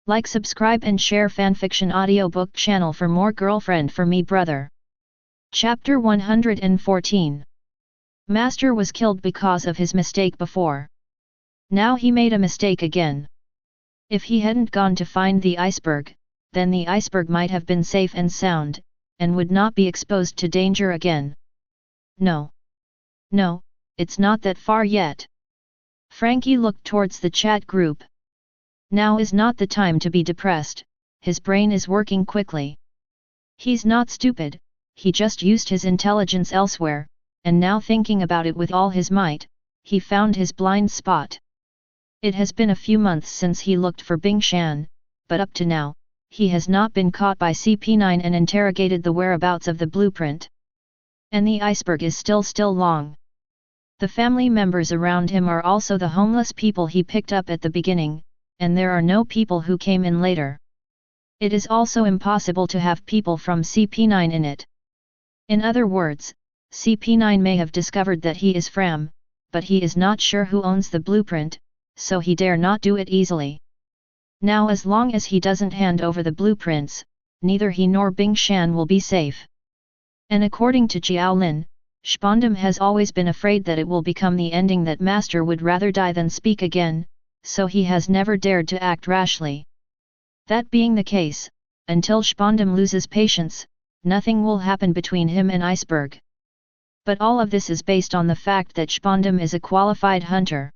Like, subscribe and share fanfiction audiobook channel for more girlfriend for me brother. Chapter 114. Master was killed because of his mistake before. Now he made a mistake again. If he hadn't gone to find the iceberg, then the iceberg might have been safe and sound, and would not be exposed to danger again. No, it's not that far yet. Frankie looked towards the chat group. Now is not the time to be depressed, his brain is working quickly. He's not stupid, he just used his intelligence elsewhere, and now thinking about it with all his might, he found his blind spot. It has been a few months since he looked for Bing Shan, but up to now, he has not been caught by CP9 and interrogated the whereabouts of the blueprint. And the iceberg is still long. The family members around him are also the homeless people he picked up at the beginning, and there are no people who came in later. It is also impossible to have people from CP9 in it. In other words, CP9 may have discovered that he is Fram, but he is not sure who owns the blueprint, so he dare not do it easily. Now as long as he doesn't hand over the blueprints, neither he nor Bing Shan will be safe. And according to Qiao Lin, Spondam has always been afraid that it will become the ending that Master would rather die than speak again, so he has never dared to act rashly. That being the case, until Spondam loses patience, nothing will happen between him and Iceberg. But all of this is based on the fact that Spondam is a qualified hunter.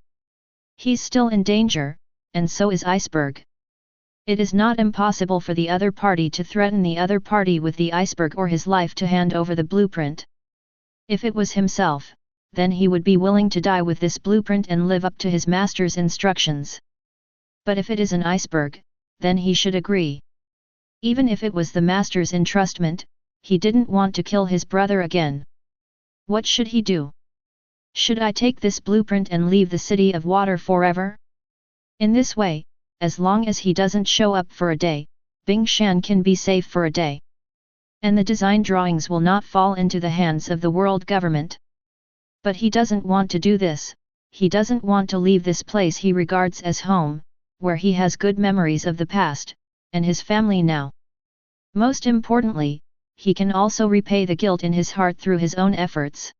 He's still in danger, and so is Iceberg. It is not impossible for the other party to threaten the other party with the iceberg or his life to hand over the blueprint. If it was himself, then he would be willing to die with this blueprint and live up to his master's instructions. But if it is an iceberg, then he should agree. Even if it was the master's entrustment, he didn't want to kill his brother again. What should he do? Should I take this blueprint and leave the city of water forever? In this way, as long as he doesn't show up for a day, Bing Shan can be safe for a day. And the design drawings will not fall into the hands of the world government. But he doesn't want to do this, he doesn't want to leave this place he regards as home, where he has good memories of the past, and his family now. Most importantly, he can also repay the guilt in his heart through his own efforts.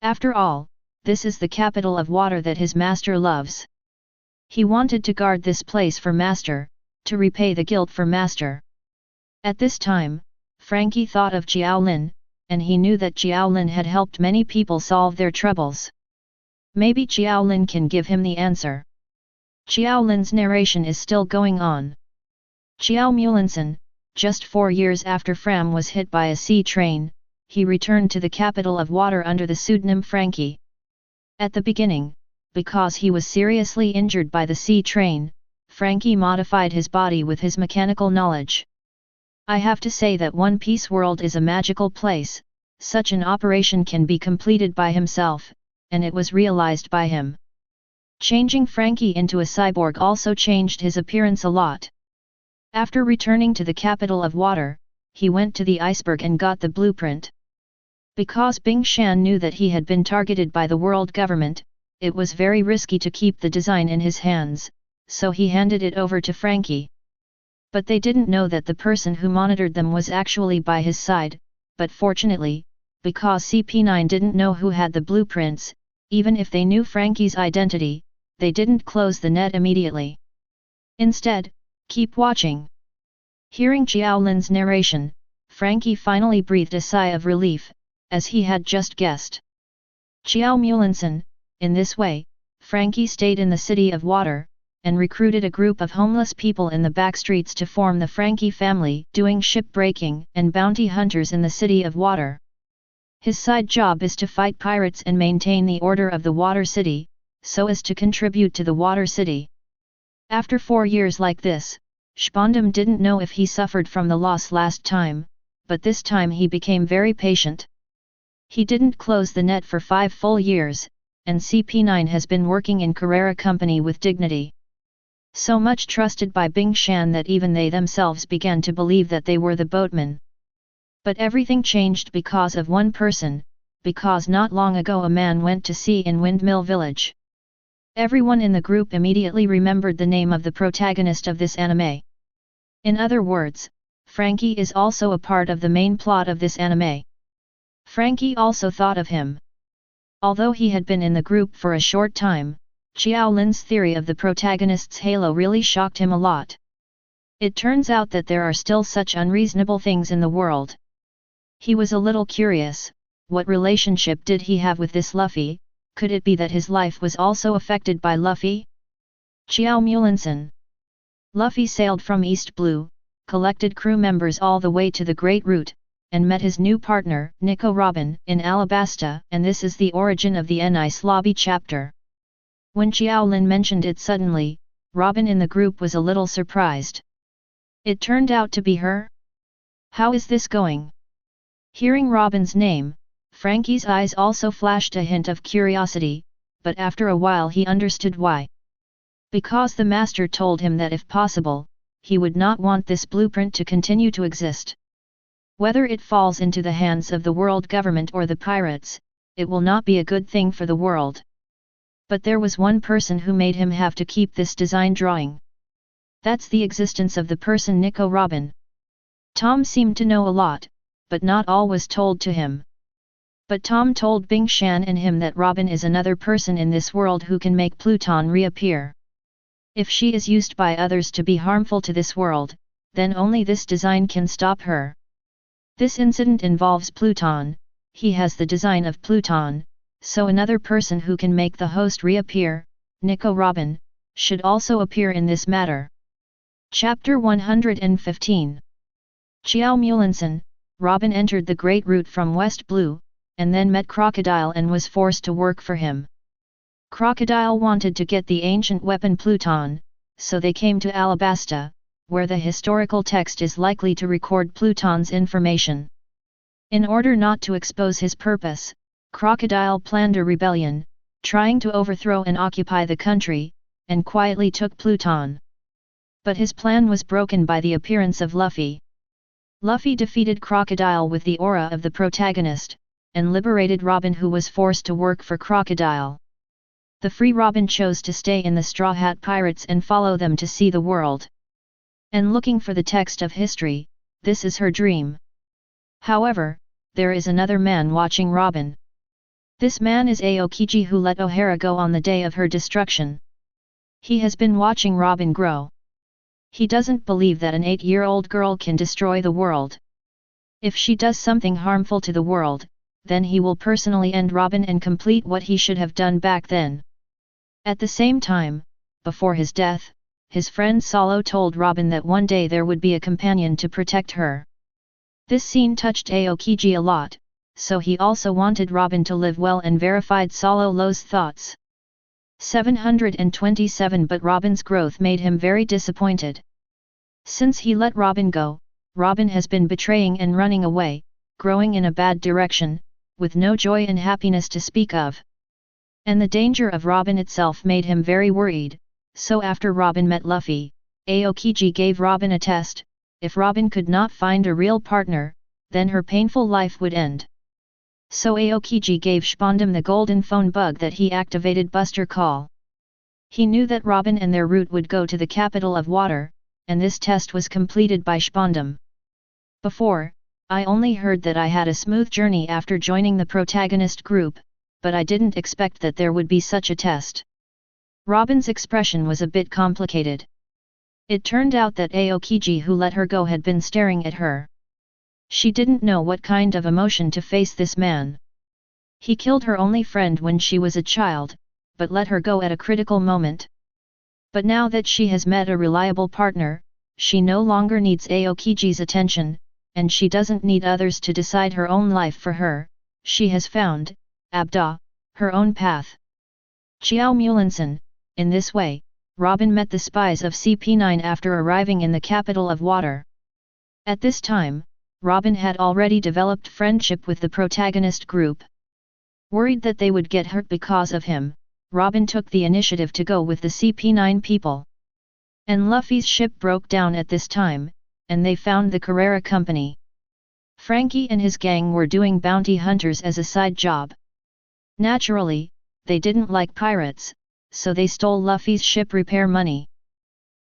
After all, this is the capital of water that his master loves. He wanted to guard this place for Master, to repay the guilt for Master. At this time, Frankie thought of Qiao Lin, and he knew that Qiao Lin had helped many people solve their troubles. Maybe Qiao Lin can give him the answer. Qiao Lin's narration is still going on. Qiao Mulinson, just 4 years after Fram was hit by a sea train, he returned to the capital of water under the pseudonym Frankie. At the beginning, because he was seriously injured by the sea train, Frankie modified his body with his mechanical knowledge. I have to say that One Piece world is a magical place, such an operation can be completed by himself, and it was realized by him. Changing Frankie into a cyborg also changed his appearance a lot. After returning to the capital of water, he went to the iceberg and got the blueprint. Because Bing Shan knew that he had been targeted by the world government, it was very risky to keep the design in his hands, so he handed it over to Frankie. But they didn't know that the person who monitored them was actually by his side, but fortunately, because CP9 didn't know who had the blueprints, even if they knew Frankie's identity, they didn't close the net immediately. Instead, keep watching. Hearing Qiao Lin's narration, Frankie finally breathed a sigh of relief, as he had just guessed. Qiao Mulinson. In this way, Frankie stayed in the city of water, and recruited a group of homeless people in the back streets to form the Frankie family, doing shipbreaking and bounty hunters in the city of water. His side job is to fight pirates and maintain the order of the water city, so as to contribute to the water city. After 4 years like this, Spondam didn't know if he suffered from the loss last time, but this time he became very patient. He didn't close the net for 5 full years, and CP9 has been working in Carrera Company with dignity. So much trusted by Bing Shan that even they themselves began to believe that they were the boatmen. But everything changed because of one person, because not long ago a man went to sea in Windmill Village. Everyone in the group immediately remembered the name of the protagonist of this anime. In other words, Frankie is also a part of the main plot of this anime. Frankie also thought of him. Although he had been in the group for a short time, Qiao Lin's theory of the protagonist's halo really shocked him a lot. It turns out that there are still such unreasonable things in the world. He was a little curious, what relationship did he have with this Luffy? Could it be that his life was also affected by Luffy? Qiao Lin. Luffy sailed from East Blue, collected crew members all the way to the Great Route, and met his new partner, Nico Robin, in Alabasta, and this is the origin of the Nice Lobby chapter. When Qiao Lin mentioned it suddenly, Robin in the group was a little surprised. It turned out to be her? How is this going? Hearing Robin's name, Frankie's eyes also flashed a hint of curiosity, but after a while he understood why. Because the master told him that if possible, he would not want this blueprint to continue to exist. Whether it falls into the hands of the world government or the pirates, it will not be a good thing for the world. But there was one person who made him have to keep this design drawing. That's the existence of the person Nico Robin. Tom seemed to know a lot, but not all was told to him. But Tom told Bing Shan and him that Robin is another person in this world who can make Pluton reappear. If she is used by others to be harmful to this world, then only this design can stop her. This incident involves Pluton, he has the design of Pluton, so another person who can make the host reappear, Nico Robin, should also appear in this matter. Chapter 115. Qiao Lin. Robin entered the Great Route from West Blue, and then met Crocodile and was forced to work for him. Crocodile wanted to get the ancient weapon Pluton, so they came to Alabasta, where the historical text is likely to record Pluton's information. In order not to expose his purpose, Crocodile planned a rebellion, trying to overthrow and occupy the country, and quietly took Pluton. But his plan was broken by the appearance of Luffy. Luffy defeated Crocodile with the aura of the protagonist, and liberated Robin, who was forced to work for Crocodile. The free Robin chose to stay in the Straw Hat Pirates and follow them to see the world. And looking for the text of history, this is her dream. However, there is another man watching Robin. This man is Aokiji, who let O'Hara go on the day of her destruction. He has been watching Robin grow. He doesn't believe that an 8-year-old girl can destroy the world. If she does something harmful to the world, then he will personally end Robin and complete what he should have done back then. At the same time, before his death, his friend Solo told Robin that one day there would be a companion to protect her. This scene touched Aokiji a lot, so he also wanted Robin to live well and verified Solo's thoughts. 727 But Robin's growth made him very disappointed. Since he let Robin go, Robin has been betraying and running away, growing in a bad direction, with no joy and happiness to speak of. And the danger of Robin itself made him very worried, so after Robin met Luffy, Aokiji gave Robin a test. If Robin could not find a real partner, then her painful life would end. So Aokiji gave Spondum the golden phone bug that he activated Buster Call. He knew that Robin and their route would go to the capital of water, and this test was completed by Spondum. Before, I only heard that I had a smooth journey after joining the protagonist group, but I didn't expect that there would be such a test. Robin's expression was a bit complicated. It turned out that Aokiji, who let her go, had been staring at her. She didn't know what kind of emotion to face this man. He killed her only friend when she was a child, but let her go at a critical moment. But now that she has met a reliable partner, she no longer needs Aokiji's attention, and she doesn't need others to decide her own life for her. She has found, her own path. Qiao Lin. In this way, Robin met the spies of CP9 after arriving in the capital of water. At this time, Robin had already developed friendship with the protagonist group. Worried that they would get hurt because of him, Robin took the initiative to go with the CP9 people. And Luffy's ship broke down at this time, and they found the Carrera Company. Frankie and his gang were doing bounty hunters as a side job. Naturally, they didn't like pirates, so they stole Luffy's ship repair money.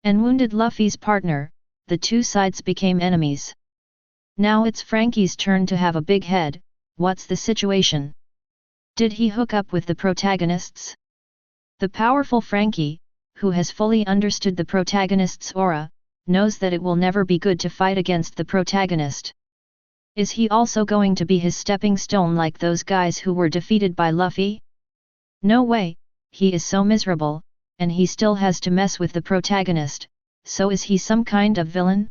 And wounded Luffy's partner, the two sides became enemies. Now it's Frankie's turn to have a big head. What's the situation? Did he hook up with the protagonists? The powerful Frankie, who has fully understood the protagonist's aura, knows that it will never be good to fight against the protagonist. Is he also going to be his stepping stone like those guys who were defeated by Luffy? No way, he is so miserable, and he still has to mess with the protagonist, so is he some kind of villain?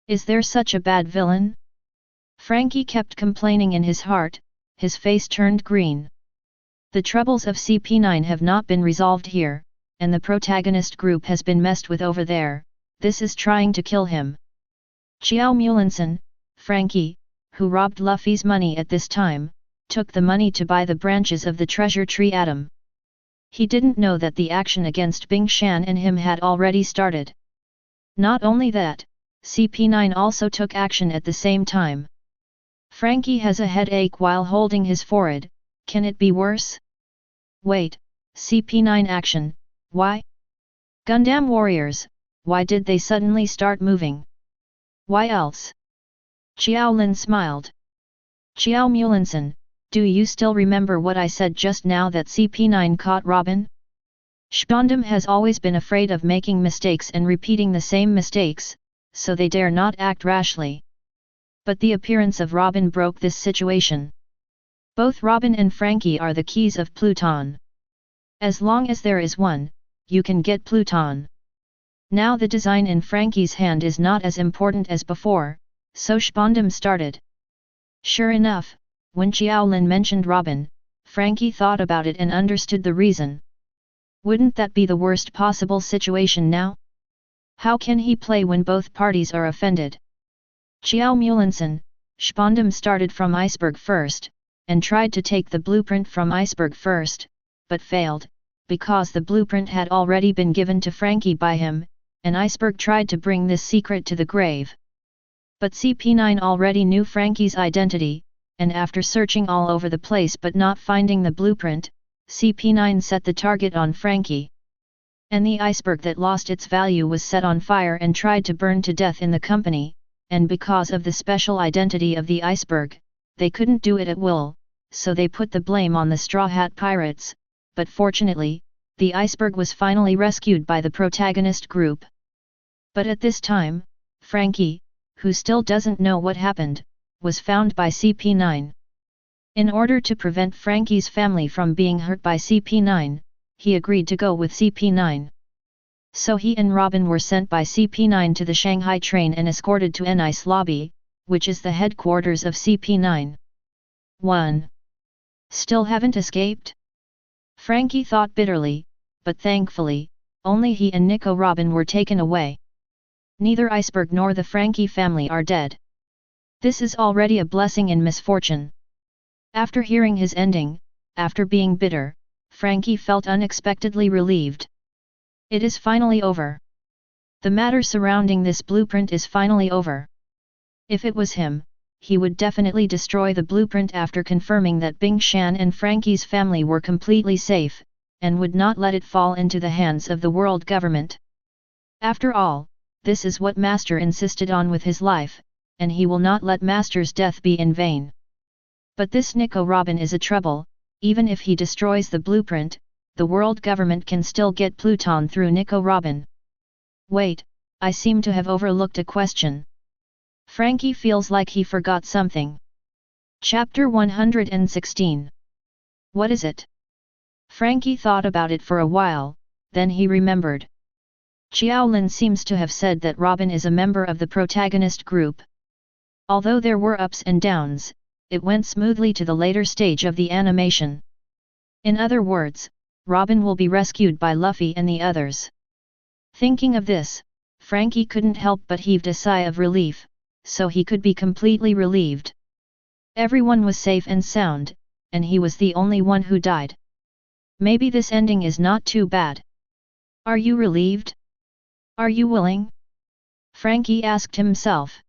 Is there such a bad villain? Frankie kept complaining in his heart, his face turned green. The troubles of CP9 have not been resolved here, and the protagonist group has been messed with over there. This is trying to kill him. Qiao Lin, Frankie, who robbed Luffy's money at this time, took the money to buy the branches of the treasure tree atom. He didn't know that the action against Bing Shan and him had already started. Not only that, CP9 also took action at the same time. Frankie has a headache while holding his forehead. Can it be worse? Wait, CP9 action, why? Gundam warriors, why did they suddenly start moving? Why else? Qiao Lin smiled. Qiao Lin, do you still remember what I said just now that CP9 caught Robin? Spondam has always been afraid of making mistakes and repeating the same mistakes, so they dare not act rashly. But the appearance of Robin broke this situation. Both Robin and Frankie are the keys of Pluton. As long as there is one, you can get Pluton. Now the design in Frankie's hand is not as important as before, so Spondam started. Sure enough, when Qiao Lin mentioned Robin, Frankie thought about it and understood the reason. Wouldn't that be the worst possible situation now? How can he play when both parties are offended? Qiao Lin, Spondam started from Iceberg first, and tried to take the blueprint from Iceberg first, but failed, because the blueprint had already been given to Frankie by him, and Iceberg tried to bring this secret to the grave. But CP9 already knew Frankie's identity, and after searching all over the place but not finding the blueprint, CP9 set the target on Frankie. And the iceberg that lost its value was set on fire and tried to burn to death in the company, and because of the special identity of the iceberg, they couldn't do it at will, so they put the blame on the Straw Hat Pirates, but fortunately, the iceberg was finally rescued by the protagonist group. But at this time, Frankie, who still doesn't know what happened, was found by CP9. In order to prevent Frankie's family from being hurt by CP9, he agreed to go with CP9. So he and Robin were sent by CP9 to the Shanghai train and escorted to N-Ice Lobby, which is the headquarters of CP9. 1. Still haven't escaped? Frankie thought bitterly, but thankfully, only he and Nico Robin were taken away. Neither Iceberg nor the Frankie family are dead. This is already a blessing in misfortune. After hearing his ending, after being bitter, Frankie felt unexpectedly relieved. It is finally over. The matter surrounding this blueprint is finally over. If it was him, he would definitely destroy the blueprint after confirming that Bing Shan and Frankie's family were completely safe, and would not let it fall into the hands of the world government. After all, this is what Master insisted on with his life, and he will not let Master's death be in vain. But this Nico Robin is a trouble. Even if he destroys the blueprint, the world government can still get Pluton through Nico Robin. Wait, I seem to have overlooked a question. Frankie feels like he forgot something. Chapter 116. What is it? Frankie thought about it for a while, then he remembered. Qiao Lin seems to have said that Robin is a member of the protagonist group. Although there were ups and downs, it went smoothly to the later stage of the animation. In other words, Robin will be rescued by Luffy and the others. Thinking of this, Frankie couldn't help but heave a sigh of relief, so he could be completely relieved. Everyone was safe and sound, and he was the only one who died. Maybe this ending is not too bad. Are you relieved? Are you willing? Frankie asked himself.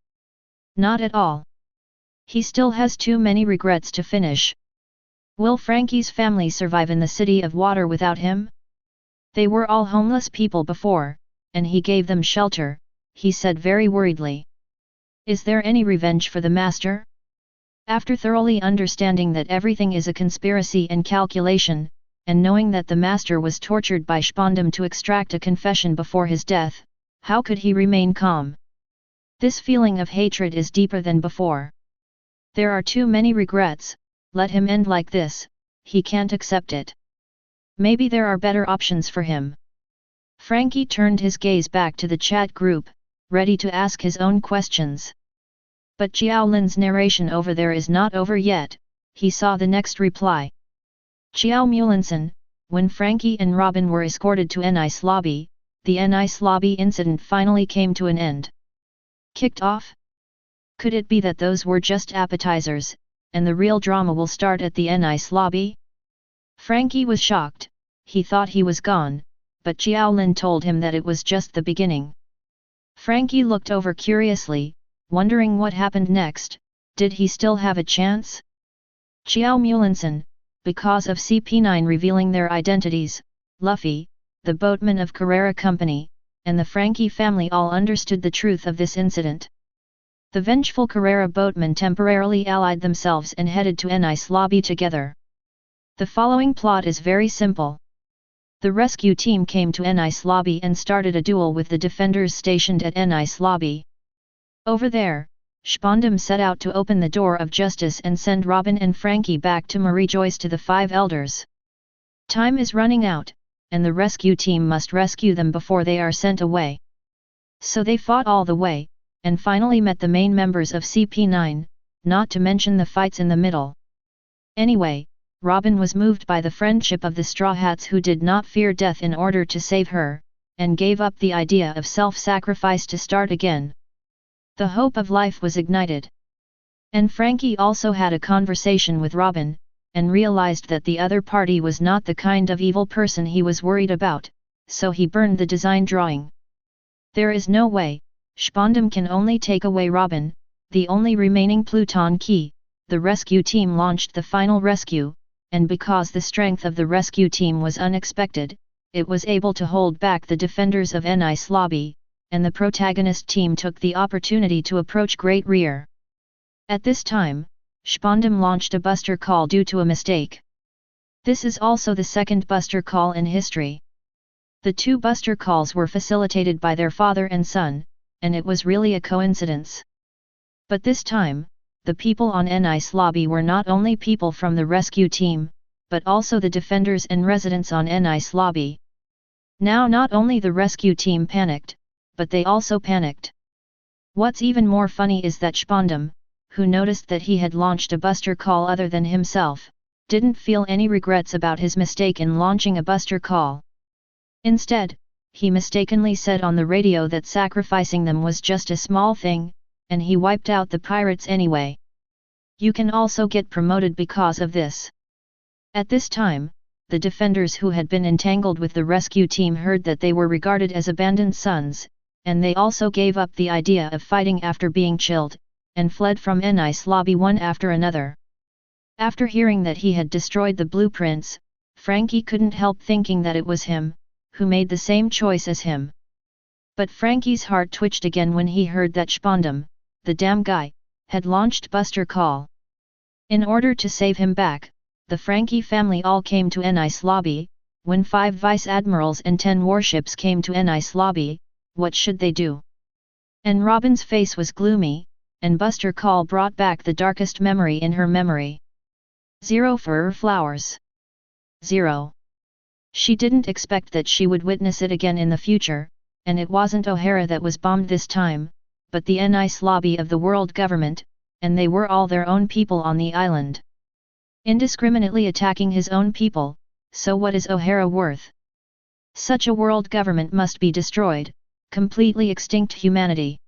Not at all. He still has too many regrets to finish. Will Frankie's family survive in the City of Water without him? They were all homeless people before, and he gave them shelter. he said very worriedly. Is there any revenge for the master? After thoroughly understanding that everything is a conspiracy and calculation, and knowing that the master was tortured by Spondum to extract a confession before his death, how could he remain calm? This feeling of hatred is deeper than before. There are too many regrets, let him end like this, he can't accept it. Maybe there are better options for him. Frankie turned his gaze back to the chat group, ready to ask his own questions. But Qiao Lin's narration over there is not over yet, he saw the next reply. Qiao Mulinson, when Frankie and Robin were escorted to Nice Lobby, the Nice Lobby incident finally came to an end. Kicked off? Could it be that those were just appetizers, and the real drama will start at the Nice Lobby? Frankie was shocked, he thought he was gone, but Qiao Lin told him that it was just the beginning. Frankie looked over curiously, wondering what happened next. Did he still have a chance? Qiao Mulinson, because of CP9 revealing their identities, Luffy, the boatman of Carrera Company, and the Frankie family all understood the truth of this incident. The vengeful Carrera boatmen temporarily allied themselves and headed to Nice Lobby together. The following plot is very simple. The rescue team came to Nice Lobby and started a duel with the defenders stationed at Nice Lobby. Over there, Spondum set out to open the door of justice and send Robin and Frankie back to Marie Joyce to the Five Elders. Time is running out, and the rescue team must rescue them before they are sent away. So they fought all the way, and finally met the main members of CP9, not to mention the fights in the middle. Anyway, Robin was moved by the friendship of the Straw Hats who did not fear death in order to save her, and gave up the idea of self-sacrifice to start again. The hope of life was ignited. And Frankie also had a conversation with Robin, and realized that the other party was not the kind of evil person he was worried about, so he burned the design drawing. There is no way, Spondum can only take away Robin, the only remaining Pluton key. The rescue team launched the final rescue, and because the strength of the rescue team was unexpected, it was able to hold back the defenders of Nice Lobby, and the protagonist team took the opportunity to approach Great Rear. At this time, Spondum launched a buster call due to a mistake. This is also the second buster call in history. The two buster calls were facilitated by their father and son, and it was really a coincidence. But this time, the people on Nice Lobby were not only people from the rescue team, but also the defenders and residents on Nice Lobby. Now not only the rescue team panicked, but they also panicked. What's even more funny is that Spondum, who noticed that he had launched a buster call other than himself, didn't feel any regrets about his mistake in launching a buster call. Instead, he mistakenly said on the radio that sacrificing them was just a small thing, and he wiped out the pirates anyway. You can also get promoted because of this. At this time, the defenders who had been entangled with the rescue team heard that they were regarded as abandoned sons, and they also gave up the idea of fighting after being chilled, and fled from Nice Lobby one after another. After hearing that he had destroyed the blueprints, Frankie couldn't help thinking that it was him, who made the same choice as him. But Frankie's heart twitched again when he heard that Spondum, the damn guy, had launched Buster Call. In order to save him back, the Frankie family all came to Nice Lobby. When 5 vice admirals and 10 warships came to Nice Lobby, what should they do? And Robin's face was gloomy, and Buster Call brought back the darkest memory in her memory. 0 for flowers. 0. She didn't expect that she would witness it again in the future, and it wasn't O'Hara that was bombed this time, but the Nice Lobby of the world government, and they were all their own people on the island. Indiscriminately attacking his own people, so what is O'Hara worth? Such a world government must be destroyed, completely extinct humanity.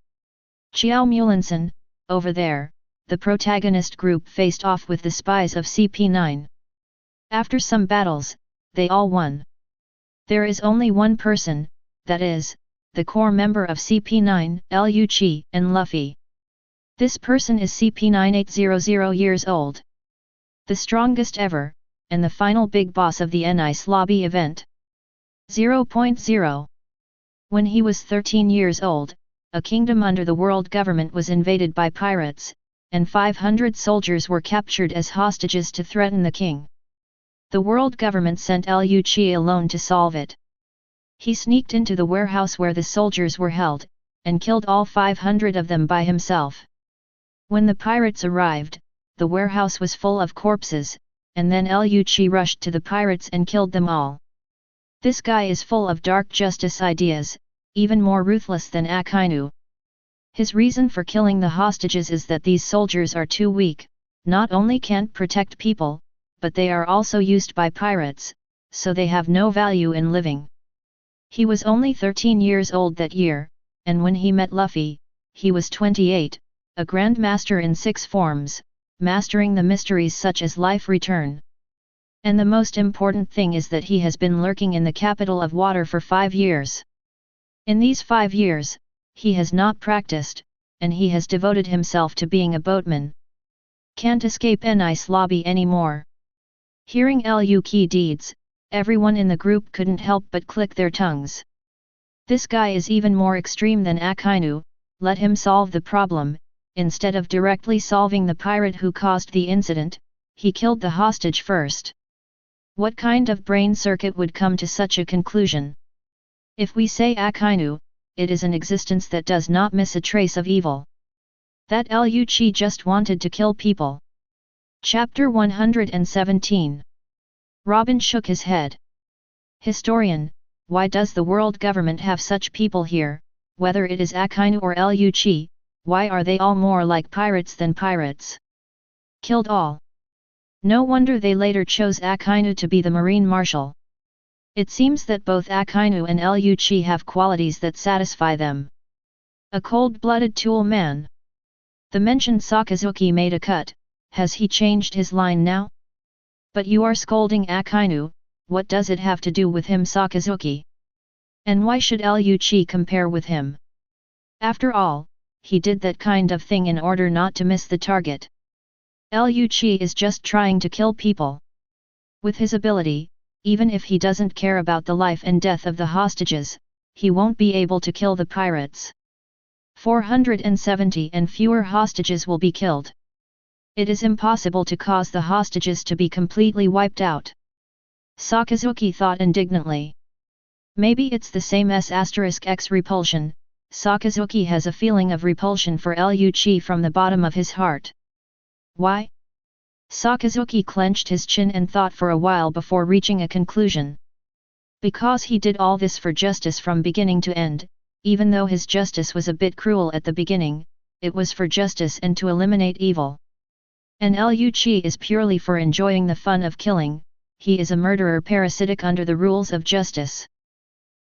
Qiao Mulinson, over there, the protagonist group faced off with the spies of CP9. After some battles, they all won. There is only one person, that is, the core member of CP9, Liu Qi and Luffy. This person is CP9800 years old. The strongest ever, and the final big boss of the Nice Lobby event. 0.0. When he was 13 years old, a kingdom under the world government was invaded by pirates, and 500 soldiers were captured as hostages to threaten the king. The world government sent Luffy alone to solve it. He sneaked into the warehouse where the soldiers were held, and killed all 500 of them by himself. When the pirates arrived, the warehouse was full of corpses, and then Luffy rushed to the pirates and killed them all. This guy is full of dark justice ideas, even more ruthless than Akainu. His reason for killing the hostages is that these soldiers are too weak, not only can't protect people, but they are also used by pirates, so they have no value in living. He was only 13 years old that year, and when he met Luffy, he was 28, a grandmaster in 6 forms, mastering the mysteries such as life return. And the most important thing is that he has been lurking in the capital of water for 5 years. In these 5 years, he has not practiced, and he has devoted himself to being a boatman. Can't escape an ice lobby anymore. Hearing Luffy deeds, everyone in the group couldn't help but click their tongues. This guy is even more extreme than Akainu, let him solve the problem. Instead of directly solving the pirate who caused the incident, he killed the hostage first. What kind of brain circuit would come to such a conclusion? If we say Akainu, it is an existence that does not miss a trace of evil. That Luffy just wanted to kill people. Chapter 117. Robin shook his head. Historian, why does the world government have such people here, whether it is Akainu or Luffy, why are they all more like pirates than pirates? Killed all. No wonder they later chose Akainu to be the marine marshal. It seems that both Akainu and Luffy have qualities that satisfy them. A cold-blooded tool man. The mentioned Sakazuki made a cut. Has he changed his line now? But you are scolding Akainu, what does it have to do with him Sakazuki? And why should Luffy compare with him? After all, he did that kind of thing in order not to miss the target. Luffy is just trying to kill people. With his ability, even if he doesn't care about the life and death of the hostages, he won't be able to kill the pirates. 470 and fewer hostages will be killed. It is impossible to cause the hostages to be completely wiped out. Sakazuki thought indignantly. Maybe it's the same as *x repulsion. Sakazuki has a feeling of repulsion for Luffy from the bottom of his heart. Why? Sakazuki clenched his chin and thought for a while before reaching a conclusion. Because he did all this for justice from beginning to end, even though his justice was a bit cruel at the beginning, it was for justice and to eliminate evil. And Luffy is purely for enjoying the fun of killing, he is a murderer parasitic under the rules of justice.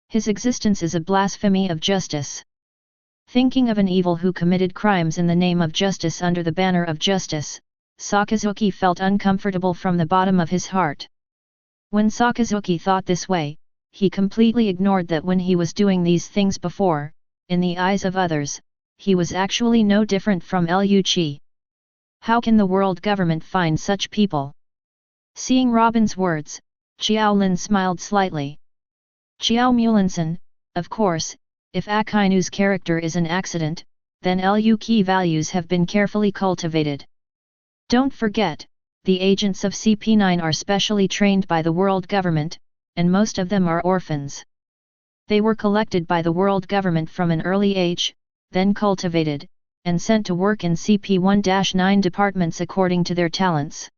His existence is a blasphemy of justice. Thinking of an evil who committed crimes in the name of justice under the banner of justice, Sakazuki felt uncomfortable from the bottom of his heart. When Sakazuki thought this way, he completely ignored that when he was doing these things before, in the eyes of others, he was actually no different from Luffy. How can the world government find such people? Seeing Robin's words, Qiao Lin smiled slightly. Qiao Mulinson, of course, if Akainu's character is an accident, then Luffy values have been carefully cultivated. Don't forget, the agents of CP9 are specially trained by the world government, and most of them are orphans. They were collected by the world government from an early age, then cultivated, and sent to work in CP1-9 departments according to their talents.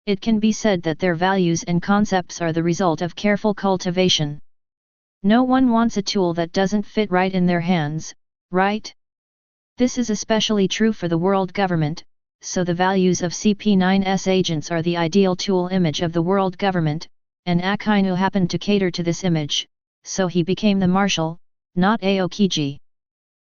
It can be said that their values and concepts are the result of careful cultivation. No one wants a tool that doesn't fit right in their hands, right? This is especially true for the world government, so the values of CP9's agents are the ideal tool image of the world government, and Akainu happened to cater to this image, so he became the marshal, not Aokiji.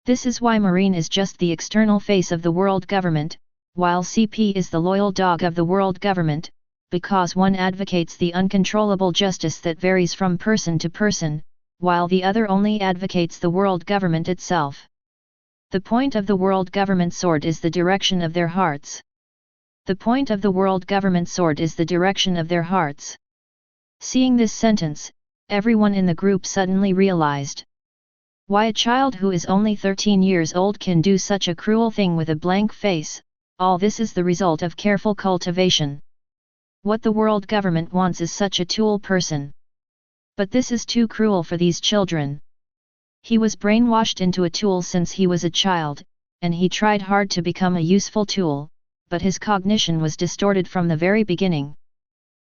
This is why Marine is just the external face of the world government, while CP is the loyal dog of the world government, because one advocates the uncontrollable justice that varies from person to person, while the other only advocates the world government itself. The point of the world government sword is the direction of their hearts. The point of the world government sword is the direction of their hearts. Seeing this sentence, everyone in the group suddenly realized. Why a child who is only 13 years old can do such a cruel thing with a blank face? All this is the result of careful cultivation. What the world government wants is such a tool person. But this is too cruel for these children. He was brainwashed into a tool since he was a child, and he tried hard to become a useful tool, but his cognition was distorted from the very beginning.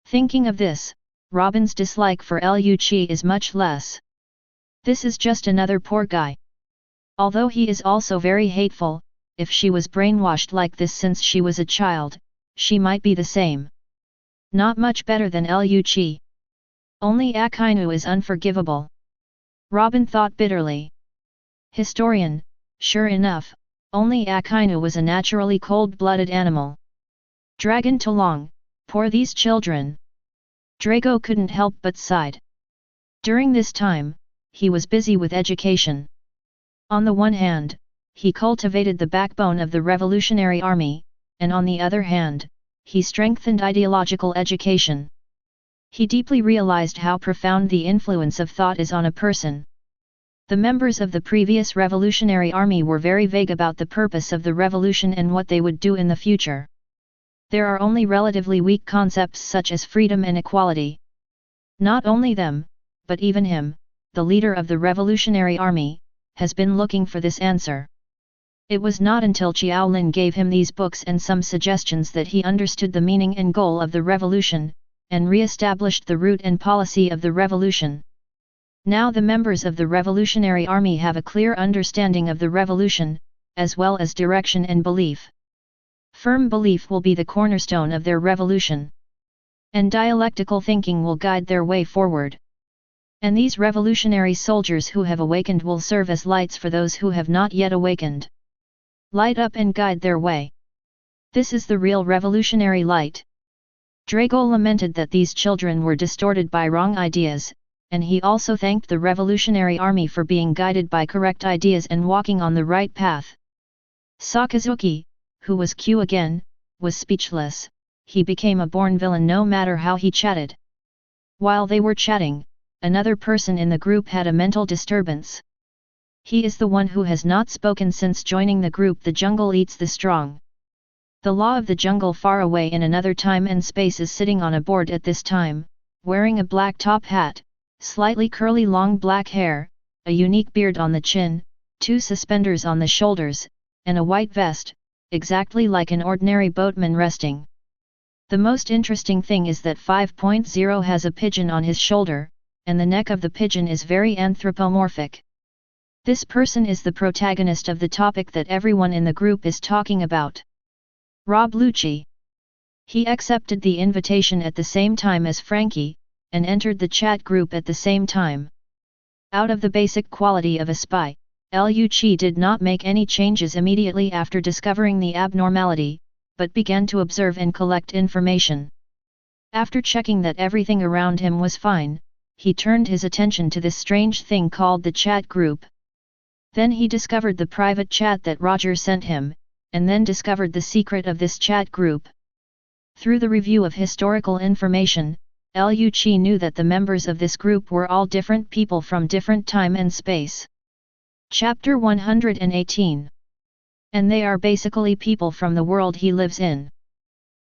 Thinking of this, Robin's dislike for Liu Qi is much less. This is just another poor guy. Although he is also very hateful, if she was brainwashed like this since she was a child, she might be the same. Not much better than Liu Qi. Only Akainu is unforgivable. Robin thought bitterly. Historian, sure enough, only Akainu was a naturally cold-blooded animal. Dragon Tolong, poor these children. Drago couldn't help but sighed. During this time, he was busy with education. On the one hand, he cultivated the backbone of the Revolutionary Army, and on the other hand, he strengthened ideological education. He deeply realized how profound the influence of thought is on a person. The members of the previous Revolutionary Army were very vague about the purpose of the revolution and what they would do in the future. There are only relatively weak concepts such as freedom and equality. Not only them, but even him, the leader of the Revolutionary Army, has been looking for this answer. It was not until Qiao Lin gave him these books and some suggestions that he understood the meaning and goal of the revolution, and re-established the route and policy of the revolution. Now the members of the Revolutionary Army have a clear understanding of the revolution, as well as direction and belief. Firm belief will be the cornerstone of their revolution. And dialectical thinking will guide their way forward. And these revolutionary soldiers who have awakened will serve as lights for those who have not yet awakened. Light up and guide their way. This is the real revolutionary light. Drago lamented that these children were distorted by wrong ideas, and he also thanked the Revolutionary Army for being guided by correct ideas and walking on the right path. Sakazuki, who was Q again, was speechless. He became a born villain no matter how he chatted. While they were chatting, another person in the group had a mental disturbance. He is the one who has not spoken since joining the group. The jungle eats the strong. The law of the jungle far away in another time and space is sitting on a board at this time, wearing a black top hat, slightly curly long black hair, a unique beard on the chin, 2 suspenders on the shoulders, and a white vest, exactly like an ordinary boatman resting. The most interesting thing is that 5.0 has a pigeon on his shoulder, and the neck of the pigeon is very anthropomorphic. This person is the protagonist of the topic that everyone in the group is talking about. Rob Lucci. He accepted the invitation at the same time as Frankie, and entered the chat group at the same time. Out of the basic quality of a spy, Liu Qi did not make any changes immediately after discovering the abnormality, but began to observe and collect information. After checking that everything around him was fine, he turned his attention to this strange thing called the chat group. Then he discovered the private chat that Roger sent him, and then discovered the secret of this chat group. Through the review of historical information, Liu Qi knew that the members of this group were all different people from different time and space. Chapter 118. And they are basically people from the world he lives in.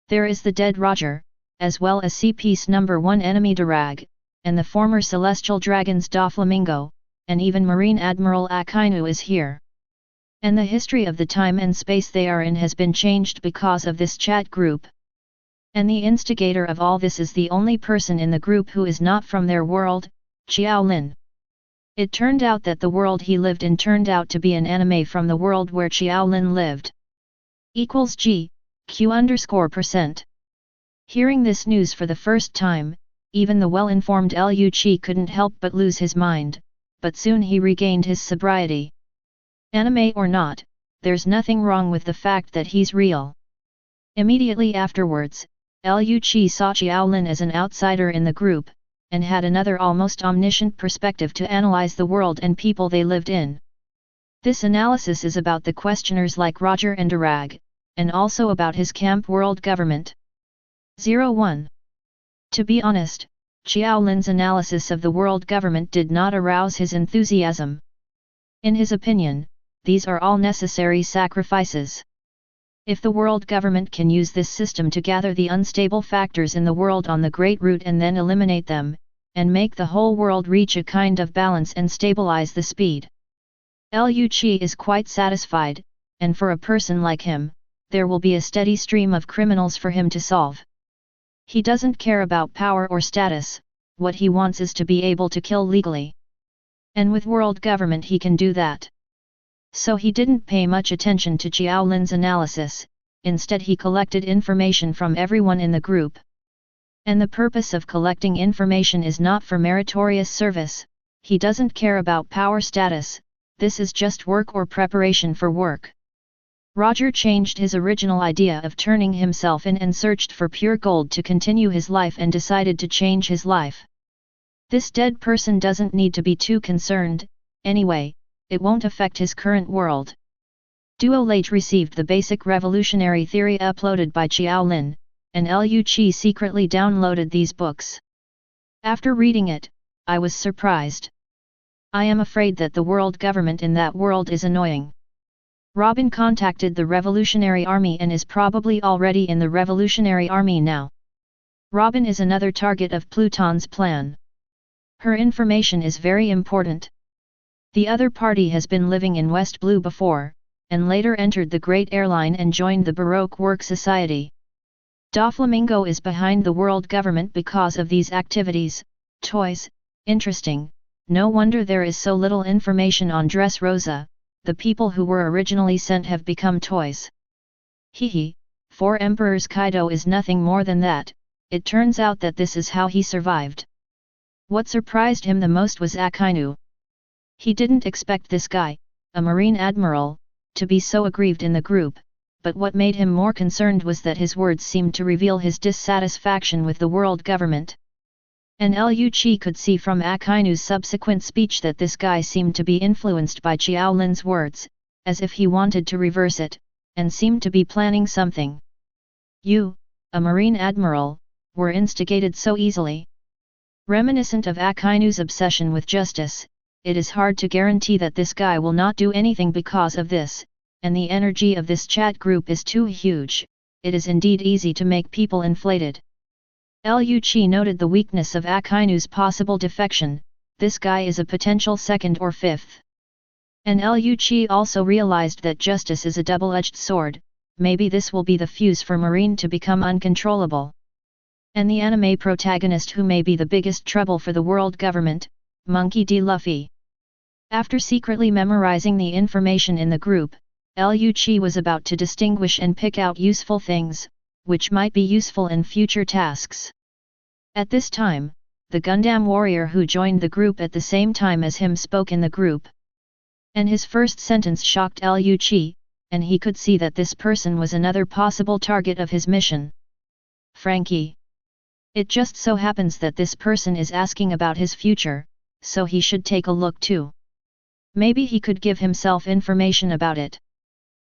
There is the dead Roger, as well as C-Piece number 1 enemy Darag, and the former celestial dragons Doflamingo, and even Marine Admiral Akainu is here. And the history of the time and space they are in has been changed because of this chat group. And the instigator of all this is the only person in the group who is not from their world, Qiao Lin. It turned out that the world he lived in turned out to be an anime from the world where Qiao Lin lived. Equals G, Q_%. Hearing this news for the first time, even the well-informed Liu Qi couldn't help but lose his mind, but soon he regained his sobriety. Anime or not, there's nothing wrong with the fact that he's real. Immediately afterwards, Liu Qi saw Qiao Lin as an outsider in the group, and had another almost omniscient perspective to analyze the world and people they lived in. This analysis is about the questioners like Roger and Darag, and also about his camp world government. 01. To be honest, Qiao Lin's analysis of the world government did not arouse his enthusiasm. In his opinion, these are all necessary sacrifices. If the world government can use this system to gather the unstable factors in the world on the Great Root and then eliminate them, and make the whole world reach a kind of balance and stabilize the speed, Liu Qi is quite satisfied, and for a person like him, there will be a steady stream of criminals for him to solve. He doesn't care about power or status, what he wants is to be able to kill legally. And with world government he can do that. So he didn't pay much attention to Qiao Lin's analysis, instead he collected information from everyone in the group. And the purpose of collecting information is not for meritorious service, he doesn't care about power status, this is just work or preparation for work. Roger changed his original idea of turning himself in and searched for pure gold to continue his life and decided to change his life. This dead person doesn't need to be too concerned, anyway, it won't affect his current world. Duo Late received the basic revolutionary theory uploaded by Qiao Lin, and Liu Qi secretly downloaded these books. After reading it, I was surprised. I am afraid that the world government in that world is annoying. Robin contacted the Revolutionary Army and is probably already in the Revolutionary Army now. Robin is another target of Pluton's plan. Her information is very important. The other party has been living in West Blue before, and later entered the Great Airline and joined the Baroque Work Society. Doflamingo is behind the world government because of these activities. Toys, interesting, no wonder there is so little information on Dressrosa, the people who were originally sent have become toys. Hehe, for Emperor's Kaido is nothing more than that, it turns out that this is how he survived. What surprised him the most was Akainu. He didn't expect this guy, a Marine Admiral, to be so aggrieved in the group, but what made him more concerned was that his words seemed to reveal his dissatisfaction with the world government. And Liu Qi could see from Akainu's subsequent speech that this guy seemed to be influenced by Qiao Lin's words, as if he wanted to reverse it, and seemed to be planning something. You, a Marine Admiral, were instigated so easily. Reminiscent of Akainu's obsession with justice, it is hard to guarantee that this guy will not do anything because of this, and the energy of this chat group is too huge, it is indeed easy to make people inflated. Liu Qi noted the weakness of Akainu's possible defection, this guy is a potential second or fifth. And Liu Qi also realized that justice is a double-edged sword, maybe this will be the fuse for Marine to become uncontrollable. And the anime protagonist who may be the biggest trouble for the world government, Monkey D. Luffy. After secretly memorizing the information in the group, Liu Qi was about to distinguish and pick out useful things, which might be useful in future tasks. At this time, the Gundam warrior who joined the group at the same time as him spoke in the group. And his first sentence shocked Liu Qi, and he could see that this person was another possible target of his mission. Frankie. It just so happens that this person is asking about his future, so he should take a look too. Maybe he could give himself information about it.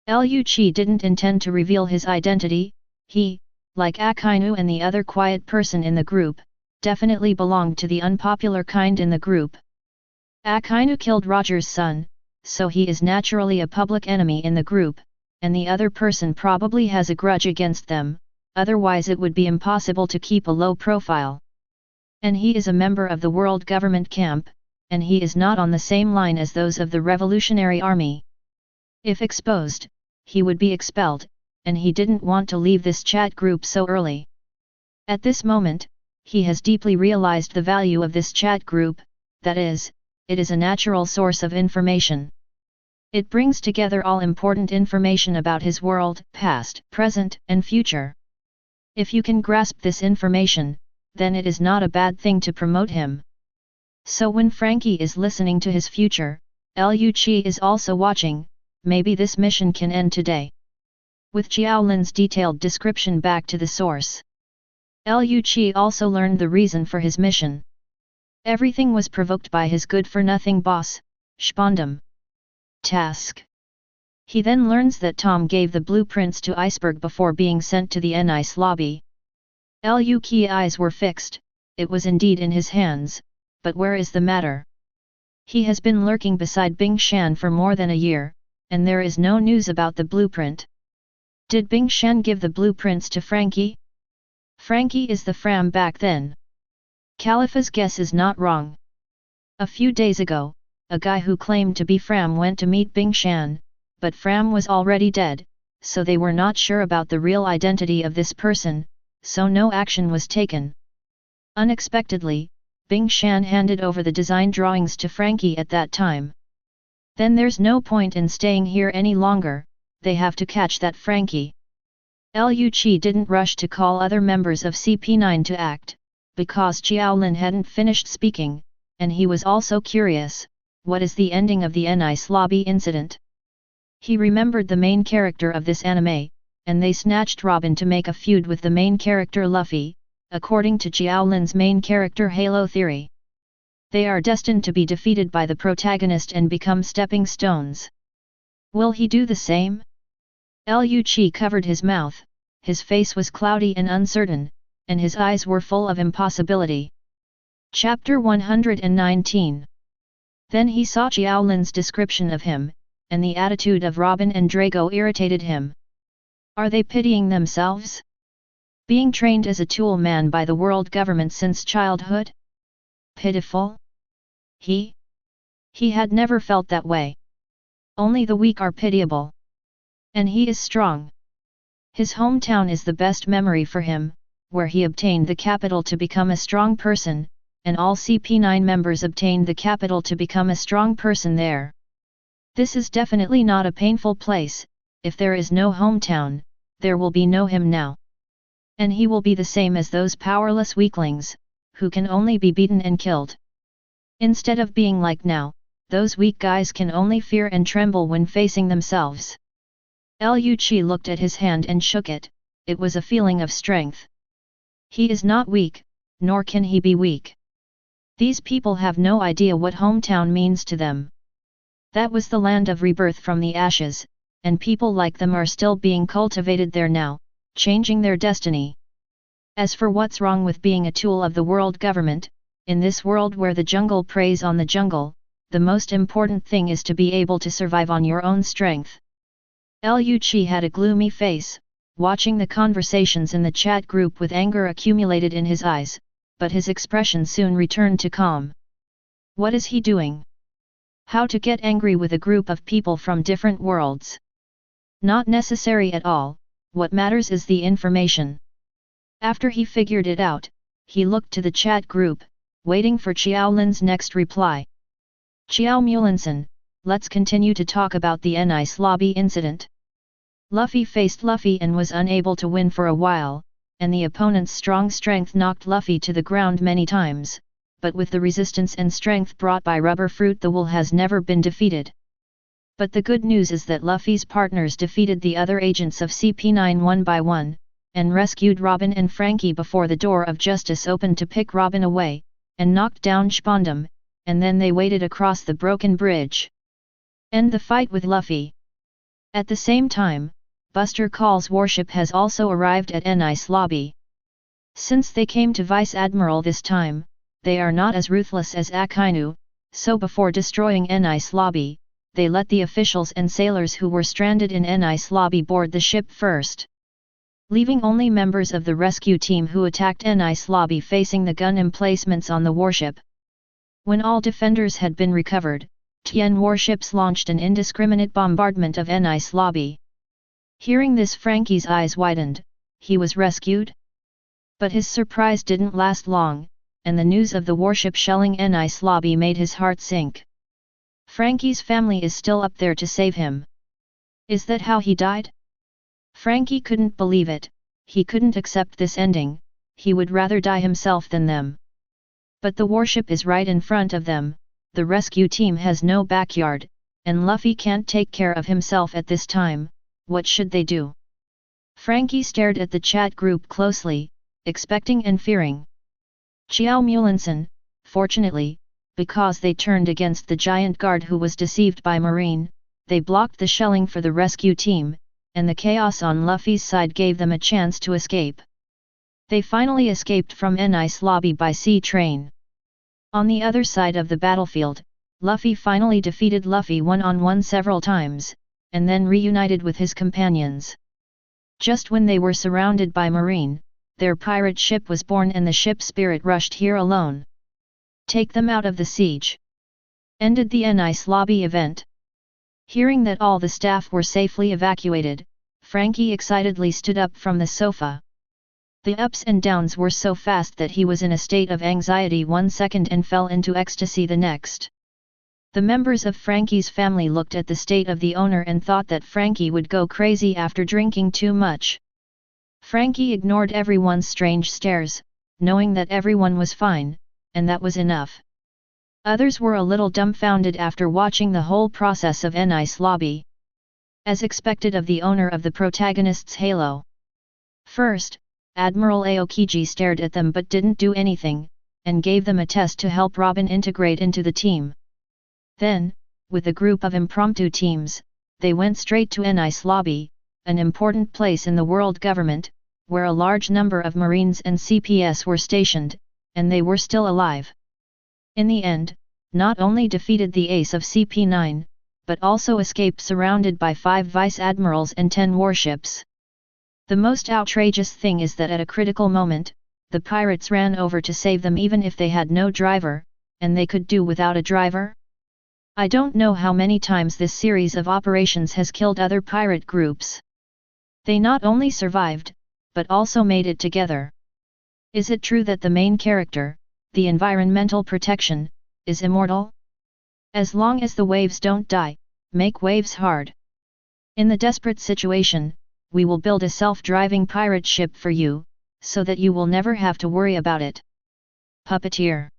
Liu Qi didn't intend to reveal his identity, he, like Akainu and the other quiet person in the group, definitely belonged to the unpopular kind in the group. Akainu killed Roger's son, so he is naturally a public enemy in the group, and the other person probably has a grudge against them, otherwise it would be impossible to keep a low profile. And he is a member of the world government camp, and he is not on the same line as those of the Revolutionary Army. If exposed, he would be expelled, and he didn't want to leave this chat group so early. At this moment, he has deeply realized the value of this chat group, that is, it is a natural source of information. It brings together all important information about his world, past, present, and future. If you can grasp this information, then it is not a bad thing to promote him. So when Frankie is listening to his future, Liu Qi is also watching, maybe this mission can end today. With Qiao Lin's detailed description back to the source. Liu Qi also learned the reason for his mission. Everything was provoked by his good-for-nothing boss, Spondum. Task. He then learns that Tom gave the blueprints to Iceberg before being sent to the N-Ice lobby. Liu Qi's eyes were fixed, it was indeed in his hands, but where is the matter? He has been lurking beside Bing Shan for more than a year, and there is no news about the blueprint. Did Bing Shan give the blueprints to Frankie? Frankie is the Fram back then. Khalifa's guess is not wrong. A few days ago, a guy who claimed to be Fram went to meet Bing Shan, but Fram was already dead, so they were not sure about the real identity of this person, so no action was taken. Unexpectedly, Bing Shan handed over the design drawings to Frankie at that time. Then there's no point in staying here any longer, they have to catch that Frankie. Liu Qi didn't rush to call other members of CP9 to act, because Qiao Lin hadn't finished speaking, and he was also curious, what is the ending of the Nice Lobby incident? He remembered the main character of this anime, and they snatched Robin to make a feud with the main character Luffy, according to Qiao Lin's main character Halo theory. They are destined to be defeated by the protagonist and become stepping stones. Will he do the same? Liu Qi covered his mouth, his face was cloudy and uncertain, and his eyes were full of impossibility. Chapter 119. Then he saw Qiao Lin's description of him, and the attitude of Robin and Drago irritated him. Are they pitying themselves? Being trained as a tool man by the world government since childhood? Pitiful? He had never felt that way. Only the weak are pitiable. And he is strong. His hometown is the best memory for him, where he obtained the capital to become a strong person, and all CP9 members obtained the capital to become a strong person there. This is definitely not a painful place. If there is no hometown, there will be no him now. And he will be the same as those powerless weaklings, who can only be beaten and killed. Instead of being like now, those weak guys can only fear and tremble when facing themselves. Liu Qi looked at his hand and shook it, it was a feeling of strength. He is not weak, nor can he be weak. These people have no idea what hometown means to them. That was the land of rebirth from the ashes, and people like them are still being cultivated there now, changing their destiny. As for what's wrong with being a tool of the world government, in this world where the jungle preys on the jungle, the most important thing is to be able to survive on your own strength. Liu Qi had a gloomy face, watching the conversations in the chat group with anger accumulated in his eyes, but his expression soon returned to calm. What is he doing? How to get angry with a group of people from different worlds? Not necessary at all, what matters is the information. After he figured it out, he looked to the chat group, waiting for Qiao Lin's next reply. Qiao Mulinson, let's continue to talk about the Nice Lobby incident. Luffy faced Luffy and was unable to win for a while, and the opponent's strong strength knocked Luffy to the ground many times, but with the resistance and strength brought by Rubber Fruit the Wool has never been defeated. But the good news is that Luffy's partners defeated the other agents of CP9 one by one, and rescued Robin and Frankie before the door of justice opened to pick Robin away, and knocked down Spondum, and then they waded across the broken bridge. End the fight with Luffy. At the same time, Buster Call's warship has also arrived at Nice Lobby. Since they came to Vice Admiral this time, they are not as ruthless as Akainu, so before destroying Nice Lobby, they let the officials and sailors who were stranded in Nice Lobby board the ship first, leaving only members of the rescue team who attacked Nice Lobby facing the gun emplacements on the warship. When all defenders had been recovered, Tien warships launched an indiscriminate bombardment of Nice Lobby. Hearing this, Frankie's eyes widened. He was rescued? But his surprise didn't last long, and the news of the warship shelling Nice Lobby made his heart sink. Frankie's family is still up there to save him. Is that how he died? Frankie couldn't believe it, he couldn't accept this ending, he would rather die himself than them. But the warship is right in front of them, the rescue team has no backyard, and Luffy can't take care of himself at this time, what should they do? Frankie stared at the chat group closely, expecting and fearing. Qiao Mulinson, fortunately, because they turned against the giant guard who was deceived by Marine, they blocked the shelling for the rescue team, and the chaos on Luffy's side gave them a chance to escape. They finally escaped from Nice Lobby by sea train. On the other side of the battlefield, Luffy finally defeated Luffy one-on-one several times, and then reunited with his companions. Just when they were surrounded by marine, their pirate ship was born and the ship spirit rushed here alone. Take them out of the siege. Ended the Nice Lobby event. Hearing that all the staff were safely evacuated, Frankie excitedly stood up from the sofa. The ups and downs were so fast that he was in a state of anxiety 1 second and fell into ecstasy the next. The members of Frankie's family looked at the state of the owner and thought that Frankie would go crazy after drinking too much. Frankie ignored everyone's strange stares, knowing that everyone was fine, and that was enough. Others were a little dumbfounded after watching the whole process of Nice Lobby. As expected of the owner of the protagonist's halo. First, Admiral Aokiji stared at them but didn't do anything, and gave them a test to help Robin integrate into the team. Then, with a group of impromptu teams, they went straight to Nice Lobby, an important place in the world government, where a large number of Marines and CPS were stationed, and they were still alive. In the end, not only defeated the ace of CP9, but also escaped surrounded by 5 vice admirals and 10 warships. The most outrageous thing is that at a critical moment, the pirates ran over to save them even if they had no driver, and they could do without a driver? I don't know how many times this series of operations has killed other pirate groups. They not only survived, but also made it together. Is it true that the main character, the environmental protection, is immortal? As long as the waves don't die, make waves hard. In the desperate situation, we will build a self-driving pirate ship for you, so that you will never have to worry about it. Puppeteer.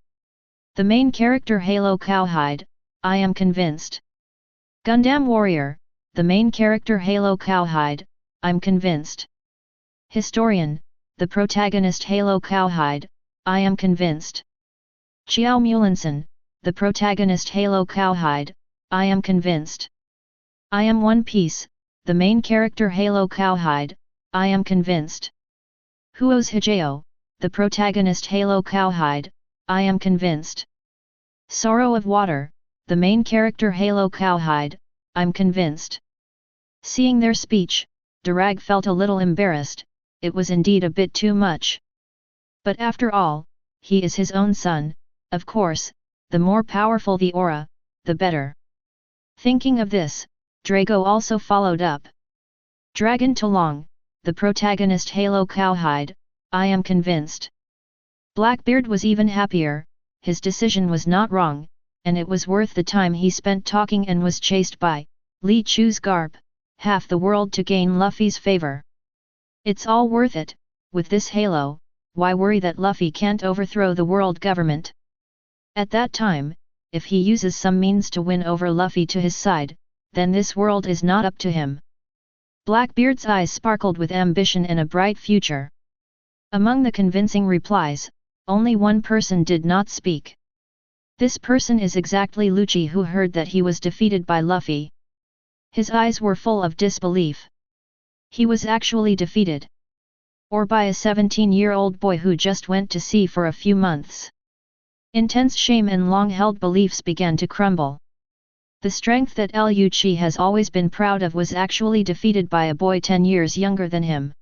The main character Halo Cowhide, I am convinced. Gundam Warrior, the main character Halo Cowhide, I'm convinced. Historian, the protagonist Halo Cowhide, I am convinced. Qiao Lin, the protagonist Halo Cowhide, I am convinced. I am One Piece, the main character Halo Cowhide, I am convinced. Huo's Hijao, the protagonist Halo Cowhide, I am convinced. Sorrow of Water, the main character Halo Cowhide, I'm convinced. Seeing their speech, Durag felt a little embarrassed, it was indeed a bit too much. But after all, he is his own son, of course, the more powerful the aura, the better. Thinking of this, Drago also followed up. Dragon Talong, the protagonist Halo Cowhide, I am convinced. Blackbeard was even happier, his decision was not wrong, and it was worth the time he spent talking and was chased by Li Chu's Garp, half the world to gain Luffy's favor. It's all worth it, with this halo, why worry that Luffy can't overthrow the world government? At that time, if he uses some means to win over Luffy to his side, then this world is not up to him. Blackbeard's eyes sparkled with ambition and a bright future. Among the convincing replies, only one person did not speak. This person is exactly Lucci, who heard that he was defeated by Luffy. His eyes were full of disbelief. He was actually defeated. Or by a 17-year-old boy who just went to sea for a few months. Intense shame and long-held beliefs began to crumble. The strength that Lucci has always been proud of was actually defeated by a boy 10 years younger than him.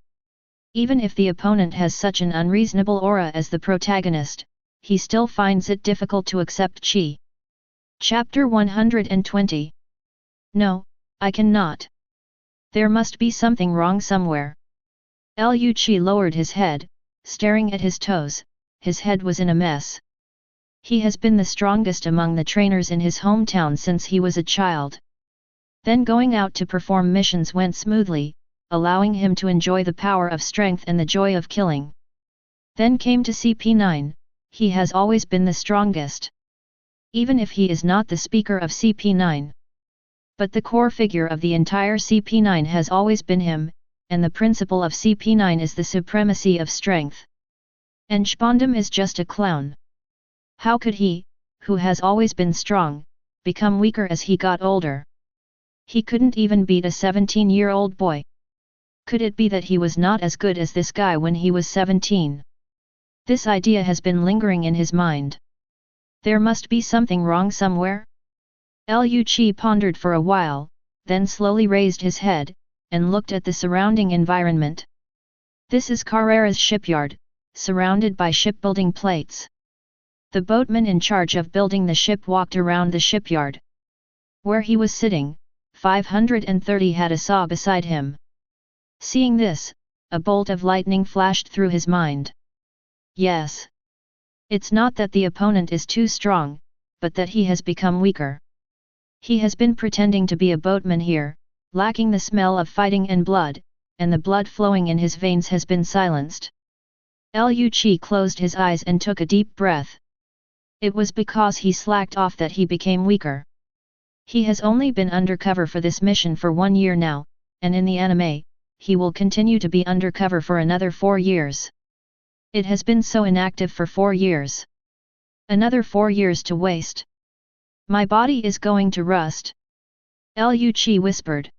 Even if the opponent has such an unreasonable aura as the protagonist, he still finds it difficult to accept Chi. Chapter 120. No, I cannot. There must be something wrong somewhere. Lucci lowered his head, staring at his toes, his head was in a mess. He has been the strongest among the trainers in his hometown since he was a child. Then going out to perform missions went smoothly, allowing him to enjoy the power of strength and the joy of killing. Then came to CP9, he has always been the strongest. Even if he is not the speaker of CP9. But the core figure of the entire CP9 has always been him, and the principle of CP9 is the supremacy of strength. And Spondam is just a clown. How could he, who has always been strong, become weaker as he got older? He couldn't even beat a 17-year-old boy. Could it be that he was not as good as this guy when he was 17? This idea has been lingering in his mind. There must be something wrong somewhere? Liu Qi pondered for a while, then slowly raised his head, and looked at the surrounding environment. This is Carrera's shipyard, surrounded by shipbuilding plates. The boatman in charge of building the ship walked around the shipyard. Where he was sitting, 530 had a saw beside him. Seeing this, a bolt of lightning flashed through his mind. Yes. It's not that the opponent is too strong, but that he has become weaker. He has been pretending to be a boatman here, lacking the smell of fighting and blood, and the blood flowing in his veins has been silenced. Liu Qi closed his eyes and took a deep breath. It was because he slacked off that he became weaker. He has only been undercover for this mission for 1 year now, and in the anime, he will continue to be undercover for another 4 years. It has been so inactive for 4 years. Another 4 years to waste. My body is going to rust. Liu Qi whispered.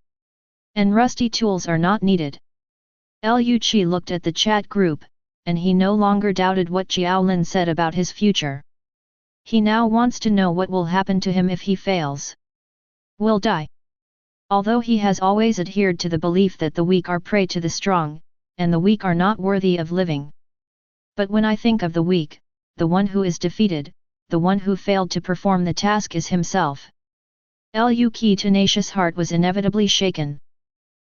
And rusty tools are not needed. Liu Qi looked at the chat group, and he no longer doubted what Qiao Lin said about his future. He now wants to know what will happen to him if he fails. Will die. Although he has always adhered to the belief that the weak are prey to the strong, and the weak are not worthy of living. But when I think of the weak, the one who is defeated, the one who failed to perform the task is himself. Liu Qi's tenacious heart was inevitably shaken.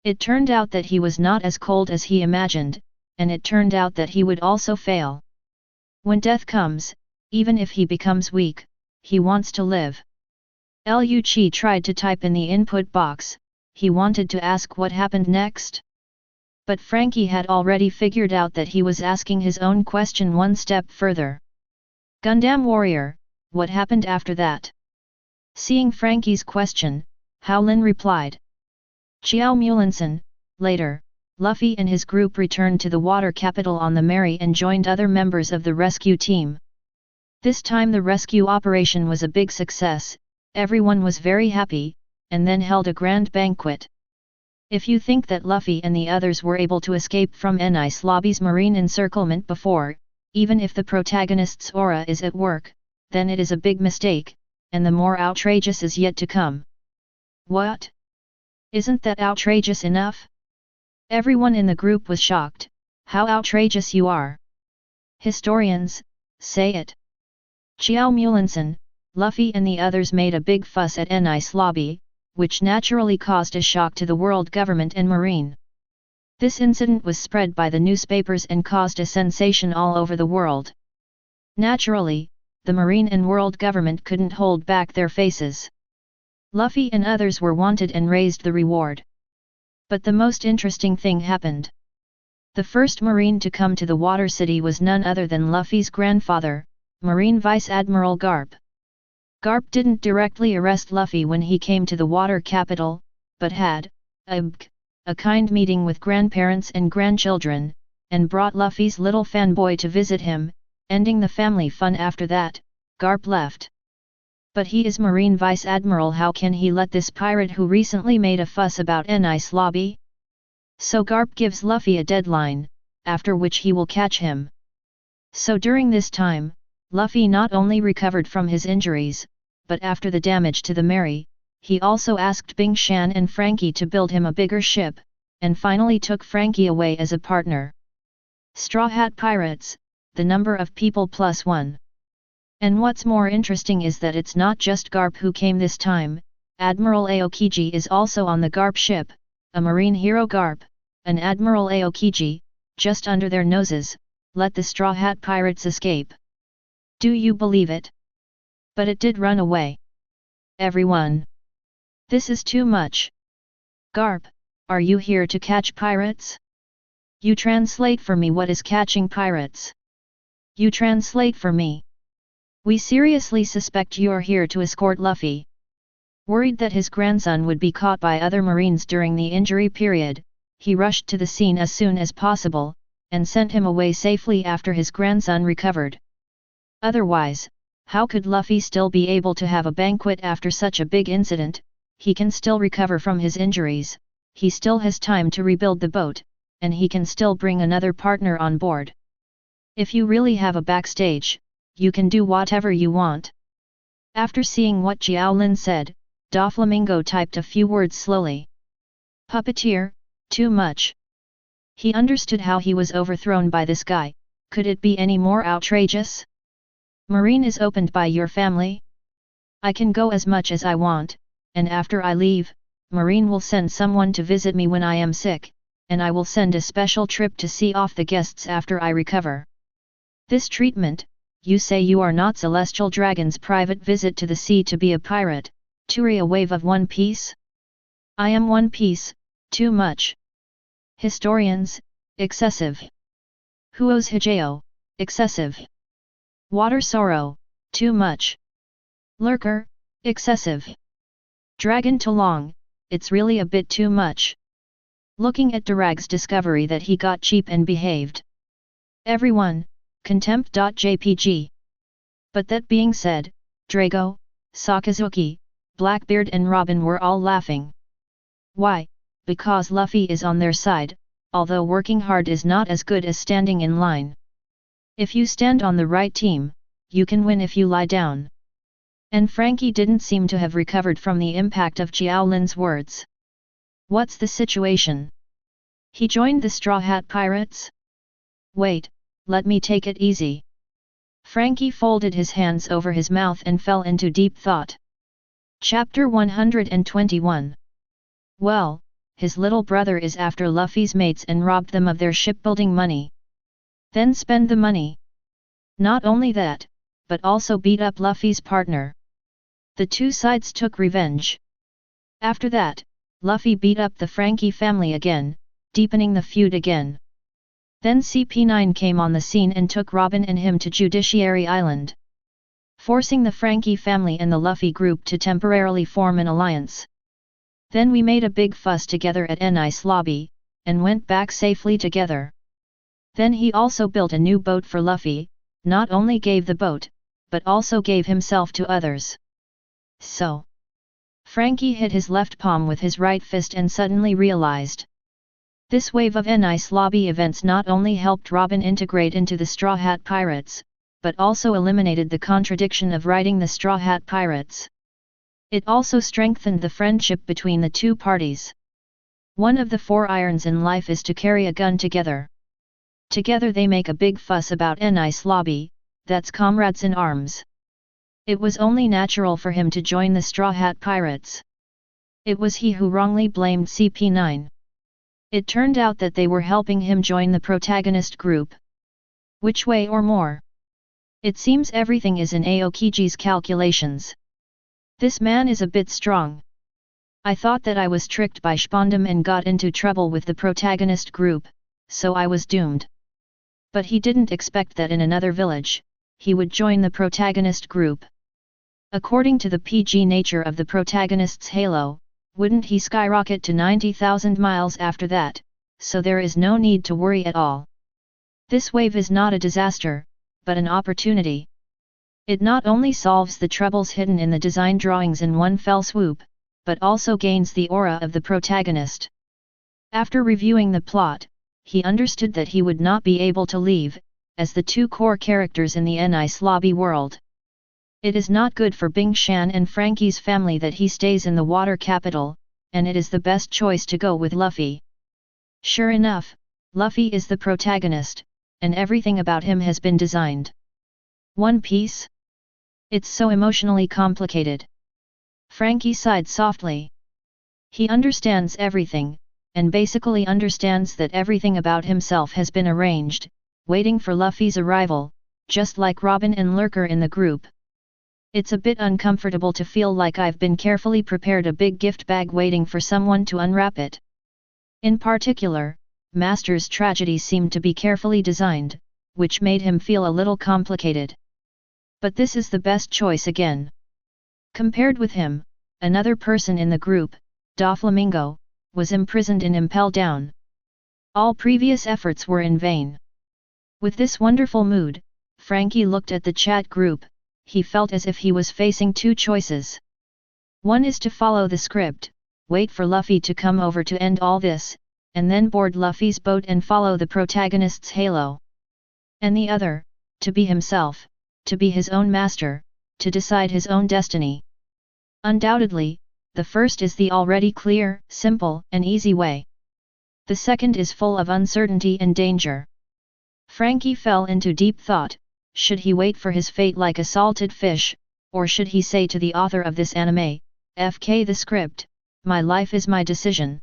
It turned out that he was not as cold as he imagined, and it turned out that he would also fail. When death comes, even if he becomes weak, he wants to live. Liu Qi tried to type in the input box, he wanted to ask what happened next. But Frankie had already figured out that he was asking his own question one step further. Gundam Warrior, what happened after that? Seeing Frankie's question, Qiao Lin replied. Qiao Mulinson, later, Luffy and his group returned to the water capital on the Mary and joined other members of the rescue team. This time the rescue operation was a big success, everyone was very happy, and then held a grand banquet. If you think that Luffy and the others were able to escape from Enice Lobby's marine encirclement before, even if the protagonist's aura is at work, then it is a big mistake, and the more outrageous is yet to come. What? Isn't that outrageous enough? Everyone in the group was shocked. How outrageous you are! Historians, say it. Qiao Mulinson, Luffy and the others made a big fuss at Enice Lobby, which naturally caused a shock to the world government and marine. This incident was spread by the newspapers and caused a sensation all over the world. Naturally, the marine and world government couldn't hold back their faces. Luffy and others were wanted and raised the reward. But the most interesting thing happened. The first marine to come to the water city was none other than Luffy's grandfather, Marine Vice Admiral Garp. Garp didn't directly arrest Luffy when he came to the water capital, but had a kind meeting with grandparents and grandchildren, and brought Luffy's little fanboy to visit him, ending the family fun. After that, Garp left. But he is Marine Vice Admiral, how can he let this pirate who recently made a fuss about Enice Lobby? So Garp gives Luffy a deadline, after which he will catch him. So during this time, Luffy not only recovered from his injuries, but after the damage to the Mary, he also asked Bing Shan and Frankie to build him a bigger ship, and finally took Frankie away as a partner. Straw Hat Pirates, the number of people +1. And what's more interesting is that it's not just Garp who came this time, Admiral Aokiji is also on the Garp ship, a marine hero. Garp, and Admiral Aokiji, just under their noses, let the Straw Hat Pirates escape. Do you believe it? But it did run away. Everyone. This is too much. Garp, are you here to catch pirates? You translate for me what is catching pirates. You translate for me. We seriously suspect you're here to escort Luffy. Worried that his grandson would be caught by other marines during the injury period, he rushed to the scene as soon as possible, and sent him away safely after his grandson recovered. Otherwise, how could Luffy still be able to have a banquet after such a big incident? He can still recover from his injuries, he still has time to rebuild the boat, and he can still bring another partner on board. If you really have a backstage, you can do whatever you want. After seeing what Qiao Lin said, Doflamingo typed a few words slowly. Puppeteer, too much. He understood how he was overthrown by this guy. Could it be any more outrageous? Marine is opened by your family? I can go as much as I want, and after I leave, Marine will send someone to visit me when I am sick, and I will send a special trip to see off the guests after I recover. This treatment, you say you are not Celestial Dragon's private visit to the sea to be a pirate, to a wave of One Piece? I am One Piece, too much. Historians, excessive. Huo's Hijao, excessive. Water Sorrow, too much. Lurker, excessive. Dragon Talong, it's really a bit too much. Looking at Durag's discovery that he got cheap and behaved. Everyone, contempt.jpg. But that being said, Drago, Sakazuki, Blackbeard and Robin were all laughing. Why? Because Luffy is on their side, although working hard is not as good as standing in line. If you stand on the right team, you can win if you lie down. And Frankie didn't seem to have recovered from the impact of Qiao Lin's words. What's the situation? He joined the Straw Hat Pirates? Wait, let me take it easy. Frankie folded his hands over his mouth and fell into deep thought. Chapter 121. Well, his little brother is after Luffy's mates and robbed them of their shipbuilding money. Then spend the money. Not only that, but also beat up Luffy's partner. The two sides took revenge. After that, Luffy beat up the Frankie family again, deepening the feud again. Then CP9 came on the scene and took Robin and him to Judiciary Island, forcing the Frankie family and the Luffy group to temporarily form an alliance. Then we made a big fuss together at Nice Lobby, and went back safely together. Then he also built a new boat for Luffy, not only gave the boat, but also gave himself to others. So. Frankie hit his left palm with his right fist and suddenly realized. This wave of Nice Lobby events not only helped Robin integrate into the Straw Hat Pirates, but also eliminated the contradiction of riding the Straw Hat Pirates. It also strengthened the friendship between the two parties. One of the 4 irons in life is to carry a gun together. Together they make a big fuss about Nice Lobby, that's comrades in arms. It was only natural for him to join the Straw Hat Pirates. It was he who wrongly blamed CP9. It turned out that they were helping him join the protagonist group. Which way or more? It seems everything is in Aokiji's calculations. This man is a bit strong. I thought that I was tricked by Spondum and got into trouble with the protagonist group, so I was doomed. But he didn't expect that in another village, he would join the protagonist group. According to the PG nature of the protagonist's halo, wouldn't he skyrocket to 90,000 miles after that, so there is no need to worry at all. This wave is not a disaster, but an opportunity. It not only solves the troubles hidden in the design drawings in one fell swoop, but also gains the aura of the protagonist. After reviewing the plot, he understood that he would not be able to leave, as the two core characters in the Nice Lobby world. It is not good for Bing Shan and Frankie's family that he stays in the water capital, and it is the best choice to go with Luffy. Sure enough, Luffy is the protagonist, and everything about him has been designed. One Piece? It's so emotionally complicated. Frankie sighed softly. He understands everything, and basically understands that everything about himself has been arranged, waiting for Luffy's arrival, just like Robin and Lurker in the group. It's a bit uncomfortable to feel like I've been carefully prepared a big gift bag waiting for someone to unwrap it. In particular, Master's tragedy seemed to be carefully designed, which made him feel a little complicated. But this is the best choice again. Compared with him, another person in the group, Doflamingo, was imprisoned in Impel Down. All previous efforts were in vain. With this wonderful mood, Frankie looked at the chat group. He felt as if he was facing two choices. One is to follow the script, wait for Luffy to come over to end all this, and then board Luffy's boat and follow the protagonist's halo. And the other, to be himself, to be his own master, to decide his own destiny. Undoubtedly, the first is the already clear, simple, and easy way. The second is full of uncertainty and danger. Frankie fell into deep thought. Should he wait for his fate like a salted fish, or should he say to the author of this anime, FK the script, my life is my decision?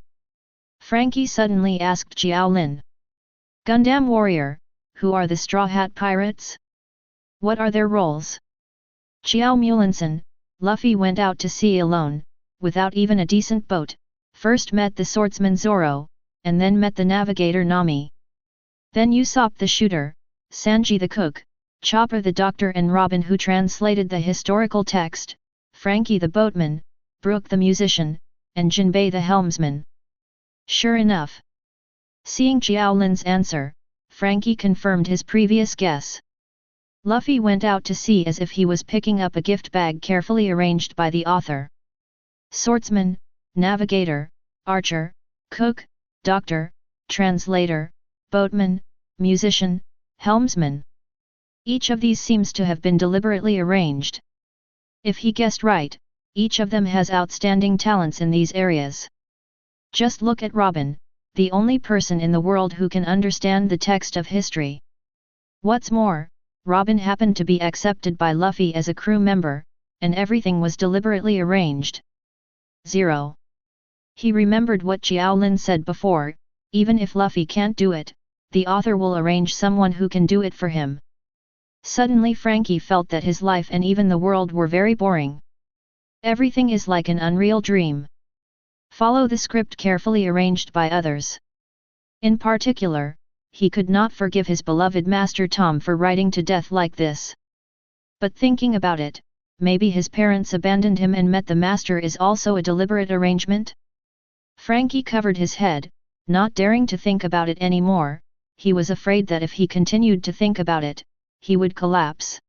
Frankie suddenly asked Qiao Lin. Gundam Warrior, who are the Straw Hat Pirates? What are their roles? Qiao Mulinson, Luffy went out to sea alone, without even a decent boat, first met the swordsman Zoro, and then met the navigator Nami. Then Usopp the shooter, Sanji the cook, Chopper the doctor and Robin who translated the historical text, Frankie the boatman, Brook the musician, and Jinbei the helmsman. Sure enough. Seeing Qiao Lin's answer, Frankie confirmed his previous guess. Luffy went out to sea as if he was picking up a gift bag carefully arranged by the author. Swordsman, navigator, archer, cook, doctor, translator, boatman, musician, helmsman. Each of these seems to have been deliberately arranged. If he guessed right, each of them has outstanding talents in these areas. Just look at Robin, the only person in the world who can understand the text of history. What's more, Robin happened to be accepted by Luffy as a crew member, and everything was deliberately arranged. 0. He remembered what Qiao Lin said before, even if Luffy can't do it, the author will arrange someone who can do it for him. Suddenly Frankie felt that his life and even the world were very boring. Everything is like an unreal dream. Follow the script carefully arranged by others. In particular, he could not forgive his beloved Master Tom for writing to death like this. But thinking about it, maybe his parents abandoned him and met the Master is also a deliberate arrangement? Frankie covered his head, not daring to think about it anymore. He was afraid that if he continued to think about it, he would collapse.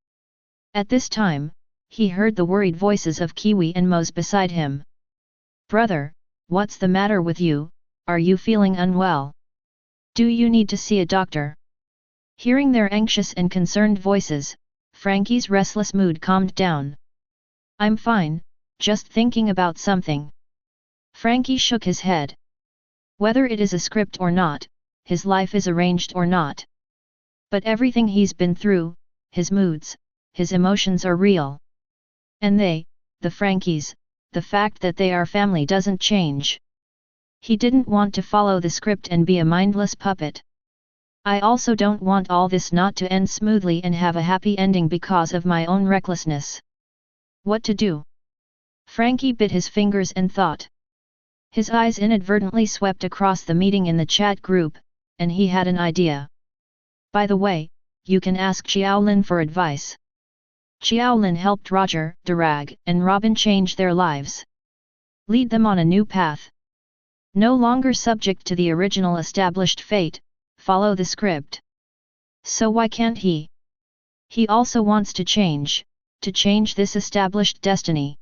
At this time, he heard the worried voices of Kiwi and Mose beside him. Brother, what's the matter with you? Are you feeling unwell? Do you need to see a doctor? Hearing their anxious and concerned voices, Frankie's restless mood calmed down. I'm fine, just thinking about something. Frankie shook his head. Whether it is a script or not, his life is arranged or not. But everything he's been through, his moods, his emotions are real. And they, the Frankies, the fact that they are family doesn't change. He didn't want to follow the script and be a mindless puppet. I also don't want all this not to end smoothly and have a happy ending because of my own recklessness. What to do? Frankie bit his fingers and thought. His eyes inadvertently swept across the meeting in the chat group, and he had an idea. By the way, you can ask Qiao Lin for advice. Qiao Lin helped Roger, Durag, and Robin change their lives. Lead them on a new path. No longer subject to the original established fate, follow the script. So why can't he? He also wants to change this established destiny.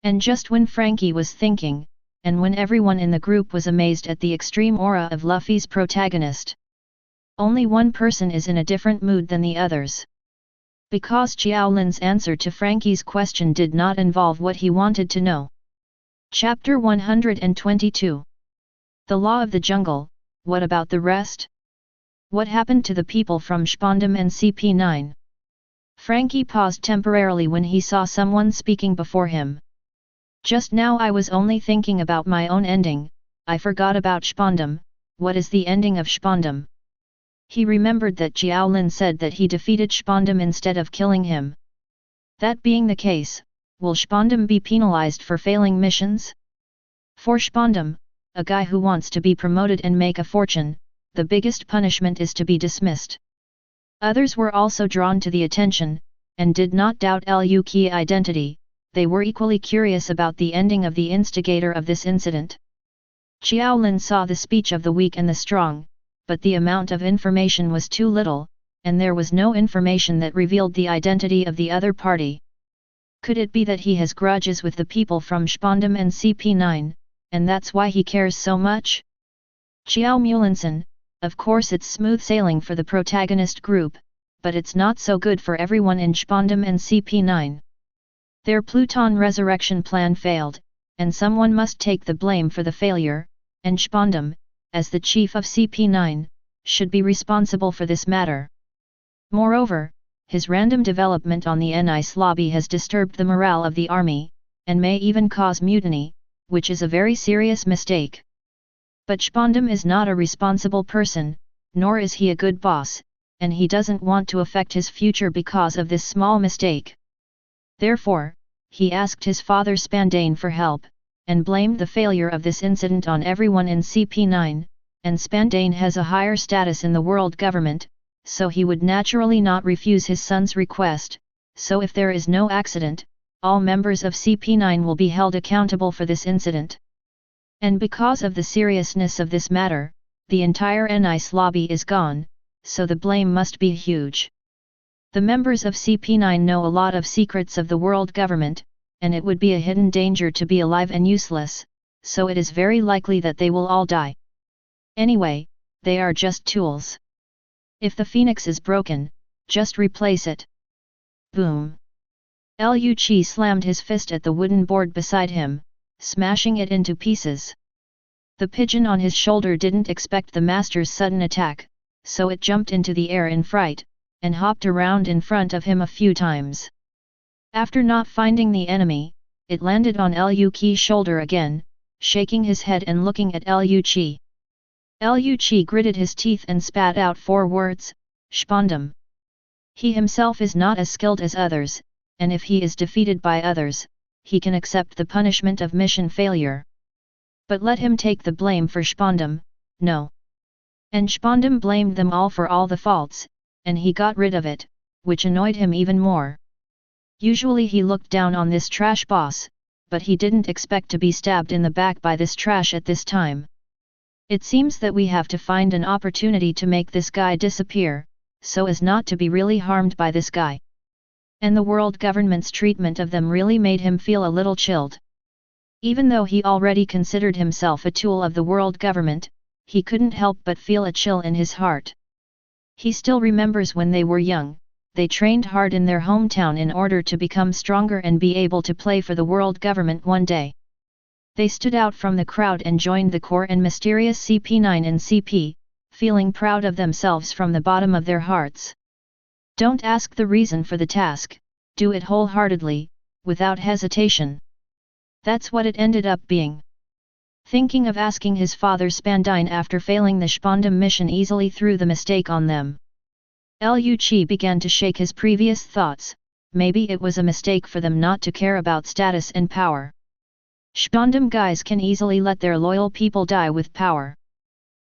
And just when Frankie was thinking, and when everyone in the group was amazed at the extreme aura of Luffy's protagonist, only one person is in a different mood than the others. Because Qiao Lin's answer to Frankie's question did not involve what he wanted to know. Chapter 122. The Law of the Jungle, what about the rest? What happened to the people from Spondum and CP9? Frankie paused temporarily when he saw someone speaking before him. Just now I was only thinking about my own ending, I forgot about Spondum. What is the ending of Spondum? He remembered that Qiao Lin said that he defeated Spondum instead of killing him. That being the case, will Spondum be penalized for failing missions? For Spondum, a guy who wants to be promoted and make a fortune, the biggest punishment is to be dismissed. Others were also drawn to the attention, and did not doubt Luke's identity. They were equally curious about the ending of the instigator of this incident. Qiao Lin saw the speech of the weak and the strong, but the amount of information was too little, and there was no information that revealed the identity of the other party. Could it be that he has grudges with the people from Spondum and CP9, and that's why he cares so much? Qiao Mulinson, of course it's smooth sailing for the protagonist group, but it's not so good for everyone in Spondum and CP9. Their Pluton resurrection plan failed, and someone must take the blame for the failure, and Spondum, as the chief of CP9, should be responsible for this matter. Moreover, his random development on the NICE lobby has disturbed the morale of the army, and may even cause mutiny, which is a very serious mistake. But Spondum is not a responsible person, nor is he a good boss, and he doesn't want to affect his future because of this small mistake. Therefore, he asked his father Spandane for help, and blamed the failure of this incident on everyone in CP9, and Spandane has a higher status in the world government, so he would naturally not refuse his son's request, so if there is no accident, all members of CP9 will be held accountable for this incident. And because of the seriousness of this matter, the entire NICE lobby is gone, so the blame must be huge. The members of CP9 know a lot of secrets of the world government, and it would be a hidden danger to be alive and useless, so it is very likely that they will all die. Anyway, they are just tools. If the phoenix is broken, just replace it. Boom! Liu Qi slammed his fist at the wooden board beside him, smashing it into pieces. The pigeon on his shoulder didn't expect the master's sudden attack, so it jumped into the air in fright, and hopped around in front of him a few times. After not finding the enemy, it landed on Liu Qi's shoulder again, shaking his head and looking at Liu Qi. Liu Qi gritted his teeth and spat out 4 words, Spondum. He himself is not as skilled as others, and if he is defeated by others, he can accept the punishment of mission failure. But let him take the blame for Spondum, no. And Spondum blamed them all for all the faults, and he got rid of it, which annoyed him even more. Usually he looked down on this trash boss, but he didn't expect to be stabbed in the back by this trash at this time. It seems that we have to find an opportunity to make this guy disappear, so as not to be really harmed by this guy. And the world government's treatment of them really made him feel a little chilled. Even though he already considered himself a tool of the world government, he couldn't help but feel a chill in his heart. He still remembers when they were young, they trained hard in their hometown in order to become stronger and be able to play for the world government one day. They stood out from the crowd and joined the core and mysterious CP9 and CP, feeling proud of themselves from the bottom of their hearts. Don't ask the reason for the task, do it wholeheartedly, without hesitation. That's what it ended up being. Thinking of asking his father Spandine after failing the Spondum mission easily threw the mistake on them. Liu Qi began to shake his previous thoughts, maybe it was a mistake for them not to care about status and power. Spondum guys can easily let their loyal people die with power.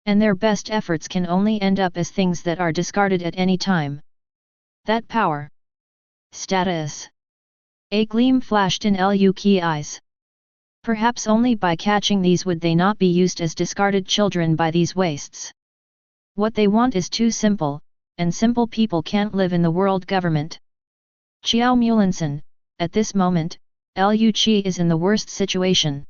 And their best efforts can only end up as things that are discarded at any time. That power. Status. A gleam flashed in Liu Qi's eyes. Perhaps only by catching these would they not be used as discarded children by these wastes. What they want is too simple, and simple people can't live in the world government. Qiao Mulinson, at this moment, Liu Qi is in the worst situation.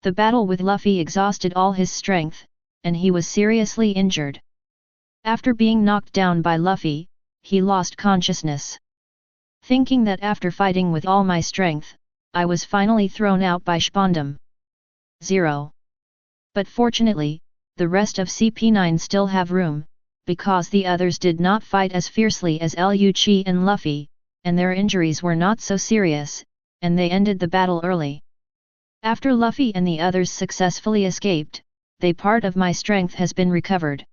The battle with Luffy exhausted all his strength, and he was seriously injured. After being knocked down by Luffy, he lost consciousness. Thinking that after fighting with all my strength, I was finally thrown out by Spondum. 0. But fortunately, the rest of CP9 still have room, because the others did not fight as fiercely as Liu Qi and Luffy, and their injuries were not so serious, and they ended the battle early. After Luffy and the others successfully escaped, part of my strength has been recovered.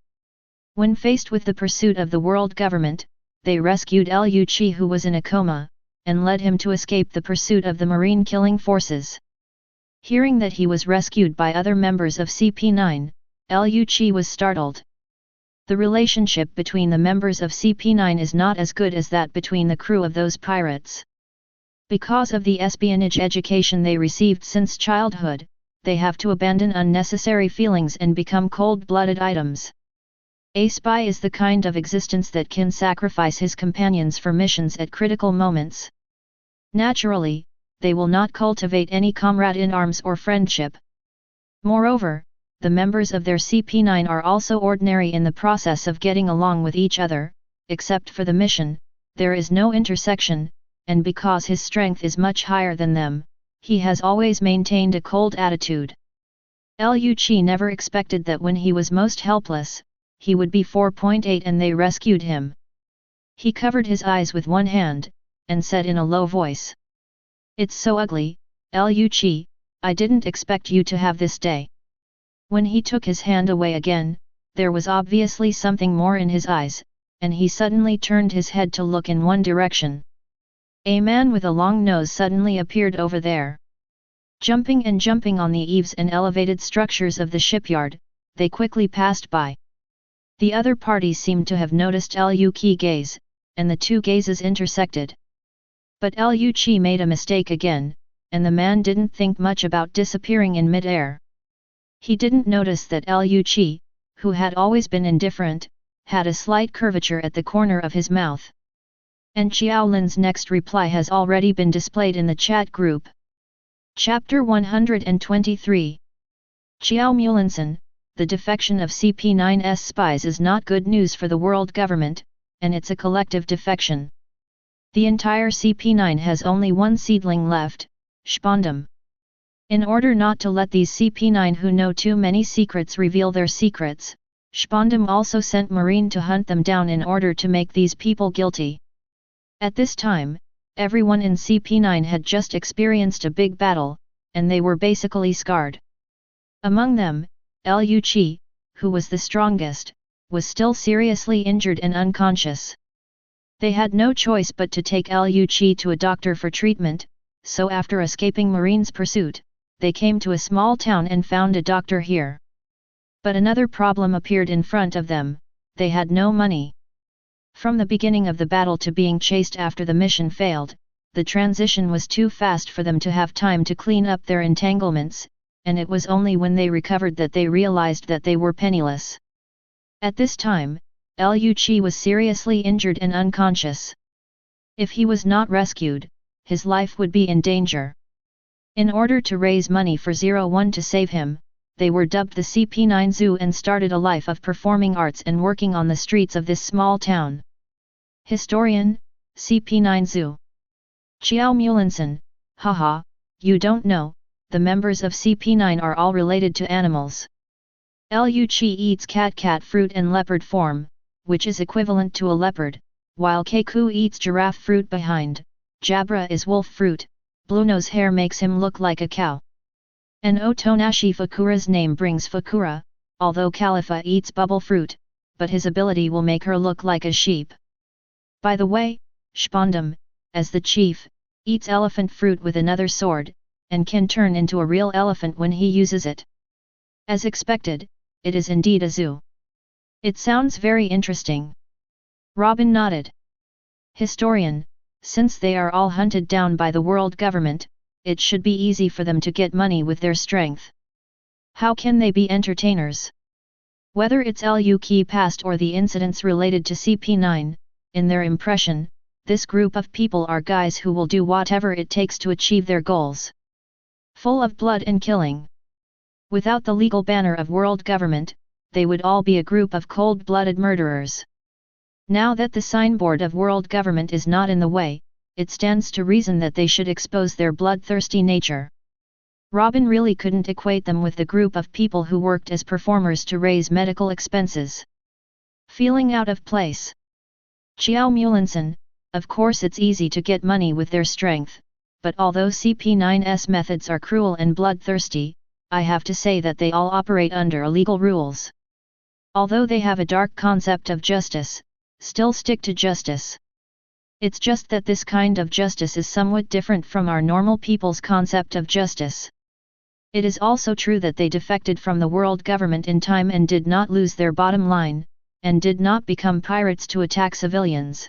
When faced with the pursuit of the world government, they rescued Liu Qi who was in a coma, and led him to escape the pursuit of the marine killing forces. Hearing that he was rescued by other members of CP9, Liu Qi was startled. The relationship between the members of CP9 is not as good as that between the crew of those pirates. Because of the espionage education they received since childhood, they have to abandon unnecessary feelings and become cold-blooded items. A spy is the kind of existence that can sacrifice his companions for missions at critical moments. Naturally, they will not cultivate any comrade in arms or friendship. Moreover, the members of their CP9 are also ordinary in the process of getting along with each other, except for the mission, there is no intersection, and because his strength is much higher than them, He has always maintained a cold attitude. Liu Qi never expected that when he was most helpless, he would be 4.8 and they rescued him. He covered his eyes with one hand, and said in a low voice. It's so ugly, Liu Qi, I didn't expect you to have this day. When he took his hand away again, there was obviously something more in his eyes, and he suddenly turned his head to look in one direction. A man with a long nose suddenly appeared over there. Jumping on the eaves and elevated structures of the shipyard, they quickly passed by. The other party seemed to have noticed Liu Qi's gaze, and the two gazes intersected. But Liu Qi made a mistake again, and the man didn't think much about disappearing in mid-air. He didn't notice that Liu Qi, who had always been indifferent, had a slight curvature at the corner of his mouth. And Qiao Lin's next reply has already been displayed in the chat group. Chapter 123. Qiao Mulinson, the defection of CP9's spies is not good news for the world government, and it's a collective defection. The entire CP9 has only one seedling left, Spondum. In order not to let these CP9 who know too many secrets reveal their secrets, Spondum also sent Marine to hunt them down in order to make these people guilty. At this time, everyone in CP9 had just experienced a big battle, and they were basically scarred. Among them, Liu Qi, who was the strongest, was still seriously injured and unconscious. They had no choice but to take Liu Qi to a doctor for treatment, so after escaping Marine's pursuit, they came to a small town and found a doctor here. But another problem appeared in front of them: they had no money. From the beginning of the battle to being chased after the mission failed, the transition was too fast for them to have time to clean up their entanglements, and it was only when they recovered that they realized that they were penniless. At this time, Liu Qi was seriously injured and unconscious. If he was not rescued, his life would be in danger. In order to raise money for 01 to save him, they were dubbed the CP9 Zoo and started a life of performing arts and working on the streets of this small town. Historian, CP9 Zoo. Qiao Mulinson, haha, you don't know, the members of CP9 are all related to animals. Liu Qi eats cat fruit and leopard form, which is equivalent to a leopard, while Keiku eats giraffe fruit behind, Jabra is wolf fruit, Blueno's hair makes him look like a cow. And Otonashi Fakura's name brings Fakura, although Khalifa eats bubble fruit, but his ability will make her look like a sheep. By the way, Spondum, as the chief, eats elephant fruit with another sword, and can turn into a real elephant when he uses it. As expected, it is indeed a zoo. It sounds very interesting. Robin nodded. Historian, since they are all hunted down by the world government, it should be easy for them to get money with their strength. How can they be entertainers? Whether it's Liu Qi past or the incidents related to CP9, in their impression, this group of people are guys who will do whatever it takes to achieve their goals. Full of blood and killing. Without the legal banner of world government, they would all be a group of cold-blooded murderers. Now that the signboard of world government is not in the way, it stands to reason that they should expose their bloodthirsty nature. Robin really couldn't equate them with the group of people who worked as performers to raise medical expenses. Feeling out of place. Qiao Mulinson, of course it's easy to get money with their strength, but although CP9's methods are cruel and bloodthirsty, I have to say that they all operate under illegal rules. Although they have a dark concept of justice, still stick to justice. It's just that this kind of justice is somewhat different from our normal people's concept of justice. It is also true that they defected from the world government in time and did not lose their bottom line, and did not become pirates to attack civilians.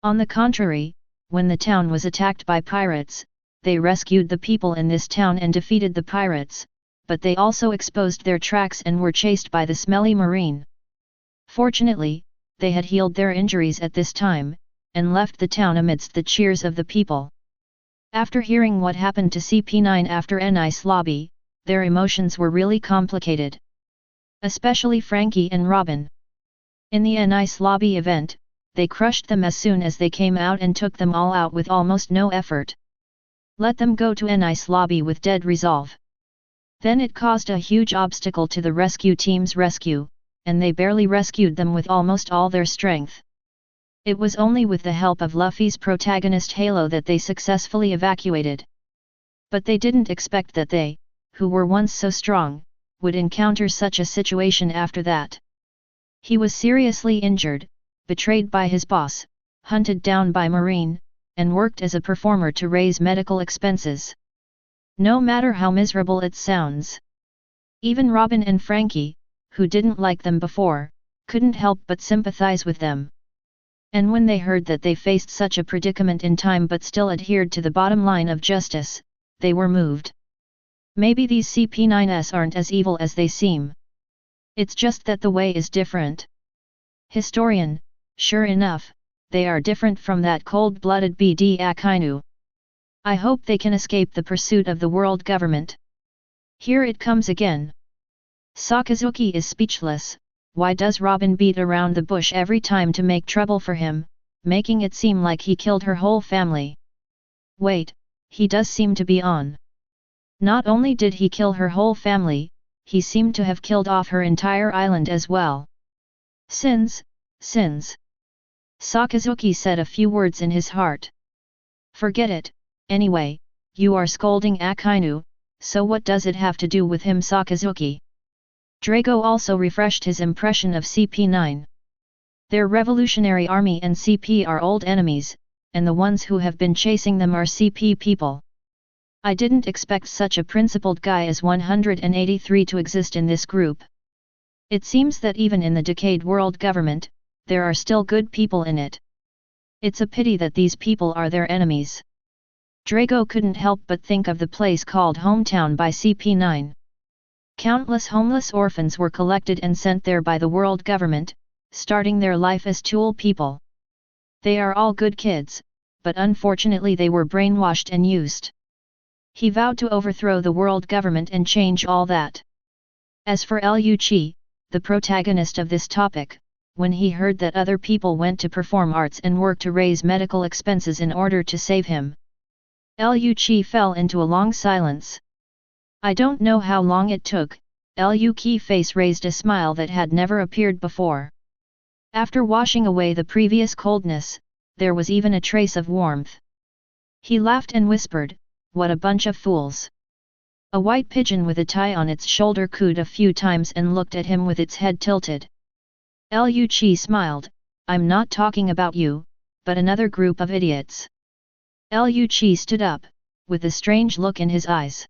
On the contrary, when the town was attacked by pirates, they rescued the people in this town and defeated the pirates, but they also exposed their tracks and were chased by the smelly marine. Fortunately, they had healed their injuries at this time, and left the town amidst the cheers of the people. After hearing what happened to CP9 after Nice Lobby, their emotions were really complicated. Especially Frankie and Robin. In the Nice Lobby event, they crushed them as soon as they came out and took them all out with almost no effort. Let them go to an ice lobby with dead resolve. Then it caused a huge obstacle to the rescue team's rescue, and they barely rescued them with almost all their strength. It was only with the help of Luffy's protagonist Halo that they successfully evacuated. But they didn't expect that they, who were once so strong, would encounter such a situation after that. He was seriously injured, betrayed by his boss, hunted down by Marine, and worked as a performer to raise medical expenses. No matter how miserable it sounds. Even Robin and Frankie, who didn't like them before, couldn't help but sympathize with them. And when they heard that they faced such a predicament in time but still adhered to the bottom line of justice, they were moved. Maybe these CP9s aren't as evil as they seem. It's just that the way is different. Historian, sure enough, they are different from that cold-blooded BD Akainu. I hope they can escape the pursuit of the world government. Here it comes again. Sakazuki is speechless. Why does Robin beat around the bush every time to make trouble for him, making it seem like he killed her whole family? Wait, he does seem to be on. Not only did he kill her whole family, he seemed to have killed off her entire island as well. Sins. Sakazuki said a few words in his heart. Forget it, anyway, you are scolding Akainu, so what does it have to do with him, Sakazuki? Drago also refreshed his impression of CP9. Their revolutionary army and CP are old enemies, and the ones who have been chasing them are CP people. I didn't expect such a principled guy as 183 to exist in this group. It seems that even in the decayed world government, there are still good people in it. It's a pity that these people are their enemies. Drago couldn't help but think of the place called Hometown by CP9. Countless homeless orphans were collected and sent there by the world government, starting their life as tool people. They are all good kids, but unfortunately they were brainwashed and used. He vowed to overthrow the world government and change all that. As for Liu Qi, the protagonist of this topic, when he heard that other people went to perform arts and work to raise medical expenses in order to save him, Liu Qi fell into a long silence. I don't know how long it took, Liu Qi's face raised a smile that had never appeared before. After washing away the previous coldness, there was even a trace of warmth. He laughed and whispered, "What a bunch of fools." A white pigeon with a tie on its shoulder cooed a few times and looked at him with its head tilted. Liu Qi smiled, "I'm not talking about you, but another group of idiots." Liu Qi stood up, with a strange look in his eyes.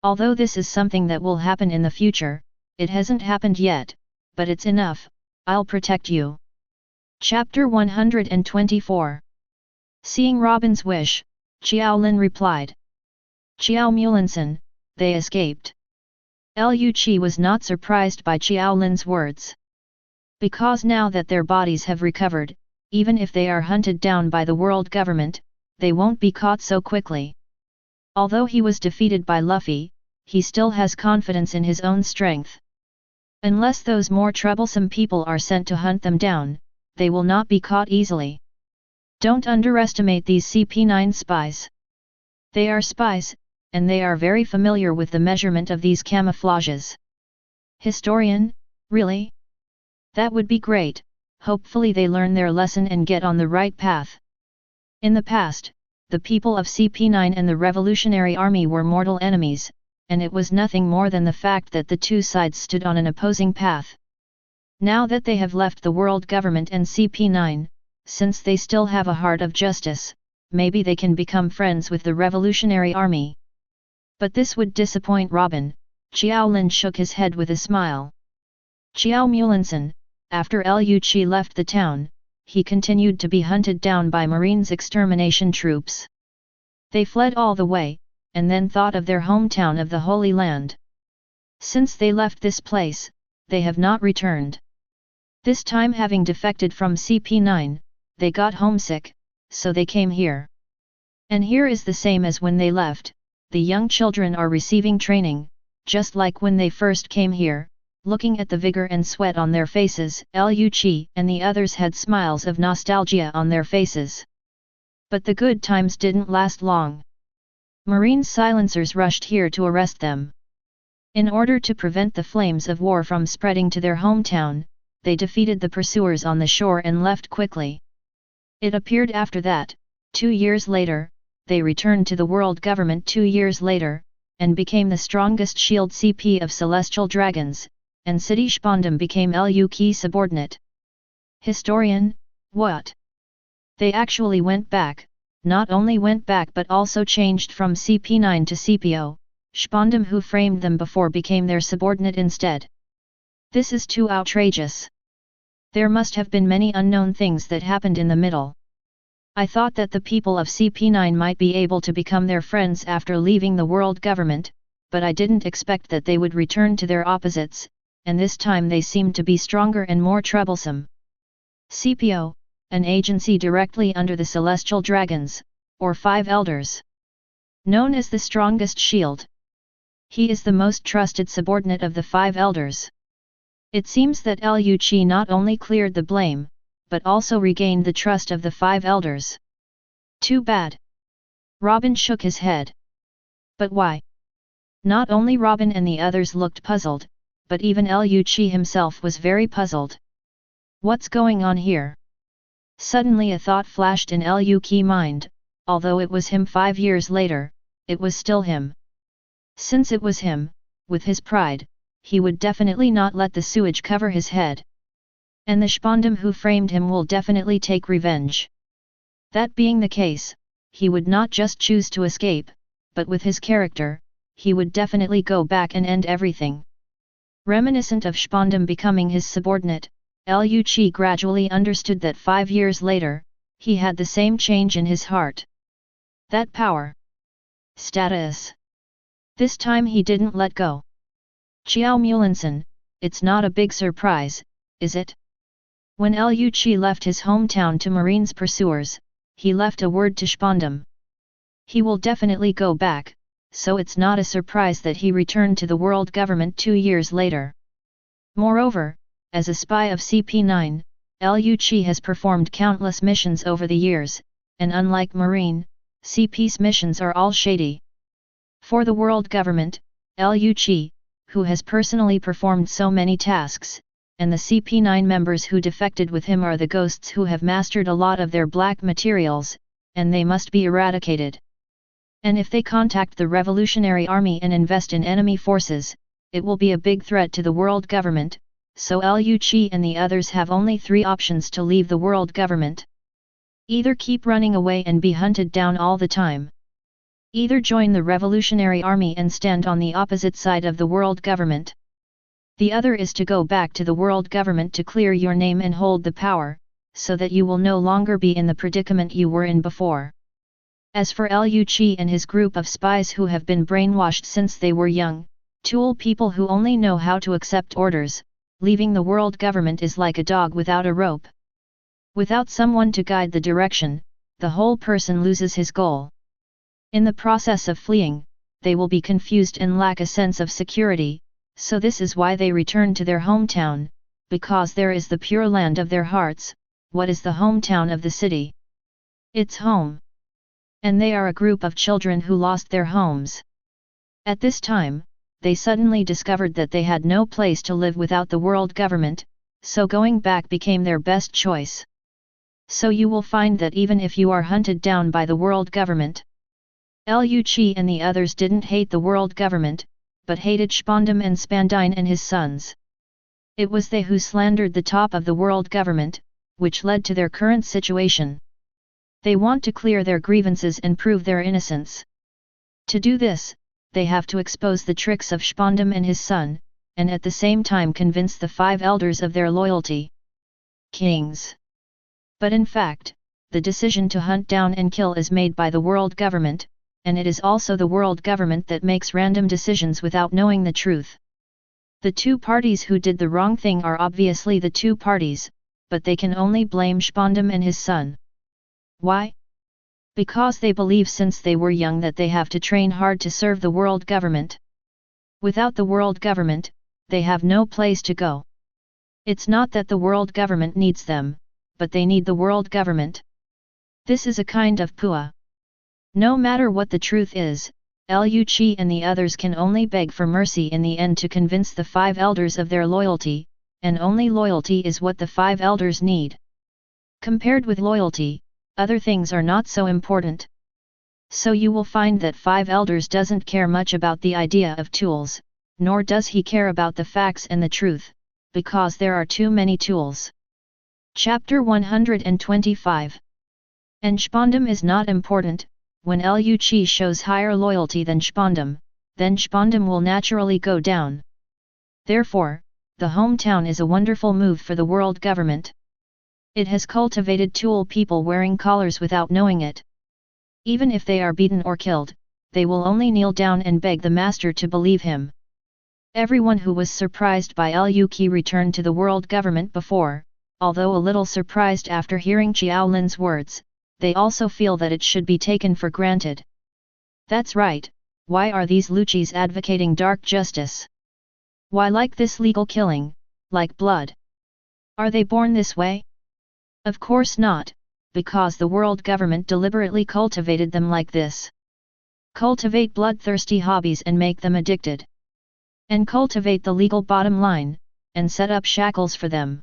Although this is something that will happen in the future, it hasn't happened yet, but it's enough, I'll protect you. Chapter 124. Seeing Robin's wish, Qiao Lin replied. Qiao Mulinson, they escaped. Liu Qi was not surprised by Qiao Lin's words. Because now that their bodies have recovered, even if they are hunted down by the world government, they won't be caught so quickly. Although he was defeated by Luffy, he still has confidence in his own strength. Unless those more troublesome people are sent to hunt them down, they will not be caught easily. Don't underestimate these CP9 spies. They are spies, and they are very familiar with the measurement of these camouflages. Historian, really? That would be great, hopefully they learn their lesson and get on the right path. In the past, the people of CP9 and the Revolutionary Army were mortal enemies, and it was nothing more than the fact that the two sides stood on an opposing path. Now that they have left the world government and CP9, since they still have a heart of justice, maybe they can become friends with the Revolutionary Army. But this would disappoint Robin. Qiao Lin shook his head with a smile. Qiao Mulinson, after Liu Qi left the town, he continued to be hunted down by Marine's extermination troops. They fled all the way, and then thought of their hometown of the Holy Land. Since they left this place, they have not returned. This time, having defected from CP9, they got homesick, so they came here. And here is the same as when they left, the young children are receiving training, just like when they first came here. Looking at the vigor and sweat on their faces, Liu Qi and the others had smiles of nostalgia on their faces. But the good times didn't last long. Marine silencers rushed here to arrest them. In order to prevent the flames of war from spreading to their hometown, they defeated the pursuers on the shore and left quickly. It appeared after that, 2 years later, they returned to the world government 2 years later, and became the strongest shield CP of celestial dragons, and City Spondum became Luq subordinate. Historian, what? They actually went back, not only went back but also changed from CP9 to CPO, Spondum who framed them before became their subordinate instead. This is too outrageous. There must have been many unknown things that happened in the middle. I thought that the people of CP9 might be able to become their friends after leaving the world government, but I didn't expect that they would return to their opposites, and this time they seemed to be stronger and more troublesome. CPO, an agency directly under the Celestial Dragons, or Five Elders. Known as the strongest shield. He is the most trusted subordinate of the Five Elders. It seems that Luq not only cleared the blame, but also regained the trust of the Five Elders. Too bad. Robin shook his head. But why? Not only Robin and the others looked puzzled, but even Luq himself was very puzzled. What's going on here? Suddenly a thought flashed in Luq's mind, although it was him 5 years later, it was still him. Since it was him, with his pride, he would definitely not let the sewage cover his head. And the Spondum who framed him will definitely take revenge. That being the case, he would not just choose to escape, but with his character, he would definitely go back and end everything. Reminiscent of Spondum becoming his subordinate, Luq gradually understood that 5 years later, he had the same change in his heart. That power. Status. This time he didn't let go. Qiao Mulinson, it's not a big surprise, is it? When Luq left his hometown to Marine's pursuers, he left a word to Spondum. He will definitely go back, so it's not a surprise that he returned to the world government 2 years later. Moreover, as a spy of CP9, Luq has performed countless missions over the years, and unlike Marine, CP's missions are all shady. For the world government, Luq, who has personally performed so many tasks, and the CP9 members who defected with him are the ghosts who have mastered a lot of their black materials, and they must be eradicated. And if they contact the Revolutionary Army and invest in enemy forces, it will be a big threat to the world government, so Luq and the others have only 3 options to leave the world government. Either keep running away and be hunted down all the time. Either join the Revolutionary Army and stand on the opposite side of the world government. The other is to go back to the world government to clear your name and hold the power, so that you will no longer be in the predicament you were in before. As for Luq and his group of spies who have been brainwashed since they were young, tool people who only know how to accept orders, leaving the world government is like a dog without a rope. Without someone to guide the direction, the whole person loses his goal. In the process of fleeing, they will be confused and lack a sense of security, so this is why they return to their hometown, because there is the pure land of their hearts. What is the hometown of the city? It's home. And they are a group of children who lost their homes. At this time, they suddenly discovered that they had no place to live without the world government, so going back became their best choice. So you will find that even if you are hunted down by the world government, Luq and the others didn't hate the world government, but hated Spondum and Spandine and his sons. It was they who slandered the top of the world government, which led to their current situation. They want to clear their grievances and prove their innocence. To do this, they have to expose the tricks of Spondum and his son, and at the same time convince the 5 elders of their loyalty. Kings. But in fact, the decision to hunt down and kill is made by the world government, and it is also the world government that makes random decisions without knowing the truth. The 2 parties who did the wrong thing are obviously the 2 parties, but they can only blame Spondum and his son. Why? Because they believe since they were young that they have to train hard to serve the world government. Without the world government, they have no place to go. It's not that the world government needs them, but they need the world government. This is a kind of pua. No matter what the truth is, Liu Qi and the others can only beg for mercy in the end to convince the 5 elders of their loyalty, and only loyalty is what the 5 elders need. Compared with loyalty, other things are not so important. So you will find that 5 elders doesn't care much about the idea of tools, nor does he care about the facts and the truth, because there are too many tools. Chapter 125. Entspannung is not important. When Liu Qi shows higher loyalty than Entspannung, then Entspannung will naturally go down. Therefore, the hometown is a wonderful move for the world government. It has cultivated tool people wearing collars without knowing it. Even if they are beaten or killed, they will only kneel down and beg the master to believe him. Everyone who was surprised by Liu Qi returned to the world government before, although a little surprised after hearing Qiao Lin's words, they also feel that it should be taken for granted. That's right, why are these Luchis advocating dark justice? Why like this legal killing, like blood? Are they born this way? Of course not, because the world government deliberately cultivated them like this. Cultivate bloodthirsty hobbies and make them addicted. And cultivate the legal bottom line, and set up shackles for them.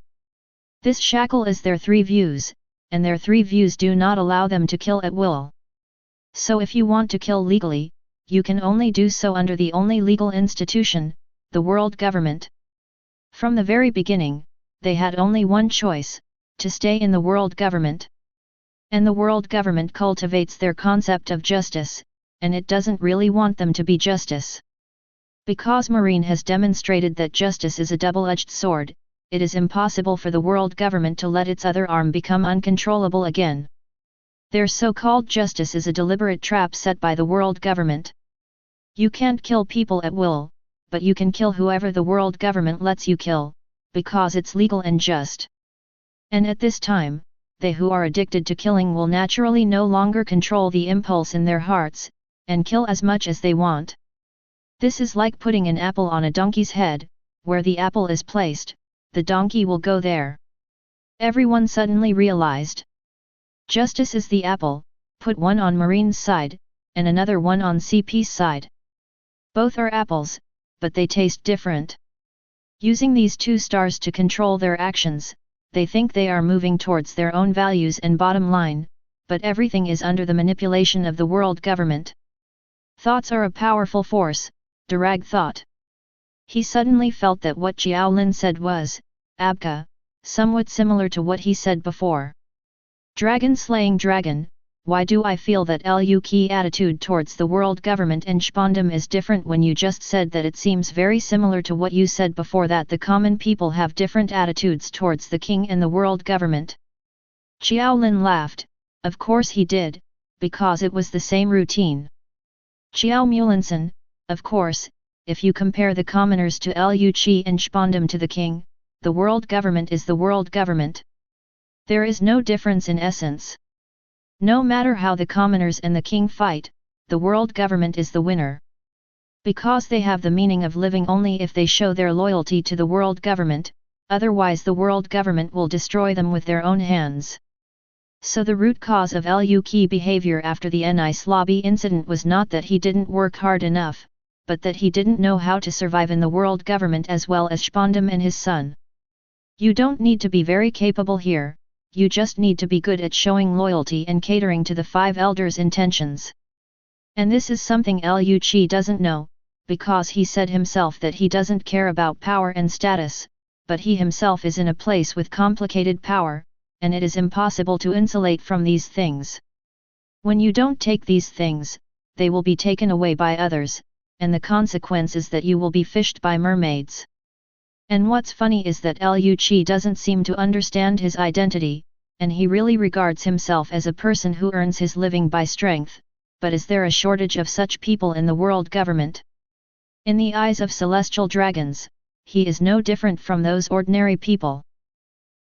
This shackle is their 3 views, and their 3 views do not allow them to kill at will. So if you want to kill legally, you can only do so under the only legal institution, the world government. From the very beginning, they had only one choice, to stay in the world government. And the world government cultivates their concept of justice, and it doesn't really want them to be justice. Because Marine has demonstrated that justice is a double-edged sword, it is impossible for the world government to let its other arm become uncontrollable again. Their so-called justice is a deliberate trap set by the world government. You can't kill people at will, but you can kill whoever the world government lets you kill, because it's legal and just. And at this time, they who are addicted to killing will naturally no longer control the impulse in their hearts, and kill as much as they want. This is like putting an apple on a donkey's head, where the apple is placed, the donkey will go there. Everyone suddenly realized. Justice is the apple, put one on Marine's side, and another one on CP's side. Both are apples, but they taste different. Using these 2 stars to control their actions, they think they are moving towards their own values and bottom line, but everything is under the manipulation of the world government. Thoughts are a powerful force, Durag thought. He suddenly felt that what Qiao Lin said was, Abka, somewhat similar to what he said before. Dragon slaying dragon, why do I feel that Liu Qi attitude towards the world government and Entspannung is different when you just said that it seems very similar to what you said before that the common people have different attitudes towards the king and the world government? Qiao Lin laughed, of course he did, because it was the same routine. Qiao Mulinson, of course, if you compare the commoners to Liu Qi and Entspannung to the king, the world government is the world government. There is no difference in essence. No matter how the commoners and the king fight, the world government is the winner. Because they have the meaning of living only if they show their loyalty to the world government, otherwise the world government will destroy them with their own hands. So the root cause of Liu Qi behavior after the Nice Lobby incident was not that he didn't work hard enough, but that he didn't know how to survive in the world government as well as Entspannung and his son. You don't need to be very capable here. You just need to be good at showing loyalty and catering to the 5 elders' intentions. And this is something Liu Qi doesn't know, because he said himself that he doesn't care about power and status, but he himself is in a place with complicated power, and it is impossible to insulate from these things. When you don't take these things, they will be taken away by others, and the consequence is that you will be fished by mermaids. And what's funny is that Liu Qi doesn't seem to understand his identity, and he really regards himself as a person who earns his living by strength, but is there a shortage of such people in the world government? In the eyes of celestial dragons, he is no different from those ordinary people.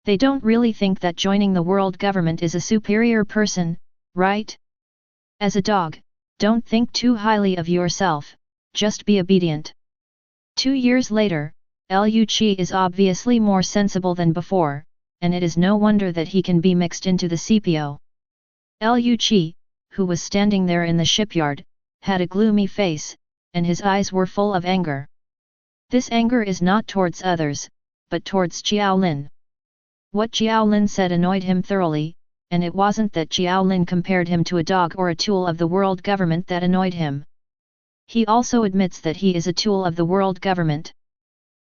They don't really think that joining the world government is a superior person, right? As a dog, don't think too highly of yourself, just be obedient. 2 years later, Liu Qi is obviously more sensible than before, and it is no wonder that he can be mixed into the CPO. Liu Qi, who was standing there in the shipyard, had a gloomy face, and his eyes were full of anger. This anger is not towards others, but towards Qiao Lin. What Qiao Lin said annoyed him thoroughly, and it wasn't that Qiao Lin compared him to a dog or a tool of the world government that annoyed him. He also admits that he is a tool of the world government.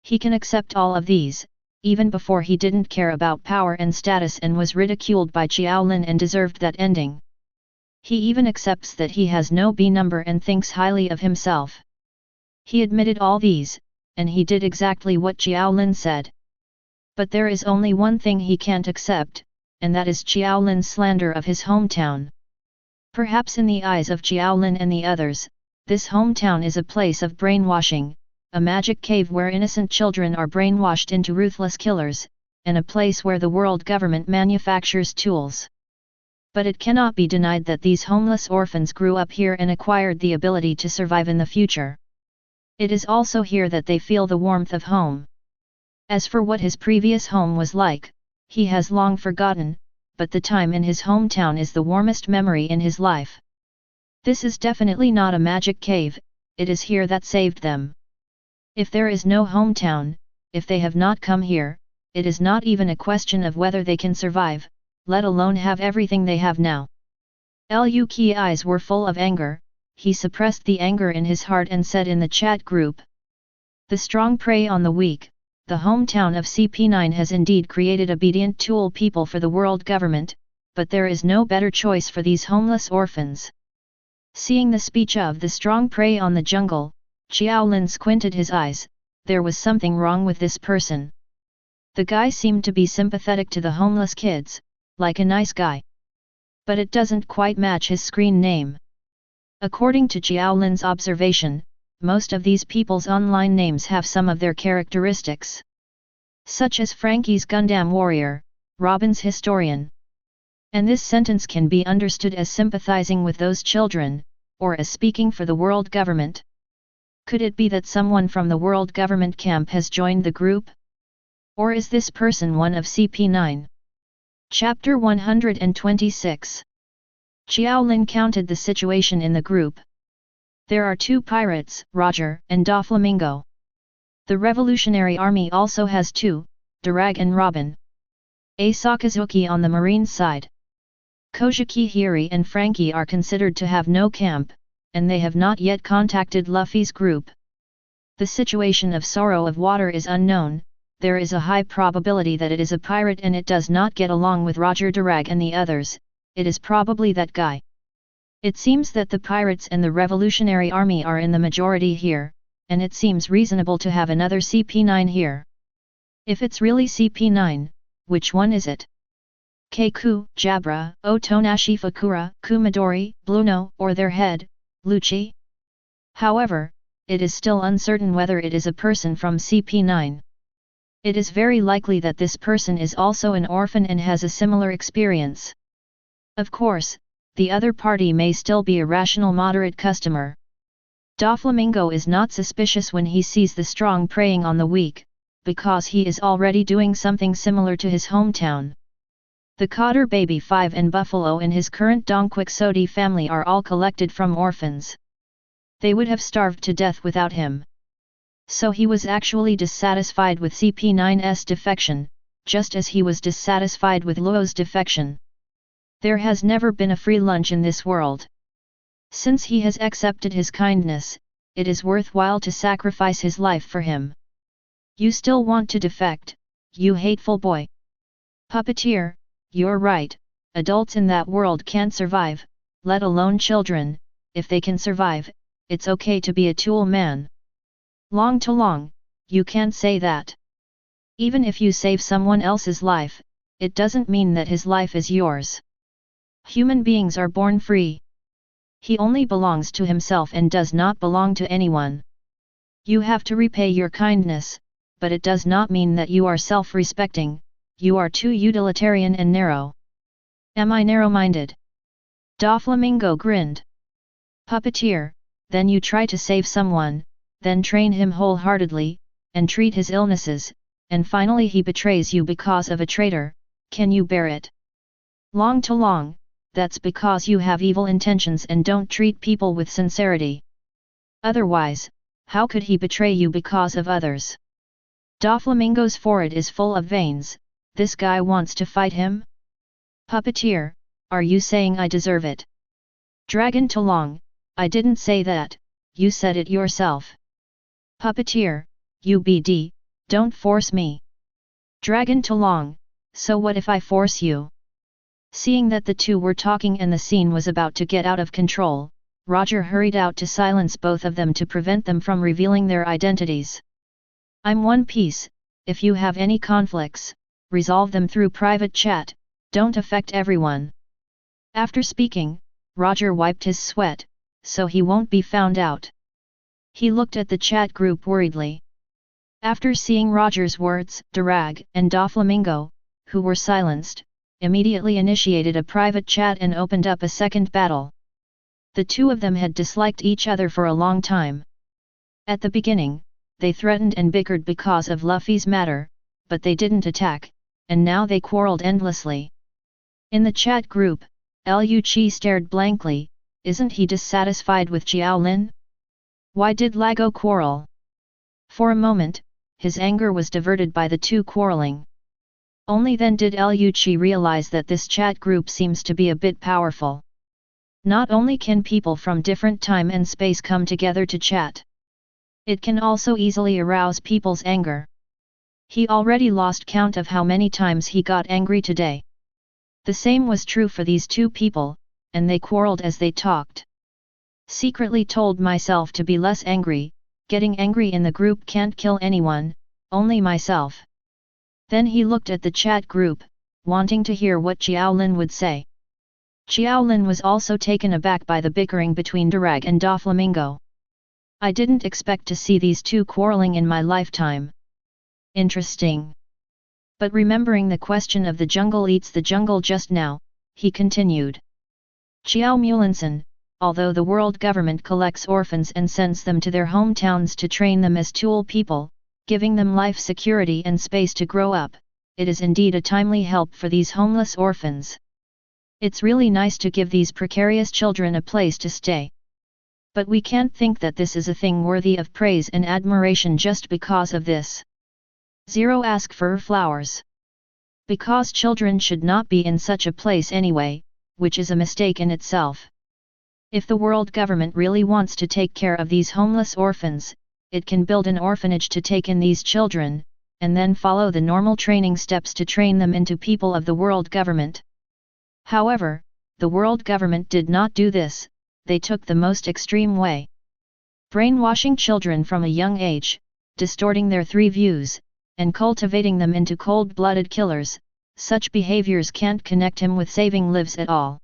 He can accept all of these, even before he didn't care about power and status and was ridiculed by Qiao Lin and deserved that ending. He even accepts that he has no B number and thinks highly of himself. He admitted all these, and he did exactly what Qiao Lin said. But there is only one thing he can't accept, and that is Qiao Lin's slander of his hometown. Perhaps in the eyes of Qiao Lin and the others, this hometown is a place of brainwashing, a magic cave where innocent children are brainwashed into ruthless killers, and a place where the world government manufactures tools. But it cannot be denied that these homeless orphans grew up here and acquired the ability to survive in the future. It is also here that they feel the warmth of home. As for what his previous home was like, he has long forgotten, but the time in his hometown is the warmest memory in his life. This is definitely not a magic cave, it is here that saved them. If there is no hometown, if they have not come here, it is not even a question of whether they can survive, let alone have everything they have now. Luke's eyes were full of anger, he suppressed the anger in his heart and said in the chat group. The strong prey on the weak, the hometown of CP9 has indeed created obedient tool people for the world government, but there is no better choice for these homeless orphans. Seeing the speech of the strong prey on the jungle, Qiao Lin squinted his eyes, there was something wrong with this person. The guy seemed to be sympathetic to the homeless kids, like a nice guy. But it doesn't quite match his screen name. According to Qiao Lin's observation, most of these people's online names have some of their characteristics. Such as Frankie's Gundam Warrior, Robin's Historian. And this sentence can be understood as sympathizing with those children, or as speaking for the world government. Could it be that someone from the world government camp has joined the group? Or is this person one of CP9? Chapter 126. Qiao Lin counted the situation in the group. There are 2 pirates, Roger and Doflamingo. The Revolutionary Army also has 2, Durag and Robin. A Sakazuki on the marine side. Kojiki Hiri and Frankie are considered to have no camp, and they have not yet contacted Luffy's group. The situation of Sorrow of Water is unknown, there is a high probability that it is a pirate and it does not get along with Roger Durag and the others, it is probably that guy. It seems that the pirates and the Revolutionary Army are in the majority here, and it seems reasonable to have another CP9 here. If it's really CP9, which one is it? Keiku, Jabra, Otonashi Fakura, Kumadori, Bluno, or their head, Lucci? However, it is still uncertain whether it is a person from CP9. It is very likely that this person is also an orphan and has a similar experience. Of course, the other party may still be a rational moderate customer. Doflamingo is not suspicious when he sees the strong preying on the weak, because he is already doing something similar to his hometown. The Cotter Baby 5 and Buffalo and his current Donquixote family are all collected from orphans. They would have starved to death without him. So he was actually dissatisfied with CP9's defection, just as he was dissatisfied with Luo's defection. There has never been a free lunch in this world. Since he has accepted his kindness, it is worthwhile to sacrifice his life for him. You still want to defect, you hateful boy. Puppeteer, you're right, adults in that world can't survive, let alone children, if they can survive, it's okay to be a tool man. Long to long, you can't say that. Even if you save someone else's life, it doesn't mean that his life is yours. Human beings are born free. He only belongs to himself and does not belong to anyone. You have to repay your kindness, but it does not mean that you are self-respecting, you are too utilitarian and narrow. Am I narrow-minded? Doflamingo grinned. Puppeteer, then you try to save someone, then train him wholeheartedly, and treat his illnesses, and finally he betrays you because of a traitor, can you bear it? Long to long, that's because you have evil intentions and don't treat people with sincerity. Otherwise, how could he betray you because of others? Doflamingo's forehead is full of veins. This guy wants to fight him? Puppeteer, are you saying I deserve it? Dragon Talong, I didn't say that, you said it yourself. Puppeteer, UBD, don't force me. Dragon Talong, so what if I force you? Seeing that the two were talking and the scene was about to get out of control, Roger hurried out to silence both of them to prevent them from revealing their identities. I'm One Piece, if you have any conflicts, resolve them through private chat, don't affect everyone. After speaking, Roger wiped his sweat, so he won't be found out. He looked at the chat group worriedly. After seeing Roger's words, Durag and Doflamingo, who were silenced, immediately initiated a private chat and opened up a second battle. The two of them had disliked each other for a long time. At the beginning, they threatened and bickered because of Luffy's matter, but they didn't attack, and now they quarreled endlessly. In the chat group, Liu Qi stared blankly. Isn't he dissatisfied with Qiao Lin? Why did Lago quarrel? For a moment, his anger was diverted by the two quarreling. Only then did Liu Qi realize that this chat group seems to be a bit powerful. Not only can people from different time and space come together to chat, it can also easily arouse people's anger. He already lost count of how many times he got angry today. The same was true for these two people, and they quarreled as they talked. Secretly told myself to be less angry, getting angry in the group can't kill anyone, only myself. Then he looked at the chat group, wanting to hear what Qiao Lin would say. Qiao Lin was also taken aback by the bickering between Durag and Doflamingo. I didn't expect to see these two quarreling in my lifetime. Interesting. But remembering the question of the jungle eats the jungle just now, he continued. Qiao Mulinson, although the world government collects orphans and sends them to their hometowns to train them as tool people, giving them life security and space to grow up, it is indeed a timely help for these homeless orphans. It's really nice to give these precarious children a place to stay. But we can't think that this is a thing worthy of praise and admiration just because of this. Zero ask for flowers. Because children should not be in such a place anyway, which is a mistake in itself. If the world government really wants to take care of these homeless orphans, it can build an orphanage to take in these children, and then follow the normal training steps to train them into people of the world government. However, the world government did not do this, they took the most extreme way. Brainwashing children from a young age, distorting their three views, and cultivating them into cold-blooded killers, such behaviors can't connect him with saving lives at all.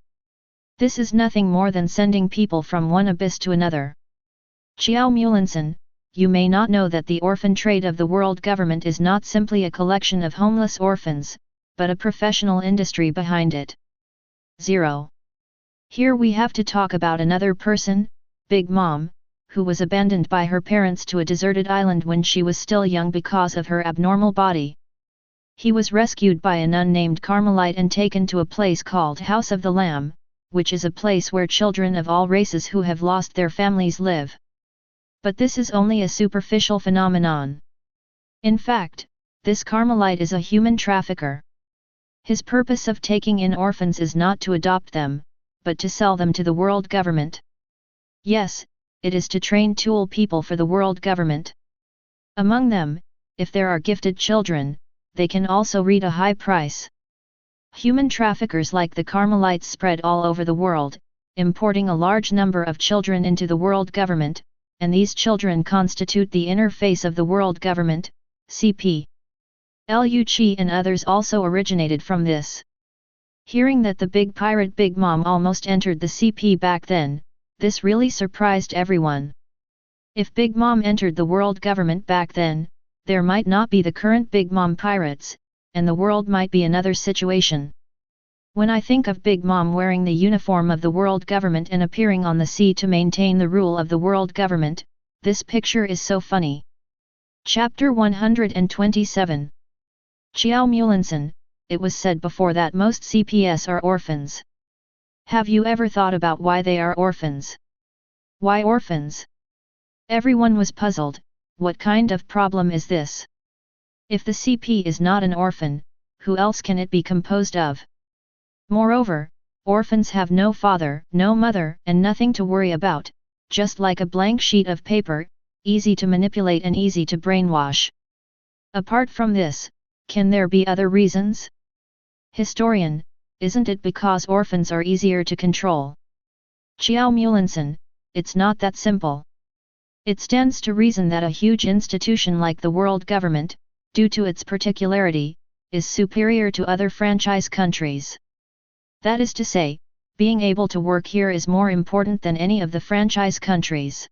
This is nothing more than sending people from one abyss to another. Qiao Mulinson, you may not know that the orphan trade of the world government is not simply a collection of homeless orphans, but a professional industry behind it. 0. Here we have to talk about another person, Big Mom, who was abandoned by her parents to a deserted island when she was still young because of her abnormal body. He was rescued by a nun named Carmelite and taken to a place called House of the Lamb, which is a place where children of all races who have lost their families live. But this is only a superficial phenomenon. In fact, this Carmelite is a human trafficker. His purpose of taking in orphans is not to adopt them, but to sell them to the world government. Yes, it is to train tool people for the world government. Among them, if there are gifted children, they can also read a high price. Human traffickers like the Carmelites spread all over the world, importing a large number of children into the world government, and these children constitute the inner face of the world government, CP. Liu Qi and others also originated from this. Hearing that the big pirate Big Mom almost entered the CP back then, this really surprised everyone. If Big Mom entered the world government back then, there might not be the current Big Mom pirates, and the world might be another situation. When I think of Big Mom wearing the uniform of the world government and appearing on the sea to maintain the rule of the world government, this picture is so funny. Chapter 127. Qiao Mulinson, it was said before that most CPS are orphans. Have you ever thought about why they are orphans? Why orphans? Everyone was puzzled. What kind of problem is this? If the CP is not an orphan, who else can it be composed of? Moreover, orphans have no father, no mother, and nothing to worry about, just like a blank sheet of paper, easy to manipulate and easy to brainwash. Apart from this, can there be other reasons? Historian, isn't it because orphans are easier to control? Qiao Lin, it's not that simple. It stands to reason that a huge institution like the world government, due to its particularity, is superior to other franchise countries. That is to say, being able to work here is more important than any of the franchise countries.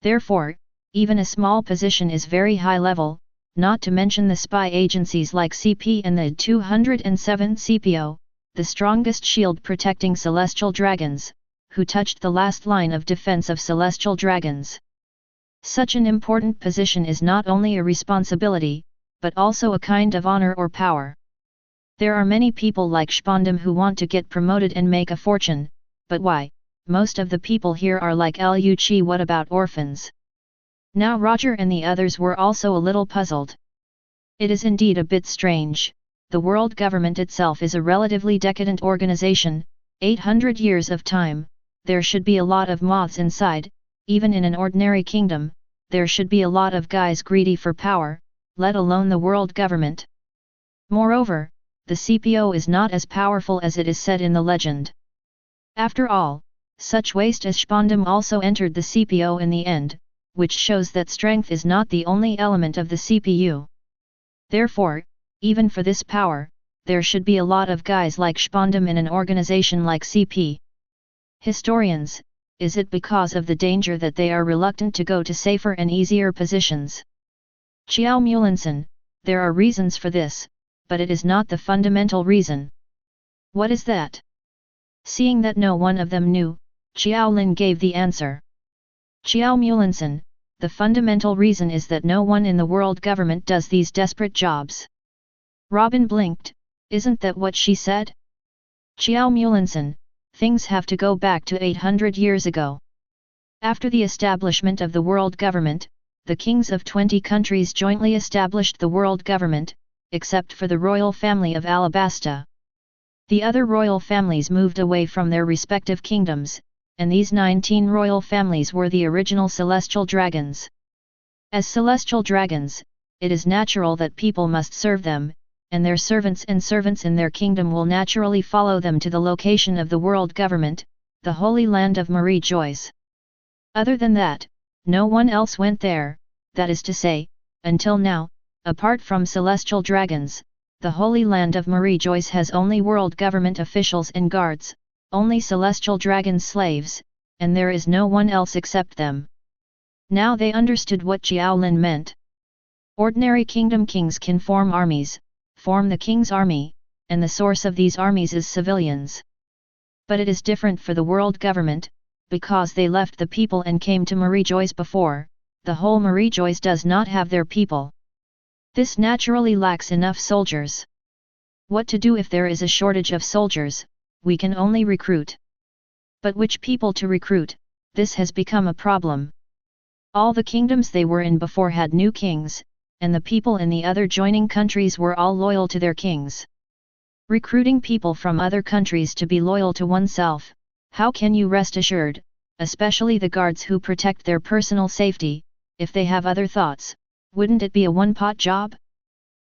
Therefore, even a small position is very high level, not to mention the spy agencies like CP and the 207 CPO, the strongest shield protecting celestial dragons, who touched the last line of defense of celestial dragons. Such an important position is not only a responsibility, but also a kind of honor or power. There are many people like Spondam who want to get promoted and make a fortune, but why? Most of the people here are like Luchi. What about orphans? Now Roger and the others were also a little puzzled. It is indeed a bit strange. The world government itself is a relatively decadent organization, 800 years of time, there should be a lot of moths inside, even in an ordinary kingdom, there should be a lot of guys greedy for power, let alone the world government. Moreover, the CPO is not as powerful as it is said in the legend. After all, such waste as Spondam also entered the CPO in the end, which shows that strength is not the only element of the CPU. Therefore, even for this power, there should be a lot of guys like Spondam in an organization like CP. Historians, is it because of the danger that they are reluctant to go to safer and easier positions? Qiao Lin, there are reasons for this, but it is not the fundamental reason. What is that? Seeing that no one of them knew, Qiao Lin gave the answer. Qiao Lin, the fundamental reason is that no one in the world government does these desperate jobs. Robin blinked, isn't that what she said? Qiao Lin, things have to go back to 800 years ago. After the establishment of the world government, the kings of 20 countries jointly established the world government, except for the royal family of Alabasta. The other royal families moved away from their respective kingdoms, and these 19 royal families were the original celestial dragons. As celestial dragons, it is natural that people must serve them, and their servants in their kingdom will naturally follow them to the location of the world government, the holy land of Marie Joyce. Other than that, no one else went there, that is to say, until now, apart from celestial dragons, the holy land of Marie Joyce has only world government officials and guards, only celestial dragon slaves, and there is no one else except them. Now they understood what Qiao Lin meant. Ordinary kingdom kings can form armies, form the king's army, and the source of these armies is civilians. But it is different for the world government, because they left the people and came to Marie Joyce before, the whole Marie Joyce does not have their people. This naturally lacks enough soldiers. What to do if there is a shortage of soldiers? We can only recruit. But which people to recruit? This has become a problem. All the kingdoms they were in before had new kings, and the people in the other joining countries were all loyal to their kings. Recruiting people from other countries to be loyal to oneself, how can you rest assured, especially the guards who protect their personal safety, if they have other thoughts? Wouldn't it be a one-pot job?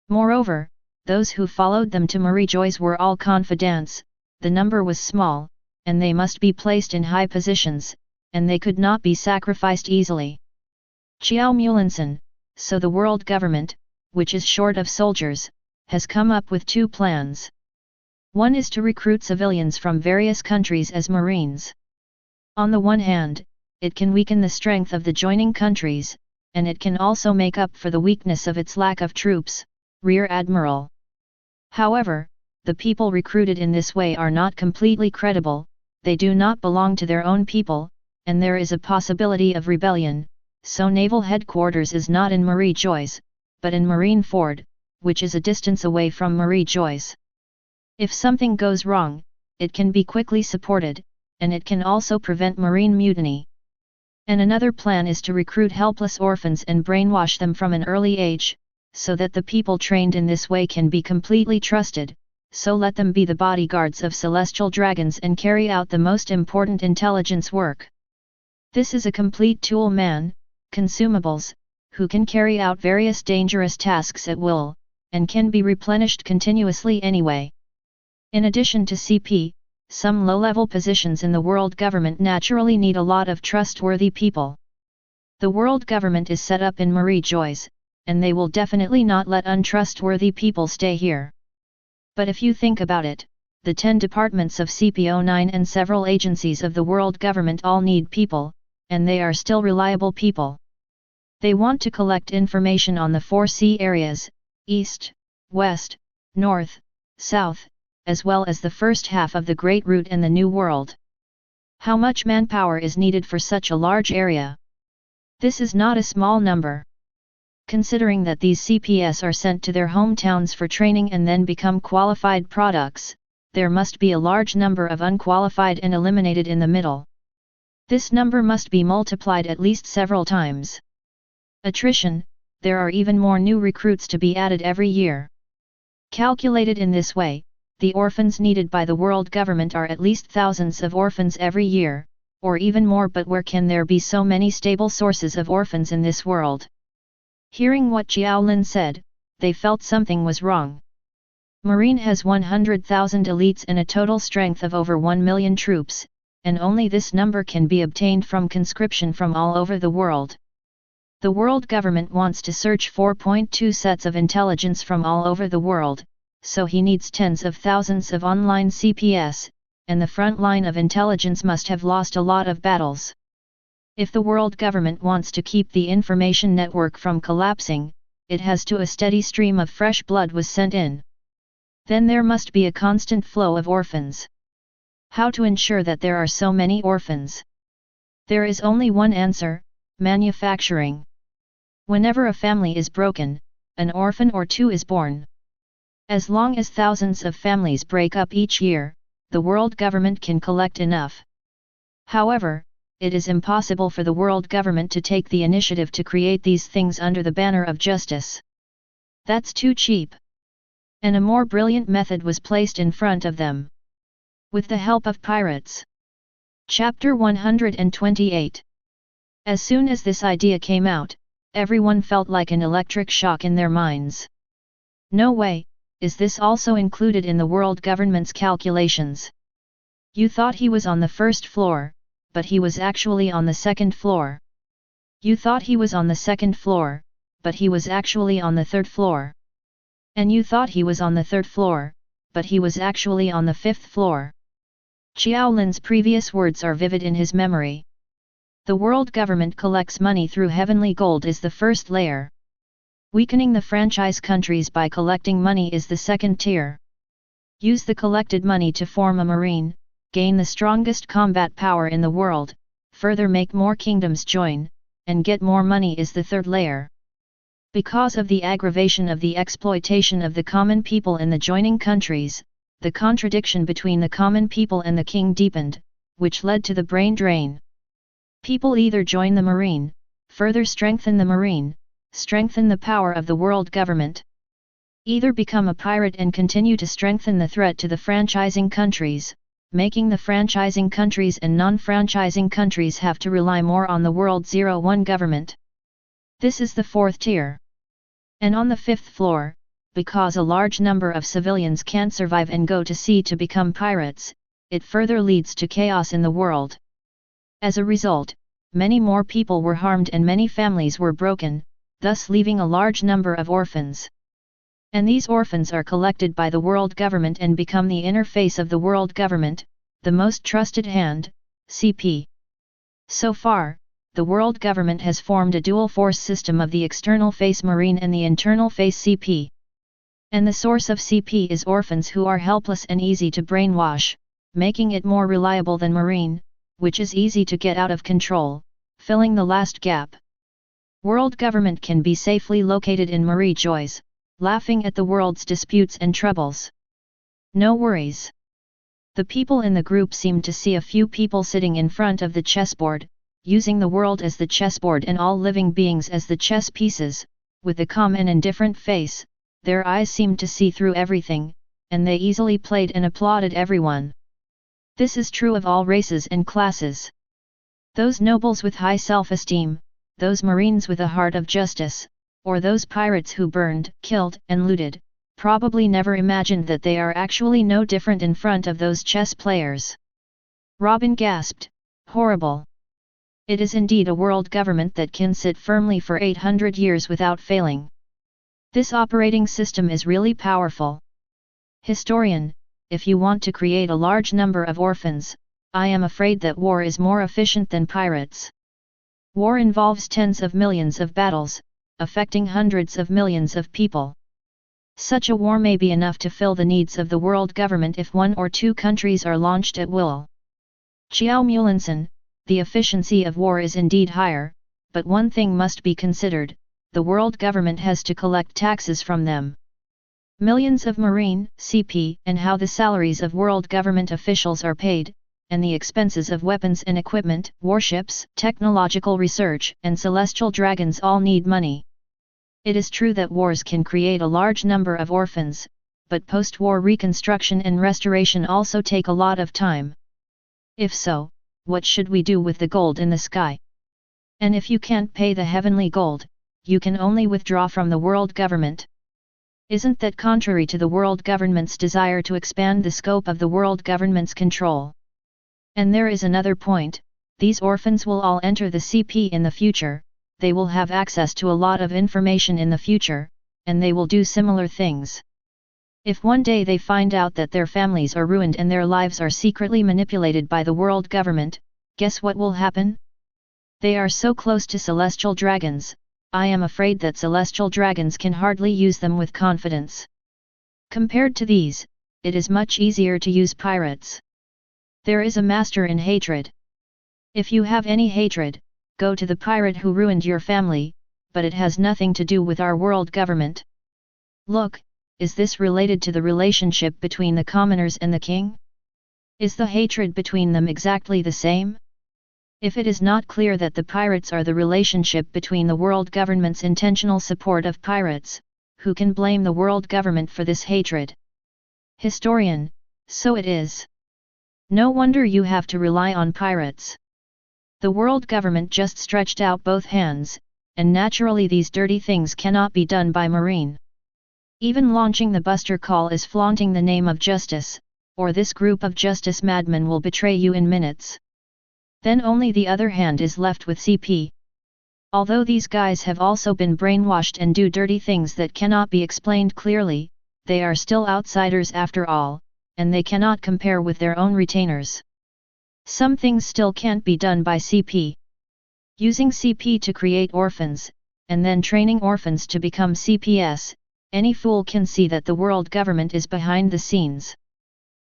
Moreover, those who followed them to Marie Joyce were all confidants, the number was small, and they must be placed in high positions, and they could not be sacrificed easily. Qiao Lin, so the world government, which is short of soldiers, has come up with two plans. One is to recruit civilians from various countries as marines. On the one hand, it can weaken the strength of the joining countries, and it can also make up for the weakness of its lack of troops, Rear Admiral. However, the people recruited in this way are not completely credible, they do not belong to their own people, and there is a possibility of rebellion, so naval headquarters is not in Marie Joyce, but in Marineford, which is a distance away from Marie Joyce. If something goes wrong, it can be quickly supported, and it can also prevent marine mutiny. And another plan is to recruit helpless orphans and brainwash them from an early age, so that the people trained in this way can be completely trusted, so let them be the bodyguards of celestial dragons and carry out the most important intelligence work. This is a complete tool man, consumables, who can carry out various dangerous tasks at will, and can be replenished continuously anyway. In addition to CP, some low-level positions in the world government naturally need a lot of trustworthy people. The world government is set up in Marie Joyce, and they will definitely not let untrustworthy people stay here. But if you think about it, the 10 departments of CP09 and several agencies of the world government all need people, and they are still reliable people. They want to collect information on the 4 sea areas, East, West, North, South, as well as the first half of the Great Route and the New World. How much manpower is needed for such a large area? This is not a small number. Considering that these CPS are sent to their hometowns for training and then become qualified products, there must be a large number of unqualified and eliminated in the middle. This number must be multiplied at least several times. Attrition, there are even more new recruits to be added every year. Calculated in this way, the orphans needed by the world government are at least thousands of orphans every year, or even more, but where can there be so many stable sources of orphans in this world? Hearing what Qiao Lin said, they felt something was wrong. Marine has 100,000 elites and a total strength of over 1 million troops, and only this number can be obtained from conscription from all over the world. The world government wants to search 4.2 sets of intelligence from all over the world, so he needs tens of thousands of online CPS, and the front line of intelligence must have lost a lot of battles. If the world government wants to keep the information network from collapsing, it has to a steady stream of fresh blood was sent in. Then there must be a constant flow of orphans. How to ensure that there are so many orphans? There is only one answer: manufacturing. Whenever a family is broken, an orphan or two is born. As long as thousands of families break up each year, the world government can collect enough. However, it is impossible for the world government to take the initiative to create these things under the banner of justice. That's too cheap. And a more brilliant method was placed in front of them. With the help of pirates. Chapter 128. As soon as this idea came out, everyone felt like an electric shock in their minds. No way, is this also included in the world government's calculations? You thought he was on the first floor, but he was actually on the second floor. You thought he was on the second floor, but he was actually on the third floor. And you thought he was on the third floor, but he was actually on the fifth floor. Qiao Lin's previous words are vivid in his memory. The world government collects money through heavenly gold is the first layer. Weakening the franchise countries by collecting money is the second tier. Use the collected money to form a marine, gain the strongest combat power in the world, further make more kingdoms join, and get more money is the third layer. Because of the aggravation of the exploitation of the common people in the joining countries, the contradiction between the common people and the king deepened, which led to the brain drain. People either join the marine, further strengthen the marine, strengthen the power of the world government. Either become a pirate and continue to strengthen the threat to the franchising countries, making the franchising countries and non-franchising countries have to rely more on the World 01 government. This is the fourth tier. And on the fifth floor, because a large number of civilians can't survive and go to sea to become pirates, it further leads to chaos in the world. As a result, many more people were harmed and many families were broken, thus leaving a large number of orphans. And these orphans are collected by the world government and become the interface of the world government, the most trusted hand, CP. So far, the world government has formed a dual force system of the external face marine and the internal face CP. And the source of CP is orphans who are helpless and easy to brainwash, making it more reliable than marine, which is easy to get out of control, filling the last gap. World government can be safely located in Marie Joyce, laughing at the world's disputes and troubles. No worries. The people in the group seemed to see a few people sitting in front of the chessboard, using the world as the chessboard and all living beings as the chess pieces, with a calm and indifferent face. Their eyes seemed to see through everything, and they easily played and applauded everyone. This is true of all races and classes. Those nobles with high self-esteem, those marines with a heart of justice, or those pirates who burned, killed, and looted, probably never imagined that they are actually no different in front of those chess players. Robin gasped, "Horrible! It is indeed a world government that can sit firmly for 800 years without failing. This operating system is really powerful." Historian, if you want to create a large number of orphans, I am afraid that war is more efficient than pirates. War involves tens of millions of battles, affecting hundreds of millions of people. Such a war may be enough to fill the needs of the world government if 1 or 2 countries are launched at will. Qiao Lin, the efficiency of war is indeed higher, but one thing must be considered: the world government has to collect taxes from them. Millions of marine, CP, and how the salaries of world government officials are paid, and the expenses of weapons and equipment, warships, technological research, and celestial dragons all need money. It is true that wars can create a large number of orphans, but post-war reconstruction and restoration also take a lot of time. If so, what should we do with the gold in the sky? And if you can't pay the heavenly gold, you can only withdraw from the world government. Isn't that contrary to the world government's desire to expand the scope of the world government's control? And there is another point: these orphans will all enter the CP in the future, they will have access to a lot of information in the future, and they will do similar things. If one day they find out that their families are ruined and their lives are secretly manipulated by the world government, guess what will happen? They are so close to celestial dragons, I am afraid that celestial dragons can hardly use them with confidence. Compared to these, it is much easier to use pirates. There is a master in hatred. If you have any hatred, go to the pirate who ruined your family, but it has nothing to do with our world government. Look, is this related to the relationship between the commoners and the king? Is the hatred between them exactly the same? If it is not clear that the pirates are the relationship between the world government's intentional support of pirates, who can blame the world government for this hatred? Historian, so it is. No wonder you have to rely on pirates. The world government just stretched out both hands, and naturally these dirty things cannot be done by marine. Even launching the buster call is flaunting the name of justice, or this group of justice madmen will betray you in minutes. Then only the other hand is left with CP. Although these guys have also been brainwashed and do dirty things that cannot be explained clearly, they are still outsiders after all, and they cannot compare with their own retainers. Some things still can't be done by CP. Using CP to create orphans, and then training orphans to become CPS, any fool can see that the world government is behind the scenes.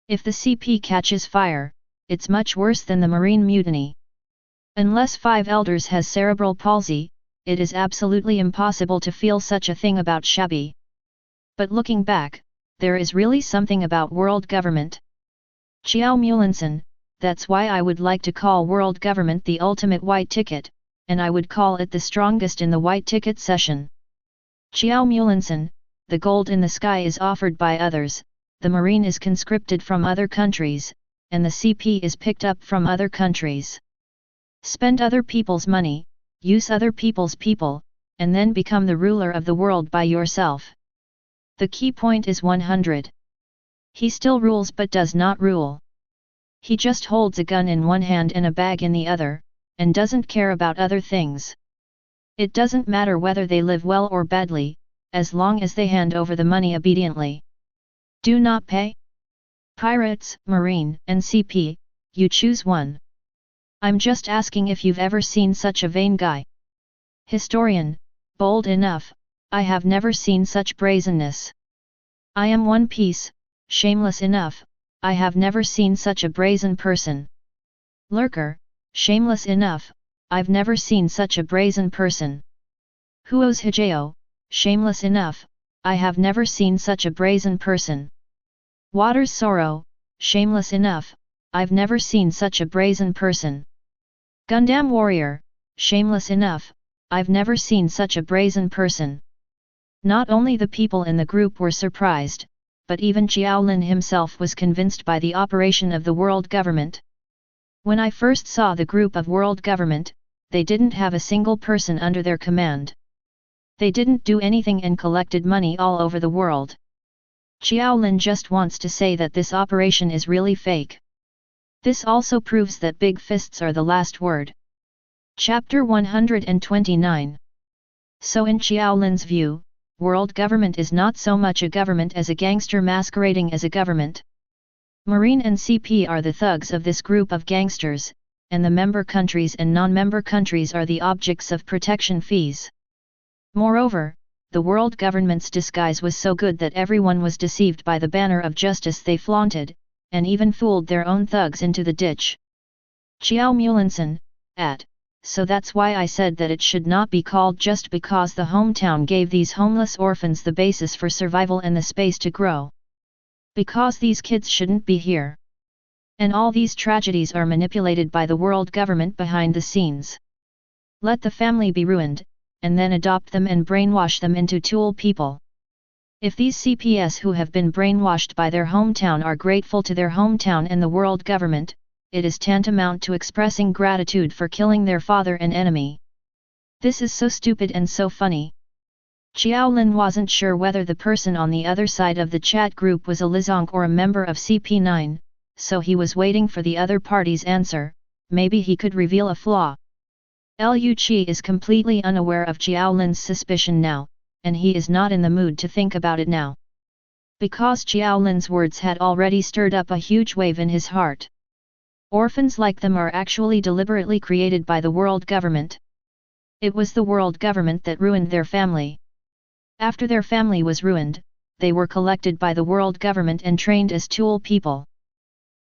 If the CP catches fire, it's much worse than the marine mutiny. Unless 5 elders has cerebral palsy, it is absolutely impossible to feel such a thing about Shabby. But looking back, there is really something about world government. Qiao Lin, that's why I would like to call world government the ultimate white ticket, and I would call it the strongest in the white ticket session. Qiao Lin, the gold in the sky is offered by others, the marine is conscripted from other countries, and the CP is picked up from other countries. Spend other people's money, use other people's people, and then become the ruler of the world by yourself. The key point is 100. He still rules but does not rule. He just holds a gun in one hand and a bag in the other, and doesn't care about other things. It doesn't matter whether they live well or badly, as long as they hand over the money obediently. Do not pay? Pirates, Marine, and CP, you choose one. I'm just asking if you've ever seen such a vain guy. Historian, bold enough, I have never seen such brazenness. I am One Piece, shameless enough, I have never seen such a brazen person. Lurker, shameless enough, I've never seen such a brazen person. Huo's Hijao, shameless enough, I have never seen such a brazen person. Water's Sorrow, shameless enough, I've never seen such a brazen person. Gundam warrior, shameless enough, I've never seen such a brazen person. Not only the people in the group were surprised, but even Qiao Lin himself was convinced by the operation of the world government. When I first saw the group of world government, they didn't have a single person under their command. They didn't do anything and collected money all over the world. Qiao Lin just wants to say that this operation is really fake. This also proves that big fists are the last word. Chapter 129. So in Qiao Lin's view, world government is not so much a government as a gangster masquerading as a government. Marine and CP are the thugs of this group of gangsters, and the member countries and non-member countries are the objects of protection fees. Moreover, the world government's disguise was so good that everyone was deceived by the banner of justice they flaunted, and even fooled their own thugs into the ditch. Qiao Mulinson, so that's why I said that it should not be called just because the hometown gave these homeless orphans the basis for survival and the space to grow. Because these kids shouldn't be here. And all these tragedies are manipulated by the world government behind the scenes. Let the family be ruined, and then adopt them and brainwash them into tool people. If these CPS who have been brainwashed by their hometown are grateful to their hometown and the world government, it is tantamount to expressing gratitude for killing their father and enemy. This is so stupid and so funny. Qiao Lin wasn't sure whether the person on the other side of the chat group was a Lizong or a member of CP9, so he was waiting for the other party's answer. Maybe he could reveal a flaw. Liu Qi is completely unaware of Qiao Lin's suspicion now, and he is not in the mood to think about it now. Because Qiao Lin's words had already stirred up a huge wave in his heart. Orphans like them are actually deliberately created by the world government. It was the world government that ruined their family. After their family was ruined, they were collected by the world government and trained as tool people.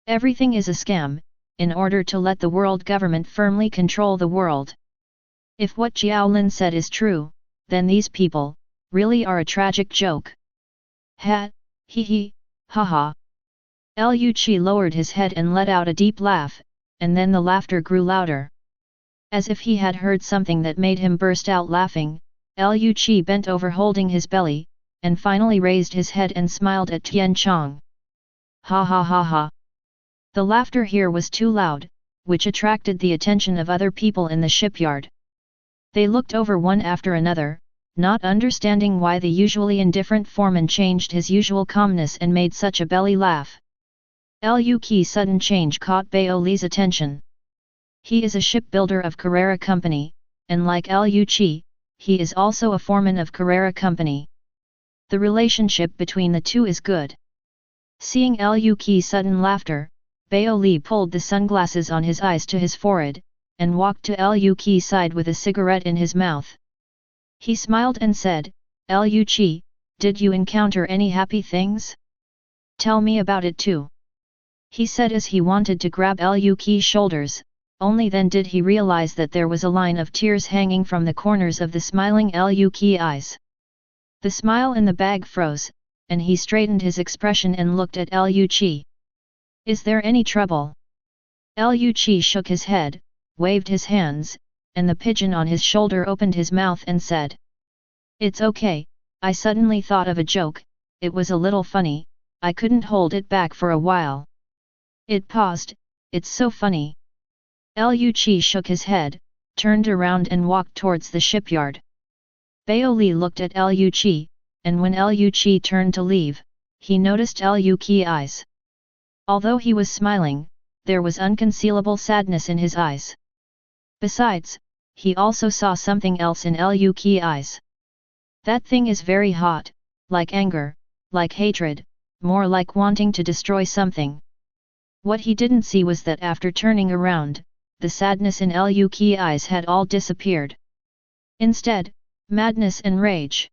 Everything is a scam, in order to let the world government firmly control the world. If what Qiao Lin said is true, then these people really are a tragic joke. Ha, he, haha. Liu Qi lowered his head and let out a deep laugh, and then the laughter grew louder. As if he had heard something that made him burst out laughing, Liu Qi bent over holding his belly, and finally raised his head and smiled at Tian Chong. Ha ha ha ha. The laughter here was too loud, which attracted the attention of other people in the shipyard. They looked over one after another, not understanding why the usually indifferent foreman changed his usual calmness and made such a belly laugh. Liu Qi's sudden change caught Bao Li's attention. He is a shipbuilder of Carrera Company, and like Liu Qi, he is also a foreman of Carrera Company. The relationship between the two is good. Seeing Liu Qi's sudden laughter, Bao Li pulled the sunglasses on his eyes to his forehead, and walked to Liu Qi's side with a cigarette in his mouth. He smiled and said, Liu Qi, did you encounter any happy things? Tell me about it too. He said as he wanted to grab Liu Qi's shoulders, only then did he realize that there was a line of tears hanging from the corners of the smiling Liu Qi eyes. The smile in the bag froze, and he straightened his expression and looked at Liu Qi. Is there any trouble? Liu Qi shook his head, waved his hands, and the pigeon on his shoulder opened his mouth and said, It's okay, I suddenly thought of a joke, it was a little funny, I couldn't hold it back for a while. It paused, it's so funny. Liu Qi shook his head, turned around and walked towards the shipyard. Bao Li looked at Liu Qi, and when Liu Qi turned to leave, he noticed Liu Qi's eyes. Although he was smiling, there was unconcealable sadness in his eyes. Besides, he also saw something else in Liu Qi's eyes. That thing is very hot, like anger, like hatred, more like wanting to destroy something. What he didn't see was that after turning around, the sadness in Liu Qi's eyes had all disappeared. Instead, madness and rage.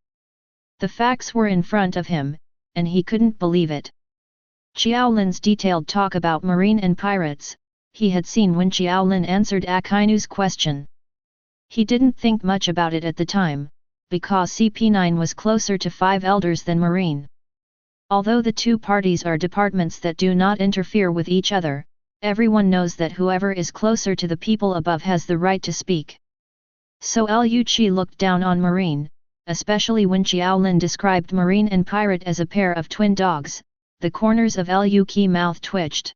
The facts were in front of him, and he couldn't believe it. Qiao Lin's detailed talk about marine and pirates, he had seen when Qiao Lin answered Akainu's question. He didn't think much about it at the time, because CP9 was closer to 5 elders than marine. Although the two parties are departments that do not interfere with each other, everyone knows that whoever is closer to the people above has the right to speak. So Liu Qi looked down on Marine, especially when Qiao Lin described Marine and Pirate as a pair of twin dogs. The corners of Liu Qi's mouth twitched.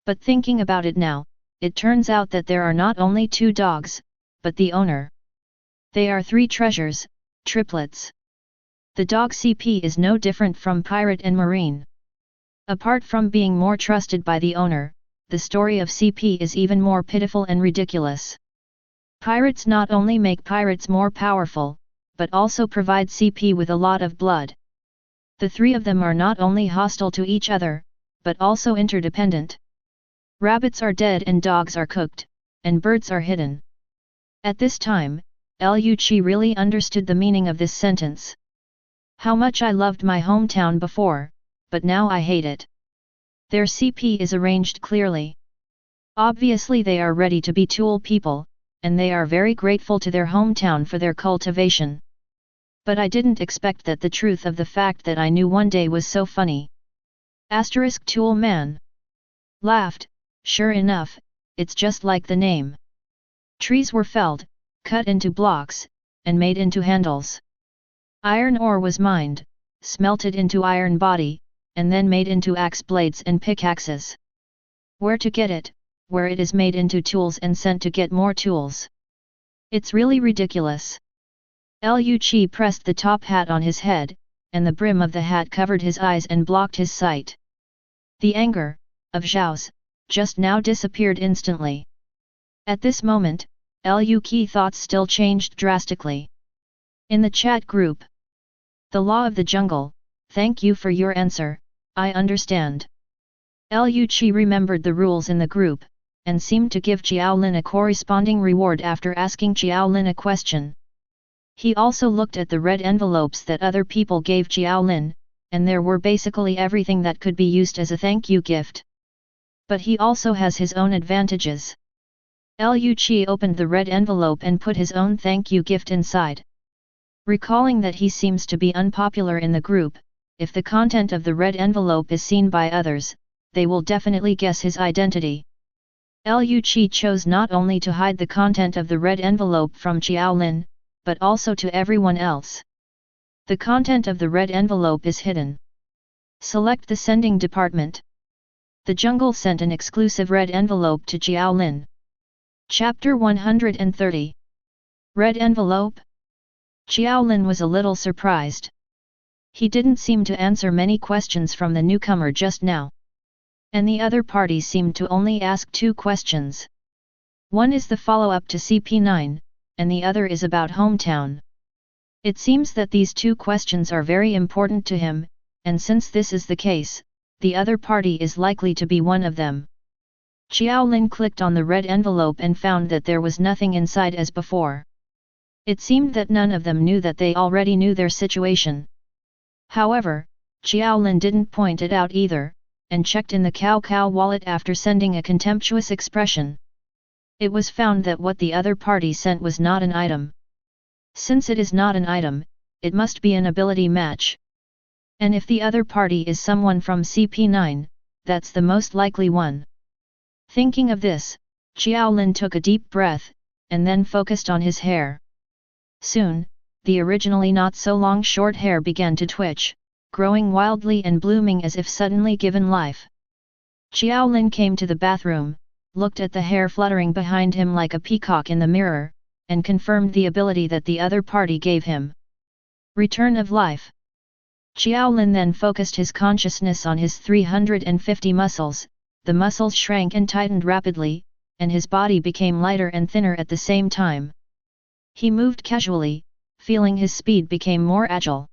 But thinking about it now, it turns out that there are not only two dogs, but the owner. They are three treasures, triplets. The dog CP is no different from Pirate and Marine. Apart from being more trusted by the owner, the story of CP is even more pitiful and ridiculous. Pirates not only make pirates more powerful, but also provide CP with a lot of blood. The three of them are not only hostile to each other, but also interdependent. Rabbits are dead and dogs are cooked, and birds are hidden. At this time, Liu Qi really understood the meaning of this sentence. How much I loved my hometown before, but now I hate it. Their CP is arranged clearly. Obviously they are ready to be tool people, and they are very grateful to their hometown for their cultivation. But I didn't expect that the truth of the fact that I knew one day was so funny. Asterisk tool man. Laughed, sure enough, it's just like the name. Trees were felled, cut into blocks, and made into handles. Iron ore was mined, smelted into iron body, and then made into axe blades and pickaxes. Where to get it, where it is made into tools and sent to get more tools. It's really ridiculous. Liu Qi pressed the top hat on his head, and the brim of the hat covered his eyes and blocked his sight. The anger, of Zhao's, just now disappeared instantly. At this moment, Liu Qi's thoughts still changed drastically. In the chat group. The law of the jungle, thank you for your answer, I understand. Liu Qi remembered the rules in the group, and seemed to give Qiao Lin a corresponding reward after asking Qiao Lin a question. He also looked at the red envelopes that other people gave Qiao Lin, and there were basically everything that could be used as a thank you gift. But he also has his own advantages. Liu Qi opened the red envelope and put his own thank you gift inside. Recalling that he seems to be unpopular in the group, if the content of the red envelope is seen by others, they will definitely guess his identity. Liu Qi chose not only to hide the content of the red envelope from Qiao Lin, but also to everyone else. The content of the red envelope is hidden. Select the sending department. The jungle sent an exclusive red envelope to Qiao Lin. Chapter 130. Red envelope? Qiao Lin was a little surprised. He didn't seem to answer many questions from the newcomer just now. And the other party seemed to only ask two questions. One is the follow-up to CP9, and the other is about hometown. It seems that these two questions are very important to him, and since this is the case, the other party is likely to be one of them. Qiao Lin clicked on the red envelope and found that there was nothing inside as before. It seemed that none of them knew that they already knew their situation. However, Qiao Lin didn't point it out either, and checked in the Cao wallet after sending a contemptuous expression. It was found that what the other party sent was not an item. Since it is not an item, it must be an ability match. And if the other party is someone from CP9, that's the most likely one. Thinking of this, Qiao Lin took a deep breath, and then focused on his hair. Soon, the originally not so long short hair began to twitch, growing wildly and blooming as if suddenly given life. Qiao Lin came to the bathroom, looked at the hair fluttering behind him like a peacock in the mirror, and confirmed the ability that the other party gave him. Return of life. Qiao Lin then focused his consciousness on his 350 muscles, the muscles shrank and tightened rapidly, and his body became lighter and thinner at the same time. He moved casually, feeling his speed became more agile.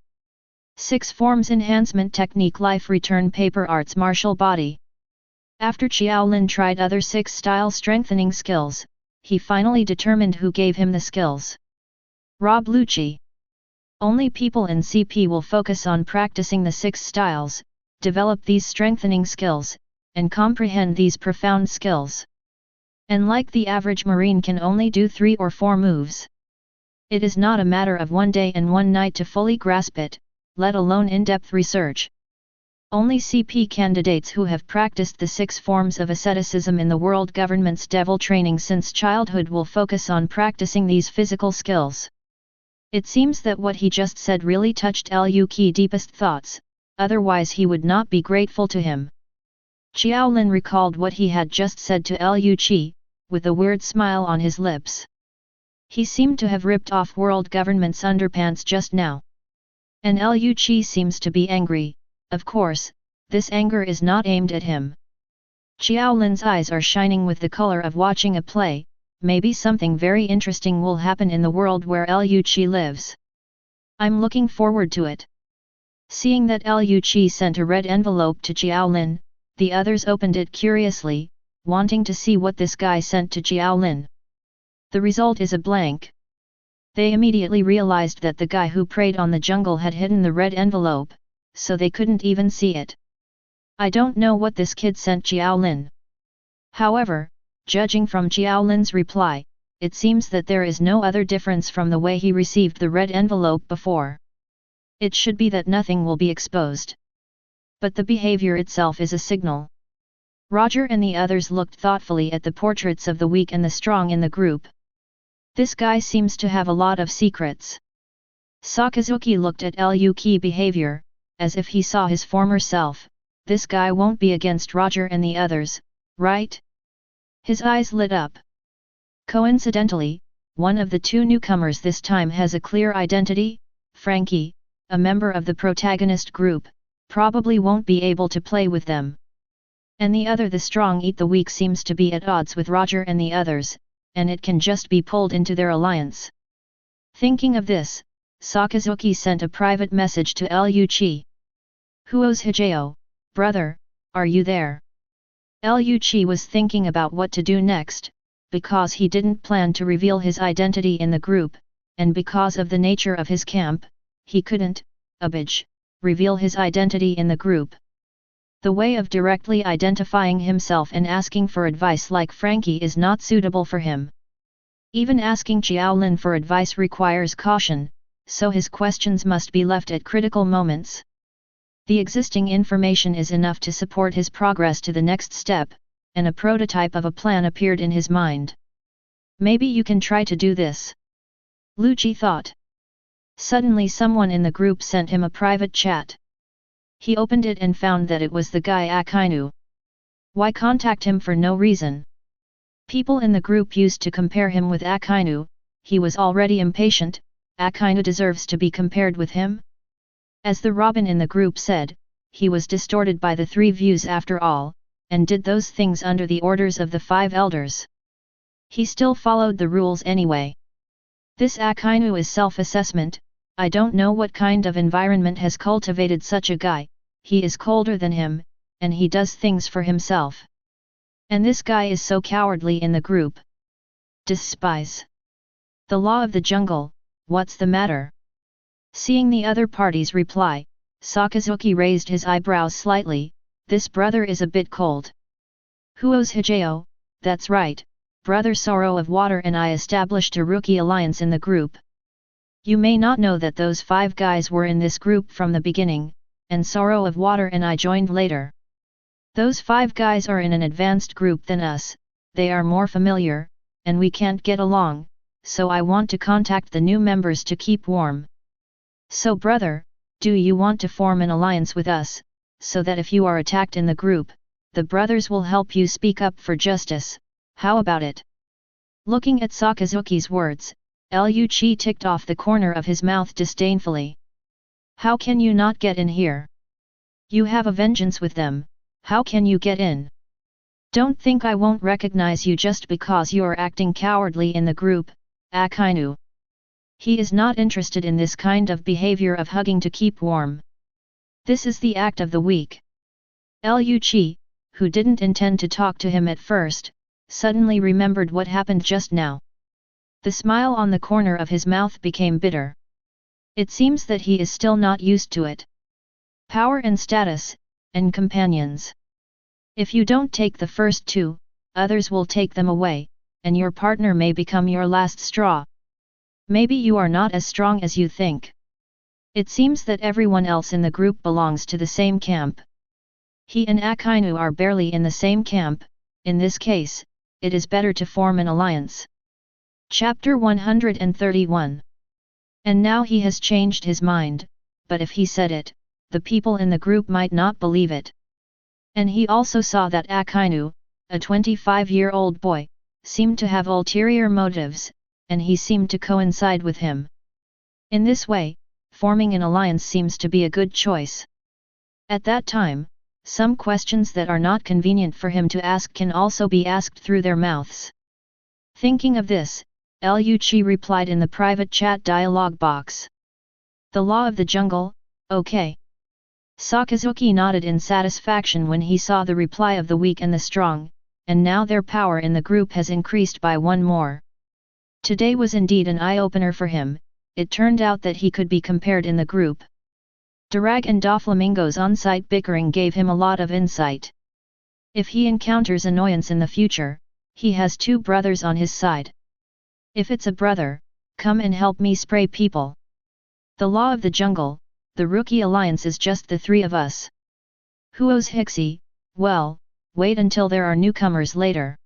6 Forms Enhancement Technique Life Return Paper Arts Martial Body. After Qiao Lin tried other 6 style strengthening skills, he finally determined who gave him the skills. Rob Lucci. Only people in CP will focus on practicing the 6 styles, develop these strengthening skills, and comprehend these profound skills. And like the average marine can only do 3 or 4 moves. It is not a matter of one day and one night to fully grasp it, let alone in-depth research. Only CP candidates who have practiced the 6 forms of asceticism in the world government's devil training since childhood will focus on practicing these physical skills. It seems that what he just said really touched Luffy's deepest thoughts, otherwise he would not be grateful to him. Qiao Lin recalled what he had just said to Luffy, with a weird smile on his lips. He seemed to have ripped off world government's underpants just now. And Luffy seems to be angry. Of course, this anger is not aimed at him. Qiao Lin's eyes are shining with the color of watching a play. Maybe something very interesting will happen in the world where Luffy lives. I'm looking forward to it. Seeing that Luffy sent a red envelope to Qiao Lin, the others opened it curiously, wanting to see what this guy sent to Qiao Lin. The result is a blank. They immediately realized that the guy who preyed on the jungle had hidden the red envelope, so they couldn't even see it. I don't know what this kid sent Qiao Lin. However, judging from Qiao Lin's reply, it seems that there is no other difference from the way he received the red envelope before. It should be that nothing will be exposed. But the behavior itself is a signal. Roger and the others looked thoughtfully at the portraits of the weak and the strong in the group. This guy seems to have a lot of secrets. Sakazuki looked at Luffy's behavior, as if he saw his former self. This guy won't be against Roger and the others, right? His eyes lit up. Coincidentally, one of the 2 newcomers this time has a clear identity. Frankie, a member of the protagonist group, probably won't be able to play with them. And the other, the strong eat the weak, seems to be at odds with Roger and the others, and it can just be pulled into their alliance. Thinking of this, Sakazuki sent a private message to Luffy. Huo's Hijao, brother, are you there? Luffy was thinking about what to do next, because he didn't plan to reveal his identity in the group, and because of the nature of his camp, he couldn't, reveal his identity in the group. The way of directly identifying himself and asking for advice like Frankie is not suitable for him. Even asking Qiao Lin for advice requires caution, so his questions must be left at critical moments. The existing information is enough to support his progress to the next step, and a prototype of a plan appeared in his mind. Maybe you can try to do this. Luffy thought. Suddenly someone in the group sent him a private chat. He opened it and found that it was the guy Akainu. Why contact him for no reason? People in the group used to compare him with Akainu. He was already impatient. Akainu deserves to be compared with him? As the Robin in the group said, he was distorted by the 3 views after all, and did those things under the orders of the 5 elders. He still followed the rules anyway. This Akainu is self-assessment. I don't know what kind of environment has cultivated such a guy. He is colder than him, and he does things for himself. And this guy is so cowardly in the group. Despise. The law of the jungle, what's the matter? Seeing the other party's reply, Sakazuki raised his eyebrows slightly. This brother is a bit cold. Huo's Hijao, that's right, brother Sorrow of Water and I established a rookie alliance in the group. You may not know that those 5 guys were in this group from the beginning, and Sorrow of Water and I joined later. Those 5 guys are in an advanced group than us, they are more familiar, and we can't get along, so I want to contact the new members to keep warm. So brother, do you want to form an alliance with us, so that if you are attacked in the group, the brothers will help you speak up for justice? How about it? Looking at Sakazuki's words, Luffy ticked off the corner of his mouth disdainfully. How can you not get in here? You have a vengeance with them, how can you get in? Don't think I won't recognize you just because you are acting cowardly in the group, Akainu. He is not interested in this kind of behavior of hugging to keep warm. This is the act of the weak. Luffy, who didn't intend to talk to him at first, suddenly remembered what happened just now. The smile on the corner of his mouth became bitter. It seems that he is still not used to it. Power and status, and companions. If you don't take the first 2, others will take them away, and your partner may become your last straw. Maybe you are not as strong as you think. It seems that everyone else in the group belongs to the same camp, He and Akainu are barely in the same camp. In this case, it is better to form an alliance. Chapter 131. And now he has changed his mind, but if he said it, the people in the group might not believe it. And he also saw that Akainu, a 25-year-old boy, seemed to have ulterior motives, and he seemed to coincide with him. In this way, forming an alliance seems to be a good choice. At that time, some questions that are not convenient for him to ask can also be asked through their mouths. Thinking of this, Liu Qi replied in the private chat dialog box. The law of the jungle, okay. Sakazuki nodded in satisfaction when he saw the reply of the weak and the strong, and now their power in the group has increased by one more. Today was indeed an eye-opener for him. It turned out that he could be compared in the group. Durag and Doflamingo's on-site bickering gave him a lot of insight. If he encounters annoyance in the future, he has two brothers on his side. If it's a brother, come and help me spray people. The law of the jungle, the rookie alliance is just the three of us. Huo's Hixie, well, wait until there are newcomers later.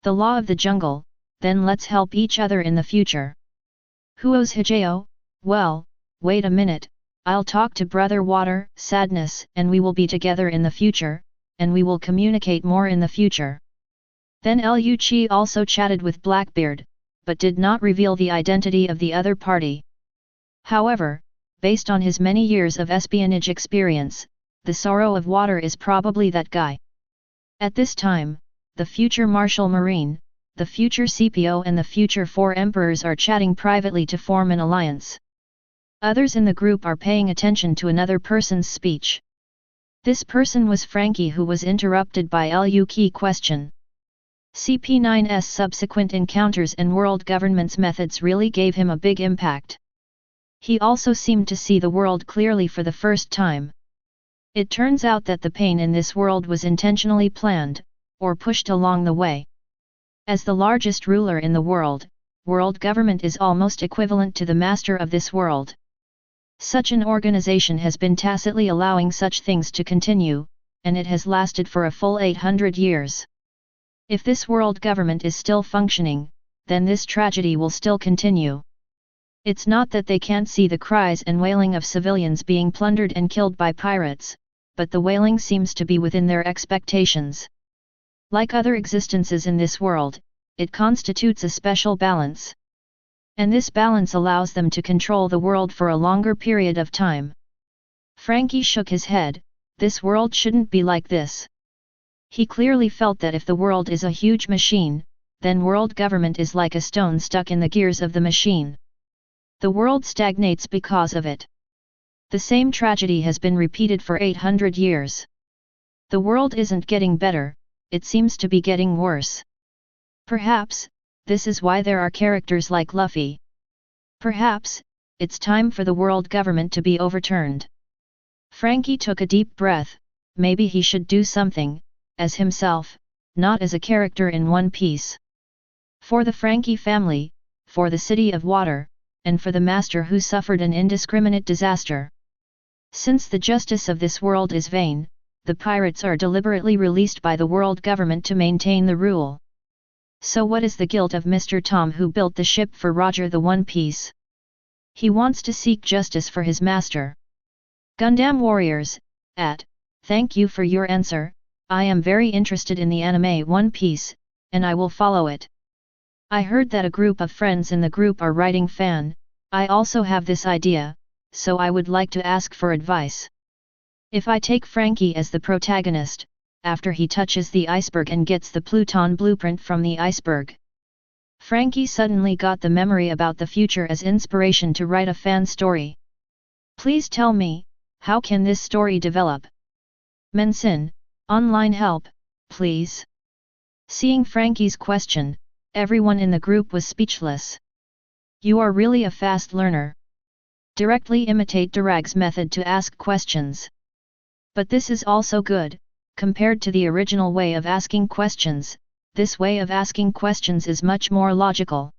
The law of the jungle, then let's help each other in the future. Huo's Hijao, well, wait a minute, I'll talk to Brother Water, Sadness, and we will be together in the future, and we will communicate more in the future. Then Liu Qi also chatted with Blackbeard, but did not reveal the identity of the other party. However, based on his many years of espionage experience, the Sorrow of Water is probably that guy. At this time, the future Marshal Marine, the future CPO and the future four emperors are chatting privately to form an alliance. Others in the group are paying attention to another person's speech. This person was Frankie, who was interrupted by Liu Qi question. CP9's subsequent encounters and world government's methods really gave him a big impact. He also seemed to see the world clearly for the first time. It turns out that the pain in this world was intentionally planned, or pushed along the way. As the largest ruler in the world government is almost equivalent to the master of this world. Such an organization has been tacitly allowing such things to continue, and it has lasted for a full 800 years. If this world government is still functioning, then this tragedy will still continue. It's not that they can't see the cries and wailing of civilians being plundered and killed by pirates, but the wailing seems to be within their expectations. Like other existences in this world, it constitutes a special balance. And this balance allows them to control the world for a longer period of time. Frankie shook his head. This world shouldn't be like this. He clearly felt that if the world is a huge machine, then world government is like a stone stuck in the gears of the machine. The world stagnates because of it. The same tragedy has been repeated for 800 years. The world isn't getting better, it seems to be getting worse. Perhaps, this is why there are characters like Luffy. Perhaps, it's time for the world government to be overturned. Frankie took a deep breath. Maybe he should do something, as himself, not as a character in One Piece. For the Frankie family, for the City of Water, and for the Master who suffered an indiscriminate disaster. Since the justice of this world is vain, the pirates are deliberately released by the world government to maintain the rule. So what is the guilt of Mr. Tom, who built the ship for Roger the One Piece? He wants to seek justice for his master. Gundam Warriors, thank you for your answer. I am very interested in the anime One Piece, and I will follow it. I heard that a group of friends in the group are writing fan. I also have this idea, so I would like to ask for advice. If I take Frankie as the protagonist, after he touches the iceberg and gets the Pluton blueprint from the iceberg. Frankie suddenly got the memory about the future as inspiration to write a fan story. Please tell me, how can this story develop? Mensin, online help, please. Seeing Frankie's question, everyone in the group was speechless. You are really a fast learner. Directly imitate Durag's method to ask questions. But this is also good. Compared to the original way of asking questions, this way of asking questions is much more logical.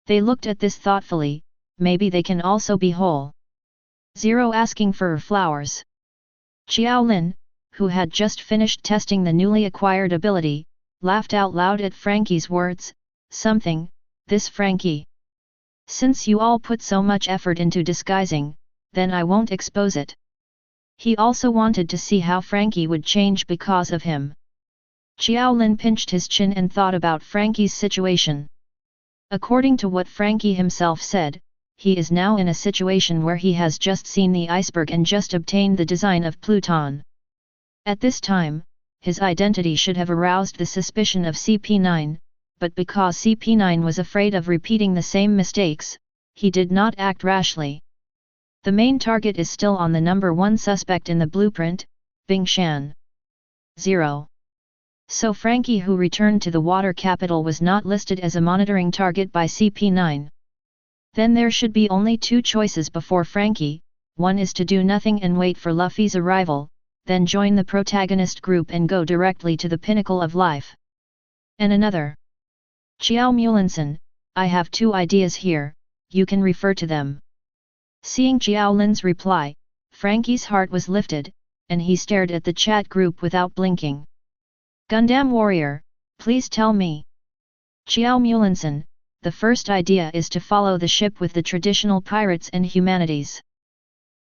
They looked at this thoughtfully. Maybe they can also be whole. 0 asking for flowers. Qiao Lin, who had just finished testing the newly acquired ability, laughed out loud at Frankie's words. Something, this Frankie. Since you all put so much effort into disguising, then I won't expose it. He also wanted to see how Frankie would change because of him. Qiao Lin pinched his chin and thought about Frankie's situation. According to what Frankie himself said, he is now in a situation where he has just seen the iceberg and just obtained the design of Pluton. At this time, his identity should have aroused the suspicion of CP9, but because CP9 was afraid of repeating the same mistakes, he did not act rashly. The main target is still on the number 1 suspect in the blueprint, Bing Shan. 0. So Frankie, who returned to the water capital, was not listed as a monitoring target by CP9. Then there should be only 2 choices before Frankie. One is to do nothing and wait for Luffy's arrival, then join the protagonist group and go directly to the pinnacle of life. And another. Qiao Mulinson, I have 2 ideas here, you can refer to them. Seeing Qiao Lin's reply, Frankie's heart was lifted, and he stared at the chat group without blinking. Gundam Warrior, please tell me. Qiao Mulinson, the first idea is to follow the ship with the traditional pirates and humanities.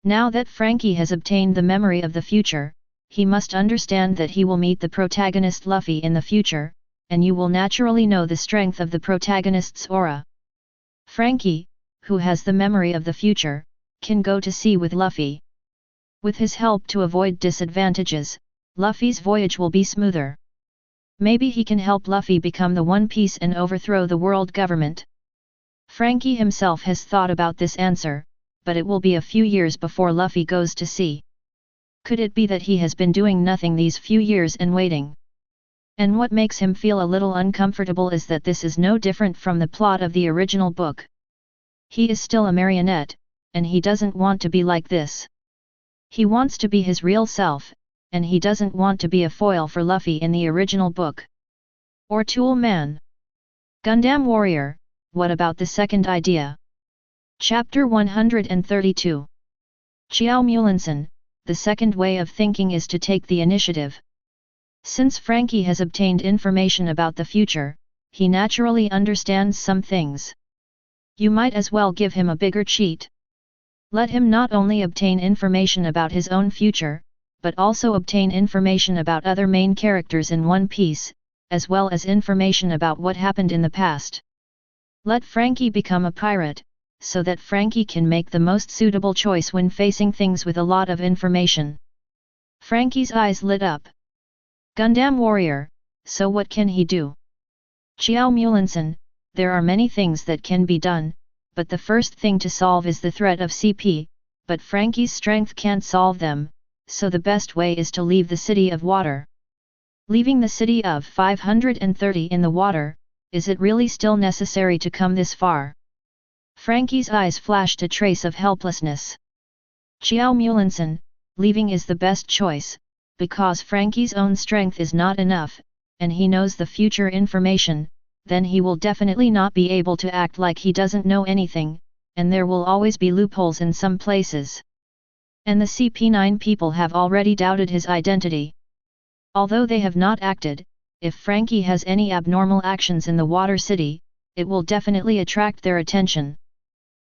Now that Frankie has obtained the memory of the future, he must understand that he will meet the protagonist Luffy in the future, and you will naturally know the strength of the protagonist's aura. Frankie, who has the memory of the future, can go to sea with Luffy. With his help to avoid disadvantages, Luffy's voyage will be smoother. Maybe he can help Luffy become the One Piece and overthrow the world government. Frankie himself has thought about this answer, but it will be a few years before Luffy goes to sea. Could it be that he has been doing nothing these few years and waiting? And what makes him feel a little uncomfortable is that this is no different from the plot of the original book. He is still a marionette, and he doesn't want to be like this. He wants to be his real self, and he doesn't want to be a foil for Luffy in the original book. Or Tool Man. Gundam Warrior, what about the second idea? Chapter 132. Qiao Mulinson, the second way of thinking is to take the initiative. Since Frankie has obtained information about the future, he naturally understands some things. You might as well give him a bigger cheat. Let him not only obtain information about his own future, but also obtain information about other main characters in One Piece, as well as information about what happened in the past. Let Frankie become a pirate, so that Frankie can make the most suitable choice when facing things with a lot of information. Frankie's eyes lit up. Gundam Warrior, so what can he do? Qiao Mulinson, there are many things that can be done, but the first thing to solve is the threat of CP, but Frankie's strength can't solve them, so the best way is to leave the City of Water. Leaving the City of 530 in the water, is it really still necessary to come this far? Frankie's eyes flashed a trace of helplessness. Qiao Mulinson, leaving is the best choice, because Frankie's own strength is not enough, and he knows the future information, then he will definitely not be able to act like he doesn't know anything, and there will always be loopholes in some places. And the CP9 people have already doubted his identity. Although they have not acted, if Frankie has any abnormal actions in the Water City, it will definitely attract their attention.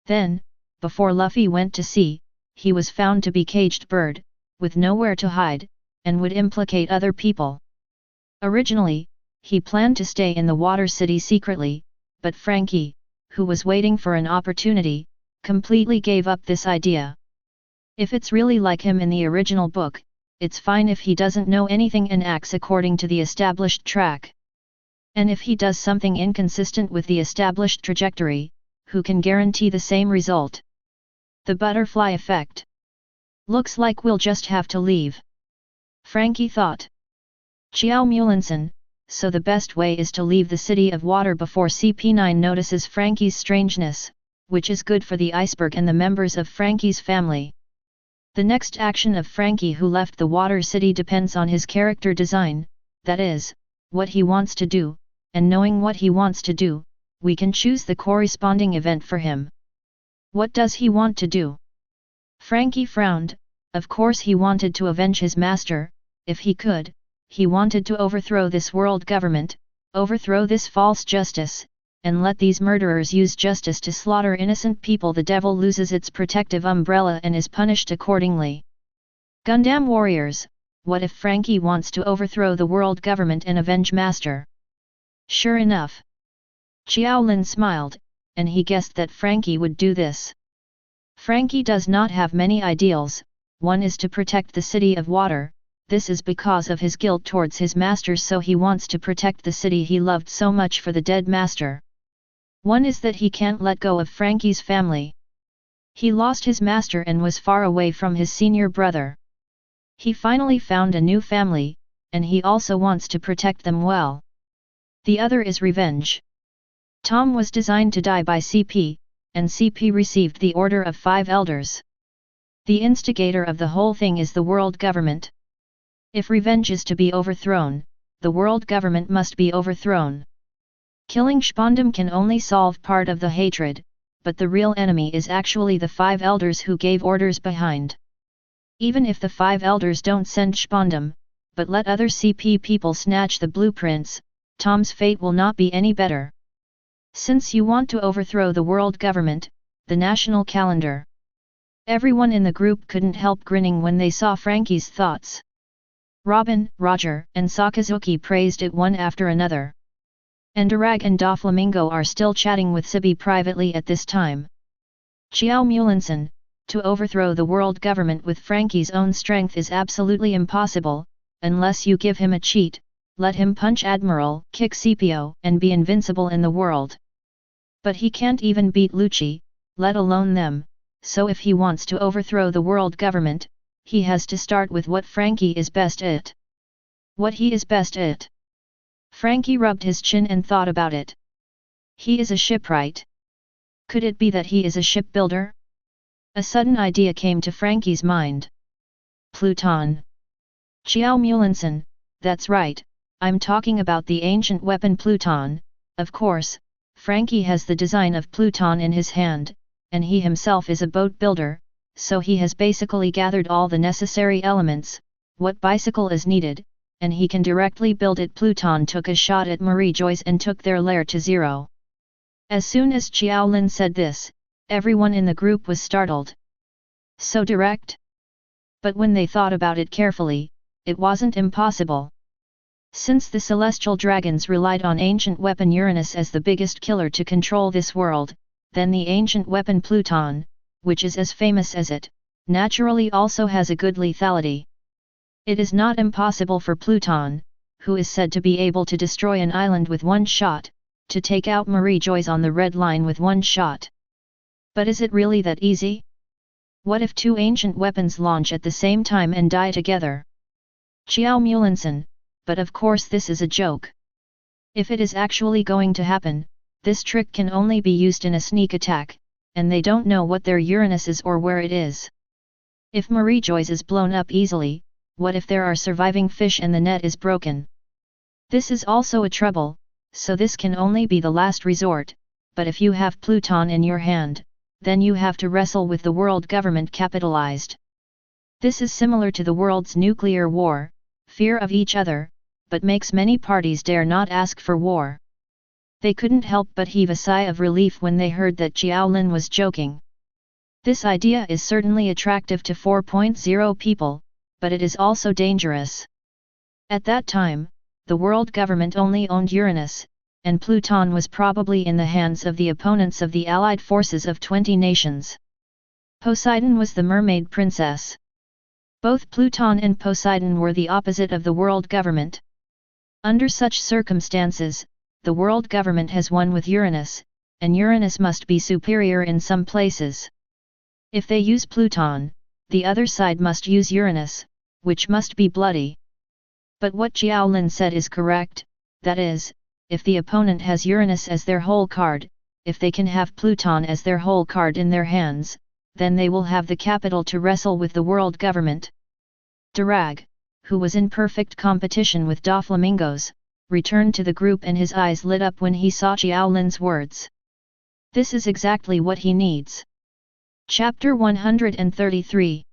Then, before Luffy went to sea, he was found to be caged bird, with nowhere to hide, and would implicate other people. Originally, he planned to stay in the Water City secretly, but Frankie, who was waiting for an opportunity, completely gave up this idea. If it's really like him in the original book, it's fine if he doesn't know anything and acts according to the established track. And if he does something inconsistent with the established trajectory, who can guarantee the same result? The butterfly effect. Looks like we'll just have to leave. Frankie thought. Qiao Mulinson, so the best way is to leave the City of Water before CP9 notices Frankie's strangeness, which is good for the iceberg and the members of Frankie's family. The next action of Frankie who left the Water City depends on his character design, that is, what he wants to do, and knowing what he wants to do, we can choose the corresponding event for him. What does he want to do? Frankie frowned. Of course he wanted to avenge his master, if he could, he wanted to overthrow this world government, overthrow this false justice, and let these murderers use justice to slaughter innocent people. The devil loses its protective umbrella and is punished accordingly. Gundam warriors, what if Franky wants to overthrow the world government and avenge Master? Sure enough. Qiao Lin smiled, and he guessed that Franky would do this. Franky does not have many ideals. One is to protect the city of water. This is because of his guilt towards his master, so he wants to protect the city he loved so much for the dead master. One is that he can't let go of Franky's family. He lost his master and was far away from his senior brother. He finally found a new family, and he also wants to protect them well. The other is revenge. Tom was designed to die by CP, and CP received the order of 5 elders. The instigator of the whole thing is the world government. If revenge is to be overthrown, the world government must be overthrown. Killing Spondum can only solve part of the hatred, but the real enemy is actually the 5 elders who gave orders behind. Even if the 5 elders don't send Spondum, but let other CP people snatch the blueprints, Tom's fate will not be any better. Since you want to overthrow the world government, the national calendar. Everyone in the group couldn't help grinning when they saw Franky's thoughts. Robin, Roger, and Sakazuki praised it one after another. Enderag and Doflamingo are still chatting with Sibi privately at this time. Qiao Mulinson, to overthrow the world government with Franky's own strength is absolutely impossible, unless you give him a cheat, let him punch Admiral, kick CPO, and be invincible in the world. But he can't even beat Lucci, let alone them, so if he wants to overthrow the world government, he has to start with what Franky is best at. What he is best at. Franky rubbed his chin and thought about it. He is a shipwright. Could it be that he is a shipbuilder? A sudden idea came to Franky's mind. Pluton. Qiao Mulinson, that's right, I'm talking about the ancient weapon Pluton. Of course, Franky has the design of Pluton in his hand, and he himself is a boat builder, so he has basically gathered all the necessary elements, what bicycle is needed, and he can directly build it. Pluton took a shot at Marie Joyce and took their lair to 0. As soon as Qiao Lin said this, everyone in the group was startled. So direct? But when they thought about it carefully, it wasn't impossible. Since the celestial dragons relied on ancient weapon Uranus as the biggest killer to control this world, then the ancient weapon Pluton, which is as famous as it, naturally also has a good lethality. It is not impossible for Pluton, who is said to be able to destroy an island with one shot, to take out Marie Joyce on the red line with one shot. But is it really that easy? What if 2 ancient weapons launch at the same time and die together? Qiao Mulinson, but of course this is a joke. If it is actually going to happen, this trick can only be used in a sneak attack, and they don't know what their Uranus is or where it is. If Marie Joyce is blown up easily, what if there are surviving fish and the net is broken? This is also a trouble, so this can only be the last resort, but if you have Pluton in your hand, then you have to wrestle with the world government capitalized. This is similar to the world's nuclear war, fear of each other, but makes many parties dare not ask for war. They couldn't help but heave a sigh of relief when they heard that Qiao Lin was joking. This idea is certainly attractive to 4.0 people, but it is also dangerous. At that time, the world government only owned Uranus, and Pluton was probably in the hands of the opponents of the allied forces of 20 nations. Poseidon was the mermaid princess. Both Pluton and Poseidon were the opposite of the world government. Under such circumstances, the world government has won with Uranus, and Uranus must be superior in some places. If they use Pluton, the other side must use Uranus, which must be bloody. But what Qiao Lin said is correct, that is, if the opponent has Uranus as their whole card, if they can have Pluton as their whole card in their hands, then they will have the capital to wrestle with the world government. Darag, who was in perfect competition with Doflamingos, returned to the group and his eyes lit up when he saw Qiao Lin's words. This is exactly what he needs. Chapter 133.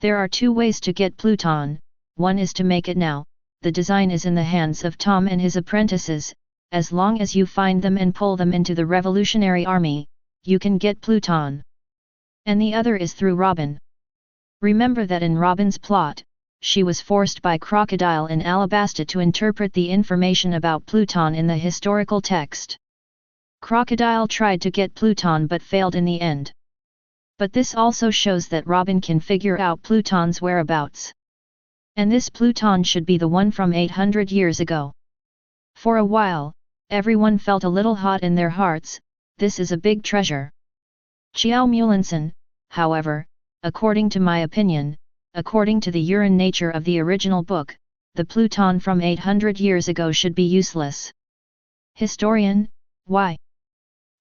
There are 2 ways to get Pluton, one is to make it now. The design is in the hands of Tom and his apprentices. As long as you find them and pull them into the Revolutionary Army, you can get Pluton. And the other is through Robin. Remember that in Robin's plot, she was forced by Crocodile and Alabasta to interpret the information about Pluton in the historical text. Crocodile tried to get Pluton but failed in the end. But this also shows that Robin can figure out Pluton's whereabouts. And this Pluton should be the one from 800 years ago. For a while, everyone felt a little hot in their hearts. This is a big treasure. Qiao Lin, however, according to my opinion, according to the urine nature of the original book, the Pluton from 800 years ago should be useless. Historian, why?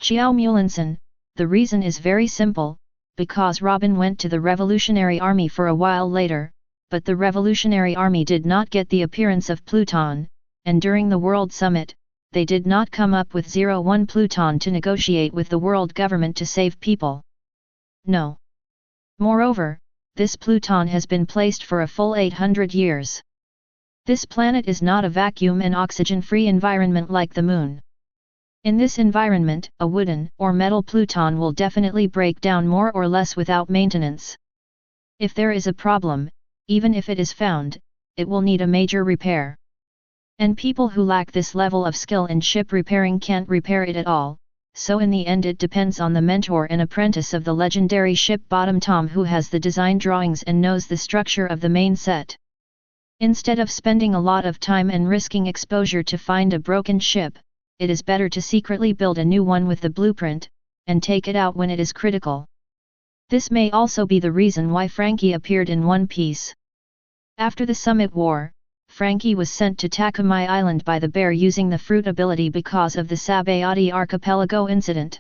Qiao Lin, the reason is very simple, because Robin went to the Revolutionary Army for a while later, but the Revolutionary Army did not get the appearance of Pluton, and during the World Summit, they did not come up with 01 Pluton to negotiate with the world government to save people. No. Moreover, this Pluton has been placed for a full 800 years. This planet is not a vacuum and oxygen-free environment like the Moon. In this environment, a wooden or metal Pluton will definitely break down more or less without maintenance. If there is a problem, even if it is found, it will need a major repair. And people who lack this level of skill in ship repairing can't repair it at all, so in the end it depends on the mentor and apprentice of the legendary ship Bottom Tom who has the design drawings and knows the structure of the main set. Instead of spending a lot of time and risking exposure to find a broken ship, it is better to secretly build a new one with the blueprint, and take it out when it is critical. This may also be the reason why Frankie appeared in One Piece. After the Summit War, Frankie was sent to Takamai Island by the bear using the fruit ability because of the Sabayati Archipelago incident.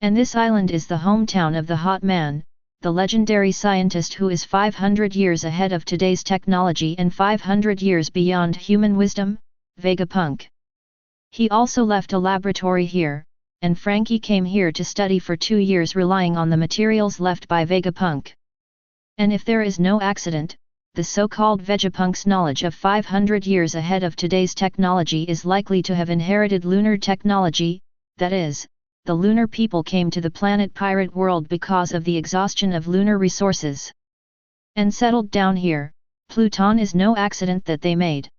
And this island is the hometown of the Hot Man, the legendary scientist who is 500 years ahead of today's technology and 500 years beyond human wisdom, Vegapunk. He also left a laboratory here, and Frankie came here to study for 2 years relying on the materials left by Vegapunk. And if there is no accident, the so-called Vegapunk's knowledge of 500 years ahead of today's technology is likely to have inherited lunar technology, that is, the lunar people came to the planet Pirate World because of the exhaustion of lunar resources. And settled down here. Pluton is no accident that they made.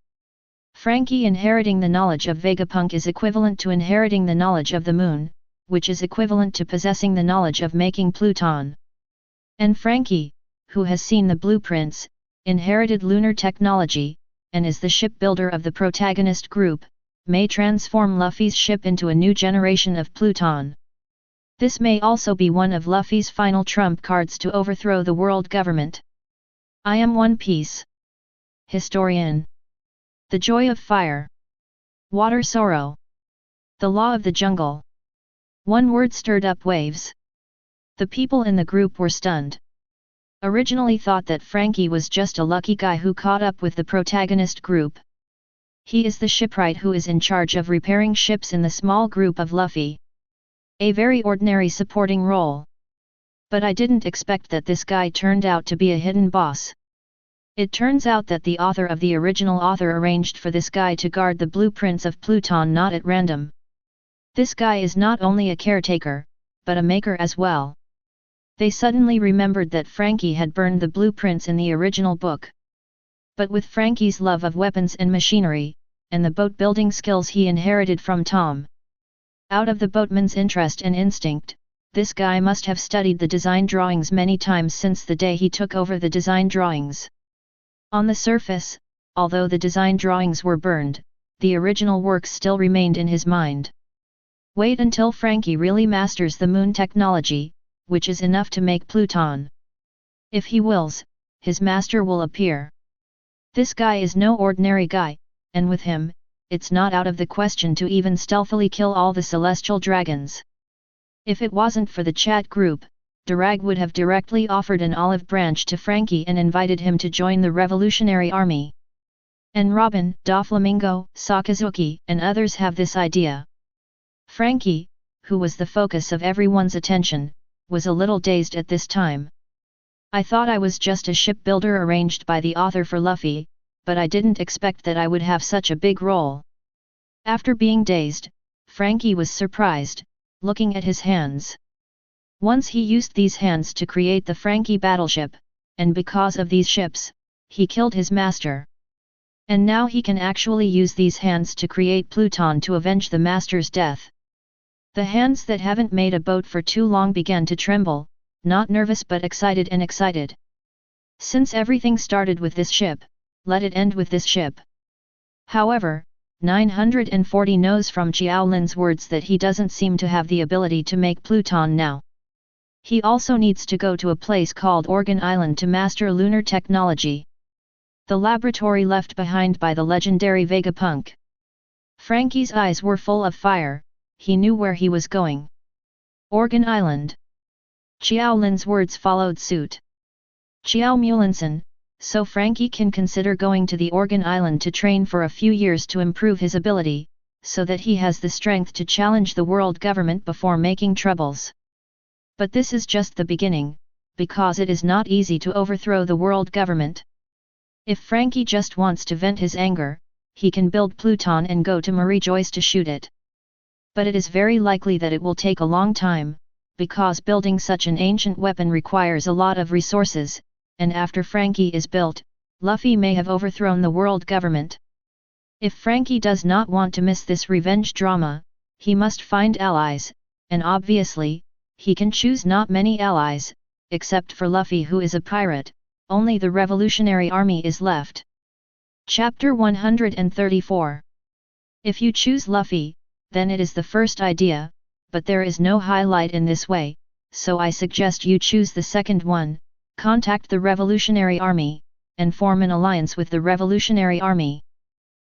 Frankie inheriting the knowledge of Vegapunk is equivalent to inheriting the knowledge of the Moon, which is equivalent to possessing the knowledge of making Pluton. And Frankie, who has seen the blueprints, inherited lunar technology, and is the shipbuilder of the protagonist group, may transform Luffy's ship into a new generation of Pluton. This may also be one of Luffy's final trump cards to overthrow the world government. I am One Piece. Historian. The joy of fire. Water sorrow. The law of the jungle. One word stirred up waves. The people in the group were stunned. Originally thought that Frankie was just a lucky guy who caught up with the protagonist group. He is the shipwright who is in charge of repairing ships in the small group of Luffy. A very ordinary supporting role. But I didn't expect that this guy turned out to be a hidden boss. It turns out that the author of the original author arranged for this guy to guard the blueprints of Pluton not at random. This guy is not only a caretaker, but a maker as well. They suddenly remembered that Frankie had burned the blueprints in the original book. But with Frankie's love of weapons and machinery, and the boat-building skills he inherited from Tom. Out of the boatman's interest and instinct, this guy must have studied the design drawings many times since the day he took over the design drawings. On the surface, although the design drawings were burned, the original works still remained in his mind. Wait until Frankie really masters the Moon technology, which is enough to make Pluton. If he wills, his master will appear. This guy is no ordinary guy, and with him, it's not out of the question to even stealthily kill all the celestial dragons. If it wasn't for the chat group, Durag would have directly offered an olive branch to Frankie and invited him to join the Revolutionary Army. And Robin, Doflamingo, Sakazuki, and others have this idea. Frankie, who was the focus of everyone's attention, was a little dazed at this time. I thought I was just a shipbuilder arranged by the author for Luffy, but I didn't expect that I would have such a big role. After being dazed, Frankie was surprised, looking at his hands. Once he used these hands to create the Frankie battleship, and because of these ships, he killed his master. And now he can actually use these hands to create Pluton to avenge the master's death. The hands that haven't made a boat for too long began to tremble, not nervous but excited and excited. Since everything started with this ship, let it end with this ship. However, 940 knows from Qiao Lin's words that he doesn't seem to have the ability to make Pluton now. He also needs to go to a place called Organ Island to master lunar technology. The laboratory left behind by the legendary Vegapunk. Frankie's eyes were full of fire, he knew where he was going. Organ Island. Qiao Lin's words followed suit. Qiao Mulinson, so Frankie can consider going to the Organ Island to train for a few years to improve his ability, so that he has the strength to challenge the world government before making troubles. But this is just the beginning, because it is not easy to overthrow the world government. If Frankie just wants to vent his anger, he can build Pluton and go to Marie Joyce to shoot it. But it is very likely that it will take a long time, because building such an ancient weapon requires a lot of resources, and after Frankie is built, Luffy may have overthrown the world government. If Frankie does not want to miss this revenge drama, he must find allies, and obviously, he can choose not many allies, except for Luffy who is a pirate. Only the Revolutionary Army is left. Chapter 134. If you choose Luffy, then it is the first idea, but there is no highlight in this way, so I suggest you choose the second one, contact the Revolutionary Army, and form an alliance with the Revolutionary Army.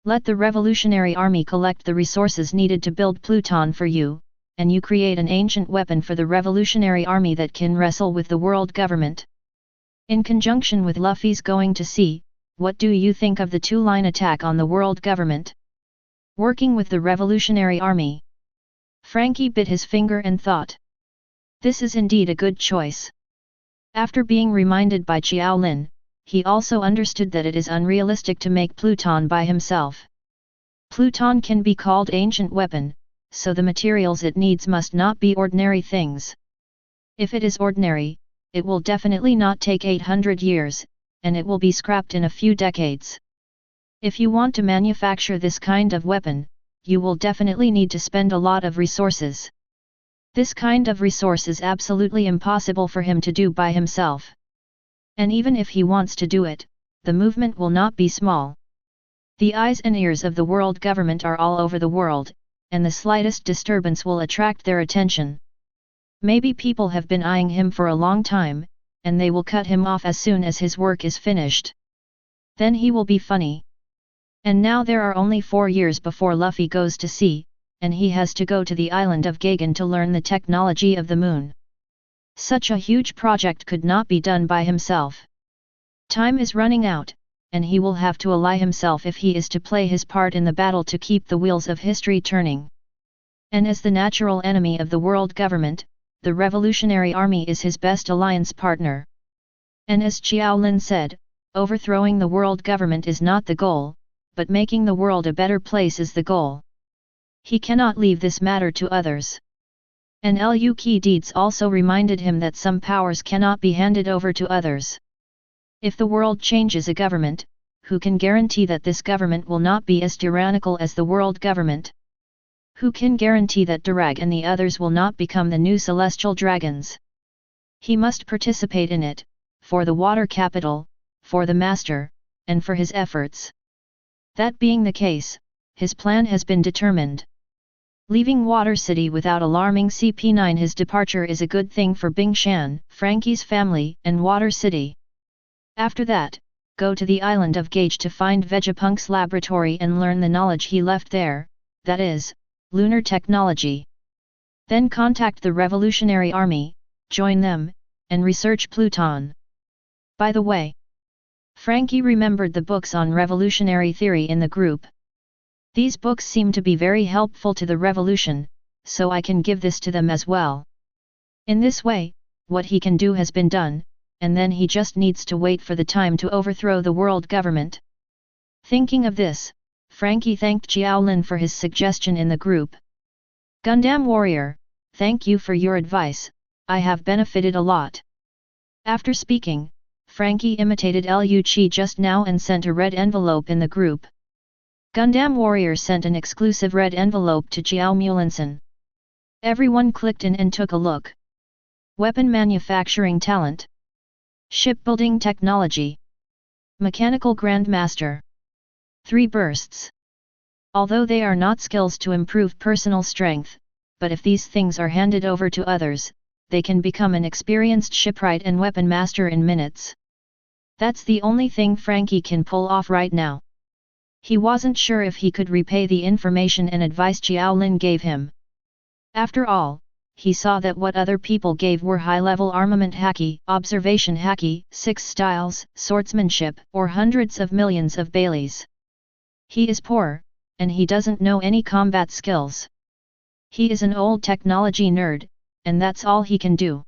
Let the Revolutionary Army collect the resources needed to build Pluton for you, and you create an ancient weapon for the Revolutionary Army that can wrestle with the world government. In conjunction with Luffy's going to sea, what do you think of the two-line attack on the world government? Working with the Revolutionary Army. Frankie bit his finger and thought. This is indeed a good choice. After being reminded by Qiao Lin, he also understood that it is unrealistic to make Pluton by himself. Pluton can be called ancient weapon, so the materials it needs must not be ordinary things. If it is ordinary, it will definitely not take 800 years, and it will be scrapped in a few decades. If you want to manufacture this kind of weapon, you will definitely need to spend a lot of resources. This kind of resource is absolutely impossible for him to do by himself. And even if he wants to do it, the movement will not be small. The eyes and ears of the world government are all over the world, and the slightest disturbance will attract their attention. Maybe people have been eyeing him for a long time, and they will cut him off as soon as his work is finished. Then he will be funny. And now there are only 4 years before Luffy goes to sea, and he has to go to the island of Gagan to learn the technology of the moon. Such a huge project could not be done by himself. Time is running out, and he will have to ally himself if he is to play his part in the battle to keep the wheels of history turning. And as the natural enemy of the world government, the Revolutionary Army is his best alliance partner. And as Qiao Lin said, overthrowing the world government is not the goal, but making the world a better place is the goal. He cannot leave this matter to others. And Lucky deeds also reminded him that some powers cannot be handed over to others. If the world changes a government, who can guarantee that this government will not be as tyrannical as the world government? Who can guarantee that Durag and the others will not become the new celestial dragons? He must participate in it, for the water capital, for the master, and for his efforts. That being the case, his plan has been determined. Leaving Water City without alarming CP9, his departure is a good thing for Bing Shan, Frankie's family, and Water City. After that, go to the island of Gage to find Vegapunk's laboratory and learn the knowledge he left there, that is, lunar technology. Then contact the Revolutionary Army, join them, and research Pluton. By the way, Frankie remembered the books on revolutionary theory in the group. These books seem to be very helpful to the revolution, so I can give this to them as well. In this way, what he can do has been done, and then he just needs to wait for the time to overthrow the world government. Thinking of this, Frankie thanked Qiao Lin for his suggestion in the group. Gundam Warrior, thank you for your advice, I have benefited a lot. After speaking, Frankie imitated Lu Chi just now and sent a red envelope in the group. Gundam Warrior sent an exclusive red envelope to Qiao Mulinson. Everyone clicked in and took a look. Weapon manufacturing talent. Shipbuilding technology. Mechanical Grandmaster. 3 bursts. Although they are not skills to improve personal strength, but if these things are handed over to others, they can become an experienced shipwright and weapon master in minutes. That's the only thing Frankie can pull off right now. He wasn't sure if he could repay the information and advice Qiao Lin gave him. After all, he saw that what other people gave were high-level armament haki, observation haki, 6 styles, swordsmanship, or hundreds of millions of Baileys. He is poor, and he doesn't know any combat skills. He is an old technology nerd, and that's all he can do.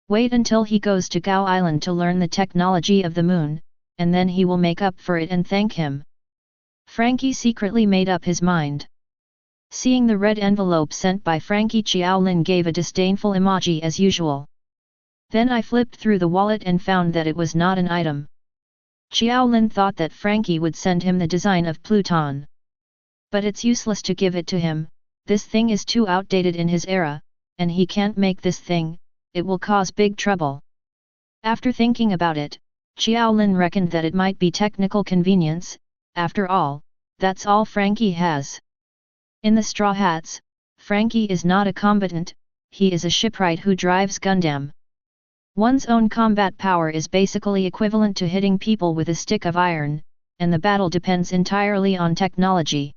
Wait until he goes to Gao Island to learn the technology of the moon, and then he will make up for it and thank him. Frankie secretly made up his mind. Seeing the red envelope sent by Frankie, Qiao Lin gave a disdainful emoji as usual. Then I flipped through the wallet and found that it was not an item. Qiao Lin thought that Frankie would send him the design of Pluton. But it's useless to give it to him, this thing is too outdated in his era, and he can't make this thing, it will cause big trouble. After thinking about it, Qiao Lin reckoned that it might be technical convenience, after all, that's all Frankie has. In the Straw Hats, Frankie is not a combatant, he is a shipwright who drives Gundam. One's own combat power is basically equivalent to hitting people with a stick of iron, and the battle depends entirely on technology.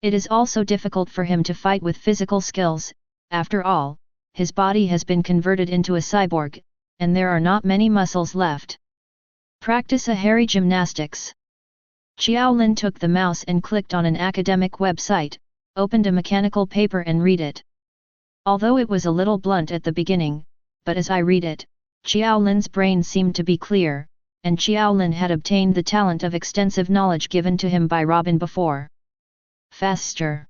It is also difficult for him to fight with physical skills, after all, his body has been converted into a cyborg, and there are not many muscles left. Practice a hairy gymnastics. Qiao Lin took the mouse and clicked on an academic website, opened a mechanical paper and read it. Although it was a little blunt at the beginning, but as I read it, Qiao Lin's brain seemed to be clear, and Qiao Lin had obtained the talent of extensive knowledge given to him by Robin before. Faster.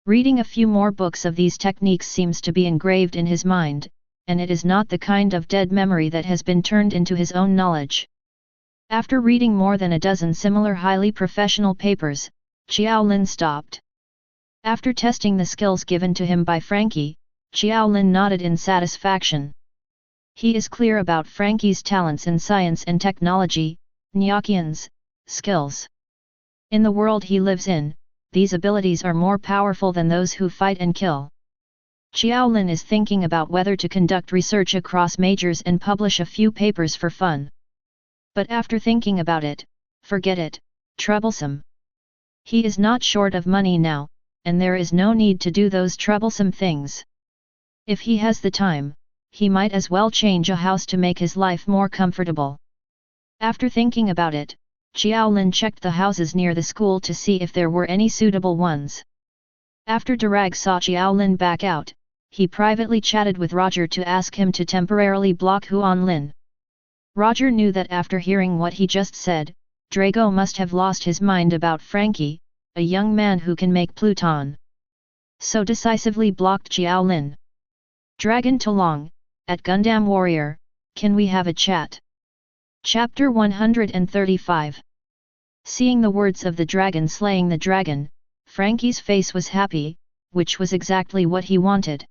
Reading a few more books of these techniques seems to be engraved in his mind, and it is not the kind of dead memory that has been turned into his own knowledge. After reading more than a dozen similar highly professional papers, Qiao Lin stopped. After testing the skills given to him by Frankie, Qiao Lin nodded in satisfaction. He is clear about Frankie's talents in science and technology, Nyakian's skills. In the world he lives in, these abilities are more powerful than those who fight and kill. Qiao Lin is thinking about whether to conduct research across majors and publish a few papers for fun. But after thinking about it, forget it, troublesome. He is not short of money now, and there is no need to do those troublesome things. If he has the time, he might as well change a house to make his life more comfortable. After thinking about it, Qiao Lin checked the houses near the school to see if there were any suitable ones. After Darag saw Qiao Lin back out, he privately chatted with Roger to ask him to temporarily block Huan Lin. Roger knew that after hearing what he just said, Drago must have lost his mind about Frankie, a young man who can make Pluton. So decisively blocked Qiao Lin. Dragon Talong, at Gundam Warrior, can we have a chat? Chapter 135. Seeing the words of the dragon slaying the dragon, Frankie's face was happy, which was exactly what he wanted.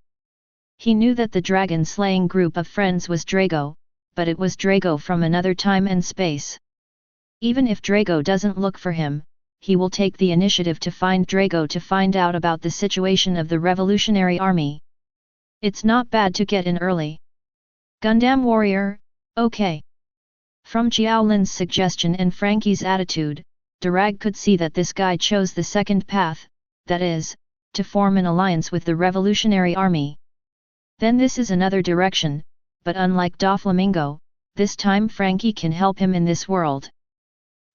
He knew that the dragon-slaying group of friends was Drago, but it was Drago from another time and space. Even if Drago doesn't look for him, he will take the initiative to find Drago to find out about the situation of the Revolutionary Army. It's not bad to get in early. Gundam Warrior, okay. From Qiao Lin's suggestion and Frankie's attitude, Darag could see that this guy chose the second path, that is, to form an alliance with the Revolutionary Army. Then this is another direction, but unlike Doflamingo, this time Frankie can help him in this world.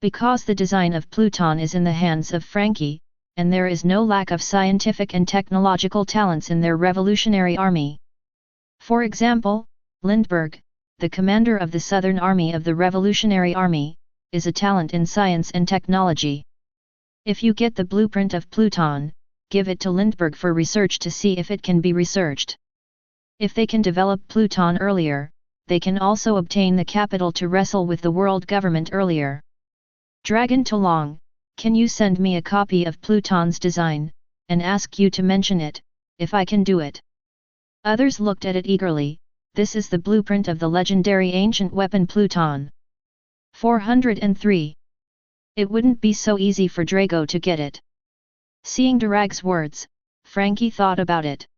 Because the design of Pluton is in the hands of Frankie, and there is no lack of scientific and technological talents in their revolutionary army. For example, Lindbergh, the commander of the Southern Army of the Revolutionary Army, is a talent in science and technology. If you get the blueprint of Pluton, give it to Lindbergh for research to see if it can be researched. If they can develop Pluton earlier, they can also obtain the capital to wrestle with the world government earlier. Dragon Tolong, can you send me a copy of Pluton's design, and ask you to mention it, if I can do it? Others looked at it eagerly. This is the blueprint of the legendary ancient weapon Pluton. 403. It wouldn't be so easy for Drago to get it. Seeing Durag's words, Frankie thought about it.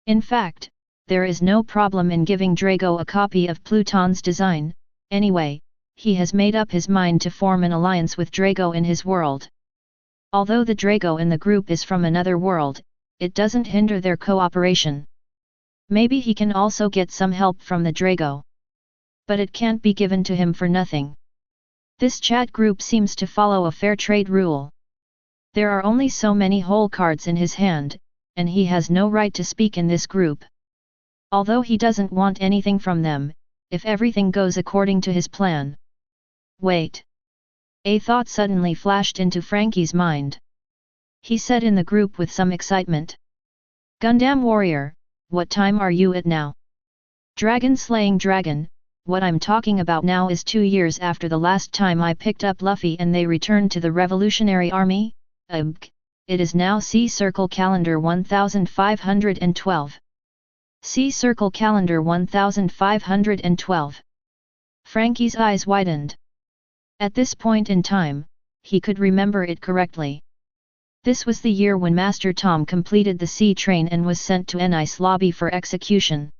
In fact, there is no problem in giving Drago a copy of Pluton's design. Anyway, he has made up his mind to form an alliance with Drago in his world. Although the Drago in the group is from another world, it doesn't hinder their cooperation. Maybe he can also get some help from the Drago. But it can't be given to him for nothing. This chat group seems to follow a fair trade rule. There are only so many whole cards in his hand, and he has no right to speak in this group. Although he doesn't want anything from them, if everything goes according to his plan. Wait. A thought suddenly flashed into Frankie's mind. He said in the group with some excitement. Gundam Warrior, what time are you at now? Dragon slaying dragon, what I'm talking about now is 2 years after the last time I picked up Luffy and they returned to the Revolutionary Army. It is now C Circle Calendar 1512. C Circle Calendar 1512. Frankie's eyes widened. At this point in time, he could remember it correctly. This was the year when Master Tom completed the sea train and was sent to an ice lobby for execution.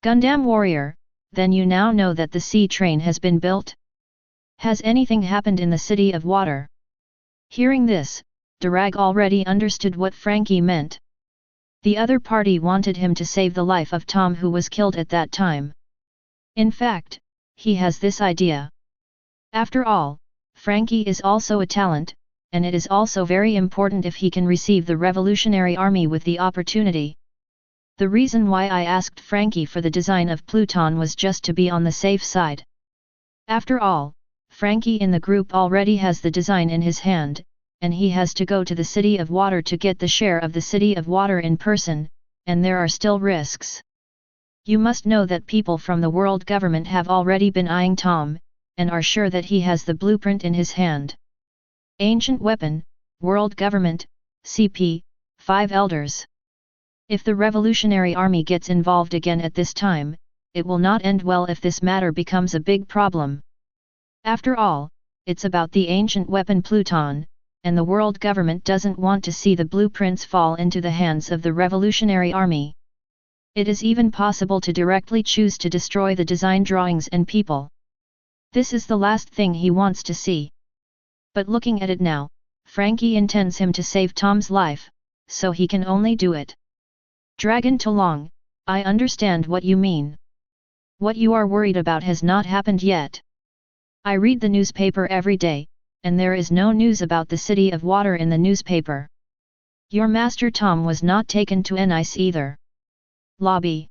Gundam Warrior, then you now know that the sea train has been built? Has anything happened in the City of Water? Hearing this, Durag already understood what Frankie meant. The other party wanted him to save the life of Tom, who was killed at that time. In fact, he has this idea. After all, Frankie is also a talent, and it is also very important if he can receive the Revolutionary Army with the opportunity. The reason why I asked Frankie for the design of Pluton was just to be on the safe side. After all, Frankie in the group already has the design in his hand, and he has to go to the City of Water to get the share of the City of Water in person, and there are still risks. You must know that people from the world government have already been eyeing Tom, and are sure that he has the blueprint in his hand. Ancient weapon, world government, CP, 5 elders. If the Revolutionary Army gets involved again at this time, it will not end well if this matter becomes a big problem. After all, it's about the ancient weapon Pluton, and the world government doesn't want to see the blueprints fall into the hands of the Revolutionary Army. It is even possible to directly choose to destroy the design drawings and people. This is the last thing he wants to see. But looking at it now, Frankie intends him to save Tom's life, so he can only do it. Dragon Tolong, I understand what you mean. What you are worried about has not happened yet. I read the newspaper every day, and there is no news about the City of Water in the newspaper. Your Master Tom was not taken to an ice either. Lobby.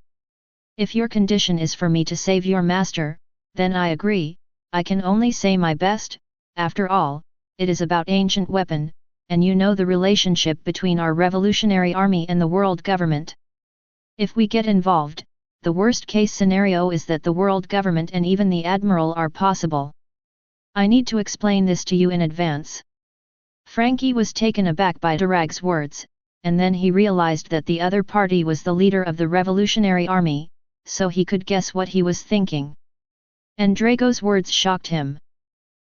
If your condition is for me to save your master, then I agree. I can only say my best. After all, it is about ancient weapon, and you know the relationship between our Revolutionary Army and the world government. If we get involved, the worst case scenario is that the world government and even the Admiral are possible. I need to explain this to you in advance. Frankie was taken aback by Durag's words, and then he realized that the other party was the leader of the Revolutionary Army, so he could guess what he was thinking. And Drago's words shocked him.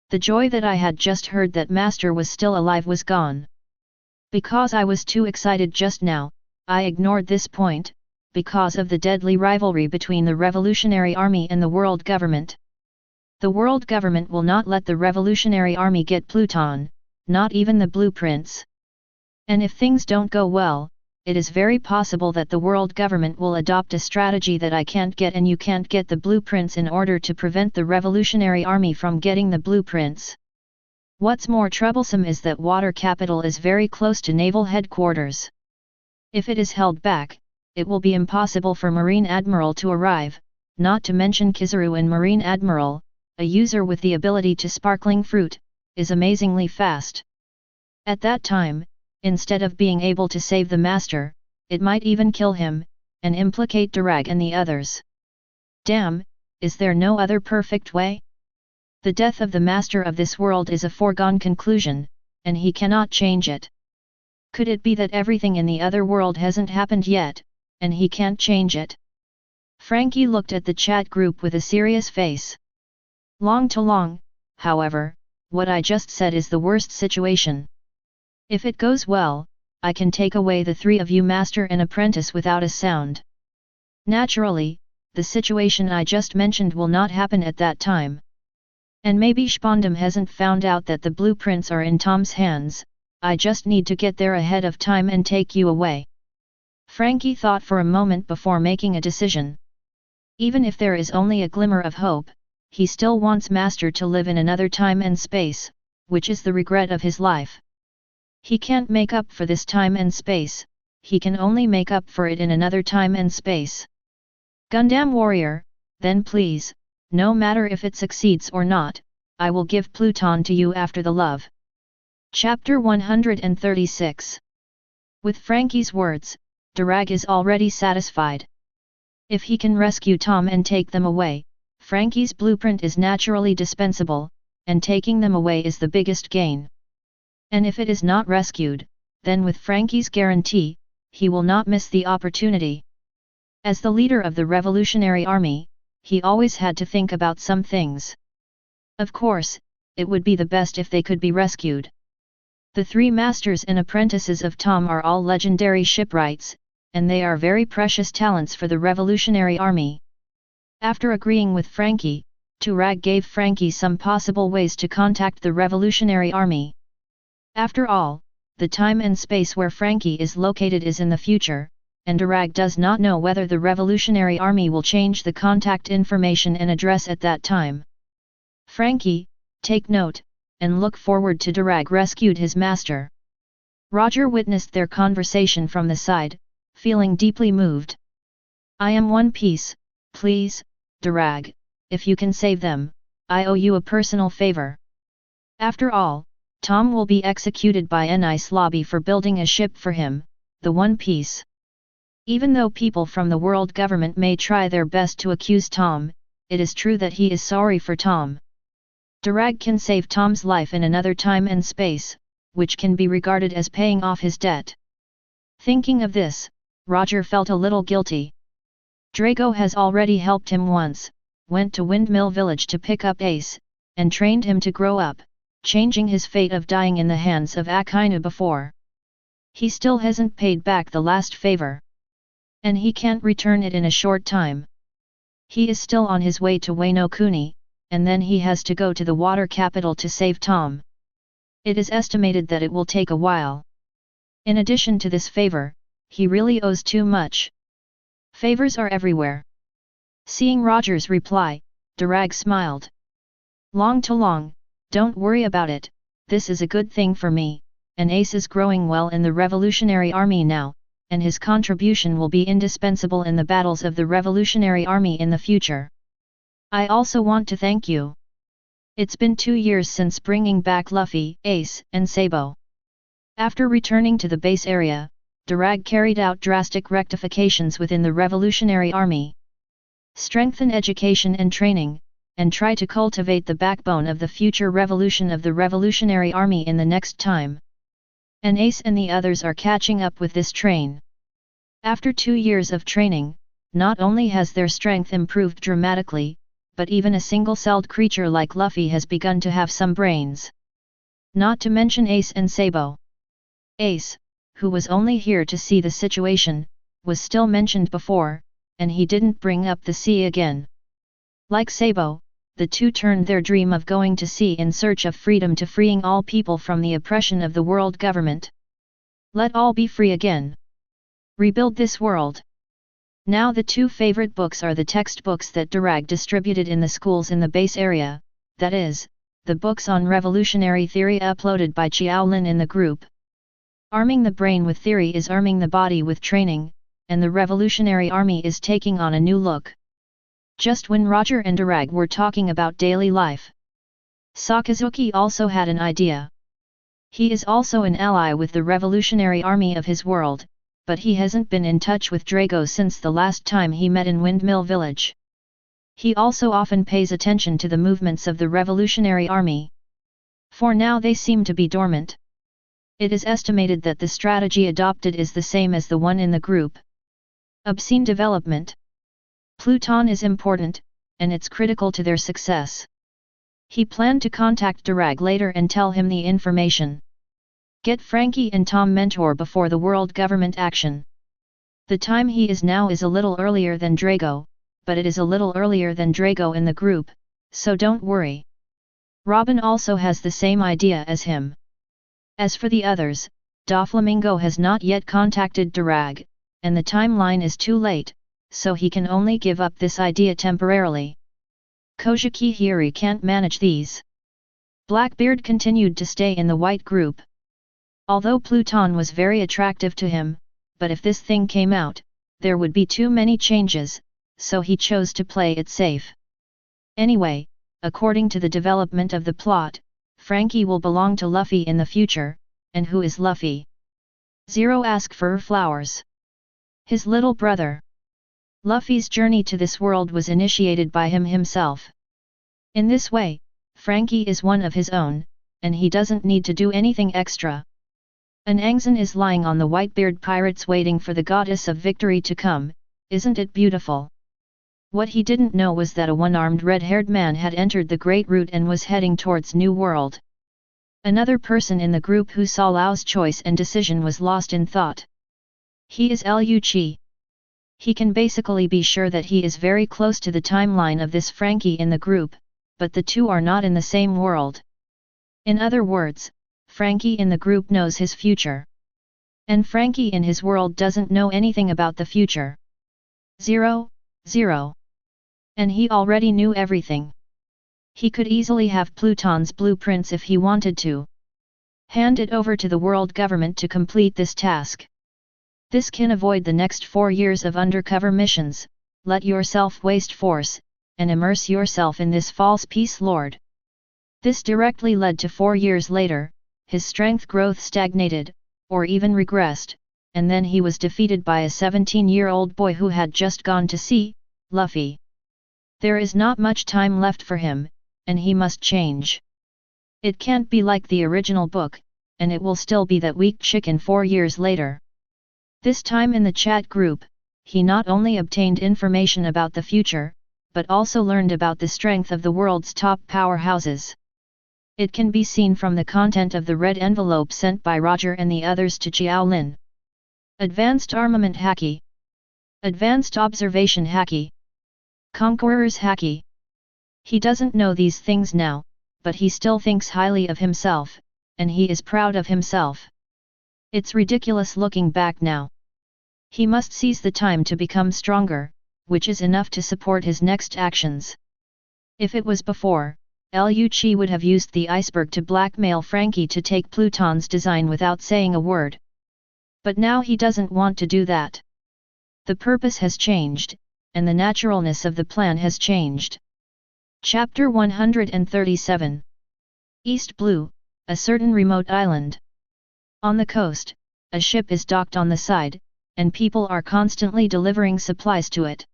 The joy that I had just heard that Master was still alive was gone. Because I was too excited just now, I ignored this point, because of the deadly rivalry between the Revolutionary Army and the world government. The world government will not let the Revolutionary Army get Pluton, not even the blueprints. And if things don't go well, it is very possible that the world government will adopt a strategy that I can't get and you can't get the blueprints in order to prevent the Revolutionary Army from getting the blueprints. What's more troublesome is that Water Capital is very close to naval headquarters. If it is held back, it will be impossible for Marine Admiral to arrive, not to mention Kizaru and Marine Admiral, a user with the ability to sparkling fruit, is amazingly fast. At that time, instead of being able to save the master, it might even kill him, and implicate Durag and the others. Damn, is there no other perfect way? The death of the master of this world is a foregone conclusion, and he cannot change it. Could it be that everything in the other world hasn't happened yet, and he can't change it? Frankie looked at the chat group with a serious face. Long to long, however, what I just said is the worst situation. If it goes well, I can take away the three of you master and apprentice without a sound. Naturally, the situation I just mentioned will not happen at that time. And maybe Spondam hasn't found out that the blueprints are in Tom's hands, I just need to get there ahead of time and take you away. Frankie thought for a moment before making a decision. Even if there is only a glimmer of hope, he still wants Master to live in another time and space, which is the regret of his life. He can't make up for this time and space, he can only make up for it in another time and space. Gundam Warrior, then please, no matter if it succeeds or not, I will give Pluton to you after the love. Chapter 136. With Frankie's words, Durag is already satisfied. If he can rescue Tom and take them away, Frankie's blueprint is naturally dispensable, and taking them away is the biggest gain. And if it is not rescued, then with Frankie's guarantee, he will not miss the opportunity. As the leader of the Revolutionary Army, he always had to think about some things. Of course, it would be the best if they could be rescued. The three masters and apprentices of Tom are all legendary shipwrights, and they are very precious talents for the Revolutionary Army. After agreeing with Frankie, Durag gave Frankie some possible ways to contact the Revolutionary Army. After all, the time and space where Frankie is located is in the future, and Durag does not know whether the Revolutionary Army will change the contact information and address at that time. Frankie, take note, and look forward to Durag rescued his master. Roger witnessed their conversation from the side, feeling deeply moved. I am one piece, please, Durag, if you can save them, I owe you a personal favor. After all, Tom will be executed by an ice lobby for building a ship for him, the One Piece. Even though people from the world government may try their best to accuse Tom, it is true that he is sorry for Tom. Durag can save Tom's life in another time and space, which can be regarded as paying off his debt. Thinking of this, Roger felt a little guilty. Drago has already helped him once, went to Windmill Village to pick up Ace, and trained him to grow up, changing his fate of dying in the hands of Akainu before. He still hasn't paid back the last favor. And he can't return it in a short time. He is still on his way to Wano Kuni, and then he has to go to the water capital to save Tom. It is estimated that it will take a while. In addition to this favor, he really owes too much. Favors are everywhere. Seeing Roger's reply, Durag smiled. Long to long, don't worry about it, this is a good thing for me, and Ace is growing well in the Revolutionary Army now, and his contribution will be indispensable in the battles of the Revolutionary Army in the future. I also want to thank you. It's been 2 years since bringing back Luffy, Ace, and Sabo. After returning to the base area, Durag carried out drastic rectifications within the Revolutionary Army. Strengthen education and training, and try to cultivate the backbone of the future revolution of the Revolutionary Army in the next time. And Ace and the others are catching up with this train. After 2 years of training, not only has their strength improved dramatically, but even a single-celled creature like Luffy has begun to have some brains. Not to mention Ace and Sabo. Ace, who was only here to see the situation, was still mentioned before, and he didn't bring up the sea again. Like Sabo, the two turned their dream of going to sea in search of freedom to freeing all people from the oppression of the world government. Let all be free again. Rebuild this world. Now the two favorite books are the textbooks that Durag distributed in the schools in the base area, that is, the books on revolutionary theory uploaded by Qiao Lin in the group. Arming the brain with theory is arming the body with training, and the Revolutionary Army is taking on a new look. Just when Roger and Durag were talking about daily life, Sakazuki also had an idea. He is also an ally with the revolutionary army of his world, but he hasn't been in touch with Drago since the last time he met in Windmill Village. He also often pays attention to the movements of the revolutionary army. For now they seem to be dormant. It is estimated that the strategy adopted is the same as the one in the group. Obscene development. Pluton is important, and it's critical to their success. He planned to contact Durag later and tell him the information. Get Frankie and Tom mentor before the world government action. The time he is now is a little earlier than Drago, but it is a little earlier than Drago in the group, so don't worry. Robin also has the same idea as him. As for the others, Doflamingo has not yet contacted Durag, and the timeline is too late, so he can only give up this idea temporarily. Kojiki Hiri can't manage these. Blackbeard continued to stay in the white group. Although Pluton was very attractive to him, but if this thing came out, there would be too many changes, so he chose to play it safe. Anyway, according to the development of the plot, Frankie will belong to Luffy in the future, and who is Luffy? Zero ask for flowers. His little brother. Luffy's journey to this world was initiated by him himself. In this way, Frankie is one of his own, and he doesn't need to do anything extra. An Angzan is lying on the Whitebeard pirates waiting for the goddess of victory to come, isn't it beautiful? What he didn't know was that a one-armed red-haired man had entered the Great Route and was heading towards New World. Another person in the group who saw Lao's choice and decision was lost in thought. He is Liu Qi. He can basically be sure that he is very close to the timeline of this Frankie in the group, but the two are not in the same world. In other words, Frankie in the group knows his future. And Frankie in his world doesn't know anything about the future. 0. And he already knew everything. He could easily have Pluton's blueprints if he wanted to. Hand it over to the world government to complete this task. This can avoid the next 4 years of undercover missions. Let yourself waste force, and immerse yourself in this false peace lord. This directly led to 4 years later, his strength growth stagnated, or even regressed, and then he was defeated by a 17-year-old boy who had just gone to see Luffy. There is not much time left for him, and he must change. It can't be like the original book, and it will still be that weak chicken 4 years later. This time in the chat group, he not only obtained information about the future, but also learned about the strength of the world's top powerhouses. It can be seen from the content of the red envelope sent by Roger and the others to Qiao Lin. Advanced Armament Haki. Advanced Observation Haki. Conqueror's Haki. He doesn't know these things now, but he still thinks highly of himself, and he is proud of himself. It's ridiculous looking back now. He must seize the time to become stronger, which is enough to support his next actions. If it was before, Liu Qi would have used the iceberg to blackmail Frankie to take Pluton's design without saying a word. But now he doesn't want to do that. The purpose has changed, and the naturalness of the plan has changed. Chapter 137. East Blue, a certain remote island. On the coast, a ship is docked on the side, and people are constantly delivering supplies to it.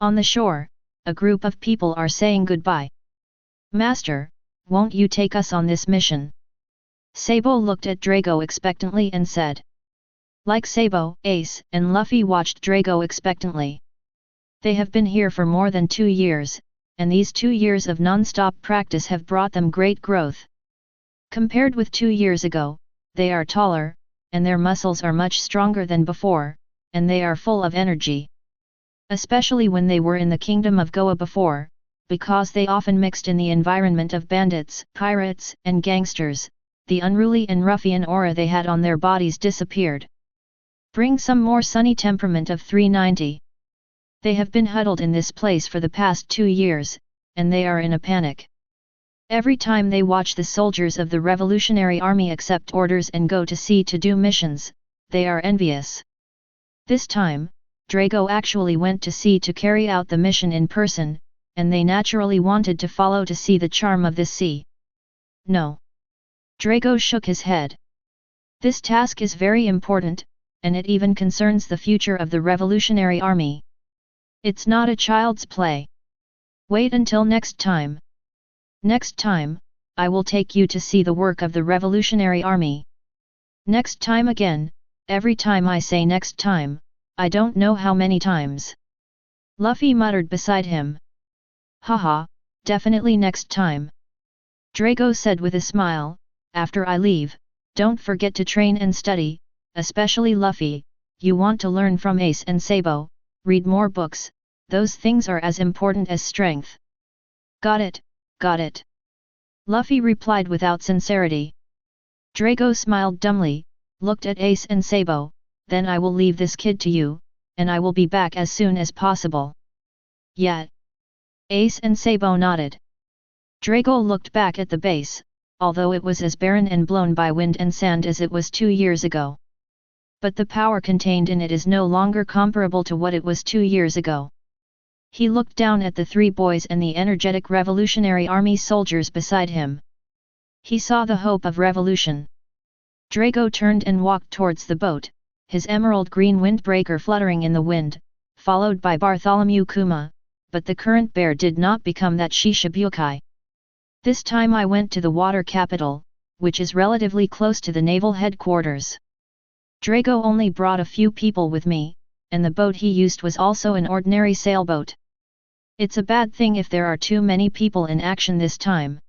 On the shore, a group of people are saying goodbye. Master, won't you take us on this mission? Sabo looked at Drago expectantly and said. Like Sabo, Ace and Luffy watched Drago expectantly. They have been here for more than 2 years, and these 2 years of non-stop practice have brought them great growth. Compared with 2 years ago, they are taller, and their muscles are much stronger than before, and they are full of energy. Especially when they were in the kingdom of Goa before, because they often mixed in the environment of bandits, pirates, and gangsters, the unruly and ruffian aura they had on their bodies disappeared. Bring some more sunny temperament of 390. They have been huddled in this place for the past 2 years, and they are in a panic. Every time they watch the soldiers of the Revolutionary Army accept orders and go to sea to do missions, they are envious. This time, Drago actually went to sea to carry out the mission in person, and they naturally wanted to follow to see the charm of this sea. No. Drago shook his head. This task is very important, and it even concerns the future of the Revolutionary Army. It's not a child's play. Wait until next time. Next time, I will take you to see the work of the Revolutionary Army. Next time again, every time I say next time, I don't know how many times. Luffy muttered beside him. Haha, definitely next time. Drago said with a smile, after I leave, don't forget to train and study, especially Luffy, you want to learn from Ace and Sabo, read more books, those things are as important as strength. Got it, got it. Luffy replied without sincerity. Drago smiled dumbly, looked at Ace and Sabo, then I will leave this kid to you, and I will be back as soon as possible. Yet. Ace and Sabo nodded. Drago looked back at the base, although it was as barren and blown by wind and sand as it was 2 years ago. But the power contained in it is no longer comparable to what it was 2 years ago. He looked down at the 3 boys and the energetic Revolutionary Army soldiers beside him. He saw the hope of revolution. Drago turned and walked towards the boat, his emerald green windbreaker fluttering in the wind, followed by Bartholomew Kuma, but the current bear did not become that Shishibukai. This time I went to the water capital, which is relatively close to the naval headquarters. Drago only brought a few people with me, and the boat he used was also an ordinary sailboat. It's a bad thing if there are too many people in action this time.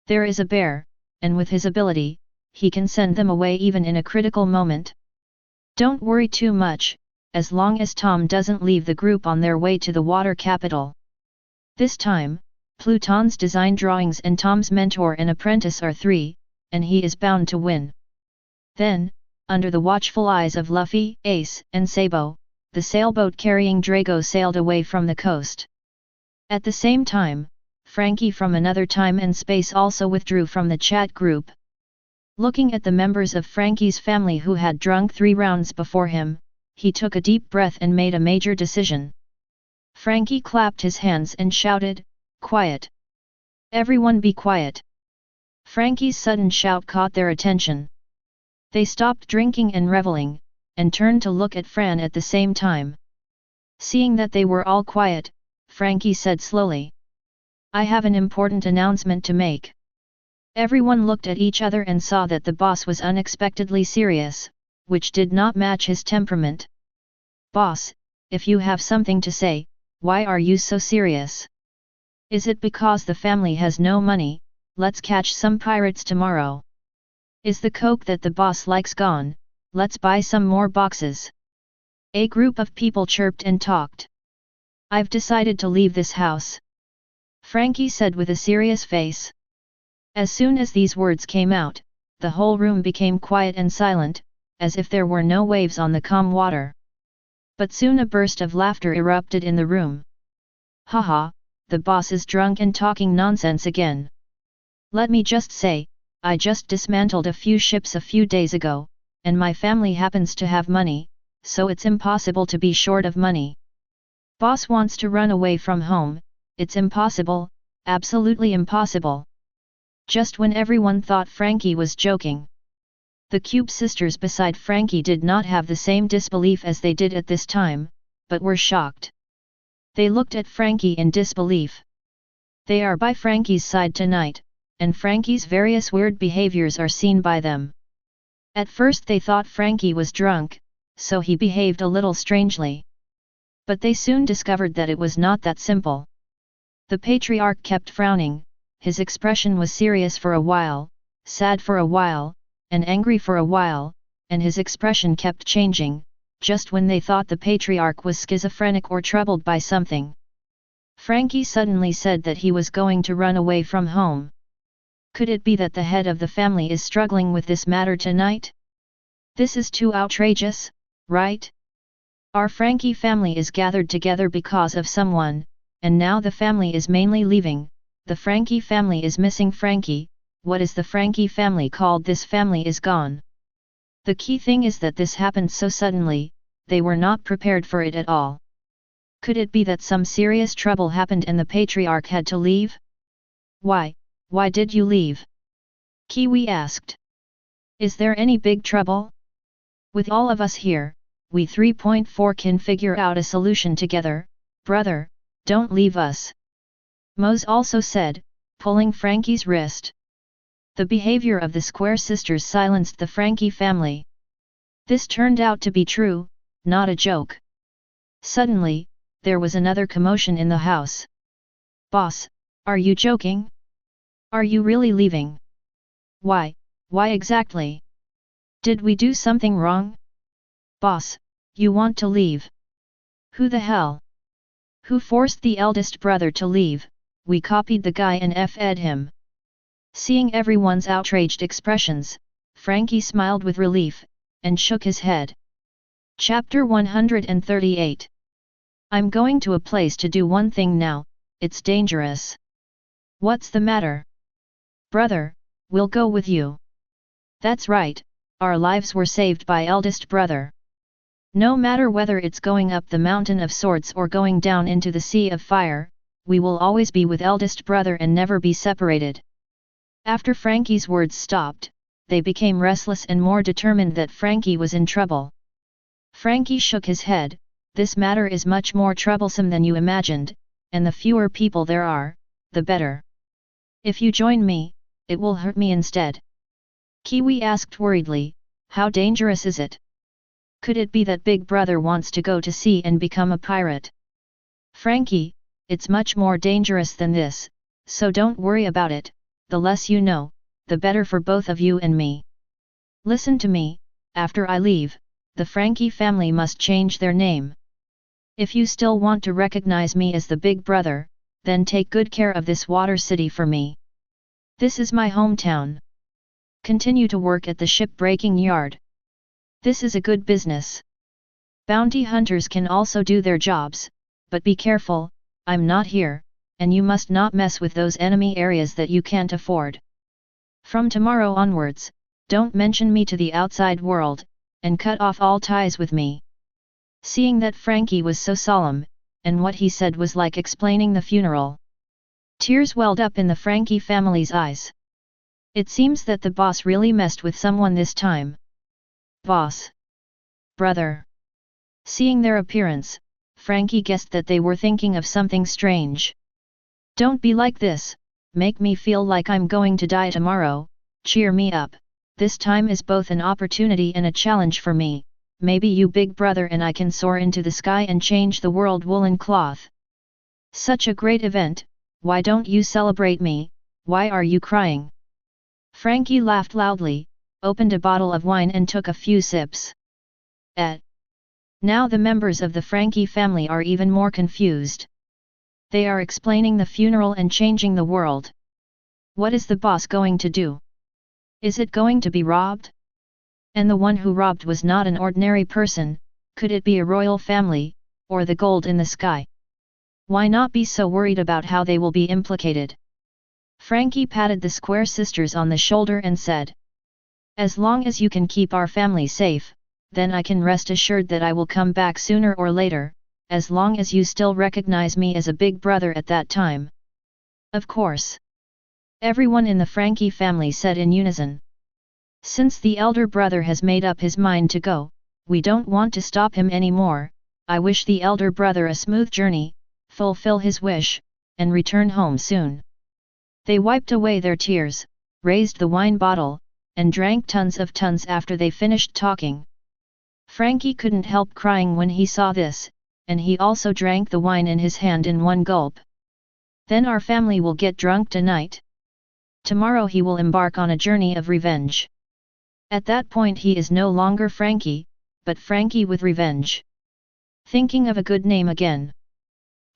There is a bear, and with his ability, he can send them away even in a critical moment. Don't worry too much, as long as Tom doesn't leave the group on their way to the water capital. This time, Pluton's design drawings and Tom's mentor and apprentice are 3, and he is bound to win. Then, under the watchful eyes of Luffy, Ace, and Sabo, the sailboat carrying Drago sailed away from the coast. At the same time, Frankie from another time and space also withdrew from the chat group. Looking at the members of Frankie's family who had drunk 3 rounds before him, he took a deep breath and made a major decision. Frankie clapped his hands and shouted, "Quiet! Everyone be quiet!" Frankie's sudden shout caught their attention. They stopped drinking and reveling, and turned to look at Fran at the same time. Seeing that they were all quiet, Frankie said slowly, "I have an important announcement to make." Everyone looked at each other and saw that the boss was unexpectedly serious, which did not match his temperament. "Boss, if you have something to say, why are you so serious? Is it because the family has no money? Let's catch some pirates tomorrow. Is the coke that the boss likes gone? Let's buy some more boxes." A group of people chirped and talked. "I've decided to leave this house," Frankie said with a serious face. As soon as these words came out, the whole room became quiet and silent, as if there were no waves on the calm water. But soon a burst of laughter erupted in the room. "Haha, the boss is drunk and talking nonsense again. Let me just say, I just dismantled a few ships a few days ago, and my family happens to have money, so it's impossible to be short of money. Boss wants to run away from home, it's impossible, absolutely impossible." Just when everyone thought Frankie was joking. The Cube sisters beside Frankie did not have the same disbelief as they did at this time, but were shocked. They looked at Frankie in disbelief. They are by Frankie's side tonight, and Frankie's various weird behaviors are seen by them. At first they thought Frankie was drunk, so he behaved a little strangely. But they soon discovered that it was not that simple. The patriarch kept frowning, his expression was serious for a while, sad for a while, and angry for a while, and his expression kept changing, just when they thought the patriarch was schizophrenic or troubled by something. Frankie suddenly said that he was going to run away from home. Could it be that the head of the family is struggling with this matter tonight? This is too outrageous, right? Our Frankie family is gathered together because of someone, and now the family is mainly leaving. The Frankie family is missing Frankie. What is the Frankie family called? This family is gone. The key thing is that this happened so suddenly, they were not prepared for it at all. Could it be that some serious trouble happened and the patriarch had to leave? Why did you leave? Kiwi asked. Is there any big trouble? With all of us here, we 3.4 can figure out a solution together, brother, don't leave us. Mose also said, pulling Frankie's wrist. The behavior of the Square sisters silenced the Frankie family. This turned out to be true, not a joke. Suddenly, there was another commotion in the house. Boss, are you joking? Are you really leaving? Why exactly? Did we do something wrong? Boss, you want to leave? Who the hell? Who forced the eldest brother to leave? We copied the guy and f'd him. Seeing everyone's outraged expressions, Frankie smiled with relief, and shook his head. Chapter 138. I'm going to a place to do one thing now, it's dangerous. What's the matter? Brother, we'll go with you. That's right, our lives were saved by eldest brother. No matter whether it's going up the mountain of swords or going down into the sea of fire, we will always be with eldest brother and never be separated. After Frankie's words stopped, they became restless and more determined that Frankie was in trouble. Frankie shook his head, this matter is much more troublesome than you imagined, and the fewer people there are, the better. If you join me, it will hurt me instead. Kiwi asked worriedly, how dangerous is it? Could it be that Big Brother wants to go to sea and become a pirate? Frankie, it's much more dangerous than this, so don't worry about it, the less you know, the better for both of you and me. Listen to me, after I leave, the Frankie family must change their name. If you still want to recognize me as the Big Brother, then take good care of this water city for me. This is my hometown. Continue to work at the ship-breaking yard. This is a good business. Bounty hunters can also do their jobs, but be careful, I'm not here, and you must not mess with those enemy areas that you can't afford. From tomorrow onwards, don't mention me to the outside world, and cut off all ties with me. Seeing that Frankie was so solemn, and what he said was like explaining the funeral. Tears welled up in the Frankie family's eyes. It seems that the boss really messed with someone this time. Boss. Brother. Seeing their appearance, Frankie guessed that they were thinking of something strange. Don't be like this, make me feel like I'm going to die tomorrow, cheer me up, this time is both an opportunity and a challenge for me, maybe you Big Brother and I can soar into the sky and change the world woolen cloth. Such a great event, why don't you celebrate me, why are you crying? Frankie laughed loudly, opened a bottle of wine and took a few sips. Now the members of the Frankie family are even more confused. They are explaining the funeral and changing the world. What is the boss going to do? Is it going to be robbed? And the one who robbed was not an ordinary person, could it be a royal family, or the gold in the sky? Why not be so worried about how they will be implicated? Frankie patted the Square sisters on the shoulder and said, as long as you can keep our family safe, then I can rest assured that I will come back sooner or later, as long as you still recognize me as a Big Brother at that time. Of course. Everyone in the Frankie family said in unison. Since the elder brother has made up his mind to go, we don't want to stop him anymore, I wish the elder brother a smooth journey, fulfill his wish, and return home soon. They wiped away their tears, raised the wine bottle, and drank tons after they finished talking. Frankie couldn't help crying when he saw this, and he also drank the wine in his hand in one gulp. Then our family will get drunk tonight. Tomorrow he will embark on a journey of revenge. At that point he is no longer Frankie, but Frankie with revenge. Thinking of a good name again.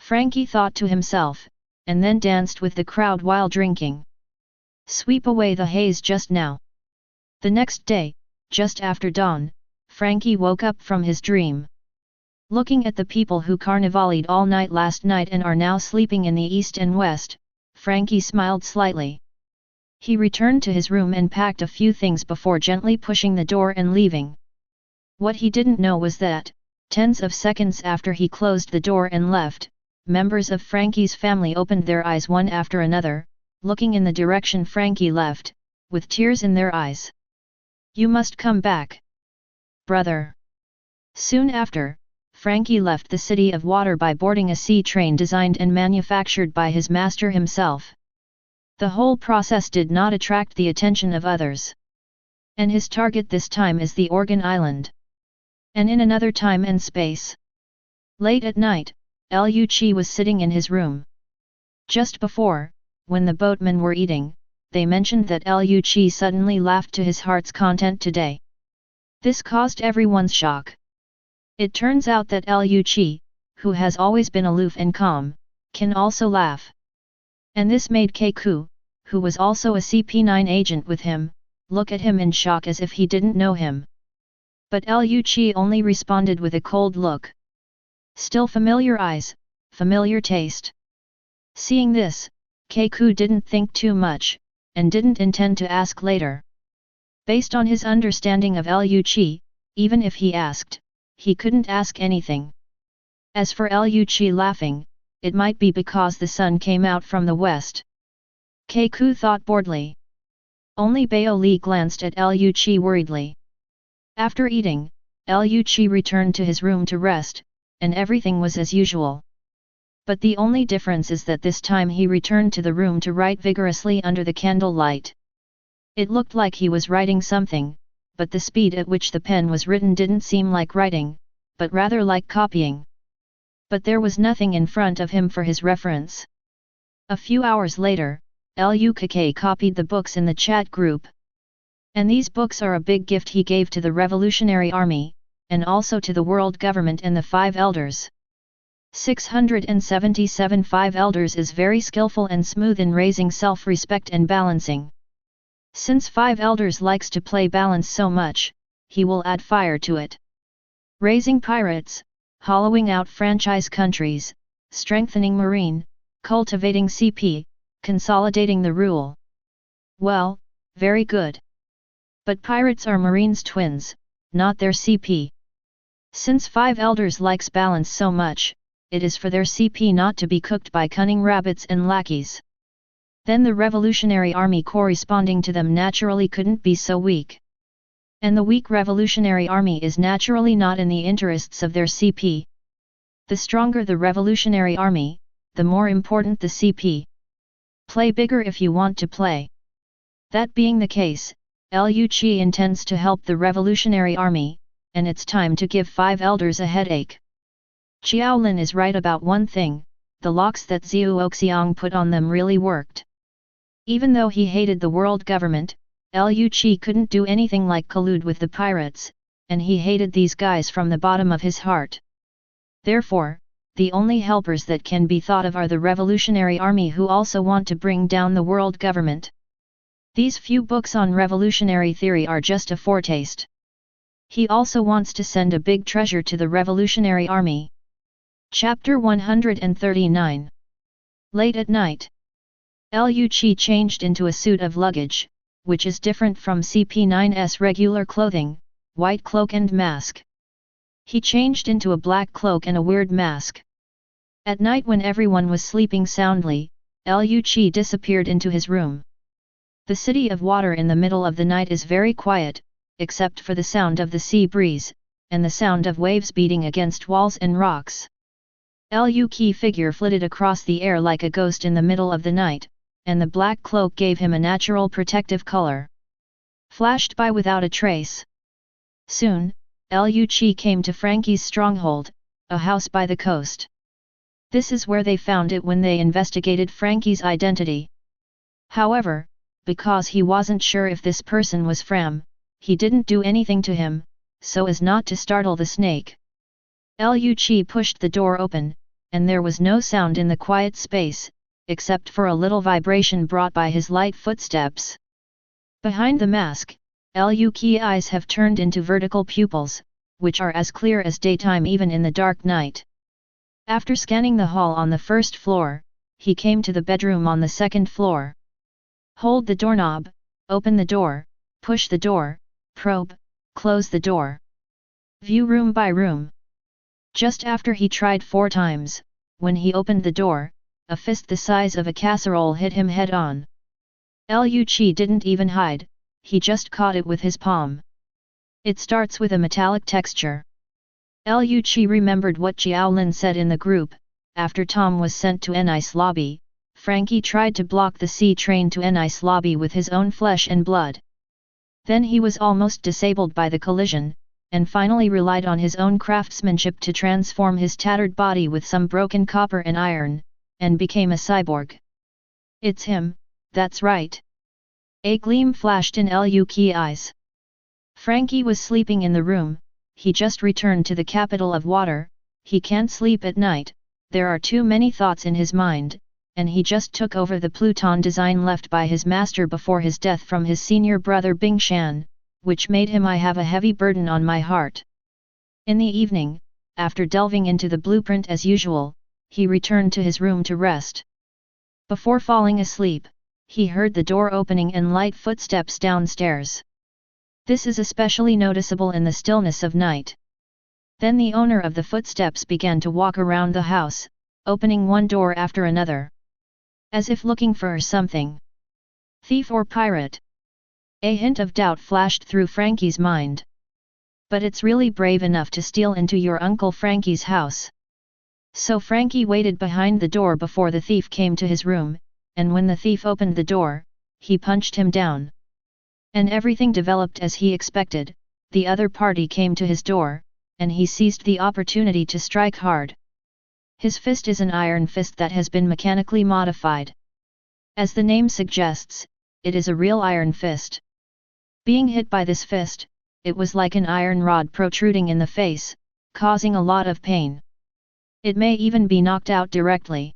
Frankie thought to himself, and then danced with the crowd while drinking. Sweep away the haze just now. The next day, just after dawn, Frankie woke up from his dream. Looking at the people who carnivalied all night last night and are now sleeping in the east and west, Frankie smiled slightly. He returned to his room and packed a few things before gently pushing the door and leaving. What he didn't know was that, Tens of seconds after he closed the door and left, members of Frankie's family opened their eyes one after another, looking in the direction Frankie left, with tears in their eyes. "You must come back, brother." Soon after, Frankie left the City of Water by boarding a sea train designed and manufactured by his master himself. The whole process did not attract the attention of others. And his target this time is the Organ Island. And in another time and space. Late at night, Liu Qi was sitting in his room. Just before, when the boatmen were eating, they mentioned that Liu Qi suddenly laughed to his heart's content today. This caused everyone's shock. It turns out that Liu Qi, who has always been aloof and calm, can also laugh. And this made Keiku, who was also a CP9 agent with him, look at him in shock as if he didn't know him. But Liu Qi only responded with a cold look. Still familiar eyes, familiar taste. Seeing this, Keiku didn't think too much, and didn't intend to ask later. Based on his understanding of Liu Qi, even if he asked, he couldn't ask anything. As for Liu Qi laughing, it might be because the sun came out from the west. Keiku thought boredly. Only Bao Li glanced at Liu Qi worriedly. After eating, Liu Qi returned to his room to rest, and everything was as usual. But the only difference is that this time he returned to the room to write vigorously under the candlelight. It looked like he was writing something, but the speed at which the pen was written didn't seem like writing, but rather like copying. But there was nothing in front of him for his reference. A few hours later, Liu Keke copied the books in the chat group. And these books are a big gift he gave to the Revolutionary Army, and also to the world government and the Five Elders. 677 Five Elders is very skillful and smooth in raising self-respect and balancing. Since Five Elders likes to play balance so much, he will add fire to it. Raising pirates, hollowing out franchise countries, strengthening marine, cultivating CP, consolidating the rule. Well, very good. But pirates are marines' twins, not their CP. Since Five Elders likes balance so much, it is for their CP not to be cooked by cunning rabbits and lackeys. Then the Revolutionary Army corresponding to them naturally couldn't be so weak. And the weak Revolutionary Army is naturally not in the interests of their CP. The stronger the Revolutionary Army, the more important the CP. Play bigger if you want to play. That being the case, Liu Qi intends to help the Revolutionary Army, and it's time to give Five Elders a headache. Qiao Lin is right about one thing, the locks that Zhou Oxiang put on them really worked. Even though he hated the world government, Liu Qi couldn't do anything like collude with the pirates, and he hated these guys from the bottom of his heart. Therefore, the only helpers that can be thought of are the Revolutionary Army who also want to bring down the world government. These few books on revolutionary theory are just a foretaste. He also wants to send a big treasure to the Revolutionary Army. Chapter 139. Late at night. Liu Qi changed into a suit of luggage, which is different from CP9's regular clothing, white cloak and mask. He changed into a black cloak and a weird mask. At night when everyone was sleeping soundly, Liu Qi disappeared into his room. The City of Water in the middle of the night is very quiet, except for the sound of the sea breeze, and the sound of waves beating against walls and rocks. Liu Qi figure flitted across the air like a ghost in the middle of the night, and the black cloak gave him a natural protective color. Flashed by without a trace. Soon, Liu Qi came to Frankie's stronghold, a house by the coast. This is where they found it when they investigated Frankie's identity. However, because he wasn't sure if this person was Fram, he didn't do anything to him, so as not to startle the snake. Liu Qi pushed the door open, and there was no sound in the quiet space, except for a little vibration brought by his light footsteps. Behind the mask, Liu Qi's eyes have turned into vertical pupils, which are as clear as daytime even in the dark night. After scanning the hall on the first floor, he came to the bedroom on the second floor. Hold the doorknob, open the door, push the door, probe, close the door. View room by room. Just after he tried 4 times, when he opened the door, a fist the size of a casserole hit him head-on. Liu Qi didn't even hide, he just caught it with his palm. It starts with a metallic texture. Liu Qi remembered what Qiao Lin said in the group. After Tom was sent to Nice lobby, Frankie tried to block the sea train to Nice lobby with his own flesh and blood. Then he was almost disabled by the collision, and finally relied on his own craftsmanship to transform his tattered body with some broken copper and iron, and became a cyborg. It's him, that's right. A gleam flashed in Liu Qi's eyes. Frankie was sleeping in the room, he just returned to the capital of water, he can't sleep at night, there are too many thoughts in his mind, and he just took over the Pluton design left by his master before his death from his senior brother Bing Shan, which made him I have a heavy burden on my heart. In the evening, after delving into the blueprint as usual, he returned to his room to rest. Before falling asleep, he heard the door opening and light footsteps downstairs. This is especially noticeable in the stillness of night. Then the owner of the footsteps began to walk around the house, opening one door after another, as if looking for something. Thief or pirate? A hint of doubt flashed through Frankie's mind. But it's really brave enough to steal into your Uncle Frankie's house. So Frankie waited behind the door before the thief came to his room, and when the thief opened the door, he punched him down. And everything developed as he expected, the other party came to his door, and he seized the opportunity to strike hard. His fist is an iron fist that has been mechanically modified. As the name suggests, it is a real iron fist. Being hit by this fist, it was like an iron rod protruding in the face, causing a lot of pain. It may even be knocked out directly.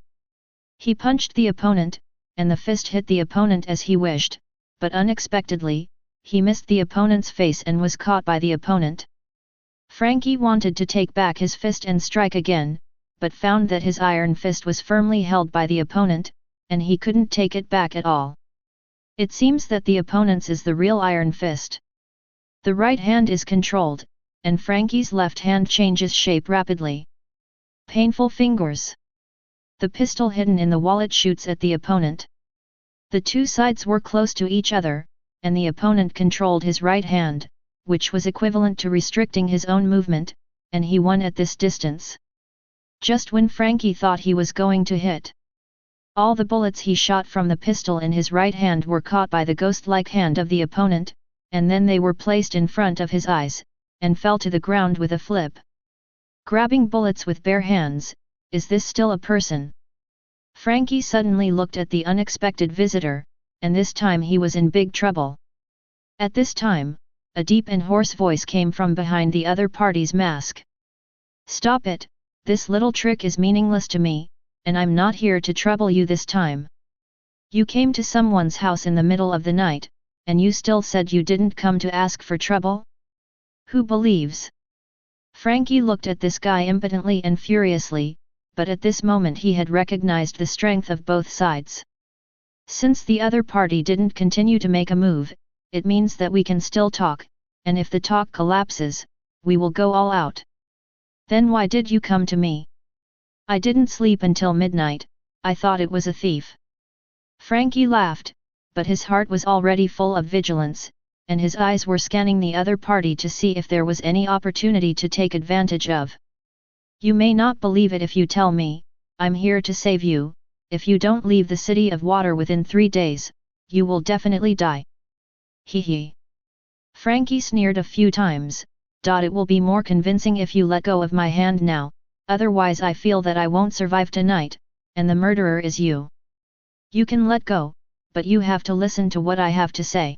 He punched the opponent, and the fist hit the opponent as he wished, but unexpectedly, he missed the opponent's face and was caught by the opponent. Frankie wanted to take back his fist and strike again, but found that his iron fist was firmly held by the opponent, and he couldn't take it back at all. It seems that the opponent's is the real iron fist. The right hand is controlled, and Frankie's left hand changes shape rapidly. Painful fingers. The pistol hidden in the wallet shoots at the opponent. The two sides were close to each other, and the opponent controlled his right hand, which was equivalent to restricting his own movement, and he won at this distance. Just when Frankie thought he was going to hit, all the bullets he shot from the pistol in his right hand were caught by the ghost-like hand of the opponent, and then they were placed in front of his eyes, and fell to the ground with a flip. Grabbing bullets with bare hands, is this still a person? Frankie suddenly looked at the unexpected visitor, and this time he was in big trouble. At this time, a deep and hoarse voice came from behind the other party's mask. "Stop it, this little trick is meaningless to me, and I'm not here to trouble you this time. You came to someone's house in the middle of the night, and you still said you didn't come to ask for trouble? Who believes?" Frankie looked at this guy impotently and furiously, but at this moment he had recognized the strength of both sides. Since the other party didn't continue to make a move, it means that we can still talk, and if the talk collapses, we will go all out. Then why did you come to me? I didn't sleep until midnight, I thought it was a thief. Frankie laughed, but his heart was already full of vigilance, and his eyes were scanning the other party to see if there was any opportunity to take advantage of. You may not believe it if you tell me, I'm here to save you. If you don't leave the city of water within 3 days, you will definitely die. Hee hee. Frankie sneered a few times. It will be more convincing if you let go of my hand now, otherwise I feel that I won't survive tonight, and the murderer is you. You can let go, but you have to listen to what I have to say.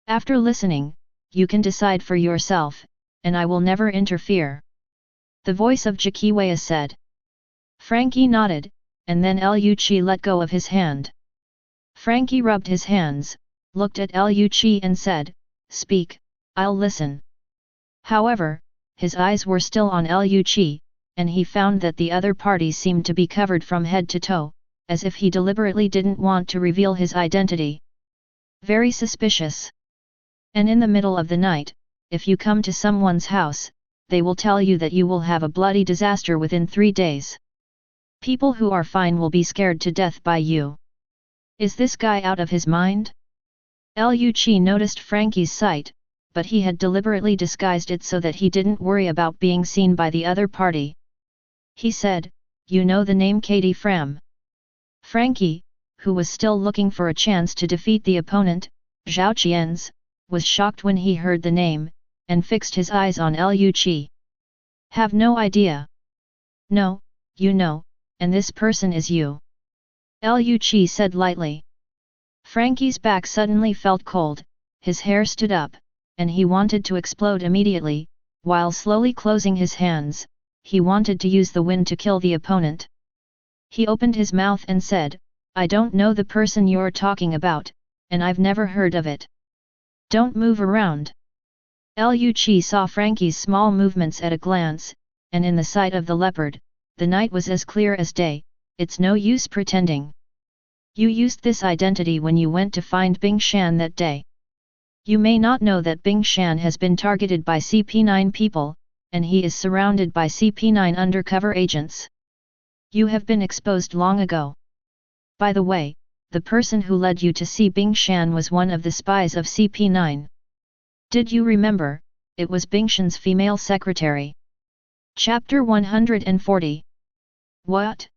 After listening, you can decide for yourself, and I will never interfere. The voice of Jiqiwei said. Frankie nodded, and then Liu Qi let go of his hand. Frankie rubbed his hands, looked at Liu Qi and said, "Speak, I'll listen." However, his eyes were still on Liu Qi, and he found that the other party seemed to be covered from head to toe, as if he deliberately didn't want to reveal his identity. Very suspicious. And in the middle of the night, if you come to someone's house, they will tell you that you will have a bloody disaster within 3 days. People who are fine will be scared to death by you. Is this guy out of his mind? Liu Qi noticed Frankie's sight, but he had deliberately disguised it so that he didn't worry about being seen by the other party. He said, "You know the name Katie Fram." Frankie, who was still looking for a chance to defeat the opponent, Zhao Qian's, was shocked when he heard the name, and fixed his eyes on Liu Qi. "Have no idea." "No, you know, and this person is you," Liu Qi said lightly. Frankie's back suddenly felt cold, his hair stood up, and he wanted to explode immediately. While slowly closing his hands, he wanted to use the wind to kill the opponent. He opened his mouth and said, "I don't know the person you're talking about, and I've never heard of it. Don't move around." Liu Qi saw Frankie's small movements at a glance, and in the sight of the leopard, the night was as clear as day. "It's no use pretending. You used this identity when you went to find Bing Shan that day. You may not know that Bing Shan has been targeted by CP9 people, and he is surrounded by CP9 undercover agents. You have been exposed long ago. By the way, the person who led you to see Bing Shan was one of the spies of CP9. Did you remember? It was Bing Shan's female secretary." Chapter 140. What?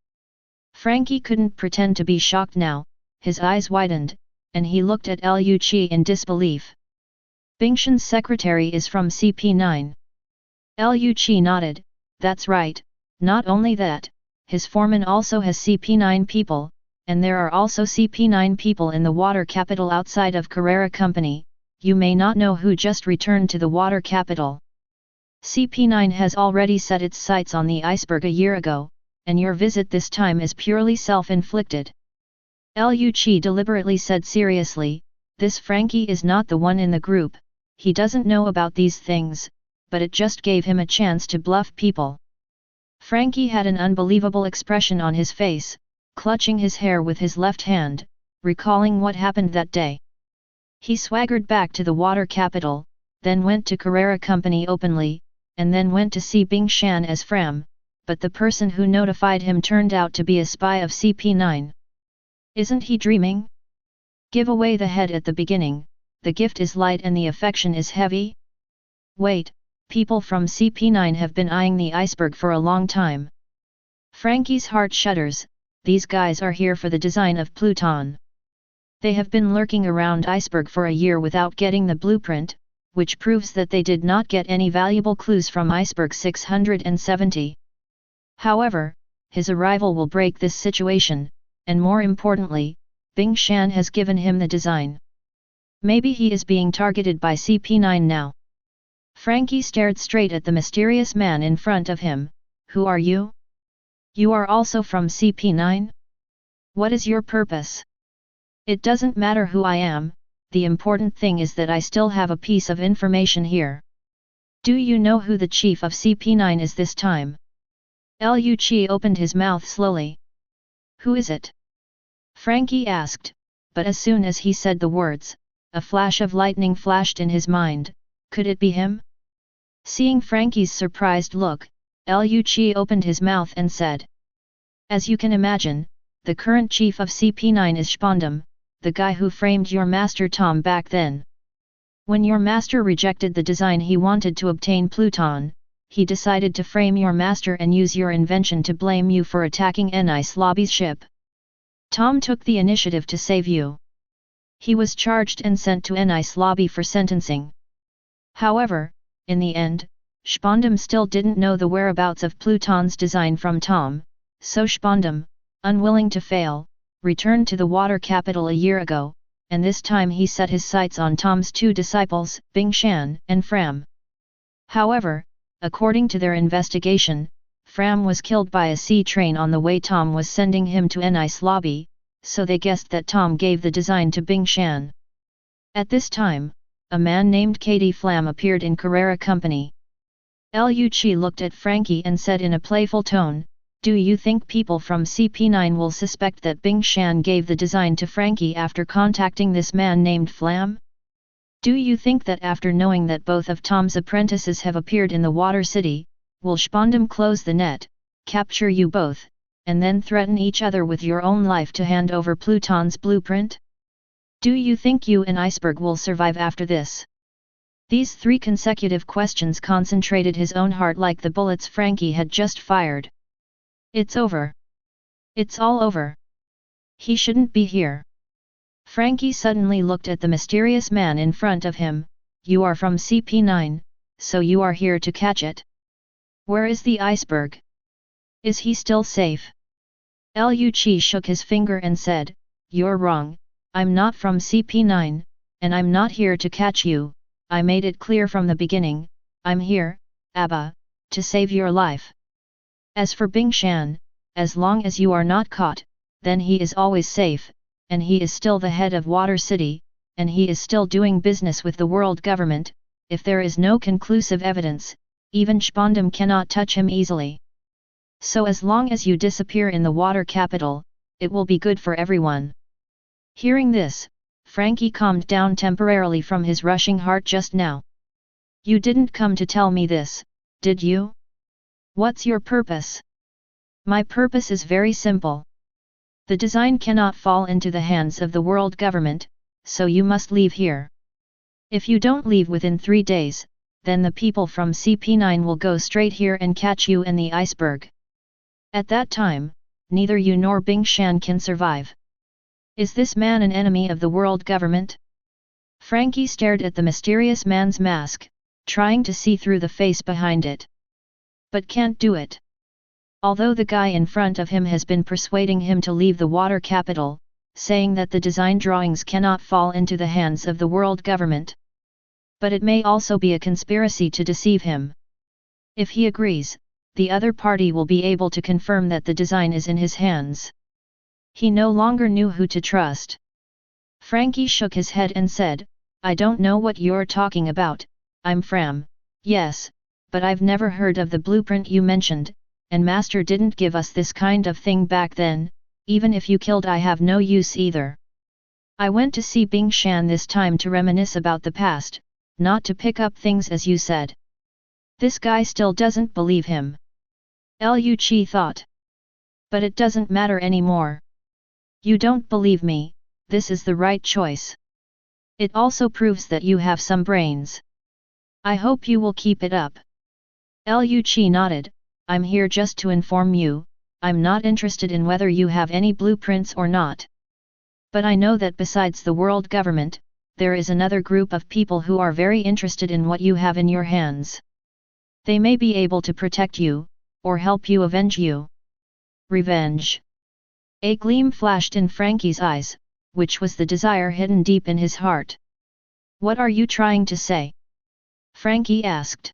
Frankie couldn't pretend to be shocked now. His eyes widened, and he looked at Liu Qi in disbelief. "Bing Shan's secretary is from CP9. Liu Qi nodded. "That's right, not only that, his foreman also has CP9 people, and there are also CP9 people in the water capital outside of Carrera Company. You may not know who just returned to the water capital. CP9 has already set its sights on the iceberg a year ago, and your visit this time is purely self-inflicted." Liu Qi deliberately said seriously, "This Frankie is not the one in the group, he doesn't know about these things, but it just gave him a chance to bluff people." Frankie had an unbelievable expression on his face, clutching his hair with his left hand, recalling what happened that day. He swaggered back to the water capital, then went to Carrera Company openly, and then went to see Bing Shan as Fram, but the person who notified him turned out to be a spy of CP9. Isn't he dreaming? Give away the head at the beginning, the gift is light and the affection is heavy? Wait, people from CP9 have been eyeing the iceberg for a long time. Frankie's heart shudders. These guys are here for the design of Pluton. They have been lurking around iceberg for a year without getting the blueprint, which proves that they did not get any valuable clues from iceberg 670. However, his arrival will break this situation, and more importantly, Bing Shan has given him the design. Maybe he is being targeted by CP9 now. Frankie stared straight at the mysterious man in front of him. "Who are you? You are also from CP9? What is your purpose?" "It doesn't matter who I am, the important thing is that I still have a piece of information here. Do you know who the chief of CP9 is this time?" Liu Qi opened his mouth slowly. "Who is it?" Frankie asked, but as soon as he said the words, a flash of lightning flashed in his mind. Could it be him? Seeing Frankie's surprised look, Liu Qi opened his mouth and said, "As you can imagine, the current chief of CP9 is Spondum, the guy who framed your master Tom back then. When your master rejected the design he wanted to obtain Pluton, he decided to frame your master and use your invention to blame you for attacking Nice Lobby's ship. Tom took the initiative to save you. He was charged and sent to Nice Lobby for sentencing. However, in the end, Spondum still didn't know the whereabouts of Pluton's design from Tom, so Spondum, unwilling to fail, returned to the water capital a year ago, and this time he set his sights on Tom's two disciples, Bing Shan and Fram. However, according to their investigation, Fram was killed by a sea train on the way Tom was sending him to Nice Lobby, so they guessed that Tom gave the design to Bing Shan. At this time, a man named Katie Flam appeared in Carrera Company. Liu Qi looked at Frankie and said in a playful tone, "Do you think people from CP9 will suspect that Bing Shan gave the design to Frankie after contacting this man named Flam? Do you think that after knowing that both of Tom's apprentices have appeared in the Water City, will Spondum close the net, capture you both, and then threaten each other with your own life to hand over Pluton's blueprint? Do you think you and Iceberg will survive after this? These 3 consecutive questions concentrated his own heart like the bullets Frankie had just fired. It's over. It's all over. He shouldn't be here. Frankie suddenly looked at the mysterious man in front of him. You are from CP9, so you are here to catch it. Where is the iceberg? Is he still safe? Liu Qi shook his finger and said, You're wrong, I'm not from CP9, and I'm not here to catch you. I made it clear from the beginning, I'm here, Abba, to save your life. As for Bing Shan, as long as you are not caught, then he is always safe, and he is still the head of Water City, and he is still doing business with the world government. If there is no conclusive evidence, even Spondum cannot touch him easily. So as long as you disappear in the water capital, it will be good for everyone. Hearing this, Frankie calmed down temporarily from his rushing heart just now. You didn't come to tell me this, did you? What's your purpose? My purpose is very simple. The design cannot fall into the hands of the world government, so you must leave here. If you don't leave within 3 days, then the people from CP9 will go straight here and catch you and the iceberg. At that time, neither you nor Bing Shan can survive. Is this man an enemy of the world government? Frankie stared at the mysterious man's mask, trying to see through the face behind it. But can't do it. Although the guy in front of him has been persuading him to leave the water capital, saying that the design drawings cannot fall into the hands of the world government. But it may also be a conspiracy to deceive him. If he agrees, the other party will be able to confirm that the design is in his hands. He no longer knew who to trust. Frankie shook his head and said, I don't know what you're talking about. I'm Fram, yes, but I've never heard of the blueprint you mentioned, and Master didn't give us this kind of thing back then. Even if you killed, I have no use either. I went to see Bing Shan this time to reminisce about the past, not to pick up things as you said. This guy still doesn't believe him. Liu Qi thought. But it doesn't matter anymore. You don't believe me, this is the right choice. It also proves that you have some brains. I hope you will keep it up. Liu Qi nodded, I'm here just to inform you, I'm not interested in whether you have any blueprints or not. But I know that besides the world government, there is another group of people who are very interested in what you have in your hands. They may be able to protect you, or help you avenge you. Revenge. A gleam flashed in Frankie's eyes, which was the desire hidden deep in his heart. What are you trying to say? Frankie asked.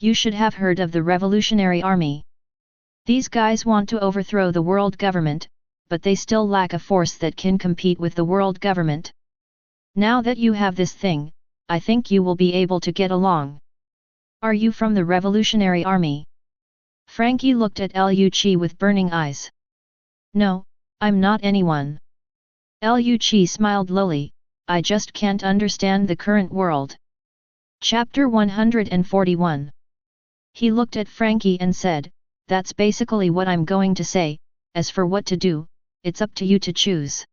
You should have heard of the Revolutionary Army. These guys want to overthrow the world government, but they still lack a force that can compete with the world government. Now that you have this thing, I think you will be able to get along. Are you from the Revolutionary Army? Frankie looked at Liu Qi with burning eyes. No, I'm not anyone. Liu Qi smiled lowly, I just can't understand the current world. Chapter 141. He looked at Frankie and said, that's basically what I'm going to say. As for what to do, it's up to you to choose.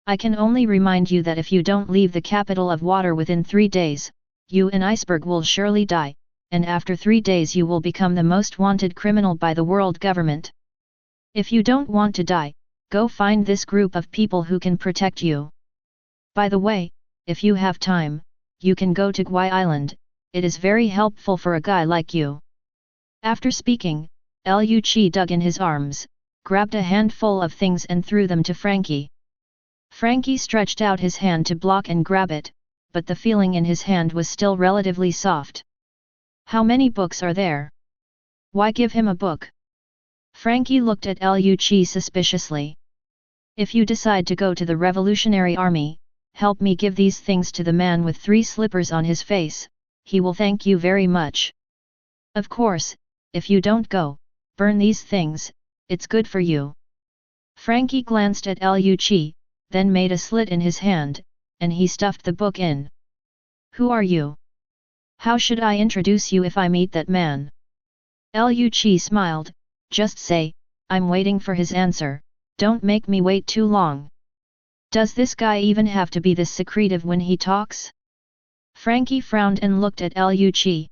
I can only remind you that if you don't leave the capital of water within 3 days, you and Iceberg will surely die, and after 3 days you will become the most wanted criminal by the world government. If you don't want to die, go find this group of people who can protect you. By the way, if you have time, you can go to Gui Island, it is very helpful for a guy like you. After speaking, Liu Qi dug in his arms, grabbed a handful of things and threw them to Frankie. Frankie stretched out his hand to block and grab it, but the feeling in his hand was still relatively soft. How many books are there? Why give him a book? Frankie looked at Liu Qi suspiciously. If you decide to go to the Revolutionary Army, help me give these things to the man with 3 slippers on his face, he will thank you very much. Of course, if you don't go, burn these things, it's good for you. Frankie glanced at Liu Qi, then made a slit in his hand, and he stuffed the book in. Who are you? How should I introduce you if I meet that man? Liu Qi smiled, just say, I'm waiting for his answer, don't make me wait too long. Does this guy even have to be this secretive when he talks? Frankie frowned and looked at Liu Qi.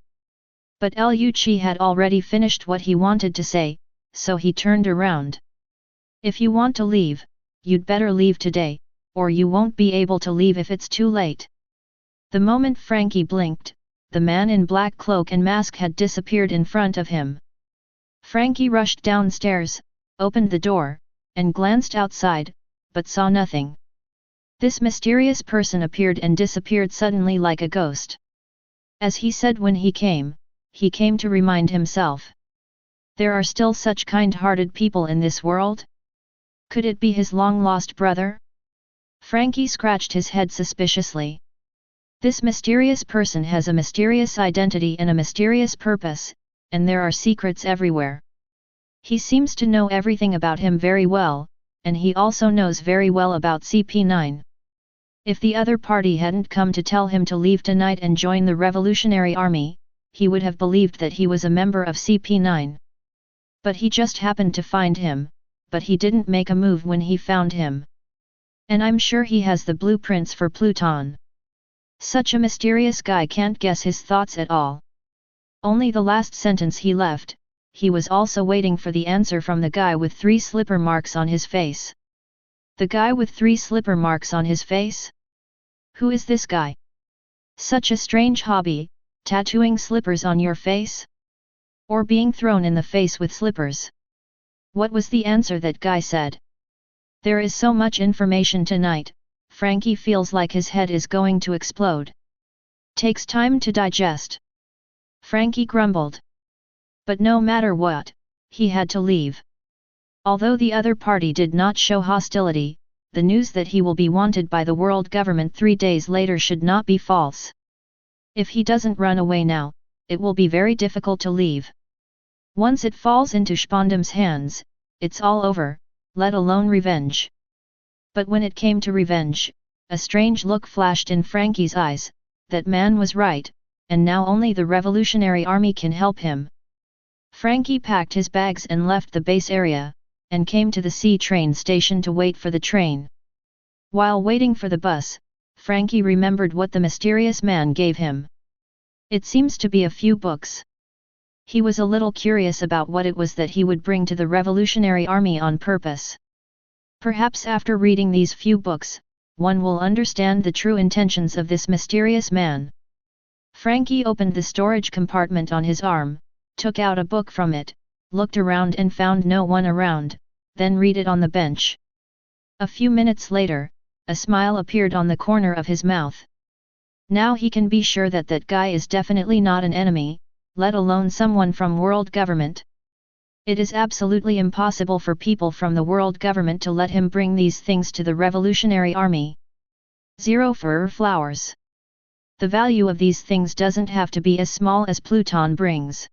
But Liu Qi had already finished what he wanted to say, so he turned around. If you want to leave, you'd better leave today, or you won't be able to leave if it's too late. The moment Frankie blinked, the man in black cloak and mask had disappeared in front of him. Frankie rushed downstairs, opened the door, and glanced outside, but saw nothing. This mysterious person appeared and disappeared suddenly like a ghost. As he said when he came to remind himself. There are still such kind-hearted people in this world? Could it be his long-lost brother? Frankie scratched his head suspiciously. This mysterious person has a mysterious identity and a mysterious purpose, and there are secrets everywhere. He seems to know everything about him very well, and he also knows very well about CP9. If the other party hadn't come to tell him to leave tonight and join the Revolutionary Army, he would have believed that he was a member of CP9. But he just happened to find him, but he didn't make a move when he found him. And I'm sure he has the blueprints for Pluton. Such a mysterious guy can't guess his thoughts at all. Only the last sentence he left, he was also waiting for the answer from the guy with 3 slipper marks on his face. The guy with 3 slipper marks on his face? Who is this guy? Such a strange hobby, tattooing slippers on your face? Or being thrown in the face with slippers? What was the answer that guy said? There is so much information tonight, Frankie feels like his head is going to explode. Takes time to digest. Frankie grumbled. But no matter what, he had to leave. Although the other party did not show hostility, the news that he will be wanted by the world government 3 days later should not be false. If he doesn't run away now, it will be very difficult to leave. Once it falls into Spondam's hands, it's all over, let alone revenge. But when it came to revenge, a strange look flashed in Frankie's eyes, that man was right, and now only the Revolutionary Army can help him. Frankie packed his bags and left the base area, and came to the C train station to wait for the train. While waiting for the bus, Frankie remembered what the mysterious man gave him. It seems to be a few books. He was a little curious about what it was that he would bring to the Revolutionary Army on purpose. Perhaps after reading these few books, one will understand the true intentions of this mysterious man. Frankie opened the storage compartment on his arm, took out a book from it, looked around and found no one around, then read it on the bench. A few minutes later, a smile appeared on the corner of his mouth. Now he can be sure that that guy is definitely not an enemy, let alone someone from world government. It is absolutely impossible for people from the world government to let him bring these things to the Revolutionary Army. 0 fur flowers. The value of these things doesn't have to be as small as Pluton brings.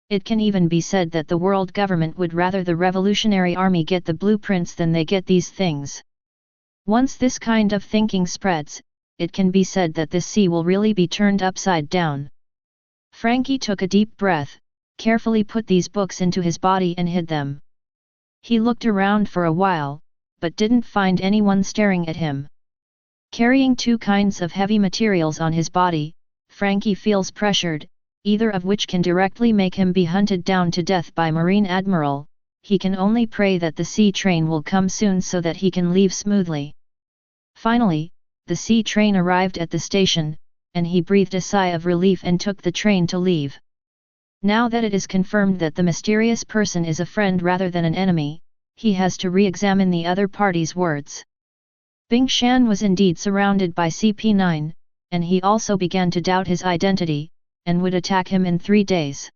It can even be said that the world government would rather the Revolutionary Army get the blueprints than they get these things. Once this kind of thinking spreads, it can be said that this sea will really be turned upside down. Frankie took a deep breath, carefully put these books into his body and hid them. He looked around for a while, but didn't find anyone staring at him. Carrying 2 kinds of heavy materials on his body, Frankie feels pressured, either of which can directly make him be hunted down to death by Marine Admiral. He can only pray that the sea train will come soon so that he can leave smoothly. Finally, the sea train arrived at the station, and he breathed a sigh of relief and took the train to leave. Now that it is confirmed that the mysterious person is a friend rather than an enemy, he has to re-examine the other party's words. Bing Shan was indeed surrounded by CP9, and he also began to doubt his identity, and would attack him in 3 days.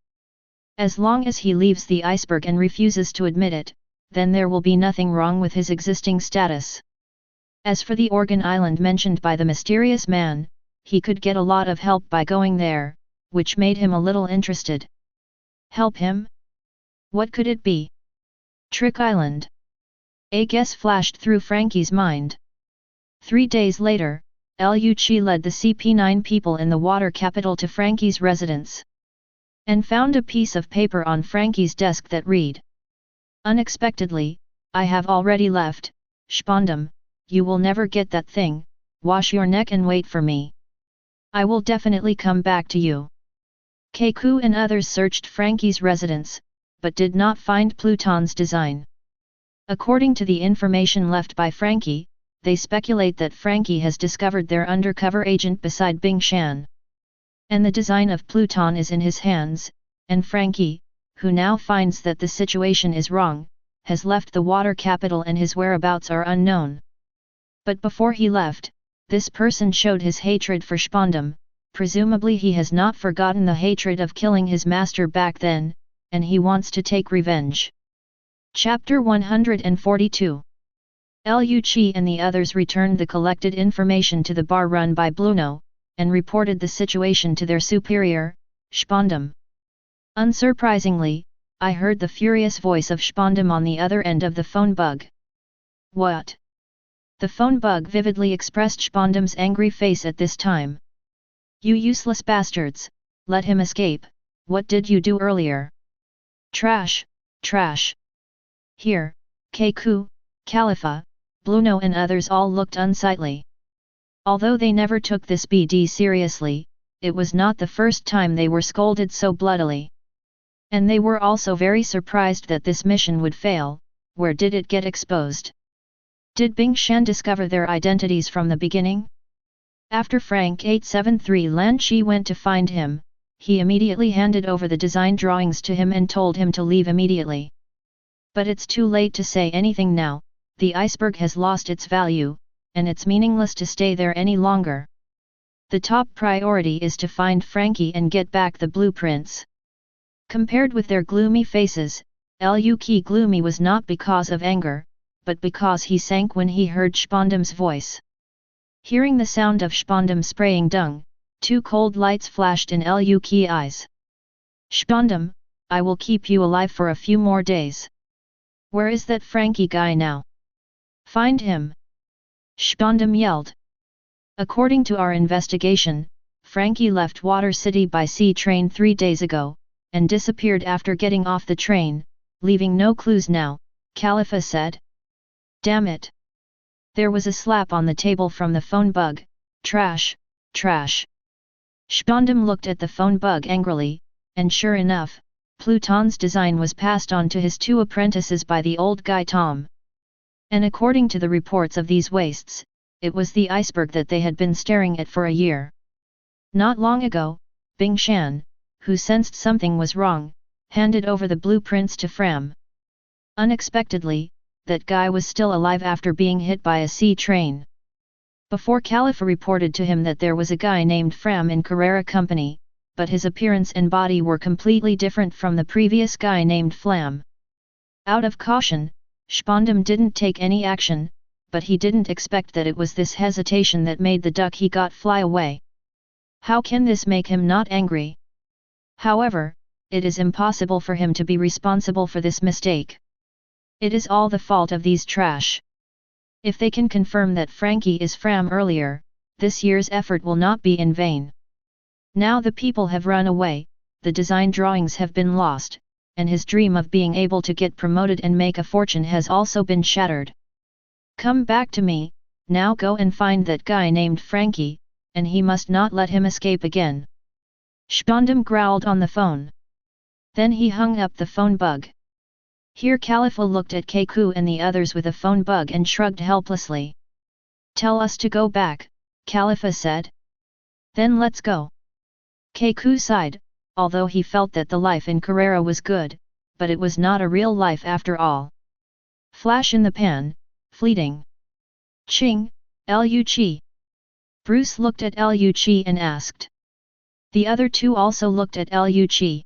As long as he leaves the iceberg and refuses to admit it, then there will be nothing wrong with his existing status. As for the Organ Island mentioned by the mysterious man, he could get a lot of help by going there, which made him a little interested. Help him? What could it be? Trick Island. A guess flashed through Frankie's mind. 3 days later, Liu Qi led the CP9 people in the water capital to Frankie's residence, and found a piece of paper on Frankie's desk that read: "Unexpectedly, I have already left, Spondum, you will never get that thing, wash your neck and wait for me. I will definitely come back to you." Keiku and others searched Frankie's residence, but did not find Pluton's design. According to the information left by Frankie, they speculate that Frankie has discovered their undercover agent beside Bing Shan, and the design of Pluton is in his hands, and Frankie, who now finds that the situation is wrong, has left the water capital and his whereabouts are unknown. But before he left, this person showed his hatred for Spondum. Presumably he has not forgotten the hatred of killing his master back then, and he wants to take revenge. Chapter 142. Liu Qi and the others returned the collected information to the bar run by Bluno, and reported the situation to their superior, Spondum. Unsurprisingly, I heard the furious voice of Spondum on the other end of the phone bug. "What?" The phone bug vividly expressed Spondum's angry face at this time. "You useless bastards, let him escape, what did you do earlier? Trash, trash." Here, Keiku, Khalifa, Bluno and others all looked unsightly. Although they never took this BD seriously, it was not the first time they were scolded so bloodily. And they were also very surprised that this mission would fail. Where did it get exposed? Did Bing Shan discover their identities from the beginning? After Frank 873 Lan Chi went to find him, he immediately handed over the design drawings to him and told him to leave immediately. But it's too late to say anything now, the iceberg has lost its value, and it's meaningless to stay there any longer. The top priority is to find Frankie and get back the blueprints. Compared with their gloomy faces, Liu Qi gloomy was not because of anger, but because he sank when he heard Spondum's voice. Hearing the sound of Spondum spraying dung, two cold lights flashed in Liu Qi's eyes. "Spondum, I will keep you alive for a few more days. Where is that Frankie guy now? Find him!" Spondum yelled. "According to our investigation, Frankie left Water City by sea train 3 days ago, and disappeared after getting off the train, leaving no clues now," Khalifa said. "Damn it!" There was a slap on the table from the phone bug. "Trash, trash." Spondum looked at the phone bug angrily, and sure enough, Pluton's design was passed on to his 2 apprentices by the old guy Tom. And according to the reports of these wastes, it was the iceberg that they had been staring at for a year. Not long ago, Bing Shan, who sensed something was wrong, handed over the blueprints to Fram. Unexpectedly, that guy was still alive after being hit by a sea train. Before Khalifa reported to him that there was a guy named Fram in Carrera Company, but his appearance and body were completely different from the previous guy named Flam. Out of caution, Spondum didn't take any action, but he didn't expect that it was this hesitation that made the duck he got fly away. How can this make him not angry? However, it is impossible for him to be responsible for this mistake. It is all the fault of these trash. If they can confirm that Frankie is Fram earlier, this year's effort will not be in vain. Now the people have run away, the design drawings have been lost, and his dream of being able to get promoted and make a fortune has also been shattered. Come back to me, now go and find that guy named Frankie, and he must not let him escape again. Spondum growled on the phone. Then he hung up the phone bug. Here Khalifa looked at Keiku and the others with a phone bug and shrugged helplessly. "Tell us to go back," Khalifa said. "Then let's go." Keiku sighed, although he felt that the life in Carrera was good, but it was not a real life after all. Flash in the pan, fleeting. "Ching, Liu Qi." Bruce looked at Liu Qi and asked. The other two also looked at Liu Qi.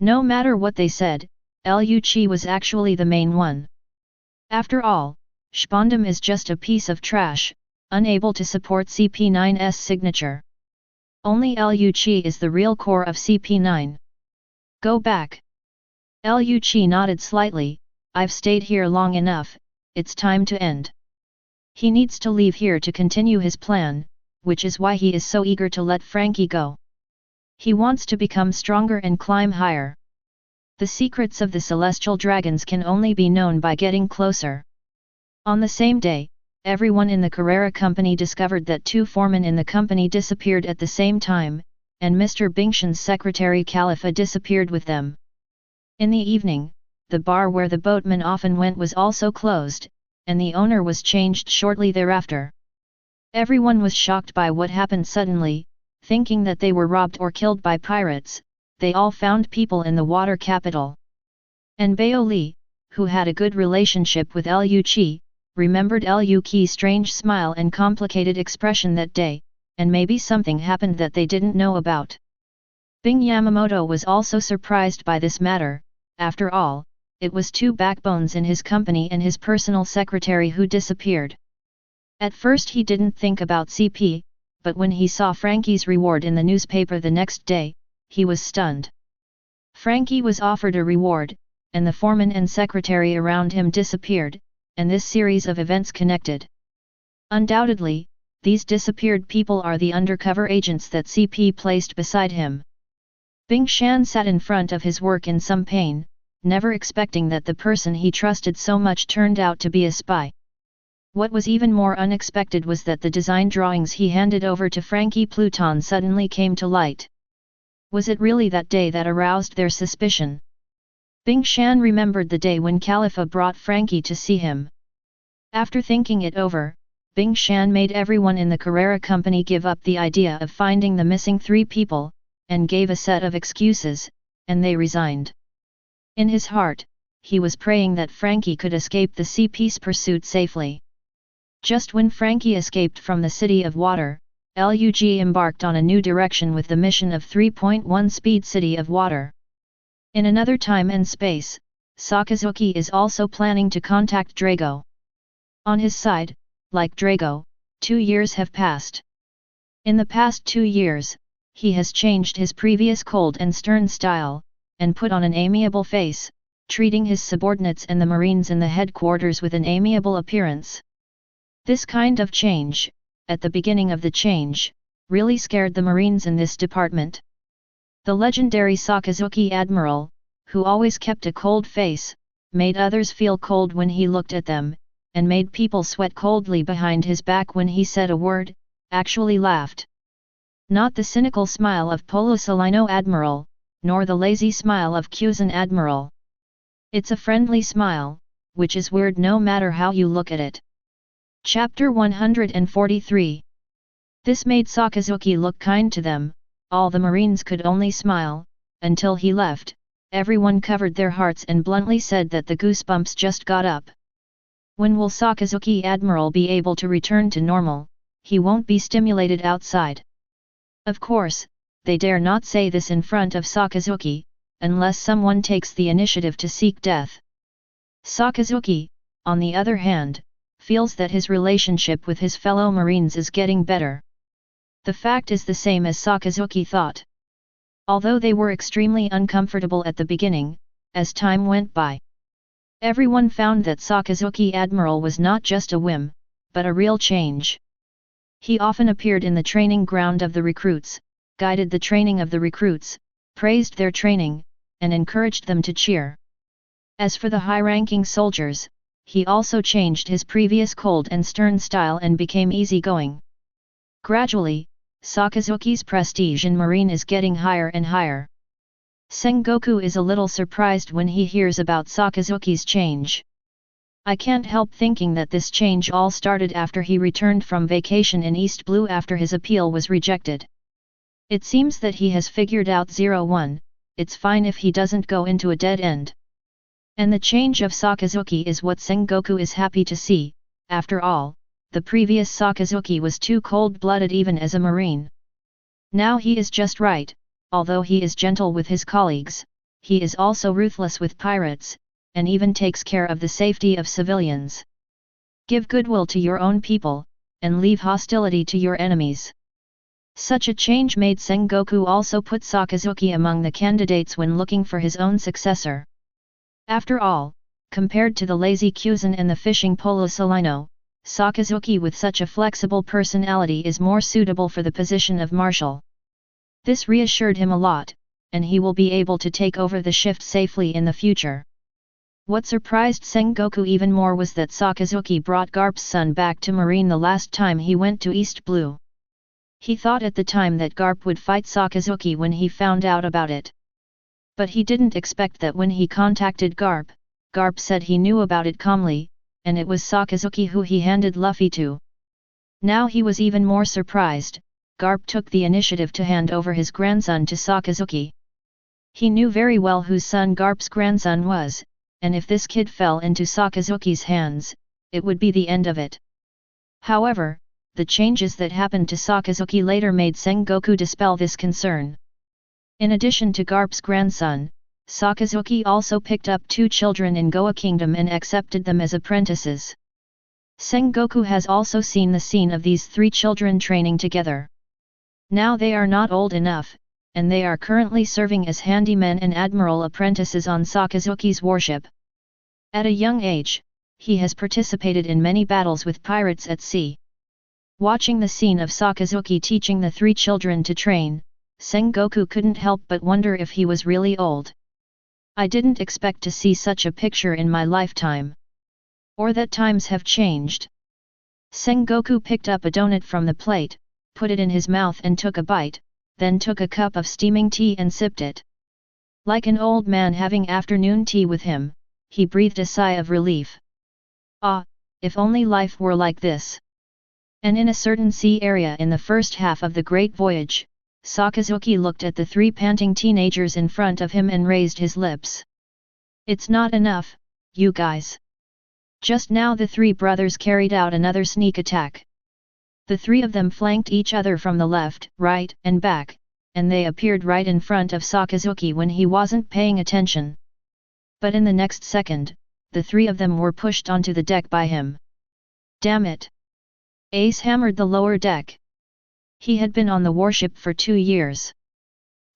No matter what they said, Liu Qi was actually the main one. After all, Spondum is just a piece of trash, unable to support CP9's signature. Only Liu Qi is the real core of CP9. Go back. Liu Qi nodded slightly. I've stayed here long enough, it's time to end. He needs to leave here to continue his plan, which is why he is so eager to let Frankie go. He wants to become stronger and climb higher. The secrets of the celestial dragons can only be known by getting closer. On the same day, everyone in the Carrera company discovered that 2 foremen in the company disappeared at the same time, and Mr. Bingshan's secretary Khalifa disappeared with them. In the evening, the bar where the boatmen often went was also closed, and the owner was changed shortly thereafter. Everyone was shocked by what happened suddenly, thinking that they were robbed or killed by pirates. They all found people in the water capital. And Bao Li, who had a good relationship with Liu Qi, remembered Liu Qi's strange smile and complicated expression that day, and maybe something happened that they didn't know about. Bing Yamamoto was also surprised by this matter. After all, it was 2 backbones in his company and his personal secretary who disappeared. At first he didn't think about CP, but when he saw Frankie's reward in the newspaper the next day, he was stunned. Frankie was offered a reward, and the foreman and secretary around him disappeared, and this series of events connected. Undoubtedly, these disappeared people are the undercover agents that CP placed beside him. Bing Shan sat in front of his work in some pain, never expecting that the person he trusted so much turned out to be a spy. What was even more unexpected was that the design drawings he handed over to Frankie Pluton suddenly came to light. Was it really that day that aroused their suspicion? Bing Shan remembered the day when Khalifa brought Frankie to see him. After thinking it over, Bing Shan made everyone in the Carrera company give up the idea of finding the missing 3 people, and gave a set of excuses, and they resigned. In his heart, he was praying that Frankie could escape the CP's pursuit safely. Just when Frankie escaped from the City of Water, LUG embarked on a new direction with the mission of 3.1 speed City of Water. In another time and space, Sakazuki is also planning to contact Drago. On his side, like Drago, 2 years have passed. In the past 2 years, he has changed his previous cold and stern style, and put on an amiable face, treating his subordinates and the Marines in the headquarters with an amiable appearance. This kind of change, at the beginning of the change, really scared the Marines in this department. The legendary Sakazuki Admiral, who always kept a cold face, made others feel cold when he looked at them, and made people sweat coldly behind his back when he said a word, actually laughed. Not the cynical smile of Polo Salino Admiral, nor the lazy smile of Kuzan Admiral. It's a friendly smile, which is weird no matter how you look at it. Chapter 143. This made Sakazuki look kind to them. All the Marines could only smile, until he left. Everyone covered their hearts and bluntly said that the goosebumps just got up. When will Sakazuki Admiral be able to return to normal? He won't be stimulated outside. Of course, they dare not say this in front of Sakazuki, unless someone takes the initiative to seek death. Sakazuki, on the other hand, feels that his relationship with his fellow Marines is getting better. The fact is the same as Sakazuki thought. Although they were extremely uncomfortable at the beginning, as time went by, everyone found that Sakazuki Admiral was not just a whim, but a real change. He often appeared in the training ground of the recruits, guided the training of the recruits, praised their training, and encouraged them to cheer. As for the high-ranking soldiers, he also changed his previous cold and stern style and became easygoing. Gradually, Sakazuki's prestige in Marine is getting higher and higher. Sengoku is a little surprised when he hears about Sakazuki's change. I can't help thinking that this change all started after he returned from vacation in East Blue after his appeal was rejected. It seems that he has figured out 01, it's fine if he doesn't go into a dead end. And the change of Sakazuki is what Sengoku is happy to see. After all, the previous Sakazuki was too cold-blooded even as a Marine. Now he is just right. Although he is gentle with his colleagues, he is also ruthless with pirates, and even takes care of the safety of civilians. Give goodwill to your own people, and leave hostility to your enemies. Such a change made Sengoku also put Sakazuki among the candidates when looking for his own successor. After all, compared to the lazy Kuzan and the fishing Polo Salino, Sakazuki with such a flexible personality is more suitable for the position of marshal. This reassured him a lot, and he will be able to take over the shift safely in the future. What surprised Sengoku even more was that Sakazuki brought Garp's son back to Marine the last time he went to East Blue. He thought at the time that Garp would fight Sakazuki when he found out about it. But he didn't expect that when he contacted Garp, Garp said he knew about it calmly, and it was Sakazuki who he handed Luffy to. Now he was even more surprised. Garp took the initiative to hand over his grandson to Sakazuki. He knew very well whose son Garp's grandson was, and if this kid fell into Sakazuki's hands, it would be the end of it. However, the changes that happened to Sakazuki later made Sengoku dispel this concern. In addition to Garp's grandson, Sakazuki also picked up 2 children in Goa Kingdom and accepted them as apprentices. Sengoku has also seen the scene of these 3 children training together. Now they are not old enough, and they are currently serving as handymen and admiral apprentices on Sakazuki's warship. At a young age, he has participated in many battles with pirates at sea. Watching the scene of Sakazuki teaching the 3 children to train, Sengoku couldn't help but wonder if he was really old. I didn't expect to see such a picture in my lifetime. Or that times have changed. Sengoku picked up a donut from the plate, put it in his mouth and took a bite, then took a cup of steaming tea and sipped it. Like an old man having afternoon tea with him, he breathed a sigh of relief. Ah, if only life were like this. And in a certain sea area in the first half of the Great Voyage, Sakazuki looked at the 3 panting teenagers in front of him and raised his lips. It's not enough, you guys. Just now the 3 brothers carried out another sneak attack. The 3 of them flanked each other from the left, right, and back, and they appeared right in front of Sakazuki when he wasn't paying attention. But in the next second, the 3 of them were pushed onto the deck by him. Damn it! Ace hammered the lower deck. He had been on the warship for 2 years.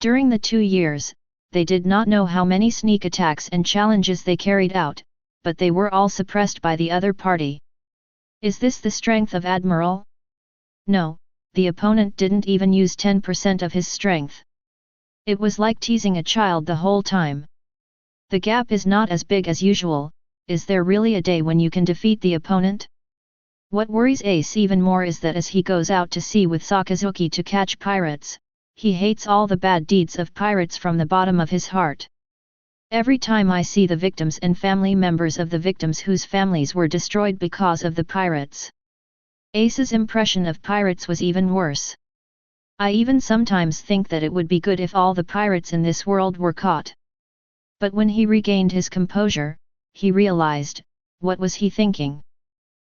During the 2 years, they did not know how many sneak attacks and challenges they carried out, but they were all suppressed by the other party. Is this the strength of Admiral? No, the opponent didn't even use 10% of his strength. It was like teasing a child the whole time. The gap is not as big as usual. Is there really a day when you can defeat the opponent? What worries Ace even more is that as he goes out to sea with Sakazuki to catch pirates, he hates all the bad deeds of pirates from the bottom of his heart. Every time I see the victims and family members of the victims whose families were destroyed because of the pirates. Ace's impression of pirates was even worse. I even sometimes think that it would be good if all the pirates in this world were caught. But when he regained his composure, he realized, what was he thinking?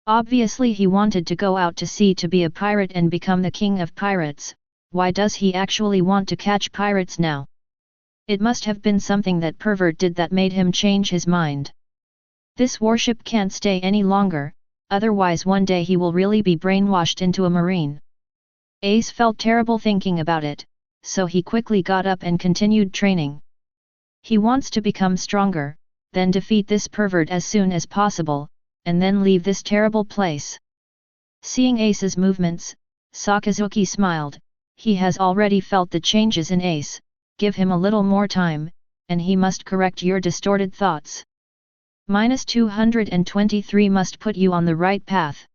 Obviously he wanted to go out to sea to be a pirate and become the king of pirates. Why does he actually want to catch pirates now? It must have been something that pervert did that made him change his mind. This warship can't stay any longer, otherwise one day he will really be brainwashed into a marine. Ace felt terrible thinking about it, so he quickly got up and continued training. He wants to become stronger, then defeat this pervert as soon as possible, and then leave this terrible place. Seeing Ace's movements, Sakazuki smiled. He has already felt the changes in Ace. Give him a little more time, and he must correct your distorted thoughts. -223 must put you on the right path.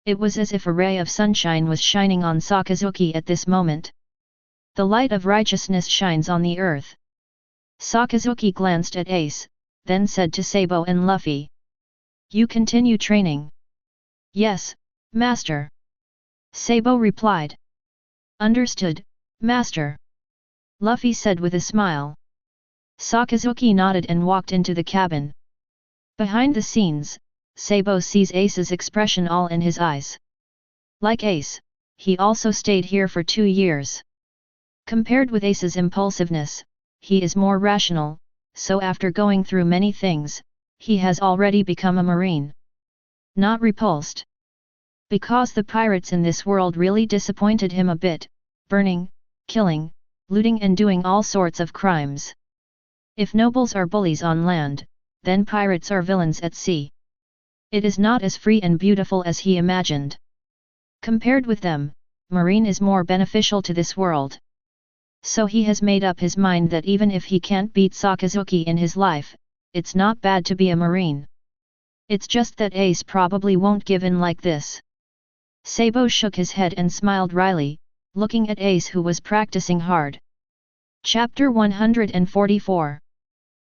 It was as if a ray of sunshine was shining on Sakazuki at this moment. The light of righteousness shines on the earth. Sakazuki glanced at Ace, then said to Sabo and Luffy. You continue training. Yes, Master. Sabo replied. Understood, Master. Luffy said with a smile. Sakazuki nodded and walked into the cabin. Behind the scenes, Sabo sees Ace's expression all in his eyes. Like Ace, he also stayed here for 2 years. Compared with Ace's impulsiveness, he is more rational, so after going through many things, he has already become a marine. Not repulsed. Because the pirates in this world really disappointed him a bit, burning, killing, looting and doing all sorts of crimes. If nobles are bullies on land, then pirates are villains at sea. It is not as free and beautiful as he imagined. Compared with them, marine is more beneficial to this world. So he has made up his mind that even if he can't beat Sakazuki in his life, it's not bad to be a marine. It's just that Ace probably won't give in like this. Sabo shook his head and smiled wryly, looking at Ace who was practicing hard. Chapter 144.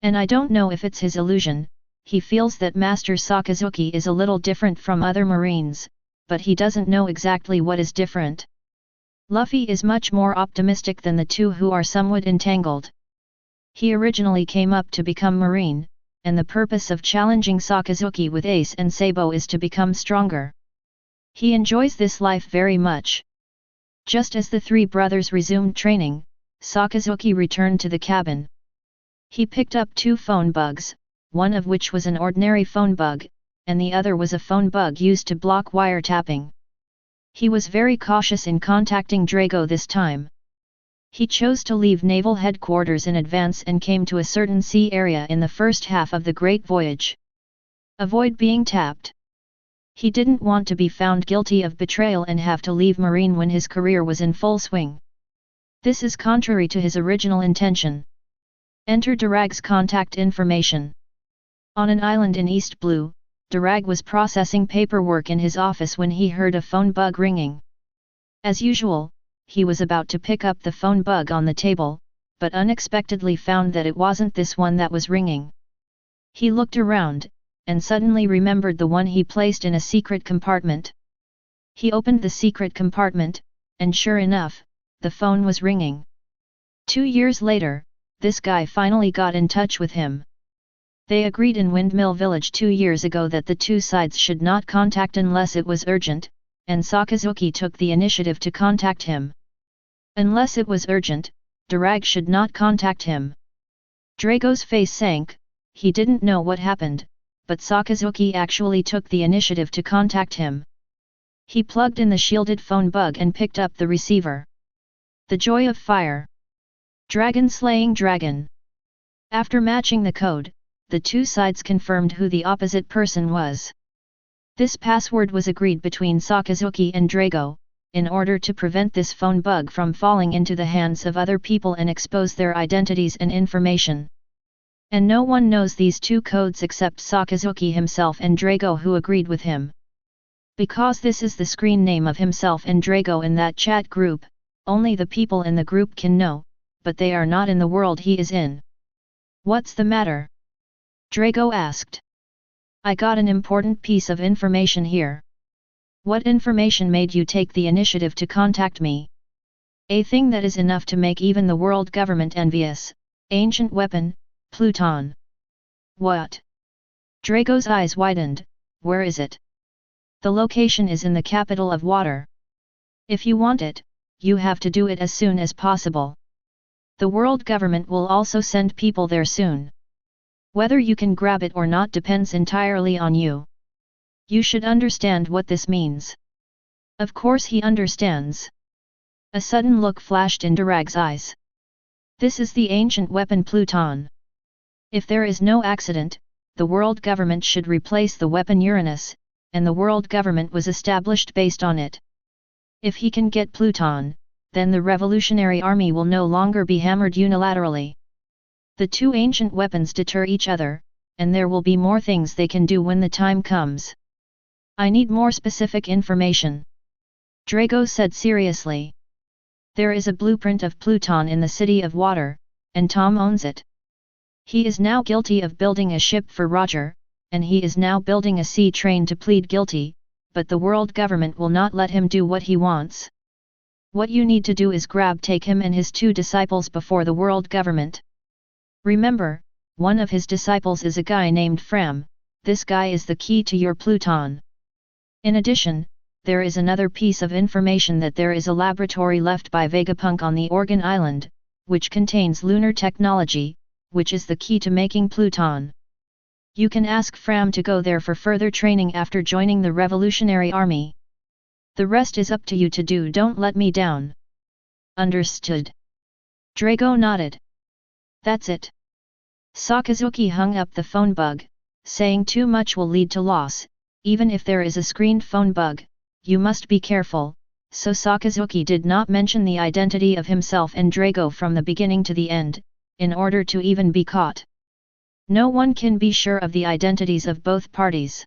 And I don't know if it's his illusion, he feels that Master Sakazuki is a little different from other marines, but he doesn't know exactly what is different. Luffy is much more optimistic than the two who are somewhat entangled. He originally came up to become marine, and the purpose of challenging Sakazuki with Ace and Sabo is to become stronger. He enjoys this life very much. Just as the three brothers resumed training, Sakazuki returned to the cabin. He picked up 2 phone bugs, one of which was an ordinary phone bug, and the other was a phone bug used to block wiretapping. He was very cautious in contacting Drago this time. He chose to leave naval headquarters in advance and came to a certain sea area in the first half of the Great Voyage. Avoid being tapped. He didn't want to be found guilty of betrayal and have to leave Marine when his career was in full swing. This is contrary to his original intention. Enter Durag's contact information. On an island in East Blue, Durag was processing paperwork in his office when he heard a phone bug ringing. As usual, he was about to pick up the phone bug on the table, but unexpectedly found that it wasn't this one that was ringing. He looked around, and suddenly remembered the one he placed in a secret compartment. He opened the secret compartment, and sure enough, the phone was ringing. 2 years later, this guy finally got in touch with him. They agreed in Windmill Village 2 years ago that the two sides should not contact unless it was urgent, and Sakazuki took the initiative to contact him. Unless it was urgent, Durag should not contact him. Drago's face sank, he didn't know what happened, but Sakazuki actually took the initiative to contact him. He plugged in the shielded phone bug and picked up the receiver. The joy of fire. Dragon slaying dragon. After matching the code, the two sides confirmed who the opposite person was. This password was agreed between Sakazuki and Drago, in order to prevent this phone bug from falling into the hands of other people and expose their identities and information. And no one knows these 2 codes except Sakazuki himself and Drago, who agreed with him. Because this is the screen name of himself and Drago in that chat group, only the people in the group can know, but they are not in the world he is in. What's the matter? Drago asked. I got an important piece of information here. What information made you take the initiative to contact me? A thing that is enough to make even the world government envious. Ancient weapon, Pluton. What? Drago's eyes widened. Where is it? The location is in the capital of water. If you want it, you have to do it as soon as possible. The world government will also send people there soon. Whether you can grab it or not depends entirely on you. You should understand what this means. Of course he understands. A sudden look flashed in Durag's eyes. This is the ancient weapon Pluton. If there is no accident, the world government should replace the weapon Uranus, and the world government was established based on it. If he can get Pluton, then the revolutionary army will no longer be hammered unilaterally. The 2 ancient weapons deter each other, and there will be more things they can do when the time comes. I need more specific information. Drago said seriously. There is a blueprint of Pluton in the City of Water, and Tom owns it. He is now guilty of building a ship for Roger, and he is now building a sea train to plead guilty, but the world government will not let him do what he wants. What you need to do is take him and his 2 disciples before the world government. Remember, one of his disciples is a guy named Fram. This guy is the key to your Pluton. In addition, there is another piece of information that there is a laboratory left by Vegapunk on the Organ Island, which contains lunar technology, which is the key to making Pluton. You can ask Fram to go there for further training after joining the Revolutionary Army. The rest is up to you to do. Don't let me down. Understood. Drago nodded. That's it. Sakazuki hung up the phone bug, saying too much will lead to loss, even if there is a screened phone bug, you must be careful, so Sakazuki did not mention the identity of himself and Drago from the beginning to the end, in order to even be caught. No one can be sure of the identities of both parties.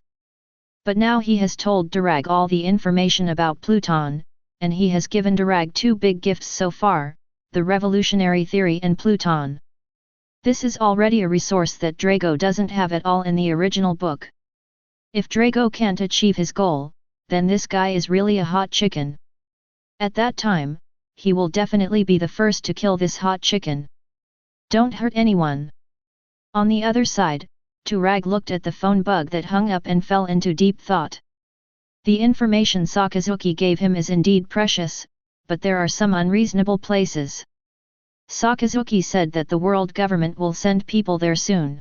But now he has told Durag all the information about Pluton, and he has given Durag two big gifts so far, the revolutionary theory and Pluton. This is already a resource that Drago doesn't have at all in the original book. If Drago can't achieve his goal, then this guy is really a hot chicken. At that time, he will definitely be the first to kill this hot chicken. Don't hurt anyone. On the other side, Durag looked at the phone bug that hung up and fell into deep thought. The information Sakazuki gave him is indeed precious, but there are some unreasonable places. Sakazuki said that the world government will send people there soon.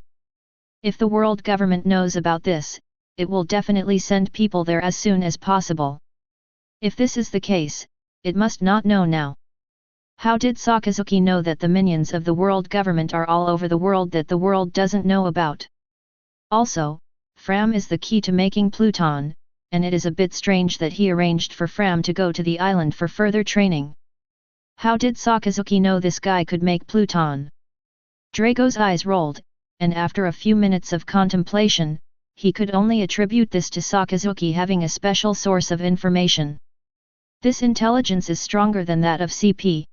If the world government knows about this, it will definitely send people there as soon as possible. If this is the case, it must not know now. How did Sakazuki know that the minions of the world government are all over the world that the world doesn't know about? Also, Fram is the key to making Pluton, and it is a bit strange that he arranged for Fram to go to the island for further training. How did Sakazuki know this guy could make Pluton? Drago's eyes rolled, and after a few minutes of contemplation, he could only attribute this to Sakazuki having a special source of information. This intelligence is stronger than that of CP.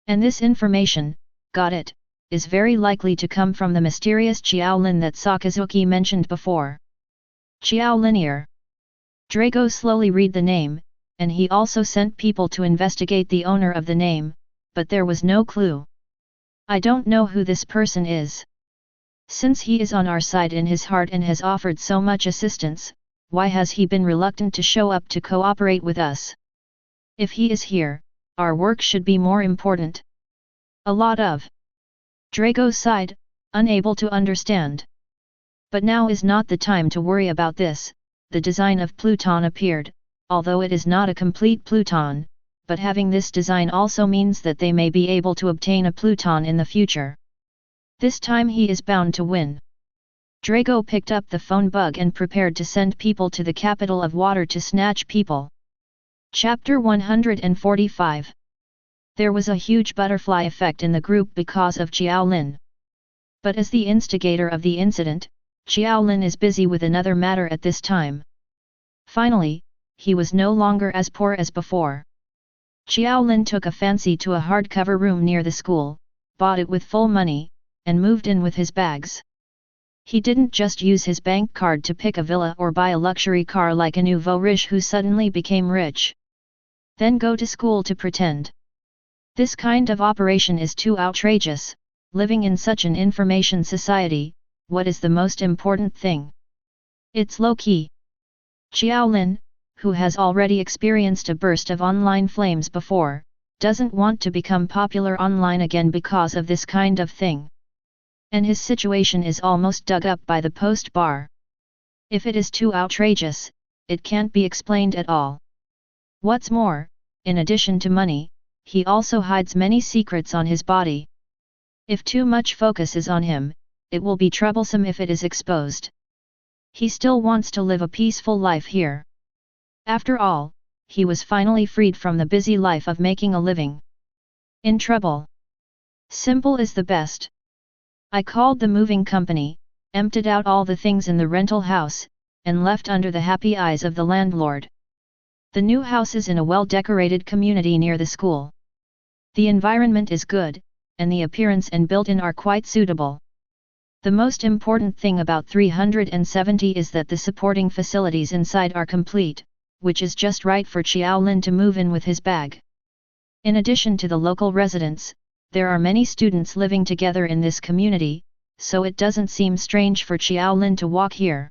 And this information, got it, is very likely to come from the mysterious Qiao Lin that Sakazuki mentioned before. Qiao Lin. Drago slowly read the name, and he also sent people to investigate the owner of the name, but there was no clue. I don't know who this person is. Since he is on our side in his heart and has offered so much assistance, why has he been reluctant to show up to cooperate with us? If he is here, our work should be more important. A lot of. Drago sighed, unable to understand. But now is not the time to worry about this. The design of Pluton appeared, although it is not a complete Pluton, but having this design also means that they may be able to obtain a Pluton in the future. This time he is bound to win. Drago picked up the phone bug and prepared to send people to the capital of water to snatch people. Chapter 145. There was a huge butterfly effect in the group because of Qiao Lin. But as the instigator of the incident, Qiao Lin is busy with another matter at this time. Finally, he was no longer as poor as before. Qiao Lin took a fancy to a hardcover room near the school, bought it with full money, and moved in with his bags. He didn't just use his bank card to pick a villa or buy a luxury car like a nouveau riche who suddenly became rich. Then go to school to pretend. This kind of operation is too outrageous. Living in such an information society, what is the most important thing? It's low-key. Qiao Lin, who has already experienced a burst of online flames before, doesn't want to become popular online again because of this kind of thing. And his situation is almost dug up by the post bar. If it is too outrageous, it can't be explained at all. What's more, in addition to money, he also hides many secrets on his body. If too much focus is on him, it will be troublesome if it is exposed. He still wants to live a peaceful life here. After all, he was finally freed from the busy life of making a living. In trouble. Simple is the best. I called the moving company, emptied out all the things in the rental house, and left under the happy eyes of the landlord. The new house is in a well-decorated community near the school. The environment is good, and the appearance and built-in are quite suitable. The most important thing about 370 is that the supporting facilities inside are complete, which is just right for Qiao Lin to move in with his bag. In addition to the local residents, there are many students living together in this community, so it doesn't seem strange for Qiao Lin to walk here.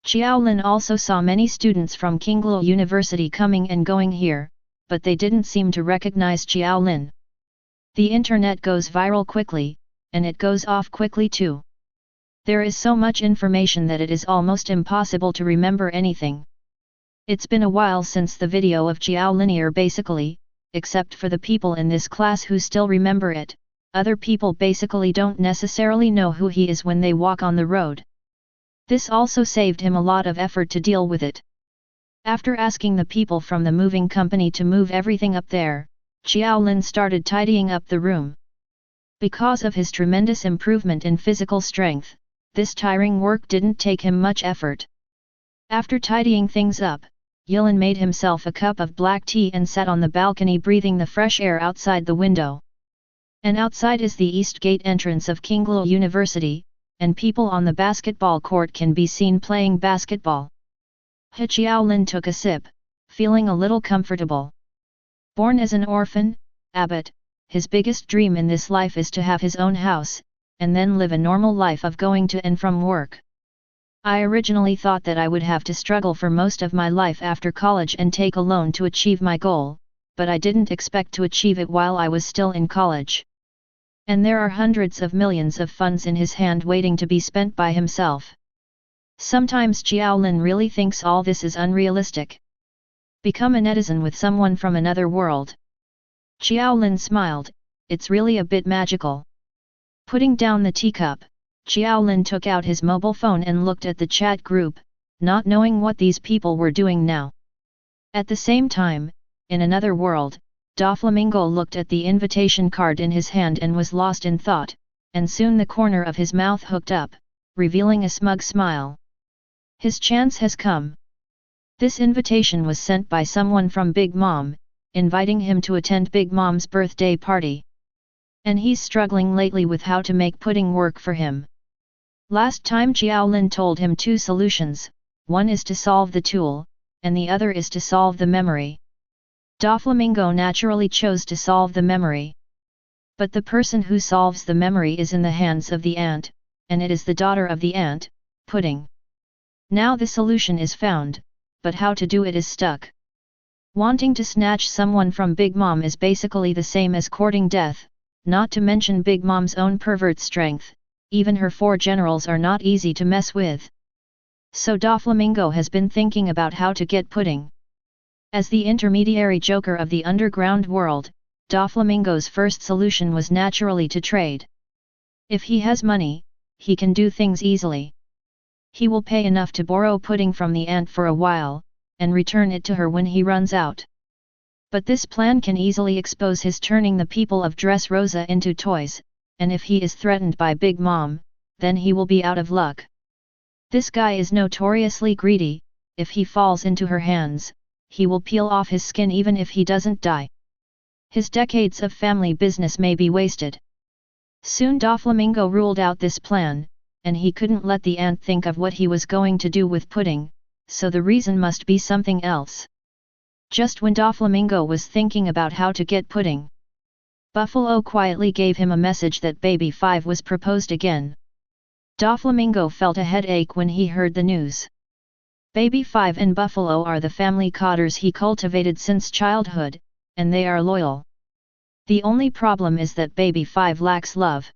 Qiao Lin also saw many students from Qinghua University coming and going here, but they didn't seem to recognize Qiao Lin. The internet goes viral quickly, and it goes off quickly too. There is so much information that it is almost impossible to remember anything. It's been a while since the video of Qiao Lin basically, except for the people in this class who still remember it, other people basically don't necessarily know who he is when they walk on the road. This also saved him a lot of effort to deal with it. After asking the people from the moving company to move everything up there, Qiao Lin started tidying up the room. Because of his tremendous improvement in physical strength, this tiring work didn't take him much effort. After tidying things up, Yilin made himself a cup of black tea and sat on the balcony breathing the fresh air outside the window. And outside is the East Gate entrance of Qingluo University, and people on the basketball court can be seen playing basketball. Qiao Lin took a sip, feeling a little comfortable. Born as an orphan, abbot, his biggest dream in this life is to have his own house, and then live a normal life of going to and from work. I originally thought that I would have to struggle for most of my life after college and take a loan to achieve my goal, but I didn't expect to achieve it while I was still in college. And there are hundreds of millions of funds in his hand waiting to be spent by himself. Sometimes Qiao Lin really thinks all this is unrealistic. Become a netizen with someone from another world. Qiao Lin smiled, it's really a bit magical. Putting down the teacup, Qiao Lin took out his mobile phone and looked at the chat group, not knowing what these people were doing now. At the same time, in another world, Doflamingo looked at the invitation card in his hand and was lost in thought, and soon the corner of his mouth hooked up, revealing a smug smile. His chance has come. This invitation was sent by someone from Big Mom, inviting him to attend Big Mom's birthday party. And he's struggling lately with how to make pudding work for him. Last time Qiao Lin told him two solutions, one is to solve the tool, and the other is to solve the memory. Doflamingo naturally chose to solve the memory. But the person who solves the memory is in the hands of the ant, and it is the daughter of the ant, Pudding. Now the solution is found, but how to do it is stuck. Wanting to snatch someone from Big Mom is basically the same as courting death, not to mention Big Mom's own pervert strength, even her 4 generals are not easy to mess with. So Doflamingo has been thinking about how to get Pudding. As the intermediary joker of the underground world, Doflamingo's first solution was naturally to trade. If he has money, he can do things easily. He will pay enough to borrow Pudding from the ant for a while, and return it to her when he runs out. But this plan can easily expose his turning the people of Dressrosa into toys, and if he is threatened by Big Mom, then he will be out of luck. This guy is notoriously greedy, if he falls into her hands, he will peel off his skin even if he doesn't die. His decades of family business may be wasted. Soon Doflamingo ruled out this plan, and he couldn't let the ant think of what he was going to do with Pudding, so the reason must be something else. Just when Doflamingo was thinking about how to get Pudding, Buffalo quietly gave him a message that Baby 5 was proposed again. Doflamingo felt a headache when he heard the news. Baby 5 and Buffalo are the family cotters he cultivated since childhood, and they are loyal. The only problem is that Baby 5 lacks love.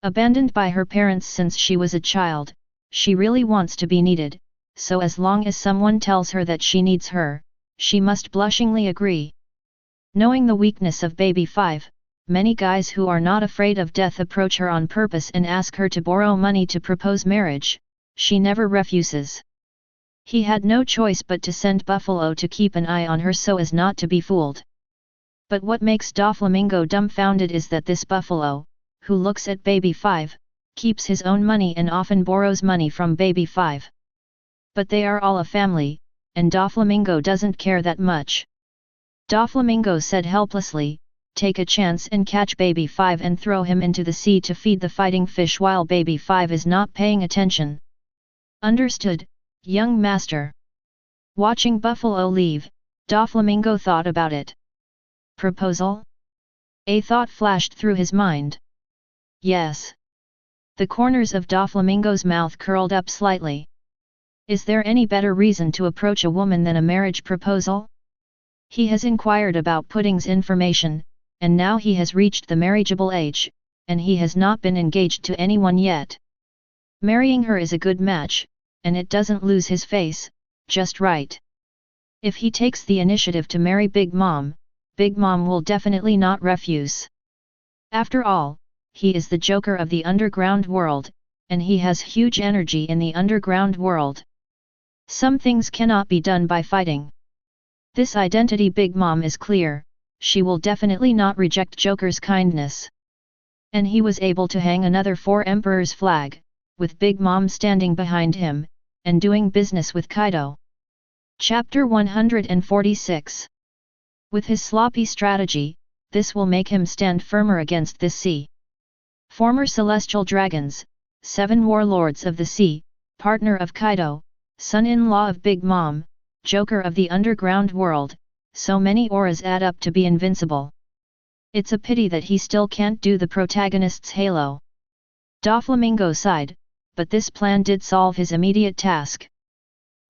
Abandoned by her parents since she was a child, she really wants to be needed, so as long as someone tells her that she needs her, she must blushingly agree. Knowing the weakness of Baby 5, many guys who are not afraid of death approach her on purpose and ask her to borrow money to propose marriage. She never refuses. He had no choice but to send Buffalo to keep an eye on her so as not to be fooled. But what makes Doflamingo dumbfounded is that this Buffalo, who looks at Baby 5, keeps his own money and often borrows money from Baby 5. But they are all a family, and Doflamingo doesn't care that much. Doflamingo said helplessly, "Take a chance and catch Baby 5 and throw him into the sea to feed the fighting fish while Baby 5 is not paying attention." "Understood, young master." Watching Buffalo leave, Doflamingo thought about it. Proposal? A thought flashed through his mind. Yes. The corners of Doflamingo's mouth curled up slightly. Is there any better reason to approach a woman than a marriage proposal? He has inquired about Pudding's information, and now he has reached the marriageable age, and he has not been engaged to anyone yet. Marrying her is a good match, and it doesn't lose his face, just right. If he takes the initiative to marry Big Mom will definitely not refuse. After all, he is the joker of the underground world, and he has huge energy in the underground world. Some things cannot be done by fighting. This identity Big Mom is clear, she will definitely not reject Joker's kindness. And he was able to hang another 4 Emperor's flag, with Big Mom standing behind him, and doing business with Kaido. Chapter 146. With his sloppy strategy, this will make him stand firmer against this sea. Former celestial dragons, 7 warlords of the sea, partner of Kaido, son-in-law of Big Mom, Joker of the underground world, so many auras add up to be invincible. It's a pity that he still can't do the protagonist's halo. Doflamingo sighed, but this plan did solve his immediate task.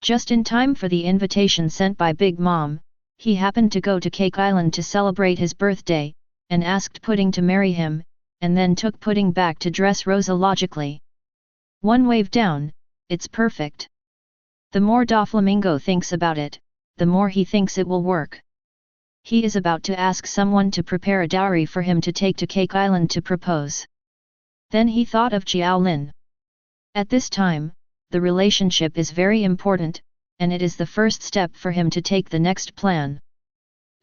Just in time for the invitation sent by Big Mom, he happened to go to Cake Island to celebrate his birthday, and asked Pudding to marry him, and then took Pudding back to Dressrosa logically. One wave down, it's perfect. The more Doflamingo thinks about it, the more he thinks it will work. He is about to ask someone to prepare a dowry for him to take to Cake Island to propose. Then he thought of Qiao Lin. At this time, the relationship is very important, and it is the first step for him to take the next plan.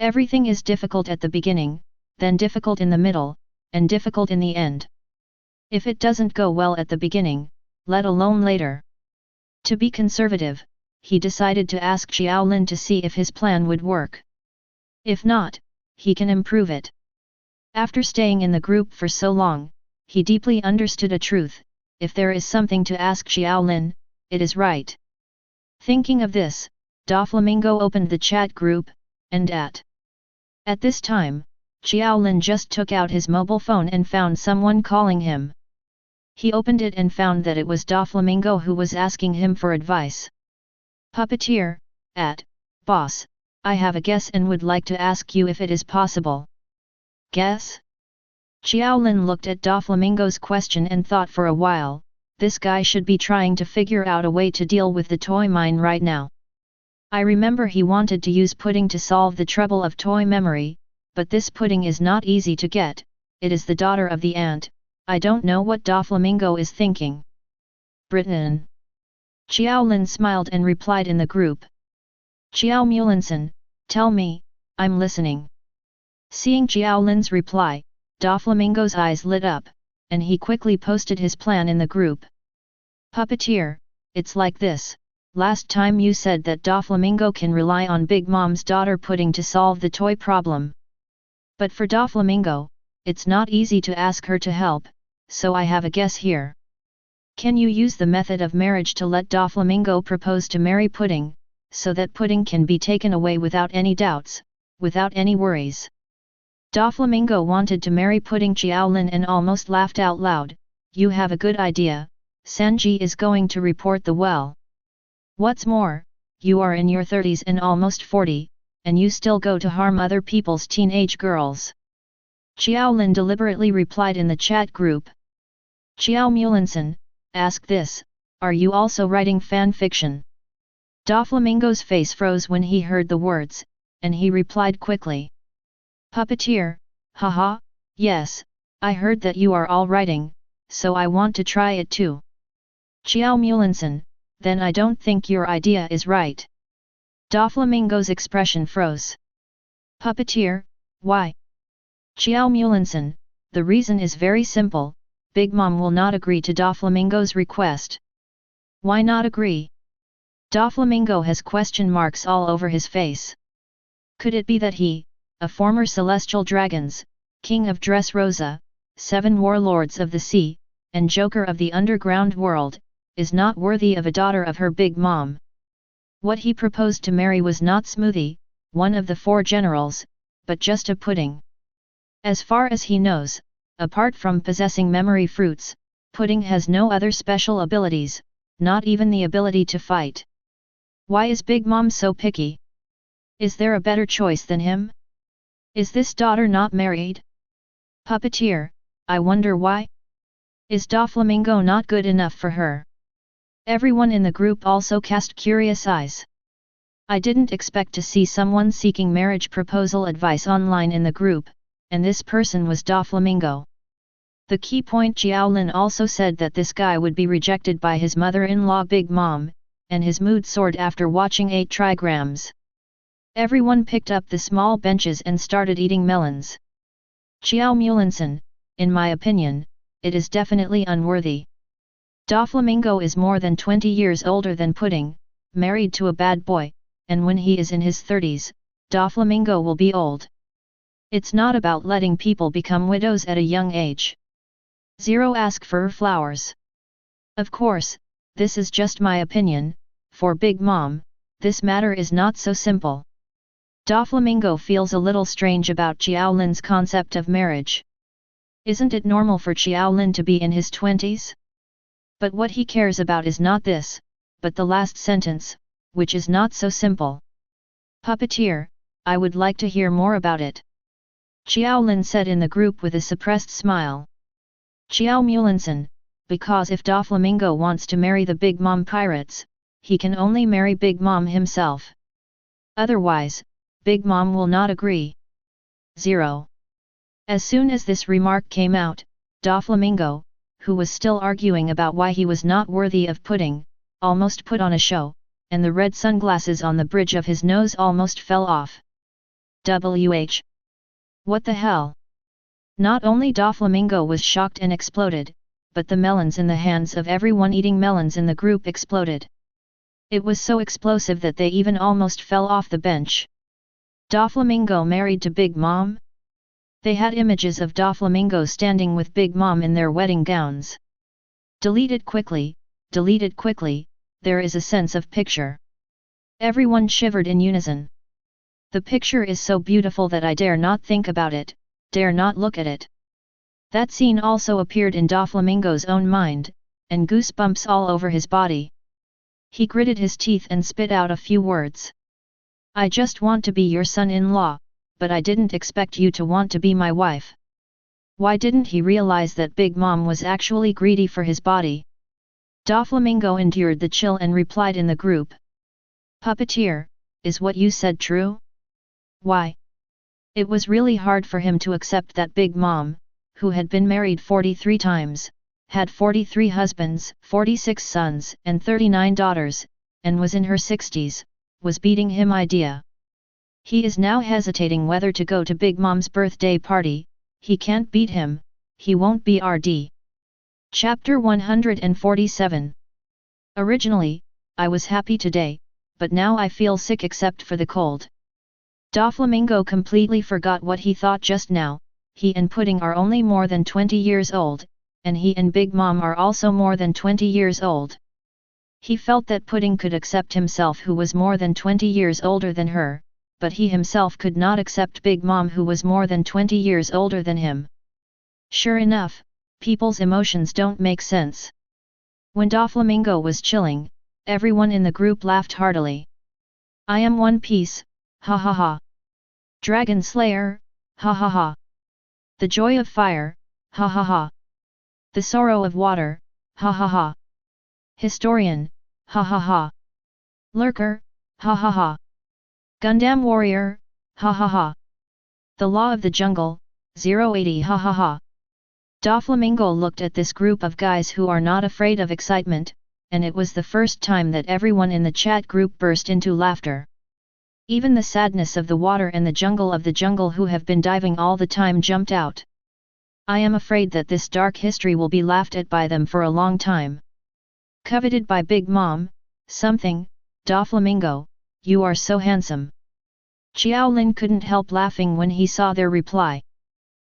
Everything is difficult at the beginning, then difficult in the middle, and difficult in the end. If it doesn't go well at the beginning, let alone later. To be conservative, he decided to ask Qiao Lin to see if his plan would work. If not, he can improve it. After staying in the group for so long, he deeply understood a truth: if there is something to ask Qiao Lin, it is right. Thinking of this, Doflamingo opened the chat group, and at this time, Qiao Lin just took out his mobile phone and found someone calling him. He opened it and found that it was Doflamingo who was asking him for advice. Puppeteer, boss, I have a guess and would like to ask you if it is possible. Guess? Qiao Lin looked at Doflamingo's question and thought for a while, this guy should be trying to figure out a way to deal with the toy mine right now. I remember he wanted to use Pudding to solve the trouble of toy memory, but this Pudding is not easy to get, it is the daughter of the ant. I don't know what Doflamingo is thinking. Britain. Qiao Lin smiled and replied in the group. Qiao Mulinson, tell me, I'm listening. Seeing Qiao Lin's reply, Doflamingo's eyes lit up, and he quickly posted his plan in the group. Puppeteer, it's like this: last time you said that Doflamingo can rely on Big Mom's daughter Pudding to solve the toy problem. But for Doflamingo, it's not easy to ask her to help, so I have a guess here. Can you use the method of marriage to let Doflamingo propose to marry Pudding, so that Pudding can be taken away without any doubts, without any worries? Doflamingo wanted to marry Pudding. Qiao Lin and almost laughed out loud. You have a good idea, Sanji is going to report the well. What's more, you are in your 30s and almost 40, and you still go to harm other people's teenage girls. Qiao Lin deliberately replied in the chat group. Qiao Mulinson, ask this, are you also writing fan fiction? Doflamingo's face froze when he heard the words, and he replied quickly. Puppeteer, haha, yes, I heard that you are all writing, so I want to try it too. Qiao Mulinson, then I don't think your idea is right. Doflamingo's expression froze. Puppeteer, why? Qiao Mulinson, the reason is very simple, Big Mom will not agree to Doflamingo's request. Why not agree? Doflamingo has question marks all over his face. Could it be that he, a former celestial dragons, king of Dressrosa, 7 warlords of the sea, and Joker of the underground world, is not worthy of a daughter of her Big Mom? What he proposed to marry was not Smoothie, one of the 4 generals, but just a Pudding. As far as he knows, apart from possessing memory fruits, Pudding has no other special abilities, not even the ability to fight. Why is Big Mom so picky? Is there a better choice than him? Is this daughter not married? Puppeteer, I wonder why? Is Doflamingo not good enough for her? Everyone in the group also cast curious eyes. I didn't expect to see someone seeking marriage proposal advice online in the group, and this person was Doflamingo. The key point: Qiao Lin also said that this guy would be rejected by his mother-in-law Big Mom, and his mood soared after watching 8 trigrams. Everyone picked up the small benches and started eating melons. Qiao Mulinson, in my opinion, it is definitely unworthy. Doflamingo is more than 20 years older than Pudding, married to a bad boy, and when he is in his 30s, Doflamingo will be old. It's not about letting people become widows at a young age. 0. Ask for flowers. Of course, this is just my opinion. For Big Mom, this matter is not so simple. Doflamingo feels a little strange about Qiao Lin's concept of marriage. Isn't it normal for Qiao Lin to be in his 20s? But what he cares about is not this, but the last sentence, which is not so simple. Puppeteer, I would like to hear more about it. Qiao Lin said in the group with a suppressed smile. Qiao Mulinson, because if Doflamingo wants to marry the Big Mom pirates, he can only marry Big Mom himself. Otherwise, Big Mom will not agree. 0. As soon as this remark came out, Doflamingo, who was still arguing about why he was not worthy of Pudding, almost put on a show, and the red sunglasses on the bridge of his nose almost fell off. What the hell? Not only Doflamingo was shocked and exploded, but the melons in the hands of everyone eating melons in the group exploded. It was so explosive that they even almost fell off the bench. Doflamingo married to Big Mom? They had images of Doflamingo standing with Big Mom in their wedding gowns. Delete it quickly, there is a sense of picture. Everyone shivered in unison. The picture is so beautiful that I dare not think about it, dare not look at it. That scene also appeared in Doflamingo's own mind, and goosebumps all over his body. He gritted his teeth and spit out a few words. I just want to be your son-in-law, but I didn't expect you to want to be my wife. Why didn't he realize that Big Mom was actually greedy for his body? Doflamingo endured the chill and replied in the group. Puppeteer, is what you said true? Why? It was really hard for him to accept that Big Mom, who had been married 43 times, had 43 husbands, 46 sons, and 39 daughters, and was in her 60s, was beating him idea. He is now hesitating whether to go to Big Mom's birthday party. He can't beat him, he won't be RD. Chapter 147. Originally, I was happy today, but now I feel sick except for the cold. Doflamingo completely forgot what he thought just now. He and Pudding are only more than 20 years old, and he and Big Mom are also more than 20 years old. He felt that Pudding could accept himself, who was more than 20 years older than her, but he himself could not accept Big Mom, who was more than 20 years older than him. Sure enough, people's emotions don't make sense. When Doflamingo was chilling, everyone in the group laughed heartily. I am One Piece, ha ha ha. Dragon Slayer, ha ha ha. The joy of fire, ha ha ha. The sorrow of water, ha ha ha. Historian, ha ha ha. Lurker, ha ha ha. Gundam Warrior, ha ha ha. The Law of the Jungle, 080, ha ha ha. Doflamingo looked at this group of guys who are not afraid of excitement, and it was the first time that everyone in the chat group burst into laughter. Even the sadness of the water and the jungle who have been diving all the time jumped out. I am afraid that this dark history will be laughed at by them for a long time. Coveted by Big Mom, something, Doflamingo, you are so handsome. Qiao Lin couldn't help laughing when he saw their reply.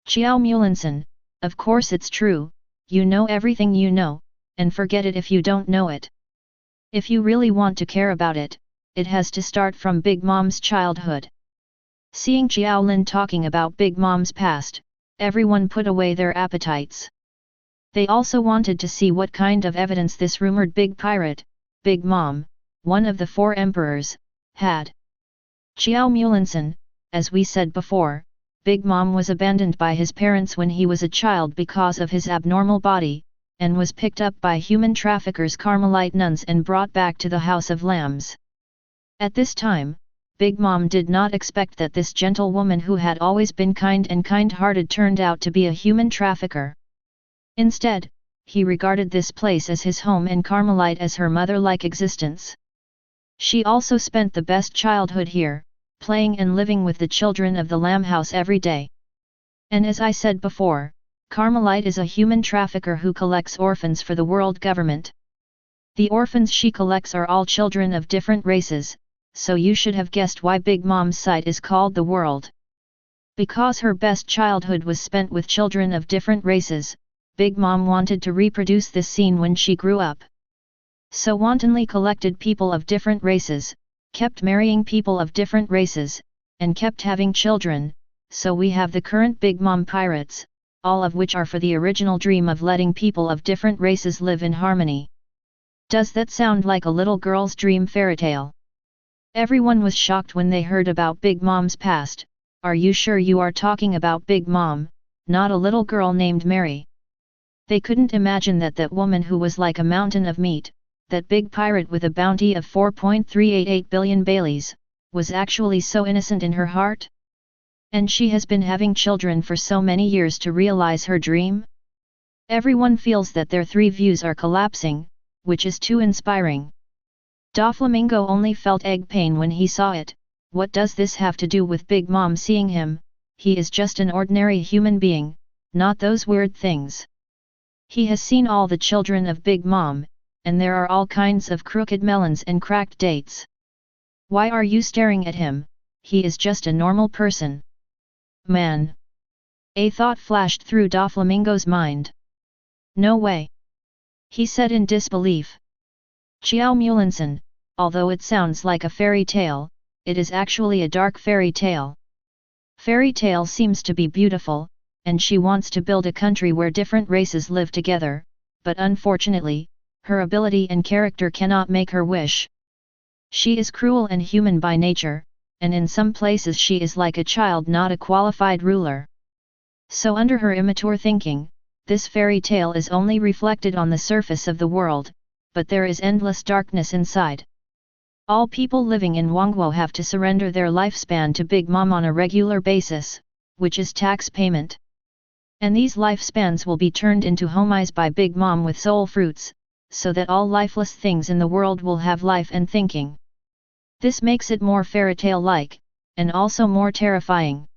Qiao Mulinson, of course it's true, you know everything you know, and forget it if you don't know it. If you really want to care about it, it has to start from Big Mom's childhood. Seeing Qiao Lin talking about Big Mom's past, everyone put away their appetites. They also wanted to see what kind of evidence this rumored big pirate, Big Mom, one of the 4 emperors, had. Qiao Mulinson, as we said before, Big Mom was abandoned by his parents when he was a child because of his abnormal body, and was picked up by human traffickers, Carmelite nuns, and brought back to the House of Lambs. At this time, Big Mom did not expect that this gentle woman who had always been kind and kind-hearted turned out to be a human trafficker. Instead, he regarded this place as his home and Carmelite as her mother-like existence. She also spent the best childhood here, playing and living with the children of the lamb house every day. And as I said before, Carmelite is a human trafficker who collects orphans for the world government. The orphans she collects are all children of different races, so you should have guessed why Big Mom's site is called the world. Because her best childhood was spent with children of different races, Big Mom wanted to reproduce this scene when she grew up. So wantonly collected people of different races, kept marrying people of different races, and kept having children, so we have the current Big Mom pirates, all of which are for the original dream of letting people of different races live in harmony. Does that sound like a little girl's dream fairytale? Everyone was shocked when they heard about Big Mom's past. Are you sure you are talking about Big Mom, not a little girl named Mary? They couldn't imagine that that woman who was like a mountain of meat, that big pirate with a bounty of 4.388 billion Baileys, was actually so innocent in her heart? And she has been having children for so many years to realize her dream? Everyone feels that their three views are collapsing, which is too inspiring. Doflamingo only felt egg pain when he saw it. What does this have to do with Big Mom seeing him? He is just an ordinary human being, not those weird things. He has seen all the children of Big Mom, and there are all kinds of crooked melons and cracked dates. Why are you staring at him? He is just a normal person. Man! A thought flashed through Doflamingo's mind. No way! He said in disbelief. Qiao Lin, although it sounds like a fairy tale, it is actually a dark fairy tale. Fairy tale seems to be beautiful, and she wants to build a country where different races live together, but unfortunately, her ability and character cannot make her wish. She is cruel and human by nature, and in some places she is like a child, not a qualified ruler. So under her immature thinking, this fairy tale is only reflected on the surface of the world, but there is endless darkness inside. All people living in Wangwo have to surrender their lifespan to Big Mom on a regular basis, which is tax payment. And these lifespans will be turned into homies by Big Mom with soul fruits, so that all lifeless things in the world will have life and thinking. This makes it more fairytale-like, and also more terrifying.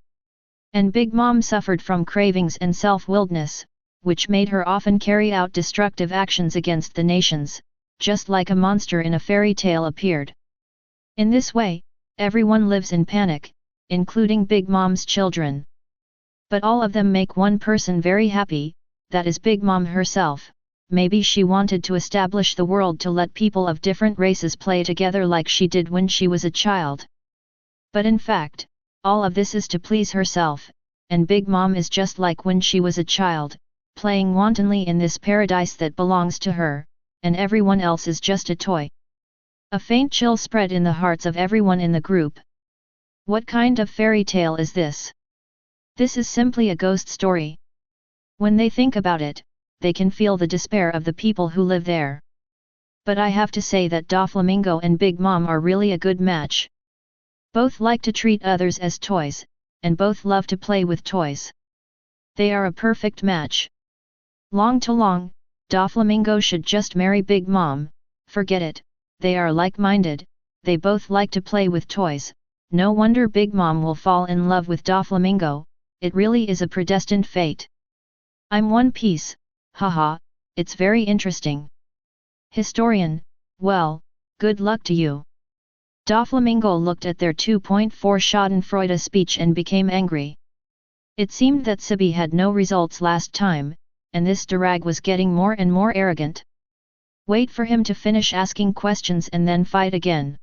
And Big Mom suffered from cravings and self-willedness, which made her often carry out destructive actions against the nations, just like a monster in a fairy tale appeared. In this way, everyone lives in panic, including Big Mom's children. But all of them make one person very happy, that is Big Mom herself. Maybe she wanted to establish the world to let people of different races play together like she did when she was a child. But in fact, all of this is to please herself, and Big Mom is just like when she was a child, playing wantonly in this paradise that belongs to her, and everyone else is just a toy. A faint chill spread in the hearts of everyone in the group. What kind of fairy tale is this? This is simply a ghost story. When they think about it, they can feel the despair of the people who live there. But I have to say that Doflamingo and Big Mom are really a good match. Both like to treat others as toys, and both love to play with toys. They are a perfect match. Long to long, Doflamingo should just marry Big Mom. Forget it, they are like-minded, they both like to play with toys. No wonder Big Mom will fall in love with Doflamingo. It really is a predestined fate. I'm One Piece, haha, it's very interesting. Historian, well, good luck to you. Doflamingo looked at their 2.4 Schadenfreude speech and became angry. It seemed that Sibi had no results last time, and this Durag was getting more and more arrogant. Wait for him to finish asking questions and then fight again.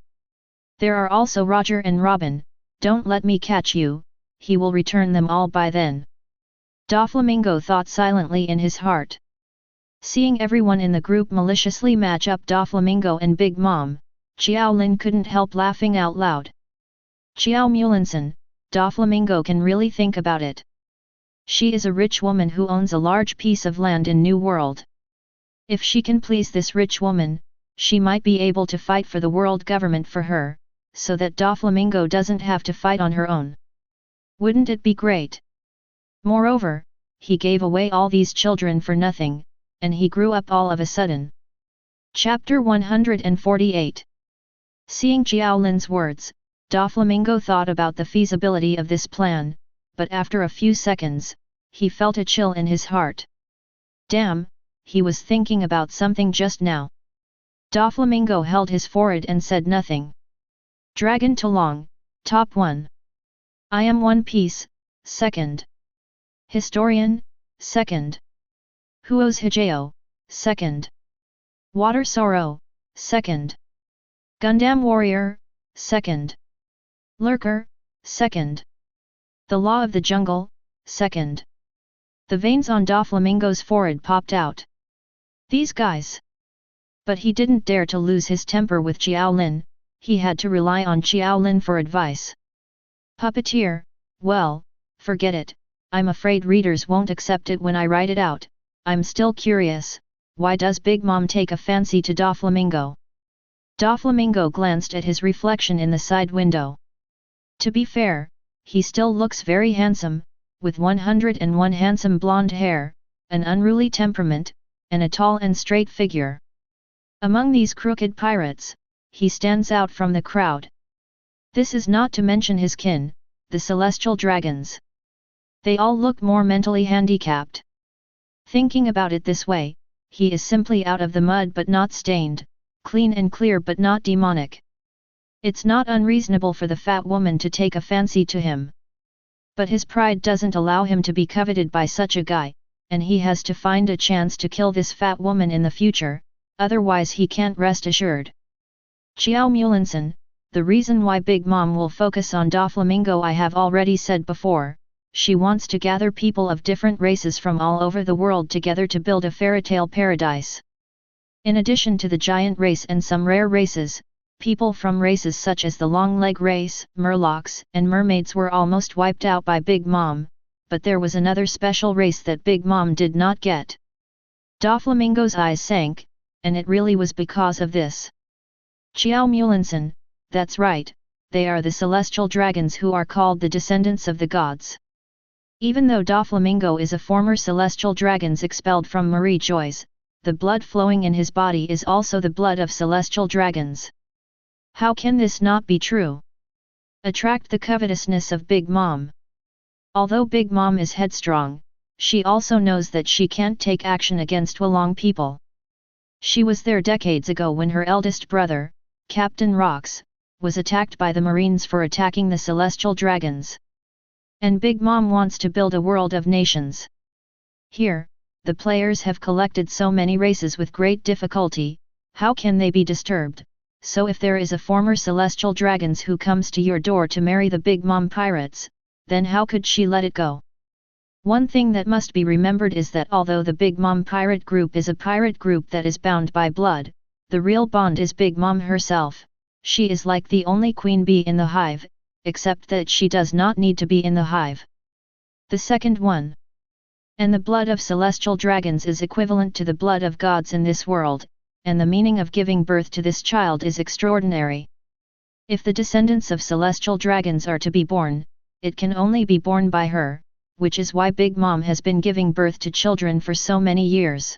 There are also Roger and Robin, don't let me catch you, he will return them all by then. Doflamingo thought silently in his heart. Seeing everyone in the group maliciously match up Doflamingo and Big Mom, Qiao Lin couldn't help laughing out loud. Qiao Lin, Doflamingo can really think about it. She is a rich woman who owns a large piece of land in New World. If she can please this rich woman, she might be able to fight for the world government for her, so that Doflamingo doesn't have to fight on her own. Wouldn't it be great? Moreover, he gave away all these children for nothing, and he grew up all of a sudden. Chapter 148. Seeing Qiao Lin's words, Doflamingo thought about the feasibility of this plan, but after a few seconds, he felt a chill in his heart. Damn, he was thinking about something just now. Doflamingo held his forehead and said nothing. Dragon Talong, Top 1. I am One Piece, 2nd. Historian, 2nd. Huo's Hijao, 2nd. Water Sorrow, 2nd. Gundam Warrior, 2nd. Lurker, 2nd. The Law of the Jungle, 2nd. The veins on Doflamingo's forehead popped out. These guys. But he didn't dare to lose his temper with Qiao Lin, he had to rely on Qiao Lin for advice. Puppeteer, well, forget it, I'm afraid readers won't accept it when I write it out. I'm still curious, why does Big Mom take a fancy to Doflamingo? Doflamingo glanced at his reflection in the side window. To be fair, he still looks very handsome, with 101 handsome blonde hair, an unruly temperament, and a tall and straight figure. Among these crooked pirates, he stands out from the crowd. This is not to mention his kin, the celestial dragons. They all look more mentally handicapped. Thinking about it this way, he is simply out of the mud but not stained, clean and clear but not demonic. It's not unreasonable for the fat woman to take a fancy to him. But his pride doesn't allow him to be coveted by such a guy, and he has to find a chance to kill this fat woman in the future, otherwise he can't rest assured. Qiao Mulinson, the reason why Big Mom will focus on Doflamingo I have already said before. She wants to gather people of different races from all over the world together to build a fairytale paradise. In addition to the giant race and some rare races, people from races such as the long-leg race, Murlocs, and mermaids were almost wiped out by Big Mom, but there was another special race that Big Mom did not get. Doflamingo's eyes sank, and it really was because of this. Qiao Mulinson, that's right, they are the celestial dragons who are called the descendants of the gods. Even though Doflamingo is a former celestial dragon expelled from Marie Joyce, the blood flowing in his body is also the blood of celestial dragons. How can this not be true? Attract the covetousness of Big Mom. Although Big Mom is headstrong, she also knows that she can't take action against Wolong people. She was there decades ago when her eldest brother, Captain Rox, was attacked by the Marines for attacking the celestial dragons. And Big Mom wants to build a world of nations. Here, the players have collected so many races with great difficulty, how can they be disturbed? So if there is a former celestial dragons who comes to your door to marry the Big Mom pirates, then how could she let it go? One thing that must be remembered is that although the Big Mom pirate group is a pirate group that is bound by blood, the real bond is Big Mom herself. She is like the only queen bee in the hive, except that she does not need to be in the hive. The second one. And the blood of celestial dragons is equivalent to the blood of gods in this world, and the meaning of giving birth to this child is extraordinary. If the descendants of celestial dragons are to be born, it can only be born by her, which is why Big Mom has been giving birth to children for so many years.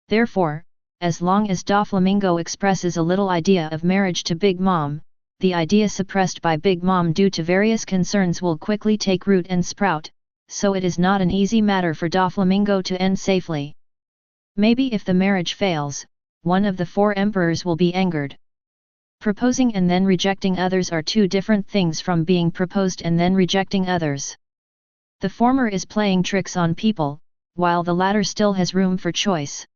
Therefore, as long as Doflamingo expresses a little idea of marriage to Big Mom, the idea suppressed by Big Mom due to various concerns will quickly take root and sprout, so it is not an easy matter for Doflamingo to end safely. Maybe if the marriage fails, one of the four emperors will be angered. Proposing and then rejecting others are two different things from being proposed and then rejecting others. The former is playing tricks on people, while the latter still has room for choice.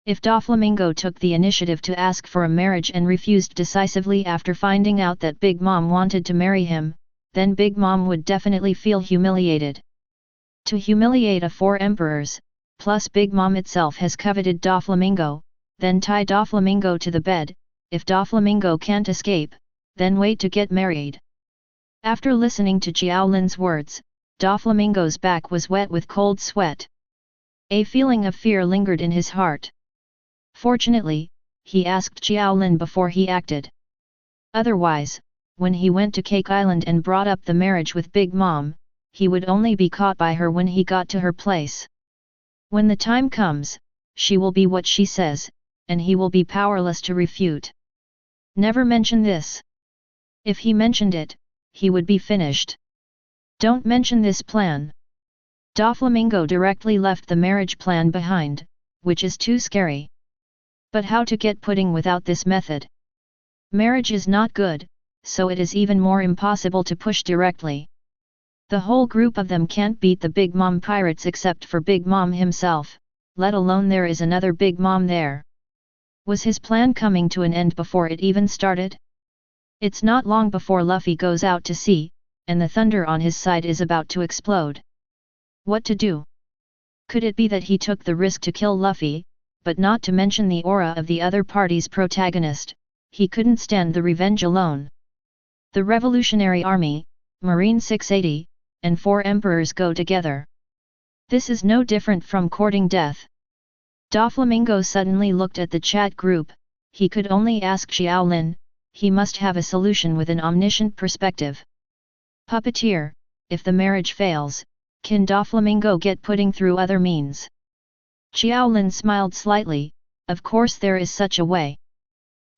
If Doflamingo took the initiative to ask for a marriage and refused decisively after finding out that Big Mom wanted to marry him, then Big Mom would definitely feel humiliated. To humiliate a four emperors, plus Big Mom itself has coveted Doflamingo, then tie Doflamingo to the bed. If Doflamingo can't escape, then wait to get married. After listening to Qiao Lin's words, Doflamingo's back was wet with cold sweat. A feeling of fear lingered in his heart. Fortunately, he asked Qiao Lin before he acted. Otherwise, when he went to Cake Island and brought up the marriage with Big Mom, he would only be caught by her when he got to her place. When the time comes, she will be what she says, and he will be powerless to refute. Never mention this. If he mentioned it, he would be finished. Don't mention this plan. Doflamingo directly left the marriage plan behind, which is too scary. But how to get pudding without this method? Marriage is not good, so it is even more impossible to push directly. The whole group of them can't beat the Big Mom pirates except for Big Mom himself, let alone there is another Big Mom there. Was his plan coming to an end before it even started? It's not long before Luffy goes out to sea, and the thunder on his side is about to explode. What to do? Could it be that he took the risk to kill Luffy, but not to mention the aura of the other party's protagonist? He couldn't stand the revenge alone. The Revolutionary Army, Marine 680, and 4 emperors go together. This is no different from courting death. Doflamingo suddenly looked at the chat group. He could only ask Qiao Lin. He must have a solution with an omniscient perspective. Puppeteer, if the marriage fails, can Doflamingo get pudding through other means? Qiao Lin smiled slightly. Of course there is such a way.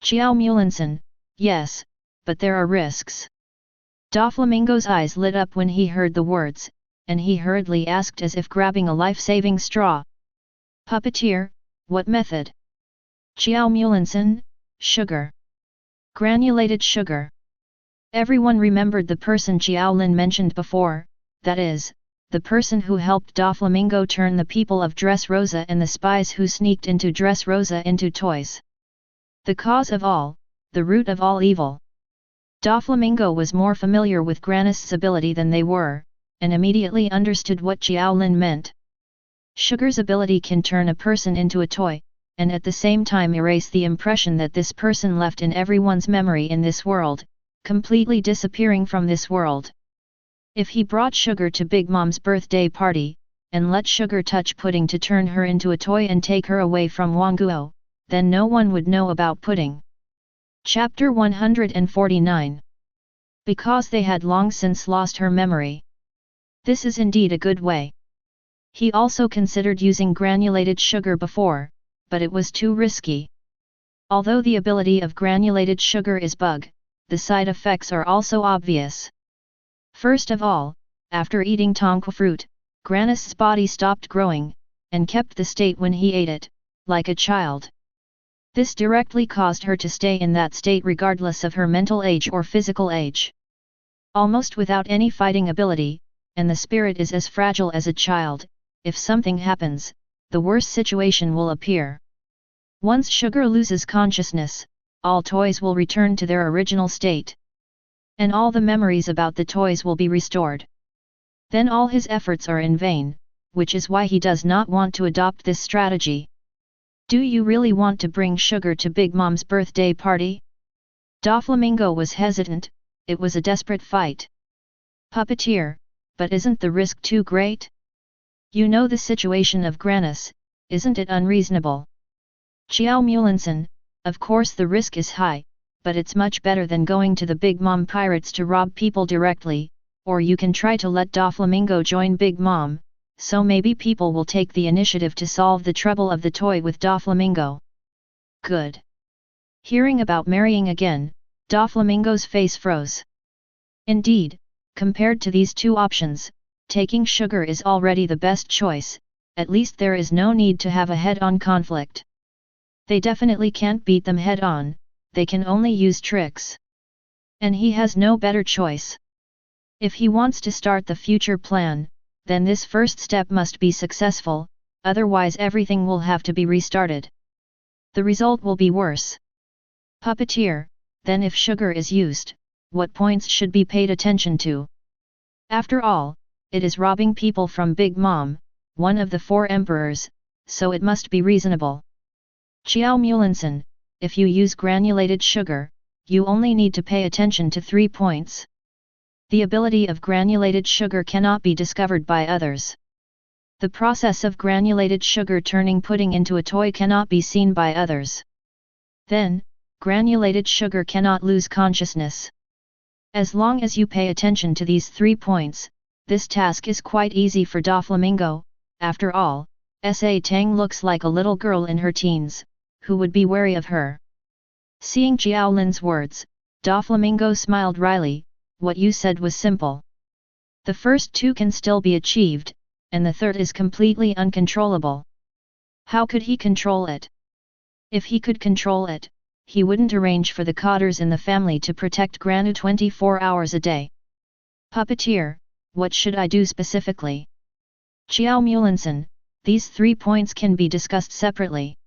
Qiao Mulinson, yes, but there are risks. Doflamingo's eyes lit up when he heard the words, and he hurriedly asked as if grabbing a life-saving straw. Puppeteer, what method? Qiao Mulinson, sugar. Granulated sugar. Everyone remembered the person Qiao Lin mentioned before, that is, the person who helped Doflamingo turn the people of Dressrosa and the spies who sneaked into Dressrosa into toys. The cause of all, the root of all evil. Doflamingo was more familiar with Granist's ability than they were, and immediately understood what Qiao Lin meant. Sugar's ability can turn a person into a toy, and at the same time erase the impression that this person left in everyone's memory in this world, completely disappearing from this world. If he brought Sugar to Big Mom's birthday party, and let Sugar touch Pudding to turn her into a toy and take her away from Wanguo, then no one would know about Pudding. Chapter 149. Because they had long since lost her memory. This is indeed a good way. He also considered using granulated sugar before, but it was too risky. Although the ability of granulated sugar is bug, the side effects are also obvious. First of all, after eating tonka fruit, Granist's body stopped growing, and kept the state when he ate it, like a child. This directly caused her to stay in that state regardless of her mental age or physical age. Almost without any fighting ability, and the spirit is as fragile as a child, if something happens, the worst situation will appear. Once Sugar loses consciousness, all toys will return to their original state. And all the memories about the toys will be restored. Then all his efforts are in vain, which is why he does not want to adopt this strategy. Do you really want to bring Sugar to Big Mom's birthday party? Doflamingo was hesitant. It was a desperate fight. Puppeteer, but isn't the risk too great? You know the situation of Granus, isn't it unreasonable? Qiao Mulinson, of course the risk is high, but it's much better than going to the Big Mom pirates to rob people directly, or you can try to let Doflamingo join Big Mom, so maybe people will take the initiative to solve the trouble of the toy with Doflamingo. Good. Hearing about marrying again, Doflamingo's face froze. Indeed, compared to these two options, taking Sugar is already the best choice, at least there is no need to have a head-on conflict. They definitely can't beat them head-on, they can only use tricks. And he has no better choice. If he wants to start the future plan, then this first step must be successful, otherwise everything will have to be restarted. The result will be worse. Puppeteer, then if Sugar is used, what points should be paid attention to? After all, it is robbing people from Big Mom, one of the 4 emperors, so it must be reasonable. Qiao Mulinson, if you use granulated sugar, you only need to pay attention to 3 points. The ability of granulated sugar cannot be discovered by others. The process of granulated sugar turning pudding into a toy cannot be seen by others. Then, granulated sugar cannot lose consciousness. As long as you pay attention to these 3 points, this task is quite easy for Doflamingo. After all, Sa Tang looks like a little girl in her teens, who would be wary of her. Seeing Qiao Lin's words, Doflamingo smiled wryly. What you said was simple. The first two can still be achieved, and the third is completely uncontrollable. How could he control it? If he could control it, he wouldn't arrange for the cotters in the family to protect Granu 24 hours a day. Puppeteer, what should I do specifically? Qiao Mulinson, these 3 points can be discussed separately.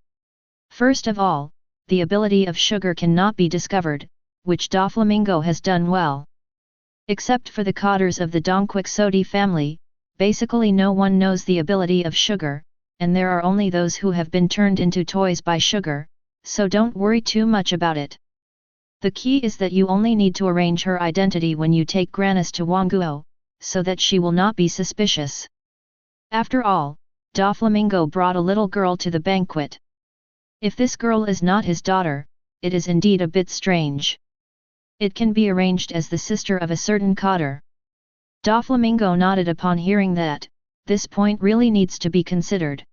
First of all, the ability of sugar cannot be discovered, which Doflamingo has done well. Except for the cotters of the Dongquixote family, basically no one knows the ability of sugar, and there are only those who have been turned into toys by sugar, so don't worry too much about it. The key is that you only need to arrange her identity when you take Granus to Wangguo, so that she will not be suspicious. After all, Doflamingo brought a little girl to the banquet. If this girl is not his daughter, it is indeed a bit strange. It can be arranged as the sister of a certain cotter. Doflamingo nodded upon hearing that. This point really needs to be considered.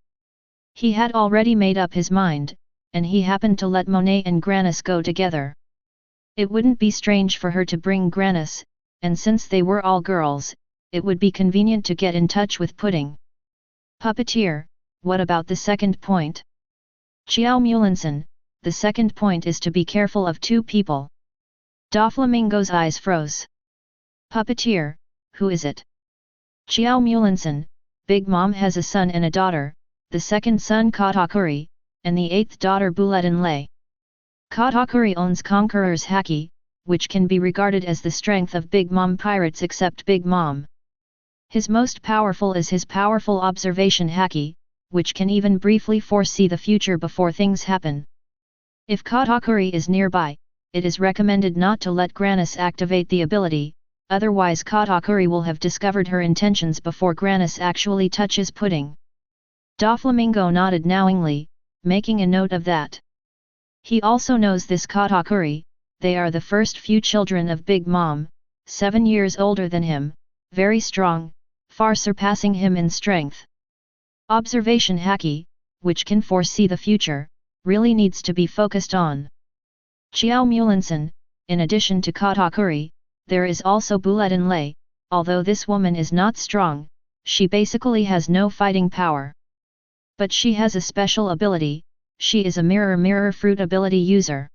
He had already made up his mind, and he happened to let Monet and Granus go together. It wouldn't be strange for her to bring Granus, and since they were all girls, it would be convenient to get in touch with Pudding. Puppeteer, what about the second point? Qiao Mulinson, the second point is to be careful of 2 people. Doflamingo's eyes froze. Puppeteer, who is it? Qiao Mulinson, Big Mom has a son and a daughter, the second son Katakuri, and the 8th daughter Buletin Lei. Katakuri owns Conqueror's Haki, which can be regarded as the strength of Big Mom pirates except Big Mom. His most powerful is his powerful observation Haki, which can even briefly foresee the future before things happen. If Katakuri is nearby, it is recommended not to let Granus activate the ability, otherwise Katakuri will have discovered her intentions before Granus actually touches Pudding. Doflamingo nodded knowingly, making a note of that. He also knows this Katakuri, they are the first few children of Big Mom, 7 years older than him, very strong, far surpassing him in strength. Observation Haki, which can foresee the future, really needs to be focused on. Qiao Mulinson, in addition to Katakuri, there is also Buletin Lei. Although this woman is not strong, she basically has no fighting power. But she has a special ability, she is a mirror fruit ability user.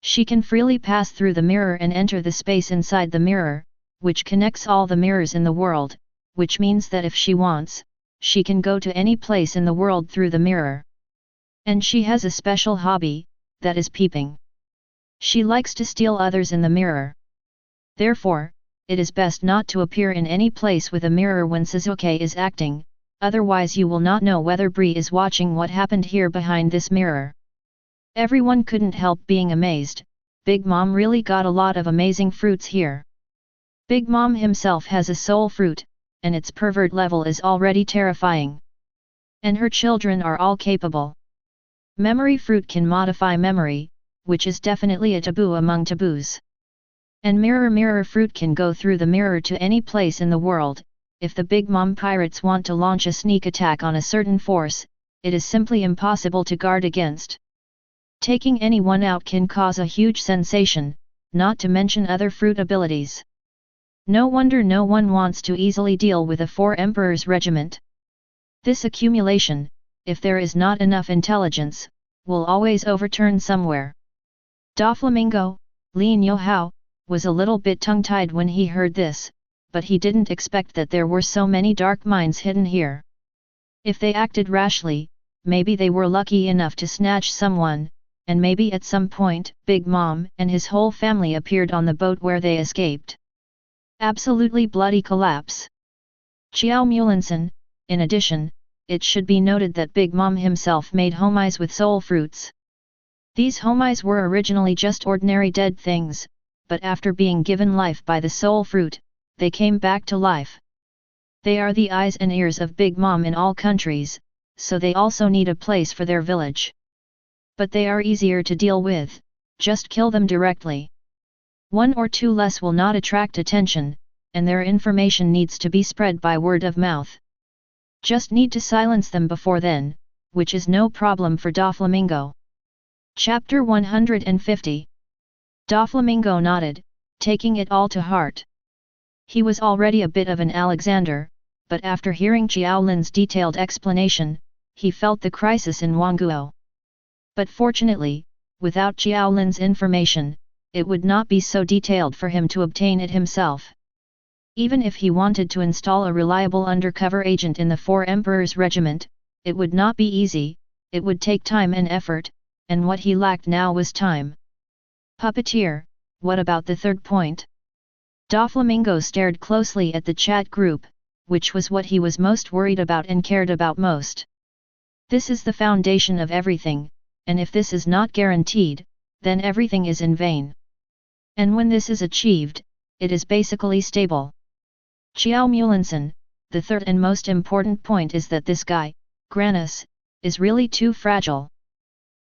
She can freely pass through the mirror and enter the space inside the mirror, which connects all the mirrors in the world, which means that if she wants, she can go to any place in the world through the mirror. And she has a special hobby, that is peeping. She likes to steal others in the mirror. Therefore, it is best not to appear in any place with a mirror when Suzuki is acting, otherwise you will not know whether Bree is watching what happened here behind this mirror. Everyone couldn't help being amazed. Big Mom really got a lot of amazing fruits here. Big Mom himself has a soul fruit, and its pervert level is already terrifying. And her children are all capable. Memory fruit can modify memory, which is definitely a taboo among taboos. And mirror fruit can go through the mirror to any place in the world. If the Big Mom pirates want to launch a sneak attack on a certain force, it is simply impossible to guard against. Taking anyone out can cause a huge sensation, not to mention other fruit abilities. No wonder no one wants to easily deal with a 4 Emperors regiment. This accumulation, if there is not enough intelligence, will always overturn somewhere. Doflamingo, Lin Yohao, was a little bit tongue-tied when he heard this, but he didn't expect that there were so many dark minds hidden here. If they acted rashly, maybe they were lucky enough to snatch someone, and maybe at some point, Big Mom and his whole family appeared on the boat where they escaped. Absolutely bloody collapse. Qiao Mulinson, in addition, it should be noted that Big Mom himself made homies with soul fruits. These homies were originally just ordinary dead things, but after being given life by the soul fruit, they came back to life. They are the eyes and ears of Big Mom in all countries, so they also need a place for their village. But they are easier to deal with, just kill them directly. 1 or 2 less will not attract attention, and their information needs to be spread by word of mouth. Just need to silence them before then, which is no problem for Doflamingo. Chapter 150. Doflamingo nodded, taking it all to heart. He was already a bit of an Alexander, but after hearing Qiao Lin's detailed explanation, he felt the crisis in Wangguo. But fortunately, without Qiao Lin's information, it would not be so detailed for him to obtain it himself. Even if he wanted to install a reliable undercover agent in the Four Emperors Regiment, it would not be easy, it would take time and effort, and what he lacked now was time. Puppeteer, what about the third point? Doflamingo stared closely at the chat group, which was what he was most worried about and cared about most. This is the foundation of everything, and if this is not guaranteed, then everything is in vain. And when this is achieved, it is basically stable. Qiao Mulinson, the third and most important point is that this guy, Granus, is really too fragile.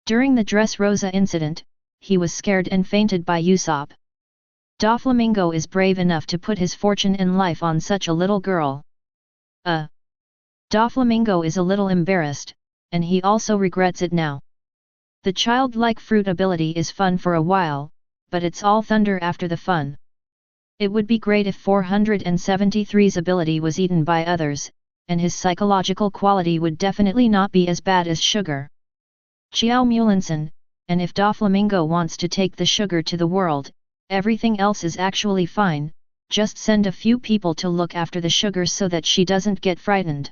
During the Dressrosa incident, he was scared and fainted by Usopp. Doflamingo is brave enough to put his fortune and life on such a little girl. Doflamingo is a little embarrassed, and he also regrets it now. The childlike fruit ability is fun for a while, but it's all thunder after the fun. It would be great if 473's ability was eaten by others, and his psychological quality would definitely not be as bad as sugar. Qiao Mulinson, and if Doflamingo wants to take the sugar to the world, everything else is actually fine, just send a few people to look after the sugar so that she doesn't get frightened.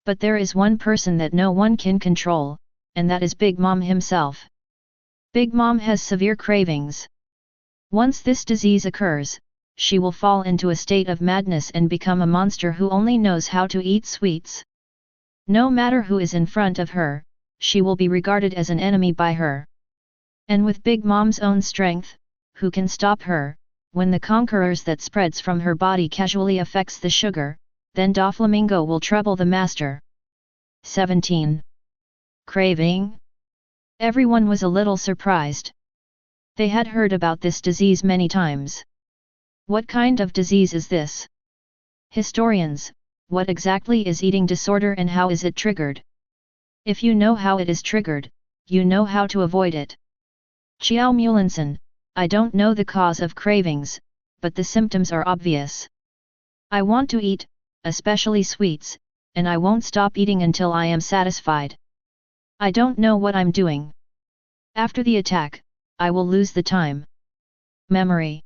But there is one person that no one can control, and that is Big Mom himself. Big Mom has severe cravings. Once this disease occurs, she will fall into a state of madness and become a monster who only knows how to eat sweets. No matter who is in front of her, she will be regarded as an enemy by her. And with Big Mom's own strength, who can stop her, when the conquerors that spreads from her body casually affects the sugar, then Doflamingo will trouble the master. 17. Craving? Everyone was a little surprised. They had heard about this disease many times. What kind of disease is this? Historians, what exactly is eating disorder and how is it triggered? If you know how it is triggered, you know how to avoid it. Qiao Mulinson, I don't know the cause of cravings, but the symptoms are obvious. I want to eat, especially sweets, and I won't stop eating until I am satisfied. I don't know what I'm doing. After the attack, I will lose the time. Memory.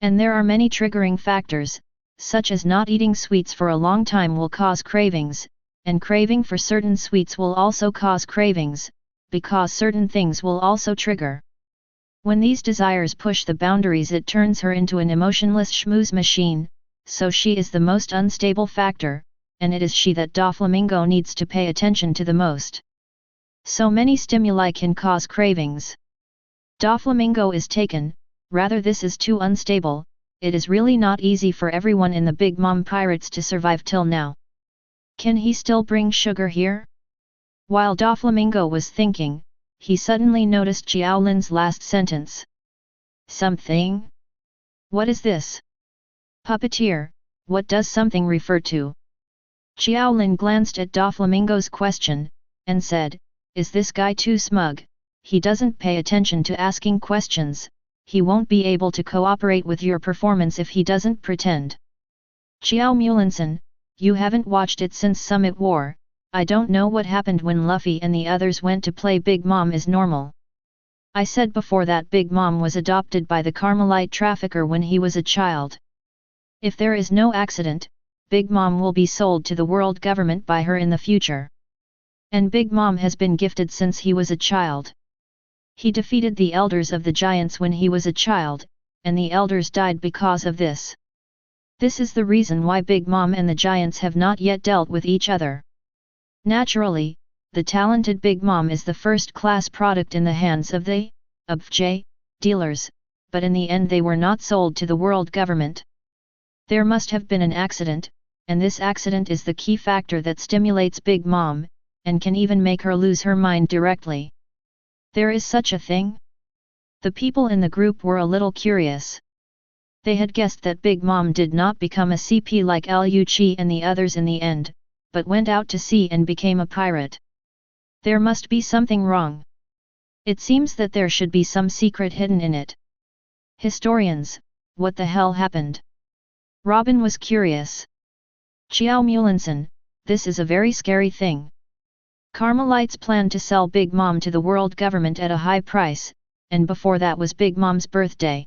And there are many triggering factors, such as not eating sweets for a long time will cause cravings, and craving for certain sweets will also cause cravings, because certain things will also trigger. When these desires push the boundaries, it turns her into an emotionless schmooze machine, so she is the most unstable factor, and it is she that Doflamingo needs to pay attention to the most. So many stimuli can cause cravings. Doflamingo is taken, rather this is too unstable, it is really not easy for everyone in the Big Mom Pirates to survive till now. Can he still bring sugar here? While Doflamingo was thinking, he suddenly noticed Qiao Lin's last sentence. Something? What is this? Puppeteer, what does something refer to? Qiao Lin glanced at Doflamingo's question, and said, is this guy too smug? He doesn't pay attention to asking questions, he won't be able to cooperate with your performance if he doesn't pretend. Qiao Mulinson, you haven't watched it since Summit War, I don't know what happened when Luffy and the others went to play Big Mom is normal. I said before that Big Mom was adopted by the Carmelite trafficker when he was a child. If there is no accident, Big Mom will be sold to the world government by her in the future. And Big Mom has been gifted since he was a child. He defeated the elders of the giants when he was a child, and the elders died because of this. This is the reason why Big Mom and the giants have not yet dealt with each other. Naturally, the talented Big Mom is the first-class product in the hands of the dealers, but in the end they were not sold to the world government. There must have been an accident, and this accident is the key factor that stimulates Big Mom, and can even make her lose her mind directly. There is such a thing? The people in the group were a little curious. They had guessed that Big Mom did not become a CP like Liu Qi and the others in the end, but went out to sea and became a pirate. There must be something wrong. It seems that there should be some secret hidden in it. Historians, what the hell happened? Robin was curious. Qiao Mulinson, this is a very scary thing. Carmelites planned to sell Big Mom to the world government at a high price, and before that was Big Mom's birthday.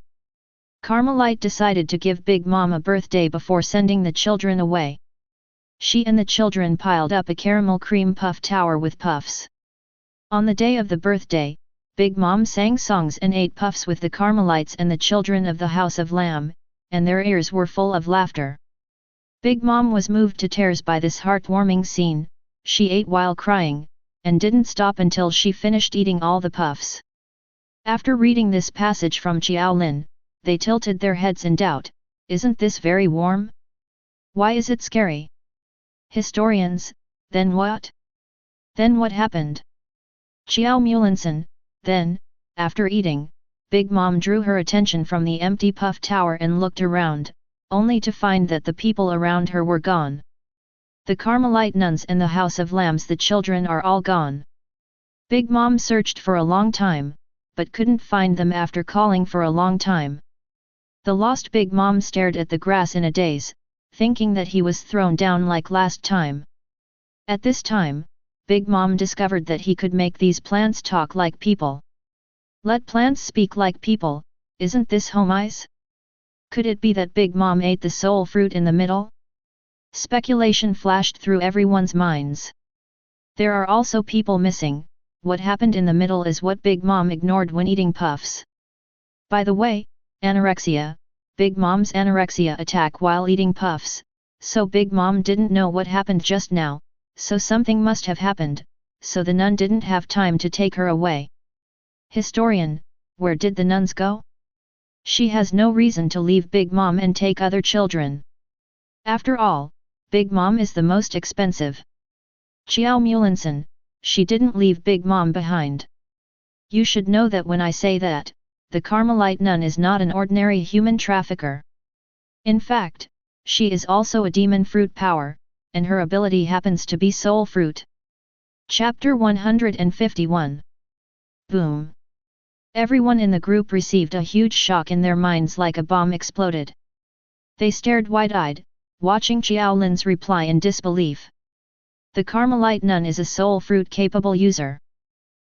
Carmelite decided to give Big Mom a birthday before sending the children away. She and the children piled up a caramel cream puff tower with puffs. On the day of the birthday, Big Mom sang songs and ate puffs with the Carmelites and the children of the House of Lamb, and their ears were full of laughter. Big Mom was moved to tears by this heartwarming scene. She ate while crying, and didn't stop until she finished eating all the puffs. After reading this passage from Qiao Lin, they tilted their heads in doubt. Isn't this very warm? Why is it scary? Historians, then what? Then what happened? Qiao Mulinson, then, after eating, Big Mom drew her attention from the empty puff tower and looked around, only to find that the people around her were gone. The Carmelite nuns and the House of Lambs, the children, are all gone. Big Mom searched for a long time, but couldn't find them after calling for a long time. The lost Big Mom stared at the grass in a daze, thinking that he was thrown down like last time. At this time, Big Mom discovered that he could make these plants talk like people. Let plants speak like people, isn't this homice? Could it be that Big Mom ate the soul fruit in the middle? Speculation flashed through everyone's minds. There are also people missing. What happened in the middle is what Big Mom ignored when eating puffs. By the way, anorexia, Big Mom's anorexia attack while eating puffs, so Big Mom didn't know what happened just now, so something must have happened, so the nun didn't have time to take her away. Historian, where did the nuns go? She has no reason to leave Big Mom and take other children. After all, Big Mom is the most expensive. Qiao Mulinson, she didn't leave Big Mom behind. You should know that when I say that, the Carmelite nun is not an ordinary human trafficker. In fact, she is also a demon fruit power, and her ability happens to be soul fruit. Chapter 151. Boom! Everyone in the group received a huge shock in their minds, like a bomb exploded. They stared wide-eyed, watching Qiao Lin's reply in disbelief. The Carmelite nun is a soul fruit capable user.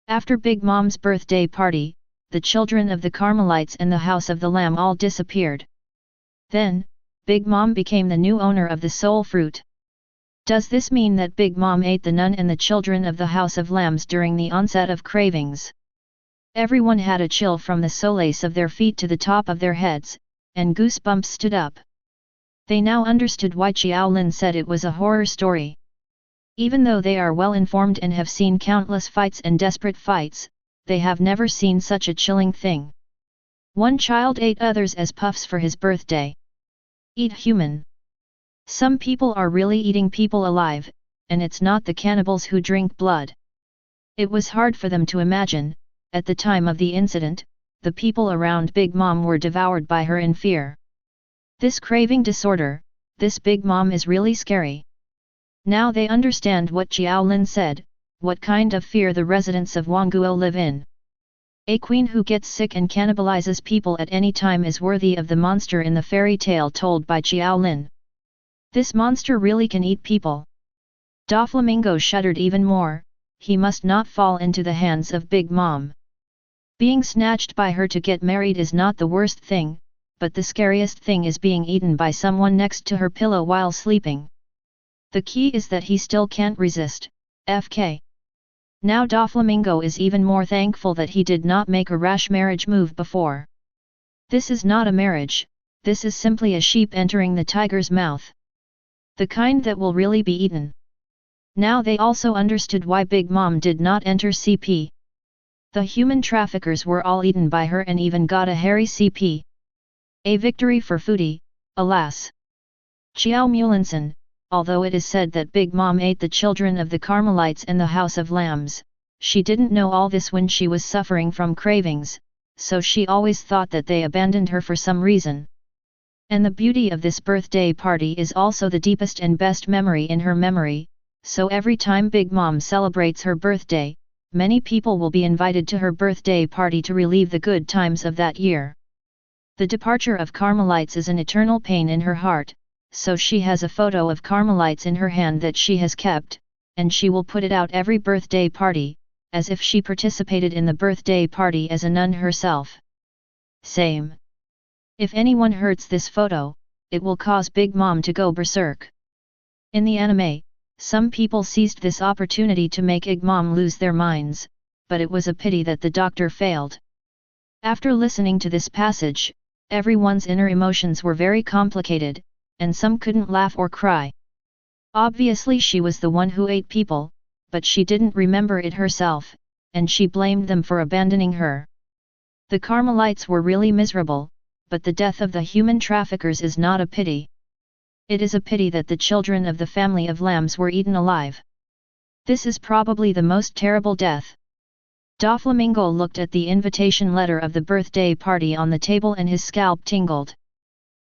After Big Mom's birthday party, the children of the Carmelites and the House of the Lamb all disappeared. Then, Big Mom became the new owner of the soul fruit. Does this mean that Big Mom ate the nun and the children of the House of Lambs during the onset of cravings? Everyone had a chill from the soles of their feet to the top of their heads, and goosebumps stood up. They now understood why Qiao Lin said it was a horror story. Even though they are well informed and have seen countless fights and desperate fights, they have never seen such a chilling thing. One child ate others as puffs for his birthday. Eat human. Some people are really eating people alive, and it's not the cannibals who drink blood. It was hard for them to imagine. At the time of the incident, the people around Big Mom were devoured by her in fear. This craving disorder, this Big Mom is really scary. Now they understand what Qiao Lin said, what kind of fear the residents of Wangguo live in. A queen who gets sick and cannibalizes people at any time is worthy of the monster in the fairy tale told by Qiao Lin. This monster really can eat people. Doflamingo shuddered even more. He must not fall into the hands of Big Mom. Being snatched by her to get married is not the worst thing, but the scariest thing is being eaten by someone next to her pillow while sleeping. The key is that he still can't resist. FK. Now Doflamingo is even more thankful that he did not make a rash marriage move before. This is not a marriage, this is simply a sheep entering the tiger's mouth. The kind that will really be eaten. Now they also understood why Big Mom did not enter CP. The human traffickers were all eaten by her and even got a hairy CP. A victory for foodie, alas. Qiao Mulinson, although it is said that Big Mom ate the children of the Carmelites and the House of Lambs, she didn't know all this when she was suffering from cravings, so she always thought that they abandoned her for some reason. And the beauty of this birthday party is also the deepest and best memory in her memory, so every time Big Mom celebrates her birthday, many people will be invited to her birthday party to relive the good times of that year. The departure of Carmelites is an eternal pain in her heart, so she has a photo of Carmelites in her hand that she has kept, and she will put it out every birthday party, as if she participated in the birthday party as a nun herself. Same. If anyone hurts this photo, it will cause Big Mom to go berserk. In the anime, some people seized this opportunity to make Big Mom lose their minds, but it was a pity that the doctor failed. After listening to this passage, everyone's inner emotions were very complicated, and some couldn't laugh or cry. Obviously she was the one who ate people, but she didn't remember it herself, and she blamed them for abandoning her. The Carmelites were really miserable, but the death of the human traffickers is not a pity. It is a pity that the children of the family of lambs were eaten alive. This is probably the most terrible death. Doflamingo looked at the invitation letter of the birthday party on the table and his scalp tingled.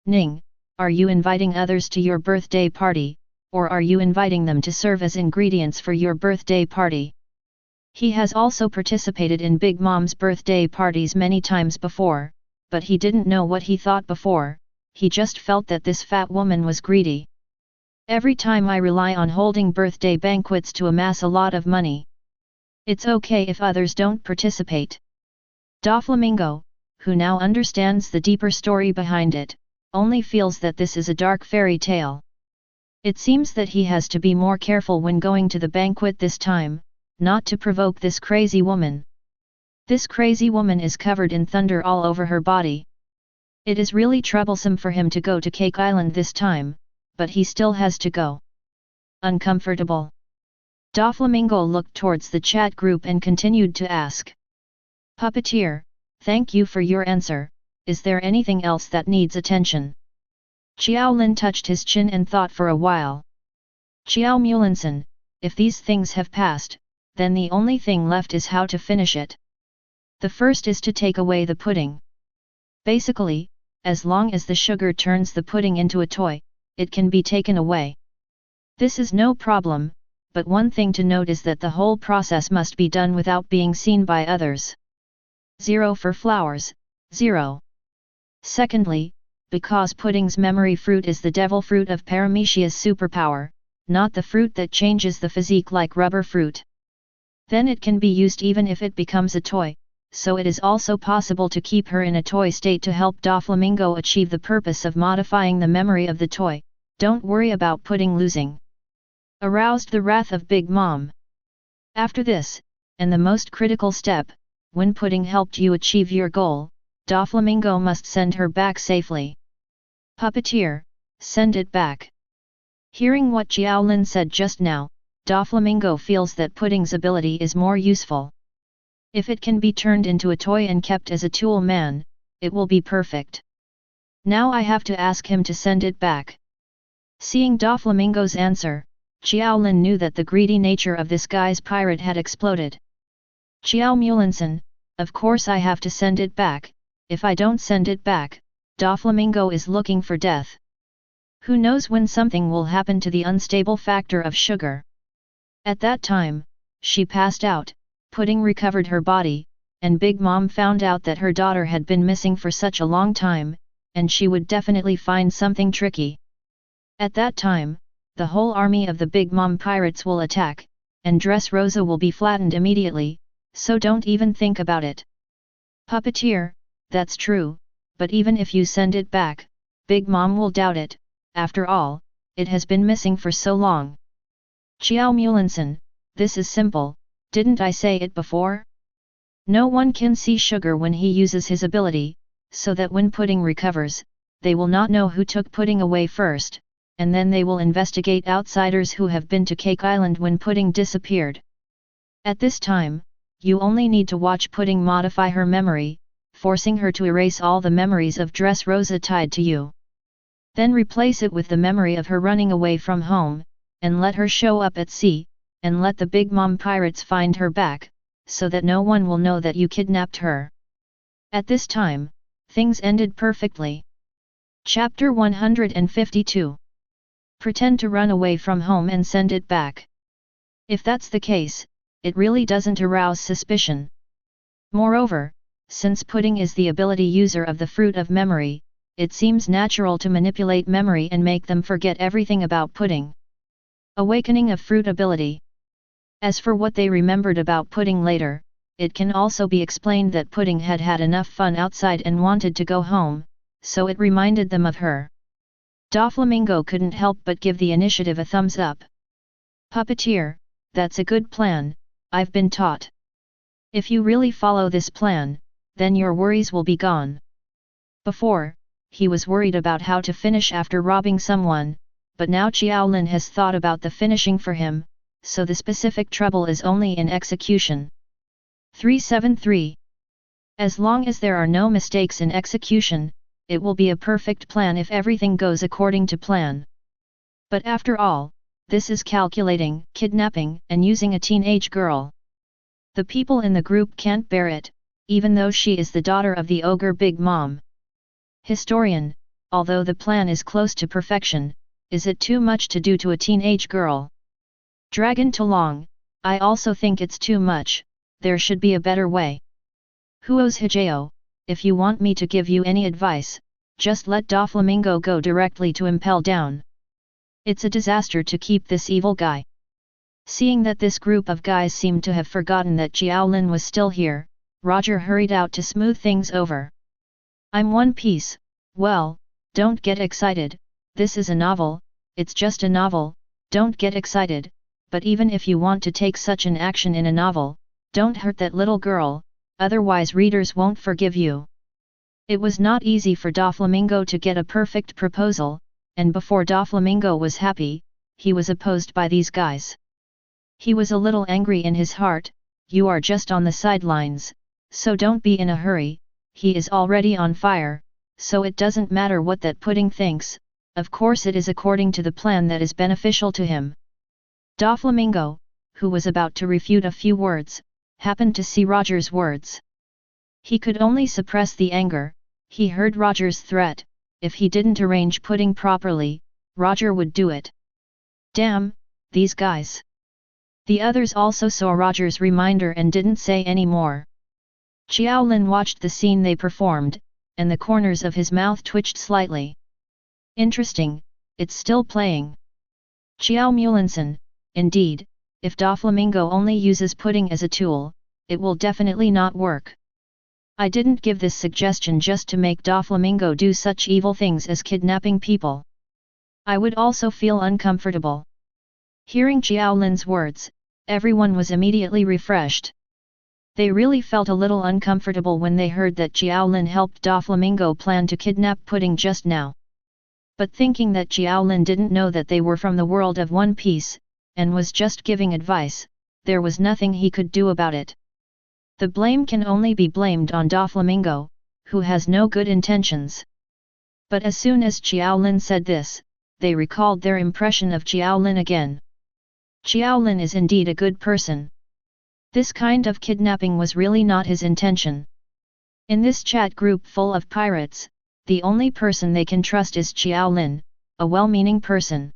Ning, are you inviting others to your birthday party, or are you inviting them to serve as ingredients for your birthday party? He has also participated in Big Mom's birthday parties many times before, but he didn't know what he thought before, he just felt that this fat woman was greedy. Every time I rely on holding birthday banquets to amass a lot of money. It's okay if others don't participate. Doflamingo, who now understands the deeper story behind it, only feels that this is a dark fairy tale. It seems that he has to be more careful when going to the banquet this time, not to provoke this crazy woman. This crazy woman is covered in thunder all over her body. It is really troublesome for him to go to Cake Island this time, but he still has to go. Uncomfortable. Doflamingo looked towards the chat group and continued to ask. Puppeteer, thank you for your answer, is there anything else that needs attention? Qiao Lin touched his chin and thought for a while. Qiao Mulinson, if these things have passed, then the only thing left is how to finish it. The first is to take away the pudding. Basically, as long as the sugar turns the pudding into a toy, it can be taken away. This is no problem, but one thing to note is that the whole process must be done without being seen by others. 0 for flowers, 0. Secondly, because pudding's memory fruit is the devil fruit of Paramecia's superpower, not the fruit that changes the physique like rubber fruit. Then it can be used even if it becomes a toy, so it is also possible to keep her in a toy state to help Doflamingo achieve the purpose of modifying the memory of the toy. Don't worry about pudding losing. Aroused the wrath of Big Mom. After this, and the most critical step, when pudding helped you achieve your goal, Doflamingo must send her back safely. Puppeteer, send it back. Hearing what Qiao Lin said just now, Doflamingo feels that pudding's ability is more useful. If it can be turned into a toy and kept as a tool man, it will be perfect. Now I have to ask him to send it back. Seeing Doflamingo's answer, Qiao Lin knew that the greedy nature of this guy's pirate had exploded. Qiao Mulinson, of course I have to send it back. If I don't send it back, Doflamingo is looking for death. Who knows when something will happen to the unstable factor of sugar. At that time, she passed out, pudding recovered her body, and Big Mom found out that her daughter had been missing for such a long time, and she would definitely find something tricky. At that time, the whole army of the Big Mom pirates will attack, and Dressrosa will be flattened immediately, so don't even think about it. Puppeteer, that's true, but even if you send it back, Big Mom will doubt it, after all, it has been missing for so long. Qiao Mulinson, this is simple, didn't I say it before? No one can see sugar when he uses his ability, so that when pudding recovers, they will not know who took pudding away first, and then they will investigate outsiders who have been to Cake Island when pudding disappeared. At this time, you only need to watch pudding modify her memory, forcing her to erase all the memories of Dressrosa tied to you. Then replace it with the memory of her running away from home, and let her show up at sea, and let the Big Mom pirates find her back, so that no one will know that you kidnapped her. At this time, things ended perfectly. Chapter 152. Pretend to run away from home and send it back. If that's the case, it really doesn't arouse suspicion. Moreover, since pudding is the ability user of the fruit of memory, it seems natural to manipulate memory and make them forget everything about pudding. Awakening of fruit ability. As for what they remembered about pudding later, it can also be explained that pudding had had enough fun outside and wanted to go home, so it reminded them of her. Doflamingo couldn't help but give the initiative a thumbs up. Puppeteer, that's a good plan, I've been taught. If you really follow this plan, then your worries will be gone. Before, he was worried about how to finish after robbing someone, but now Qiao Lin has thought about the finishing for him, so the specific trouble is only in execution. 373. As long as there are no mistakes in execution, it will be a perfect plan if everything goes according to plan. But after all, this is calculating, kidnapping, and using a teenage girl. The people in the group can't bear it, even though she is the daughter of the ogre Big Mom. Historian, although the plan is close to perfection, is it too much to do to a teenage girl? Dragon Tolong, I also think it's too much, there should be a better way. Huo's Hijao, if you want me to give you any advice, just let Doflamingo go directly to Impel Down. It's a disaster to keep this evil guy. Seeing that this group of guys seemed to have forgotten that Qiao Lin was still here, Roger hurried out to smooth things over. I'm One Piece, well, don't get excited, this is a novel, it's just a novel, don't get excited, but even if you want to take such an action in a novel, don't hurt that little girl, otherwise readers won't forgive you. It was not easy for Doflamingo to get a perfect proposal, and before Doflamingo was happy, he was opposed by these guys. He was a little angry in his heart, you are just on the sidelines, so don't be in a hurry, he is already on fire, so it doesn't matter what that pudding thinks, of course it is according to the plan that is beneficial to him. Doflamingo, who was about to refute a few words, happened to see Roger's words. He could only suppress the anger, he heard Roger's threat, if he didn't arrange pudding properly, Roger would do it. Damn, these guys. The others also saw Roger's reminder and didn't say any more. Qiao Lin watched the scene they performed, and the corners of his mouth twitched slightly. Interesting, it's still playing. Qiao Mulinson, indeed, if Doflamingo only uses pudding as a tool, it will definitely not work. I didn't give this suggestion just to make Doflamingo do such evil things as kidnapping people. I would also feel uncomfortable. Hearing Qiao Lin's words, everyone was immediately refreshed. They really felt a little uncomfortable when they heard that Qiao Lin helped Doflamingo plan to kidnap pudding just now. But thinking that Qiao Lin didn't know that they were from the world of One Piece, and was just giving advice, there was nothing he could do about it. The blame can only be blamed on Doflamingo, who has no good intentions. But as soon as Qiao Lin said this, they recalled their impression of Qiao Lin again. Qiao Lin is indeed a good person. This kind of kidnapping was really not his intention. In this chat group full of pirates, the only person they can trust is Qiao Lin, a well-meaning person.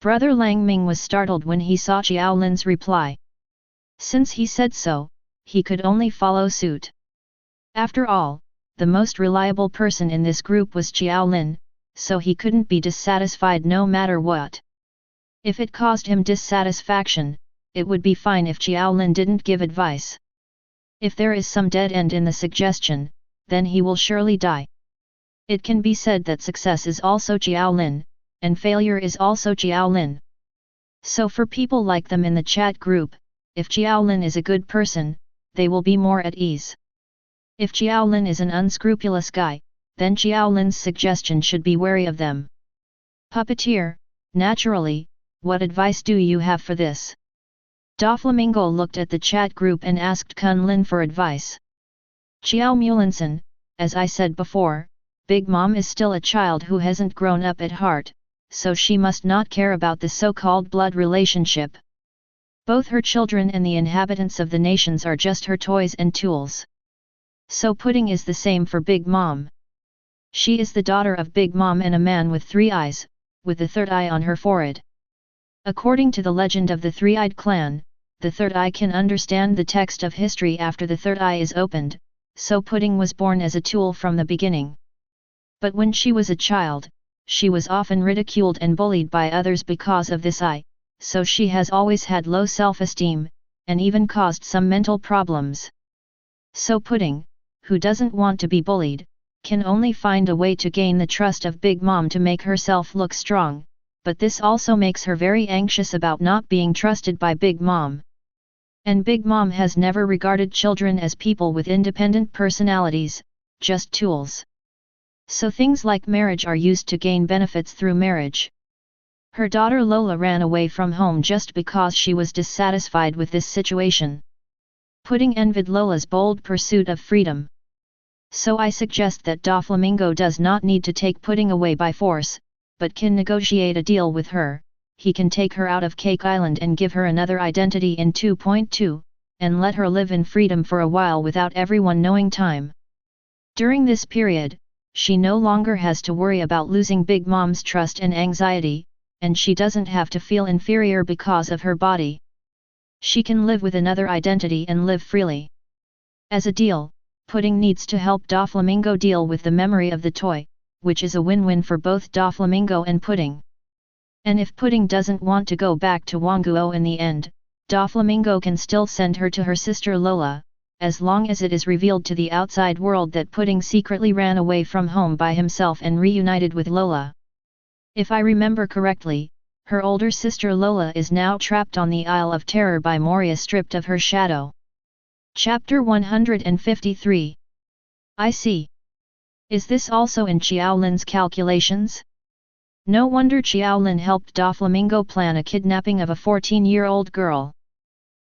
Brother Lang Ming was startled when he saw Qiao Lin's reply. Since he said so, he could only follow suit. After all, the most reliable person in this group was Qiao Lin, so he couldn't be dissatisfied no matter what. If it caused him dissatisfaction, it would be fine if Qiao Lin didn't give advice. If there is some dead end in the suggestion, then he will surely die. It can be said that success is also Qiao Lin, and failure is also Qiao Lin. So for people like them in the chat group, if Qiao Lin is a good person, they will be more at ease. If Qiao Lin is an unscrupulous guy, then Qiao Lin's suggestion should be wary of them. Puppeteer, naturally, what advice do you have for this? Doflamingo looked at the chat group and asked Kun Lin for advice. Qiao Mulinson, as I said before, Big Mom is still a child who hasn't grown up at heart, so she must not care about the so-called blood relationship. Both her children and the inhabitants of the nations are just her toys and tools. So pudding is the same for Big Mom. She is the daughter of Big Mom and a man with 3 eyes, with the 3rd eye on her forehead. According to the legend of the 3-eyed clan, the 3rd eye can understand the text of history after the 3rd eye is opened, so Pudding was born as a tool from the beginning. But when she was a child, she was often ridiculed and bullied by others because of this eye, so she has always had low self-esteem, and even caused some mental problems. So Pudding, who doesn't want to be bullied, can only find a way to gain the trust of Big Mom to make herself look strong, but this also makes her very anxious about not being trusted by Big Mom. And Big Mom has never regarded children as people with independent personalities, just tools. So things like marriage are used to gain benefits through marriage. Her daughter Lola ran away from home just because she was dissatisfied with this situation. Pudding envied Lola's bold pursuit of freedom. So I suggest that Doflamingo does not need to take Pudding away by force, but can negotiate a deal with her. He can take her out of Cake Island and give her another identity in 2.2, and let her live in freedom for a while without everyone knowing time. During this period, she no longer has to worry about losing Big Mom's trust and anxiety, and she doesn't have to feel inferior because of her body. She can live with another identity and live freely. As a deal, Pudding needs to help Doflamingo deal with the memory of the toy, which is a win-win for both Doflamingo and Pudding. And if Pudding doesn't want to go back to Wanguo in the end, Doflamingo can still send her to her sister Lola, as long as it is revealed to the outside world that Pudding secretly ran away from home by himself and reunited with Lola. If I remember correctly, her older sister Lola is now trapped on the Isle of Terror by Moria, stripped of her shadow. Chapter 153. I see. Is this also in Qiao Lin's calculations? No wonder Qiao Lin helped Doflamingo plan a kidnapping of a 14-year-old girl.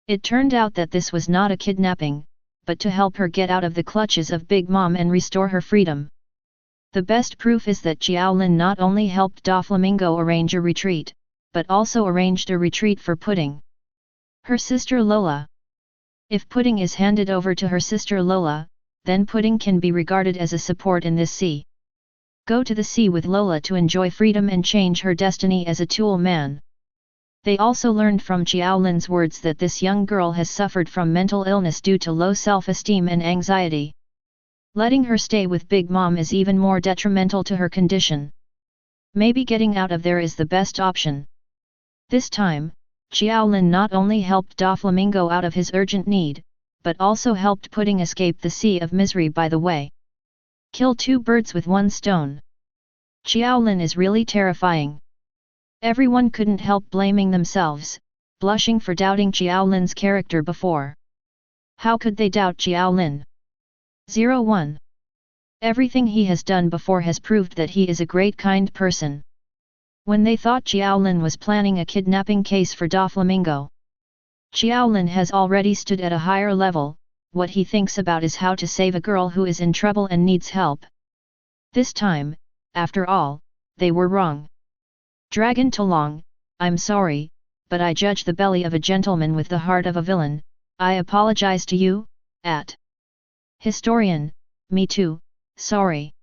It turned out that this was not a kidnapping, but to help her get out of the clutches of Big Mom and restore her freedom. The best proof is that Qiao Lin not only helped Doflamingo arrange a retreat, but also arranged a retreat for Pudding. Her sister Lola. If Pudding is handed over to her sister Lola, then Pudding can be regarded as a support in this sea. Go to the sea with Lola to enjoy freedom and change her destiny as a tool man. They also learned from Qiao Lin's words that this young girl has suffered from mental illness due to low self-esteem and anxiety. Letting her stay with Big Mom is even more detrimental to her condition. Maybe getting out of there is the best option. This time, Qiao Lin not only helped Doflamingo out of his urgent need, but also helped Pudding escape the sea of misery by the way. Kill 2 birds with 1 stone. Qiao Lin is really terrifying. Everyone couldn't help blaming themselves, blushing for doubting Qiao Lin's character before. How could they doubt Qiao Lin? 01. Everything he has done before has proved that he is a great kind person. When they thought Qiao Lin was planning a kidnapping case for Doflamingo, Qiao Lin has already stood at a higher level. What he thinks about is how to save a girl who is in trouble and needs help. This time, after all, they were wrong. Dragon Tolong, I'm sorry, but I judge the belly of a gentleman with the heart of a villain. I apologize to you, at. Historian, me too, sorry.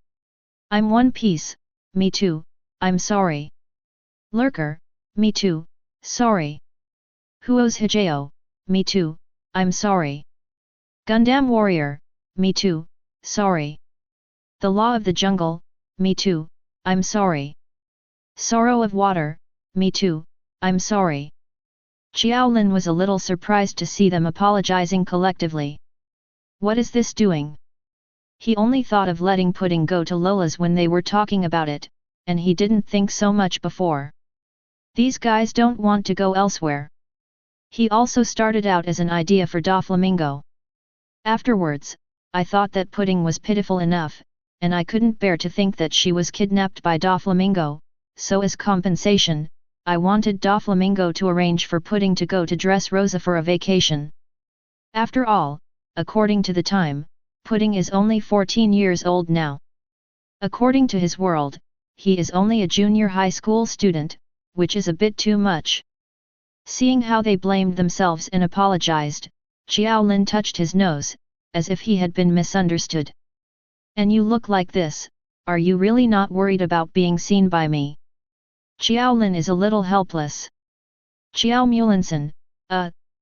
I'm One Piece, me too, I'm sorry. Lurker, me too, sorry. Huo's Hijao, me too, I'm sorry. Gundam Warrior, me too, sorry. The Law of the Jungle, me too, I'm sorry. Sorrow of Water, me too, I'm sorry. Qiao Lin was a little surprised to see them apologizing collectively. What is this doing? He only thought of letting Pudding go to Lola's when they were talking about it, and he didn't think so much before. These guys don't want to go elsewhere. He also started out as an idea for Doflamingo. Afterwards, I thought that Pudding was pitiful enough, and I couldn't bear to think that she was kidnapped by Doflamingo, so as compensation, I wanted Doflamingo to arrange for Pudding to go to Dressrosa for a vacation. After all, according to the time, Pudding is only 14 years old now. According to his world, he is only a junior high school student, which is a bit too much. Seeing how they blamed themselves and apologized, Qiao Lin touched his nose, as if he had been misunderstood. And you look like this, are you really not worried about being seen by me? Qiao Lin is a little helpless. Qiao Mulinson,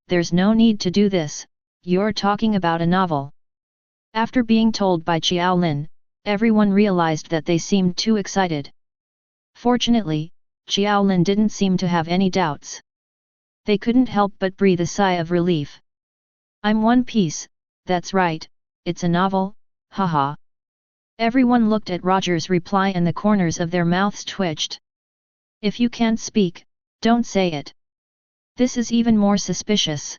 there's no need to do this, you're talking about a novel. After being told by Qiao Lin, everyone realized that they seemed too excited. Fortunately, Qiao Lin didn't seem to have any doubts. They couldn't help but breathe a sigh of relief. I'm One Piece, that's right, it's a novel, haha. Everyone looked at Roger's reply and the corners of their mouths twitched. If you can't speak, don't say it. This is even more suspicious.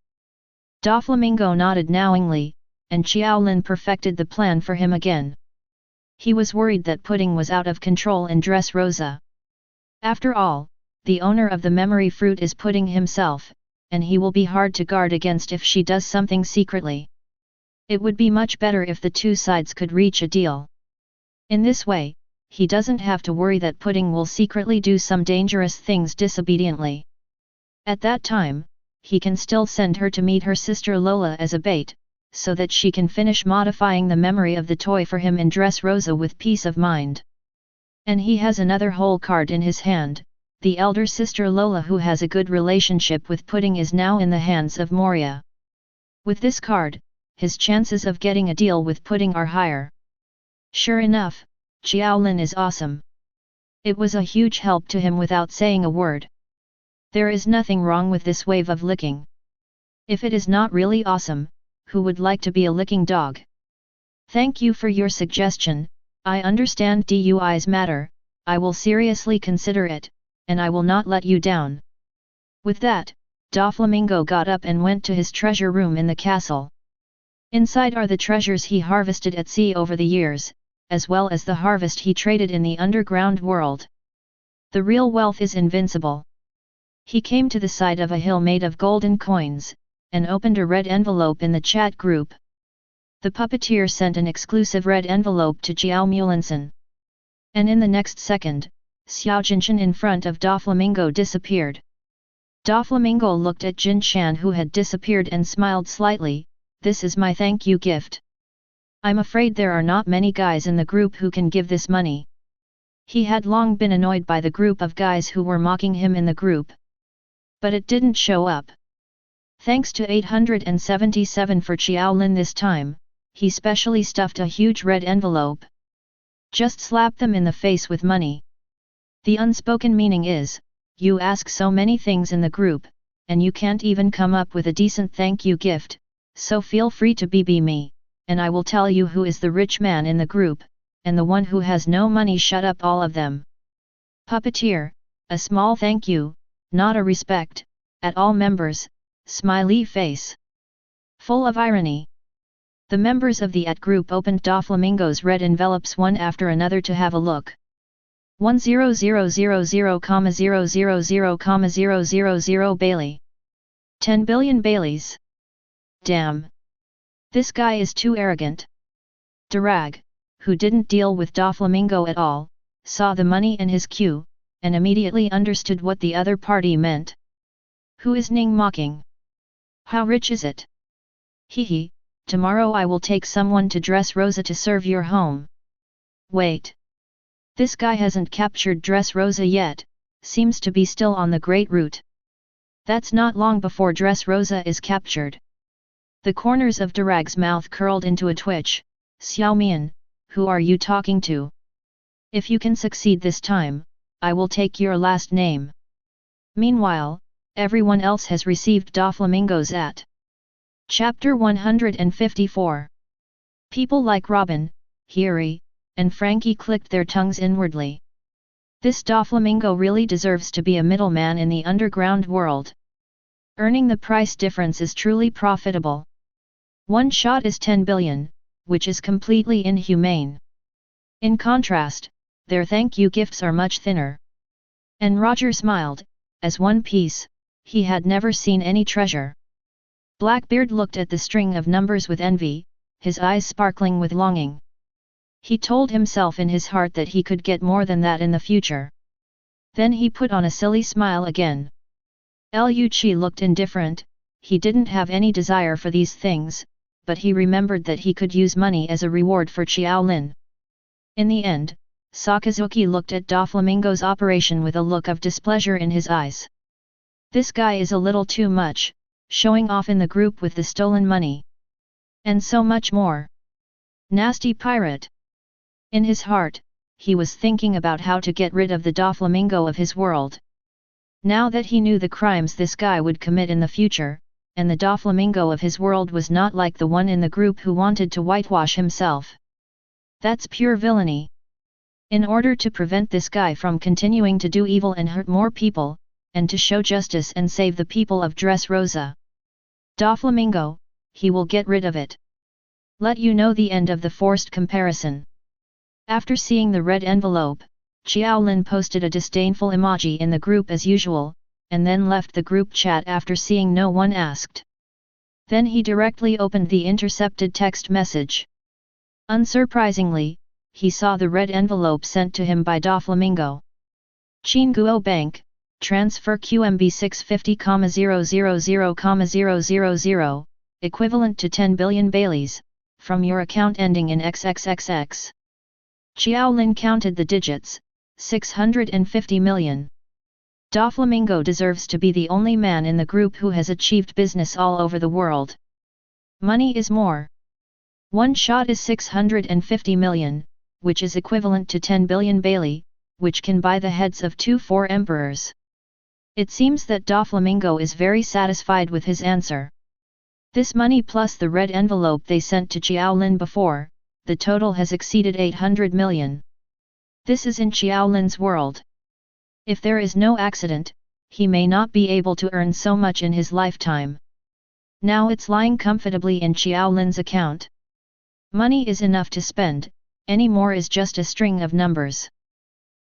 Doflamingo nodded knowingly, and Qiao Lin perfected the plan for him again. He was worried that Pudding was out of control in Dressrosa. After all, the owner of the memory fruit is Pudding himself, and he will be hard to guard against if she does something secretly. It would be much better if the two sides could reach a deal. In this way, he doesn't have to worry that Pudding will secretly do some dangerous things disobediently. At that time, he can still send her to meet her sister Lola as a bait, so that she can finish modifying the memory of the toy for him in Dressrosa with peace of mind. And he has another whole card in his hand. The elder sister Lola, who has a good relationship with Pudding, is now in the hands of Moria. With this card, his chances of getting a deal with Pudding are higher. Sure enough, Qiao Lin is awesome. It was a huge help to him without saying a word. There is nothing wrong with this wave of licking. If it is not really awesome, who would like to be a licking dog? Thank you for your suggestion, I understand DUI's matter, I will seriously consider it, and I will not let you down. With that, Doflamingo got up and went to his treasure room in the castle. Inside are the treasures he harvested at sea over the years, as well as the harvest he traded in the underground world. The real wealth is invincible. He came to the side of a hill made of golden coins, and opened a red envelope in the chat group. The puppeteer sent an exclusive red envelope to Qiao Mulinson. And in the next second, Xiao Jinshan in front of Doflamingo disappeared. Doflamingo looked at Jin Shan, who had disappeared, and smiled slightly. This is my thank you gift. I'm afraid there are not many guys in the group who can give this money. He had long been annoyed by the group of guys who were mocking him in the group. But it didn't show up. Thanks to 877 for Qiao Lin this time, he specially stuffed a huge red envelope. Just slap them in the face with money. The unspoken meaning is, you ask so many things in the group, and you can't even come up with a decent thank you gift, so feel free to BB me, and I will tell you who is the rich man in the group, and the one who has no money. Shut up, all of them. Puppeteer, a small thank you, not a respect, at all members, smiley face. Full of irony. The members of the group opened Doflamingo's red envelopes one after another to have a look. 100,000,000,000 Bailey. 10 billion Baileys. Damn. This guy is too arrogant. Durag, who didn't deal with Doflamingo at all, saw the money in his queue, and immediately understood what the other party meant. Who is Ning mocking? How rich is it? Hehe, tomorrow I will take someone to Dressrosa to serve your home. Wait. This guy hasn't captured Dressrosa yet, seems to be still on the Great Route. That's not long before Dressrosa is captured. The corners of Durag's mouth curled into a twitch. Xiaomian, who are you talking to? If you can succeed this time, I will take your last name. Meanwhile, everyone else has received Doflamingo's at. Chapter 154. People like Robin, Hiri, and Frankie clicked their tongues inwardly. This Doflamingo really deserves to be a middleman in the underground world. Earning the price difference is truly profitable. One shot is 10 billion, which is completely inhumane. In contrast, their thank you gifts are much thinner. And Roger smiled, as One Piece, he had never seen any treasure. Blackbeard looked at the string of numbers with envy, his eyes sparkling with longing. He told himself in his heart that he could get more than that in the future. Then he put on a silly smile again. Liu Qi looked indifferent, he didn't have any desire for these things, but he remembered that he could use money as a reward for Qiao Lin. In the end, Sakazuki looked at Doflamingo's operation with a look of displeasure in his eyes. This guy is a little too much, showing off in the group with the stolen money. And so much more. Nasty pirate. In his heart, he was thinking about how to get rid of the Doflamingo of his world. Now that he knew the crimes this guy would commit in the future, and the Doflamingo of his world was not like the one in the group who wanted to whitewash himself. That's pure villainy. In order to prevent this guy from continuing to do evil and hurt more people, and to show justice and save the people of Dressrosa Doflamingo, he will get rid of it. Let you know the end of the forced comparison. After seeing the red envelope, Qiao Lin posted a disdainful emoji in the group as usual, and then left the group chat after seeing no one asked. Then he directly opened the intercepted text message. Unsurprisingly, he saw the red envelope sent to him by Doflamingo. Chinguo Bank, transfer QMB 650,000,000, equivalent to 10 billion Baileys, from your account ending in XXXX. Qiao Lin counted the digits, 650 million. Doflamingo deserves to be the only man in the group who has achieved business all over the world. Money is more. One shot is 650 million, which is equivalent to 10 billion Bailey, which can buy the heads of 4 emperors. It seems that Doflamingo is very satisfied with his answer. This money plus the red envelope they sent to Qiao Lin before, the total has exceeded 800 million. This is in Qiao Lin's world. If there is no accident, he may not be able to earn so much in his lifetime. Now it's lying comfortably in Qiao Lin's account. Money is enough to spend, any more is just a string of numbers.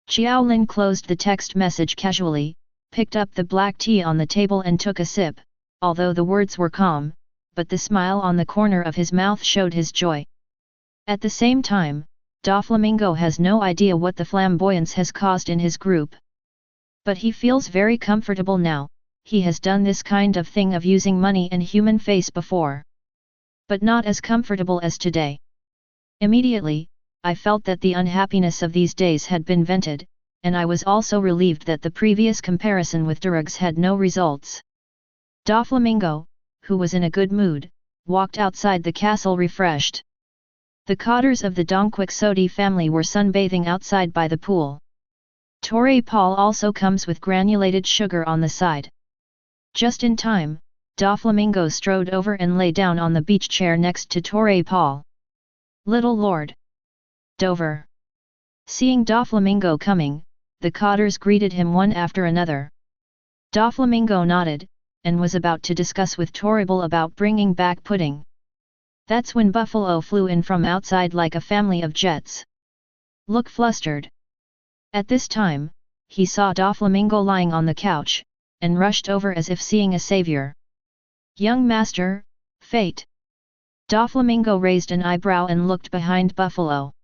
Qiao Lin closed the text message casually, picked up the black tea on the table and took a sip, although the words were calm, but the smile on the corner of his mouth showed his joy. At the same time, Doflamingo has no idea what the flamboyance has caused in his group. But he feels very comfortable now, he has done this kind of thing of using money and human face before. But not as comfortable as today. Immediately, I felt that the unhappiness of these days had been vented, and I was also relieved that the previous comparison with Durugs had no results. Doflamingo, who was in a good mood, walked outside the castle refreshed. The cotters of the Dongquixote family were sunbathing outside by the pool. Torre Paul also comes with granulated sugar on the side. Just in time, Doflamingo strode over and lay down on the beach chair next to Torre Paul. Little Lord Dover. Seeing Doflamingo coming, the cotters greeted him one after another. Doflamingo nodded, and was about to discuss with Torrible about bringing back pudding. That's when Buffalo flew in from outside like a family of jets. Look flustered. At this time, he saw Doflamingo lying on the couch, and rushed over as if seeing a savior. Young master, fate. Doflamingo raised an eyebrow and looked behind Buffalo.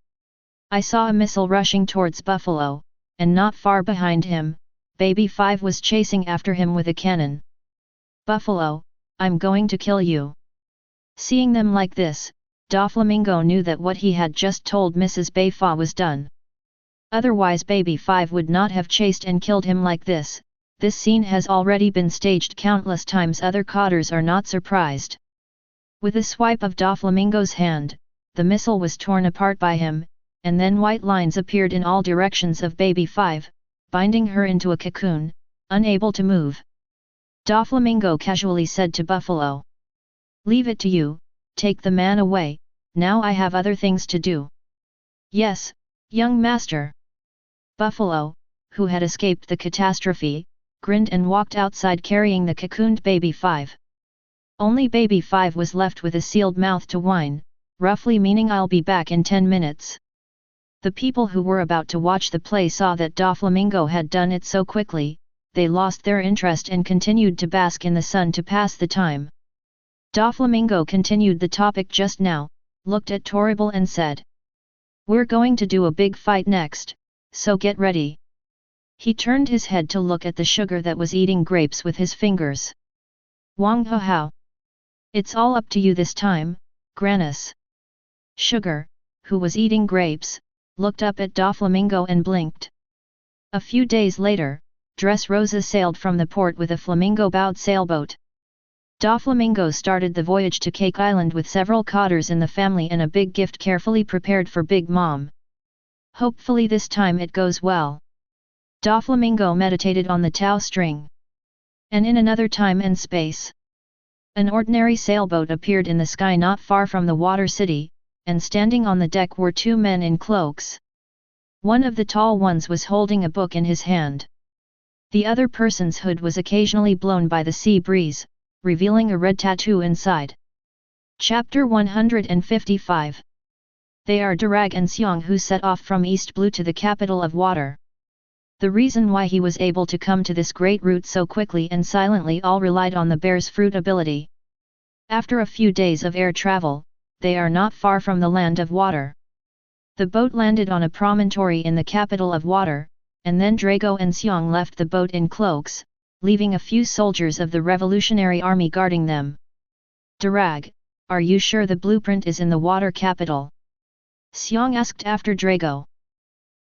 I saw a missile rushing towards Buffalo, and not far behind him, Baby 5 was chasing after him with a cannon. Buffalo, I'm going to kill you. Seeing them like this, Doflamingo knew that what he had just told Mrs. Bayfa was done. Otherwise Baby 5 would not have chased and killed him like this. This scene has already been staged countless times. Other cotters are not surprised. With a swipe of Doflamingo's hand, the missile was torn apart by him, and then white lines appeared in all directions of Baby 5, binding her into a cocoon, unable to move. Doflamingo casually said to Buffalo. Leave it to you, take the man away, now I have other things to do. Yes, young master. Buffalo, who had escaped the catastrophe, grinned and walked outside carrying the cocooned Baby 5. Only Baby 5 was left with a sealed mouth to whine, roughly meaning I'll be back in 10 minutes. The people who were about to watch the play saw that Doflamingo had done it so quickly, they lost their interest and continued to bask in the sun to pass the time. Doflamingo continued the topic just now, looked at Torrible and said. We're going to do a big fight next, so get ready. He turned his head to look at the sugar that was eating grapes with his fingers. Wang Ho Hao. It's all up to you this time, Granus. Sugar, who was eating grapes, looked up at Doflamingo and blinked. A few days later, Dressrosa sailed from the port with a flamingo-bowed sailboat. Doflamingo started the voyage to Cake Island with several cotters in the family and a big gift carefully prepared for Big Mom. Hopefully this time it goes well. Doflamingo meditated on the Tao string. And in another time and space, an ordinary sailboat appeared in the sky not far from the water city, and standing on the deck were two men in cloaks. One of the tall ones was holding a book in his hand. The other person's hood was occasionally blown by the sea breeze, revealing a red tattoo inside. Chapter 155. They are Durag and Xiong, who set off from East Blue to the capital of water. The reason why he was able to come to this great route so quickly and silently all relied on the bear's fruit ability. After a few days of air travel, they are not far from the land of water. The boat landed on a promontory in the capital of water, and then Drago and Xiong left the boat in cloaks, leaving a few soldiers of the Revolutionary Army guarding them. Durag, are you sure the blueprint is in the water capital? Xiong asked after Drago.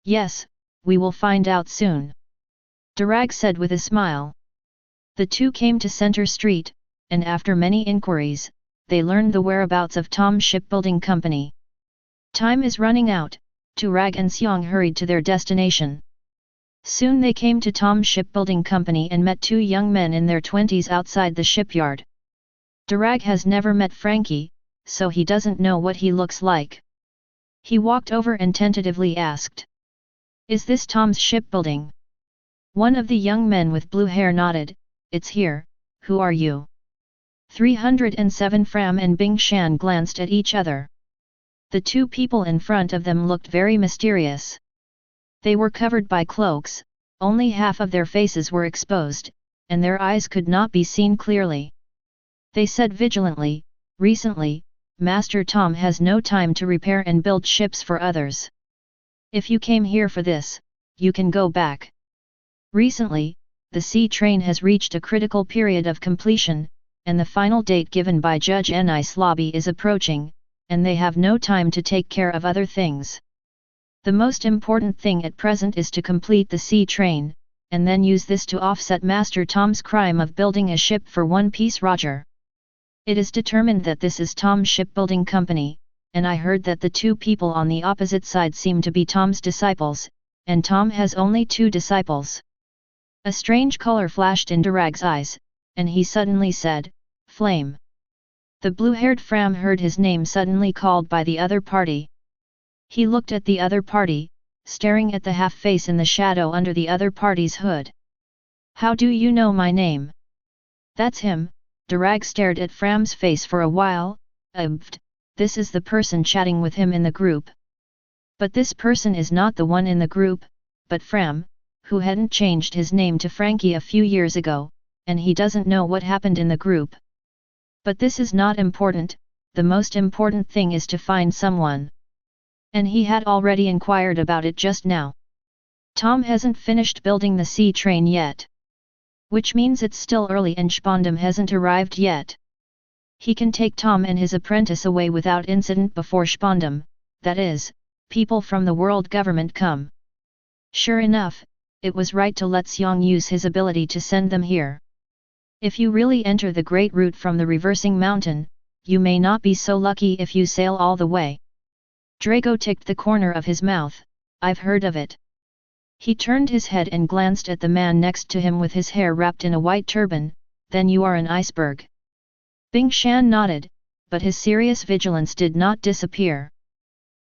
Yes, we will find out soon. Durag said with a smile. The two came to Center Street, and after many inquiries, they learned the whereabouts of Tom's shipbuilding company. Time is running out, Durag and Xiong hurried to their destination. Soon they came to Tom's shipbuilding company and met two young men in their 20s outside the shipyard. Durag has never met Frankie, so he doesn't know what he looks like. He walked over and tentatively asked, "Is this Tom's shipbuilding?" One of the young men with blue hair nodded, "It's here, who are you?" 307 Fram and Bing Shan glanced at each other. The two people in front of them looked very mysterious. They were covered by cloaks, only half of their faces were exposed, and their eyes could not be seen clearly. They said vigilantly, "Recently, Master Tom has no time to repair and build ships for others. If you came here for this, you can go back. Recently, the sea train has reached a critical period of completion, and the final date given by Judge Nice Lobby is approaching, and they have no time to take care of other things. The most important thing at present is to complete the sea train, and then use this to offset Master Tom's crime of building a ship for One Piece Roger. It is determined that this is Tom's shipbuilding company, and I heard that the two people on the opposite side seem to be Tom's disciples, and Tom has only 2 disciples." A strange color flashed in Durag's eyes, and he suddenly said, "Flame." The blue-haired Fram heard his name suddenly called by the other party. He looked at the other party, staring at the half-face in the shadow under the other party's hood. "How do you know my name?" "That's him." Durag stared at Fram's face for a while. This is the person chatting with him in the group." But this person is not the one in the group, but Fram, who hadn't changed his name to Frankie a few years ago, and he doesn't know what happened in the group. But this is not important, the most important thing is to find someone. And he had already inquired about it just now. Tom hasn't finished building the sea train yet. Which means it's still early and Spondam hasn't arrived yet. He can take Tom and his apprentice away without incident before Spondam, that is, people from the world government come. Sure enough, it was right to let Xiong use his ability to send them here. If you really enter the Great Route from the Reversing Mountain, you may not be so lucky if you sail all the way. Drago ticked the corner of his mouth, "I've heard of it." He turned his head and glanced at the man next to him with his hair wrapped in a white turban, "Then you are an iceberg." Bing Shan nodded, but his serious vigilance did not disappear.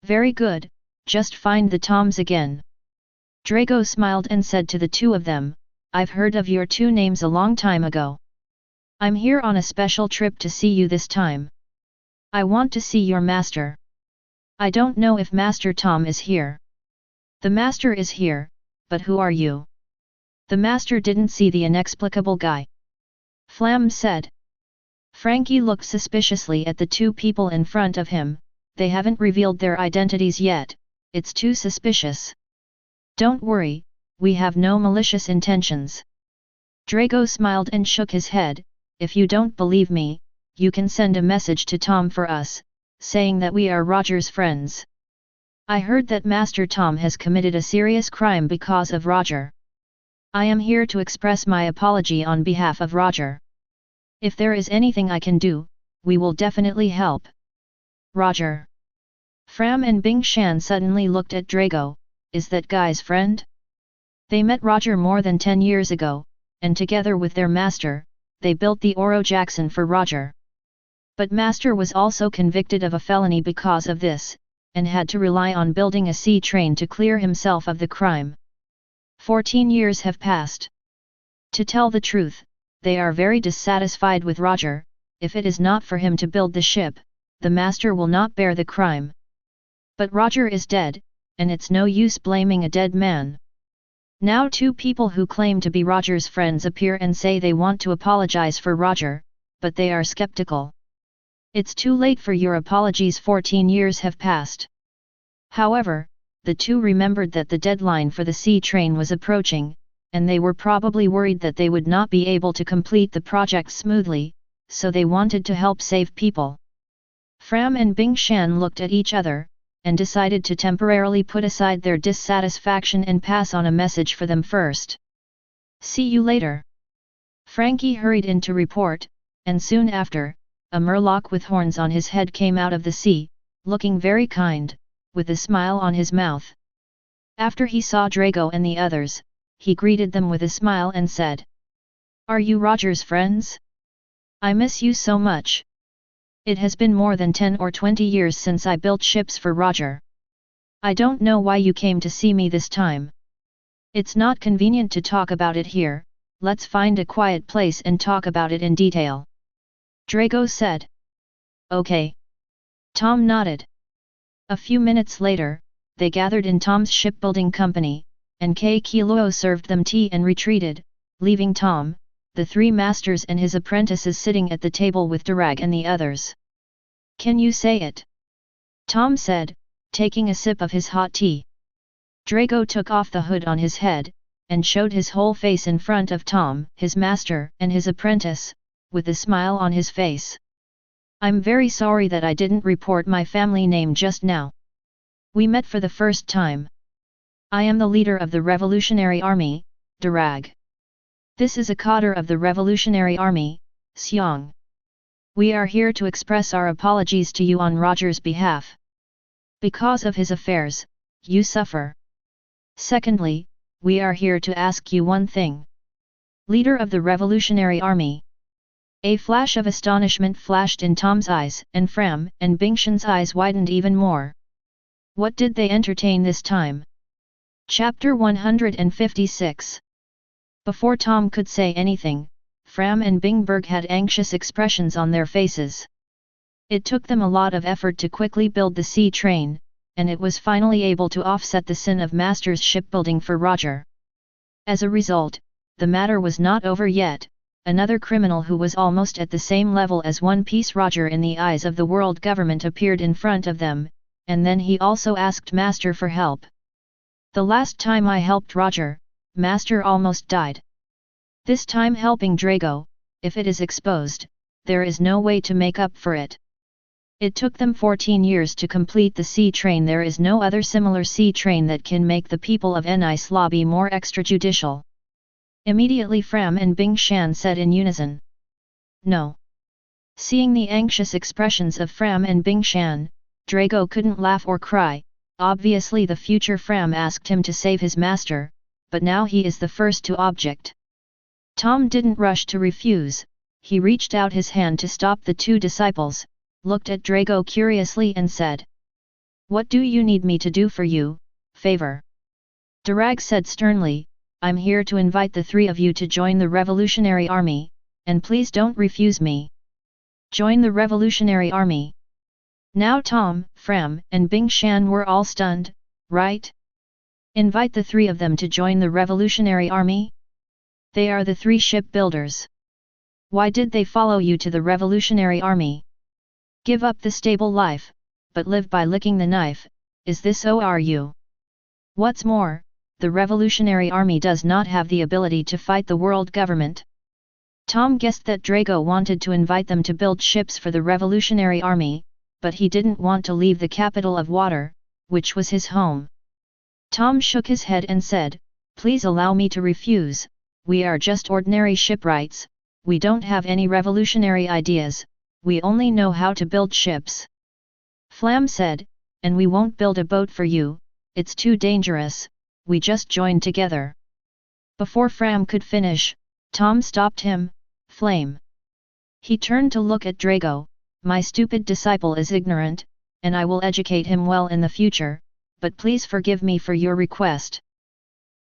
"Very good, just find the Toms again." Drago smiled and said to the two of them, "I've heard of your 2 names a long time ago. I'm here on a special trip to see you this time. I want to see your master. I don't know if Master Tom is here." "The master is here, but who are you?" "The master didn't see the inexplicable guy," Flam said. Frankie looked suspiciously at the 2 people in front of him. "They haven't revealed their identities yet, it's too suspicious." "Don't worry, we have no malicious intentions." Drago smiled and shook his head, "If you don't believe me, you can send a message to Tom for us, saying that we are Roger's friends." I heard that Master Tom has committed a serious crime because of Roger. I am here to express my apology on behalf of Roger. If there is anything I can do, we will definitely help. Roger. Fram and Bing Shan suddenly looked at Drago. Is that guy's friend? They met Roger more than 10 years ago, and together with their master, they built the Oro Jackson for Roger. But Master was also convicted of a felony because of this, and had to rely on building a sea train to clear himself of the crime. 14 years have passed. To tell the truth, they are very dissatisfied with Roger. If it is not for him to build the ship, the master will not bear the crime. But Roger is dead, and it's no use blaming a dead man. Now two people who claim to be Roger's friends appear and say they want to apologize for Roger, but they are skeptical. It's too late for your apologies. 14 years have passed. However, the two remembered that the deadline for the sea train was approaching, and they were probably worried that they would not be able to complete the project smoothly, so they wanted to help save people. Fram and Bing Shan looked at each other, and decided to temporarily put aside their dissatisfaction and pass on a message for them first. See you later. Frankie hurried in to report, and soon after, a murloc with horns on his head came out of the sea, looking very kind, with a smile on his mouth. After he saw Drago and the others, he greeted them with a smile and said, "Are you Roger's friends? I miss you so much. It has been more than 10 or 20 years since I built ships for Roger. I don't know why you came to see me this time. It's not convenient to talk about it here, let's find a quiet place and talk about it in detail." Drago said. Okay. Tom nodded. A few minutes later, they gathered in Tom's shipbuilding company, and Qiao served them tea and retreated, leaving Tom, the three masters and his apprentices sitting at the table with Durag and the others. Can you say it? Tom said, taking a sip of his hot tea. Drago took off the hood on his head, and showed his whole face in front of Tom, his master, and his apprentice, with a smile on his face. I'm very sorry that I didn't report my family name just now. We met for the first time. I am the leader of the Revolutionary Army, Durag. This is a cadre of the Revolutionary Army, Xiong. We are here to express our apologies to you on Roger's behalf. Because of his affairs, you suffer. Secondly, we are here to ask you one thing. Leader of the Revolutionary Army. A flash of astonishment flashed in Tom's eyes, and Fram and Bingshan's eyes widened even more. What did they entertain this time? Chapter 156. Before Tom could say anything, Fram and Bingberg had anxious expressions on their faces. It took them a lot of effort to quickly build the sea train, and it was finally able to offset the sin of Master's shipbuilding for Roger. As a result, the matter was not over yet. Another criminal who was almost at the same level as One Piece Roger in the eyes of the world government appeared in front of them, and then he also asked Master for help. The last time I helped Roger, Master almost died. This time helping Drago, if it is exposed, there is no way to make up for it. It took them 14 years to complete the sea train. There is no other similar sea train that can make the people of Nice Lobby more extrajudicial. Immediately Fram and Bing Shan said in unison. No. Seeing the anxious expressions of Fram and Bing Shan, Drago couldn't laugh or cry. Obviously the future Fram asked him to save his master, but now he is the first to object. Tom didn't rush to refuse. He reached out his hand to stop the two disciples, looked at Drago curiously and said. What do you need me to do for you, favor? Durag said sternly, I'm here to invite the three of you to join the Revolutionary Army, and please don't refuse me. Join the Revolutionary Army. Now Tom, Fram, and Bing Shan were all stunned, right? Invite the three of them to join the Revolutionary Army? They are the three shipbuilders. Why did they follow you to the Revolutionary Army? Give up the stable life, but live by licking the knife, is this ORU? What's more, the Revolutionary Army does not have the ability to fight the world government. Tom guessed that Drago wanted to invite them to build ships for the Revolutionary Army, but he didn't want to leave the capital of water, which was his home. Tom shook his head and said, "Please allow me to refuse, we are just ordinary shipwrights, we don't have any revolutionary ideas, we only know how to build ships." Flam said, "And we won't build a boat for you, it's too dangerous, we just joined together." Before Fram could finish, Tom stopped him, "Flame." He turned to look at Drago, "My stupid disciple is ignorant, and I will educate him well in the future, but please forgive me for your request.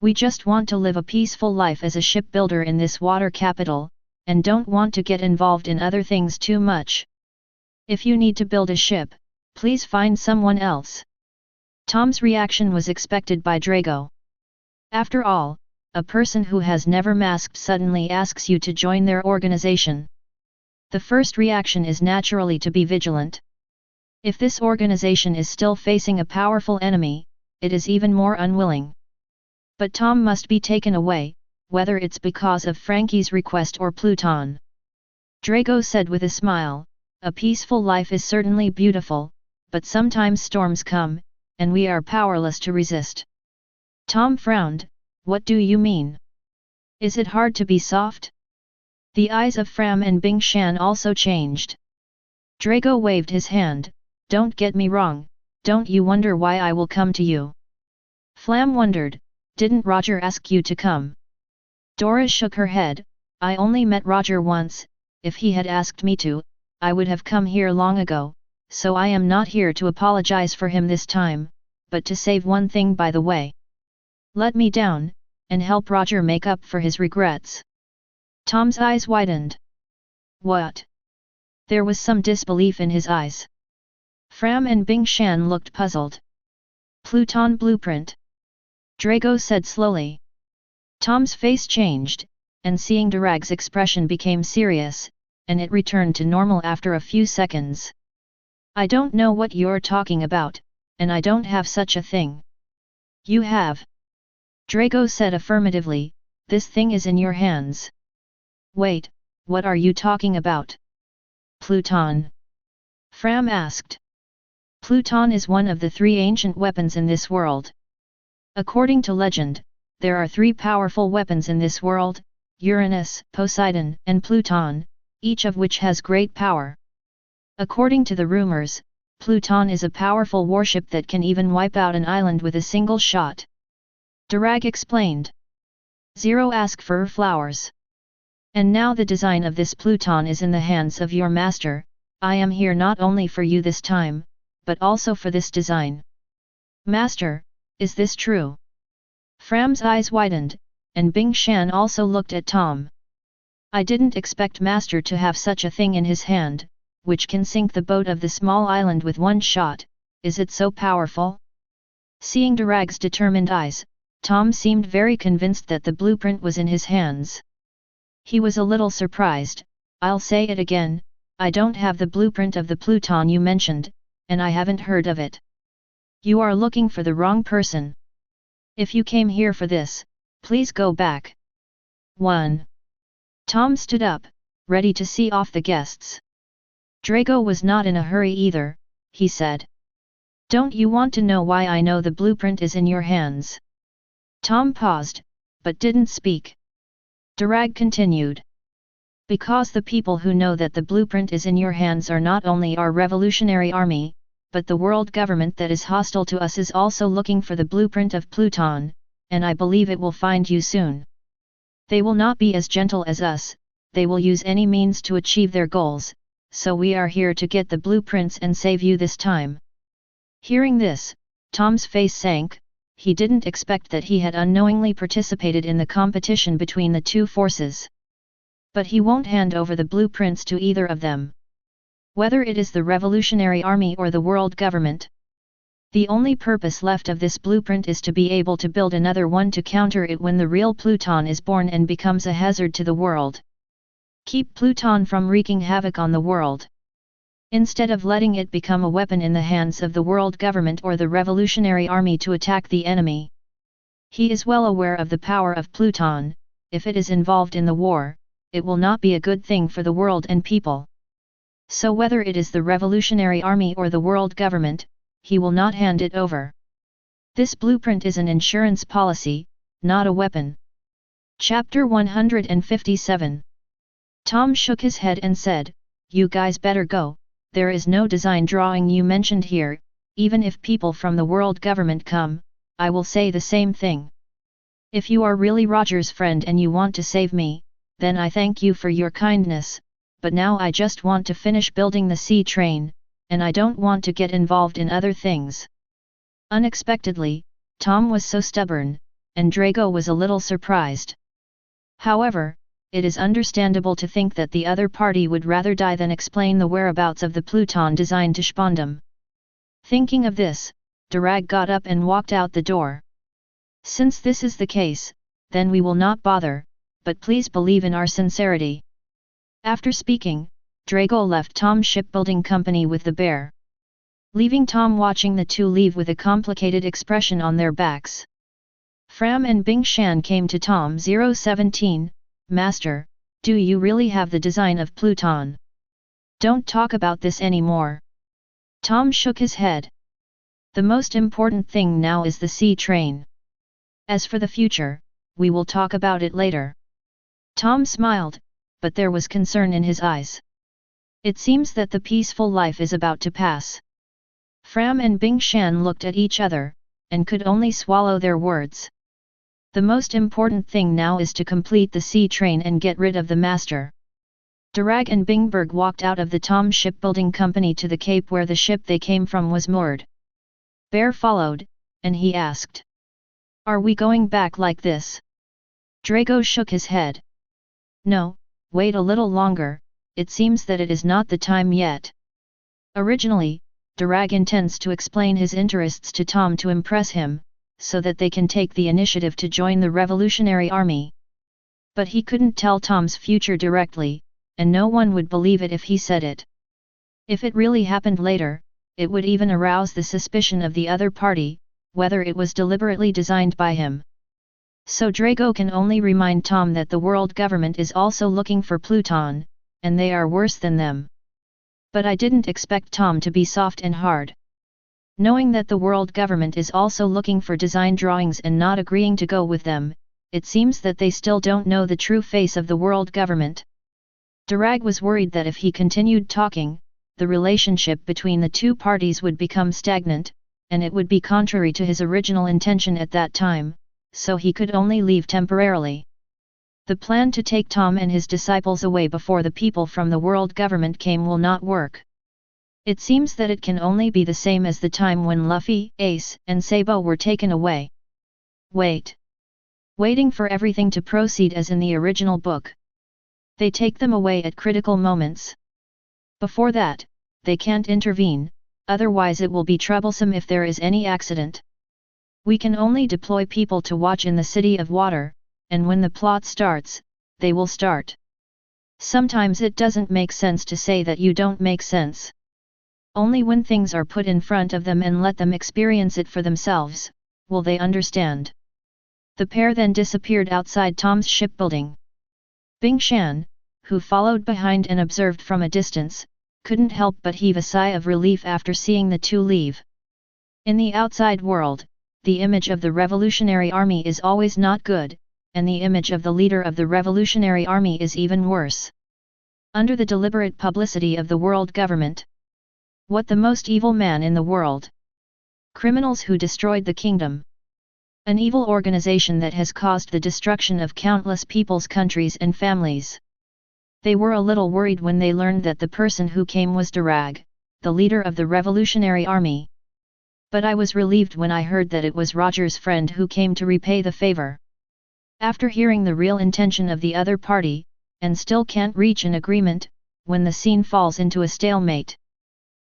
We just want to live a peaceful life as a shipbuilder in this water capital, and don't want to get involved in other things too much. If you need to build a ship, please find someone else." Tom's reaction was expected by Drago. After all, a person who has never masked suddenly asks you to join their organization. The first reaction is naturally to be vigilant. If this organization is still facing a powerful enemy, it is even more unwilling. But Tom must be taken away, whether it's because of Frankie's request or Pluton. Drago said with a smile, "A peaceful life is certainly beautiful, but sometimes storms come, and we are powerless to resist." Tom frowned, "What do you mean? Is it hard to be soft?" The eyes of Fram and Bing Shan also changed. Drago waved his hand, "Don't get me wrong, don't you wonder why I will come to you?" Flam wondered, "Didn't Roger ask you to come?" Dora shook her head, "I only met Roger once, if he had asked me to, I would have come here long ago, so I am not here to apologize for him this time, but to save one thing by the way. Let me down, and help Roger make up for his regrets." Tom's eyes widened. "What?" There was some disbelief in his eyes. Fram and Bing Shan looked puzzled. "Pluton blueprint," Drago said slowly. Tom's face changed, and seeing Durag's expression became serious, and it returned to normal after a few seconds. "I don't know what you're talking about, and I don't have such a thing." "You have," Drago said affirmatively, "this thing is in your hands." "Wait, what are you talking about?" "Pluton," Fram asked. "Pluton is one of the 3 ancient weapons in this world. According to legend, there are 3 powerful weapons in this world, Uranus, Poseidon, and Pluton, each of which has great power. According to the rumors, Pluton is a powerful warship that can even wipe out an island with a single shot." Durag explained. "Zero ask for flowers. And now the design of this Pluton is in the hands of your master, I am here not only for you this time, but also for this design." "Master, is this true?" Fram's eyes widened, and Bing Shan also looked at Tom. "I didn't expect Master to have such a thing in his hand, which can sink the boat of the small island with one shot, is it so powerful?" Seeing Durag's determined eyes, Tom seemed very convinced that the blueprint was in his hands. He was a little surprised. "I'll say it again, I don't have the blueprint of the Pluton you mentioned, and I haven't heard of it. You are looking for the wrong person. If you came here for this, please go back." 1. Tom stood up, ready to see off the guests. Drago was not in a hurry either, he said. "Don't you want to know why I know the blueprint is in your hands?" Tom paused, but didn't speak. Durag continued. "Because the people who know that the blueprint is in your hands are not only our revolutionary army, but the world government that is hostile to us is also looking for the blueprint of Pluton, and I believe it will find you soon. They will not be as gentle as us, they will use any means to achieve their goals, so we are here to get the blueprints and save you this time." Hearing this, Tom's face sank. He didn't expect that he had unknowingly participated in the competition between the 2 forces. But he won't hand over the blueprints to either of them. Whether it is the Revolutionary Army or the world government. The only purpose left of this blueprint is to be able to build another one to counter it when the real Pluton is born and becomes a hazard to the world. Keep Pluton from wreaking havoc on the world. Instead of letting it become a weapon in the hands of the world government or the Revolutionary Army to attack the enemy. He is well aware of the power of Pluton. If it is involved in the war, it will not be a good thing for the world and people. So whether it is the Revolutionary Army or the world government, he will not hand it over. This blueprint is an insurance policy, not a weapon. Chapter 157. Tom shook his head and said, "You guys better go, there is no design drawing you mentioned here, even if people from the world government come, I will say the same thing. If you are really Roger's friend and you want to save me, then I thank you for your kindness, but now I just want to finish building the sea train, and I don't want to get involved in other things." Unexpectedly, Tom was so stubborn, and Drago was a little surprised. However, it is understandable to think that the other party would rather die than explain the whereabouts of the Pluton designed to Spondum. Thinking of this, Durag got up and walked out the door. "Since this is the case, then we will not bother, but please believe in our sincerity." After speaking, Drago left Tom's shipbuilding company with the bear, leaving Tom watching the two leave with a complicated expression on their backs. Fram and Bing Shan came to Tom 017, "Master, do you really have the design of Pluton? Don't talk about this anymore." Tom shook his head. "The most important thing now is the sea train. As for the future, we will talk about it later." Tom smiled, but there was concern in his eyes. It seems that the peaceful life is about to pass. Fram and Bing Shan looked at each other, and could only swallow their words. The most important thing now is to complete the sea train and get rid of the master. Durag and Bingberg walked out of the Tom shipbuilding company to the cape where the ship they came from was moored. Bear followed, and he asked, "Are we going back like this?" Drago shook his head. "No, wait a little longer, it seems that it is not the time yet." Originally, Durag intends to explain his interests to Tom to impress him, so that they can take the initiative to join the Revolutionary Army. But he couldn't tell Tom's future directly, and no one would believe it if he said it. If it really happened later, it would even arouse the suspicion of the other party, whether it was deliberately designed by him. So Drago can only remind Tom that the world government is also looking for Pluton, and they are worse than them. But I didn't expect Tom to be soft and hard. Knowing that the world government is also looking for design drawings and not agreeing to go with them, it seems that they still don't know the true face of the world government. Durag was worried that if he continued talking, the relationship between the two parties would become stagnant, and it would be contrary to his original intention at that time, so he could only leave temporarily. The plan to take Tom and his disciples away before the people from the world government came will not work. It seems that it can only be the same as the time when Luffy, Ace, and Sabo were taken away. Waiting for everything to proceed as in the original book. They take them away at critical moments. Before that, they can't intervene, otherwise it will be troublesome if there is any accident. We can only deploy people to watch in the City of Water, and when the plot starts, they will start. Sometimes it doesn't make sense to say that you don't make sense. Only when things are put in front of them and let them experience it for themselves, will they understand. The pair then disappeared outside Tom's shipbuilding. Bing Shan, who followed behind and observed from a distance, couldn't help but heave a sigh of relief after seeing the two leave. In the outside world, the image of the Revolutionary Army is always not good, and the image of the leader of the Revolutionary Army is even worse. Under the deliberate publicity of the world government. What the most evil man in the world? Criminals who destroyed the kingdom. An evil organization that has caused the destruction of countless people's countries and families. They were a little worried when they learned that the person who came was Durag, the leader of the Revolutionary Army. But I was relieved when I heard that it was Roger's friend who came to repay the favor. After hearing the real intention of the other party, and still can't reach an agreement, when the scene falls into a stalemate.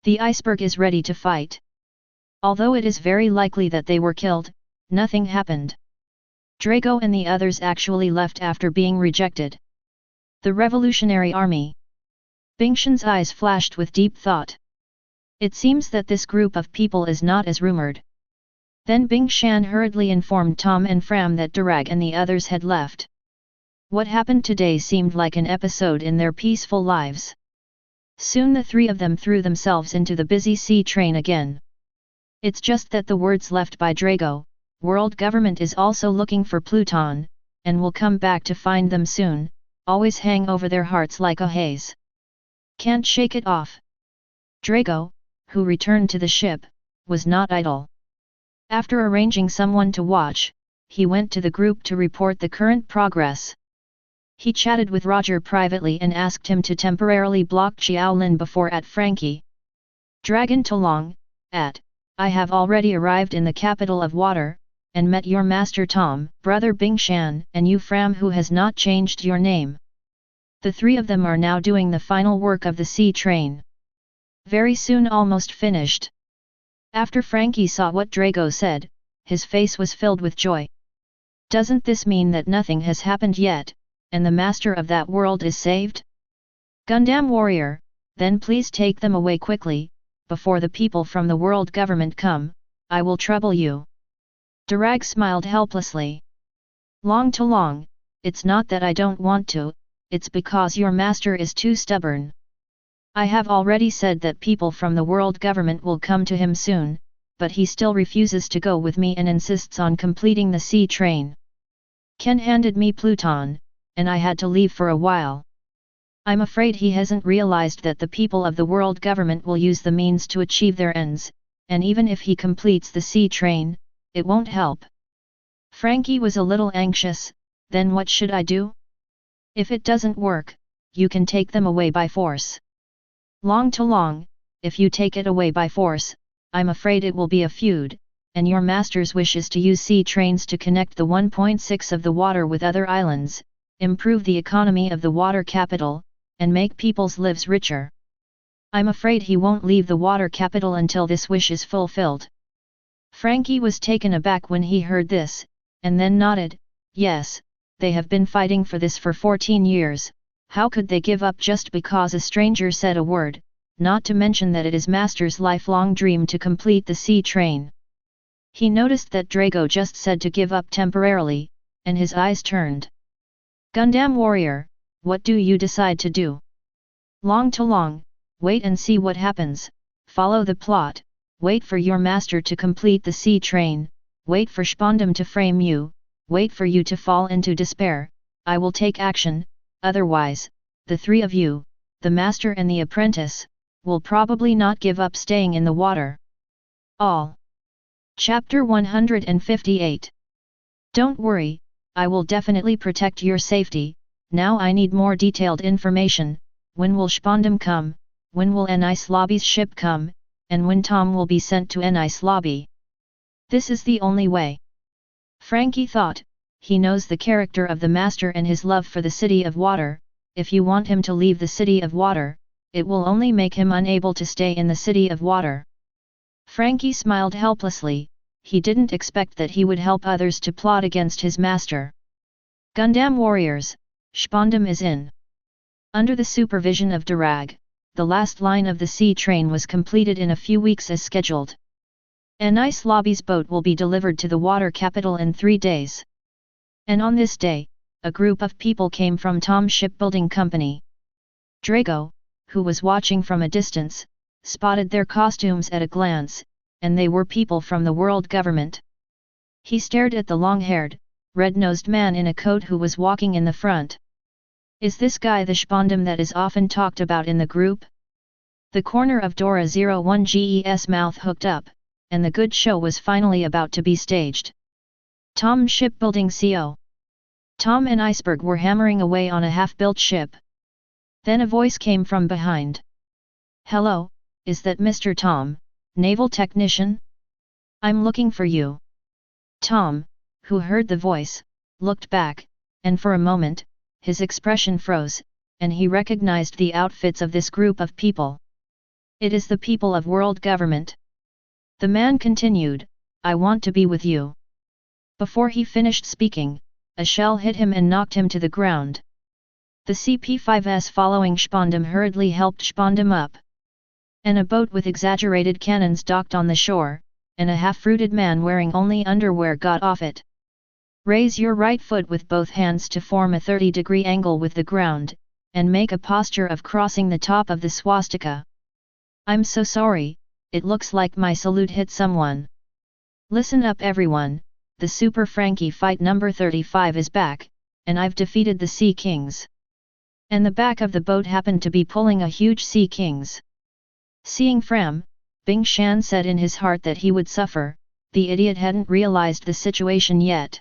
The iceberg is ready to fight. Although it is very likely that they were killed, nothing happened. Drago and the others actually left after being rejected. The Revolutionary Army. Bing Shan's eyes flashed with deep thought. It seems that this group of people is not as rumored. Then Bing Shan hurriedly informed Tom and Fram that Durag and the others had left. What happened today seemed like an episode in their peaceful lives. Soon the three of them threw themselves into the busy sea train again. It's just that the words left by Drago, world government is also looking for Pluton, and will come back to find them soon, always hang over their hearts like a haze. Can't shake it off. Drago, who returned to the ship, was not idle. After arranging someone to watch, he went to the group to report the current progress. He chatted with Roger privately and asked him to temporarily block Qiao Lin before at Frankie. Dragon Tolong, I have already arrived in the capital of water, and met your master Tom, brother Bingshan, and you Fram who has not changed your name. The three of them are now doing the final work of the sea train. Very soon almost finished. After Frankie saw what Drago said, his face was filled with joy. Doesn't this mean that nothing has happened yet, and the master of that world is saved? Gundam warrior, then please take them away quickly, before the people from the world government come, I will trouble you. Durag smiled helplessly. Long to long, it's not that I don't want to, it's because your master is too stubborn. I have already said that people from the world government will come to him soon, but he still refuses to go with me and insists on completing the sea train. Ken handed me Pluton, and I had to leave for a while. I'm afraid he hasn't realized that the people of the world government will use the means to achieve their ends, and even if he completes the sea train, it won't help. Frankie was a little anxious. Then what should I do? If it doesn't work, you can take them away by force. Long to long, if you take it away by force, I'm afraid it will be a feud, and your master's wish is to use sea trains to connect the 1.6 of the water with other islands, improve the economy of the water capital, and make people's lives richer. I'm afraid he won't leave the water capital until this wish is fulfilled. Frankie was taken aback when he heard this, and then nodded. Yes, they have been fighting for this for 14 years, how could they give up just because a stranger said a word, not to mention that it is Master's lifelong dream to complete the sea train. He noticed that Drago just said to give up temporarily, and his eyes turned. Gundam warrior, what do you decide to do? Long to long, wait and see what happens, follow the plot, wait for your master to complete the sea train, wait for Spondum to frame you, wait for you to fall into despair, I will take action, otherwise, the three of you, the master and the apprentice, will probably not give up staying in the water. All. Chapter 158. Don't worry, I will definitely protect your safety. Now I need more detailed information. When will Spondum come? When will Nice Lobby's ship come? And when Tom will be sent to Nice Lobby? This is the only way. Frankie thought, he knows the character of the master and his love for the City of Water. If you want him to leave the City of Water, it will only make him unable to stay in the City of Water. Frankie smiled helplessly. He didn't expect that he would help others to plot against his master. Gundam warriors, Spondum is in. Under the supervision of Durag, the last line of the sea train was completed in a few weeks as scheduled. Nice Lobby's boat will be delivered to the water capital in 3 days. And on this day, a group of people came from Tom's shipbuilding company. Drago, who was watching from a distance, spotted their costumes at a glance, and they were people from the world government. He stared at the long-haired, red-nosed man in a coat who was walking in the front. Is this guy the Spondum that is often talked about in the group? The corner of Dora 01Ge's mouth hooked up, and the good show was finally about to be staged. Tom shipbuilding CO. Tom and Iceberg were hammering away on a half-built ship. Then a voice came from behind. Hello, is that Mr. Tom, naval technician? I'm looking for you. Tom, who heard the voice, looked back, and for a moment, his expression froze, and he recognized the outfits of this group of people. It is the people of world government. The man continued, I want to be with you. Before he finished speaking, a shell hit him and knocked him to the ground. The CP-5S following Spondum hurriedly helped Spondum up. And a boat with exaggerated cannons docked on the shore, and a half-fruited man wearing only underwear got off it. Raise your right foot with both hands to form a 30-degree angle with the ground, and make a posture of crossing the top of the swastika. I'm so sorry, it looks like my salute hit someone. Listen up everyone, the Super Frankie fight number 35 is back, and I've defeated the Sea Kings. And the back of the boat happened to be pulling a huge Sea Kings. Seeing Fram, Bing Shan said in his heart that he would suffer, the idiot hadn't realized the situation yet.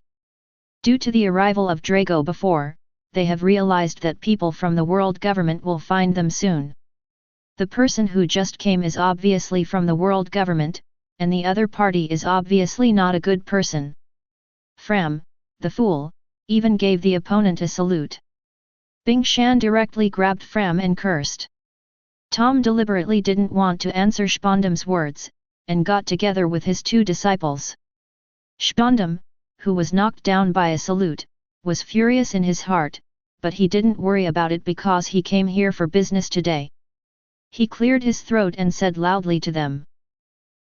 Due to the arrival of Drago before, they have realized that people from the world government will find them soon. The person who just came is obviously from the world government, and the other party is obviously not a good person. Fram, the fool, even gave the opponent a salute. Bing Shan directly grabbed Fram and cursed. Tom deliberately didn't want to answer Spondam's words, and got together with his two disciples. Spondam, who was knocked down by a salute, was furious in his heart, but he didn't worry about it because he came here for business today. He cleared his throat and said loudly to them.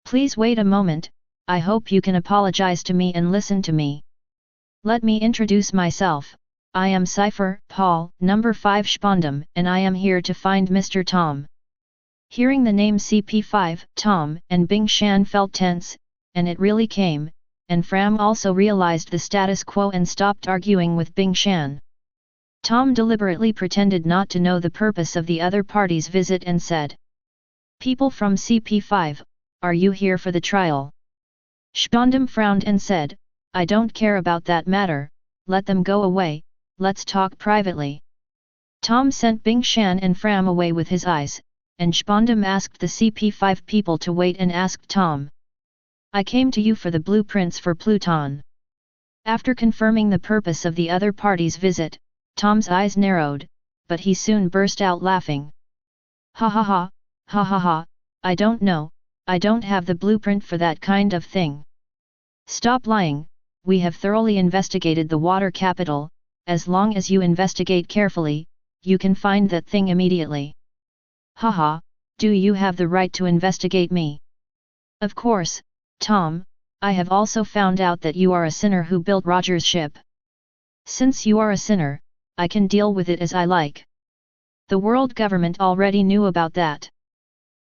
Please wait a moment, I hope you can apologize to me and listen to me. Let me introduce myself, I am Cypher, Paul, number 5 Spondam, and I am here to find Mr. Tom. Hearing the name CP5, Tom, and Bing Shan felt tense, and it really came, and Fram also realized the status quo and stopped arguing with Bing Shan. Tom deliberately pretended not to know the purpose of the other party's visit and said. People from CP5, are you here for the trial? Spondam frowned and said, I don't care about that matter, let them go away, let's talk privately. Tom sent Bing Shan and Fram away with his eyes, and Spondam asked the CP5 people to wait and asked Tom. I came to you for the blueprints for Pluton. After confirming the purpose of the other party's visit, Tom's eyes narrowed, but he soon burst out laughing. Ha ha ha, ha ha ha, I don't know, I don't have the blueprint for that kind of thing. Stop lying, we have thoroughly investigated the water capital, as long as you investigate carefully, you can find that thing immediately. Haha, do you have the right to investigate me? Of course, Tom, I have also found out that you are a sinner who built Roger's ship. Since you are a sinner, I can deal with it as I like. The world government already knew about that.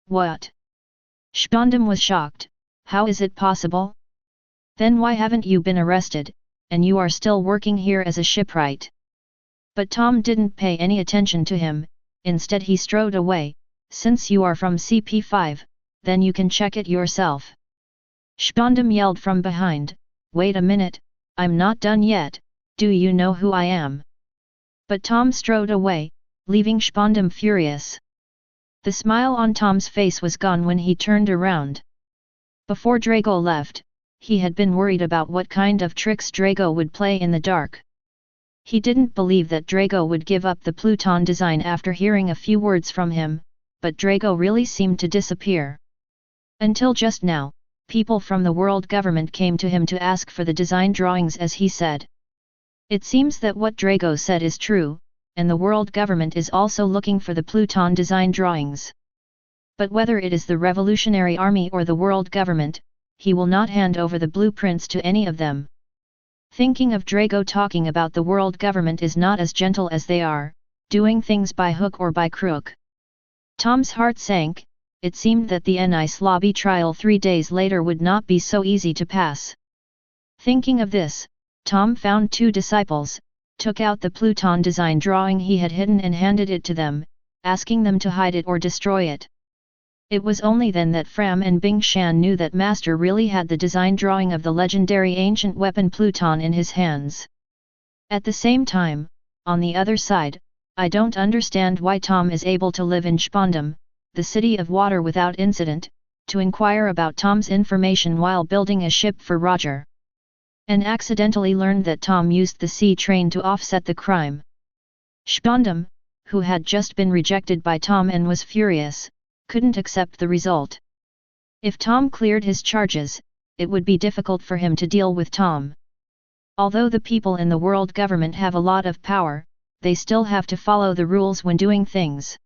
What? Spondam was shocked, how is it possible? Then why haven't you been arrested, and you are still working here as a shipwright? But Tom didn't pay any attention to him, instead he strode away, since you are from CP5, then you can check it yourself. Spondam yelled from behind, wait a minute, I'm not done yet, do you know who I am? But Tom strode away, leaving Spondam furious. The smile on Tom's face was gone when he turned around. Before Drago left, he had been worried about what kind of tricks Drago would play in the dark. He didn't believe that Drago would give up the Pluton design after hearing a few words from him, but Drago really seemed to disappear. Until just now, people from the world government came to him to ask for the design drawings as he said. It seems that what Drago said is true, and the world government is also looking for the Pluton design drawings. But whether it is the Revolutionary Army or the world government, he will not hand over the blueprints to any of them. Thinking of Drago talking about the world government is not as gentle as they are, doing things by hook or by crook. Tom's heart sank, it seemed that the Nice Lobby trial 3 days later would not be so easy to pass. Thinking of this, Tom found 2 disciples, took out the Pluton design drawing he had hidden and handed it to them, asking them to hide it or destroy it. It was only then that Fram and Bing Shan knew that Master really had the design drawing of the legendary ancient weapon Pluton in his hands. At the same time, on the other side, I don't understand why Tom is able to live in Spondam, the city of water without incident, to inquire about Tom's information while building a ship for Roger. And accidentally learned that Tom used the sea train to offset the crime. Spondam, who had just been rejected by Tom and was furious, couldn't accept the result. If Tom cleared his charges, it would be difficult for him to deal with Tom. Although the people in the world government have a lot of power, they still have to follow the rules when doing things.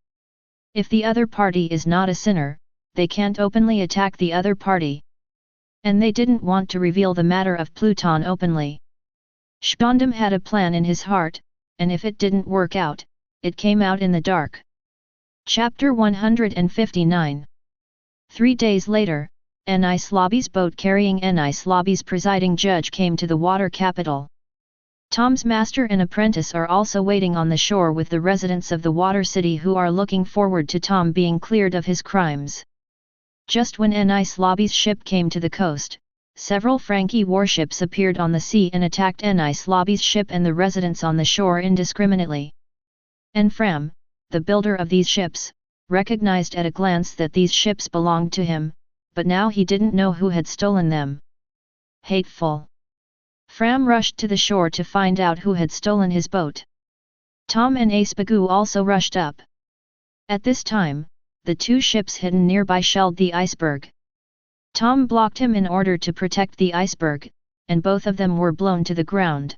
If the other party is not a sinner, they can't openly attack the other party. And they didn't want to reveal the matter of Pluton openly. Spondam had a plan in his heart, and if it didn't work out, it came out in the dark. Chapter 159. 3 days later, Nice Lobby's boat carrying Nice Lobby's presiding judge came to the water capital. Tom's master and apprentice are also waiting on the shore with the residents of the water city who are looking forward to Tom being cleared of his crimes. Just when Nice Lobby's ship came to the coast, several Frankie warships appeared on the sea and attacked Nice Lobby's ship and the residents on the shore indiscriminately. Fram, the builder of these ships, recognized at a glance that these ships belonged to him, but now he didn't know who had stolen them. Hateful! Fram rushed to the shore to find out who had stolen his boat. Tom and Ace Bagoo also rushed up. At this time, the two ships hidden nearby shelled the iceberg. Tom blocked him in order to protect the iceberg, and both of them were blown to the ground.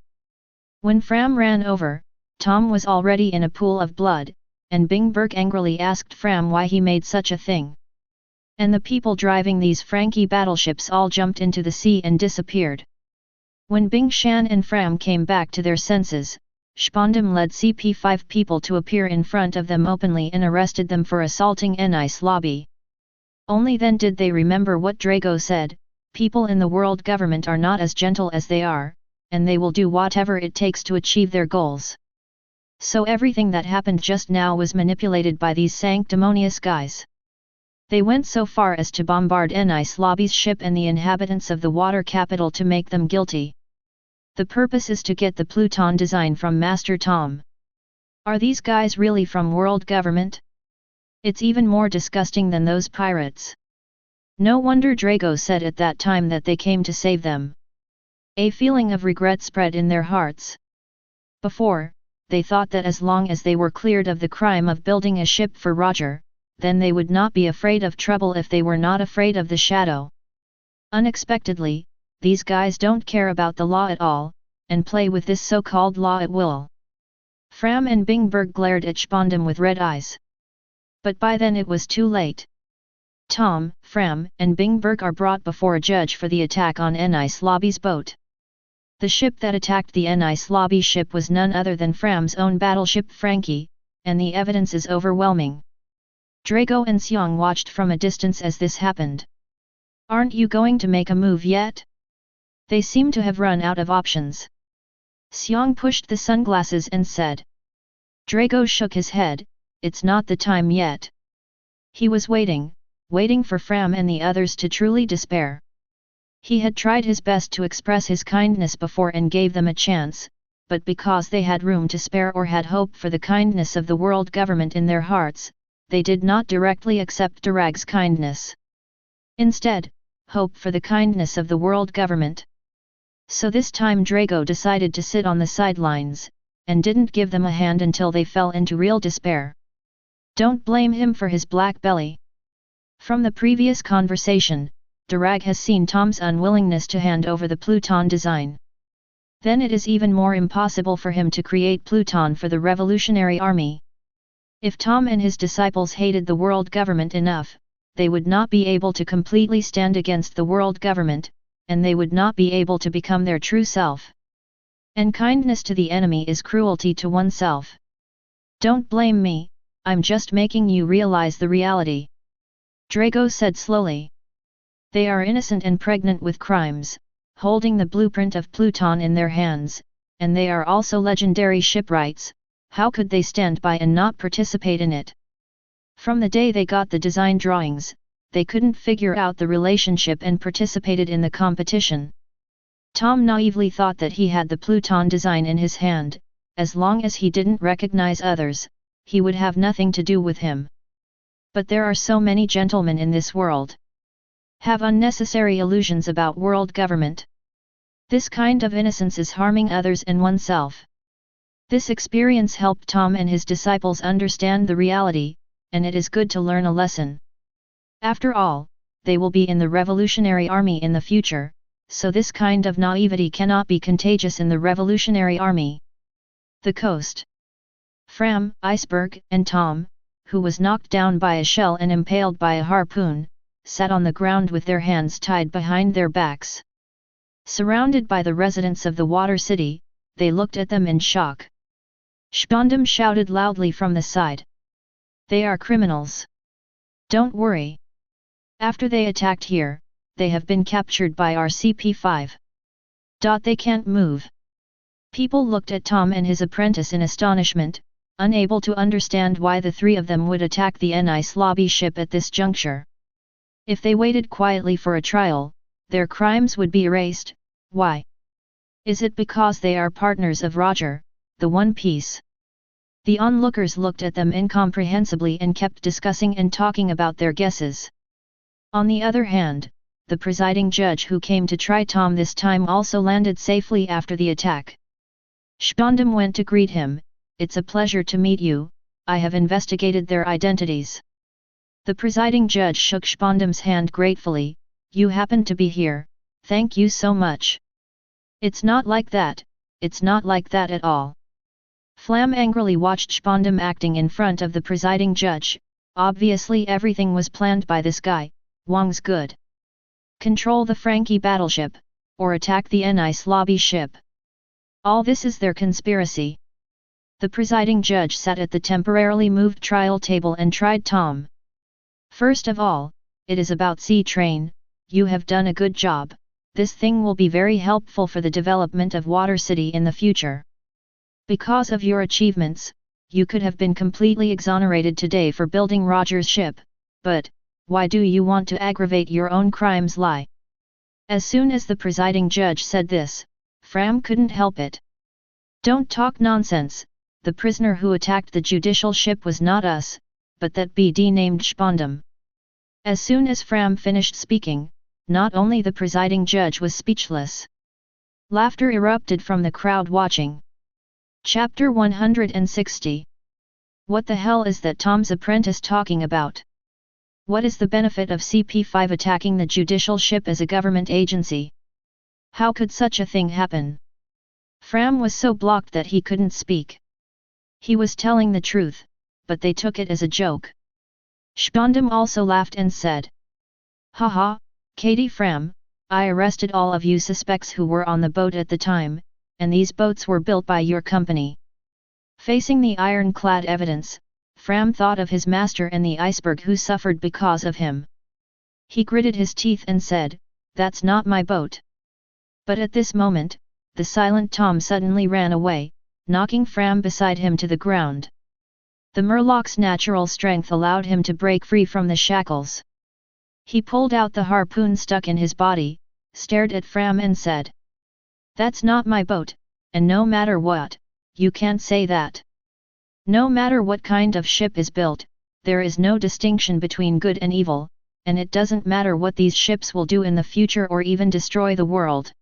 When Fram ran over, Tom was already in a pool of blood, and Bingberg angrily asked Fram why he made such a thing. And the people driving these Frankie battleships all jumped into the sea and disappeared. When Bing Shan and Fram came back to their senses, Spondam led CP5 people to appear in front of them openly and arrested them for assaulting Nice Lobby. Only then did they remember what Drago said, people in the world government are not as gentle as they are, and they will do whatever it takes to achieve their goals. So everything that happened just now was manipulated by these sanctimonious guys. They went so far as to bombard Nice Lobby's ship and the inhabitants of the water capital to make them guilty. The purpose is to get the Pluton design from Master Tom. Are these guys really from world government? It's even more disgusting than those pirates. No wonder Drago said at that time that they came to save them. A feeling of regret spread in their hearts. Before, they thought that as long as they were cleared of the crime of building a ship for Roger, then they would not be afraid of trouble if they were not afraid of the shadow. Unexpectedly, these guys don't care about the law at all, and play with this so-called law at will. Fram and Bingberg glared at Spondam with red eyes. But by then it was too late. Tom, Fram, and Bingberg are brought before a judge for the attack on Nice Lobby's boat. The ship that attacked the Nice Lobby ship was none other than Fram's own battleship Frankie, and the evidence is overwhelming. Drago and Xiong watched from a distance as this happened. Aren't you going to make a move yet? They seem to have run out of options. Xiong pushed the sunglasses and said. Drago shook his head, it's not the time yet. He was waiting for Fram and the others to truly despair. He had tried his best to express his kindness before and gave them a chance, but because they had room to spare or had hope for the kindness of the world government in their hearts, they did not directly accept Durag's kindness. Instead, hope for the kindness of the world government. So this time Drago decided to sit on the sidelines, and didn't give them a hand until they fell into real despair. Don't blame him for his black belly. From the previous conversation, Durag has seen Tom's unwillingness to hand over the Pluton design. Then it is even more impossible for him to create Pluton for the Revolutionary Army. If Tom and his disciples hated the world government enough, they would not be able to completely stand against the world government, and they would not be able to become their true self. And kindness to the enemy is cruelty to oneself. Don't blame me, I'm just making you realize the reality. Drago said slowly. They are innocent and pregnant with crimes, holding the blueprint of Pluton in their hands, and they are also legendary shipwrights. How could they stand by and not participate in it? From the day they got the design drawings, they couldn't figure out the relationship and participated in the competition. Tom naively thought that he had the Pluton design in his hand, as long as he didn't recognize others, he would have nothing to do with him. But there are so many gentlemen in this world. Have unnecessary illusions about world government. This kind of innocence is harming others and oneself. This experience helped Tom and his disciples understand the reality, and it is good to learn a lesson. After all, they will be in the Revolutionary Army in the future, so this kind of naivety cannot be contagious in the Revolutionary Army. The coast. Fram, Iceberg, and Tom, who was knocked down by a shell and impaled by a harpoon, sat on the ground with their hands tied behind their backs. Surrounded by the residents of the water city, they looked at them in shock. Spondam shouted loudly from the side. They are criminals. Don't worry. After they attacked here, they have been captured by our CP5. They can't move. People looked at Tom and his apprentice in astonishment, unable to understand why the three of them would attack the Nice lobby ship at this juncture. If they waited quietly for a trial, their crimes would be erased. Why? Is it because they are partners of Roger, the One Piece? The onlookers looked at them incomprehensibly and kept discussing and talking about their guesses. On the other hand, the presiding judge who came to try Tom this time also landed safely after the attack. Spondam went to greet him. It's a pleasure to meet you, I have investigated their identities. The presiding judge shook Spondam's hand gratefully. You happen to be here, thank you so much. It's not like that, it's not like that at all. Flam angrily watched Spondam acting in front of the presiding judge. Obviously everything was planned by this guy, Wang's good. Control the Frankie battleship, or attack the Nice lobby ship. All this is their conspiracy. The presiding judge sat at the temporarily moved trial table and tried Tom. First of all, it is about Sea Train. You have done a good job. This thing will be very helpful for the development of Water City in the future. Because of your achievements, you could have been completely exonerated today for building Roger's ship, but, why do you want to aggravate your own crimes? Lie. As soon as the presiding judge said this, Fram couldn't help it. Don't talk nonsense, the prisoner who attacked the judicial ship was not us, but that BD named Spondam. As soon as Fram finished speaking, not only the presiding judge was speechless. Laughter erupted from the crowd watching. Chapter 160. What the hell is that Tom's apprentice talking about? What is the benefit of CP5 attacking the judicial ship as a government agency? How could such a thing happen? Fram was so blocked that he couldn't speak. He was telling the truth, but they took it as a joke. Spondam also laughed and said, Haha, Katie Fram, I arrested all of you suspects who were on the boat at the time, and these boats were built by your company. Facing the ironclad evidence, Fram thought of his master and the iceberg who suffered because of him. He gritted his teeth and said, That's not my boat. But at this moment, the silent Tom suddenly ran away, knocking Fram beside him to the ground. The Murloc's natural strength allowed him to break free from the shackles. He pulled out the harpoon stuck in his body, stared at Fram and said, That's not my boat, and no matter what, you can't say that. No matter what kind of ship is built, there is no distinction between good and evil, and it doesn't matter what these ships will do in the future or even destroy the world.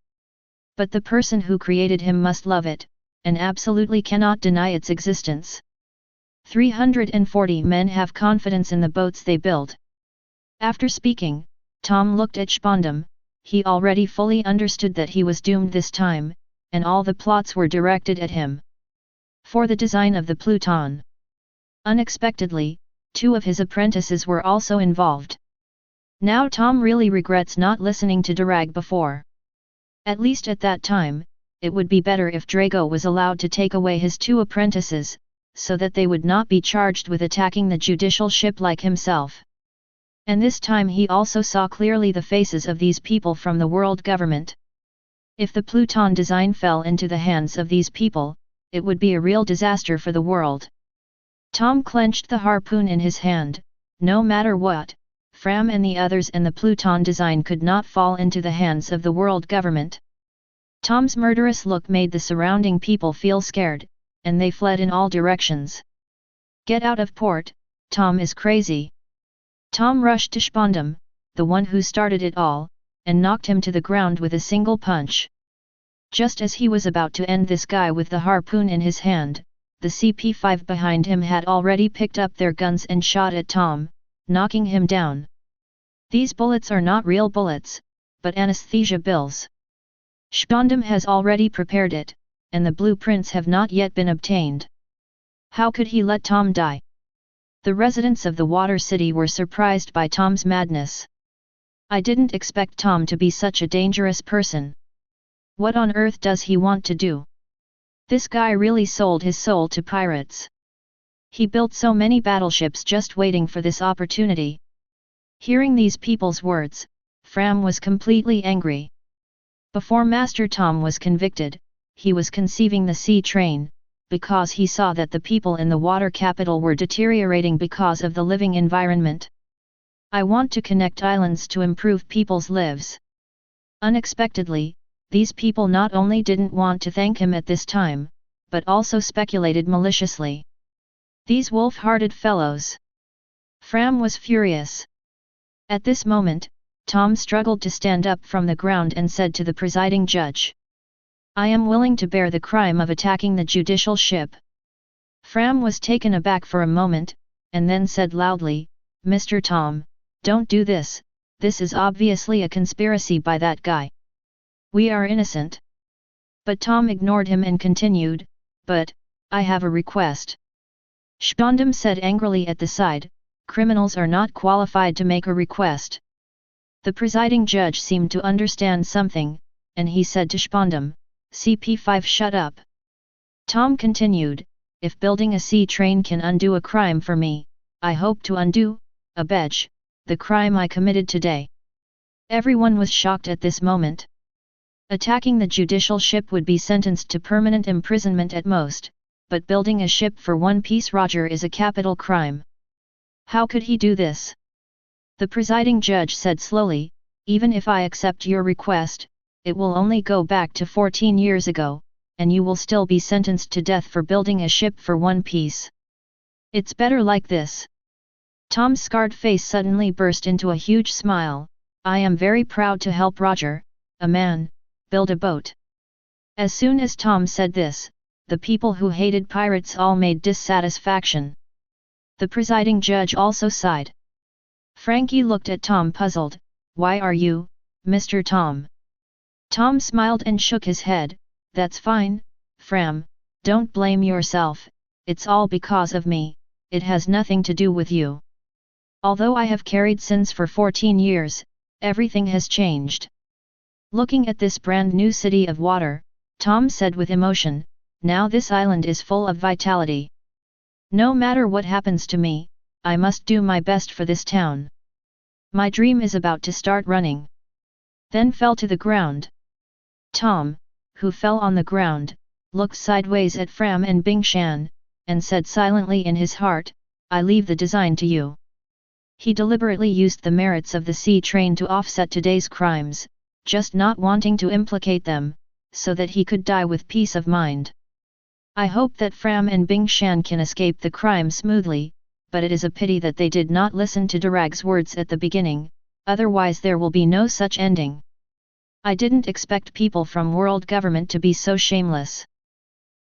But the person who created him must love it, and absolutely cannot deny its existence. 340 men have confidence in the boats they build. After speaking, Tom looked at Spondam. He already fully understood that he was doomed this time, and all the plots were directed at him. For the design of the Pluton. Unexpectedly, 2 of his apprentices were also involved. Now Tom really regrets not listening to Durag before. At least at that time, it would be better if Drago was allowed to take away his 2 apprentices, so that they would not be charged with attacking the judicial ship like himself. And this time he also saw clearly the faces of these people from the world government. If the Pluton design fell into the hands of these people, it would be a real disaster for the world. Tom clenched the harpoon in his hand. No matter what, Fram and the others and the Pluton design could not fall into the hands of the world government. Tom's murderous look made the surrounding people feel scared, and they fled in all directions. Get out of port, Tom is crazy. Tom rushed to Spondam, the one who started it all, and knocked him to the ground with a single punch. Just as he was about to end this guy with the harpoon in his hand, the CP5 behind him had already picked up their guns and shot at Tom, knocking him down. These bullets are not real bullets, but anesthesia pills. Spondam has already prepared it, and the blueprints have not yet been obtained. How could he let Tom die? The residents of the Water City were surprised by Tom's madness. I didn't expect Tom to be such a dangerous person. What on earth does he want to do? This guy really sold his soul to pirates. He built so many battleships just waiting for this opportunity. Hearing these people's words, Fram was completely angry. Before Master Tom was convicted, he was conceiving the sea train, because he saw that the people in the water capital were deteriorating because of the living environment. I want to connect islands to improve people's lives. Unexpectedly, these people not only didn't want to thank him at this time, but also speculated maliciously. These wolf-hearted fellows! Fram was furious. At this moment, Tom struggled to stand up from the ground and said to the presiding judge, "I am willing to bear the crime of attacking the judicial ship." Fram was taken aback for a moment, and then said loudly, "Mr. Tom, don't do this, this is obviously a conspiracy by that guy. We are innocent." But Tom ignored him and continued, "But, I have a request." Spondum said angrily at the side, "Criminals are not qualified to make a request." The presiding judge seemed to understand something, and he said to Spondum, "CP5 shut up." Tom continued, "If building a sea train can undo a crime for me, I hope to undo, abej, the crime I committed today." Everyone was shocked at this moment. Attacking the judicial ship would be sentenced to permanent imprisonment at most, but building a ship for one piece Roger is a capital crime. How could he do this? The presiding judge said slowly, "Even if I accept your request, it will only go back to 14 years ago, and you will still be sentenced to death for building a ship for one piece. It's better like this." Tom's scarred face suddenly burst into a huge smile. "I am very proud to help Roger, a man, build a boat." As soon as Tom said this, the people who hated pirates all made dissatisfaction. The presiding judge also sighed. Frankie looked at Tom puzzled, "Why are you, Mr. Tom?" Tom smiled and shook his head, "That's fine, Fram, don't blame yourself, it's all because of me, it has nothing to do with you. Although I have carried sins for 14 years, everything has changed." Looking at this brand new city of water, Tom said with emotion, "Now this island is full of vitality. No matter what happens to me, I must do my best for this town. My dream is about to start running." Then fell to the ground. Tom, who fell on the ground, looked sideways at Fram and Bingshan, and said silently in his heart, "I leave the design to you." He deliberately used the merits of the sea train to offset today's crimes, just not wanting to implicate them, so that he could die with peace of mind. I hope that Fram and Bingshan can escape the crime smoothly, but it is a pity that they did not listen to Durag's words at the beginning, otherwise there will be no such ending. I didn't expect people from world government to be so shameless.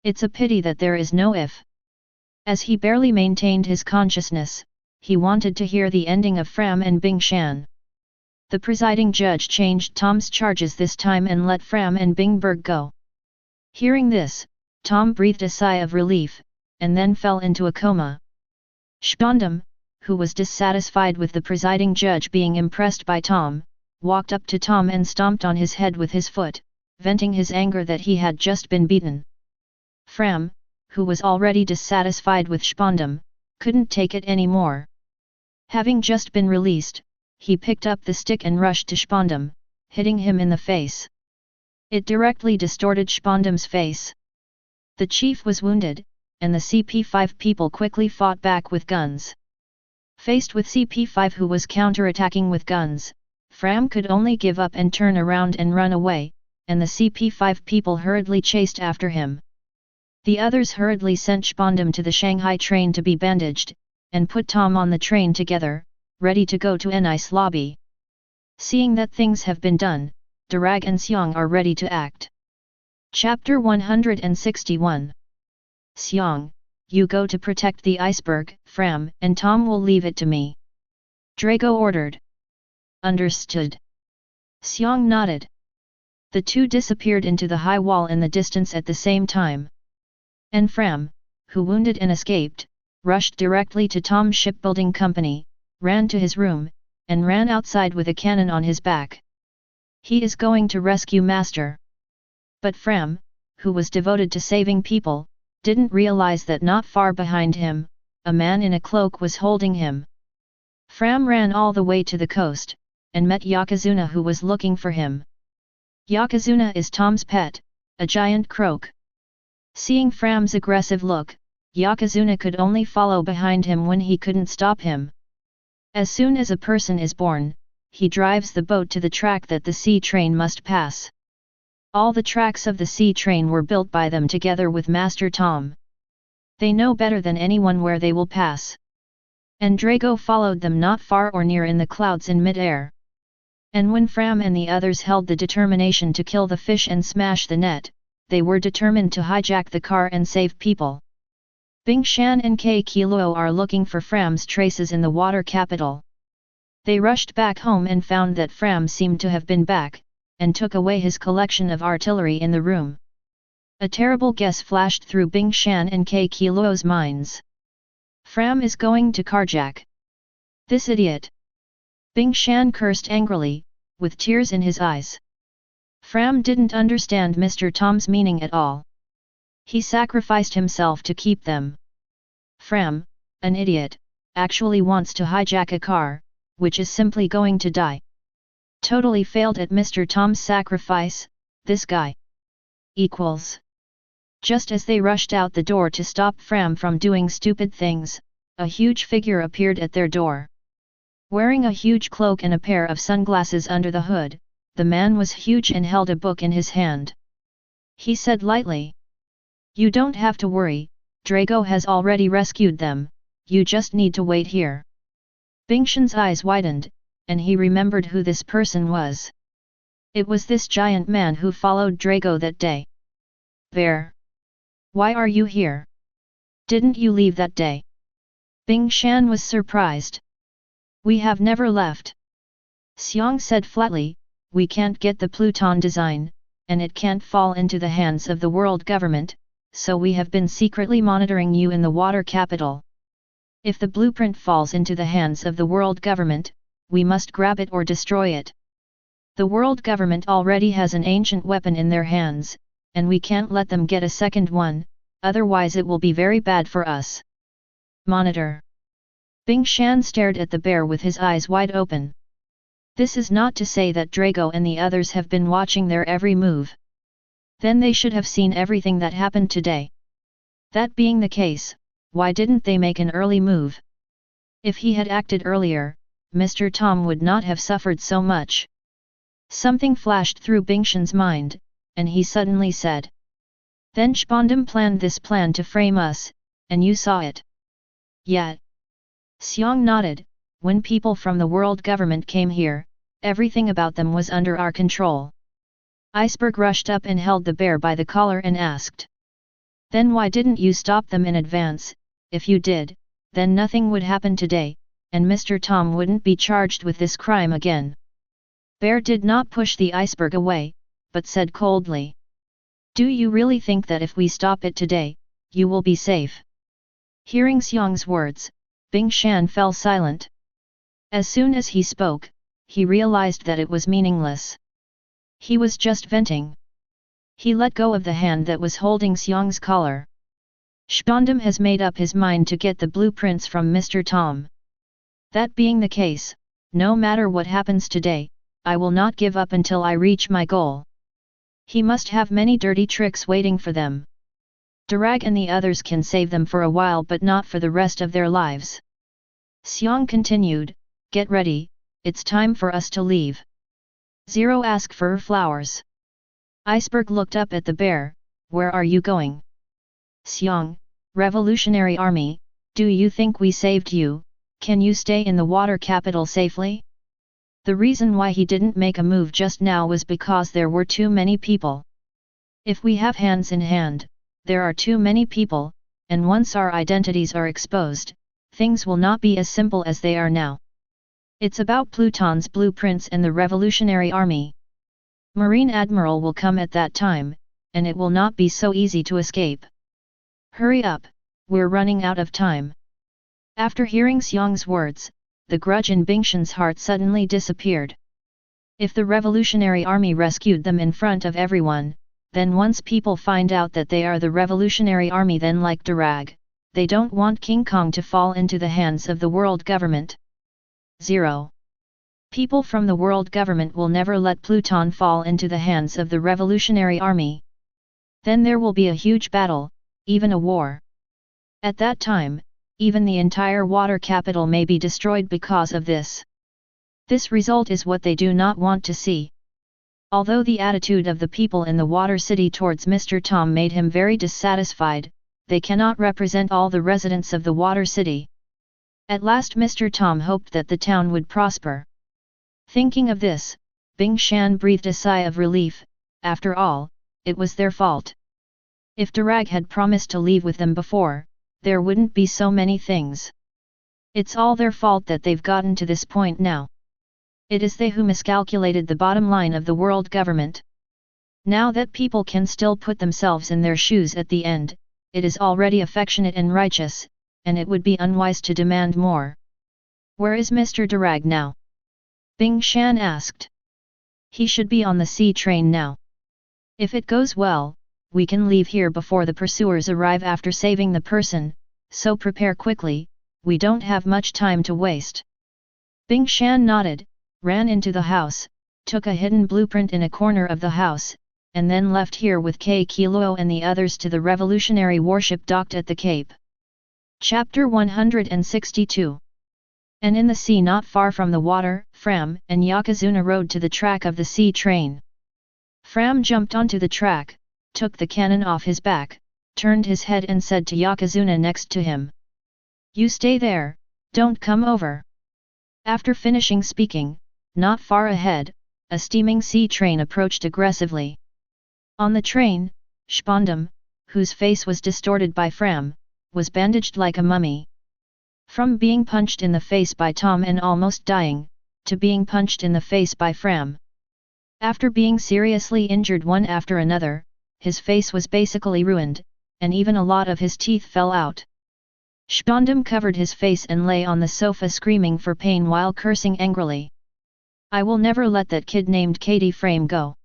It's a pity that there is no if. As he barely maintained his consciousness, he wanted to hear the ending of Fram and Bingshan. The presiding judge changed Tom's charges this time and let Fram and Bingberg go. Hearing this, Tom breathed a sigh of relief, and then fell into a coma. Spondum, who was dissatisfied with the presiding judge being impressed by Tom, walked up to Tom and stomped on his head with his foot, venting his anger that he had just been beaten. Fram, who was already dissatisfied with Spondum, couldn't take it anymore. Having just been released, he picked up the stick and rushed to Spondum, hitting him in the face. It directly distorted Spondum's face. The chief was wounded, and the CP5 people quickly fought back with guns. Faced with CP5 who was counterattacking with guns, Fram could only give up and turn around and run away, and the CP5 people hurriedly chased after him. The others hurriedly sent Spondum to the Shanghai train to be bandaged, and put Tom on the train together, ready to go to an ice lobby. Seeing that things have been done, Durag and Xiong are ready to act. Chapter 161. Xiong, you go to protect the iceberg, Fram, and Tom will leave it to me. Drago ordered. Understood. Xiong nodded. The two disappeared into the high wall in the distance at the same time. And Fram, who wounded and escaped, rushed directly to Tom's shipbuilding company, ran to his room, and ran outside with a cannon on his back. He is going to rescue Master. But Fram, who was devoted to saving people, didn't realize that not far behind him, a man in a cloak was holding him. Fram ran all the way to the coast, and met Yokozuna, who was looking for him. Yokozuna is Tom's pet, a giant croak. Seeing Fram's aggressive look, Yokozuna could only follow behind him when he couldn't stop him. As soon as a person is born, he drives the boat to the track that the sea train must pass. All the tracks of the sea train were built by them together with Master Tom. They know better than anyone where they will pass. And Drago followed them not far or near in the clouds in mid-air. And when Fram and the others held the determination to kill the fish and smash the net, they were determined to hijack the car and save people. Bing Shan and K Kilo are looking for Fram's traces in the water capital. They rushed back home and found that Fram seemed to have been back, and took away his collection of artillery in the room. A terrible guess flashed through Bing Shan and K Kilo's minds. Fram is going to carjack this idiot. Bing Shan cursed angrily, with tears in his eyes. Fram didn't understand Mr. Tom's meaning at all. He sacrificed himself to keep them. Fram, an idiot, actually wants to hijack a car, which is simply going to die. Totally failed at Mr. Tom's sacrifice, this guy. Equals. Just as they rushed out the door to stop Fram from doing stupid things, a huge figure appeared at their door. Wearing a huge cloak and a pair of sunglasses under the hood, the man was huge and held a book in his hand. He said lightly, "You don't have to worry, Drago has already rescued them, you just need to wait here." Bing Shan's eyes widened, and he remembered who this person was. It was this giant man who followed Drago that day. "Bear. Why are you here? Didn't you leave that day?" Bing Shan was surprised. "We have never left." Xiong said flatly, "We can't get the Pluton design, and it can't fall into the hands of the world government, so we have been secretly monitoring you in the water capital. If the blueprint falls into the hands of the world government, we must grab it or destroy it. The world government already has an ancient weapon in their hands, and we can't let them get a second one, otherwise it will be very bad for us." Monitor. Bing Shan stared at the bear with his eyes wide open. This is not to say that Drago and the others have been watching their every move. Then they should have seen everything that happened today. That being the case, why didn't they make an early move? If he had acted earlier, Mr. Tom would not have suffered so much. Something flashed through Bing Shan's mind, and he suddenly said, "Then Shpondam planned this plan to frame us, and you saw it." "Yet." Xiong nodded, "When people from the world government came here, everything about them was under our control." Iceberg rushed up and held the bear by the collar and asked, "Then why didn't you stop them in advance? If you did, then nothing would happen today, and Mr. Tom wouldn't be charged with this crime again." Bear did not push the iceberg away, but said coldly, "Do you really think that if we stop it today, you will be safe?" Hearing Xiong's words, Bing Shan fell silent. As soon as he spoke, he realized that it was meaningless. He was just venting. He let go of the hand that was holding Xiong's collar. "Shpondam has made up his mind to get the blueprints from Mr. Tom. That being the case, no matter what happens today, I will not give up until I reach my goal. He must have many dirty tricks waiting for them. Darag and the others can save them for a while but not for the rest of their lives." Xiong continued, "Get ready, it's time for us to leave. Zero ask for flowers." Iceberg looked up at the bear, "Where are you going?" "Xiong, Revolutionary Army, do you think we saved you? Can you stay in the water capital safely?" The reason why he didn't make a move just now was because there were too many people. If we have hands in hand, there are too many people, and once our identities are exposed, things will not be as simple as they are now. It's about Pluton's blueprints and the Revolutionary Army. Marine Admiral will come at that time, and it will not be so easy to escape. Hurry up, we're running out of time." After hearing Xiong's words, the grudge in Bing Shan's heart suddenly disappeared. If the Revolutionary Army rescued them in front of everyone, then once people find out that they are the Revolutionary Army, then like Darag, they don't want King Kong to fall into the hands of the world government. 0. People from the world government will never let Pluton fall into the hands of the revolutionary army. Then there will be a huge battle, even a war. At that time, even the entire water capital may be destroyed because of this. This result is what they do not want to see. Although the attitude of the people in the Water City towards Mr. Tom made him very dissatisfied, they cannot represent all the residents of the Water City. At last Mr. Tom hoped that the town would prosper. Thinking of this, Bing Shan breathed a sigh of relief. After all, it was their fault. If Durag had promised to leave with them before, there wouldn't be so many things. It's all their fault that they've gotten to this point now. It is they who miscalculated the bottom line of the world government. Now that people can still put themselves in their shoes at the end, it is already affectionate and righteous, and it would be unwise to demand more. Where is Mr. Durag now? Bing Shan asked. He should be on the sea train now. If it goes well, we can leave here before the pursuers arrive after saving the person, so prepare quickly, we don't have much time to waste. Bing Shan nodded, ran into the house, took a hidden blueprint in a corner of the house, and then left here with Kilo and the others to the revolutionary warship docked at the Cape. Chapter 162. And in the sea not far from the water, Fram and Yokozuna rode to the track of the sea train. Fram jumped onto the track, took the cannon off his back, turned his head and said to Yokozuna next to him. You stay there, don't come over. After finishing speaking, not far ahead, a steaming sea train approached aggressively. On the train, Spondum, whose face was distorted by Fram, was bandaged like a mummy. From being punched in the face by Tom and almost dying, to being punched in the face by Fram. After being seriously injured one after another, his face was basically ruined, and even a lot of his teeth fell out. Spondum covered his face and lay on the sofa screaming for pain while cursing angrily. I will never let that kid named Katie Frame go.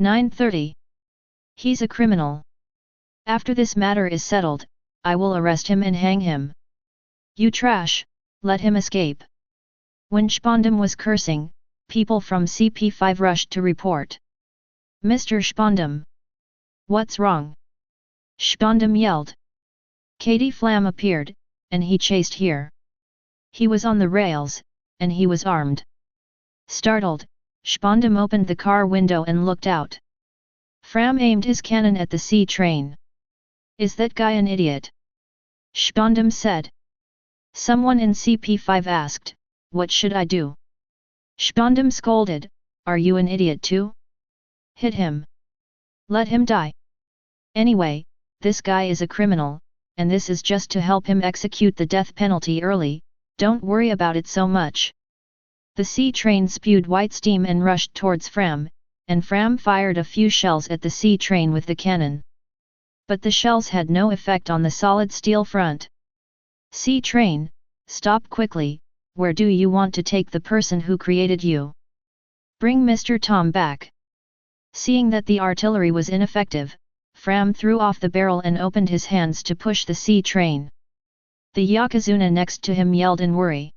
9:30. He's a criminal. After this matter is settled, I will arrest him and hang him. You trash, let him escape. When Spondum was cursing, people from CP5 rushed to report. Mr. Spondum. What's wrong? Spondum yelled. Katie Flam appeared, and he chased here. He was on the rails, and he was armed. Startled, Spondum opened the car window and looked out. Fram aimed his cannon at the sea train. Is that guy an idiot? Spondum said. Someone in CP5 asked, what should I do? Spondum scolded, are you an idiot too? Hit him. Let him die. Anyway, this guy is a criminal, and this is just to help him execute the death penalty early, don't worry about it so much. The sea train spewed white steam and rushed towards Fram, and Fram fired a few shells at the sea train with the cannon. But the shells had no effect on the solid steel front. Sea train, stop quickly, where do you want to take the person who created you? Bring Mr. Tom back. Seeing that the artillery was ineffective, Fram threw off the barrel and opened his hands to push the sea train. The Yokozuna next to him yelled in worry.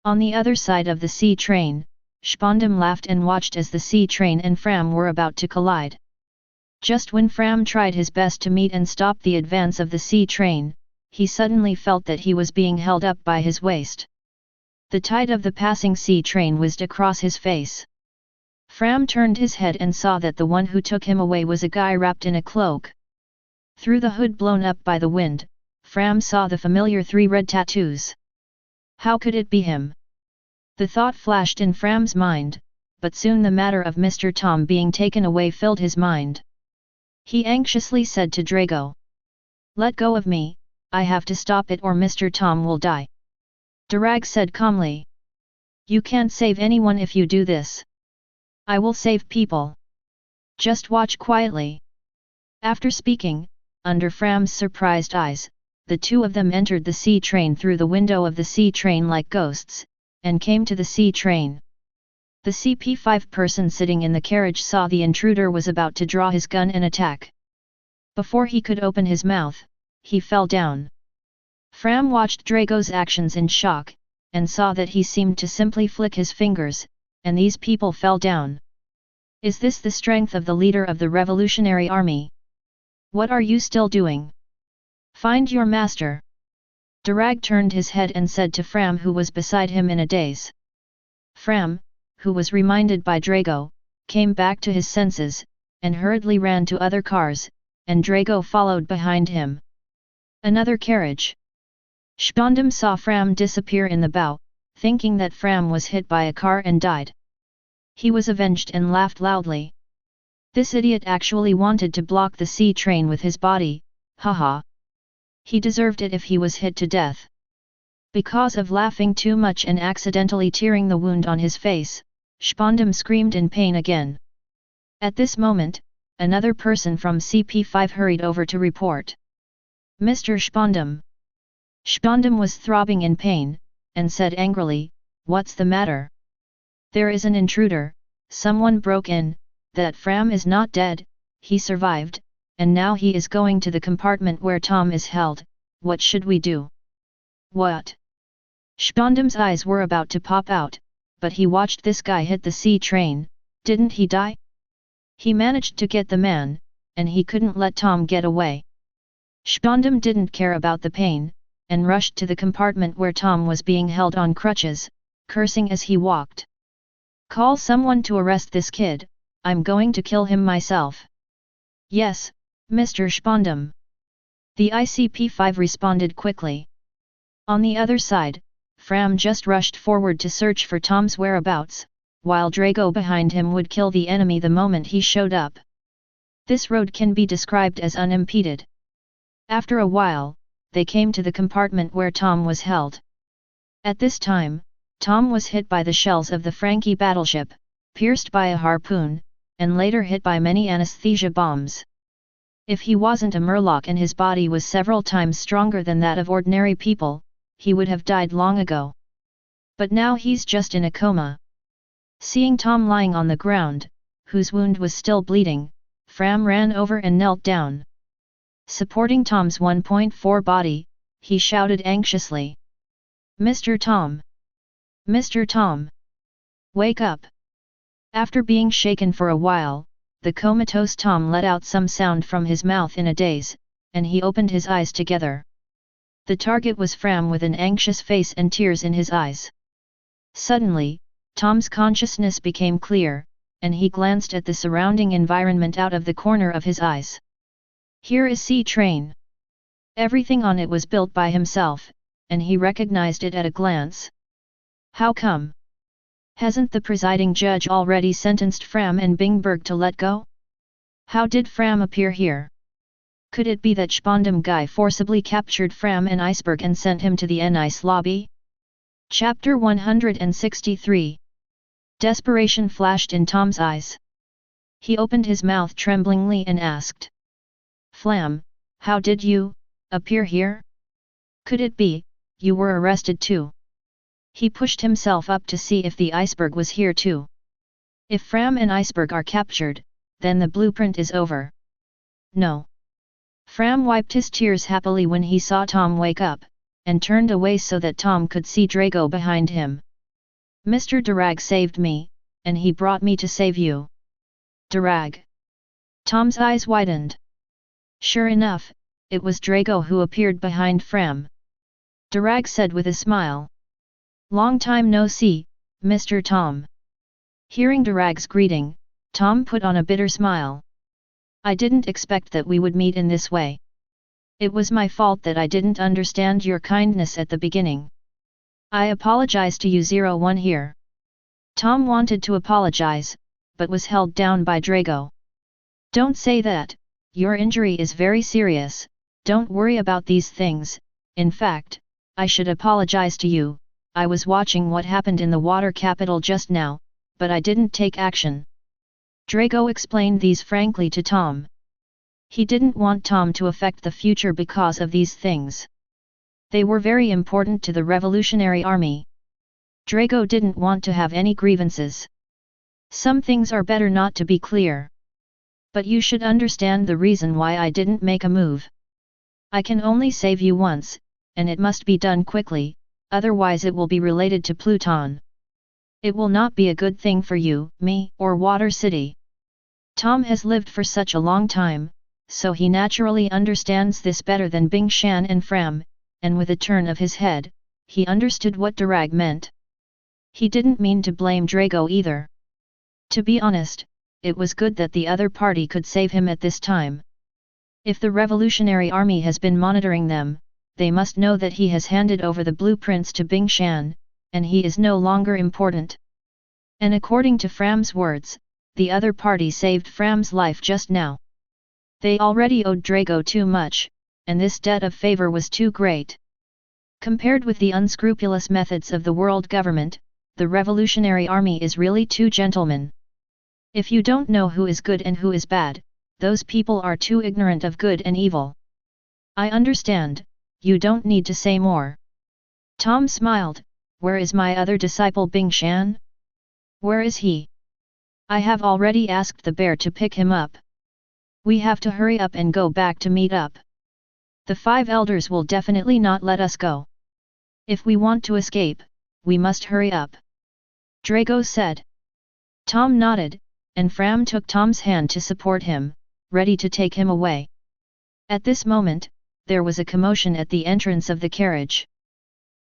On the other side of the sea train, Spondum laughed and watched as the sea train and Fram were about to collide. Just when Fram tried his best to meet and stop the advance of the sea train, he suddenly felt that he was being held up by his waist. The tide of the passing sea train whizzed across his face. Fram turned his head and saw that the one who took him away was a guy wrapped in a cloak. Through the hood blown up by the wind, Fram saw the familiar 3 red tattoos. How could it be him? The thought flashed in Fram's mind, but soon the matter of Mr. Tom being taken away filled his mind. He anxiously said to Drago. Let go of me, I have to stop it or Mr. Tom will die. Durag said calmly. You can't save anyone if you do this. I will save people. Just watch quietly. After speaking, under Fram's surprised eyes, the two of them entered the sea train through the window of the sea train like ghosts, and came to the sea train. The CP5 person sitting in the carriage saw the intruder was about to draw his gun and attack. Before he could open his mouth, he fell down. Fram watched Drago's actions in shock, and saw that he seemed to simply flick his fingers, and these people fell down. Is this the strength of the leader of the revolutionary army? What are you still doing? Find your master. Durag turned his head and said to Fram, who was beside him in a daze. Fram, who was reminded by Drago, came back to his senses, and hurriedly ran to other cars, and Drago followed behind him. Another carriage. Spondum saw Fram disappear in the bow, thinking that Fram was hit by a car and died. He was avenged and laughed loudly. This idiot actually wanted to block the sea train with his body, haha. He deserved it if he was hit to death. Because of laughing too much and accidentally tearing the wound on his face, Spondum screamed in pain again. At this moment, another person from CP5 hurried over to report. Mr. Spondum. Spondum was throbbing in pain, and said angrily, "What's the matter? There is an intruder, someone broke in, that Fram is not dead, he survived, and now he is going to the compartment where Tom is held, what should we do?" What? Spondum's eyes were about to pop out, but he watched this guy hit the sea train, didn't he die? He managed to get the man, and he couldn't let Tom get away. Spondum didn't care about the pain, and rushed to the compartment where Tom was being held on crutches, cursing as he walked. "Call someone to arrest this kid, I'm going to kill him myself." "Yes, Mr. Spondum." The ICP-5 responded quickly. On the other side, Fram just rushed forward to search for Tom's whereabouts, while Drago behind him would kill the enemy the moment he showed up. This road can be described as unimpeded. After a while, they came to the compartment where Tom was held. At this time, Tom was hit by the shells of the Frankie battleship, pierced by a harpoon, and later hit by many anesthesia bombs. If he wasn't a murloc and his body was several times stronger than that of ordinary people, he would have died long ago. But now he's just in a coma. Seeing Tom lying on the ground, whose wound was still bleeding, Fram ran over and knelt down. Supporting Tom's 1.4 body, he shouted anxiously. "Mr. Tom! Mr. Tom! Wake up!" After being shaken for a while, the comatose Tom let out some sound from his mouth in a daze, and he opened his eyes together. The target was Fram with an anxious face and tears in his eyes. Suddenly, Tom's consciousness became clear, and he glanced at the surrounding environment out of the corner of his eyes. Here is Sea Train. Everything on it was built by himself, and he recognized it at a glance. How come? Hasn't the presiding judge already sentenced Fram and Bingberg to let go? How did Fram appear here? Could it be that Spondum guy forcibly captured Fram and Iceberg and sent him to the N-Ice lobby? Chapter 163. Desperation flashed in Tom's eyes. He opened his mouth tremblingly and asked. "Flam, how did you appear here? Could it be you were arrested too?" He pushed himself up to see if the Iceberg was here too. If Fram and Iceberg are captured, then the blueprint is over. No. Fram wiped his tears happily when he saw Tom wake up, and turned away so that Tom could see Drago behind him. "Mr. Durag saved me, and he brought me to save you." "Durag?" Tom's eyes widened. Sure enough, it was Drago who appeared behind Fram. Durag said with a smile. "Long time no see, Mr. Tom." Hearing Durag's greeting, Tom put on a bitter smile. "I didn't expect that we would meet in this way. It was my fault that I didn't understand your kindness at the beginning. I apologize to you 01 here." Tom wanted to apologize, but was held down by Drago. "Don't say that, your injury is very serious, don't worry about these things, in fact, I should apologize to you, I was watching what happened in the water capital just now, but I didn't take action." Drago explained these frankly to Tom. He didn't want Tom to affect the future because of these things. They were very important to the Revolutionary Army. Drago didn't want to have any grievances. "Some things are better not to be clear. But you should understand the reason why I didn't make a move. I can only save you once, and it must be done quickly, otherwise it will be related to Pluton. It will not be a good thing for you, me, or Water City. Tom has lived for such a long time, so he naturally understands this better than Bing Shan and Fram, and with a turn of his head, he understood what Durag meant. He didn't mean to blame Drago either. To be honest, it was good that the other party could save him at this time. If the Revolutionary Army has been monitoring them, they must know that he has handed over the blueprints to Bing Shan, and he is no longer important. And according to Fram's words, the other party saved Fram's life just now. They already owed Drago too much, and this debt of favor was too great. Compared with the unscrupulous methods of the world government, the Revolutionary Army is really too gentlemen. If you don't know who is good and who is bad, those people are too ignorant of good and evil. I understand, you don't need to say more. Tom smiled. Where is my other disciple Bing Shan? Where is he? I have already asked the bear to pick him up. We have to hurry up and go back to meet up. The 5 elders will definitely not let us go. If we want to escape, we must hurry up. Drago said. Tom nodded, and Fram took Tom's hand to support him, ready to take him away. At this moment, there was a commotion at the entrance of the carriage.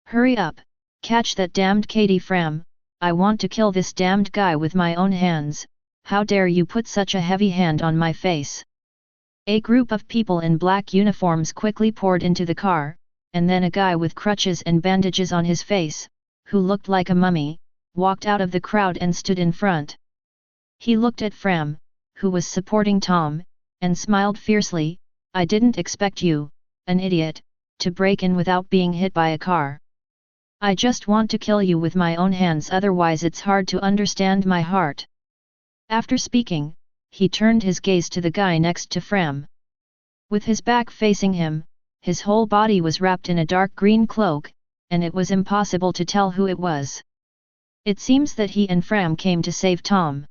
Hurry up, catch that damned Katie Fram, I want to kill this damned guy with my own hands, how dare you put such a heavy hand on my face. A group of people in black uniforms quickly poured into the car, and then a guy with crutches and bandages on his face, who looked like a mummy, walked out of the crowd and stood in front. He looked at Fram, who was supporting Tom, and smiled fiercely. I didn't expect you, an idiot, to break in without being hit by a car. I just want to kill you with my own hands, otherwise it's hard to understand my heart. After speaking, he turned his gaze to the guy next to Fram. With his back facing him, his whole body was wrapped in a dark green cloak, and it was impossible to tell who it was. It seems that he and Fram came to save Tom.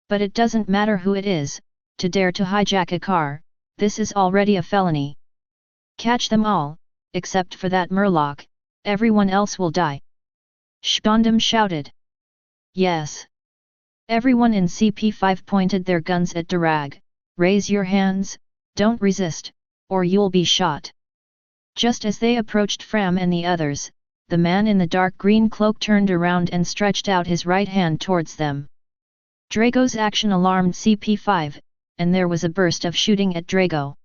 But it doesn't matter who it is, to dare to hijack a car, this is already a felony. Catch them all, except for that Murloc, everyone else will die. Spondum shouted. Yes. Everyone in CP5 pointed their guns at Durag. Raise your hands, don't resist, or you'll be shot. Just as they approached Fram and the others, the man in the dark green cloak turned around and stretched out his right hand towards them. Drago's action alarmed CP5, and there was a burst of shooting at Drago.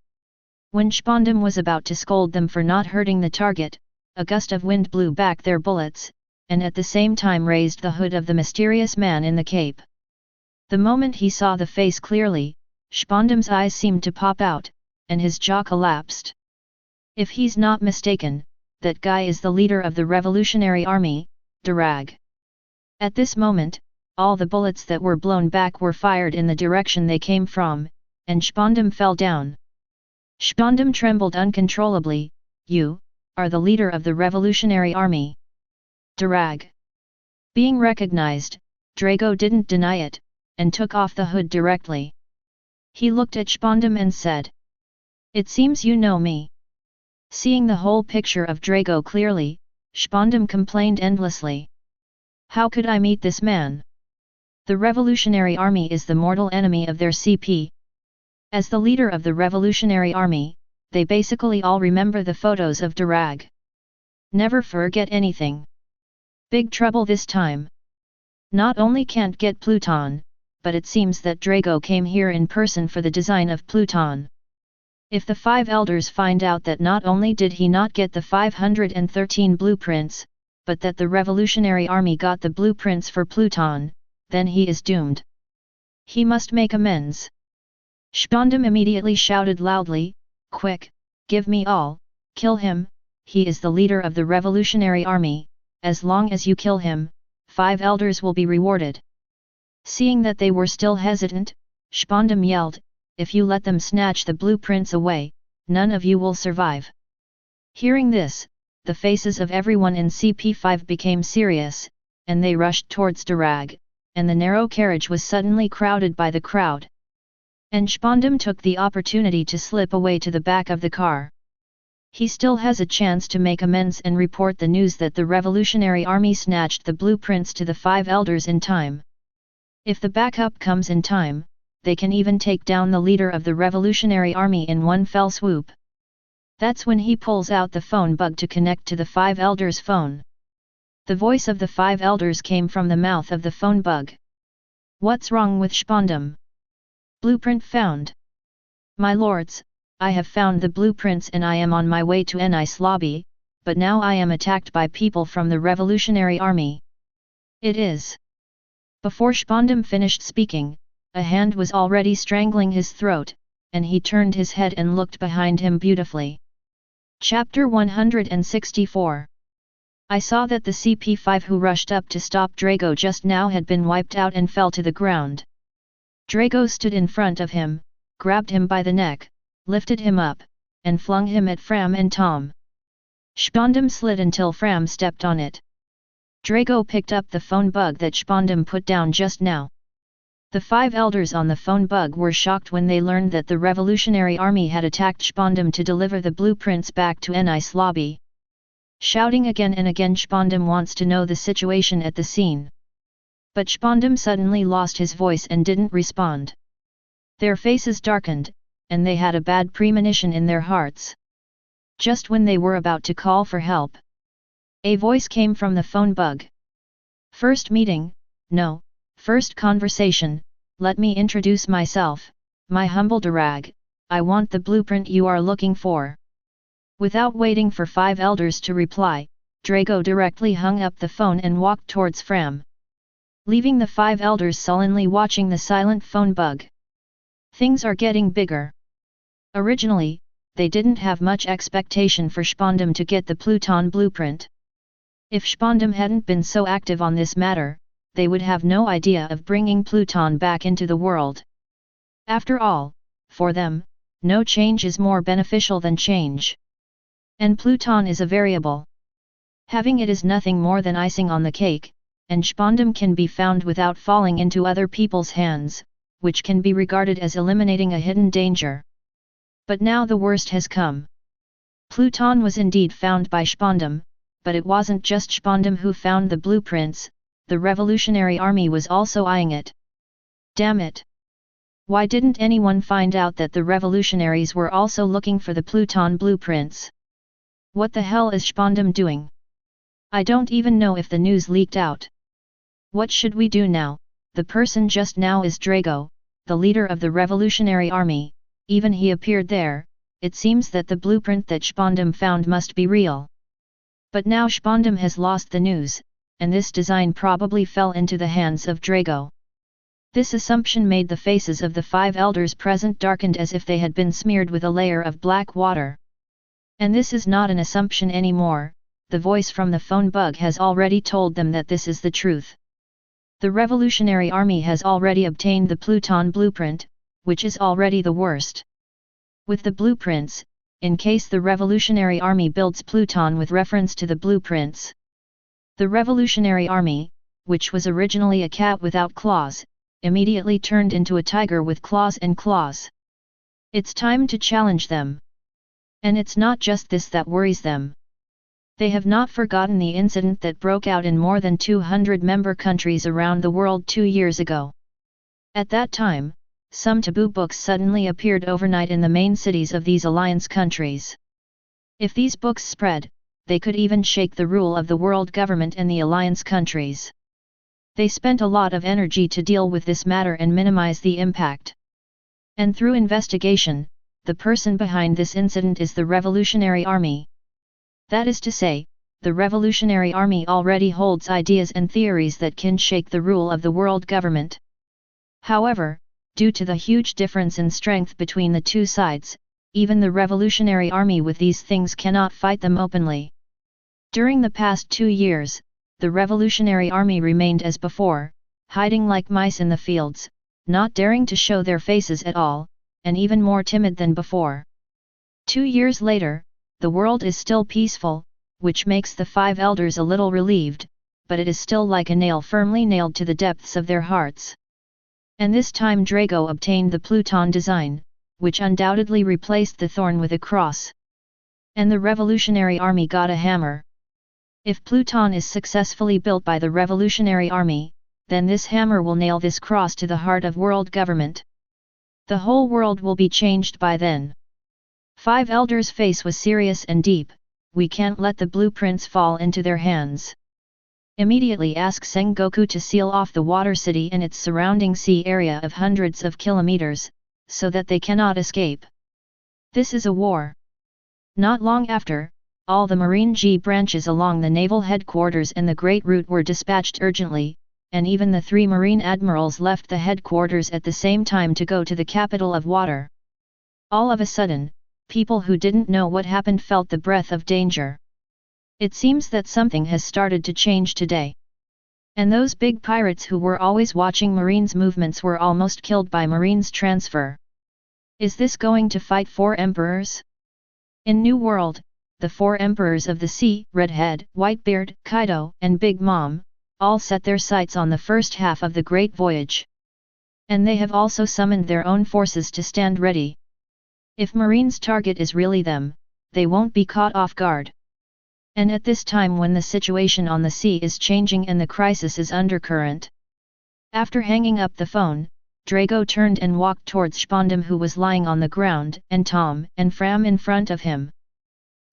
When Spondum was about to scold them for not hurting the target, a gust of wind blew back their bullets, and at the same time raised the hood of the mysterious man in the cape. The moment he saw the face clearly, Spondum's eyes seemed to pop out, and his jaw collapsed. If he's not mistaken, that guy is the leader of the Revolutionary Army, Durag. At this moment, all the bullets that were blown back were fired in the direction they came from, and Spondum fell down. Spondum trembled uncontrollably. You are the leader of the Revolutionary Army. Durag. Being recognized, Drago didn't deny it, and took off the hood directly. He looked at Spondum and said, "It seems you know me." Seeing the whole picture of Drago clearly, Spondum complained endlessly. How could I meet this man? The Revolutionary Army is the mortal enemy of their CP. As the leader of the Revolutionary Army, they basically all remember the photos of Durag. Never forget anything. Big trouble this time. Not only can't get Pluton, but it seems that Drago came here in person for the design of Pluton. If the 5 elders find out that not only did he not get the 513 blueprints, but that the Revolutionary Army got the blueprints for Pluton, then he is doomed. He must make amends. Spondum immediately shouted loudly, "Quick, give me all, kill him, he is the leader of the Revolutionary Army, as long as you kill him, 5 elders will be rewarded." Seeing that they were still hesitant, Spondum yelled, "If you let them snatch the blueprints away, none of you will survive." Hearing this, the faces of everyone in CP5 became serious, and they rushed towards Durag, and the narrow carriage was suddenly crowded by the crowd. And Spondum took the opportunity to slip away to the back of the car. He still has a chance to make amends and report the news that the Revolutionary Army snatched the blueprints to the 5 elders in time. If the backup comes in time, they can even take down the leader of the Revolutionary Army in one fell swoop. That's when he pulls out the phone bug to connect to the 5 elders' phone. The voice of the 5 elders came from the mouth of the phone bug. What's wrong with Spondum? Blueprint found. My lords, I have found the blueprints and I am on my way to Nice lobby, but now I am attacked by people from the Revolutionary Army. It is. Before Spondum finished speaking, a hand was already strangling his throat, and he turned his head and looked behind him beautifully. Chapter 164. I saw that the CP5 who rushed up to stop Drago just now had been wiped out and fell to the ground. Drago stood in front of him, grabbed him by the neck, lifted him up, and flung him at Fram and Tom. Spondum slid until Fram stepped on it. Drago picked up the phone bug that Spondum put down just now. The 5 elders on the phone bug were shocked when they learned that the Revolutionary Army had attacked Spondum to deliver the blueprints back to Nice lobby. Shouting again and again, Spondum wants to know the situation at the scene. But Spondum suddenly lost his voice and didn't respond. Their faces darkened, and they had a bad premonition in their hearts. Just when they were about to call for help, a voice came from the phone bug. First meeting, no, first conversation, let me introduce myself, my humble Durag, I want the blueprint you are looking for. Without waiting for 5 elders to reply, Drago directly hung up the phone and walked towards Fram, leaving the 5 elders sullenly watching the silent phone bug. Things are getting bigger. Originally, they didn't have much expectation for Spondum to get the Pluton blueprint. If Spondum hadn't been so active on this matter, they would have no idea of bringing Pluton back into the world. After all, for them, no change is more beneficial than change. And Pluton is a variable. Having it is nothing more than icing on the cake, and Spondum can be found without falling into other people's hands, which can be regarded as eliminating a hidden danger. But now the worst has come. Pluton was indeed found by Spondum, but it wasn't just Spondum who found the blueprints, the Revolutionary Army was also eyeing it. Damn it! Why didn't anyone find out that the revolutionaries were also looking for the Pluton blueprints? What the hell is Spondum doing? I don't even know if the news leaked out. What should we do now? The person just now is Drago, the leader of the Revolutionary Army. Even he appeared there, it seems that the blueprint that Spondum found must be real. But now Spondum has lost the news, and this design probably fell into the hands of Drago. This assumption made the faces of the 5 elders present darkened as if they had been smeared with a layer of black water. And this is not an assumption anymore, the voice from the phone bug has already told them that this is the truth. The Revolutionary Army has already obtained the Pluton blueprint, which is already the worst. With the blueprints, in case the Revolutionary Army builds Pluton with reference to the blueprints. The Revolutionary Army, which was originally a cat without claws, immediately turned into a tiger with claws and claws. It's time to challenge them. And it's not just this that worries them. They have not forgotten the incident that broke out in more than 200 member countries around the world 2 years ago. At that time, some taboo books suddenly appeared overnight in the main cities of these alliance countries. If these books spread, they could even shake the rule of the world government and the alliance countries. They spent a lot of energy to deal with this matter and minimize the impact. And through investigation, the person behind this incident is the Revolutionary Army. That is to say, the Revolutionary Army already holds ideas and theories that can shake the rule of the world government. However, due to the huge difference in strength between the two sides, even the Revolutionary Army with these things cannot fight them openly. During the past 2 years, the Revolutionary Army remained as before, hiding like mice in the fields, not daring to show their faces at all, and even more timid than before. 2 years later, the world is still peaceful, which makes the 5 elders a little relieved, but it is still like a nail firmly nailed to the depths of their hearts. And this time Drago obtained the Pluton design, which undoubtedly replaced the thorn with a cross. And the Revolutionary Army got a hammer. If Pluton is successfully built by the Revolutionary Army, then this hammer will nail this cross to the heart of world government. The whole world will be changed by then. Five Elders' face was serious and deep. We can't let the blueprints fall into their hands. Immediately ask Sengoku to seal off the water city and its surrounding sea area of hundreds of kilometers, so that they cannot escape. This is a war. Not long after, all the Marine G branches along the naval headquarters and the Great Route were dispatched urgently, and even the 3 Marine admirals left the headquarters at the same time to go to the capital of water. All of a sudden, people who didn't know what happened felt the breath of danger. It seems that something has started to change today. And those big pirates who were always watching Marines' movements were almost killed by Marines' transfer. Is this going to fight 4 emperors? In New World, the 4 emperors of the sea, Redhead, Whitebeard, Kaido, and Big Mom, all set their sights on the first half of the Great Voyage. And they have also summoned their own forces to stand ready. If Marines' target is really them, they won't be caught off guard. And at this time when the situation on the sea is changing and the crisis is undercurrent. After hanging up the phone, Drago turned and walked towards Spondam, who was lying on the ground, and Tom and Fram in front of him.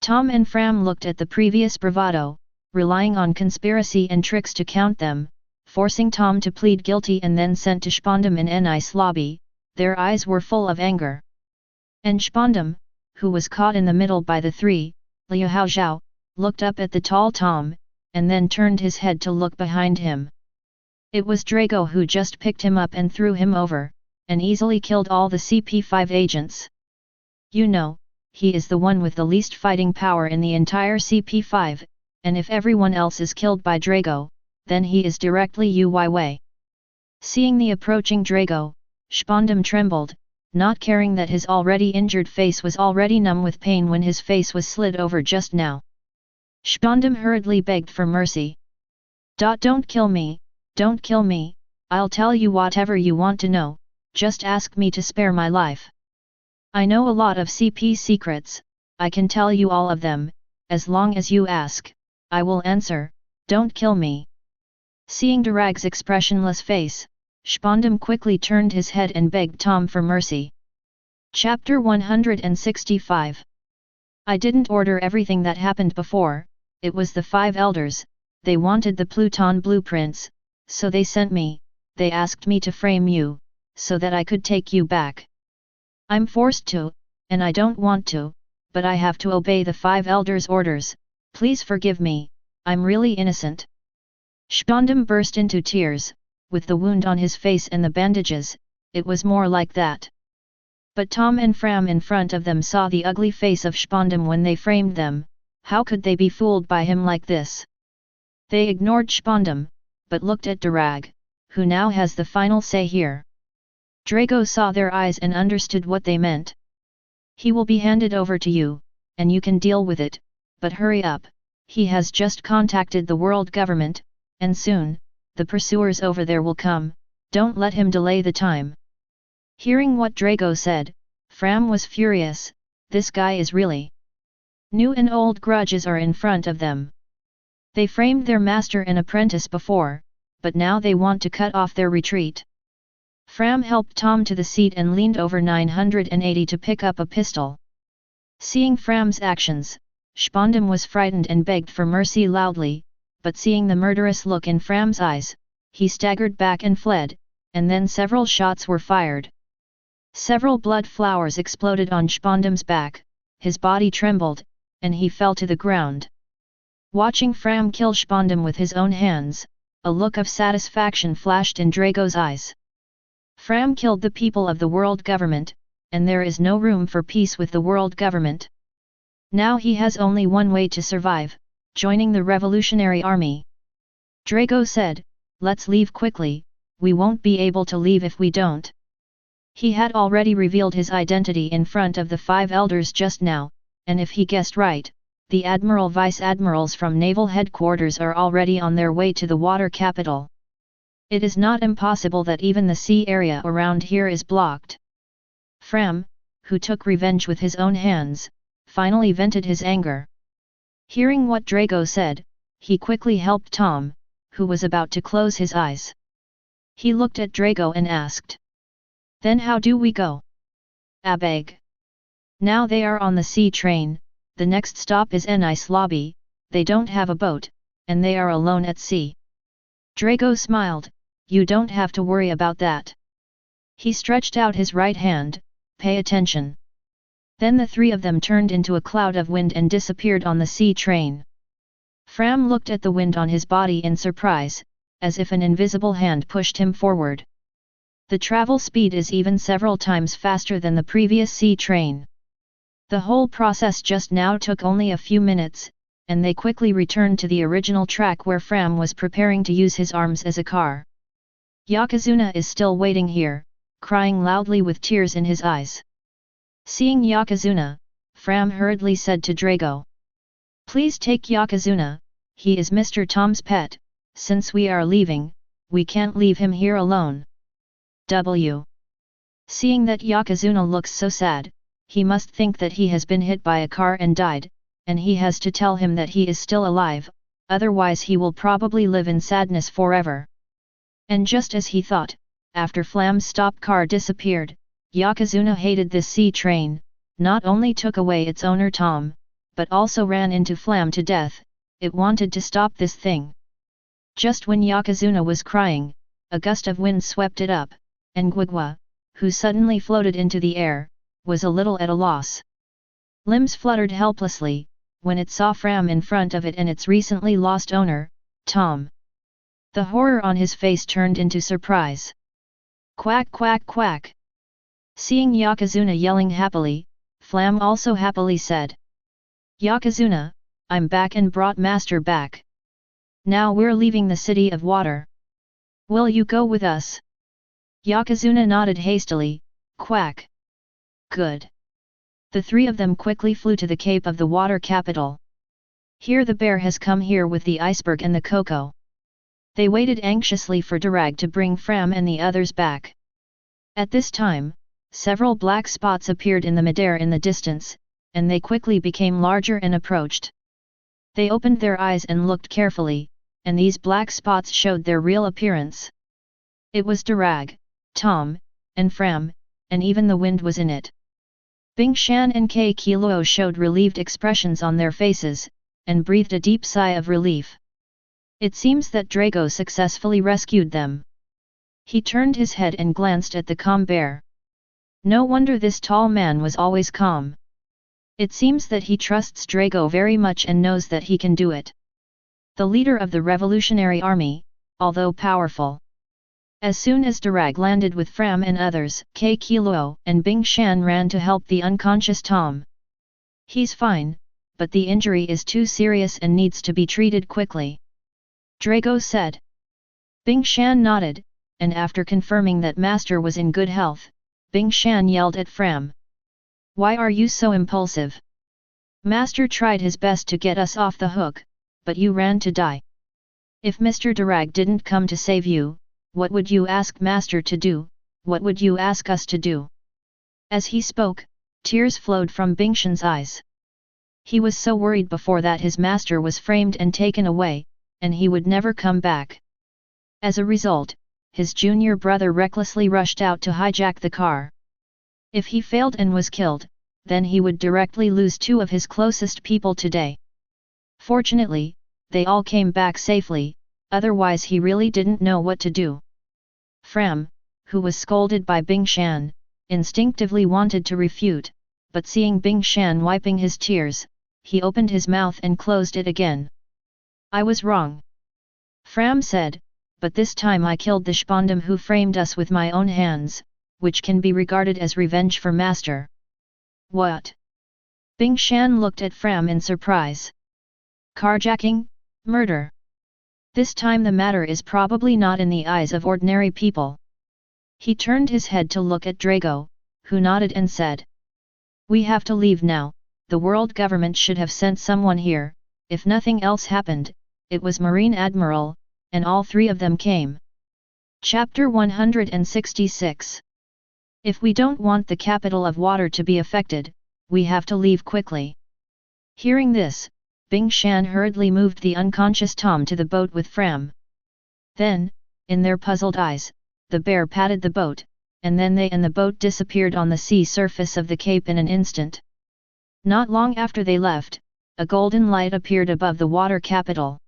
Tom and Fram looked at the previous bravado, relying on conspiracy and tricks to count them, forcing Tom to plead guilty and then sent to Spondam in an ice lobby. Their eyes were full of anger. And Spondam, who was caught in the middle by the 3, Liu Haozhao, looked up at the tall Tom, and then turned his head to look behind him. It was Drago who just picked him up and threw him over, and easily killed all the CP5 agents. You know, he is the one with the least fighting power in the entire CP5, and if everyone else is killed by Drago, then he is directly Uyui. Seeing the approaching Drago, Spondam trembled, not caring that his already injured face was already numb with pain when his face was slid over just now. Spondam hurriedly begged for mercy. Don't kill me, don't kill me, I'll tell you whatever you want to know, just ask me to spare my life. I know a lot of CP secrets, I can tell you all of them, as long as you ask, I will answer, don't kill me. Seeing Durag's expressionless face, Spondam quickly turned his head and begged Tom for mercy. Chapter 165. I didn't order everything that happened before, it was the 5 elders, they wanted the Pluton blueprints, so they sent me, they asked me to frame you, so that I could take you back. I'm forced to, and I don't want to, but I have to obey the 5 elders' orders, please forgive me, I'm really innocent. Spondam burst into tears. With the wound on his face and the bandages, it was more like that. But Tom and Fram in front of them saw the ugly face of Spondam when they framed them. How could they be fooled by him like this? They ignored Spondam, but looked at Durag, who now has the final say here. Drago saw their eyes and understood what they meant. He will be handed over to you, and you can deal with it, but hurry up, he has just contacted the world government, and soon, the pursuers over there will come, don't let him delay the time. Hearing what Drago said, Fram was furious, this guy is really. New and old grudges are in front of them. They framed their master and apprentice before, but now they want to cut off their retreat. Fram helped Tom to the seat and leaned over 980 to pick up a pistol. Seeing Fram's actions, Spondam was frightened and begged for mercy loudly, but seeing the murderous look in Fram's eyes, he staggered back and fled, and then several shots were fired. Several blood flowers exploded on Spondam's back, his body trembled, and he fell to the ground. Watching Fram kill Spondam with his own hands, a look of satisfaction flashed in Drago's eyes. Fram killed the people of the world government, and there is no room for peace with the world government. Now he has only one way to survive, joining the Revolutionary Army. Drago said, let's leave quickly, we won't be able to leave if we don't. He had already revealed his identity in front of the 5 elders just now, and if he guessed right, the Admiral Vice Admirals from Naval Headquarters are already on their way to the water capital. It is not impossible that even the sea area around here is blocked. Fram, who took revenge with his own hands, finally vented his anger. Hearing what Drago said, he quickly helped Tom, who was about to close his eyes. He looked at Drago and asked, "Then how do we go?" "I beg." Now they are on the sea train, the next stop is an ice lobby, they don't have a boat, and they are alone at sea. Drago smiled, "You don't have to worry about that." He stretched out his right hand, "Pay attention." Then the three of them turned into a cloud of wind and disappeared on the sea train. Fram looked at the wind on his body in surprise, as if an invisible hand pushed him forward. The travel speed is even several times faster than the previous sea train. The whole process just now took only a few minutes, and they quickly returned to the original track where Fram was preparing to use his arms as a car. Yokozuna is still waiting here, crying loudly with tears in his eyes. Seeing Yokozuna, Fram hurriedly said to Drago, "Please take Yokozuna, he is Mr. Tom's pet, since we are leaving, we can't leave him here alone." Seeing that Yokozuna looks so sad, he must think that he has been hit by a car and died, and he has to tell him that he is still alive, otherwise he will probably live in sadness forever. And just as he thought, after Flam's stop car disappeared, Yokozuna hated this sea train, not only took away its owner Tom, but also ran into Flam to death. It wanted to stop this thing. Just when Yokozuna was crying, a gust of wind swept it up, and Guigua, who suddenly floated into the air, was a little at a loss. Limbs fluttered helplessly, when it saw Fram in front of it and its recently lost owner, Tom. The horror on his face turned into surprise. "Quack quack quack!" Seeing Yokozuna yelling happily, Flam also happily said, "Yokozuna, I'm back and brought Master back. Now we're leaving the City of Water. Will you go with us?" Yokozuna nodded hastily, "Quack! Good." The three of them quickly flew to the Cape of the Water Capital. Here the bear has come here with the iceberg and the cocoa. They waited anxiously for Durag to bring Fram and the others back. At this time, several black spots appeared in the midair in the distance, and they quickly became larger and approached. They opened their eyes and looked carefully, and these black spots showed their real appearance. It was Durag, Tom, and Fram, and even the wind was in it. Bing Shan and Qiao showed relieved expressions on their faces, and breathed a deep sigh of relief. It seems that Drago successfully rescued them. He turned his head and glanced at the calm bear. No wonder this tall man was always calm. It seems that he trusts Drago very much and knows that he can do it. The leader of the Revolutionary Army, although powerful. As soon as Durag landed with Fram and others, Qiao and Bing Shan ran to help the unconscious Tom. "He's fine, but the injury is too serious and needs to be treated quickly," Drago said. Bing Shan nodded, and after confirming that Master was in good health, Bing Shan yelled at Fram, "Why are you so impulsive? Master tried his best to get us off the hook, but you ran to die. If Mr. Durag didn't come to save you, what would you ask Master to do? What would you ask us to do?" As he spoke, tears flowed from Bing Shan's eyes. He was so worried before that his master was framed and taken away, and he would never come back. As a result, his junior brother recklessly rushed out to hijack the car. If he failed and was killed, then he would directly lose two of his closest people today. Fortunately, they all came back safely, otherwise he really didn't know what to do. Fram, who was scolded by Bing Shan, instinctively wanted to refute, but seeing Bing Shan wiping his tears, he opened his mouth and closed it again. "I was wrong," Fram said, "but this time I killed the Spondam who framed us with my own hands, which can be regarded as revenge for Master." "What?" Bing Shan looked at Fram in surprise. "Carjacking? Murder? This time the matter is probably not in the eyes of ordinary people." He turned his head to look at Drago, who nodded and said, "We have to leave now. The world government should have sent someone here. If nothing else happened, it was Marine Admiral, and all three of them came." Chapter 166. If we don't want the capital of water to be affected, we have to leave quickly. Hearing this, Bing Shan hurriedly moved the unconscious Tom to the boat with Fram. Then, in their puzzled eyes, the bear patted the boat, and then they and the boat disappeared on the sea surface of the cape in an instant. Not long after they left, a golden light appeared above the water capital.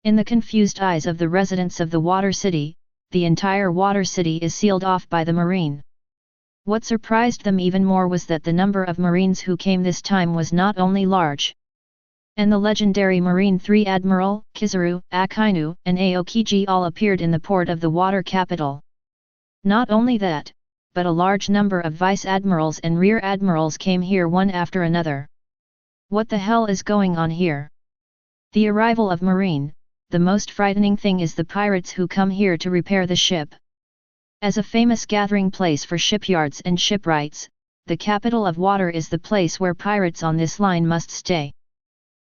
In the confused eyes of the residents of the water city, the entire water city is sealed off by the marine. What surprised them even more was that the number of marines who came this time was not only large. And the legendary Marine 3 Admiral, Kizaru, Akainu, and Aokiji all appeared in the port of the water capital. Not only that, but a large number of vice admirals and rear admirals came here one after another. What the hell is going on here? The arrival of Marine, the most frightening thing is the pirates who come here to repair the ship. As a famous gathering place for shipyards and shipwrights, the capital of water is the place where pirates on this line must stay.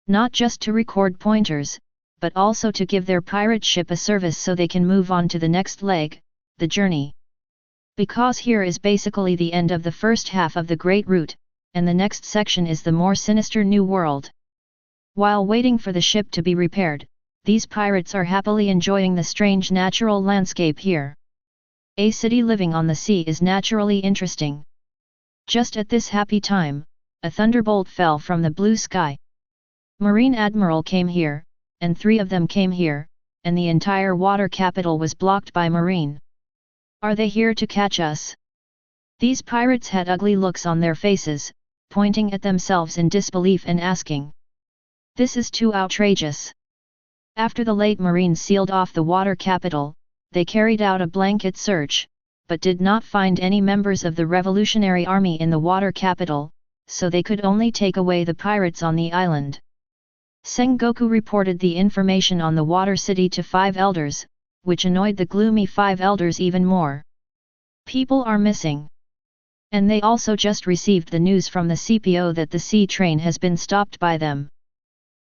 Not just to record pointers, but also to give their pirate ship a service so they can move on to the next leg, the journey. Because here is basically the end of the first half of the Great Route, and the next section is the more sinister New World. While waiting for the ship to be repaired, these pirates are happily enjoying the strange natural landscape here. A city living on the sea is naturally interesting. Just at this happy time, a thunderbolt fell from the blue sky. Marine Admiral came here, and 3 of them came here, and the entire water capital was blocked by Marine. Are they here to catch us? These pirates had ugly looks on their faces, pointing at themselves in disbelief and asking. This is too outrageous. After the late Marines sealed off the water capital, they carried out a blanket search, but did not find any members of the Revolutionary Army in the water capital, so they could only take away the pirates on the island. Sengoku reported the information on the water city to 5 elders, which annoyed the gloomy 5 elders even more. People are missing. And they also just received the news from the CPO that the sea train has been stopped by them.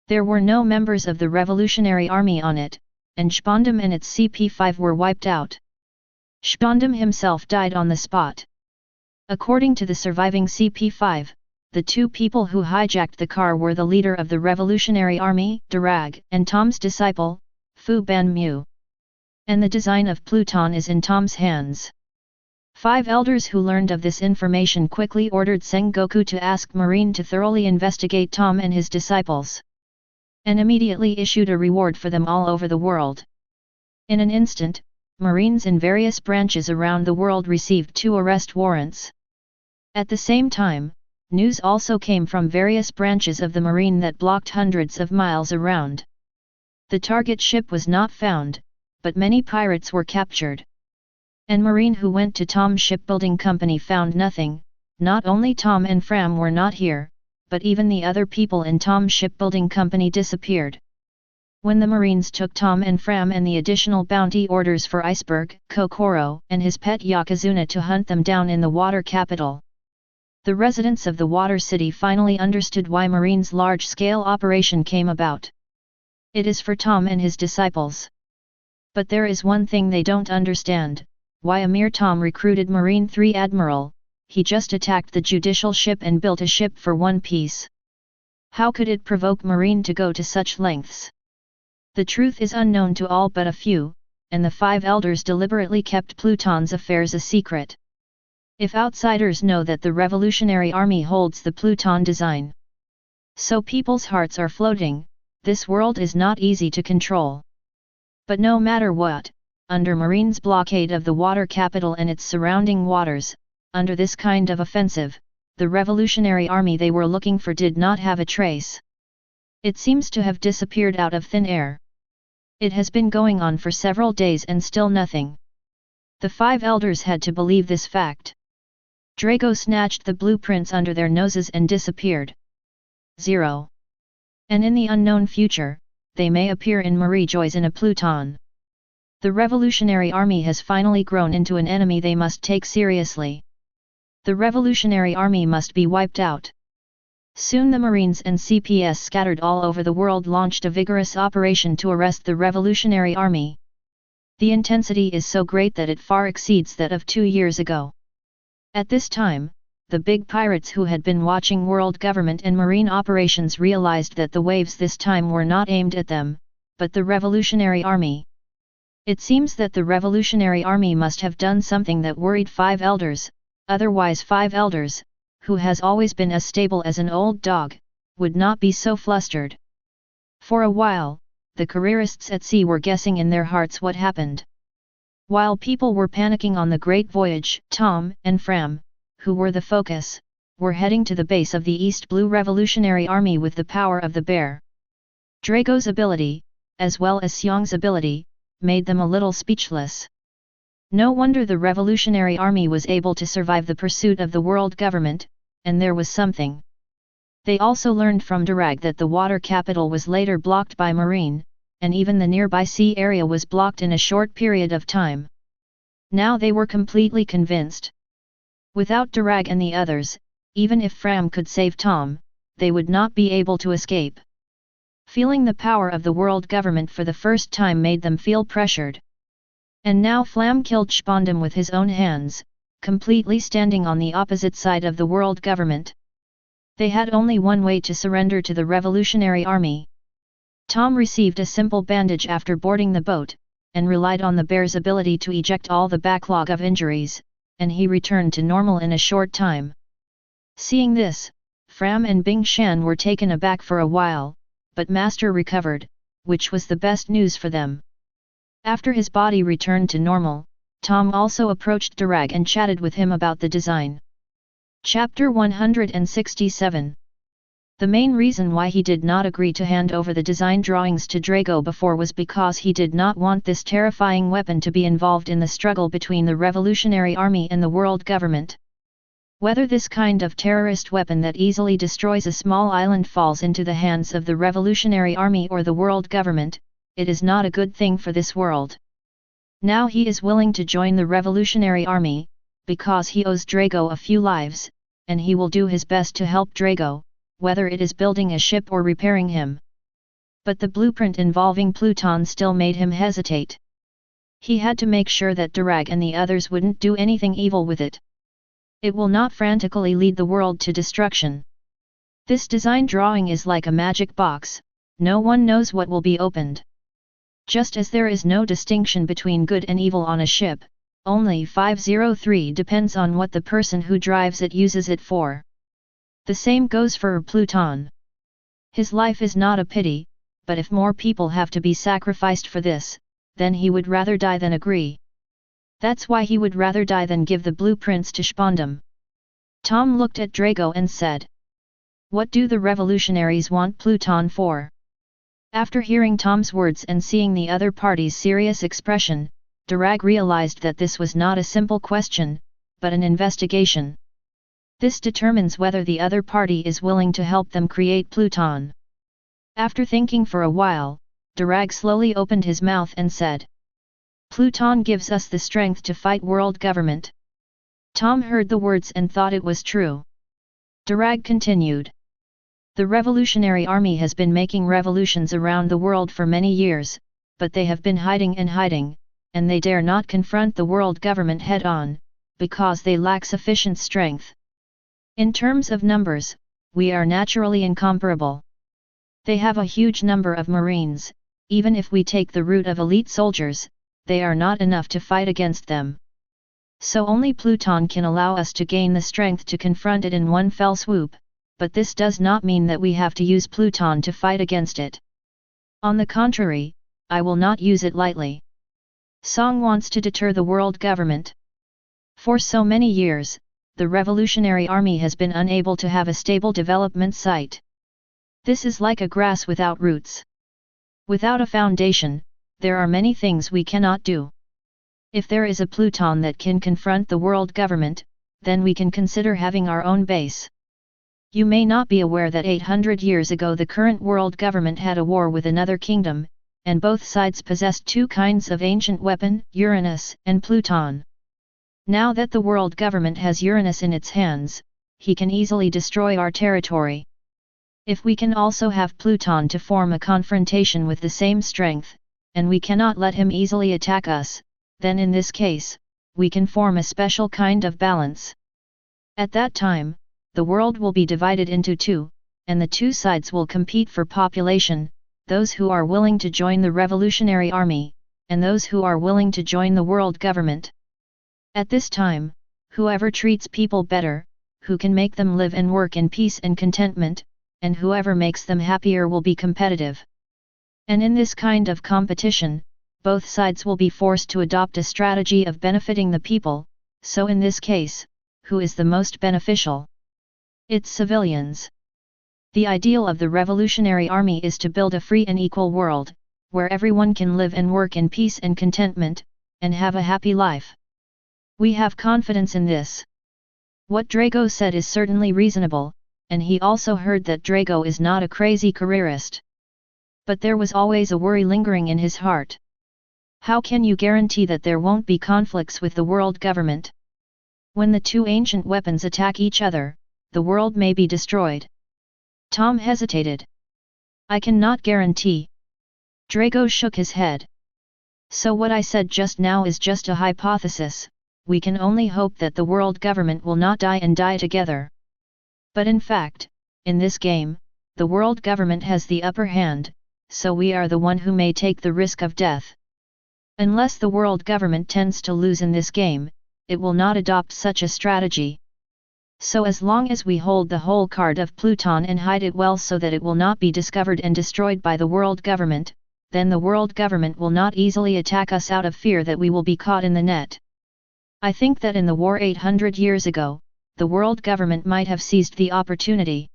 There were no members of the Revolutionary Army on it, and Spondam and its CP5 were wiped out. Spondam himself died on the spot. According to the surviving CP5, the 2 people who hijacked the car were the leader of the Revolutionary Army, Darag, and Tom's disciple, Fu Banmu. And the design of Pluton is in Tom's hands. 5 elders who learned of this information quickly ordered Sengoku to ask Marine to thoroughly investigate Tom and his disciples. And immediately issued a reward for them all over the world. In an instant, Marines in various branches around the world received 2 arrest warrants. At the same time, news also came from various branches of the Marine that blocked hundreds of miles around. The target ship was not found, but many pirates were captured. And Marine who went to Tom's shipbuilding company found nothing. Not only Tom and Fram were not here, but even the other people in Tom's shipbuilding company disappeared. When the Marines took Tom and Fram and the additional bounty orders for Iceberg, Kokoro, and his pet Yokozuna to hunt them down in the water capital, the residents of the water city finally understood why Marine's large-scale operation came about. It is for Tom and his disciples. But there is one thing they don't understand, why a mere Tom recruited Marine 3 Admiral. He just attacked the judicial ship and built a ship for one piece. How could it provoke Marine to go to such lengths? The truth is unknown to all but a few, and the 5 elders deliberately kept Pluton's affairs a secret. If outsiders know that the Revolutionary Army holds the Pluton design, so people's hearts are floating, this world is not easy to control. But no matter what, under Marine's blockade of the water capital and its surrounding waters, under this kind of offensive, the Revolutionary Army they were looking for did not have a trace. It seems to have disappeared out of thin air. It has been going on for several days and still nothing. The 5 elders had to believe this fact. Drago snatched the blueprints under their noses and disappeared. 0. And in the unknown future, they may appear in Marie Joyce in a Pluton. The Revolutionary Army has finally grown into an enemy they must take seriously. The Revolutionary Army must be wiped out. Soon the Marines and CPS scattered all over the world launched a vigorous operation to arrest the Revolutionary Army. The intensity is so great that it far exceeds that of 2 years ago. At this time, the big pirates who had been watching world government and marine operations realized that the waves this time were not aimed at them, but the Revolutionary Army. It seems that the Revolutionary Army must have done something that worried Five Elders, otherwise Five Elders, who has always been as stable as an old dog, would not be so flustered. For a while, the careerists at sea were guessing in their hearts what happened. While people were panicking on the Great Voyage, Tom and Fram, who were the focus, were heading to the base of the East Blue Revolutionary Army with the power of the bear. Drago's ability, as well as Xiong's ability, made them a little speechless. No wonder the Revolutionary Army was able to survive the pursuit of the world government, and there was something. They also learned from Durag that the water capital was later blocked by marine, and even the nearby sea area was blocked in a short period of time. Now they were completely convinced. Without Durag and the others, even if Fram could save Tom, they would not be able to escape. Feeling the power of the world government for the first time made them feel pressured. And now Flam killed Spondam with his own hands, completely standing on the opposite side of the world government. They had only one way to surrender to the Revolutionary Army. Tom received a simple bandage after boarding the boat, and relied on the bear's ability to eject all the backlog of injuries, and he returned to normal in a short time. Seeing this, Fram and Bing Shan were taken aback for a while, but Master recovered, which was the best news for them. After his body returned to normal, Tom also approached Durag and chatted with him about the design. Chapter 167. The main reason why he did not agree to hand over the design drawings to Drago before was because he did not want this terrifying weapon to be involved in the struggle between the Revolutionary Army and the world government. Whether this kind of terrorist weapon that easily destroys a small island falls into the hands of the Revolutionary Army or the world government, it is not a good thing for this world. Now he is willing to join the Revolutionary Army, because he owes Drago a few lives, and he will do his best to help Drago, whether it is building a ship or repairing him. But the blueprint involving Pluton still made him hesitate. He had to make sure that Durag and the others wouldn't do anything evil with it. It will not frantically lead the world to destruction. This design drawing is like a magic box, no one knows what will be opened. Just as there is no distinction between good and evil on a ship, only 503 depends on what the person who drives it uses it for. The same goes for Pluton. His life is not a pity, but if more people have to be sacrificed for this, then he would rather die than agree. That's why he would rather die than give the blueprints to Spondam. Tom looked at Drago and said, "What do the revolutionaries want Pluton for?" After hearing Tom's words and seeing the other party's serious expression, Durag realized that this was not a simple question, but an investigation. This determines whether the other party is willing to help them create Pluton. After thinking for a while, Durag slowly opened his mouth and said, "Pluton gives us the strength to fight world government." Tom heard the words and thought it was true. Durag continued. The Revolutionary Army has been making revolutions around the world for many years, but they have been hiding, and they dare not confront the world government head-on, because they lack sufficient strength. In terms of numbers, we are naturally incomparable. They have a huge number of marines, even if we take the route of elite soldiers, they are not enough to fight against them. So only Pluton can allow us to gain the strength to confront it in one fell swoop, but this does not mean that we have to use Pluton to fight against it. On the contrary, I will not use it lightly. Song wants to deter the world government. For so many years, the Revolutionary Army has been unable to have a stable development site. This is like a grass without roots. Without a foundation, there are many things we cannot do. If there is a Pluton that can confront the world government, then we can consider having our own base. You may not be aware that 800 years ago the current world government had a war with another kingdom, and both sides possessed two kinds of ancient weapon, Uranus and Pluton. Now that the world government has Uranus in its hands, he can easily destroy our territory. If we can also have Pluton to form a confrontation with the same strength, and we cannot let him easily attack us, then in this case, we can form a special kind of balance. At that time, the world will be divided into two, and the two sides will compete for population, those who are willing to join the revolutionary army, and those who are willing to join the world government. At this time, whoever treats people better, who can make them live and work in peace and contentment, and whoever makes them happier will be competitive. And in this kind of competition, both sides will be forced to adopt a strategy of benefiting the people, so in this case, who is the most beneficial? It's civilians. The ideal of the revolutionary army is to build a free and equal world, where everyone can live and work in peace and contentment, and have a happy life. We have confidence in this. What Drago said is certainly reasonable, and he also heard that Drago is not a crazy careerist. But there was always a worry lingering in his heart. How can you guarantee that there won't be conflicts with the world government? When the two ancient weapons attack each other, the world may be destroyed. Tom hesitated. I cannot guarantee. Drago shook his head. So what I said just now is just a hypothesis. We can only hope that the world government will not die and die together. But in fact, in this game, the world government has the upper hand, so we are the one who may take the risk of death. Unless the world government tends to lose in this game, it will not adopt such a strategy. So as long as we hold the whole card of Pluton and hide it well so that it will not be discovered and destroyed by the world government, then the world government will not easily attack us out of fear that we will be caught in the net. I think that in the war 800 years ago, the world government might have seized the opportunity.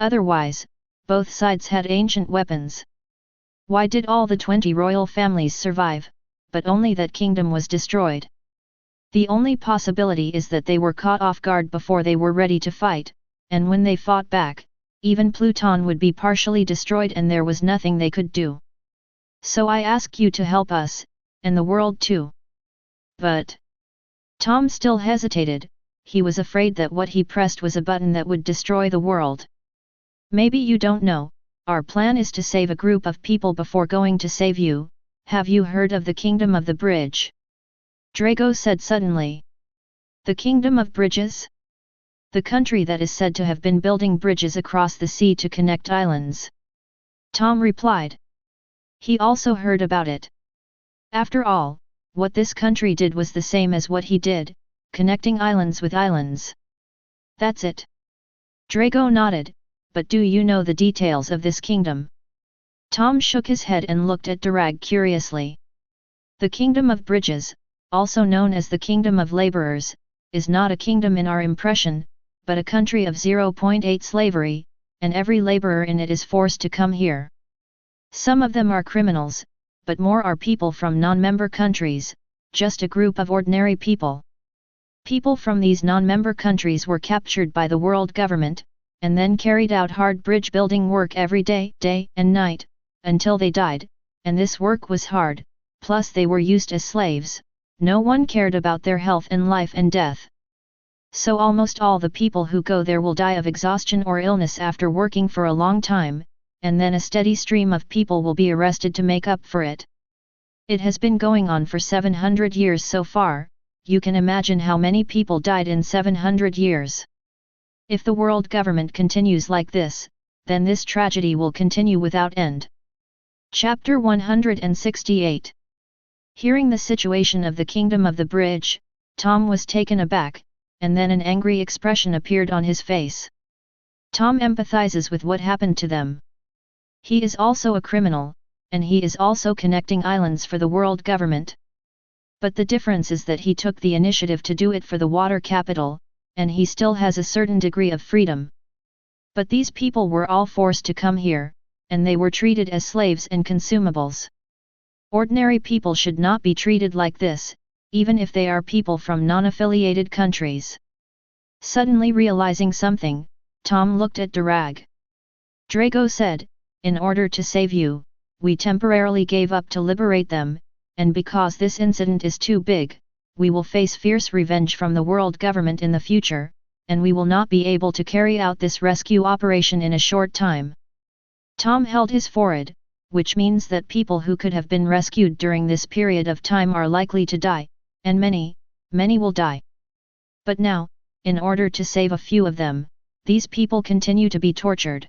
Otherwise, both sides had ancient weapons. Why did all the 20 royal families survive, but only that kingdom was destroyed? The only possibility is that they were caught off guard before they were ready to fight, and when they fought back, even Pluton would be partially destroyed and there was nothing they could do. So I ask you to help us, and the world too. But Tom still hesitated. He was afraid that what he pressed was a button that would destroy the world. Maybe you don't know, our plan is to save a group of people before going to save you. Have you heard of the Kingdom of the Bridge? Drago said suddenly. The Kingdom of Bridges? The country that is said to have been building bridges across the sea to connect islands. Tom replied. He also heard about it. After all, what this country did was the same as what he did, connecting islands with islands. That's it. Drago nodded, but do you know the details of this kingdom? Tom shook his head and looked at Durag curiously. The Kingdom of Bridges, also known as the Kingdom of Laborers, is not a kingdom in our impression, but a country of 0.8 slavery, and every laborer in it is forced to come here. Some of them are criminals, but more are people from non-member countries, just a group of ordinary people. People from these non-member countries were captured by the world government, and then carried out hard bridge building work every day, day and night, until they died, and this work was hard, plus they were used as slaves. No one cared about their health and life and death. So almost all the people who go there will die of exhaustion or illness after working for a long time, and then a steady stream of people will be arrested to make up for it. It has been going on for 700 years so far. You can imagine how many people died in 700 years. If the world government continues like this, then this tragedy will continue without end. Chapter 168. Hearing the situation of the Kingdom of the Bridge, Tom was taken aback, and then an angry expression appeared on his face. Tom empathizes with what happened to them. He is also a criminal, and he is also connecting islands for the world government. But the difference is that he took the initiative to do it for the water capital, and he still has a certain degree of freedom. But these people were all forced to come here, and they were treated as slaves and consumables. Ordinary people should not be treated like this, even if they are people from non-affiliated countries. Suddenly realizing something, Tom looked at Durag. Drago said, in order to save you, we temporarily gave up to liberate them, and because this incident is too big, we will face fierce revenge from the world government in the future, and we will not be able to carry out this rescue operation in a short time. Tom held his forehead, which means that people who could have been rescued during this period of time are likely to die, and many will die. But now, in order to save a few of them, these people continue to be tortured.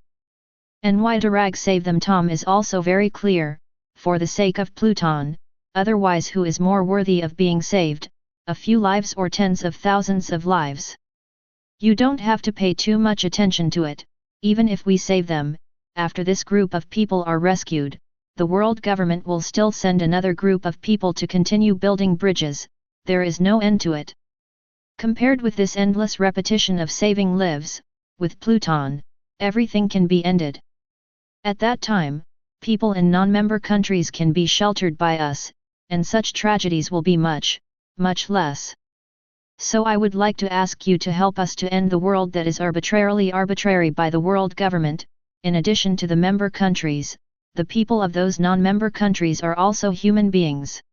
And why Durag save them, Tom, is also very clear, for the sake of Pluton, otherwise who is more worthy of being saved, a few lives or tens of thousands of lives? You don't have to pay too much attention to it. Even if we save them, after this group of people are rescued, the world government will still send another group of people to continue building bridges. There is no end to it. Compared with this endless repetition of saving lives, with Pluton, everything can be ended. At that time, people in non-member countries can be sheltered by us, and such tragedies will be much, much less. So I would like to ask you to help us to end the world that is arbitrary by the world government. In addition to the member countries, the people of those non-member countries are also human beings.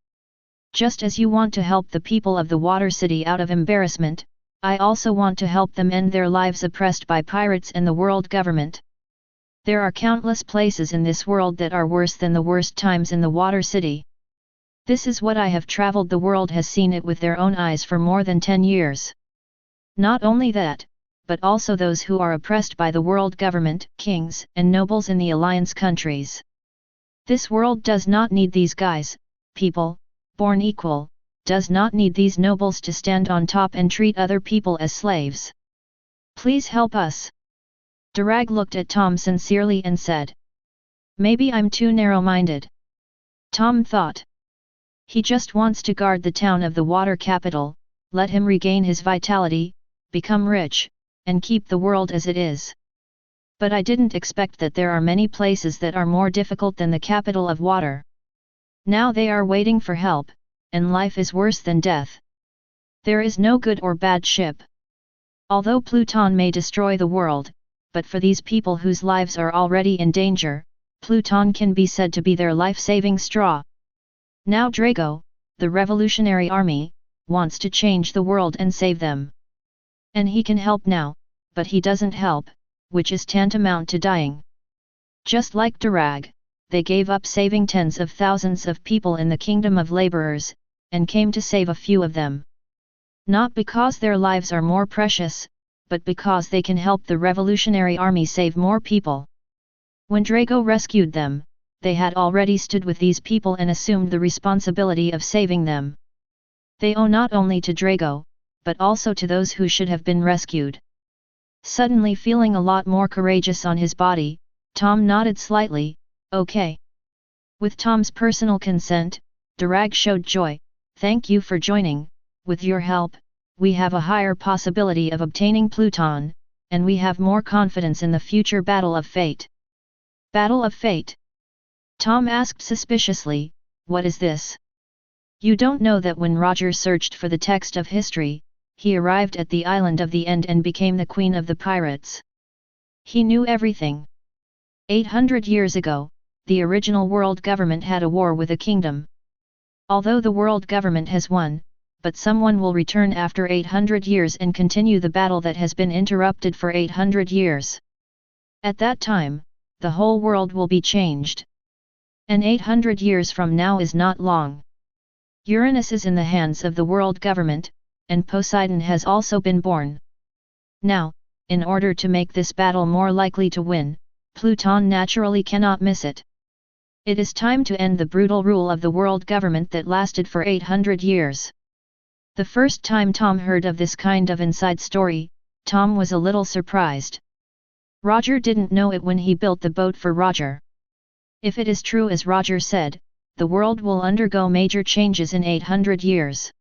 Just as you want to help the people of the Water City out of embarrassment, I also want to help them end their lives oppressed by pirates and the world government. There are countless places in this world that are worse than the worst times in the Water City. This is what I have traveled. The world has seen it with their own eyes for more than 10 years. Not only that, but also those who are oppressed by the world government, kings and nobles in the alliance countries. This world does not need these guys, people, born equal, does not need these nobles to stand on top and treat other people as slaves. Please help us. Durag looked at Tom sincerely and said. Maybe I'm too narrow-minded. Tom thought. He just wants to guard the town of the water capital, let him regain his vitality, become rich, and keep the world as it is. But I didn't expect that there are many places that are more difficult than the capital of water. Now they are waiting for help, and life is worse than death. There is no good or bad ship. Although Pluton may destroy the world, but for these people whose lives are already in danger, Pluton can be said to be their life-saving straw. Now Drago, the revolutionary army, wants to change the world and save them. And he can help now, but he doesn't help, which is tantamount to dying. Just like Durag, they gave up saving tens of thousands of people in the kingdom of laborers, and came to save a few of them. Not because their lives are more precious, but because they can help the revolutionary army save more people. When Drago rescued them, they had already stood with these people and assumed the responsibility of saving them. They owe not only to Drago, but also to those who should have been rescued. Suddenly feeling a lot more courageous on his body, Tom nodded slightly, okay. With Tom's personal consent, Durag showed joy. Thank you for joining. With your help, we have a higher possibility of obtaining Pluton, and we have more confidence in the future Battle of Fate. Battle of Fate? Tom asked suspiciously, what is this? You don't know that when Roger searched for the text of history, he arrived at the Island of the End and became the Queen of the Pirates. He knew everything. 800 years ago, the original world government had a war with a kingdom. Although the world government has won, but someone will return after 800 years and continue the battle that has been interrupted for 800 years. At that time, the whole world will be changed. And 800 years from now is not long. Uranus is in the hands of the world government, and Poseidon has also been born. Now, in order to make this battle more likely to win, Pluton naturally cannot miss it. It is time to end the brutal rule of the world government that lasted for 800 years. The first time Tom heard of this kind of inside story, Tom was a little surprised. Roger didn't know it when he built the boat for Roger. If it is true as Roger said, the world will undergo major changes in 800 years.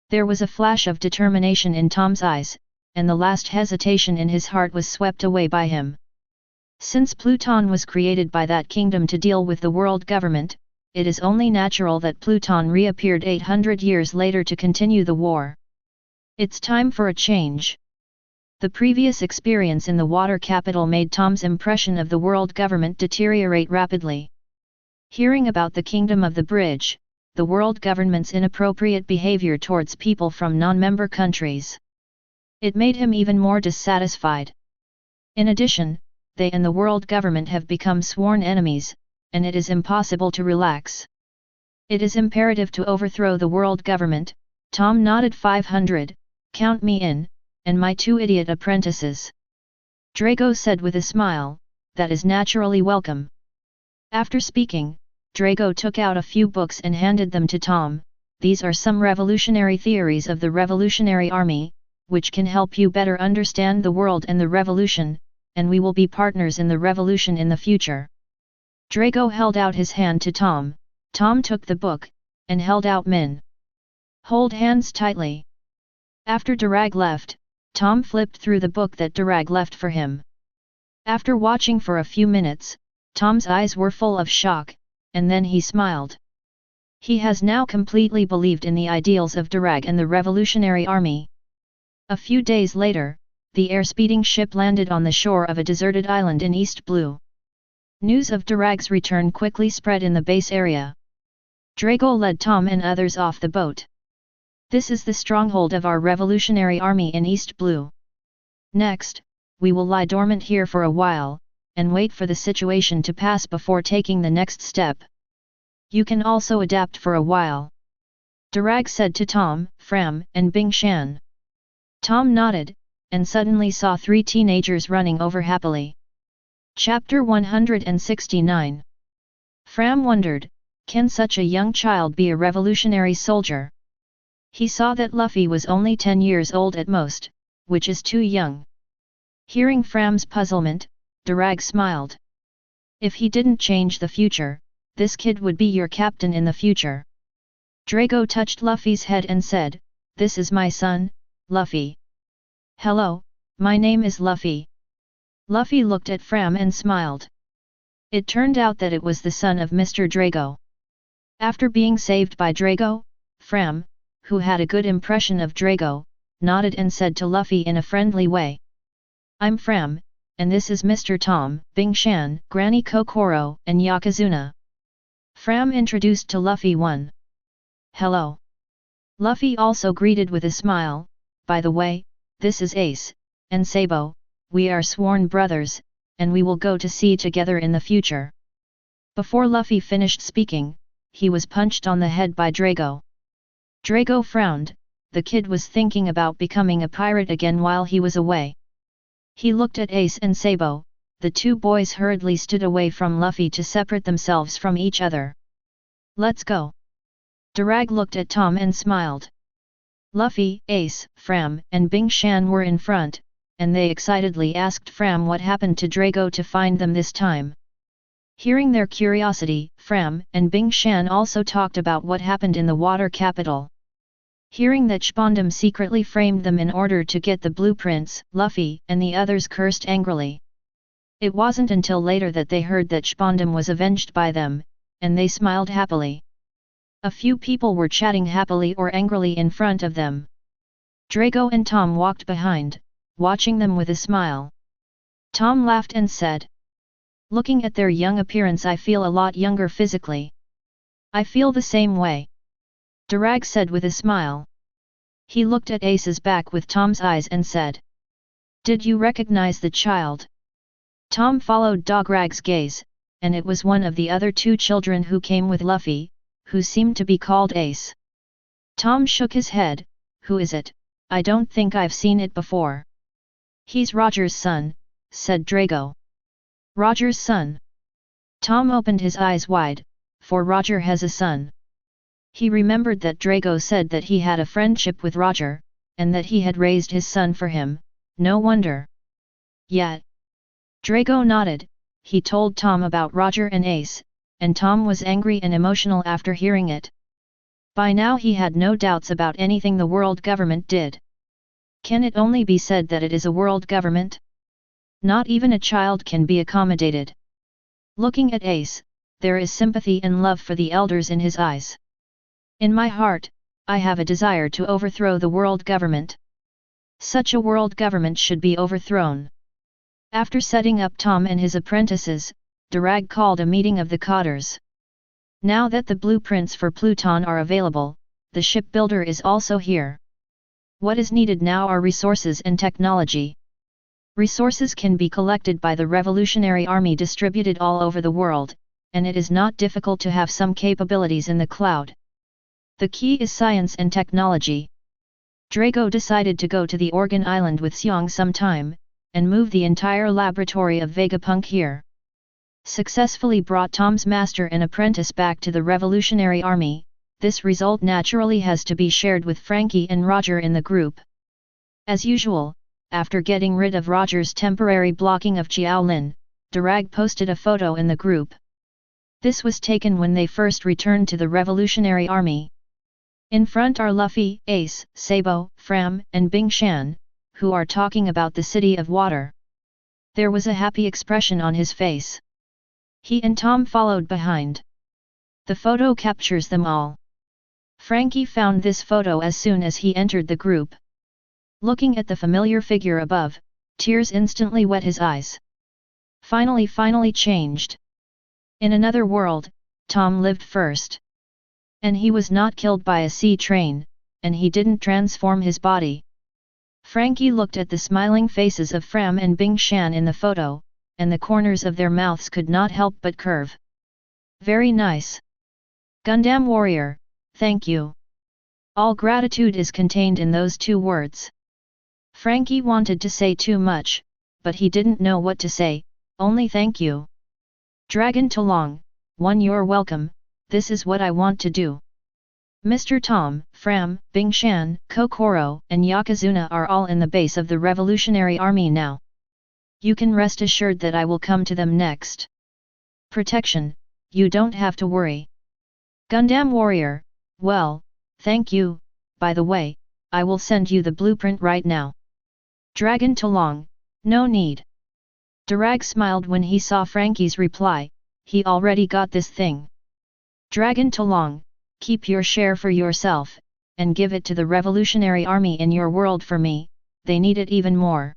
There was a flash of determination in Tom's eyes, and the last hesitation in his heart was swept away by him. Since Pluton was created by that kingdom to deal with the world government, it is only natural that Pluton reappeared 800 years later to continue the war. It's time for a change. The previous experience in the water capital made Tom's impression of the world government deteriorate rapidly. Hearing about the Kingdom of the Bridge, the world government's inappropriate behavior towards people from non-member countries, it made him even more dissatisfied. In addition, they and the world government have become sworn enemies, and it is impossible to relax. It is imperative to overthrow the world government. Tom nodded. 500, count me in. and my 2 idiot apprentices. Drago said with a smile, that is naturally welcome. After speaking, Drago took out a few books and handed them to Tom. These are some revolutionary theories of the Revolutionary Army, which can help you better understand the world and the revolution, and we will be partners in the revolution in the future. Drago held out his hand to Tom. Tom took the book, and held out Min. Hold hands tightly. After Durag left, Tom flipped through the book that Durag left for him. After watching for a few minutes, Tom's eyes were full of shock, and then he smiled. He has now completely believed in the ideals of Durag and the Revolutionary Army. A few days later, the air-speeding ship landed on the shore of a deserted island in East Blue. News of Durag's return quickly spread in the base area. Drago led Tom and others off the boat. This is the stronghold of our Revolutionary Army in East Blue. Next, we will lie dormant here for a while, and wait for the situation to pass before taking the next step. You can also adapt for a while. Durag said to Tom, Fram, and Bing Shan. Tom nodded, and suddenly saw 3 teenagers running over happily. Chapter 169. Fram wondered, can such a young child be a revolutionary soldier? He saw that Luffy was only 10 years old at most, which is too young. Hearing Fram's puzzlement, Durag smiled. If he didn't change the future, this kid would be your captain in the future. Drago touched Luffy's head and said, this is my son, Luffy. Hello, my name is Luffy. Luffy looked at Fram and smiled. It turned out that it was the son of Mr. Drago. After being saved by Drago, Fram, who had a good impression of Drago, nodded and said to Luffy in a friendly way. I'm Fram, and this is Mr. Tom, Bing Shan, Granny Kokoro, and Yokozuna. Fram introduced to Luffy one. Hello. Luffy also greeted with a smile, by the way, this is Ace, and Sabo, we are sworn brothers, and we will go to sea together in the future. Before Luffy finished speaking, he was punched on the head by Drago. Drago frowned, the kid was thinking about becoming a pirate again while he was away. He looked at Ace and Sabo, the 2 boys hurriedly stood away from Luffy to separate themselves from each other. Let's go. Durag looked at Tom and smiled. Luffy, Ace, Fram, and Bing Shan were in front, and they excitedly asked Fram what happened to Drago to find them this time. Hearing their curiosity, Fram and Bing Shan also talked about what happened in the water capital. Hearing that Spondam secretly framed them in order to get the blueprints, Luffy and the others cursed angrily. It wasn't until later that they heard that Spondam was avenged by them, and they smiled happily. A few people were chatting happily or angrily in front of them. Drago and Tom walked behind, watching them with a smile. Tom laughed and said, looking at their young appearance, I feel a lot younger physically. I feel the same way. Durag said with a smile. He looked at Ace's back with Tom's eyes and said, did you recognize the child? Tom followed Dograg's gaze, and it was one of the other 2 children who came with Luffy, who seemed to be called Ace. Tom shook his head, who is it? I don't think I've seen it before. He's Roger's son, said Drago. Roger's son? Tom opened his eyes wide, for Roger has a son. He remembered that Drago said that he had a friendship with Roger, and that he had raised his son for him, no wonder. Yet. Drago nodded, he told Tom about Roger and Ace, and Tom was angry and emotional after hearing it. By now he had no doubts about anything the world government did. Can it only be said that it is a world government? Not even a child can be accommodated. Looking at Ace, there is sympathy and love for the elders in his eyes. In my heart, I have a desire to overthrow the world government. Such a world government should be overthrown. After setting up Tom and his apprentices, Durag called a meeting of the cotters. Now that the blueprints for Pluton are available, the shipbuilder is also here. What is needed now are resources and technology. Resources can be collected by the Revolutionary Army distributed all over the world, and it is not difficult to have some capabilities in the cloud. The key is science and technology. Drago decided to go to the Organ Island with Xiong sometime, and move the entire laboratory of Vegapunk here. Successfully brought Tom's master and apprentice back to the Revolutionary Army. This result naturally has to be shared with Frankie and Roger in the group. As usual, after getting rid of Roger's temporary blocking of Qiao Lin, Durag posted a photo in the group. This was taken when they first returned to the Revolutionary Army. In front are Luffy, Ace, Sabo, Fram, and Bing Shan, who are talking about the City of Water. There was a happy expression on his face. He and Tom followed behind. The photo captures them all. Frankie found this photo as soon as he entered the group. Looking at the familiar figure above, tears instantly wet his eyes. Finally changed. In another world, Tom lived first. And he was not killed by a sea train, and he didn't transform his body. Frankie looked at the smiling faces of Fram and Bing Shan in the photo, and the corners of their mouths could not help but curve. Very nice. Gundam Warrior, thank you. All gratitude is contained in those two words. Frankie wanted to say too much, but he didn't know what to say, only thank you. Dragon Talong, one you're welcome, this is what I want to do. Mr. Tom, Fram, Bing Shan, Kokoro, and Yokozuna are all in the base of the Revolutionary Army now. You can rest assured that I will come to them next. Protection, you don't have to worry. Gundam Warrior, well, thank you, by the way, I will send you the blueprint right now. Dragon Talong, no need. Durag smiled when he saw Frankie's reply, he already got this thing. Dragon Talong, keep your share for yourself, and give it to the Revolutionary Army in your world for me, they need it even more.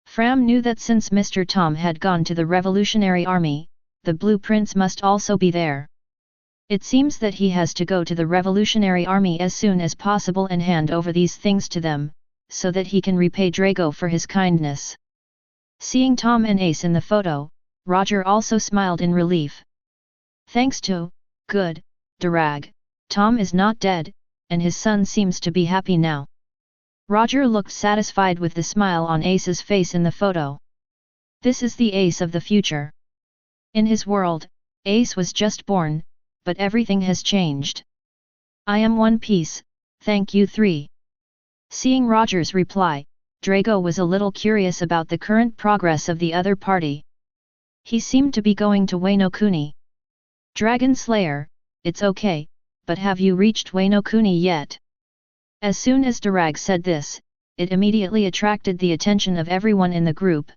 Fram knew that since Mr. Tom had gone to the Revolutionary Army, the blueprints must also be there. It seems that he has to go to the Revolutionary Army as soon as possible and hand over these things to them, so that he can repay Drago for his kindness. Seeing Tom and Ace in the photo, Roger also smiled in relief. Thanks to, good, Durag, Tom is not dead, and his son seems to be happy now. Roger looked satisfied with the smile on Ace's face in the photo. This is the Ace of the future. In his world, Ace was just born, but everything has changed. I am One Piece, thank you 3. Seeing Roger's reply, Drago was a little curious about the current progress of the other party. He seemed to be going to Wano Kuni. Dragon Slayer, it's okay, but have you reached Wano Kuni yet? As soon as Durag said this, it immediately attracted the attention of everyone in the group.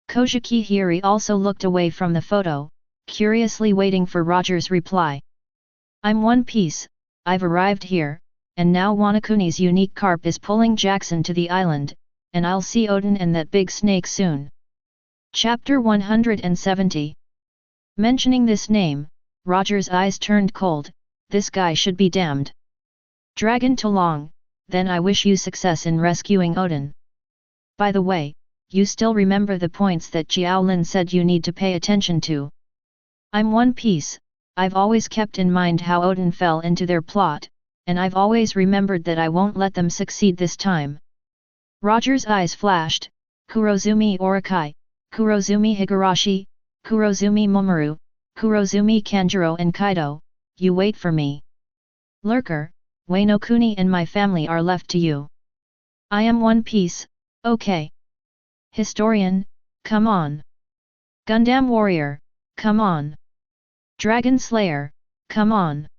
Kojiki Hiri also looked away from the photo, curiously waiting for Roger's reply. I'm One Piece, I've arrived here, and now Wanakuni's unique carp is pulling Jackson to the island, and I'll see Odin and that big snake soon. Chapter 170. Mentioning this name, Roger's eyes turned cold, this guy should be damned. Dragon Talong, then I wish you success in rescuing Odin. By the way, you still remember the points that Qiao Lin said you need to pay attention to. I'm One Piece, I've always kept in mind how Odin fell into their plot, and I've always remembered that I won't let them succeed this time. Roger's eyes flashed, Kurozumi Orakai, Kurozumi Higurashi, Kurozumi Momoru, Kurozumi Kanjuro and Kaido, you wait for me. Lurker, Wano Kuni and my family are left to you. I am One Piece, okay. Historian, come on. Gundam Warrior, come on. Dragon Slayer, come on.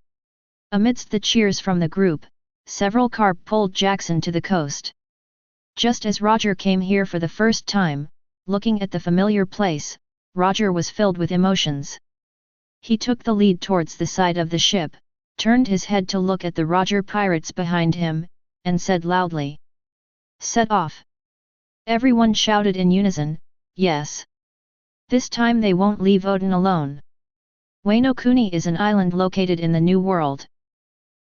Amidst the cheers from the group, several carp pulled Jackson to the coast. Just as Roger came here for the first time, looking at the familiar place, Roger was filled with emotions. He took the lead towards the side of the ship, turned his head to look at the Roger pirates behind him, and said loudly, "Set off!" Everyone shouted in unison, "Yes! This time they won't leave Odin alone." Wano Kuni is an island located in the New World.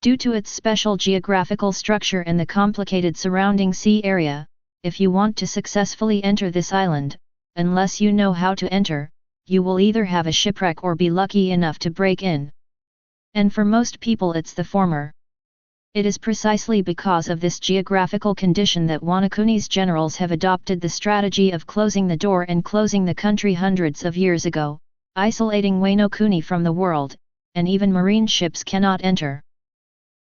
Due to its special geographical structure and the complicated surrounding sea area, if you want to successfully enter this island, unless you know how to enter, you will either have a shipwreck or be lucky enough to break in. And for most people it's the former. It is precisely because of this geographical condition that Wanakuni's generals have adopted the strategy of closing the door and closing the country hundreds of years ago, isolating Wano Kuni from the world, and even marine ships cannot enter.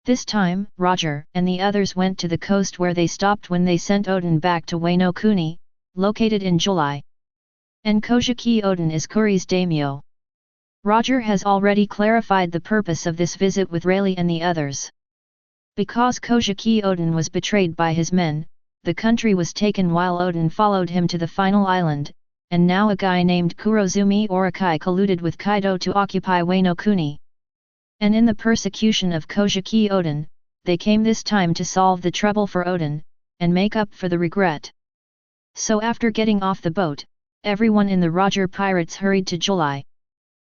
This time, Roger and the others went to the coast where they stopped when they sent Oden back to Wano Kuni, located in July. And Kojiki Oden is Kuri's daimyo. Roger has already clarified the purpose of this visit with Rayleigh and the others. Because Kojiki Oden was betrayed by his men, the country was taken while Oden followed him to the final island, and now a guy named Kurozumi Orakai colluded with Kaido to occupy Wano Kuni. And in the persecution of Kojiki Oden, they came this time to solve the trouble for Oden, and make up for the regret. So after getting off the boat, everyone in the Roger pirates hurried to July.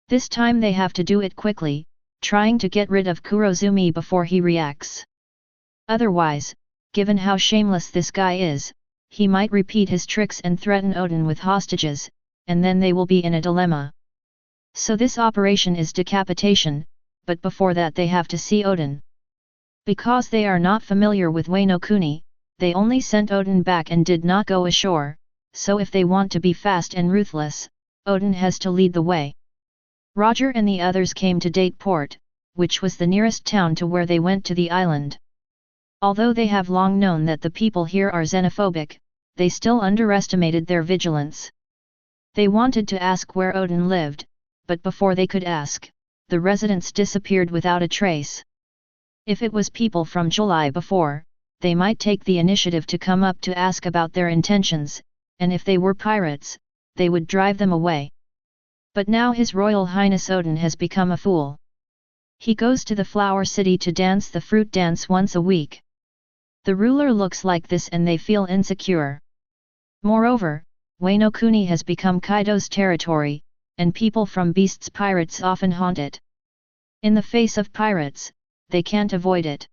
This time they have to do it quickly, trying to get rid of Kurozumi before he reacts. Otherwise, given how shameless this guy is, he might repeat his tricks and threaten Oden with hostages, and then they will be in a dilemma. So this operation is decapitation, but before that they have to see Oden. Because they are not familiar with Wano Kuni, they only sent Oden back and did not go ashore, so if they want to be fast and ruthless, Oden has to lead the way. Roger and the others came to Date Port, which was the nearest town to where they went to the island. Although they have long known that the people here are xenophobic, they still underestimated their vigilance. They wanted to ask where Oden lived, but before they could ask, the residents disappeared without a trace. If it was people from July before, they might take the initiative to come up to ask about their intentions, and if they were pirates, they would drive them away. But now His Royal Highness Oden has become a fool. He goes to the Flower City to dance the fruit dance once a week. The ruler looks like this and they feel insecure. Moreover, Wano Kuni has become Kaido's territory, and people from Beast's pirates often haunt it. In the face of pirates, they can't avoid it.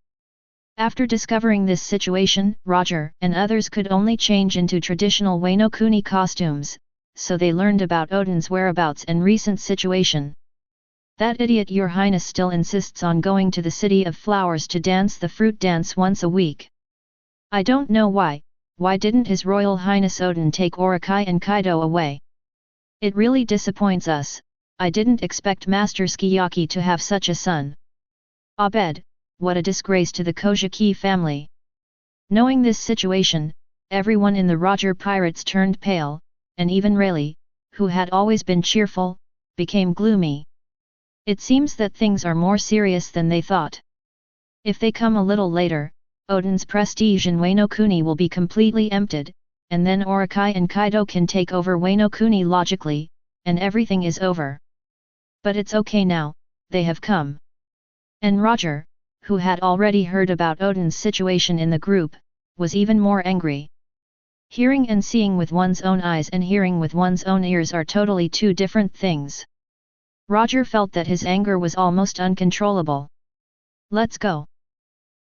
After discovering this situation, Roger and others could only change into traditional Wano Kuni costumes, so they learned about Oden's whereabouts and recent situation. That idiot Your Highness still insists on going to the City of Flowers to dance the fruit dance once a week. I don't know why didn't His Royal Highness Oden take Orakai and Kaido away? It really disappoints us. I didn't expect Master Sukiyaki to have such a son. Abed, what a disgrace to the Kojiki family. Knowing this situation, everyone in the Roger pirates turned pale, and even Rayleigh, who had always been cheerful, became gloomy. It seems that things are more serious than they thought. If they come a little later, Oden's prestige in Wano Kuni will be completely emptied, and then Orakai and Kaido can take over Wano Kuni logically, and everything is over. But it's okay now, they have come. And Roger, who had already heard about Oden's situation in the group, was even more angry. Hearing and seeing with one's own eyes and hearing with one's own ears are totally two different things. Roger felt that his anger was almost uncontrollable. Let's go.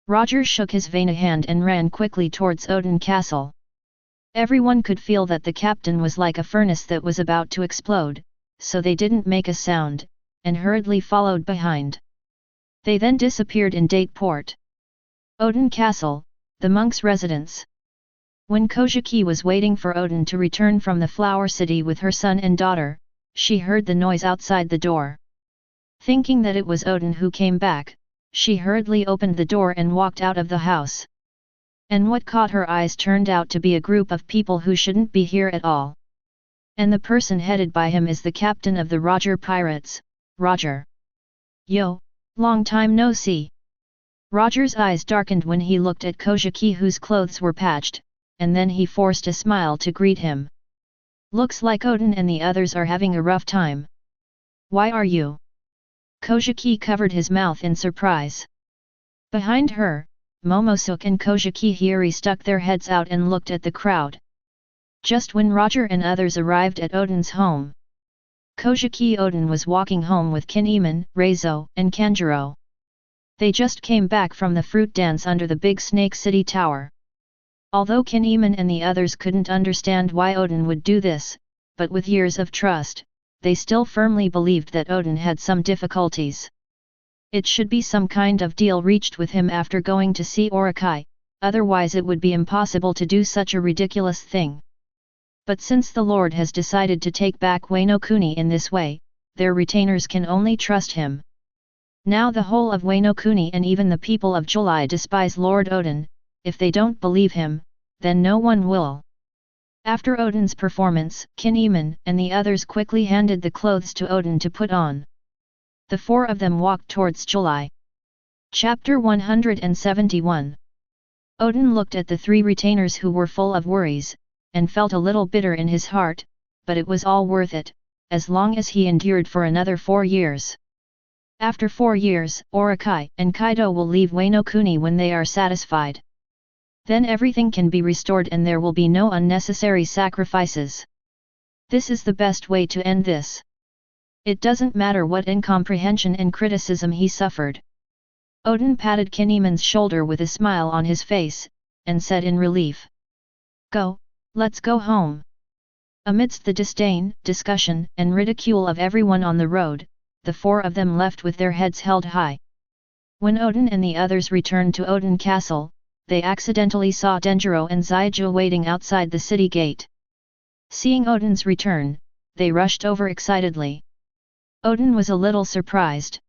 Roger shook his veiny hand and ran quickly towards Oden Castle. Everyone could feel that the captain was like a furnace that was about to explode, so they didn't make a sound, and hurriedly followed behind. They then disappeared in Date Port. Oden Castle, the monk's residence. When Kojiki was waiting for Oden to return from the Flower City with her son and daughter, she heard the noise outside the door. Thinking that it was Oden who came back, she hurriedly opened the door and walked out of the house. And what caught her eyes turned out to be a group of people who shouldn't be here at all. And the person headed by him is the captain of the Roger pirates, Roger. Yo, long time no see. Roger's eyes darkened when he looked at Kojiki whose clothes were patched, and then he forced a smile to greet him. Looks like Oden and the others are having a rough time. Why are you? Kojiki covered his mouth in surprise. Behind her, Momosuke and Kojiki Hiri stuck their heads out and looked at the crowd. Just when Roger and others arrived at Oden's home. Kojiki Oden was walking home with Kinemon, Reizo, and Kanjuro. They just came back from the fruit dance under the big Snake City Tower. Although Kinemon and the others couldn't understand why Oden would do this, but with years of trust, they still firmly believed that Oden had some difficulties. It should be some kind of deal reached with him after going to see Orakai, otherwise it would be impossible to do such a ridiculous thing. But since the Lord has decided to take back Wano Kuni in this way, their retainers can only trust him. Now the whole of Wano Kuni and even the people of July despise Lord Odin. If they don't believe him, then no one will. After Odin's performance, Kinemon and the others quickly handed the clothes to Odin to put on. The four of them walked towards July. Chapter 171. Odin looked at the three retainers who were full of worries, and felt a little bitter in his heart, but it was all worth it, as long as he endured for another 4 years. After 4 years, Orakai and Kaido will leave Wano Kuni when they are satisfied. Then everything can be restored and there will be no unnecessary sacrifices. This is the best way to end this. It doesn't matter what incomprehension and criticism he suffered. Odin patted Kinemon's shoulder with a smile on his face, and said in relief. Go, let's go home. Amidst the disdain, discussion, and ridicule of everyone on the road, the four of them left with their heads held high. When Odin and the others returned to Odin Castle, they accidentally saw Denjiro and Zaiju waiting outside the city gate. Seeing Odin's return, they rushed over excitedly. Odin was a little surprised.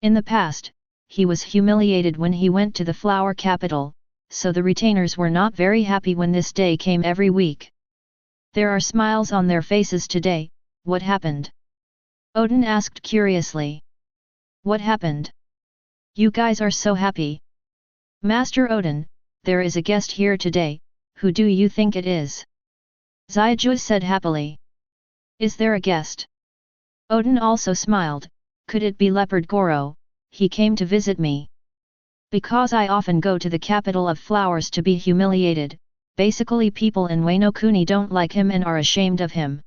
In the past, he was humiliated when he went to the flower capital, so the retainers were not very happy when this day came every week. There are smiles on their faces today. What happened? Odin asked curiously. What happened? You guys are so happy. Master Odin, there is a guest here today. Who do you think it is? Zaiju said happily. Is there a guest? Odin also smiled. Could it be Leopard Goro? He came to visit me. Because I often go to the capital of flowers to be humiliated, basically people in Wano Kuni don't like him and are ashamed of him.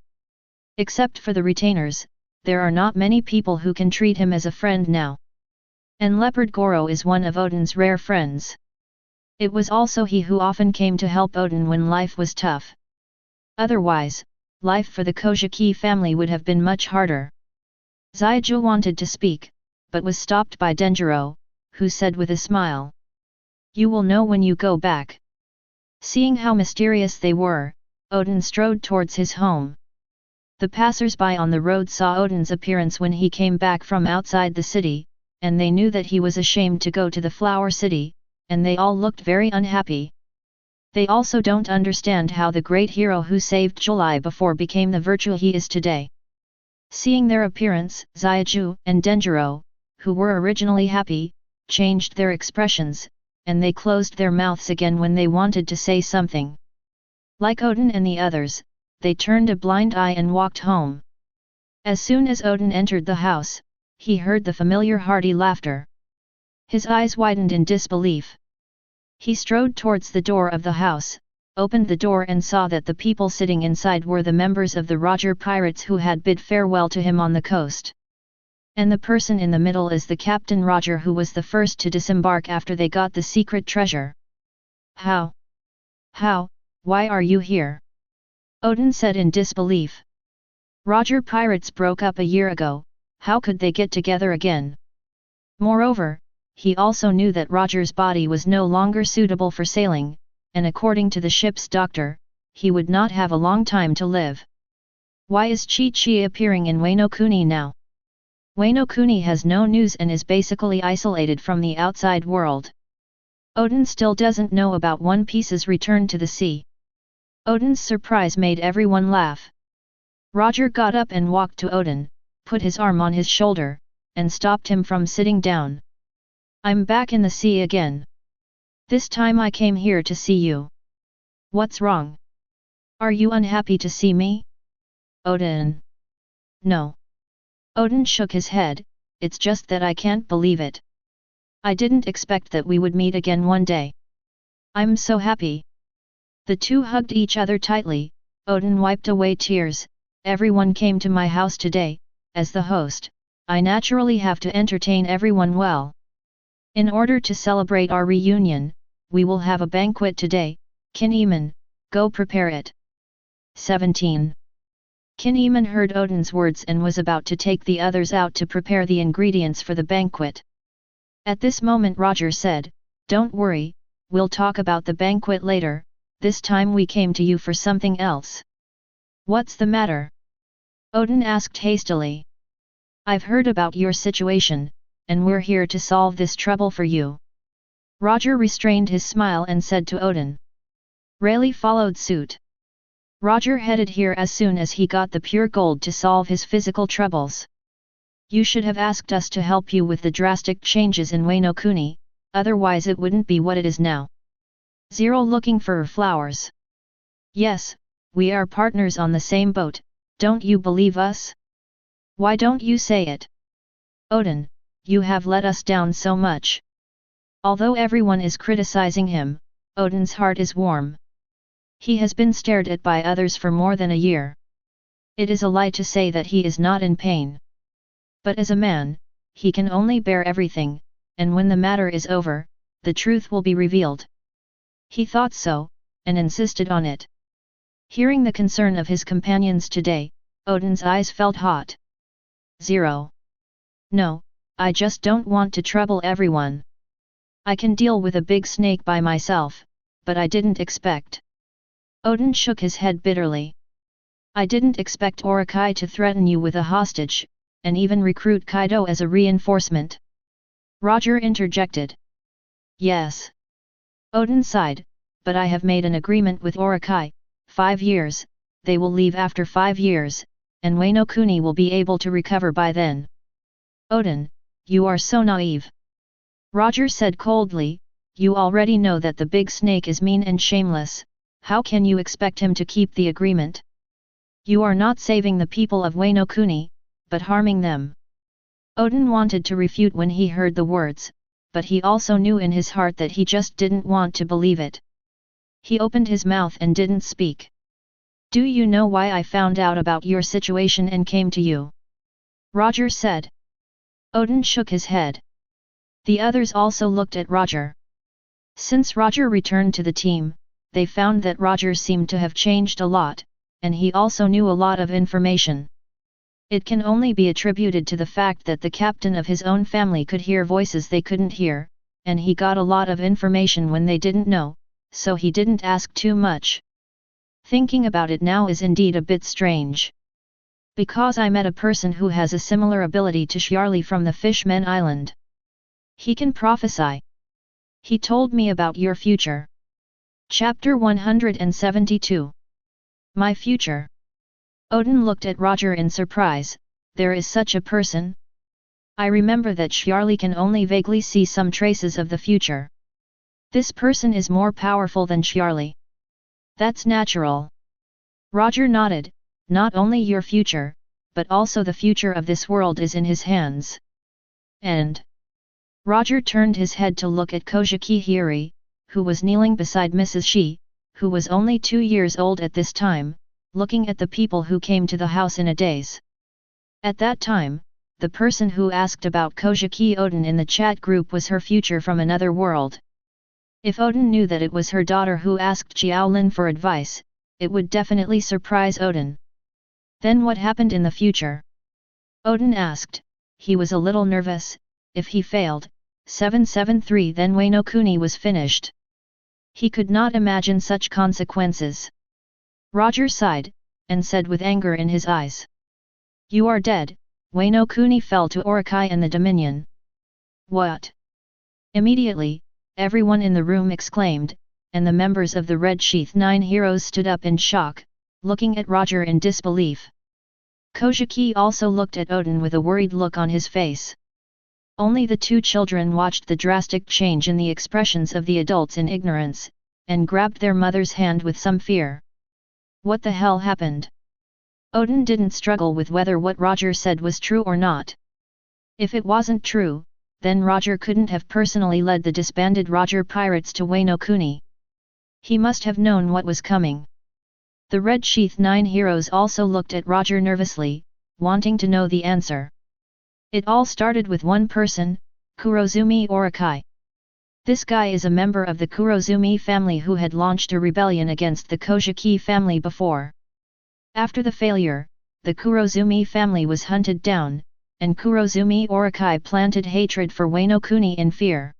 Except for the retainers, there are not many people who can treat him as a friend now. And Leopard Goro is one of Odin's rare friends. It was also he who often came to help Odin when life was tough. Otherwise, life for the Kojiki family would have been much harder. Zaiju wanted to speak, but was stopped by Denjiro, who said with a smile. You will know when you go back. Seeing how mysterious they were, Odin strode towards his home. The passers-by on the road saw Odin's appearance when he came back from outside the city, and they knew that he was ashamed to go to the flower city, and they all looked very unhappy. They also don't understand how the great hero who saved July before became the virtue he is today. Seeing their appearance, Zaiju and Denjiro, who were originally happy, changed their expressions, and they closed their mouths again when they wanted to say something. Like Odin and the others, they turned a blind eye and walked home. As soon as Odin entered the house, he heard the familiar hearty laughter. His eyes widened in disbelief. He strode towards the door of the house, opened the door and saw that the people sitting inside were the members of the Roger pirates who had bid farewell to him on the coast. And the person in the middle is the Captain Roger who was the first to disembark after they got the secret treasure. How? Why are you here? Odin said in disbelief. Roger pirates broke up a year ago, how could they get together again? Moreover, he also knew that Roger's body was no longer suitable for sailing, and according to the ship's doctor, he would not have a long time to live. Why is Chi appearing in Wano Kuni now? Wano Kuni has no news and is basically isolated from the outside world. Odin still doesn't know about One Piece's return to the sea. Odin's surprise made everyone laugh. Roger got up and walked to Odin, put his arm on his shoulder, and stopped him from sitting down. I'm back in the sea again. This time I came here to see you. What's wrong? Are you unhappy to see me? Odin. No. Odin shook his head, it's just that I can't believe it. I didn't expect that we would meet again one day. I'm so happy. The two hugged each other tightly. Odin wiped away tears. Everyone came to my house today. As the host, I naturally have to entertain everyone well. In order to celebrate our reunion, we will have a banquet today. Kinemon, go prepare it. 17. Kinemon heard Odin's words and was about to take the others out to prepare the ingredients for the banquet. At this moment Roger said, "Don't worry, we'll talk about the banquet later, this time we came to you for something else." "What's the matter?" Odin asked hastily. "I've heard about your situation, and we're here to solve this trouble for you." Roger restrained his smile and said to Odin. Rayleigh followed suit. Roger headed here as soon as he got the pure gold to solve his physical troubles. "You should have asked us to help you with the drastic changes in Wano Kuni, otherwise it wouldn't be what it is now." Zero looking for flowers. "Yes, we are partners on the same boat, don't you believe us? Why don't you say it?" "Odin, you have let us down so much." Although everyone is criticizing him, Odin's heart is warm. He has been stared at by others for more than a year. It is a lie to say that he is not in pain. But as a man, he can only bear everything, and when the matter is over, the truth will be revealed. He thought so, and insisted on it. Hearing the concern of his companions today, Odin's eyes felt hot. "Zero. No, I just don't want to trouble everyone. I can deal with a big snake by myself, but I didn't expect." Odin shook his head bitterly. "I didn't expect Orokai to threaten you with a hostage, and even recruit Kaido as a reinforcement." Roger interjected. "Yes." Odin sighed, "But I have made an agreement with Orokai, 5 years, they will leave after 5 years, and Wano Kuni will be able to recover by then." "Odin, you are so naive." Roger said coldly, "You already know that the big snake is mean and shameless, how can you expect him to keep the agreement? You are not saving the people of Wano Kuni, but harming them." Odin wanted to refute when he heard the words, but he also knew in his heart that he just didn't want to believe it. He opened his mouth and didn't speak. "Do you know why I found out about your situation and came to you?" Roger said. Odin shook his head. The others also looked at Roger. Since Roger returned to the team, they found that Roger seemed to have changed a lot, and he also knew a lot of information. It can only be attributed to the fact that the captain of his own family could hear voices they couldn't hear, and he got a lot of information when they didn't know, so he didn't ask too much. Thinking about it now is indeed a bit strange. Because I met a person who has a similar ability to Qiao from the Fishmen Island. He can prophesy. He told me about your future. Chapter 172. My future. Odin looked at Roger in surprise. There is such a person? I remember that Qiao can only vaguely see some traces of the future. This person is more powerful than Qiao. That's natural. Roger nodded. Not only your future, but also the future of this world is in his hands. And Roger turned his head to look at Kojiki Hiri, who was kneeling beside Mrs. Shi, who was only 2 years old at this time, looking at the people who came to the house in a daze. At that time, the person who asked about Kojiki Odin in the chat group was her future from another world. If Odin knew that it was her daughter who asked Qiao Lin for advice, it would definitely surprise Odin. Then what happened in the future? Odin asked. He was a little nervous. If he failed, 773 then Wano Kuni was finished. He could not imagine such consequences. Roger sighed, and said with anger in his eyes. You are dead, Wano Kuni fell to Orokai and the Dominion. What? Immediately, everyone in the room exclaimed, and the members of the Red Sheath 9 heroes stood up in shock, looking at Roger in disbelief. Kojiki also looked at Odin with a worried look on his face. Only the 2 children watched the drastic change in the expressions of the adults in ignorance, and grabbed their mother's hand with some fear. What the hell happened? Odin didn't struggle with whether what Roger said was true or not. If it wasn't true, then Roger couldn't have personally led the disbanded Roger pirates to Wano Kuni. He must have known what was coming. The Red Sheath 9 heroes also looked at Roger nervously, wanting to know the answer. It all started with one person, Kurozumi Orokai. This guy is a member of the Kurozumi family who had launched a rebellion against the Kojiki family before. After the failure, the Kurozumi family was hunted down, and Kurozumi Orokai planted hatred for Wano Kuni in fear.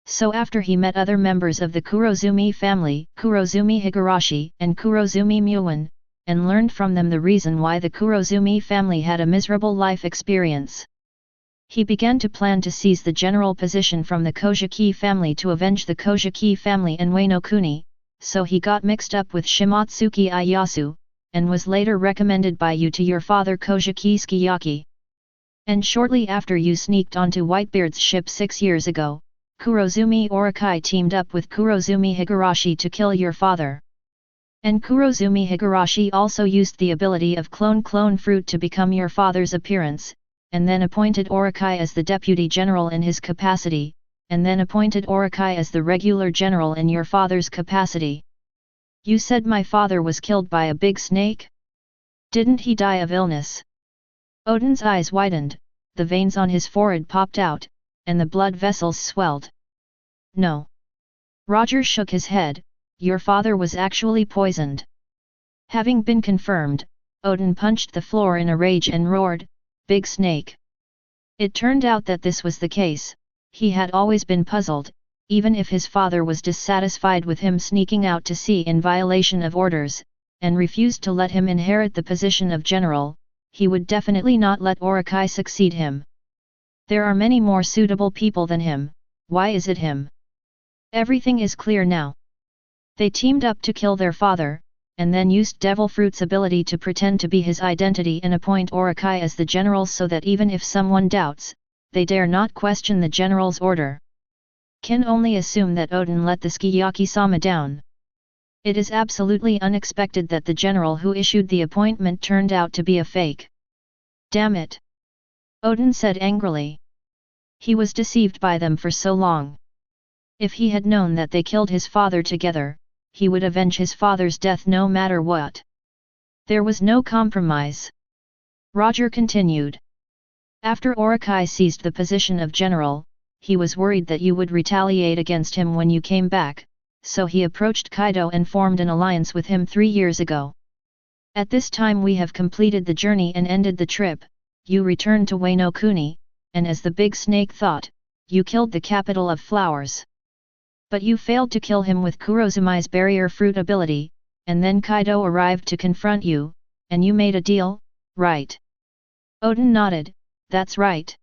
So after he met other members of the Kurozumi family, Kurozumi Higurashi and Kurozumi Muin, and learned from them the reason why the Kurozumi family had a miserable life experience, he began to plan to seize the general position from the Kojiki family to avenge the Kojiki family and Wano Kuni, so he got mixed up with Shimatsuki Ieyasu, and was later recommended by you to your father Kojiki Tsukiyaki. And shortly after you sneaked onto Whitebeard's ship 6 years ago, Kurozumi Orokai teamed up with Kurozumi Higurashi to kill your father. And Kurozumi Higurashi also used the ability of clone fruit to become your father's appearance, and then appointed Orokai as the deputy general in his capacity, and then appointed Orokai as the regular general in your father's capacity. You said my father was killed by a big snake? Didn't he die of illness? Odin's eyes widened, the veins on his forehead popped out, and the blood vessels swelled. No. Roger shook his head, your father was actually poisoned. Having been confirmed, Odin punched the floor in a rage and roared, "Big snake!" It turned out that this was the case. He had always been puzzled, even if his father was dissatisfied with him sneaking out to sea in violation of orders, and refused to let him inherit the position of general, he would definitely not let Orokai succeed him. There are many more suitable people than him, why is it him? Everything is clear now. They teamed up to kill their father, and then used Devil Fruit's ability to pretend to be his identity and appoint Orokai as the general so that even if someone doubts, they dare not question the general's order. Can only assume that Odin let the Tsukiyaki-sama down. It is absolutely unexpected that the general who issued the appointment turned out to be a fake. Damn it! Odin said angrily. He was deceived by them for so long. If he had known that they killed his father together, he would avenge his father's death no matter what. There was no compromise. Roger continued. After Orokai seized the position of general, he was worried that you would retaliate against him when you came back, so he approached Kaido and formed an alliance with him 3 years ago. At this time we have completed the journey and ended the trip, you returned to Wano Kuni, and as the big snake thought, you killed the capital of flowers. But you failed to kill him with Kurozumi's barrier fruit ability, and then Kaido arrived to confront you, and you made a deal, right? Odin nodded, that's right.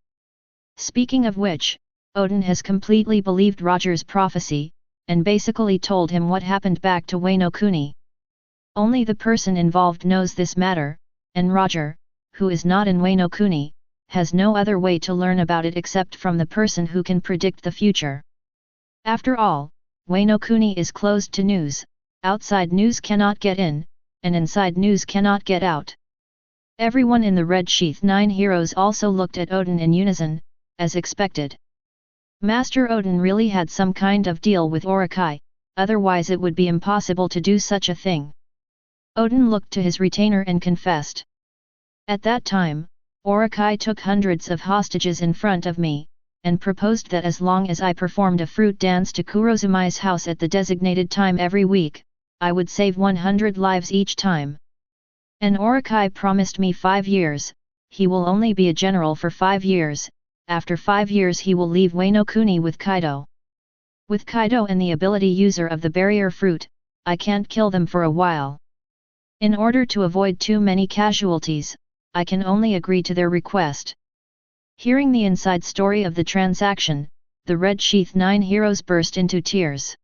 Speaking of which, Odin has completely believed Roger's prophecy, and basically told him what happened back to Wano Kuni. Only the person involved knows this matter, and Roger, who is not in Wano Kuni, has no other way to learn about it except from the person who can predict the future. After all, Wano Kuni is closed to news, outside news cannot get in, and inside news cannot get out. Everyone in the Red Sheath 9 heroes also looked at Odin in unison, as expected. Master Odin really had some kind of deal with Orokai, otherwise it would be impossible to do such a thing. Odin looked to his retainer and confessed. At that time, Orokai took hundreds of hostages in front of me, and proposed that as long as I performed a fruit dance to Kurozumi's house at the designated time every week, I would save 100 lives each time. And Orokai promised me 5 years, he will only be a general for 5 years, after 5 years he will leave Wano Kuni with Kaido. With Kaido and the ability user of the barrier fruit, I can't kill them for a while. In order to avoid too many casualties, I can only agree to their request. Hearing the inside story of the transaction, the Red Sheath 9 heroes burst into tears.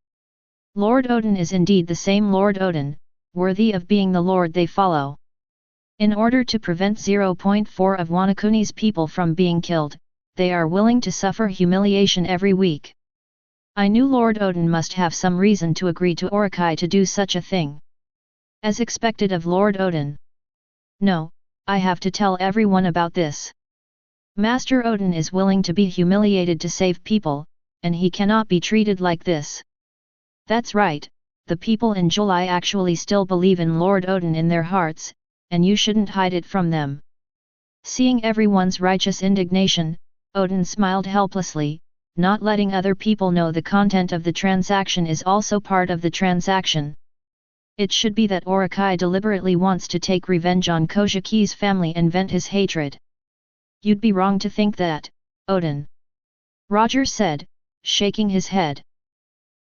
Lord Odin is indeed the same Lord Odin, worthy of being the lord they follow. In order to prevent 0.4 of Wano Kuni's people from being killed, they are willing to suffer humiliation every week. I knew Lord Odin must have some reason to agree to Orokai to do such a thing. As expected of Lord Odin. No, I have to tell everyone about this. Master Odin is willing to be humiliated to save people, and he cannot be treated like this. That's right, the people in July actually still believe in Lord Odin in their hearts, and you shouldn't hide it from them. Seeing everyone's righteous indignation, Odin smiled helplessly, not letting other people know the content of the transaction is also part of the transaction. It should be that Orokai deliberately wants to take revenge on Kojiki's family and vent his hatred. You'd be wrong to think that, Odin. Roger said, shaking his head.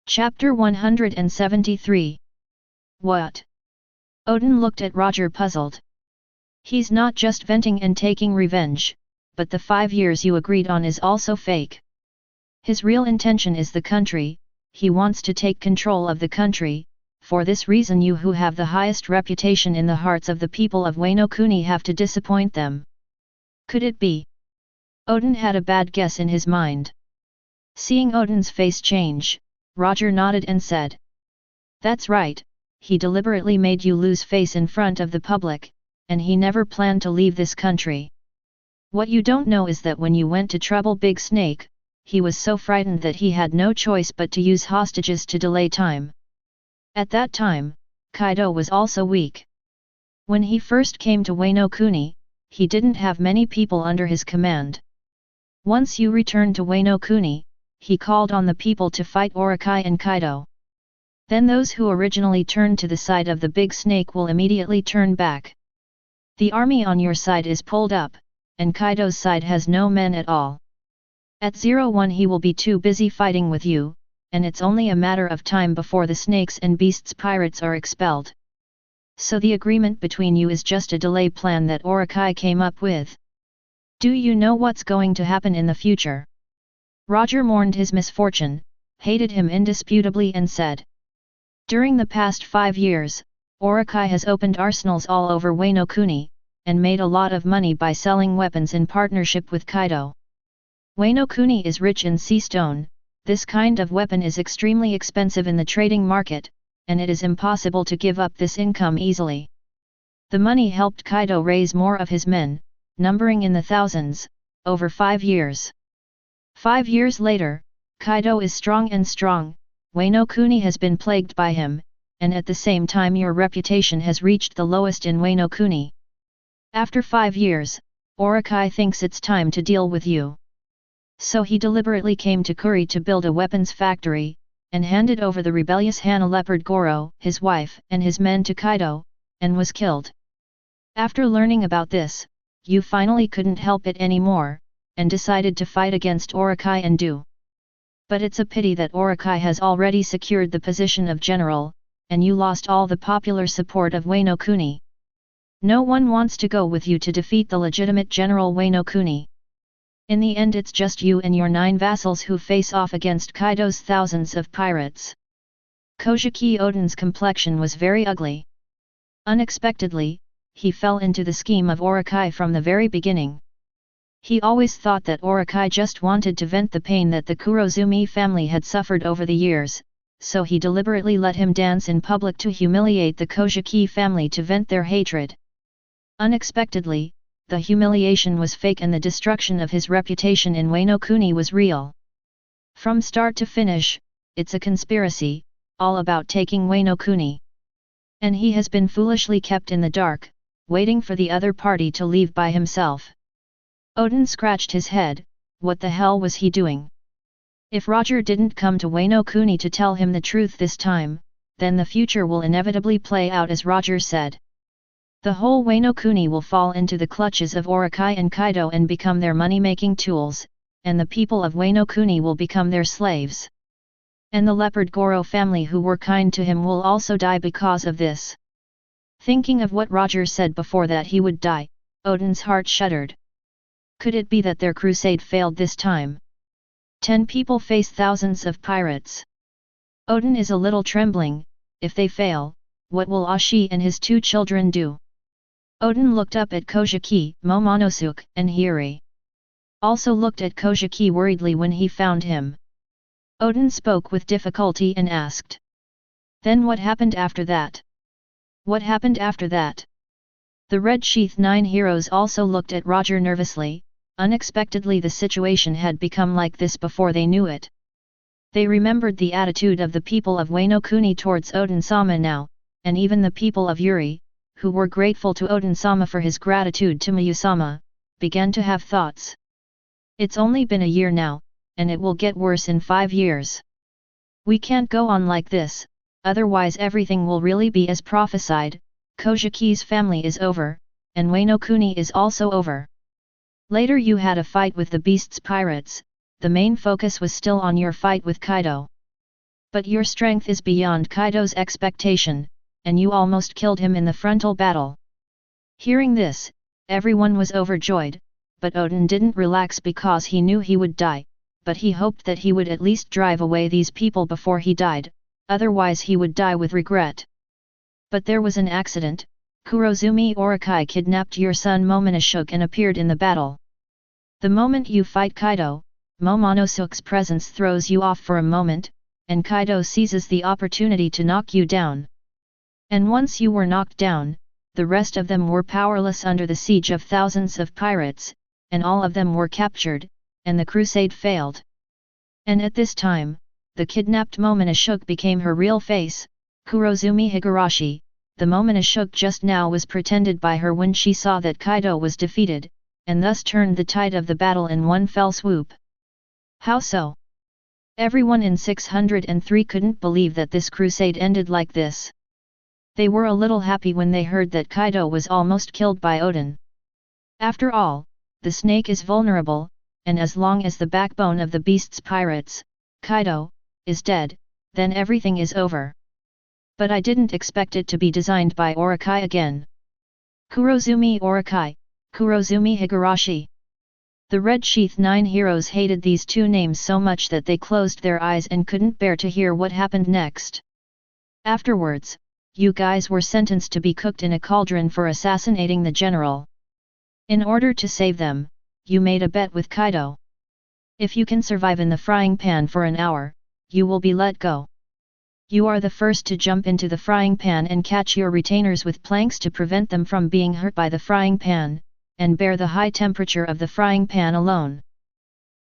Chapter 173. What? Odin looked at Roger puzzled. He's not just venting and taking revenge, but the 5 years you agreed on is also fake. His real intention is the country, he wants to take control of the country. For this reason you who have the highest reputation in the hearts of the people of Wano Kuni have to disappoint them. Could it be? Odin had a bad guess in his mind. Seeing Odin's face change, Roger nodded and said. That's right, he deliberately made you lose face in front of the public, and he never planned to leave this country. What you don't know is that when you went to trouble Big Snake, he was so frightened that he had no choice but to use hostages to delay time. At that time, Kaido was also weak. When he first came to Wano Kuni, he didn't have many people under his command. Once you returned to Wano Kuni, he called on the people to fight Orokai and Kaido. Then those who originally turned to the side of the Big Snake will immediately turn back. The army on your side is pulled up, and Kaido's side has no men at all. At 01 he will be too busy fighting with you, and it's only a matter of time before the Snakes and Beasts pirates are expelled. So the agreement between you is just a delay plan that Orokai came up with. Do you know what's going to happen in the future? Roger mourned his misfortune, hated him indisputably and said. During the past 5 years, Orokai has opened arsenals all over Wano Kuni, and made a lot of money by selling weapons in partnership with Kaido. Wano Kuni is rich in sea stone. This kind of weapon is extremely expensive in the trading market, and it is impossible to give up this income easily. The money helped Kaido raise more of his men, numbering in the thousands, over 5 years. 5 years later, Kaido is strong and strong, Wano Kuni has been plagued by him, and at the same time your reputation has reached the lowest in Wano Kuni. After 5 years, Orokai thinks it's time to deal with you. So he deliberately came to Kuri to build a weapons factory, and handed over the rebellious Hana Leopard Goro, his wife and his men to Kaido, and was killed. After learning about this, you finally couldn't help it anymore, and decided to fight against Orokai and do. But it's a pity that Orokai has already secured the position of general, and you lost all the popular support of Wano Kuni. No one wants to go with you to defeat the legitimate general Wano Kuni. In the end it's just you and your 9 vassals who face off against Kaido's thousands of pirates. Kojiki Odin's complexion was very ugly. Unexpectedly, he fell into the scheme of Orokai from the very beginning. He always thought that Orokai just wanted to vent the pain that the Kurozumi family had suffered over the years, so he deliberately let him dance in public to humiliate the Kojiki family to vent their hatred. Unexpectedly, the humiliation was fake and the destruction of his reputation in Wano Kuni was real. From start to finish, it's a conspiracy, all about taking Wano Kuni. And he has been foolishly kept in the dark, waiting for the other party to leave by himself. Odin scratched his head, what the hell was he doing? If Roger didn't come to Wano Kuni to tell him the truth this time, then the future will inevitably play out as Roger said. The whole Wano Kuni will fall into the clutches of Orokai and Kaido and become their money-making tools, and the people of Wano Kuni will become their slaves. And the Leopard Goro family who were kind to him will also die because of this. Thinking of what Roger said before that he would die, Odin's heart shuddered. Could it be that their crusade failed this time? 10 people face thousands of pirates. Odin is a little trembling. If they fail, what will Ashi and his 2 children do? Odin looked up at Kojiki, Momonosuke, and Hiri. Also looked at Kojiki worriedly when he found him. Odin spoke with difficulty and asked. Then what happened after that? What happened after that? The Red Sheath 9 heroes also looked at Roger nervously. Unexpectedly the situation had become like this before they knew it. They remembered the attitude of the people of Wano Kuni towards Odin-sama now, and even the people of Yuri, who were grateful to Odin-sama for his gratitude to Miyu-sama, began to have thoughts. It's only been a year now, and it will get worse in 5 years. We can't go on like this, otherwise everything will really be as prophesied. Kojiki's family is over, and Wano Kuni is also over. Later you had a fight with the beast's pirates, the main focus was still on your fight with Kaido. But your strength is beyond Kaido's expectation, and you almost killed him in the frontal battle. Hearing this, everyone was overjoyed, but Oden didn't relax because he knew he would die, but he hoped that he would at least drive away these people before he died, otherwise he would die with regret. But there was an accident. Kurozumi Orokai kidnapped your son Momonosuke and appeared in the battle. The moment you fight Kaido, Momonosuke's presence throws you off for a moment, and Kaido seizes the opportunity to knock you down. And once you were knocked down, the rest of them were powerless under the siege of thousands of pirates, and all of them were captured, and the crusade failed. And at this time, the kidnapped Momonosuke became her real face, Kurozumi Higurashi. The Momonosuke just now was pretended by her when she saw that Kaido was defeated, and thus turned the tide of the battle in one fell swoop. How so? Everyone in 603 couldn't believe that this crusade ended like this. They were a little happy when they heard that Kaido was almost killed by Oden. After all, the snake is vulnerable, and as long as the backbone of the beast's pirates, Kaido, is dead, then everything is over. But I didn't expect it to be designed by Orokai again. Kurozumi Orokai, Kurozumi Higurashi. The Red Sheath 9 heroes hated these two names so much that they closed their eyes and couldn't bear to hear what happened next. Afterwards, you guys were sentenced to be cooked in a cauldron for assassinating the general. In order to save them, you made a bet with Kaido. If you can survive in the frying pan for an hour, you will be let go. You are the first to jump into the frying pan and catch your retainers with planks to prevent them from being hurt by the frying pan, and bear the high temperature of the frying pan alone.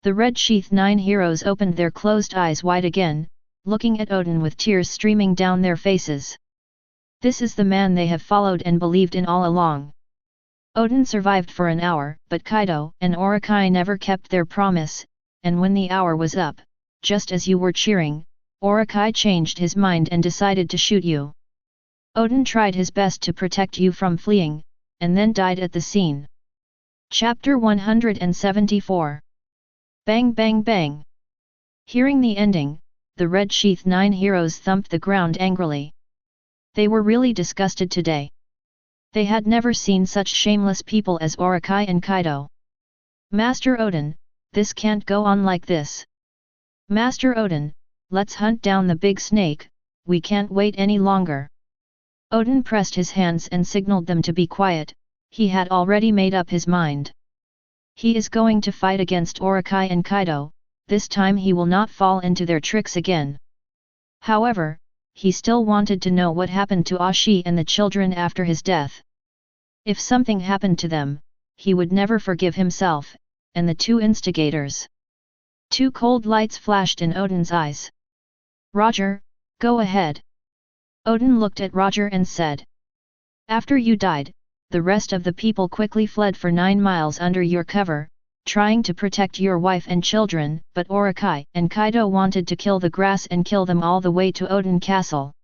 The Red Sheath 9 heroes opened their closed eyes wide again, looking at Oden with tears streaming down their faces. This is the man they have followed and believed in all along. Oden survived for an hour, but Kaido and Orokai never kept their promise, and when the hour was up, just as you were cheering, Orokai changed his mind and decided to shoot you. Oden tried his best to protect you from fleeing, and then died at the scene. Chapter 174. Bang bang bang. Hearing the ending, the Red Sheath 9 heroes thumped the ground angrily. They were really disgusted today. They had never seen such shameless people as Orokai and Kaido. Master Oden, this can't go on like this. Master Oden, let's hunt down the big snake, we can't wait any longer. Oden pressed his hands and signaled them to be quiet. He had already made up his mind. He is going to fight against Orokai and Kaido, this time he will not fall into their tricks again. However, he still wanted to know what happened to Ashi and the children after his death. If something happened to them, he would never forgive himself, and the two instigators. Two cold lights flashed in Oden's eyes. Roger, go ahead. Oden looked at Roger and said. After you died, the rest of the people quickly fled for 9 miles under your cover, trying to protect your wife and children, but Orokai and Kaido wanted to kill the grass and kill them all the way to Oden Castle.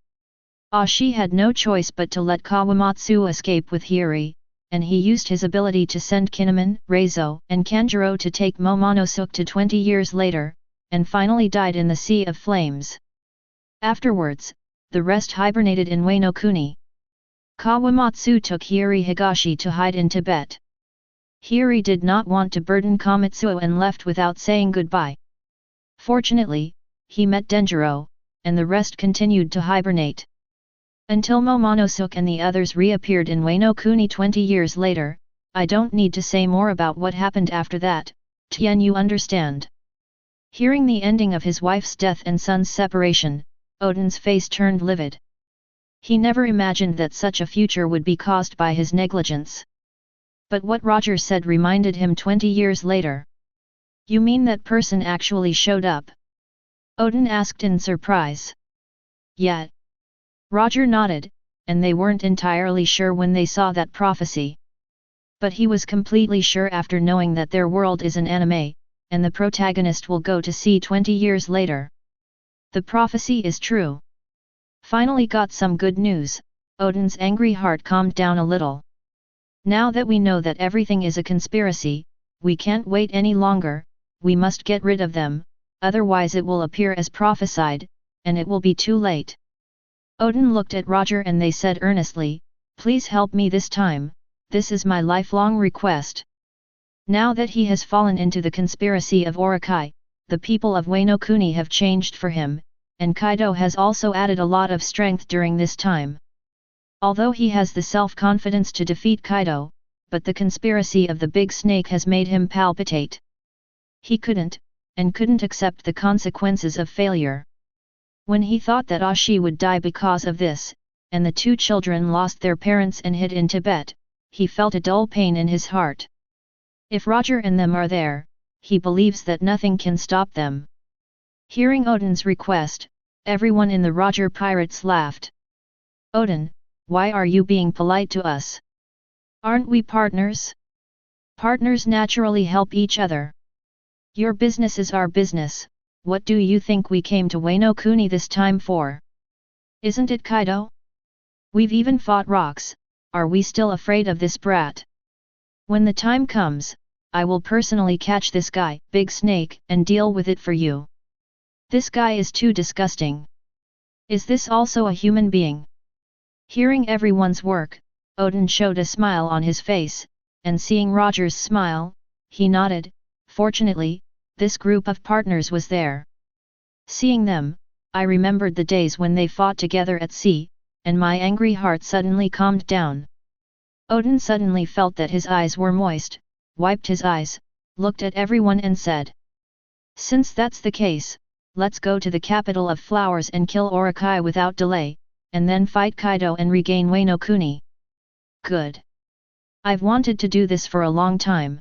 Ashi had no choice but to let Kawamatsu escape with Hiri, and he used his ability to send Kinemon, Reizo, and Kanjuro to take Momonosuke to 20 years later, and finally died in the Sea of Flames. Afterwards, the rest hibernated in Wano Kuni. Kawamatsu took Hiri Higashi to hide in Tibet. Hiri did not want to burden Kamatsuo and left without saying goodbye. Fortunately, he met Denjiro, and the rest continued to hibernate. Until Momonosuke and the others reappeared in Wano Kuni 20 years later. I don't need to say more about what happened after that, Tien, you understand. Hearing the ending of his wife's death and son's separation, Oden's face turned livid. He never imagined that such a future would be caused by his negligence. But what Roger said reminded him 20 years later. You mean that person actually showed up? Oden asked in surprise. Yeah. Roger nodded, and they weren't entirely sure when they saw that prophecy. But he was completely sure after knowing that their world is an anime, and the protagonist will go to sea 20 years later. The prophecy is true. Finally got some good news, Oden's angry heart calmed down a little. Now that we know that everything is a conspiracy, we can't wait any longer, we must get rid of them, otherwise it will appear as prophesied, and it will be too late. Odin looked at Roger and they said earnestly, please help me this time, this is my lifelong request. Now that he has fallen into the conspiracy of Orokai, the people of Wano Kuni have changed for him, and Kaido has also added a lot of strength during this time. Although he has the self-confidence to defeat Kaido, but the conspiracy of the big snake has made him palpitate. He couldn't accept the consequences of failure. When he thought that Ashi would die because of this, and the two children lost their parents and hid in Tibet, he felt a dull pain in his heart. If Roger and them are there, he believes that nothing can stop them. Hearing Odin's request, everyone in the Roger pirates laughed. Odin, why are you being polite to us? Aren't we partners? Partners naturally help each other. Your business is our business, what do you think we came to Wano Kuni this time for? Isn't it Kaido? We've even fought rocks, are we still afraid of this brat? When the time comes, I will personally catch this guy, Big Snake, and deal with it for you. This guy is too disgusting. Is this also a human being? Hearing everyone's work, Odin showed a smile on his face, and seeing Roger's smile, he nodded. Fortunately, this group of partners was there. Seeing them, I remembered the days when they fought together at sea, and my angry heart suddenly calmed down. Odin suddenly felt that his eyes were moist, wiped his eyes, looked at everyone and said, since that's the case, let's go to the capital of flowers and kill Orokai without delay, and then fight Kaido and regain Wano Kuni. Good. I've wanted to do this for a long time.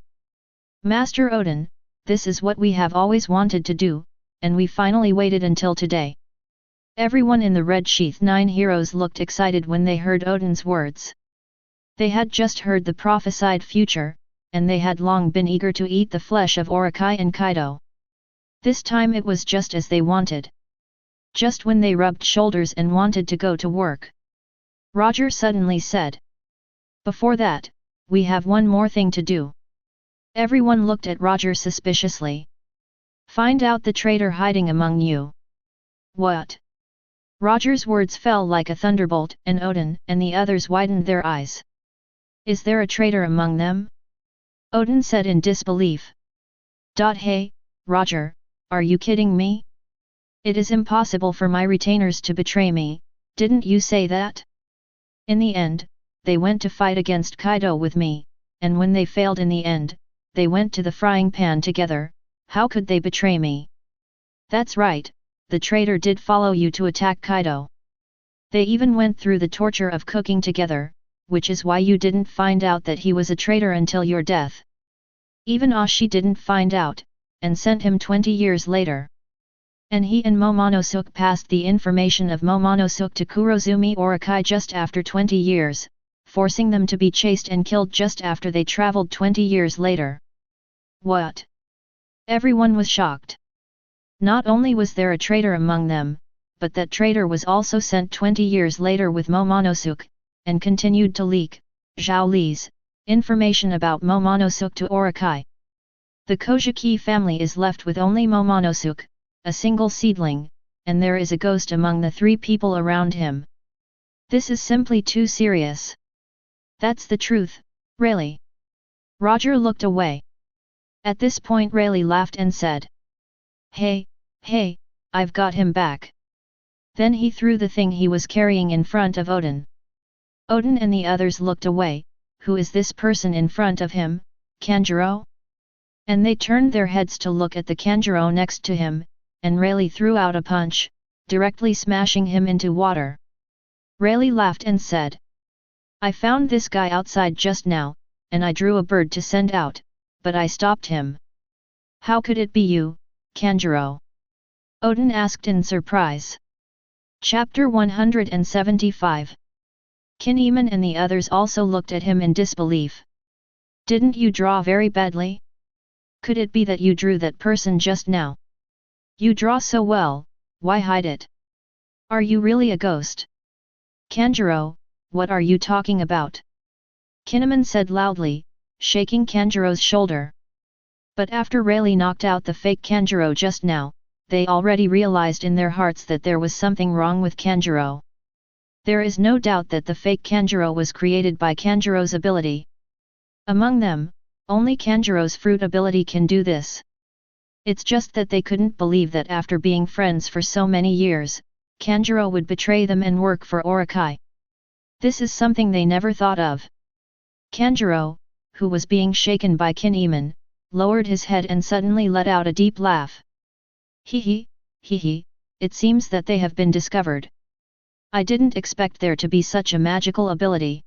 Master Odin, this is what we have always wanted to do, and we finally waited until today. Everyone in the Red Sheath 9 heroes looked excited when they heard Odin's words. They had just heard the prophesied future, and they had long been eager to eat the flesh of Orokai and Kaido. This time it was just as they wanted. Just when they rubbed shoulders and wanted to go to work, Roger suddenly said, before that, we have one more thing to do. Everyone looked at Roger suspiciously. Find out the traitor hiding among you. What? Roger's words fell like a thunderbolt, and Odin and the others widened their eyes. Is there a traitor among them? Odin said in disbelief. Hey, Roger, are you kidding me? It is impossible for my retainers to betray me, didn't you say that? In the end, they went to fight against Kaido with me, and when they failed in the end, they went to the frying pan together, how could they betray me? That's right, the traitor did follow you to attack Kaido. They even went through the torture of cooking together, which is why you didn't find out that he was a traitor until your death. Even Ashi didn't find out, and sent him 20 years later. And he and Momonosuke passed the information of Momonosuke to Kurozumi Orokai just after 20 years, forcing them to be chased and killed just after they traveled 20 years later. What? Everyone was shocked. Not only was there a traitor among them, but that traitor was also sent 20 years later with Momonosuke, and continued to leak, Zhao Li's, information about Momonosuke to Orokai. The Kojiki family is left with only Momonosuke, a single seedling, and there is a ghost among the 3 people around him. This is simply too serious. That's the truth, really. Roger looked away. At this point Rayleigh laughed and said, Hey, I've got him back. Then he threw the thing he was carrying in front of Odin. Odin and the others looked away. Who is this person in front of him, Kanjuro? And they turned their heads to look at the Kanjuro next to him, and Rayleigh threw out a punch, directly smashing him into water. Rayleigh laughed and said, I found this guy outside just now, and I drew a bird to send out, but I stopped him. How could it be you, Kanjuro? Odin asked in surprise. Chapter 175. Kinemon and the others also looked at him in disbelief. Didn't you draw very badly? Could it be that you drew that person just now? You draw so well, why hide it? Are you really a ghost? Kanjuro, what are you talking about? Kinemon said loudly, shaking Kanjuro's shoulder. But after Rayleigh knocked out the fake Kanjuro just now, they already realized in their hearts that there was something wrong with Kanjuro. There is no doubt that the fake Kanjuro was created by Kanjuro's ability. Among them, only Kanjuro's fruit ability can do this. It's just that they couldn't believe that after being friends for so many years, Kanjuro would betray them and work for Orokai. This is something they never thought of. Kanjuro, who was being shaken by Kinemon, lowered his head and suddenly let out a deep laugh. Hee hee, it seems that they have been discovered. I didn't expect there to be such a magical ability.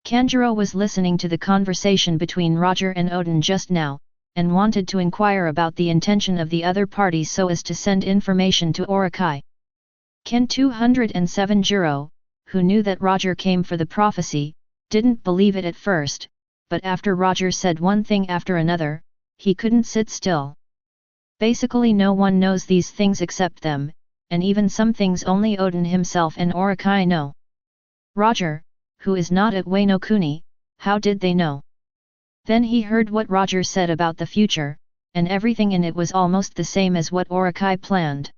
Kanjuro was listening to the conversation between Roger and Odin just now, and wanted to inquire about the intention of the other parties so as to send information to Orokai. Ken 207 Jiro, who knew that Roger came for the prophecy, didn't believe it at first, but after Roger said one thing after another, he couldn't sit still. Basically no one knows these things except them, and even some things only Odin himself and Orokai know. Roger, who is not at Wano Kuni, how did they know? Then he heard what Roger said about the future, and everything in it was almost the same as what Orokai planned.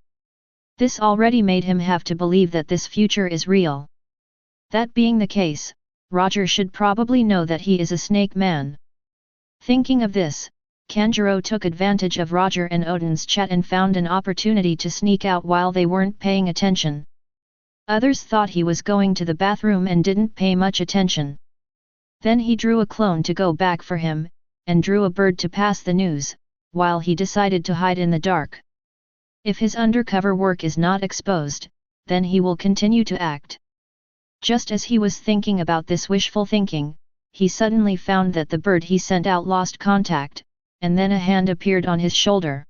This already made him have to believe that this future is real. That being the case, Roger should probably know that he is a snake man. Thinking of this, Kanjuro took advantage of Roger and Odin's chat and found an opportunity to sneak out while they weren't paying attention. Others thought he was going to the bathroom and didn't pay much attention. Then he drew a clone to go back for him, and drew a bird to pass the news, while he decided to hide in the dark. If his undercover work is not exposed, then he will continue to act. Just as he was thinking about this wishful thinking, he suddenly found that the bird he sent out lost contact, and then a hand appeared on his shoulder.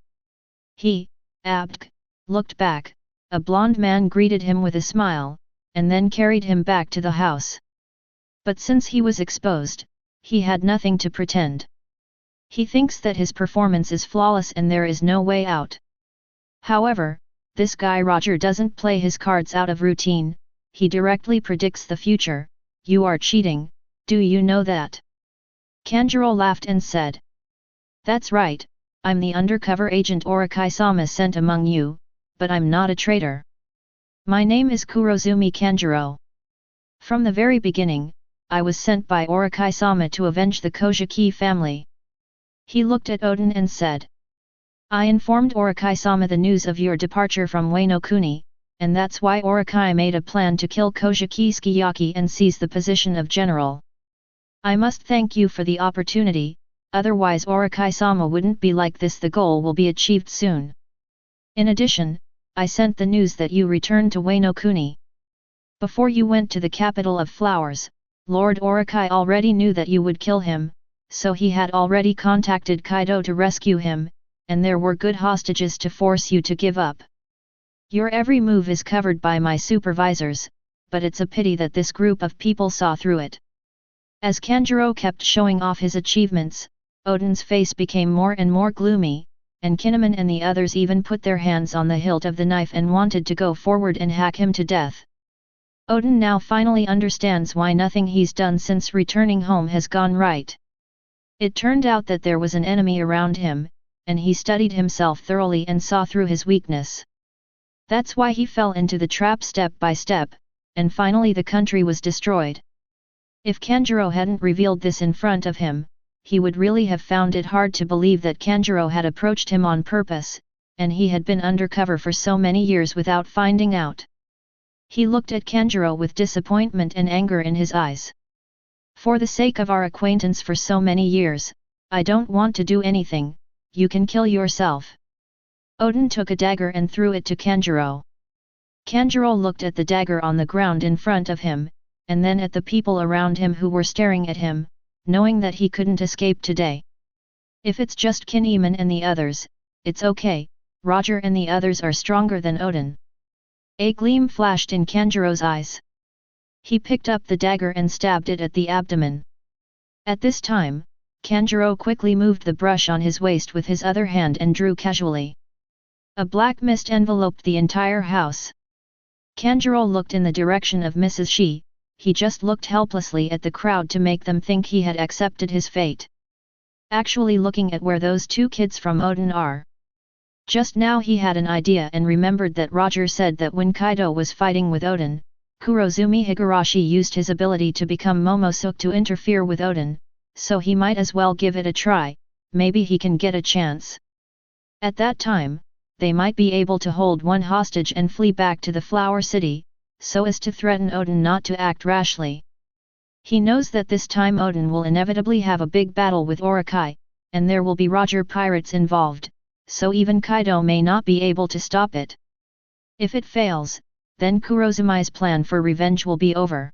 He, Abk, looked back, a blond man greeted him with a smile, and then carried him back to the house. But since he was exposed, he had nothing to pretend. He thinks that his performance is flawless and there is no way out. However, this guy Roger doesn't play his cards out of routine, he directly predicts the future. You are cheating, do you know that? Kanjuro laughed and said. That's right, I'm the undercover agent Orokai-sama sent among you, but I'm not a traitor. My name is Kurozumi Kanjuro. From the very beginning, I was sent by Orokai-sama to avenge the Kojiki family. He looked at Odin and said. I informed Orokai-sama the news of your departure from Wano Kuni, and that's why Orokai made a plan to kill Kojiki Sukiyaki and seize the position of general. I must thank you for the opportunity, otherwise Orokai-sama wouldn't be like this. The goal will be achieved soon. In addition, I sent the news that you returned to Wano Kuni. Before you went to the capital of flowers, Lord Orokai already knew that you would kill him, so he had already contacted Kaido to rescue him, and there were good hostages to force you to give up. Your every move is covered by my supervisors, but it's a pity that this group of people saw through it. As Kanjuro kept showing off his achievements, Odin's face became more and more gloomy, and Kinemon and the others even put their hands on the hilt of the knife and wanted to go forward and hack him to death. Odin now finally understands why nothing he's done since returning home has gone right. It turned out that there was an enemy around him, and he studied himself thoroughly and saw through his weakness. That's why he fell into the trap step by step, and finally the country was destroyed. If Kanjuro hadn't revealed this in front of him, he would really have found it hard to believe that Kanjuro had approached him on purpose, and he had been undercover for so many years without finding out. He looked at Kanjuro with disappointment and anger in his eyes. For the sake of our acquaintance for so many years, I don't want to do anything, you can kill yourself. Odin took a dagger and threw it to Kanjuro. Kanjuro looked at the dagger on the ground in front of him, and then at the people around him who were staring at him, knowing that he couldn't escape today. If it's just Kinemon and the others, it's okay, Roger and the others are stronger than Odin. A gleam flashed in Kanjuro's eyes. He picked up the dagger and stabbed it at the abdomen. At this time, Kanjuro quickly moved the brush on his waist with his other hand and drew casually. A black mist enveloped the entire house. Kanjuro looked in the direction of Mrs. Shi. He just looked helplessly at the crowd to make them think he had accepted his fate. actually looking at where those two kids from Odin are. Just now he had an idea and remembered that Roger said that when Kaido was fighting with Odin, Kurozumi Higurashi used his ability to become Momosuke to interfere with Odin, so he might as well give it a try, maybe he can get a chance. At that time, they might be able to hold one hostage and flee back to the Flower City, so as to threaten Odin not to act rashly. He knows that this time Odin will inevitably have a big battle with Orokai, and there will be Roger pirates involved, so even Kaido may not be able to stop it. If it fails, then Kurozumi's plan for revenge will be over.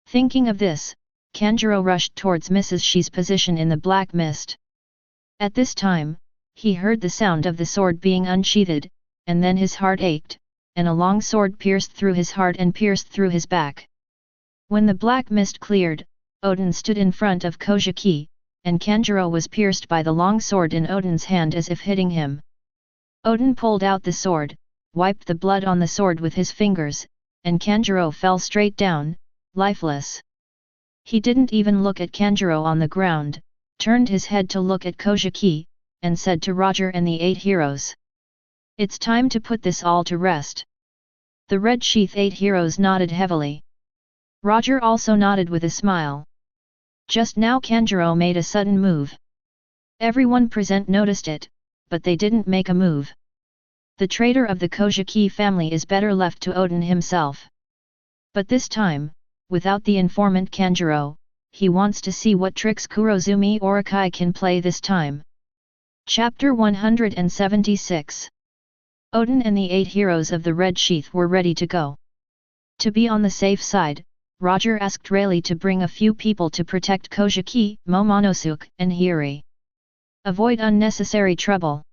Thinking of this, Kanjuro rushed towards Mrs. Shi's position in the black mist. At this time, he heard the sound of the sword being unsheathed, and then his heart ached, and a long sword pierced through his heart and pierced through his back. When the black mist cleared, Odin stood in front of Kojiki, and Kanjuro was pierced by the long sword in Odin's hand as if hitting him. Odin pulled out the sword, wiped the blood on the sword with his fingers, and Kanjuro fell straight down, lifeless. He didn't even look at Kanjuro on the ground, turned his head to look at Kojiki, and said to Roger and the 8 heroes, "It's time to put this all to rest." The Red Sheath 8 heroes nodded heavily. Roger also nodded with a smile. Just now Kanjuro made a sudden move. Everyone present noticed it, but they didn't make a move. The traitor of the Kojiki family is better left to Odin himself. But this time, without the informant Kanjuro, he wants to see what tricks Kurozumi Orokai can play this time. Chapter 176. Odin and the 8 heroes of the Red Sheath were ready to go. To be on the safe side, Roger asked Rayleigh to bring a few people to protect Kojiki, Momonosuke, and Hiri. Avoid unnecessary trouble.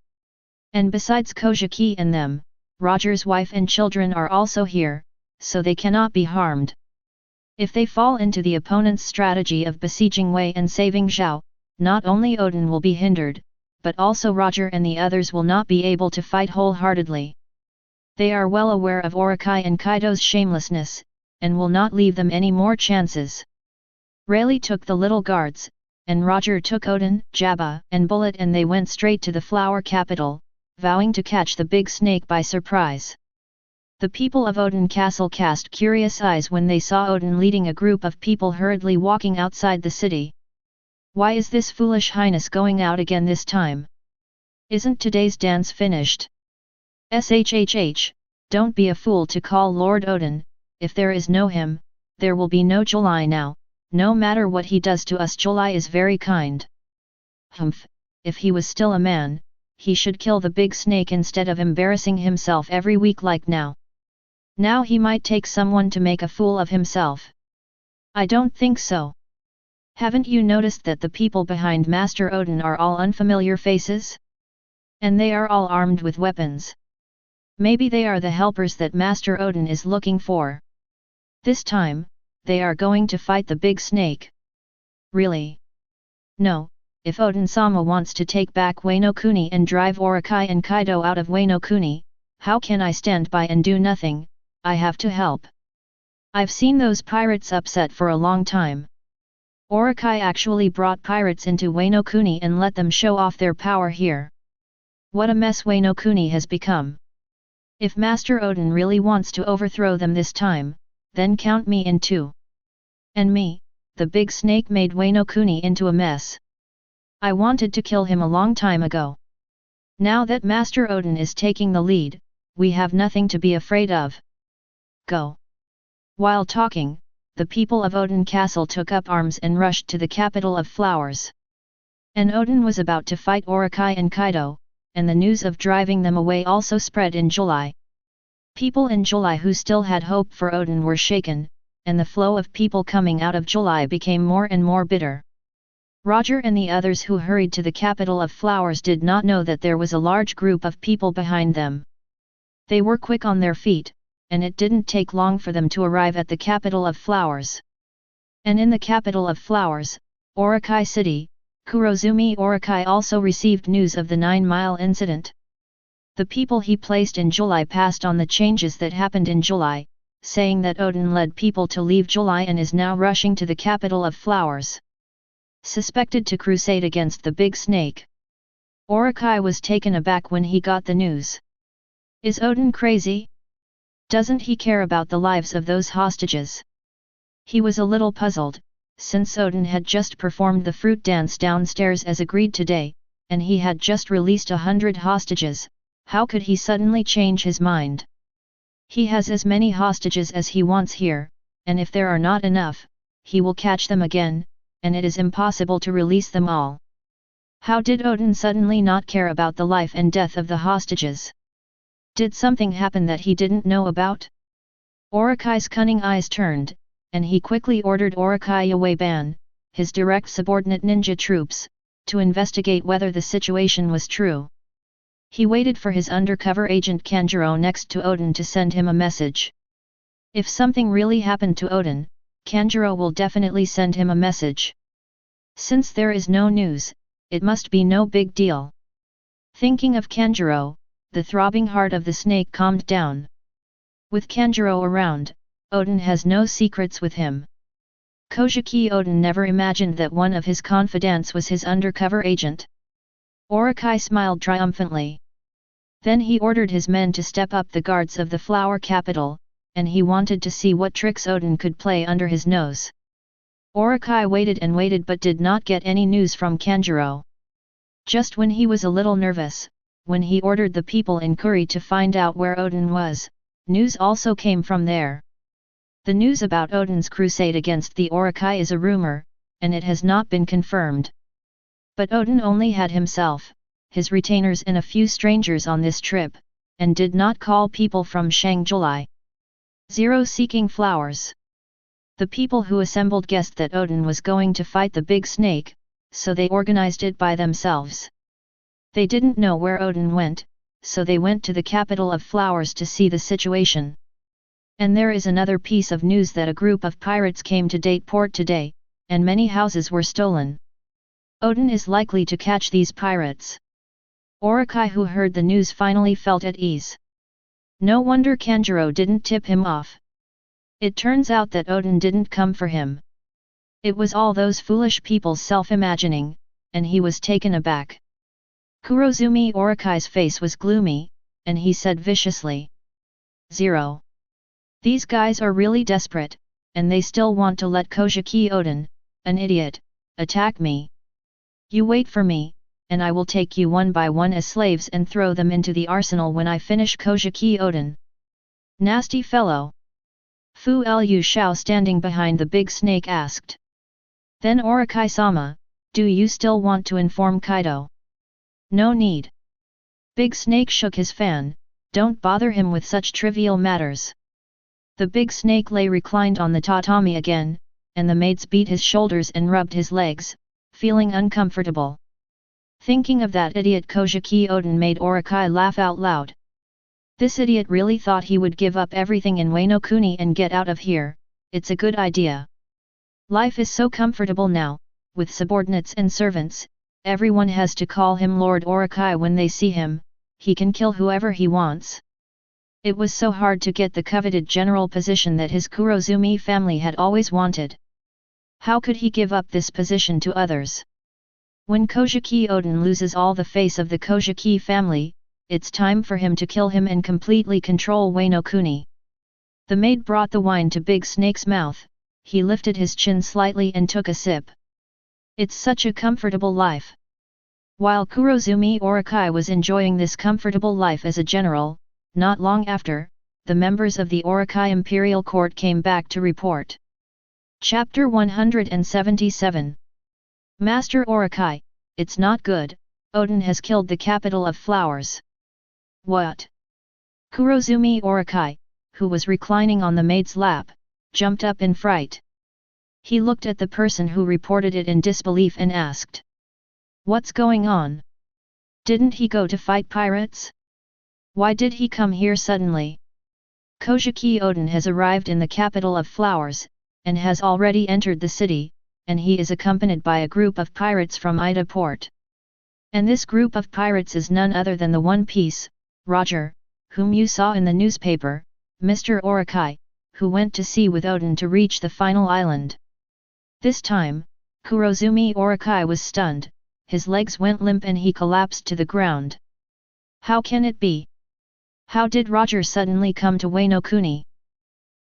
And besides Kojiki and them, Roger's wife and children are also here, so they cannot be harmed. If they fall into the opponent's strategy of besieging Wei and saving Zhao, not only Odin will be hindered, but also Roger and the others will not be able to fight wholeheartedly. They are well aware of Orokai and Kaido's shamelessness, and will not leave them any more chances. Rayleigh took the little guards, and Roger took Odin, Jabba, and Bullet, and they went straight to the flower capital, vowing to catch the big snake by surprise. The people of Odin Castle cast curious eyes when they saw Odin leading a group of people hurriedly walking outside the city. Why is this foolish highness going out again this time? Isn't today's dance finished? Shhh, don't be a fool to call Lord Odin. If there is no him, there will be no July now. No matter what he does to us, July is very kind. Humph, if he was still a man, he should kill the big snake instead of embarrassing himself every week like now. Now he might take someone to make a fool of himself. I don't think so. Haven't you noticed that the people behind Master Odin are all unfamiliar faces? And they are all armed with weapons. Maybe they are the helpers that Master Odin is looking for. This time, they are going to fight the big snake. Really? No, if Odin-sama wants to take back Wano Kuni and drive Orokai and Kaido out of Wano Kuni, how can I stand by and do nothing? I have to help. I've seen those pirates upset for a long time. Orokai actually brought pirates into Wano Kuni and let them show off their power here. What a mess Wano Kuni has become. If Master Odin really wants to overthrow them this time, then count me in too. And me, the big snake made Wano Kuni into a mess. I wanted to kill him a long time ago. Now that Master Odin is taking the lead, we have nothing to be afraid of. Go. While talking, the people of Odin Castle took up arms and rushed to the capital of flowers. And Odin was about to fight Orokai and Kaido, and the news of driving them away also spread in July. People in July who still had hope for Odin were shaken, and the flow of people coming out of July became more and more bitter. Roger and the others who hurried to the capital of flowers did not know that there was a large group of people behind them. They were quick on their feet, and it didn't take long for them to arrive at the capital of flowers. And in the capital of flowers, Orokai City, Kurozumi Orokai also received news of the 9-mile incident. The people he placed in July passed on the changes that happened in July, saying that Odin led people to leave July and is now rushing to the capital of flowers. suspected to crusade against the big snake. Orokai was taken aback when he got the news. Is Odin crazy? Doesn't he care about the lives of those hostages? He was a little puzzled, since Odin had just performed the fruit dance downstairs as agreed today, and he had just released 100 hostages. How could he suddenly change his mind? He has as many hostages as he wants here, and if there are not enough, he will catch them again, and it is impossible to release them all. How did Odin suddenly not care about the life and death of the hostages? Did something happen that he didn't know about? Orokai's cunning eyes turned, and he quickly ordered Orokai Yawaban, his direct subordinate ninja troops, to investigate whether the situation was true. He waited for his undercover agent Kanjuro next to Odin to send him a message. If something really happened to Odin, Kanjuro will definitely send him a message. Since there is no news, it must be no big deal. Thinking of Kanjuro, the throbbing heart of the snake calmed down. With Kanjuro around, Odin has no secrets with him. Kojiki Odin never imagined that one of his confidants was his undercover agent. Orokai smiled triumphantly. Then he ordered his men to step up the guards of the flower capital, and he wanted to see what tricks Odin could play under his nose. Orokai waited and waited but did not get any news from Kanjuro. Just when he was a little nervous, when he ordered the people in Kuri to find out where Odin was, news also came from there. The news about Odin's crusade against the Orokai is a rumor, and it has not been confirmed. But Odin only had himself, his retainers and a few strangers on this trip, and did not call people from Shangjulai. 0 seeking flowers. The people who assembled guessed that Odin was going to fight the big snake, so they organized it by themselves. They didn't know where Odin went, so they went to the capital of flowers to see the situation. And there is another piece of news that a group of pirates came to Date Port today, and many houses were stolen. Odin is likely to catch these pirates. Orokai, who heard the news, finally felt at ease. No wonder Kanjuro didn't tip him off. It turns out that Odin didn't come for him. It was all those foolish people's self-imagining, and he was taken aback. Kurozumi Orokai's face was gloomy, and he said viciously. 0. These guys are really desperate, and they still want to let Kojiki Odin, an idiot, attack me. You wait for me, and I will take you one by one as slaves and throw them into the arsenal when I finish Kojiki Odin. Nasty fellow. Fu Lu Shao standing behind the big snake asked. Then Orokai-sama, do you still want to inform Kaido? No need. Big snake shook his fan, don't bother him with such trivial matters. The big snake lay reclined on the tatami again, and the maids beat his shoulders and rubbed his legs, feeling uncomfortable. Thinking of that idiot Kojiki Odin made Orokai laugh out loud. This idiot really thought he would give up everything in Wano Kuni and get out of here. It's a good idea. Life is so comfortable now, with subordinates and servants, everyone has to call him Lord Orokai when they see him, he can kill whoever he wants. It was so hard to get the coveted general position that his Kurozumi family had always wanted. How could he give up this position to others? When Kojiki Odin loses all the face of the Kojiki family, it's time for him to kill him and completely control Wano Kuni. The maid brought the wine to Big Snake's mouth, he lifted his chin slightly and took a sip. It's such a comfortable life. While Kurozumi Orokai was enjoying this comfortable life as a general, not long after, the members of the Orokai Imperial Court came back to report. Chapter 177. Master Orokai, it's not good, Odin has killed the capital of flowers. What? Kurozumi Orokai, who was reclining on the maid's lap, jumped up in fright. He looked at the person who reported it in disbelief and asked. What's going on? Didn't he go to fight pirates? Why did he come here suddenly? Kojiki Odin has arrived in the capital of flowers, and has already entered the city, and he is accompanied by a group of pirates from Ida Port. And this group of pirates is none other than the One Piece, Roger, whom you saw in the newspaper, Mr. Orokai, who went to sea with Odin to reach the final island. This time, Kurozumi Orakai was stunned, his legs went limp and he collapsed to the ground. How can it be? How did Roger suddenly come to Wano Kuni?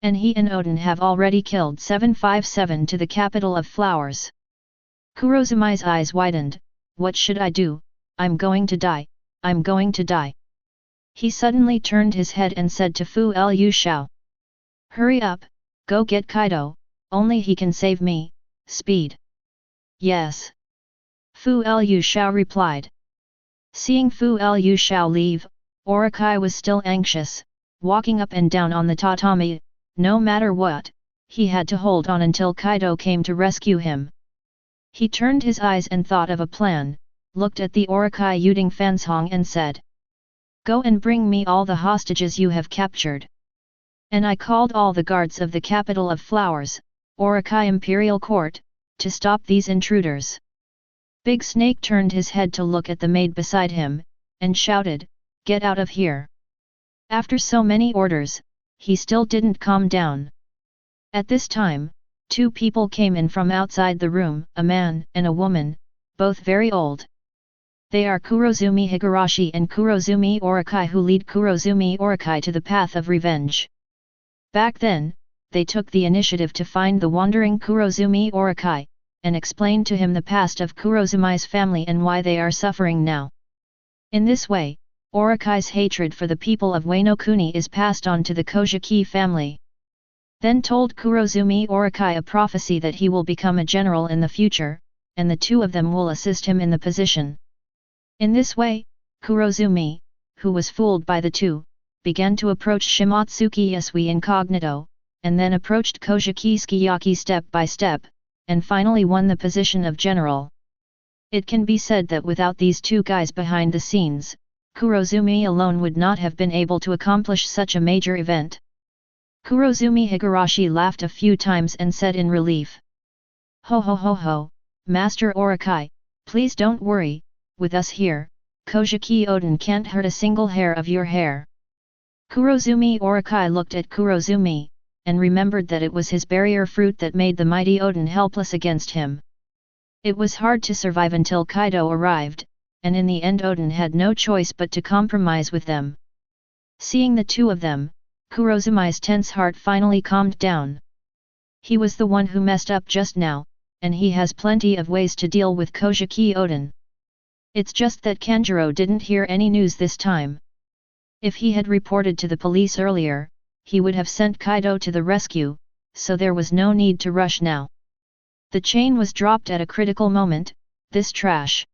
And he and Odin have already killed 757 to the capital of flowers. Kurozumi's eyes widened. What should I do? I'm going to die, I'm going to die. He suddenly turned his head and said to Fu Lu Shao. Hurry up, go get Kaido, only he can save me, speed. Yes. Fu Lu Shao replied. Seeing Fu Lu Shao leave, Orakai was still anxious, walking up and down on the tatami. No matter what, he had to hold on until Kaido came to rescue him. He turned his eyes and thought of a plan, looked at the Orakai Yuding Fanshong and said. Go and bring me all the hostages you have captured. And I called all the guards of the capital of flowers, Orakai Imperial Court, to stop these intruders. Big Snake turned his head to look at the maid beside him, and shouted, Get out of here. After so many orders, he still didn't calm down. At this time, two people came in from outside the room, a man and a woman, both very old. They are Kurozumi Higurashi and Kurozumi Orakai who lead Kurozumi Orakai to the path of revenge. Back then, they took the initiative to find the wandering Kurozumi Orakai, and explain to him the past of Kurozumi's family and why they are suffering now. In this way, Orakai's hatred for the people of Wano Kuni is passed on to the Kojiki family. Then told Kurozumi Orakai a prophecy that he will become a general in the future, and the two of them will assist him in the position. In this way, Kurozumi, who was fooled by the two, began to approach Shimatsuki Yasui incognito, and then approached Kojiki Sukiyaki step by step, and finally won the position of general. It can be said that without these two guys behind the scenes, Kurozumi alone would not have been able to accomplish such a major event. Kurozumi Higurashi laughed a few times and said in relief. Ho ho ho ho, Master Orakai, please don't worry, with us here, Kojiki Odin can't hurt a single hair of your hair. Kurozumi Orakai looked at Kurozumi, and remembered that it was his barrier fruit that made the mighty Odin helpless against him. It was hard to survive until Kaido arrived, and in the end Odin had no choice but to compromise with them. Seeing the two of them, Kurozumi's tense heart finally calmed down. He was the one who messed up just now, and he has plenty of ways to deal with Kojiki Odin. It's just that Kanjuro didn't hear any news this time. If he had reported to the police earlier, he would have sent Kaido to the rescue, so there was no need to rush now. The chain was dropped at a critical moment, this trash.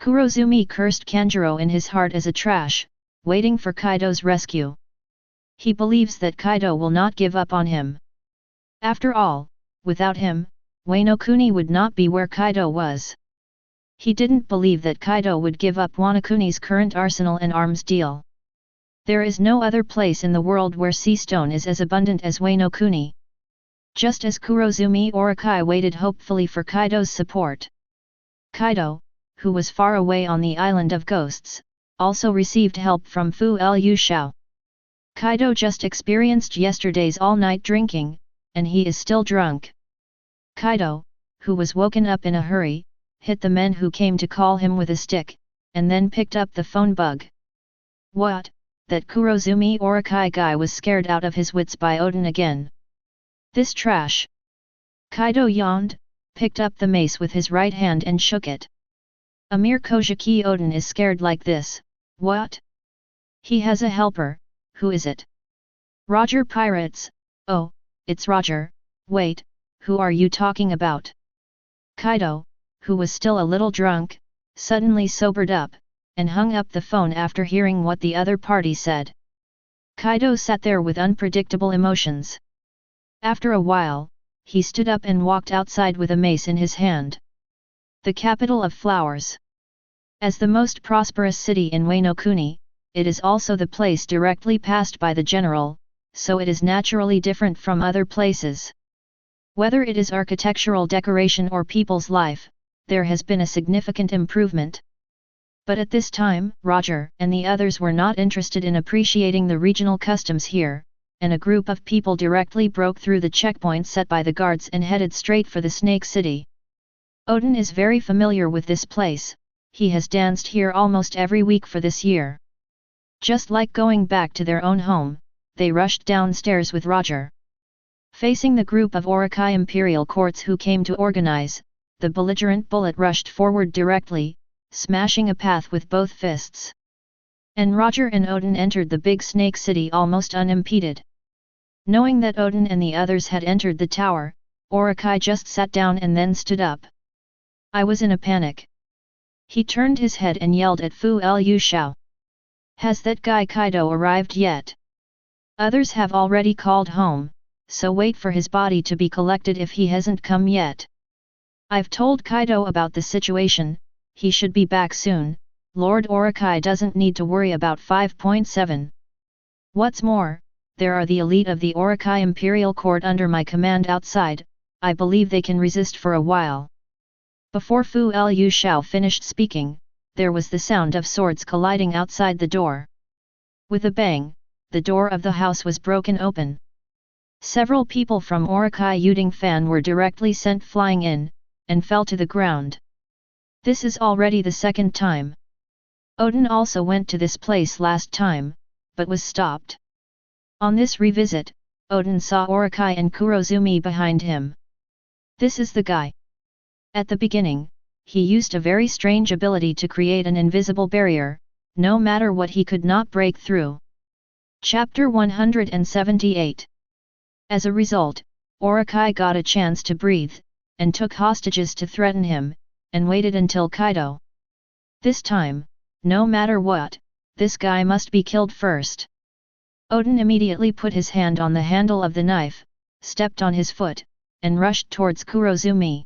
Kurozumi cursed Kanjuro in his heart as a trash, waiting for Kaido's rescue. He believes that Kaido will not give up on him. After all, without him, Wano Kuni would not be where Kaido was. He didn't believe that Kaido would give up Wano Kuni's current arsenal and arms deal. There is no other place in the world where sea stone is as abundant as Wano Kuni. Just as Kurozumi Orakai waited hopefully for Kaido's support. Kaido, who was far away on the island of ghosts, also received help from Fu Lu Shao. Kaido just experienced yesterday's all-night drinking, and he is still drunk. Kaido, who was woken up in a hurry, hit the men who came to call him with a stick, and then picked up the phone bug. What? That Kurozumi Orakai guy was scared out of his wits by Odin again. This trash. Kaido yawned, picked up the mace with his right hand and shook it. A mere Kojiki Odin is scared like this, what? He has a helper, who is it? Roger Pirates, oh, it's Roger, wait, who are you talking about? Kaido, who was still a little drunk, suddenly sobered up, and hung up the phone after hearing what the other party said. Kaido sat there with unpredictable emotions. After a while, he stood up and walked outside with a mace in his hand. The capital of flowers. As the most prosperous city in Wano Kuni, it is also the place directly passed by the general, so it is naturally different from other places. Whether it is architectural decoration or people's life, there has been a significant improvement. But at this time, Roger and the others were not interested in appreciating the regional customs here, and a group of people directly broke through the checkpoint set by the guards and headed straight for the Snake City. Odin is very familiar with this place, he has danced here almost every week for this year. Just like going back to their own home, they rushed downstairs with Roger. Facing the group of Orokai imperial courts who came to organize, the belligerent bullet rushed forward directly, smashing a path with both fists. And Roger and Odin entered the big snake city almost unimpeded. Knowing that Odin and the others had entered the tower, Orokai just sat down and then stood up. I was in a panic. He turned his head and yelled at Fu Lu Shao. Has that guy Kaido arrived yet? Others have already called home, so wait for his body to be collected if he hasn't come yet. I've told Kaido about the situation, he should be back soon, Lord Orokai doesn't need to worry about 5.7. What's more, there are the elite of the Orokai Imperial Court under my command outside, I believe they can resist for a while. Before Fu Lu Shao finished speaking, there was the sound of swords colliding outside the door. With a bang, the door of the house was broken open. Several people from Orokai Yuding Fan were directly sent flying in, and fell to the ground. This is already the second time. Odin also went to this place last time, but was stopped. On this revisit, Odin saw Orokai and Kurozumi behind him. This is the guy. At the beginning, he used a very strange ability to create an invisible barrier, no matter what he could not break through. Chapter 178. As a result, Orokai got a chance to breathe, and took hostages to threaten him, and waited until Kaido. This time, no matter what, this guy must be killed first. Odin immediately put his hand on the handle of the knife, stepped on his foot, and rushed towards Kurozumi.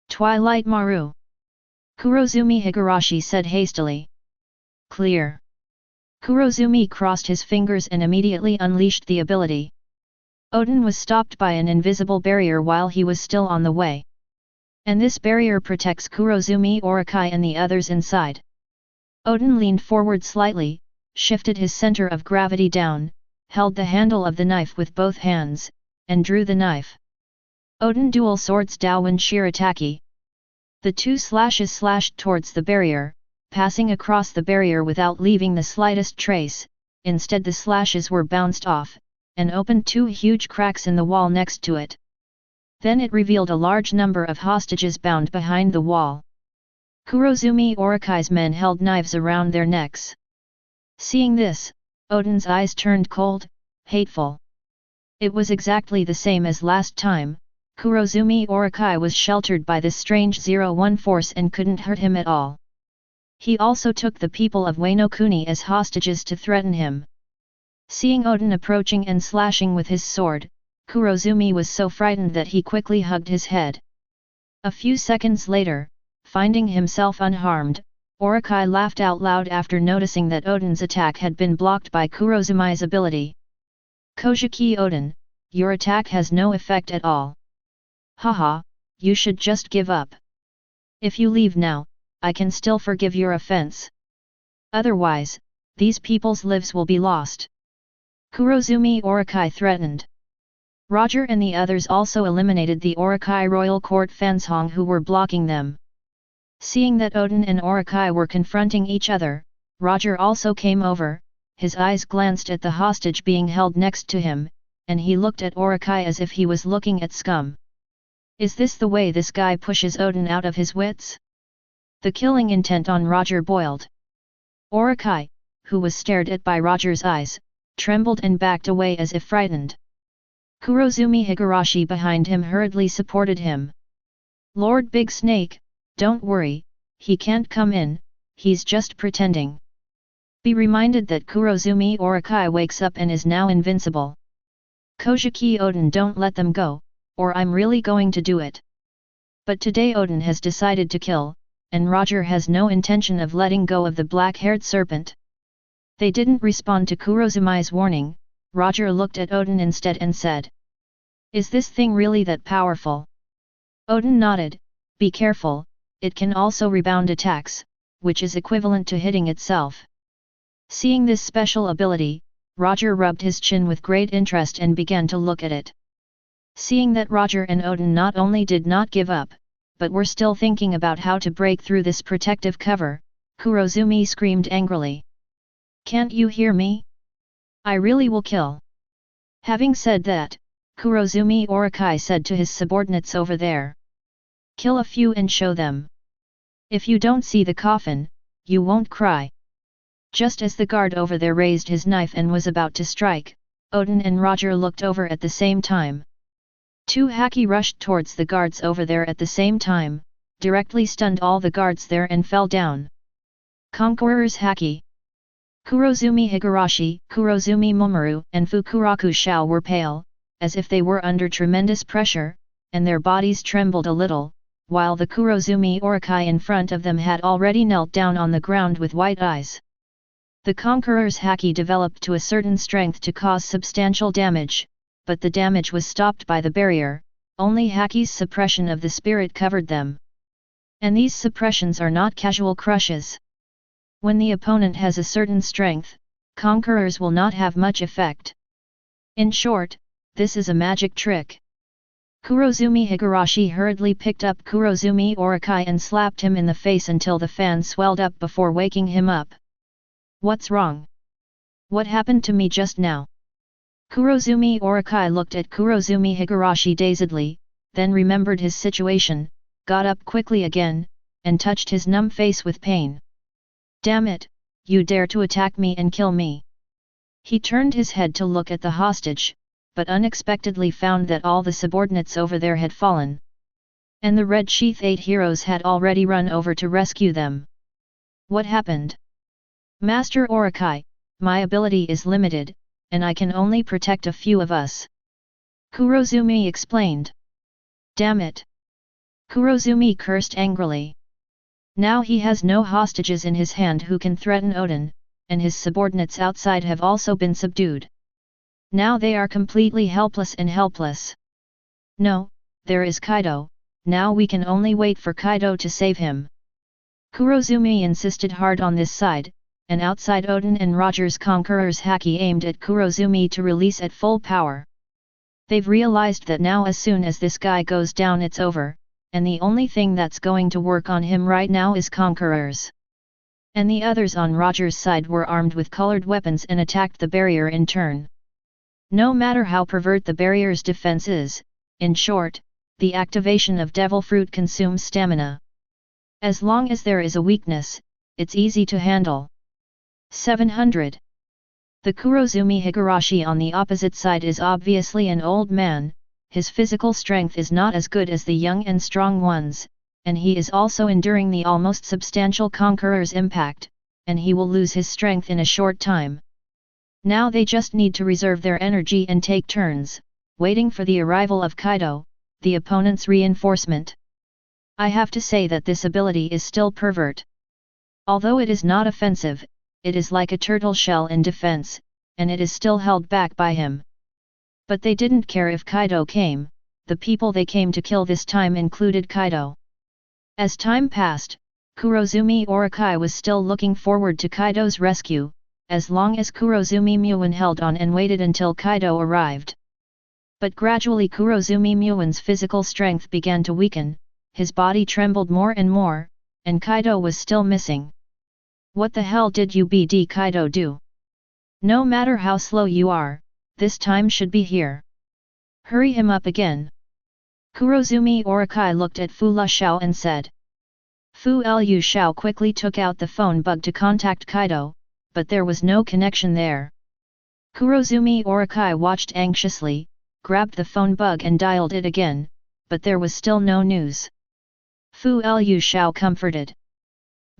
Twilight Maru. Kurozumi Higurashi said hastily. Clear. Kurozumi crossed his fingers and immediately unleashed the ability. Odin was stopped by an invisible barrier while he was still on the way. And this barrier protects Kurozumi, Orokai and the others inside. Odin leaned forward slightly, shifted his center of gravity down, held the handle of the knife with both hands, and drew the knife. Odin Dual Swords Dawen Shirataki. The two slashes slashed towards the barrier, passing across the barrier without leaving the slightest trace, instead the slashes were bounced off, and opened two huge cracks in the wall next to it. Then it revealed a large number of hostages bound behind the wall. Kurozumi Orokai's men held knives around their necks. Seeing this, Odin's eyes turned cold, hateful. It was exactly the same as last time, Kurozumi Orokai was sheltered by this strange 01 force and couldn't hurt him at all. He also took the people of Wano Kuni as hostages to threaten him. Seeing Odin approaching and slashing with his sword, Kurozumi was so frightened that he quickly hugged his head. A few seconds later, finding himself unharmed, Orokai laughed out loud after noticing that Odin's attack had been blocked by Kurozumi's ability. Kojiki Odin, your attack has no effect at all. Haha, you should just give up. If you leave now, I can still forgive your offense. Otherwise, these people's lives will be lost. Kurozumi Orokai threatened. Roger and the others also eliminated the Orokai royal court Fanshong who were blocking them. Seeing that Odin and Orokai were confronting each other, Roger also came over, his eyes glanced at the hostage being held next to him, and he looked at Orokai as if he was looking at scum. Is this the way this guy pushes Odin out of his wits? The killing intent on Roger boiled. Orokai, who was stared at by Roger's eyes, trembled and backed away as if frightened. Kurozumi Higurashi behind him hurriedly supported him. Lord Big Snake, don't worry, he can't come in, he's just pretending. Be reminded that Kurozumi Orokai wakes up and is now invincible. Kojiki Odin, don't let them go, or I'm really going to do it. But today Odin has decided to kill, and Roger has no intention of letting go of the black-haired serpent. They didn't respond to Kurozumi's warning. Roger looked at Odin instead and said, Is this thing really that powerful? Odin nodded, Be careful, it can also rebound attacks, which is equivalent to hitting itself. Seeing this special ability, Roger rubbed his chin with great interest and began to look at it. Seeing that Roger and Odin not only did not give up, but we're still thinking about how to break through this protective cover, Kurozumi screamed angrily. Can't you hear me? I really will kill. Having said that, Kurozumi Orakai said to his subordinates over there. Kill a few and show them. If you don't see the coffin, you won't cry. Just as the guard over there raised his knife and was about to strike, Odin and Roger looked over at the same time. Two haki rushed towards the guards over there at the same time, directly stunned all the guards there and fell down. Conqueror's haki. Kurozumi Higurashi, Kurozumi Momoru, and Fukuraku Shao were pale, as if they were under tremendous pressure, and their bodies trembled a little, while the Kurozumi Orakai in front of them had already knelt down on the ground with white eyes. The Conqueror's haki developed to a certain strength to cause substantial damage, but the damage was stopped by the barrier, only haki's suppression of the spirit covered them. And these suppressions are not casual crushes. When the opponent has a certain strength, Conquerors will not have much effect. In short, this is a magic trick. Kurozumi Higurashi hurriedly picked up Kurozumi Orakai and slapped him in the face until the fan swelled up before waking him up. What's wrong? What happened to me just now? Kurozumi Orakai looked at Kurozumi Higurashi dazedly, then remembered his situation, got up quickly again, and touched his numb face with pain. Damn it, you dare to attack me and kill me. He turned his head to look at the hostage, but unexpectedly found that all the subordinates over there had fallen. And the Red Sheath 8 heroes had already run over to rescue them. What happened? Master Orakai, my ability is limited, and I can only protect a few of us. Kurozumi explained. Damn it! Kurozumi cursed angrily. Now he has no hostages in his hand who can threaten Odin, and his subordinates outside have also been subdued. Now they are completely helpless. No, there is Kaido, now we can only wait for Kaido to save him. Kurozumi insisted hard on this side, and outside Odin and Roger's Conqueror's haki aimed at Kurozumi to release at full power. They've realized that now as soon as this guy goes down it's over, and the only thing that's going to work on him right now is Conquerors. And the others on Roger's side were armed with colored weapons and attacked the barrier in turn. No matter how pervert the barrier's defense is, in short, the activation of Devil Fruit consumes stamina. As long as there is a weakness, it's easy to handle. 700. The Kurozumi Higurashi on the opposite side is obviously an old man, his physical strength is not as good as the young and strong ones, and he is also enduring the almost substantial Conqueror's impact, and he will lose his strength in a short time. Now they just need to reserve their energy and take turns, waiting for the arrival of Kaido, the opponent's reinforcement. I have to say that this ability is still pervert. Although it is not offensive, it is like a turtle shell in defense, and it is still held back by him. But they didn't care if Kaido came, the people they came to kill this time included Kaido. As time passed, Kurozumi Orakai was still looking forward to Kaido's rescue, as long as Kurozumi Muin held on and waited until Kaido arrived. But gradually Kurozumi Muin's physical strength began to weaken, his body trembled more and more, and Kaido was still missing. What the hell did you BD Kaido do? No matter how slow you are, this time should be here. Hurry him up again. Kurozumi Orakai looked at Fu La Shao and said. Fu Lu Shao quickly took out the phone bug to contact Kaido, but there was no connection there. Kurozumi Orakai watched anxiously, grabbed the phone bug and dialed it again, but there was still no news. Fu Lu Shao comforted.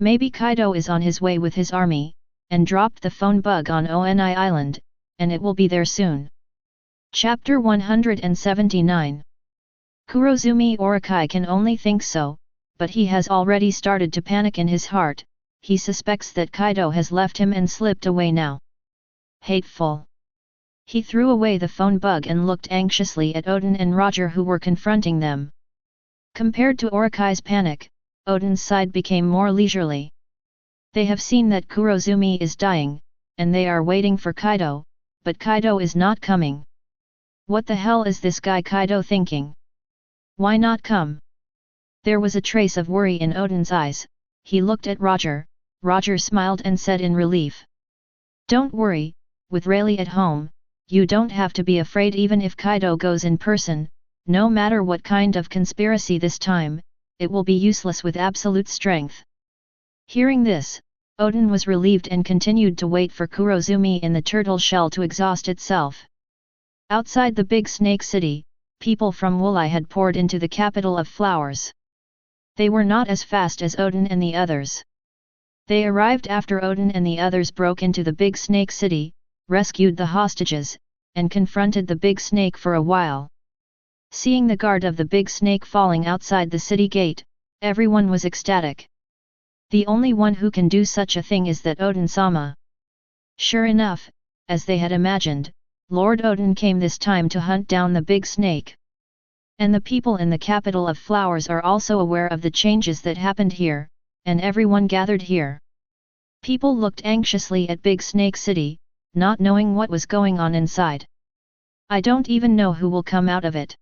Maybe Kaido is on his way with his army, and dropped the phone bug on Oni Island, and it will be there soon. Chapter 179. Kurozumi Orakai can only think so, but he has already started to panic in his heart, he suspects that Kaido has left him and slipped away now. Hateful. He threw away the phone bug and looked anxiously at Odin and Roger who were confronting them. Compared to Orakai's panic, Odin's side became more leisurely. They have seen that Kurozumi is dying, and they are waiting for Kaido, but Kaido is not coming. What the hell is this guy Kaido thinking? Why not come? There was a trace of worry in Odin's eyes. He looked at Roger. Roger smiled and said in relief. Don't worry, with Rayleigh at home, you don't have to be afraid even if Kaido goes in person, no matter what kind of conspiracy this time, it will be useless with absolute strength. Hearing this, Odin was relieved and continued to wait for Kurozumi in the turtle shell to exhaust itself. Outside the big snake city, people from Wulai had poured into the capital of flowers. They were not as fast as Odin and the others. They arrived after Odin and the others broke into the big snake city, rescued the hostages, and confronted the big snake for a while. Seeing the guard of the big snake falling outside the city gate, everyone was ecstatic. The only one who can do such a thing is that Odin-sama. Sure enough, as they had imagined, Lord Odin came this time to hunt down the big snake. And the people in the capital of flowers are also aware of the changes that happened here, and everyone gathered here. People looked anxiously at Big Snake City, not knowing what was going on inside. I don't even know who will come out of it.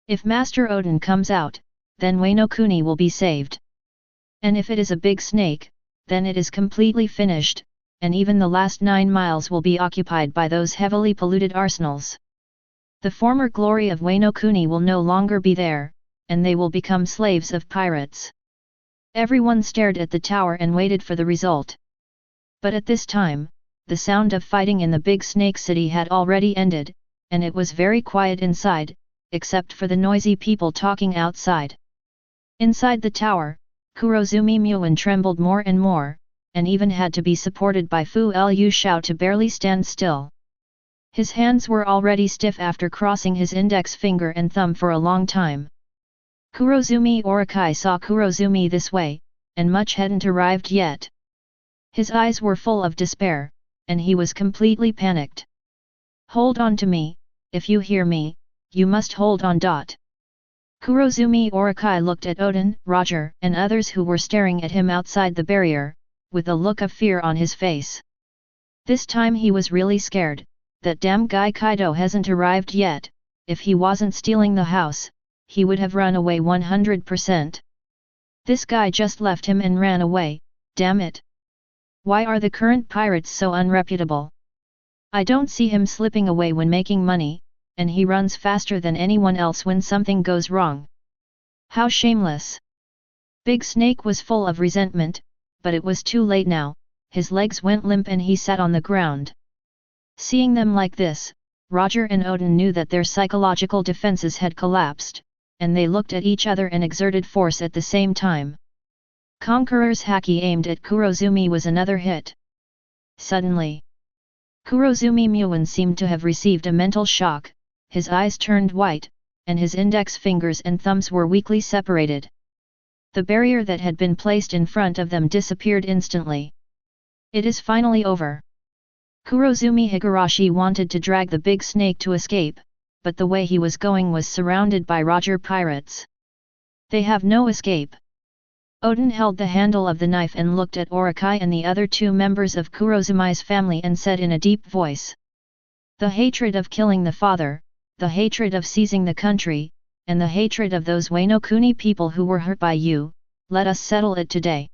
If Master Odin comes out, then Wano Kuni will be saved. And if it is a big snake, then it is completely finished, and even the last 9 miles will be occupied by those heavily polluted arsenals. The former glory of Wano Kuni will no longer be there, and they will become slaves of pirates. Everyone stared at the tower and waited for the result. But at this time, the sound of fighting in the big snake city had already ended, and it was very quiet inside, except for the noisy people talking outside. Inside the tower, Kurozumi Muin trembled more and more, and even had to be supported by Fu Lu Shao to barely stand still. His hands were already stiff after crossing his index finger and thumb for a long time. Kurozumi Orakai saw Kurozumi this way, and much hadn't arrived yet. His eyes were full of despair, and he was completely panicked. Hold on to me, if you hear me, you must hold on. Kurozumi Orakai looked at Odin, Roger, and others who were staring at him outside the barrier, with a look of fear on his face. This time he was really scared. That damn guy Kaido hasn't arrived yet. If he wasn't stealing the house, he would have run away 100%. This guy just left him and ran away, damn it. Why are the current pirates so unreputable? I don't see him slipping away when making money, and he runs faster than anyone else when something goes wrong. How shameless! Big Snake was full of resentment, but it was too late now. His legs went limp and he sat on the ground. Seeing them like this, Roger and Odin knew that their psychological defenses had collapsed, and they looked at each other and exerted force at the same time. Conqueror's haki aimed at Kurozumi was another hit. Suddenly, Kurozumi Muin seemed to have received a mental shock, his eyes turned white, and his index fingers and thumbs were weakly separated. The barrier that had been placed in front of them disappeared instantly. It is finally over. Kurozumi Higurashi wanted to drag the big snake to escape, but the way he was going was surrounded by Roger pirates. They have no escape. Odin held the handle of the knife and looked at Orakai and the other 2 members of Kurozumi's family and said in a deep voice. The hatred of killing the father, the hatred of seizing the country, and the hatred of those Wano Kuni people who were hurt by you, let us settle it today.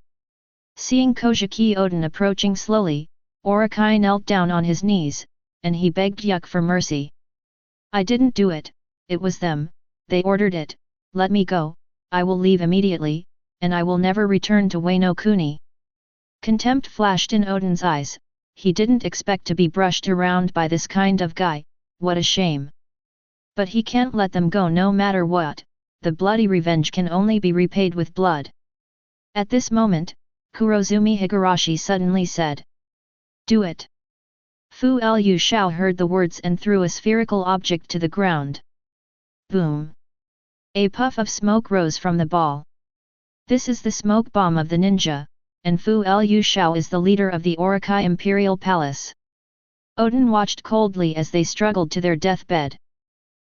Seeing Kojiki Odin approaching slowly, Orakai knelt down on his knees, and he begged Yuk for mercy. I didn't do it, it was them, they ordered it, let me go, I will leave immediately, and I will never return to Wano Kuni. Contempt flashed in Odin's eyes, he didn't expect to be brushed around by this kind of guy, what a shame. But he can't let them go no matter what, the bloody revenge can only be repaid with blood. At this moment, Kurozumi Higurashi suddenly said. Do it. Fu Lu Shao heard the words and threw a spherical object to the ground. Boom! A puff of smoke rose from the ball. This is the smoke bomb of the ninja, and Fu Lu Shao is the leader of the Orakai Imperial Palace. Odin watched coldly as they struggled to their deathbed.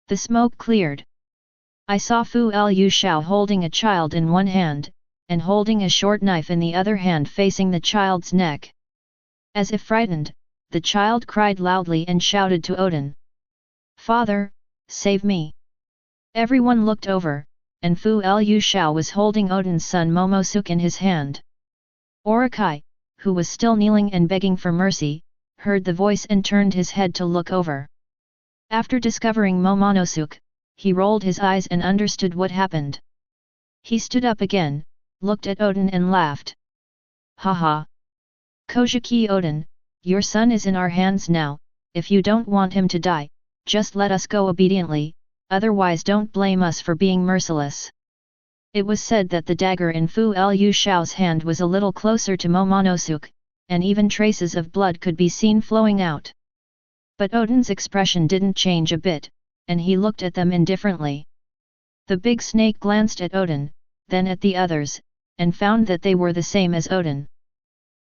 The smoke cleared. I saw Fu Lu Shao holding a child in one hand, and holding a short knife in the other hand facing the child's neck. As if frightened, the child cried loudly and shouted to Odin. Father, save me! Everyone looked over, and Fu Lu Xiao was holding Odin's son Momosuke in his hand. Orakai, who was still kneeling and begging for mercy, heard the voice and turned his head to look over. After discovering Momonosuke, he rolled his eyes and understood what happened. He stood up again, looked at Odin and laughed. Haha! Kojiki Odin, your son is in our hands now, if you don't want him to die, just let us go obediently, otherwise don't blame us for being merciless. It was said that the dagger in Fu Lu Xiao's hand was a little closer to Momonosuke, and even traces of blood could be seen flowing out. But Odin's expression didn't change a bit, and he looked at them indifferently. The big snake glanced at Odin, then at the others, and found that they were the same as Odin.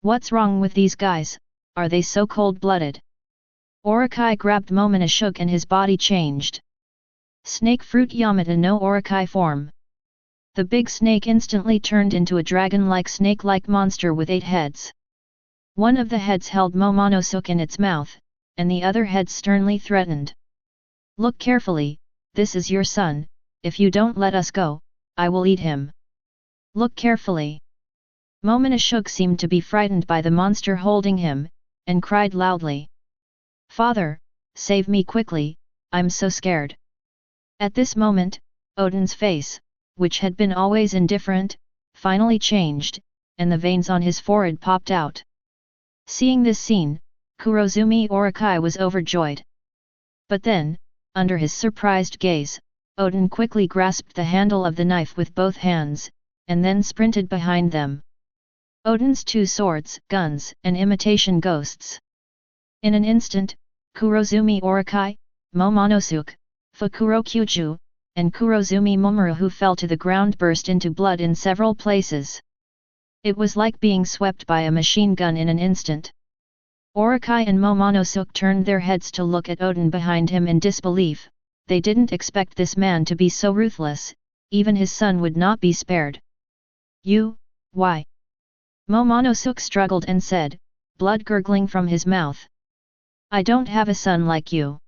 What's wrong with these guys, are they so cold-blooded? Orakai grabbed Momonosuke and his body changed. Snake fruit Yamata no Orakai form. The big snake instantly turned into a dragon-like snake-like monster with 8 heads. One of the heads held Momonosuke in its mouth, and the other head sternly threatened. Look carefully, this is your son, if you don't let us go, I will eat him. Look carefully. Momonosuke seemed to be frightened by the monster holding him, and cried loudly. Father, save me quickly, I'm so scared. At this moment, Odin's face, which had been always indifferent, finally changed, and the veins on his forehead popped out. Seeing this scene, Kurozumi Orakai was overjoyed. But then, under his surprised gaze, Odin quickly grasped the handle of the knife with both hands, and then sprinted behind them. Odin's 2 swords, guns, and imitation ghosts. In an instant, Kurozumi Orakai, Momonosuke, Fukuro Kyuju, and Kurozumi Momoru, who fell to the ground, burst into blood in several places. It was like being swept by a machine gun in an instant. Orakai and Momonosuke turned their heads to look at Odin behind him in disbelief. They didn't expect this man to be so ruthless, even his son would not be spared. You, why? Momonosuke struggled and said, blood gurgling from his mouth. I don't have a son like you.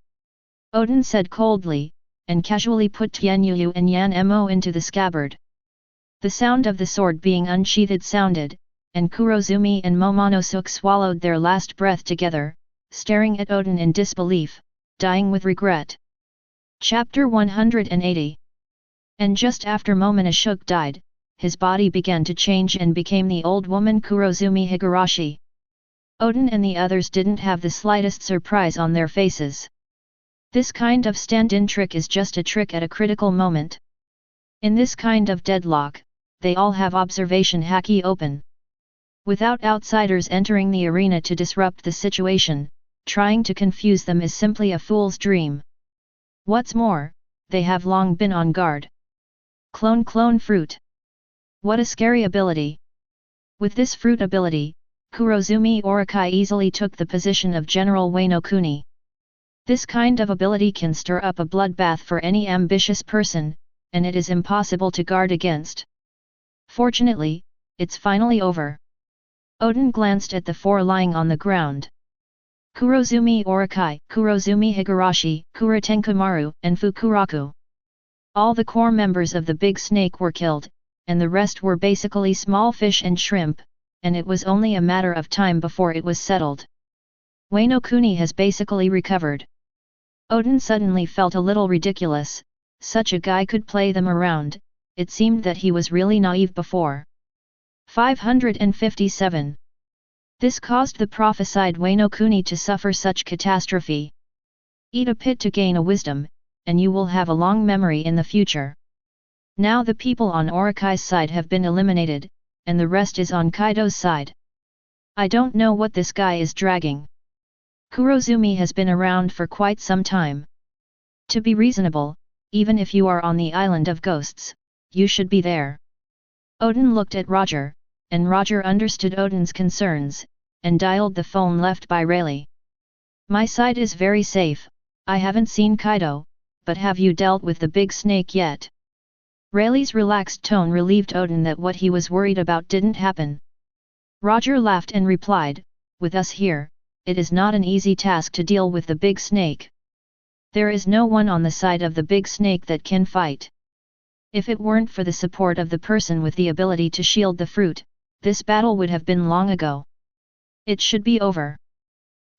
Odin said coldly, and casually put Tianyuyu and Yan Mo into the scabbard. The sound of the sword being unsheathed sounded, and Kurozumi and Momonosuke swallowed their last breath together, staring at Odin in disbelief, dying with regret. Chapter 180. And just after Momonosuke died, his body began to change and became the old woman Kurozumi Higurashi. Odin and the others didn't have the slightest surprise on their faces. This kind of stand-in trick is just a trick at a critical moment. In this kind of deadlock, they all have observation haki open. Without outsiders entering the arena to disrupt the situation, trying to confuse them is simply a fool's dream. What's more, they have long been on guard. Clone fruit. What a scary ability. With this fruit ability, Kurozumi Orakai easily took the position of General Wano Kuni. This kind of ability can stir up a bloodbath for any ambitious person, and it is impossible to guard against. Fortunately, it's finally over. Odin glanced at the 4 lying on the ground. Kurozumi Orakai, Kurozumi Higurashi, Kuratenkumaru, and Fukuraku. All the core members of the big snake were killed, and the rest were basically small fish and shrimp, and it was only a matter of time before it was settled. Wano Kuni has basically recovered. Odin suddenly felt a little ridiculous, such a guy could play them around, it seemed that he was really naive before. 557. This caused the prophesied Wano Kuni to suffer such catastrophe. Eat a pit to gain a wisdom, and you will have a long memory in the future. Now the people on Orakai's side have been eliminated, and the rest is on Kaido's side. I don't know what this guy is dragging. Kurozumi has been around for quite some time. To be reasonable, even if you are on the island of ghosts, you should be there. Odin looked at Roger, and Roger understood Odin's concerns, and dialed the phone left by Rayleigh. My side is very safe, I haven't seen Kaido, but have you dealt with the big snake yet? Rayleigh's relaxed tone relieved Odin that what he was worried about didn't happen. Roger laughed and replied, with us here, it is not an easy task to deal with the big snake. There is no one on the side of the big snake that can fight. If it weren't for the support of the person with the ability to shield the fruit, this battle would have been long ago. It should be over.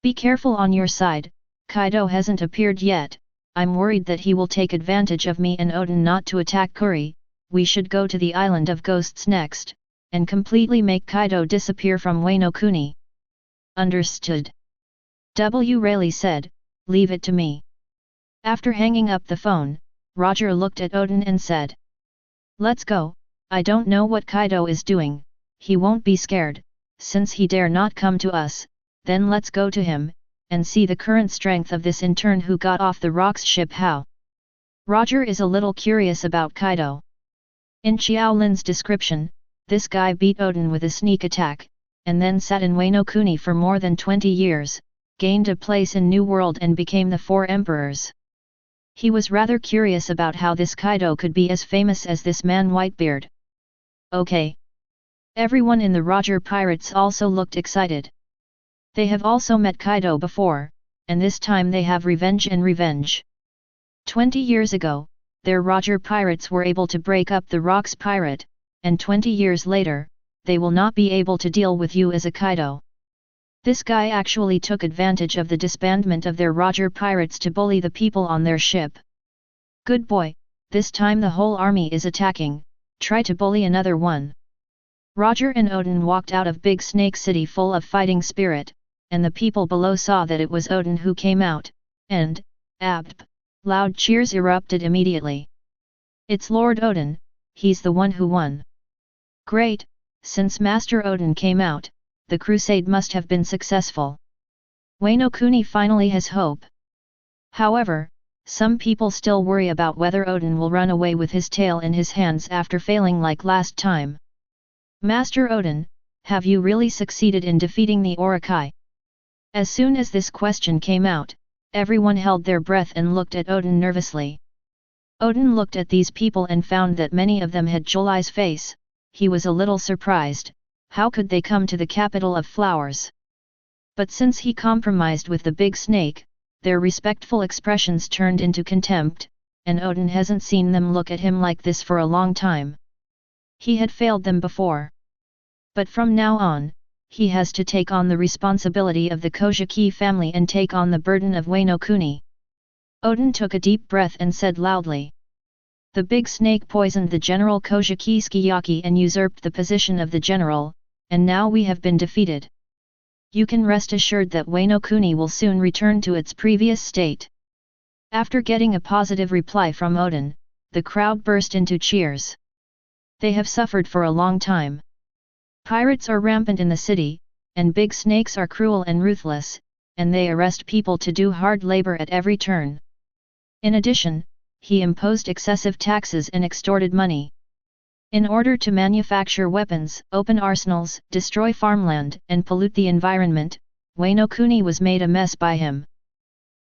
Be careful on your side, Kaido hasn't appeared yet, I'm worried that he will take advantage of me and Oden not to attack Kuri, we should go to the Island of Ghosts next, and completely make Kaido disappear from Wano Kuni. Understood. W. Rayleigh said, leave it to me. After hanging up the phone, Roger looked at Oden and said, let's go, I don't know what Kaido is doing, he won't be scared, since he dare not come to us, then let's go to him, and see the current strength of this intern who got off the Rocks ship how. Roger is a little curious about Kaido. In Qiao Lin's description, this guy beat Oden with a sneak attack, and then sat in Wano Kuni for more than 20 years, gained a place in New World and became the Four Emperors. He was rather curious about how this Kaido could be as famous as this man Whitebeard. Okay. Everyone in the Roger Pirates also looked excited. They have also met Kaido before, and this time they have revenge and revenge. 20 years ago, their Roger Pirates were able to break up the Rocks Pirate, and 20 years later, they will not be able to deal with you as a Kaido. This guy actually took advantage of the disbandment of their Roger Pirates to bully the people on their ship. Good boy, this time the whole army is attacking, try to bully another one. Roger and Oden walked out of Big Snake City full of fighting spirit, and the people below saw that it was Oden who came out, and, loud cheers erupted immediately. It's Lord Oden, he's the one who won. Great, since Master Oden came out, the crusade must have been successful. Wano Kuni finally has hope. However, some people still worry about whether Oden will run away with his tail in his hands after failing like last time. Master Oden, have you really succeeded in defeating the Orokai? As soon as this question came out, everyone held their breath and looked at Oden nervously. Oden looked at these people and found that many of them had July's face. He was a little surprised, how could they come to the capital of flowers? But since he compromised with the big snake, their respectful expressions turned into contempt, and Oden hasn't seen them look at him like this for a long time. He had failed them before. But from now on, he has to take on the responsibility of the Kojiki family and take on the burden of Wano Kuni. Oden took a deep breath and said loudly. The big snake poisoned the general Kojiki Sukiyaki and usurped the position of the general, and now we have been defeated. You can rest assured that Wano Kuni will soon return to its previous state. After getting a positive reply from Oden, the crowd burst into cheers. They have suffered for a long time. Pirates are rampant in the city, and big snakes are cruel and ruthless, and they arrest people to do hard labor at every turn. In addition, he imposed excessive taxes and extorted money. In order to manufacture weapons, open arsenals, destroy farmland, and pollute the environment, Wano Kuni was made a mess by him.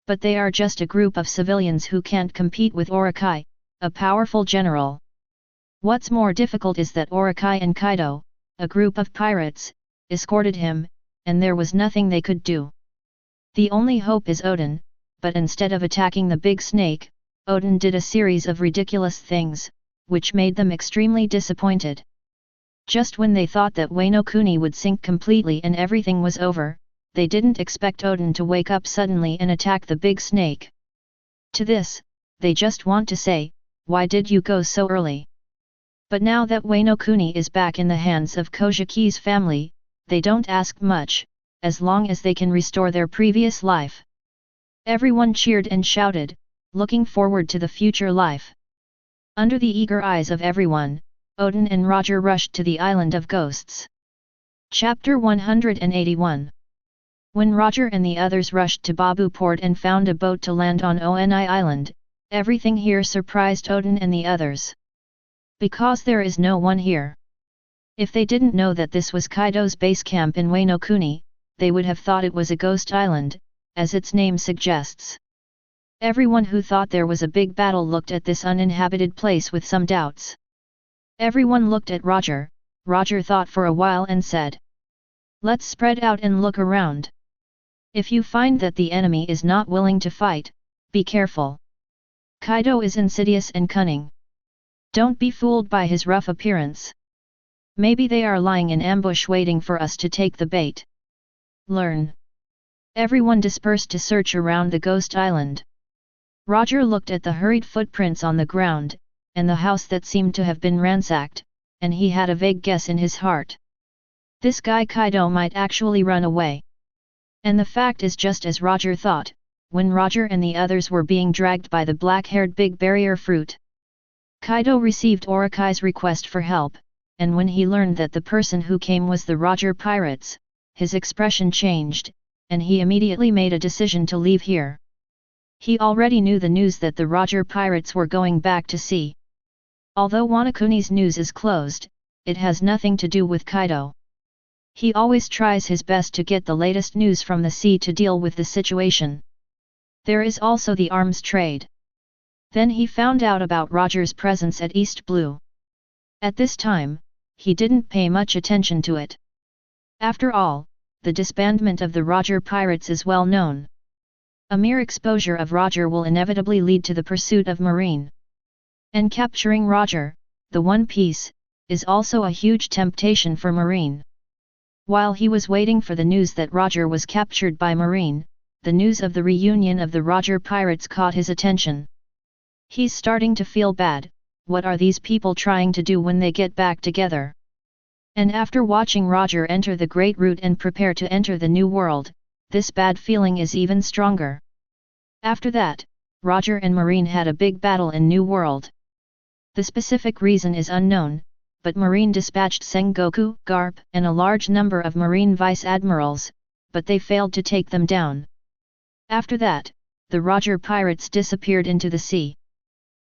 But they are just a group of civilians who can't compete with Orokai, a powerful general. What's more difficult is that Orokai and Kaido, a group of pirates, escorted him, and there was nothing they could do. The only hope is Oden, but instead of attacking the big snake, Oden did a series of ridiculous things, which made them extremely disappointed. Just when they thought that Wano Kuni would sink completely and everything was over, they didn't expect Oden to wake up suddenly and attack the big snake. To this, they just want to say, why did you go so early? But now that Wano Kuni is back in the hands of Kojiki's family, they don't ask much, as long as they can restore their previous life. Everyone cheered and shouted, looking forward to the future life. Under the eager eyes of everyone, Oden and Roger rushed to the Island of Ghosts. Chapter 181. When Roger and the others rushed to Babu Port and found a boat to land on Oni Island, everything here surprised Oden and the others. Because there is no one here. If they didn't know that this was Kaido's base camp in Wano Kuni, they would have thought it was a ghost island, as its name suggests. Everyone who thought there was a big battle looked at this uninhabited place with some doubts. Everyone looked at Roger. Roger thought for a while and said, "Let's spread out and look around. If you find that the enemy is not willing to fight, be careful. Kaido is insidious and cunning. Don't be fooled by his rough appearance. Maybe they are lying in ambush waiting for us to take the bait. Learn. Everyone dispersed to search around the ghost island. Roger looked at the hurried footprints on the ground, and the house that seemed to have been ransacked, and he had a vague guess in his heart. This guy Kaido might actually run away. And the fact is just as Roger thought, when Roger and the others were being dragged by the black-haired big barrier fruit. Kaido received Orikai's request for help, and when he learned that the person who came was the Roger pirates, his expression changed, and he immediately made a decision to leave here. He already knew the news that the Roger pirates were going back to sea. Although Wanakuni's news is closed, it has nothing to do with Kaido. He always tries his best to get the latest news from the sea to deal with the situation. There is also the arms trade. Then he found out about Roger's presence at East Blue. At this time, he didn't pay much attention to it. After all, the disbandment of the Roger pirates is well known. A mere exposure of Roger will inevitably lead to the pursuit of Marine. And capturing Roger, the One Piece, is also a huge temptation for Marine. While he was waiting for the news that Roger was captured by Marine, the news of the reunion of the Roger pirates caught his attention. He's starting to feel bad. What are these people trying to do when they get back together? And after watching Roger enter the Great Route and prepare to enter the New World, this bad feeling is even stronger. After that, Roger and Marine had a big battle in New World. The specific reason is unknown, but Marine dispatched Sengoku, Garp, and a large number of Marine vice-admirals, but they failed to take them down. After that, the Roger pirates disappeared into the sea.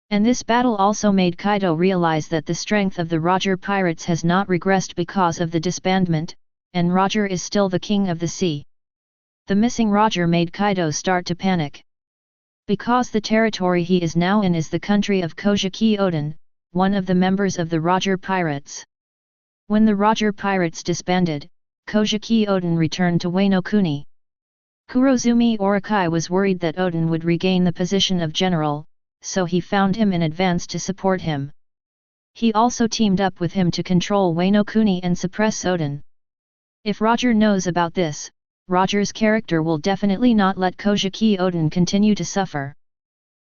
And this battle also made Kaido realize that the strength of the Roger pirates has not regressed because of the disbandment, and Roger is still the king of the sea. The missing Roger made Kaido start to panic. Because the territory he is now in is the country of Kojiki Oden, one of the members of the Roger pirates. When the Roger pirates disbanded, Kojiki Oden returned to Wano Kuni. Kurozumi Orikai was worried that Oden would regain the position of general, so he found him in advance to support him. He also teamed up with him to control Wano Kuni and suppress Oden. If Roger knows about this, Roger's character will definitely not let Kojiki Oden continue to suffer.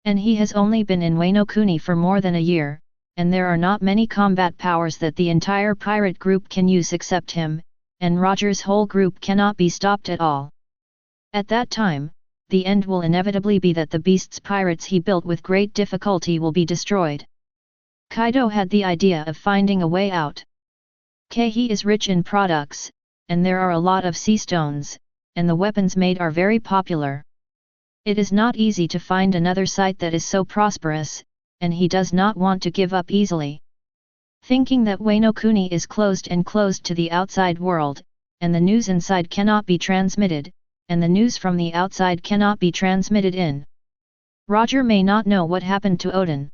And he has only been in Wano Kuni for more than a year, and there are not many combat powers that the entire pirate group can use except him, and Roger's whole group cannot be stopped at all. At that time, the end will inevitably be that the beast's pirates he built with great difficulty will be destroyed. Kaido had the idea of finding a way out. He is rich in products, and there are a lot of sea stones, and the weapons made are very popular. It is not easy to find another site that is so prosperous, and he does not want to give up easily. Thinking that Wano Kuni is closed to the outside world, and the news inside cannot be transmitted, and the news from the outside cannot be transmitted in. Roger may not know what happened to Oden.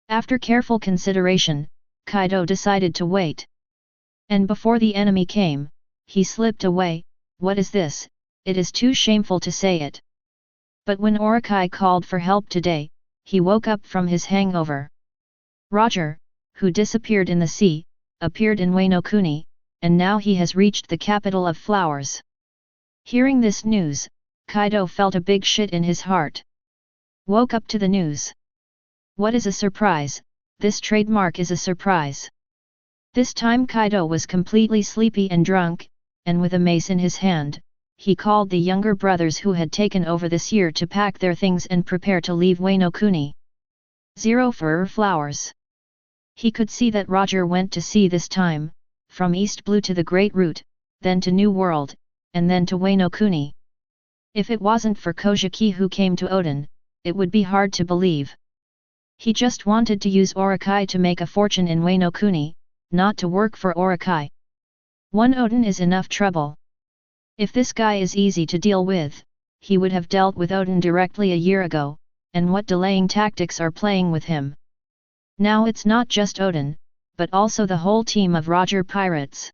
After careful consideration, Kaido decided to wait. And before the enemy came, he slipped away. What is this? It is too shameful to say it. But when Orikai called for help today, he woke up from his hangover. Roger, who disappeared in the sea, appeared in Wano Kuni, and now he has reached the capital of flowers. Hearing this news, Kaido felt a big shit in his heart. Woke up to the news. What is a surprise? This trademark is a surprise. This time Kaido was completely sleepy and drunk, and with a mace in his hand, he called the younger brothers who had taken over this year to pack their things and prepare to leave Wano Kuni. 0 for flowers. He could see that Roger went to sea this time, from East Blue to the Great Route, then to New World, and then to Wano Kuni. If it wasn't for Kojiki who came to Oden, it would be hard to believe. He just wanted to use Orikai to make a fortune in Wano Kuni, not to work for Orikai. One Oden is enough trouble. If this guy is easy to deal with, he would have dealt with Oden directly a year ago, and what delaying tactics are playing with him. Now it's not just Oden, but also the whole team of Roger pirates.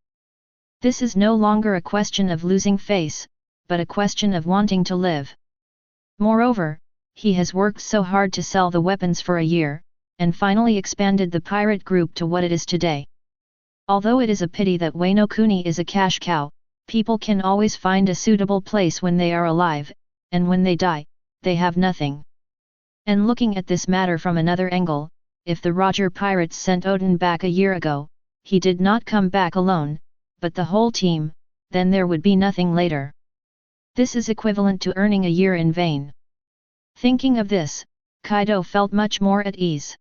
This is no longer a question of losing face, but a question of wanting to live. Moreover, he has worked so hard to sell the weapons for a year, and finally expanded the pirate group to what it is today. Although it is a pity that Wano Kuni is a cash cow, people can always find a suitable place when they are alive, and when they die, they have nothing. And looking at this matter from another angle, if the Roger pirates sent Odin back a year ago, he did not come back alone, but the whole team, then there would be nothing later. This is equivalent to earning a year in vain. Thinking of this, Kaido felt much more at ease.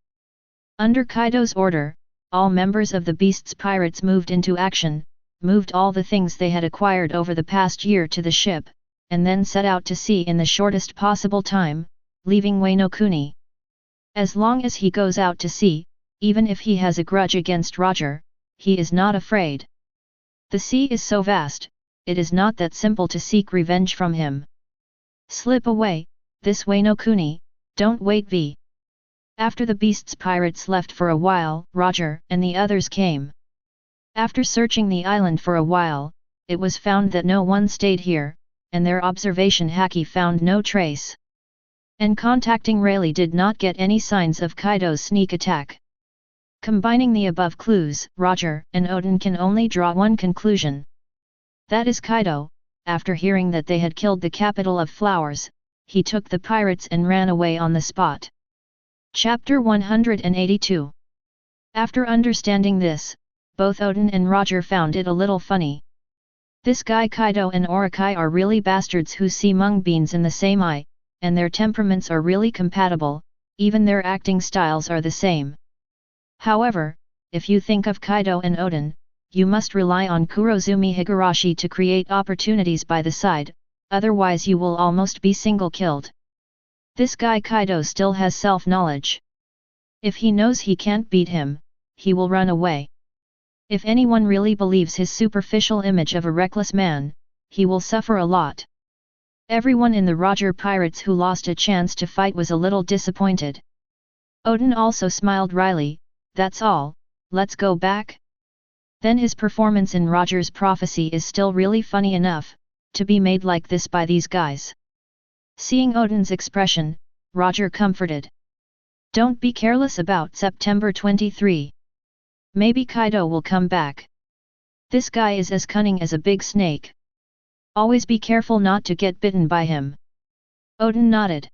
Under Kaido's order, all members of the Beast's pirates moved into action, moved all the things they had acquired over the past year to the ship, and then set out to sea in the shortest possible time, leaving Wano Kuni. As long as he goes out to sea, even if he has a grudge against Roger, he is not afraid. The sea is so vast, it is not that simple to seek revenge from him. Slip away, this Wano Kuni, don't wait v. After the Beast's pirates left for a while, Roger and the others came. After searching the island for a while, it was found that no one stayed here, and their observation Haki found no trace. And contacting Rayleigh did not get any signs of Kaido's sneak attack. Combining the above clues, Roger and Odin can only draw one conclusion. That is Kaido, after hearing that they had killed the capital of flowers, he took the pirates and ran away on the spot. Chapter 182. After understanding this, both Odin and Roger found it a little funny. This guy Kaido and Orokai are really bastards who see mung beans in the same eye, and their temperaments are really compatible, even their acting styles are the same. However, if you think of Kaido and Odin, you must rely on Kurozumi Higurashi to create opportunities by the side, otherwise you will almost be single-killed. This guy Kaido still has self-knowledge. If he knows he can't beat him, he will run away. If anyone really believes his superficial image of a reckless man, he will suffer a lot. Everyone in the Roger pirates who lost a chance to fight was a little disappointed. Odin also smiled wryly, that's all, let's go back? Then his performance in Roger's prophecy is still really funny enough, to be made like this by these guys. Seeing Odin's expression, Roger comforted. Don't be careless about September 23. Maybe Kaido will come back. This guy is as cunning as a big snake. Always be careful not to get bitten by him. Odin nodded.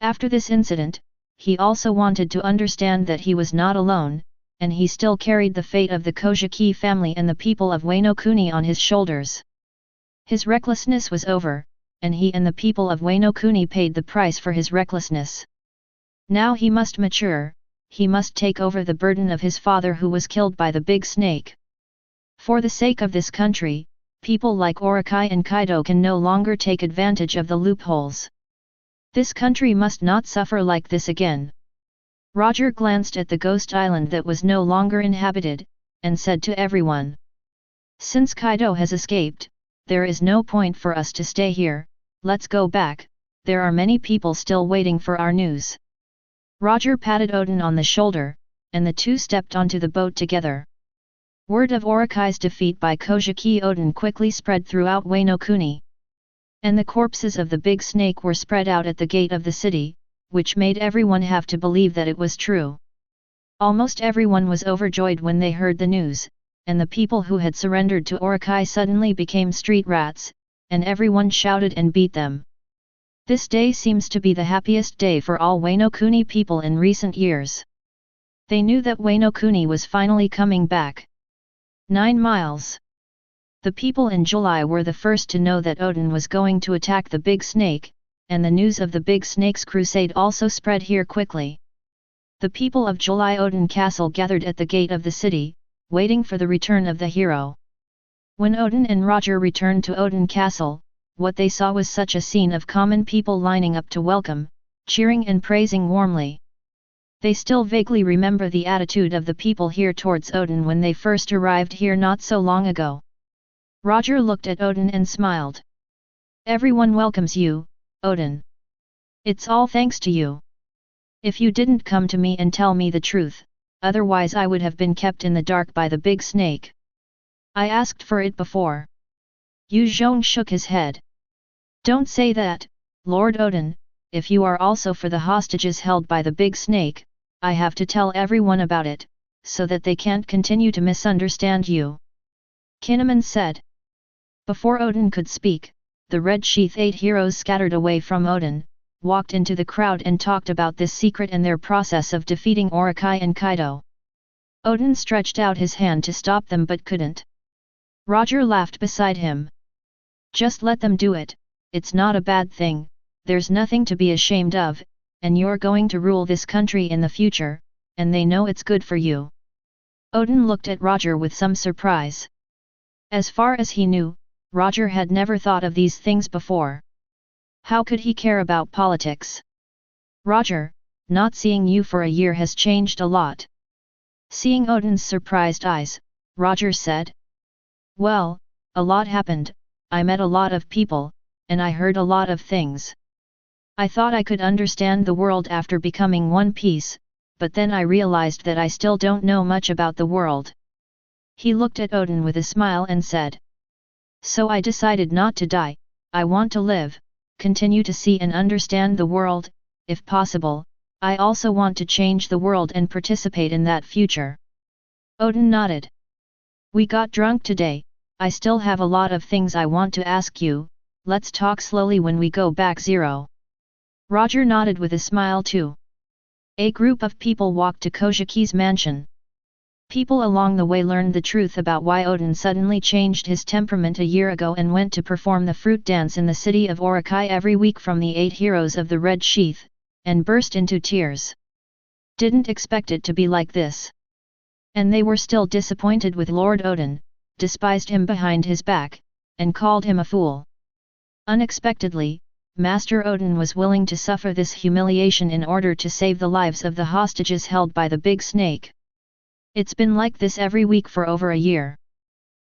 After this incident, he also wanted to understand that he was not alone, and he still carried the fate of the Kojiki family and the people of Wano Kuni on his shoulders. His recklessness was over, and he and the people of Wano Kuni paid the price for his recklessness. Now he must mature, he must take over the burden of his father who was killed by the big snake. For the sake of this country, people like Orokai and Kaido can no longer take advantage of the loopholes. This country must not suffer like this again. Roger glanced at the ghost island that was no longer inhabited, and said to everyone. Since Kaido has escaped, there is no point for us to stay here, let's go back, there are many people still waiting for our news. Roger patted Odin on the shoulder, and the two stepped onto the boat together. Word of Orokai's defeat by Kojiki Odin quickly spread throughout Wano Kuni. And the corpses of the big snake were spread out at the gate of the city, which made everyone have to believe that it was true. Almost everyone was overjoyed when they heard the news, and the people who had surrendered to Orokai suddenly became street rats, and everyone shouted and beat them. This day seems to be the happiest day for all Wano Kuni people in recent years. They knew that Wano Kuni was finally coming back. 9 miles. The people in July were the first to know that Odin was going to attack the big snake, and the news of the big snake's crusade also spread here quickly. The people of July Odin Castle gathered at the gate of the city, waiting for the return of the hero. When Odin and Roger returned to Odin Castle, what they saw was such a scene of common people lining up to welcome, cheering and praising warmly. They still vaguely remember the attitude of the people here towards Odin when they first arrived here not so long ago. Roger looked at Odin and smiled. Everyone welcomes you, Odin. It's all thanks to you. If you didn't come to me and tell me the truth, otherwise I would have been kept in the dark by the big snake. I asked for it before. Yu Zhong shook his head. Don't say that, Lord Odin, if you are also for the hostages held by the big snake, I have to tell everyone about it, so that they can't continue to misunderstand you. Kinemon said. Before Odin could speak, the Red Sheath 8 heroes scattered away from Odin, walked into the crowd and talked about this secret and their process of defeating Orokai and Kaido. Odin stretched out his hand to stop them but couldn't. Roger laughed beside him. Just let them do it, it's not a bad thing, there's nothing to be ashamed of, and you're going to rule this country in the future, and they know it's good for you. Odin looked at Roger with some surprise. As far as he knew, Roger had never thought of these things before. How could he care about politics? Roger, not seeing you for a year has changed a lot. Seeing Odin's surprised eyes, Roger said. Well, a lot happened, I met a lot of people, and I heard a lot of things. I thought I could understand the world after becoming One Piece, but then I realized that I still don't know much about the world. He looked at Odin with a smile and said. So I decided not to die, I want to live, continue to see and understand the world, if possible, I also want to change the world and participate in that future. Odin nodded. We got drunk today, I still have a lot of things I want to ask you, let's talk slowly when we go back Zero. Roger nodded with a smile too. A group of people walked to Kojiki's mansion. People along the way learned the truth about why Odin suddenly changed his temperament a year ago and went to perform the fruit dance in the city of Orokai every week from the 8 heroes of the Red Sheath, and burst into tears. Didn't expect it to be like this. And they were still disappointed with Lord Odin, despised him behind his back, and called him a fool. Unexpectedly, Master Odin was willing to suffer this humiliation in order to save the lives of the hostages held by the big snake. It's been like this every week for over a year.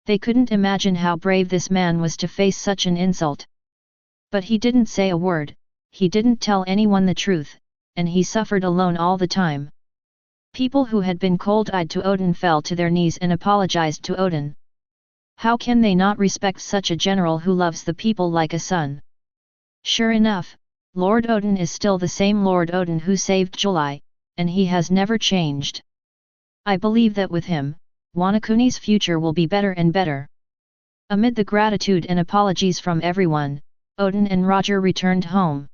They couldn't imagine how brave this man was to face such an insult. But he didn't say a word, he didn't tell anyone the truth, and he suffered alone all the time. People who had been cold-eyed to Odin fell to their knees and apologized to Odin. How can they not respect such a general who loves the people like a son? Sure enough, Lord Odin is still the same Lord Odin who saved July, and he has never changed. I believe that with him, Wano Kuni's future will be better and better. Amid the gratitude and apologies from everyone, Odin and Roger returned home.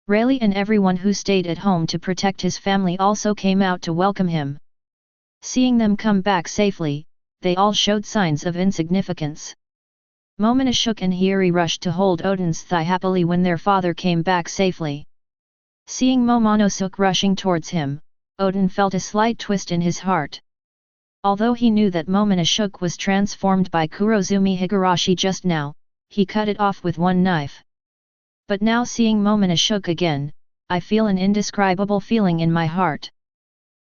Rayleigh and everyone who stayed at home to protect his family also came out to welcome him. Seeing them come back safely, they all showed signs of insignificance. Momonosuke and Hiri rushed to hold Odin's thigh happily when their father came back safely. Seeing Momonosuke rushing towards him, Odin felt a slight twist in his heart. Although he knew that Momonosuke was transformed by Kurozumi Higurashi just now, he cut it off with one knife. But now seeing Momonosuke again, I feel an indescribable feeling in my heart.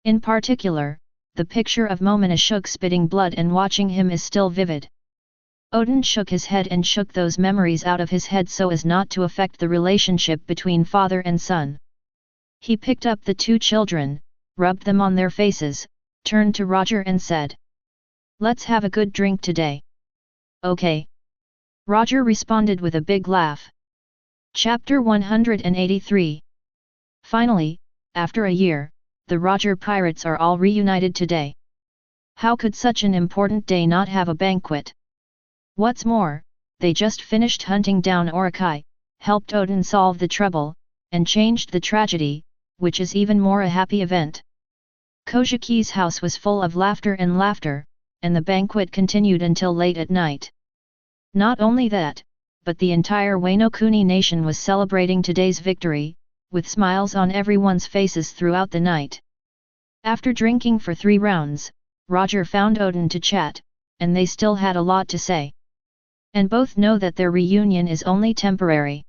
In particular, the picture of Momonosuke spitting blood and watching him is still vivid. Odin shook his head and shook those memories out of his head so as not to affect the relationship between father and son. He picked up the two children, rubbed them on their faces, turned to Roger and said, "Let's have a good drink today." "Okay." Roger responded with a big laugh. Chapter 183. Finally, after a year, the Roger pirates are all reunited today. How could such an important day not have a banquet? What's more, they just finished hunting down Orokai, helped Odin solve the trouble, and changed the tragedy, which is even more a happy event. Kojiki's house was full of laughter, and the banquet continued until late at night. Not only that, but the entire Wano Kuni nation was celebrating today's victory, with smiles on everyone's faces throughout the night. After drinking for 3 rounds, Roger found Odin to chat, and they still had a lot to say. And both know that their reunion is only temporary.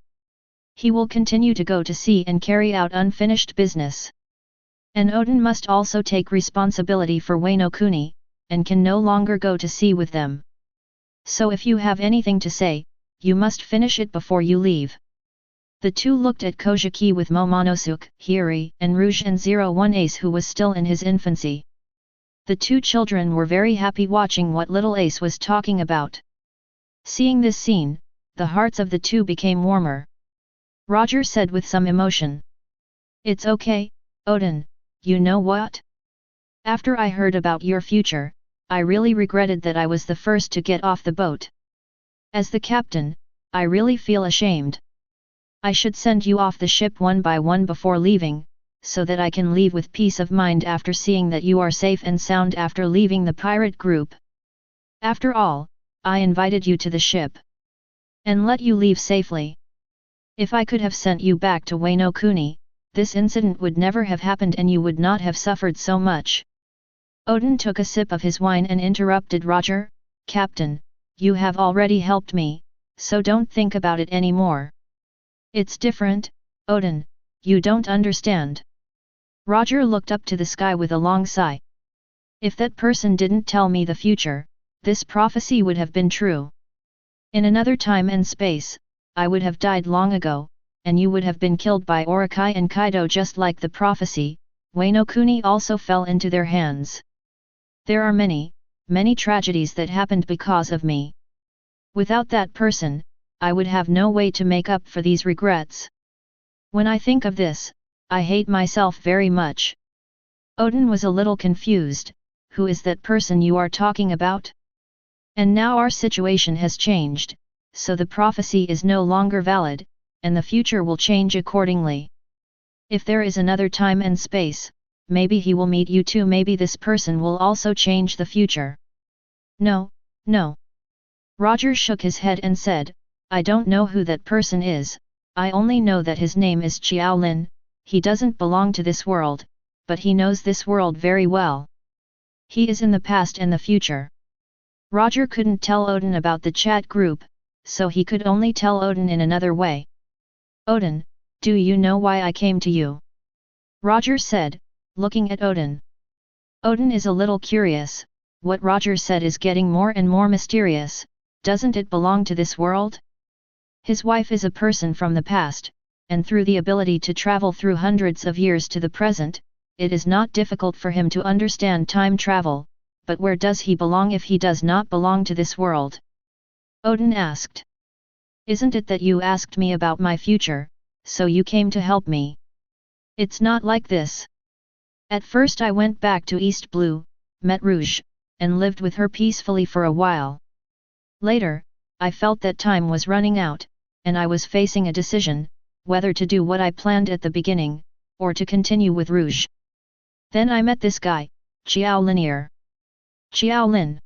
He will continue to go to sea and carry out unfinished business. And Odin must also take responsibility for Wano Kuni, and can no longer go to sea with them. So if you have anything to say, you must finish it before you leave. The two looked at Kojiki with Momonosuke, Hiri, and Rouge and 01 Ace who was still in his infancy. The two children were very happy watching what little Ace was talking about. Seeing this scene, the hearts of the two became warmer. Roger said with some emotion, "It's okay, Odin, you know what? After I heard about your future, I really regretted that I was the first to get off the boat. As the captain, I really feel ashamed. I should send you off the ship one by one before leaving, so that I can leave with peace of mind after seeing that you are safe and sound after leaving the pirate group. After all, I invited you to the ship. And let you leave safely. If I could have sent you back to Wano Kuni, this incident would never have happened and you would not have suffered so much. Odin took a sip of his wine and interrupted Roger, Captain, you have already helped me, so don't think about it anymore. It's different, Odin, you don't understand. Roger looked up to the sky with a long sigh. If that person didn't tell me the future, this prophecy would have been true. In another time and space, I would have died long ago, and you would have been killed by Orokai and Kaido just like the prophecy. Wano Kuni also fell into their hands. There are many, many tragedies that happened because of me. Without that person, I would have no way to make up for these regrets. When I think of this, I hate myself very much. Odin was a little confused. Who is that person you are talking about? And now our situation has changed, so the prophecy is no longer valid, and the future will change accordingly. If there is another time and space, maybe he will meet you too, maybe this person will also change the future. No, no. Roger shook his head and said, I don't know who that person is, I only know that his name is Qiao Lin. He doesn't belong to this world, but he knows this world very well. He is in the past and the future. Roger couldn't tell Odin about the chat group, so he could only tell Odin in another way. Odin, do you know why I came to you? Roger said, looking at Odin. Odin is a little curious. What Roger said is getting more and more mysterious. Doesn't it belong to this world? His wife is a person from the past, and through the ability to travel through hundreds of years to the present, it is not difficult for him to understand time travel, but where does he belong if he does not belong to this world? Odin asked. Isn't it that you asked me about my future, so you came to help me? It's not like this. At first I went back to East Blue, met Rouge, and lived with her peacefully for a while. Later, I felt that time was running out, and I was facing a decision, whether to do what I planned at the beginning, or to continue with Rouge. Then I met this guy, Qiao Lin. Qiao Lin.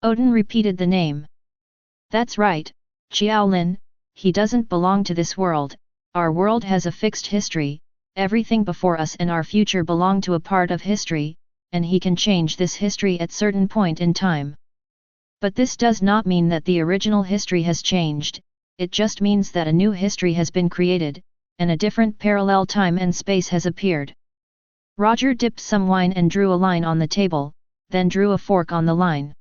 Odin repeated the name. That's right, Qiao Lin, he doesn't belong to this world, our world has a fixed history, everything before us and our future belong to a part of history, and he can change this history at certain point in time. But this does not mean that the original history has changed, it just means that a new history has been created, and a different parallel time and space has appeared. Roger dipped some wine and drew a line on the table, then drew a fork on the line.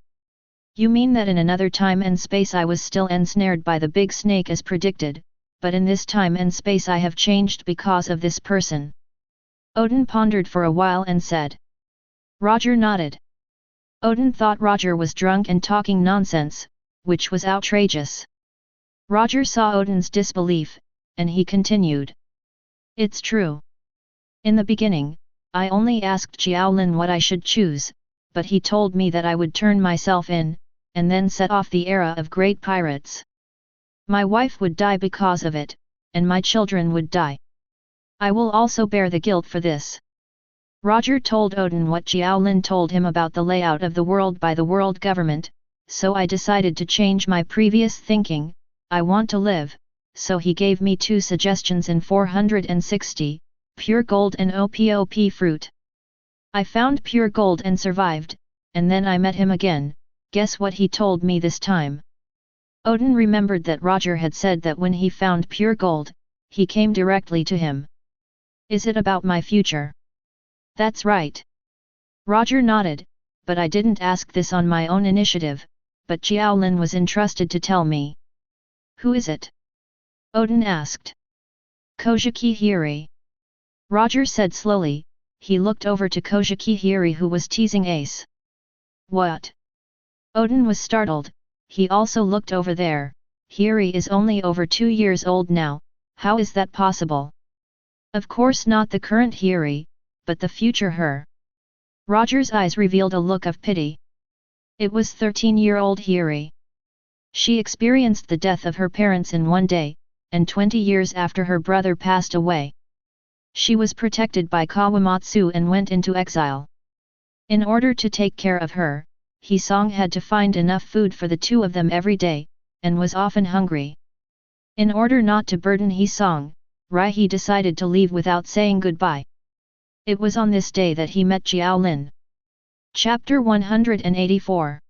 You mean that in another time and space I was still ensnared by the big snake as predicted, but in this time and space I have changed because of this person. Odin pondered for a while and said. Roger nodded. Odin thought Roger was drunk and talking nonsense, which was outrageous. Roger saw Odin's disbelief, and he continued. It's true. In the beginning, I only asked Qiao Lin what I should choose, but he told me that I would turn myself in, and then set off the era of great pirates. My wife would die because of it, and my children would die. I will also bear the guilt for this. Roger told Odin what Qiao Lin told him about the layout of the world by the world government, so I decided to change my previous thinking. I want to live, so he gave me 2 suggestions in 460, pure gold and OPOP fruit. I found pure gold and survived, and then I met him again. Guess what he told me this time? Odin remembered that Roger had said that when he found pure gold, he came directly to him. Is it about my future? That's right. Roger nodded, but I didn't ask this on my own initiative, but Qiao Lin was entrusted to tell me. Who is it? Odin asked. Kojiki Hiri. Roger said slowly. He looked over to Kojiki Hiri who was teasing Ace. What? Odin was startled, he also looked over there. Hiri is only over 2 years old now, how is that possible? Of course not the current Hiri, but the future her. Roger's eyes revealed a look of pity. It was 13-year-old Hiri. She experienced the death of her parents in one day, and 20 years after her brother passed away. She was protected by Kawamatsu and went into exile. In order to take care of her, Hisong had to find enough food for the two of them every day, and was often hungry. In order not to burden Hisong, Raihe decided to leave without saying goodbye. It was on this day that he met Qiao Lin. Chapter 184.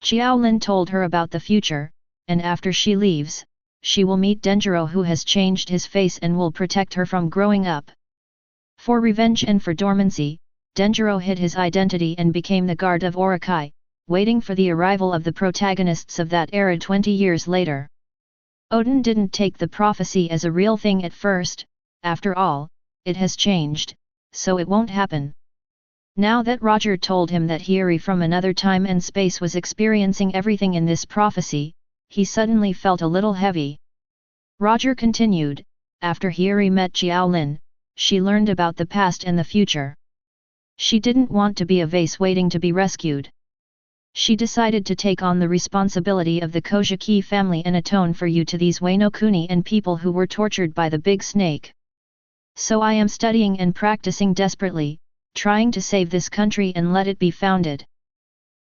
Qiao Lin told her about the future, and after she leaves, she will meet Denjiro, who has changed his face and will protect her from growing up. For revenge and for dormancy, Denjiro hid his identity and became the guard of Orakai, waiting for the arrival of the protagonists of that era 20 years later. Odin didn't take the prophecy as a real thing at first. After all, it has changed, so it won't happen. Now that Roger told him that Hiri from another time and space was experiencing everything in this prophecy, he suddenly felt a little heavy. Roger continued, after Hiri met Qiao Lin, she learned about the past and the future. She didn't want to be a vase waiting to be rescued. She decided to take on the responsibility of the Kojiki family and atone for you to these Wano Kuni and people who were tortured by the big snake. So I am studying and practicing desperately, trying to save this country and let it be founded.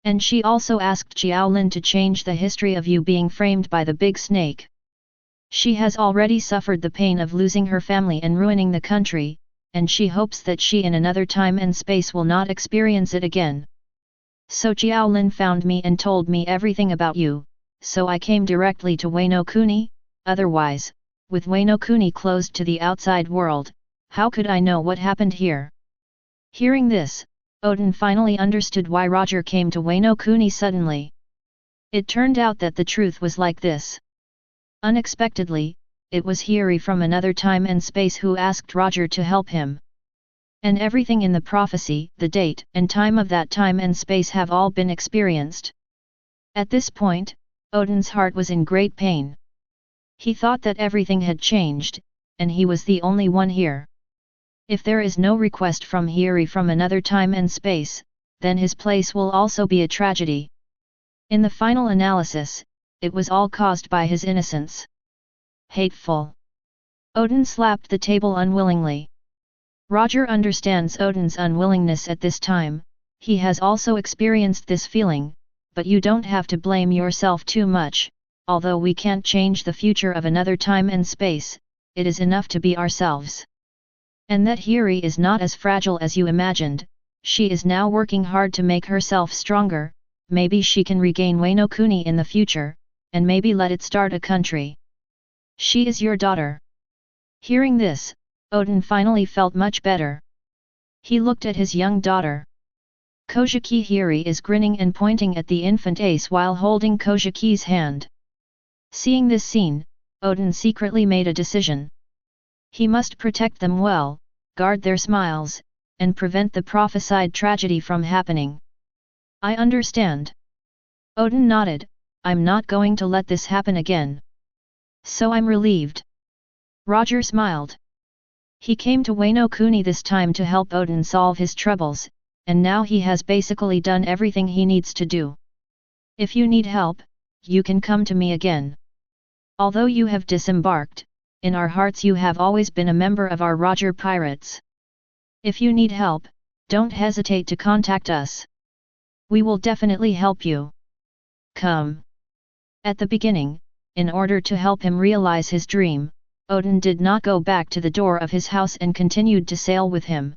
And she also asked Qiao Lin to change the history of you being framed by the big snake. She has already suffered the pain of losing her family and ruining the country, and she hopes that she in another time and space will not experience it again. So Qiao Lin found me and told me everything about you, so I came directly to Wano Kuni. Otherwise, with Wano Kuni closed to the outside world, how could I know what happened here? Hearing this, Odin finally understood why Roger came to Wano Kuni suddenly. It turned out that the truth was like this. Unexpectedly, it was Hiri from another time and space who asked Roger to help him. And everything in the prophecy, the date and time of that time and space have all been experienced. At this point, Odin's heart was in great pain. He thought that everything had changed, and he was the only one here. If there is no request from Hiri from another time and space, then his place will also be a tragedy. In the final analysis, it was all caused by his innocence. Hateful. Odin slapped the table unwillingly. Roger understands Odin's unwillingness at this time. He has also experienced this feeling, but you don't have to blame yourself too much. Although we can't change the future of another time and space, it is enough to be ourselves. And that Hiri is not as fragile as you imagined. She is now working hard to make herself stronger. Maybe she can regain Wano Kuni in the future, and maybe let it start a country. She is your daughter. Hearing this, Odin finally felt much better. He looked at his young daughter. Kojiki Hiri is grinning and pointing at the infant Ace while holding Kojiki's hand. Seeing this scene, Odin secretly made a decision. He must protect them well, guard their smiles, and prevent the prophesied tragedy from happening. I understand. Odin nodded, I'm not going to let this happen again. So I'm relieved. Roger smiled. He came to Wano Kuni this time to help Odin solve his troubles, and now he has basically done everything he needs to do. If you need help, you can come to me again. Although you have disembarked, in our hearts you have always been a member of our Roger Pirates. If you need help, don't hesitate to contact us. We will definitely help you. Come. At the beginning, in order to help him realize his dream, Odin did not go back to the door of his house and continued to sail with him.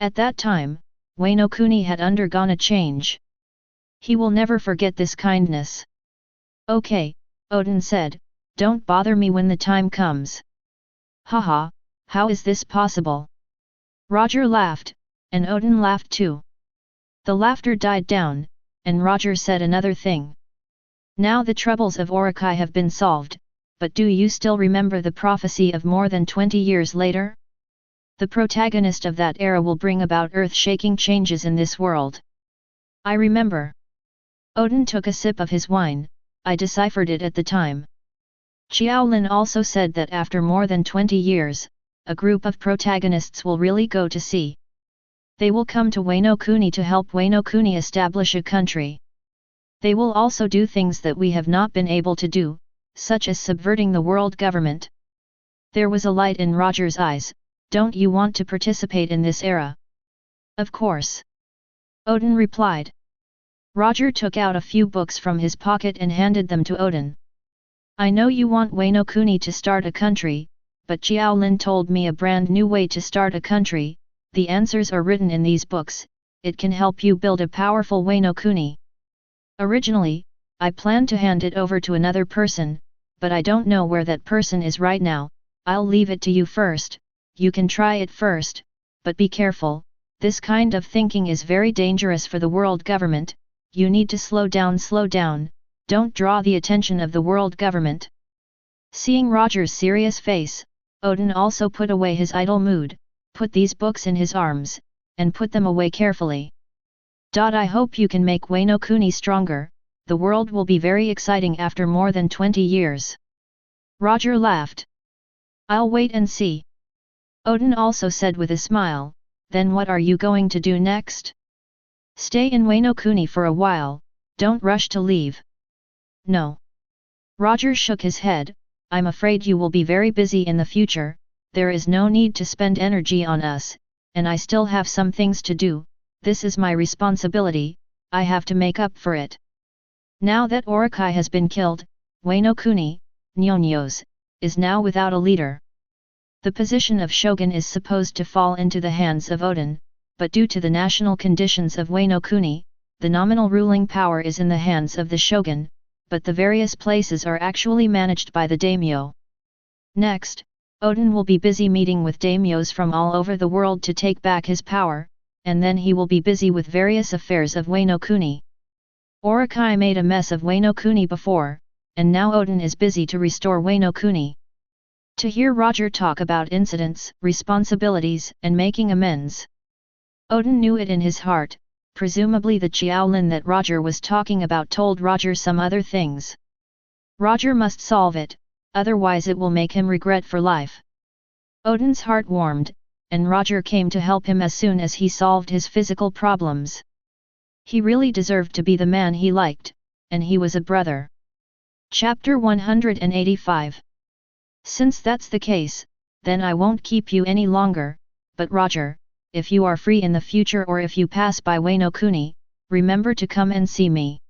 At that time, Wano Kuni had undergone a change. He will never forget this kindness. Okay, Odin said, don't bother me when the time comes. Haha, how is this possible? Roger laughed, and Odin laughed too. The laughter died down, and Roger said another thing. Now the troubles of Orakai have been solved, but do you still remember the prophecy of more than 20 years later? The protagonist of that era will bring about earth-shaking changes in this world. I remember. Odin took a sip of his wine. I deciphered it at the time. Qiao Lin also said that after more than 20 years, a group of protagonists will really go to sea. They will come to Wano Kuni to help Wano Kuni establish a country. They will also do things that we have not been able to do, such as subverting the world government. There was a light in Roger's eyes. Don't you want to participate in this era? Of course. Odin replied. Roger took out a few books from his pocket and handed them to Odin. I know you want Wano Kuni to start a country, but Qiao Lin told me a brand new way to start a country. The answers are written in these books. It can help you build a powerful Wano Kuni. Originally, I planned to hand it over to another person, but I don't know where that person is right now. I'll leave it to you first. You can try it first, but be careful. This kind of thinking is very dangerous for the world government. You need to slow down, don't draw the attention of the world government. Seeing Roger's serious face, Odin also put away his idle mood, put these books in his arms, and put them away carefully. I hope you can make Wano Kuni stronger. The world will be very exciting after more than 20 years. Roger laughed. I'll wait and see. Odin also said with a smile, then what are you going to do next? Stay in Wano Kuni for a while, don't rush to leave. No. Roger shook his head, I'm afraid you will be very busy in the future, there is no need to spend energy on us, and I still have some things to do, this is my responsibility, I have to make up for it. Now that Orokai has been killed, Wano Kuni, Nyonyos, is now without a leader. The position of shogun is supposed to fall into the hands of Odin, but due to the national conditions of Wano Kuni, the nominal ruling power is in the hands of the shogun, but the various places are actually managed by the daimyo. Next, Odin will be busy meeting with daimyos from all over the world to take back his power, and then he will be busy with various affairs of Wano Kuni. Orokai made a mess of Wano Kuni before, and now Odin is busy to restore Wano Kuni. To hear Roger talk about incidents, responsibilities, and making amends. Odin knew it in his heart, presumably the Qiao Lin that Roger was talking about told Roger some other things. Roger must solve it, otherwise it will make him regret for life. Odin's heart warmed, and Roger came to help him as soon as he solved his physical problems. He really deserved to be the man he liked, and he was a brother. Chapter 185. Since that's the case, then I won't keep you any longer, but Roger, if you are free in the future or if you pass by Wano Kuni, remember to come and see me.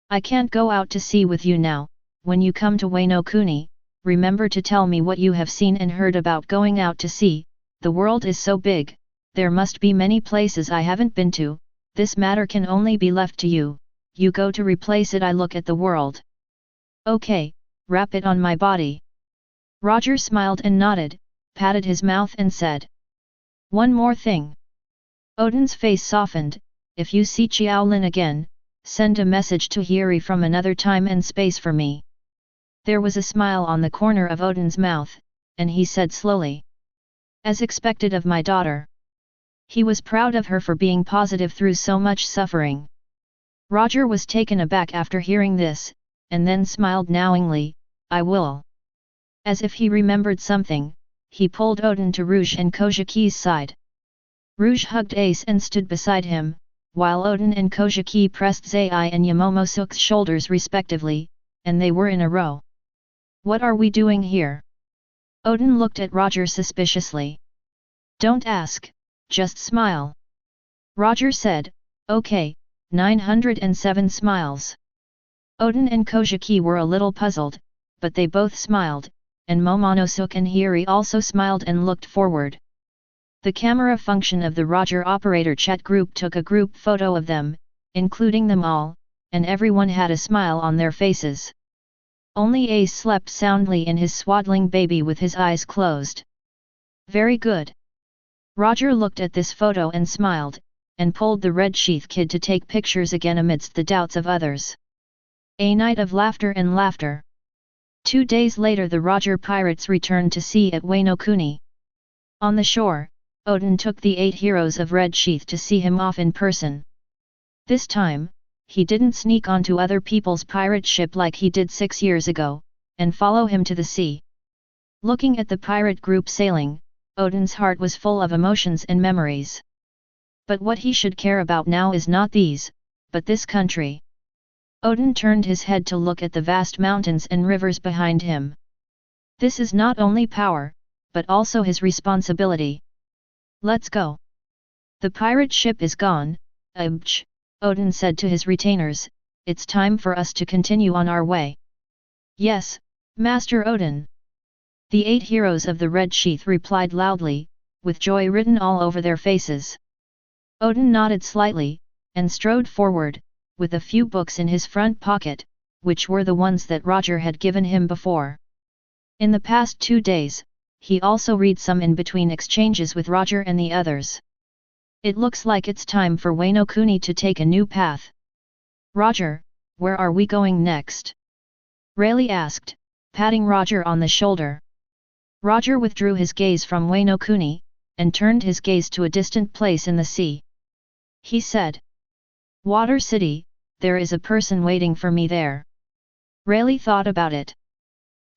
I can't go out to sea with you now, when you come to Wano Kuni, remember to tell me what you have seen and heard about going out to sea. The world is so big, there must be many places I haven't been to, this matter can only be left to you, you go to replace it I look at the world. Okay, wrap it on my body. Roger smiled and nodded, patted his mouth and said. One more thing. Odin's face softened, if you see Qiao Lin again, send a message to Hiri from another time and space for me. There was a smile on the corner of Odin's mouth, and he said slowly. As expected of my daughter. He was proud of her for being positive through so much suffering. Roger was taken aback after hearing this, and then smiled knowingly, I will. As if he remembered something, he pulled Odin to Rouge and Kojiki's side. Rouge hugged Ace and stood beside him, while Odin and Kojiki pressed Zei and Yamomosuke's shoulders respectively, and they were in a row. What are we doing here? Odin looked at Roger suspiciously. Don't ask, just smile. Roger said, okay, 907 smiles. Odin and Kojiki were a little puzzled, but they both smiled, and Momonosuke and Hiri also smiled and looked forward. The camera function of the Roger operator chat group took a group photo of them, including them all, and everyone had a smile on their faces. Only Ace slept soundly in his swaddling baby with his eyes closed. Very good. Roger looked at this photo and smiled, and pulled the Red Sheath Kid to take pictures again amidst the doubts of others. A night of laughter and laughter. 2 days later the Roger pirates returned to sea at Wano Kuni. On the shore, Odin took the 8 heroes of Red Sheath to see him off in person. This time, he didn't sneak onto other people's pirate ship like he did 6 years ago, and follow him to the sea. Looking at the pirate group sailing, Odin's heart was full of emotions and memories. But what he should care about now is not these, but this country. Odin turned his head to look at the vast mountains and rivers behind him. This is not only power, but also his responsibility. Let's go. The pirate ship is gone, Odin said to his retainers, it's time for us to continue on our way. Yes, Master Odin. The 8 heroes of the Red Sheath replied loudly, with joy written all over their faces. Odin nodded slightly, and strode forward, with a few books in his front pocket, which were the ones that Roger had given him before. In the past 2 days, he also read some in between exchanges with Roger and the others. It looks like it's time for Wano Kuni to take a new path. Roger, where are we going next? Rayleigh asked, patting Roger on the shoulder. Roger withdrew his gaze from Wano Kuni, and turned his gaze to a distant place in the sea. He said, Water City, there is a person waiting for me there. Rayleigh thought about it.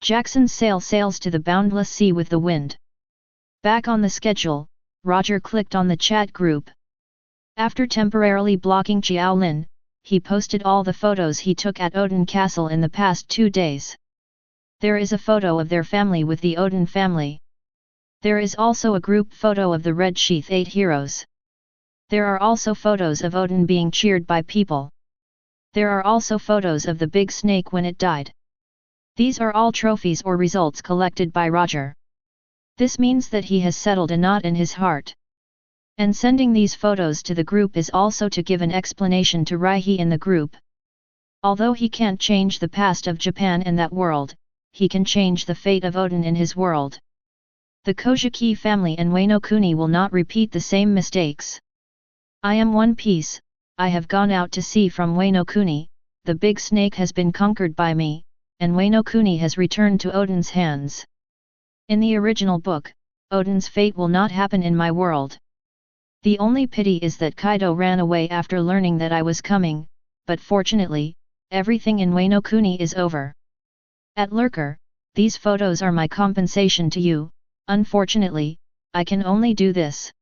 Jackson's sail sails to the boundless sea with the wind. Back on the schedule, Roger clicked on the chat group. After temporarily blocking Qiao Lin, he posted all the photos he took at Odin Castle in the past 2 days. There is a photo of their family with the Odin family. There is also a group photo of the Red Sheath 8 heroes. There are also photos of Odin being cheered by people. There are also photos of the big snake when it died. These are all trophies or results collected by Roger. This means that he has settled a knot in his heart. And sending these photos to the group is also to give an explanation to Raihi in the group. Although he can't change the past of Japan and that world, he can change the fate of Odin in his world. The Kojiki family and Wano Kuni will not repeat the same mistakes. I am One Piece, I have gone out to sea from Wano Kuni, the big snake has been conquered by me, and Wano Kuni has returned to Odin's hands. In the original book, Odin's fate will not happen in my world. The only pity is that Kaido ran away after learning that I was coming, but fortunately, everything in Wano Kuni is over. At Lurker, these photos are my compensation to you, unfortunately, I can only do this.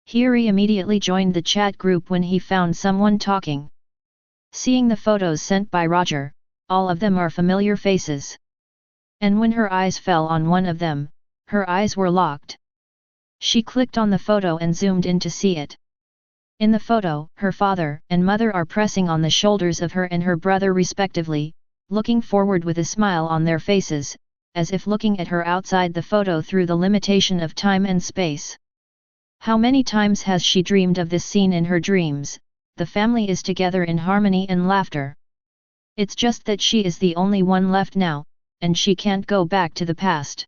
Hiri immediately joined the chat group when he found someone talking. Seeing the photos sent by Roger, all of them are familiar faces. And when her eyes fell on one of them, her eyes were locked. She clicked on the photo and zoomed in to see it. In the photo, her father and mother are pressing on the shoulders of her and her brother respectively, looking forward with a smile on their faces, as if looking at her outside the photo through the limitation of time and space. How many times has she dreamed of this scene in her dreams? The family is together in harmony and laughter. It's just that she is the only one left now, and she can't go back to the past.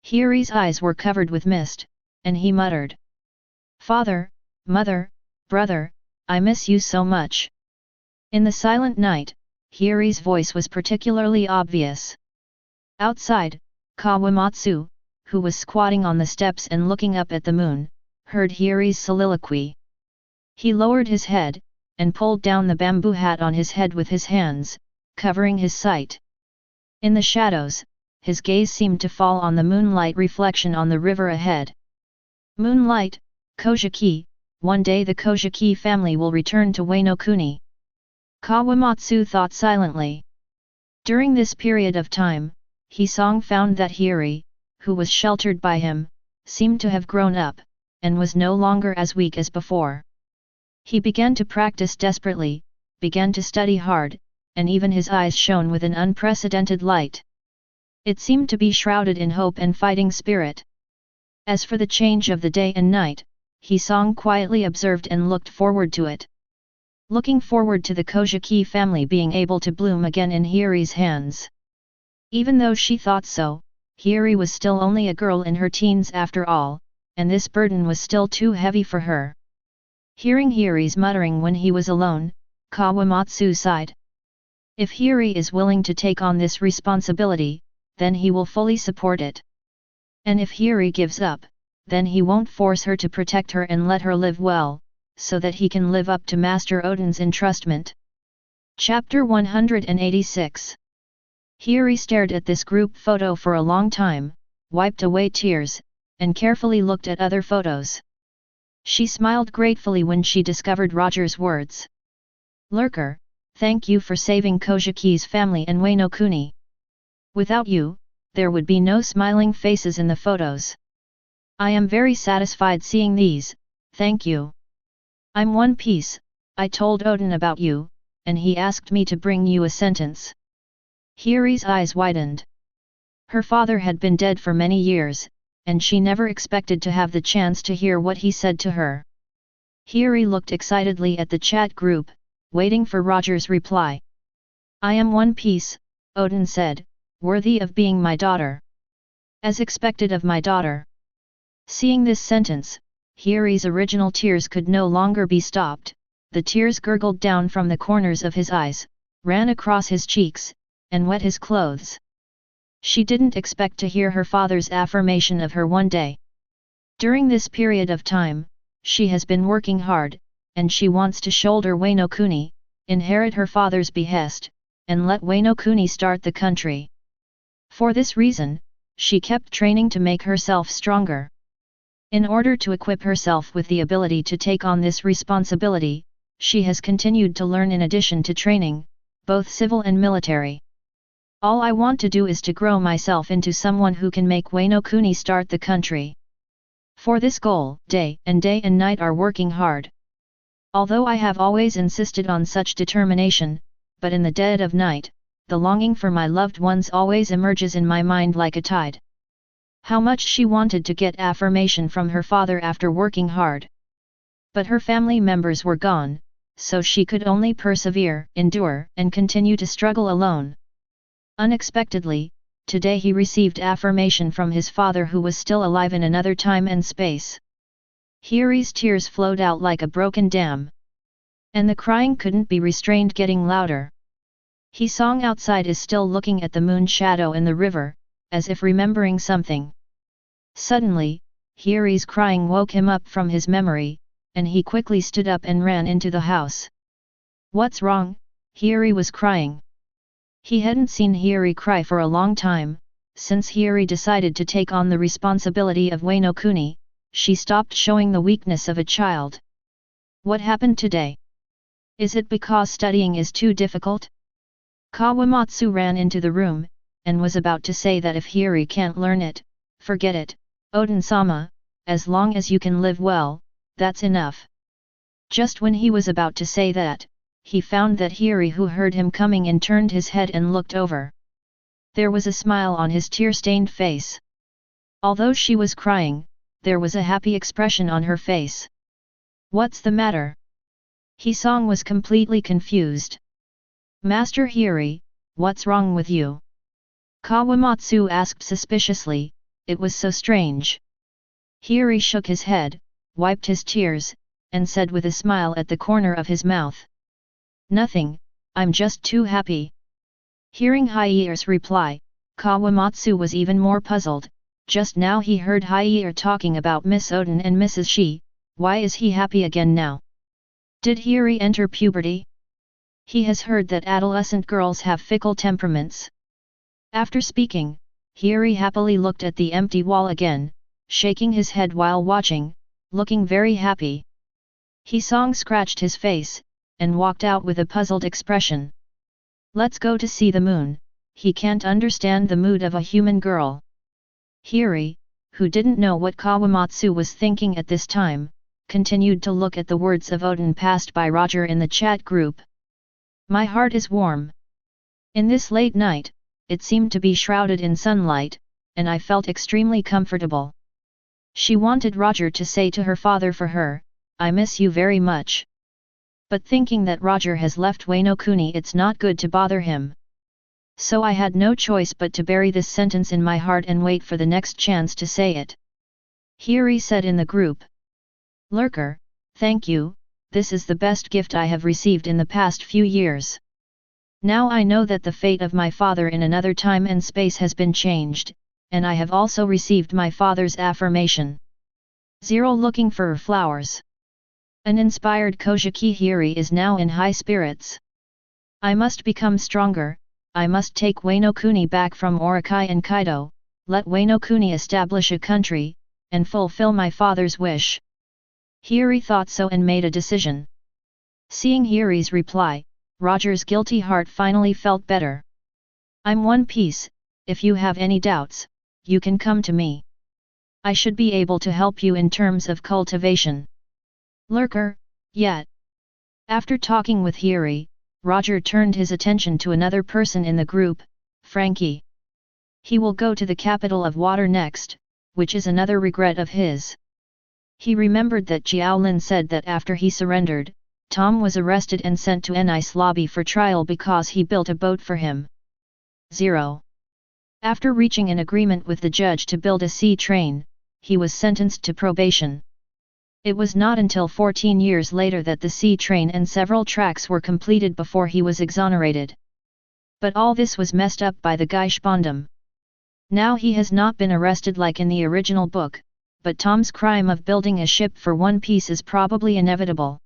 Hiri's eyes were covered with mist, and he muttered, Father, Mother, Brother, I miss you so much. In the silent night, Hiri's voice was particularly obvious. Outside, Kawamatsu, who was squatting on the steps and looking up at the moon, heard Hiri's soliloquy. He lowered his head, and pulled down the bamboo hat on his head with his hands, covering his sight. In the shadows, his gaze seemed to fall on the moonlight reflection on the river ahead. Moonlight, Kojiki, one day the Kojiki family will return to Wano Kuni. Kawamatsu thought silently. During this period of time, Hisong found that Hiri, who was sheltered by him, seemed to have grown up, and was no longer as weak as before. He began to practice desperately, began to study hard, and even his eyes shone with an unprecedented light. It seemed to be shrouded in hope and fighting spirit. As for the change of the day and night, Hisong quietly observed and looked forward to it. Looking forward to the Kojiki family being able to bloom again in Hiri's hands. Even though she thought so, Hiri was still only a girl in her teens after all, and this burden was still too heavy for her. Hearing Hiri's muttering when he was alone, Kawamatsu sighed. If Hiri is willing to take on this responsibility, then he will fully support it. And if Hiri gives up, then he won't force her to protect her and let her live well, so that he can live up to Master Odin's entrustment. Chapter 186. Hiri stared at this group photo for a long time, wiped away tears, and carefully looked at other photos. She smiled gratefully when she discovered Roger's words. Lurker, thank you for saving Kojiki's family and Wano Kuni. Without you, there would be no smiling faces in the photos. I am very satisfied seeing these, thank you. I'm One Piece, I told Odin about you, and he asked me to bring you a sentence. Hiri's eyes widened. Her father had been dead for many years, and she never expected to have the chance to hear what he said to her. Hiri looked excitedly at the chat group, waiting for Roger's reply. I am One Piece, Odin said, worthy of being my daughter. As expected of my daughter. Seeing this sentence, Hiri's original tears could no longer be stopped, the tears gurgled down from the corners of his eyes, ran across his cheeks, and wet his clothes. She didn't expect to hear her father's affirmation of her one day. During this period of time, she has been working hard, and she wants to shoulder Wano Kuni, inherit her father's behest, and let Wano Kuni start the country. For this reason, she kept training to make herself stronger. In order to equip herself with the ability to take on this responsibility, she has continued to learn in addition to training, both civil and military. All I want to do is to grow myself into someone who can make Wano Kuni start the country. For this goal, day and night are working hard. Although I have always insisted on such determination, but in the dead of night, the longing for my loved ones always emerges in my mind like a tide. How much she wanted to get affirmation from her father after working hard. But her family members were gone, so she could only persevere, endure, and continue to struggle alone. Unexpectedly, today he received affirmation from his father who was still alive in another time and space. Hiri's tears flowed out like a broken dam. And the crying couldn't be restrained, getting louder. He-song outside is still looking at the moon shadow in the river, as if remembering something. Suddenly, Hiri's crying woke him up from his memory, and he quickly stood up and ran into the house. What's wrong? Hiri was crying. He hadn't seen Hiri cry for a long time. Since Hiri decided to take on the responsibility of Wano Kuni, she stopped showing the weakness of a child. What happened today? Is it because studying is too difficult? Kawamatsu ran into the room, and was about to say that if Hiri can't learn it, forget it, Odin-sama, as long as you can live well, that's enough. Just when he was about to say that, he found that Hiri, who heard him coming in, turned his head and looked over. There was a smile on his tear-stained face. Although she was crying, there was a happy expression on her face. What's the matter? He-song was completely confused. Master Hiri, what's wrong with you? Kawamatsu asked suspiciously, it was so strange. Hiri shook his head, wiped his tears, and said with a smile at the corner of his mouth. Nothing, I'm just too happy. Hearing Hyeir's reply, Kawamatsu was even more puzzled. Just now he heard Hyeir talking about Miss Odin and Mrs. Shi, why is he happy again now? Did Hiri enter puberty? He has heard that adolescent girls have fickle temperaments. After speaking, Hiri happily looked at the empty wall again, shaking his head while watching, looking very happy. He-song scratched his face, and walked out with a puzzled expression. Let's go to see the moon, he can't understand the mood of a human girl. Hiri, who didn't know what Kawamatsu was thinking at this time, continued to look at the words of Odin passed by Roger in the chat group. My heart is warm. In this late night, it seemed to be shrouded in sunlight, and I felt extremely comfortable. She wanted Roger to say to her father for her, I miss you very much. But thinking that Roger has left Wano Kuni, it's not good to bother him. So I had no choice but to bury this sentence in my heart and wait for the next chance to say it. Hiri said in the group. Lurker, thank you, this is the best gift I have received in the past few years. Now I know that the fate of my father in another time and space has been changed, and I have also received my father's affirmation. Zero looking for flowers. An inspired Kojiki Hiri is now in high spirits. I must become stronger, I must take Wano Kuni back from Orakai and Kaido, let Wano Kuni establish a country, and fulfill my father's wish. Hiri thought so and made a decision. Seeing Hiri's reply, Roger's guilty heart finally felt better. I'm One Piece, if you have any doubts, you can come to me. I should be able to help you in terms of cultivation. Lurker, yet. After talking with Hiri, Roger turned his attention to another person in the group, Frankie. He will go to the capital of water next, which is another regret of his. He remembered that Qiao Lin said that after he surrendered, Tom was arrested and sent to an ice lobby for trial because he built a boat for him. 0. After reaching an agreement with the judge to build a sea train, he was sentenced to probation. It was not until 14 years later that the sea train and several tracks were completed before he was exonerated. But all this was messed up by the guy Spondum. Now he has not been arrested like in the original book, but Tom's crime of building a ship for One Piece is probably inevitable.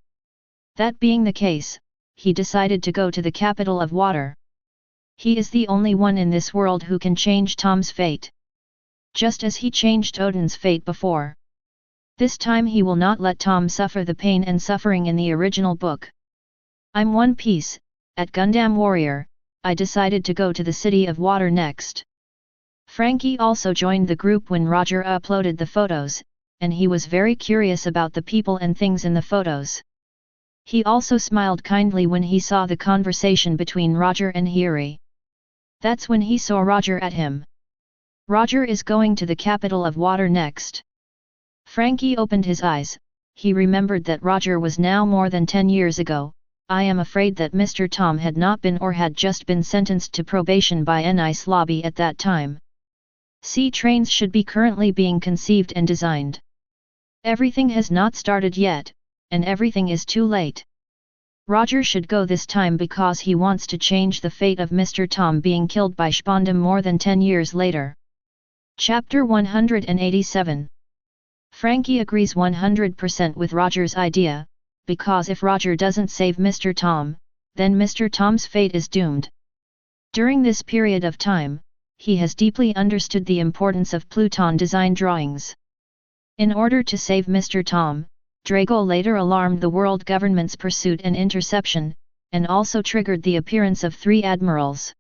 That being the case, he decided to go to the capital of water. He is the only one in this world who can change Tom's fate. Just as he changed Odin's fate before. This time he will not let Tom suffer the pain and suffering in the original book. I'm One Piece, at Gundam Warrior, I decided to go to the city of water next. Frankie also joined the group when Roger uploaded the photos, and he was very curious about the people and things in the photos. He also smiled kindly when he saw the conversation between Roger and Hiri. That's when he saw Roger at him. Roger is going to the capital of water next. Frankie opened his eyes, he remembered that Roger was now more than 10 years ago. I am afraid that Mr. Tom had not been or had just been sentenced to probation by an ice lobby at that time. Sea trains should be currently being conceived and designed. Everything has not started yet, and everything is too late. Roger should go this time because he wants to change the fate of Mr. Tom being killed by Spondum more than 10 years later. Chapter 187. Frankie agrees 100% with Roger's idea, because if Roger doesn't save Mr. Tom, then Mr. Tom's fate is doomed. During this period of time, he has deeply understood the importance of Pluton design drawings. In order to save Mr. Tom, Drago later alarmed the world government's pursuit and interception, and also triggered the appearance of 3 admirals.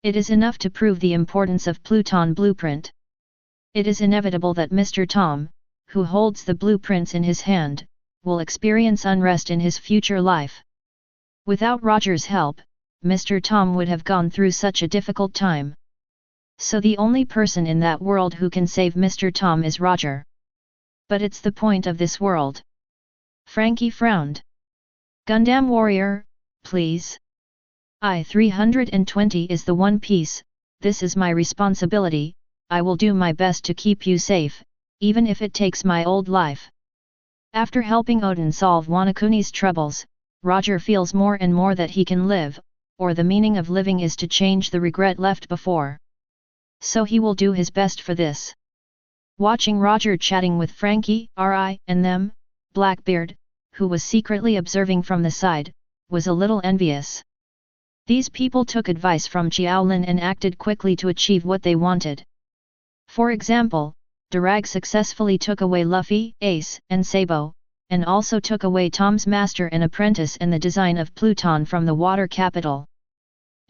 It is enough to prove the importance of Pluton blueprint. It is inevitable that Mr. Tom, who holds the blueprints in his hand, will experience unrest in his future life. Without Roger's help, Mr. Tom would have gone through such a difficult time. So the only person in that world who can save Mr. Tom is Roger. But it's the point of this world. Frankie frowned. Gundam Warrior, please. I-320 is the One Piece, this is my responsibility, I will do my best to keep you safe, even if it takes my old life. After helping Odin solve Wanakuni's troubles, Roger feels more and more that he can live, or the meaning of living is to change the regret left before. So he will do his best for this. Watching Roger chatting with Frankie, Ri, and them, Blackbeard, who was secretly observing from the side, was a little envious. These people took advice from Qiao Lin and acted quickly to achieve what they wanted. For example, Durag successfully took away Luffy, Ace, and Sabo, and also took away Tom's master and apprentice and the design of Pluton from the water capital.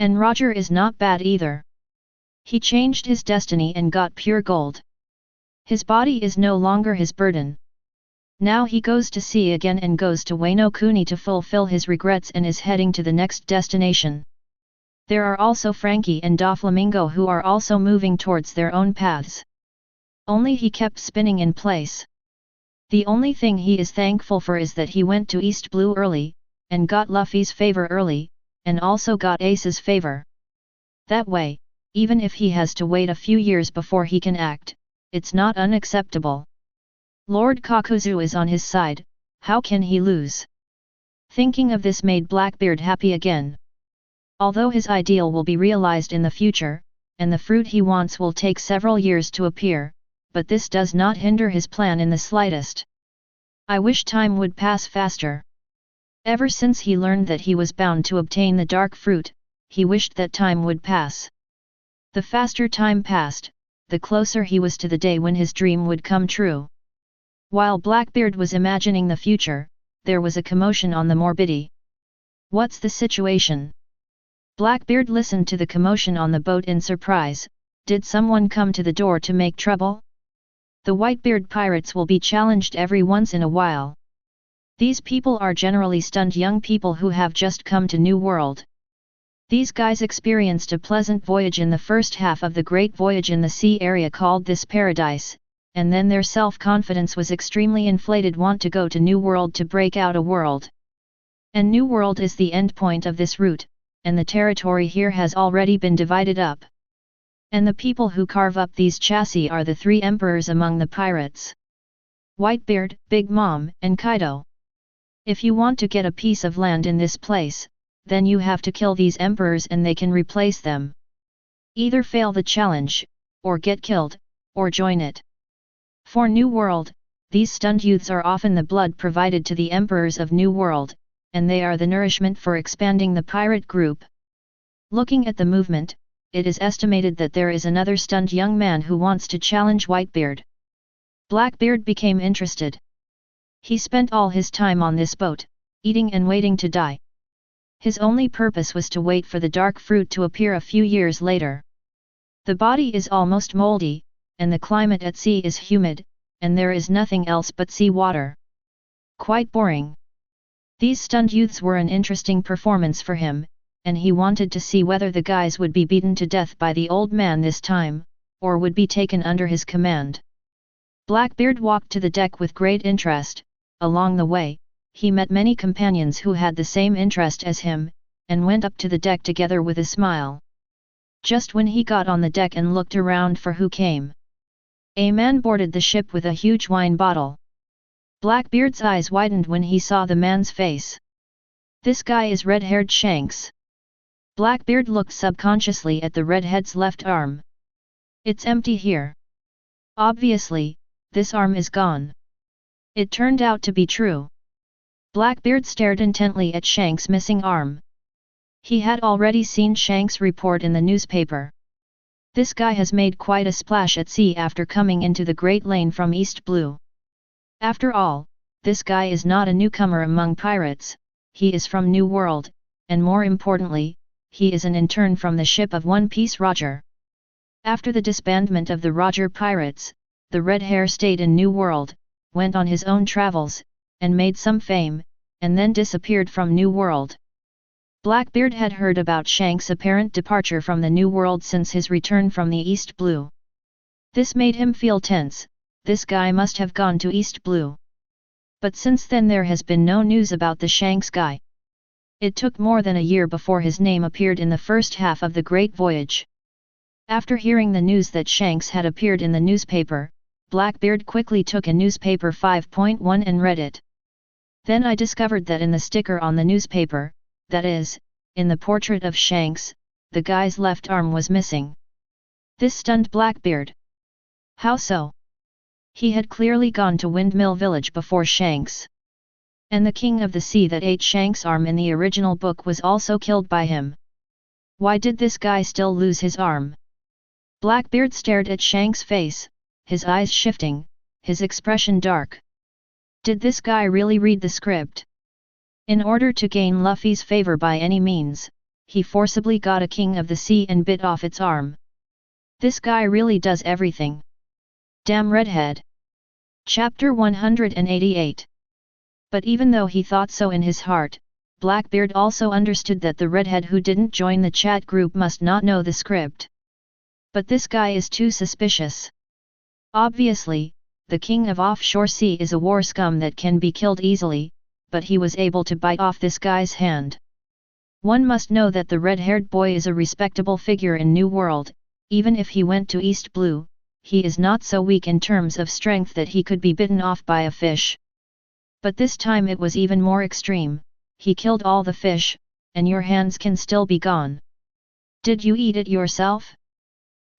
And Roger is not bad either. He changed his destiny and got pure gold. His body is no longer his burden. Now he goes to sea again and goes to Wano Kuni to fulfill his regrets and is heading to the next destination. There are also Frankie and Doflamingo who are also moving towards their own paths. Only he kept spinning in place. The only thing he is thankful for is that he went to East Blue early, and got Luffy's favor early, and also got Ace's favor. That way, even if he has to wait a few years before he can act, it's not unacceptable. Lord Kakuzu is on his side, how can he lose? Thinking of this made Blackbeard happy again. Although his ideal will be realized in the future, and the fruit he wants will take several years to appear, but this does not hinder his plan in the slightest. I wish time would pass faster. Ever since he learned that he was bound to obtain the dark fruit, he wished that time would pass. The faster time passed, the closer he was to the day when his dream would come true. While Blackbeard was imagining the future, there was a commotion on the Morbidity. What's the situation? Blackbeard listened to the commotion on the boat in surprise. Did someone come to the door to make trouble? The Whitebeard pirates will be challenged every once in a while. These people are generally stunned young people who have just come to New World. These guys experienced a pleasant voyage in the first half of the Great Voyage in the sea area called this Paradise, and then their self-confidence was extremely inflated, want to go to New World to break out a world. And New World is the end point of this route, and the territory here has already been divided up. And the people who carve up these chassis are the three emperors among the pirates: Whitebeard, Big Mom, and Kaido. If you want to get a piece of land in this place, then you have to kill these emperors and they can replace them. Either fail the challenge, or get killed, or join it. For New World, these stunned youths are often the blood provided to the emperors of New World, and they are the nourishment for expanding the pirate group. Looking at the movement, it is estimated that there is another stunned young man who wants to challenge Whitebeard. Blackbeard became interested. He spent all his time on this boat, eating and waiting to die. His only purpose was to wait for the dark fruit to appear a few years later. The body is almost moldy, and the climate at sea is humid, and there is nothing else but sea water. Quite boring. These stunned youths were an interesting performance for him, and he wanted to see whether the guys would be beaten to death by the old man this time, or would be taken under his command. Blackbeard walked to the deck with great interest. Along the way, he met many companions who had the same interest as him, and went up to the deck together with a smile. Just when he got on the deck and looked around for who came, a man boarded the ship with a huge wine bottle. Blackbeard's eyes widened when he saw the man's face. This guy is red-haired Shanks. Blackbeard looked subconsciously at the redhead's left arm. It's empty here. Obviously, this arm is gone. It turned out to be true. Blackbeard stared intently at Shanks' missing arm. He had already seen Shanks' report in the newspaper. This guy has made quite a splash at sea after coming into the Great Lane from East Blue. After all, this guy is not a newcomer among pirates, he is from New World, and more importantly, he is an intern from the ship of One Piece Roger. After the disbandment of the Roger pirates, the Red Hair stayed in New World, went on his own travels, and made some fame, and then disappeared from New World. Blackbeard had heard about Shanks' apparent departure from the New World since his return from the East Blue. This made him feel tense. This guy must have gone to East Blue. But since then there has been no news about the Shanks guy. It took more than a year before his name appeared in the first half of the Great Voyage. After hearing the news that Shanks had appeared in the newspaper, Blackbeard quickly took a newspaper 5.1 and read it. Then I discovered that in the sticker on the newspaper, that is, in the portrait of Shanks, the guy's left arm was missing. This stunned Blackbeard. How so? He had clearly gone to Windmill Village before Shanks. And the king of the sea that ate Shanks' arm in the original book was also killed by him. Why did this guy still lose his arm? Blackbeard stared at Shanks' face, his eyes shifting, his expression dark. Did this guy really read the script? In order to gain Luffy's favor by any means, he forcibly got a king of the sea and bit off its arm. This guy really does everything. Damn redhead. Chapter 188. But even though he thought so in his heart, Blackbeard also understood that the redhead who didn't join the chat group must not know the script. But this guy is too suspicious. Obviously, the king of offshore sea is a war scum that can be killed easily, but he was able to bite off this guy's hand. One must know that the red-haired boy is a respectable figure in New World. Even if he went to East Blue, he is not so weak in terms of strength that he could be bitten off by a fish. But this time it was even more extreme. He killed all the fish, and your hands can still be gone. Did you eat it yourself?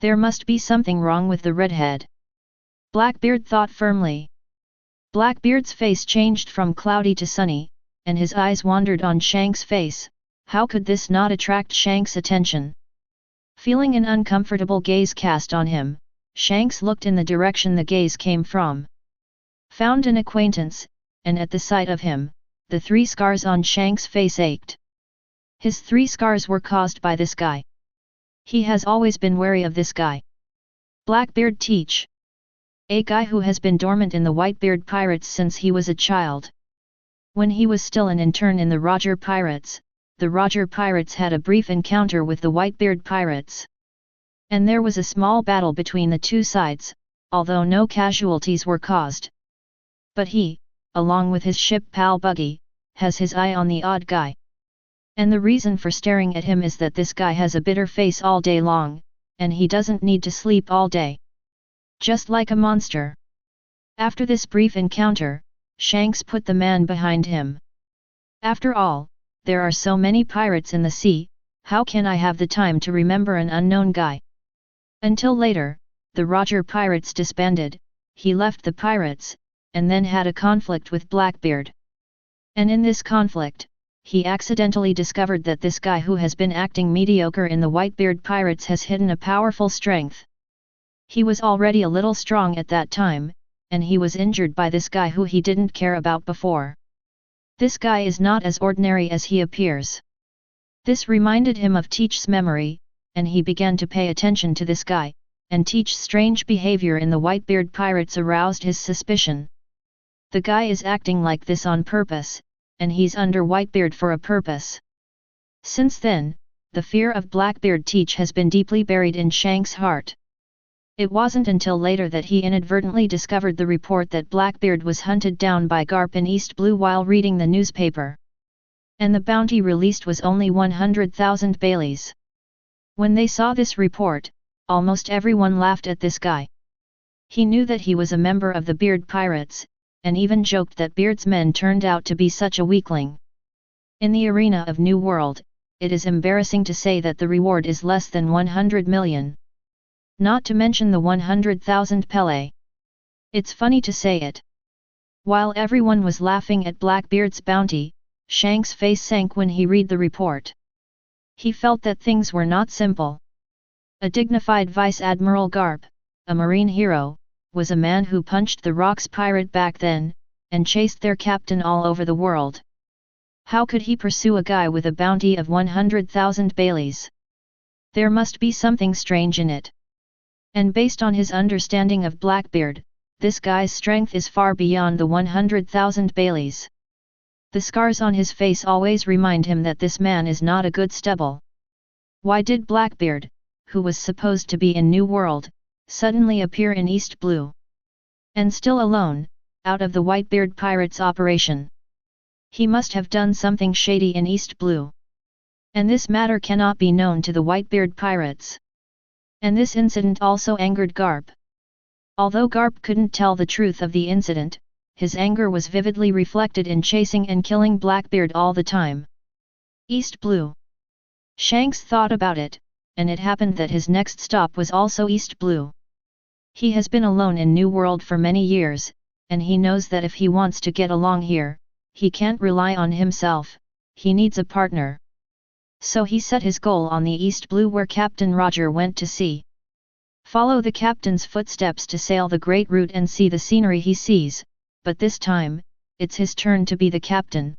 There must be something wrong with the redhead. Blackbeard thought firmly. Blackbeard's face changed from cloudy to sunny, and his eyes wandered on Shanks' face. How could this not attract Shanks' attention? Feeling an uncomfortable gaze cast on him, Shanks looked in the direction the gaze came from. Found an acquaintance, and at the sight of him, the 3 scars on Shanks' face ached. His 3 scars were caused by this guy. He has always been wary of this guy. Blackbeard Teach. A guy who has been dormant in the Whitebeard Pirates since he was a child. When he was still an intern in the Roger Pirates, the Roger Pirates had a brief encounter with the Whitebeard Pirates. And there was a small battle between the 2 sides, although no casualties were caused. But he, along with his ship pal Buggy, has his eye on the odd guy. And the reason for staring at him is that this guy has a bitter face all day long, and he doesn't need to sleep all day. Just like a monster. After this brief encounter, Shanks put the man behind him. After all, there are so many pirates in the sea, how can I have the time to remember an unknown guy? Until later, the Roger Pirates disbanded, he left the pirates, and then had a conflict with Blackbeard. And in this conflict, he accidentally discovered that this guy who has been acting mediocre in the Whitebeard Pirates has hidden a powerful strength. He was already a little strong at that time, and he was injured by this guy who he didn't care about before. This guy is not as ordinary as he appears. This reminded him of Teach's memory, and he began to pay attention to this guy, and Teach's strange behavior in the Whitebeard Pirates aroused his suspicion. The guy is acting like this on purpose, and he's under Whitebeard for a purpose. Since then, the fear of Blackbeard Teach has been deeply buried in Shanks' heart. It wasn't until later that he inadvertently discovered the report that Blackbeard was hunted down by Garp in East Blue while reading the newspaper. And the bounty released was only 100,000 Baileys. When they saw this report, almost everyone laughed at this guy. He knew that he was a member of the Beard Pirates, and even joked that Beard's men turned out to be such a weakling. In the arena of New World, it is embarrassing to say that the reward is less than 100 million. Not to mention the 100,000 Pele. It's funny to say it. While everyone was laughing at Blackbeard's bounty, Shanks' face sank when he read the report. He felt that things were not simple. A dignified Vice Admiral Garp, a marine hero, was a man who punched the Rocks pirate back then, and chased their captain all over the world. How could he pursue a guy with a bounty of 100,000 Baileys? There must be something strange in it. And based on his understanding of Blackbeard, this guy's strength is far beyond the 100,000 Baileys. The scars on his face always remind him that this man is not a good stubble. Why did Blackbeard, who was supposed to be in New World, suddenly appear in East Blue? And still alone, out of the Whitebeard Pirates operation. He must have done something shady in East Blue. And this matter cannot be known to the Whitebeard Pirates. And this incident also angered Garp. Although Garp couldn't tell the truth of the incident, his anger was vividly reflected in chasing and killing Blackbeard all the time. East Blue. Shanks thought about it, and it happened that his next stop was also East Blue. He has been alone in New World for many years, and he knows that if he wants to get along here, he can't rely on himself, he needs a partner. So he set his goal on the East Blue where Captain Roger went to sea. Follow the captain's footsteps to sail the great route and see the scenery he sees, but this time, it's his turn to be the captain.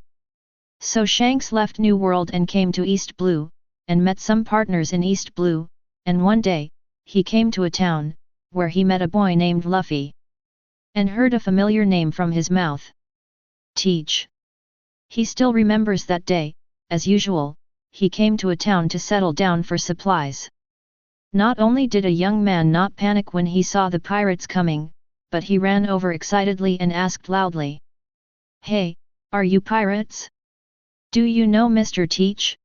So Shanks left New World and came to East Blue, and met some partners in East Blue, and one day, he came to a town, where he met a boy named Luffy. And heard a familiar name from his mouth. Teach. He still remembers that day, as usual. He came to a town to settle down for supplies. Not only did a young man not panic when he saw the pirates coming, but he ran over excitedly and asked loudly. Hey, are you pirates? Do you know Mr. Teach?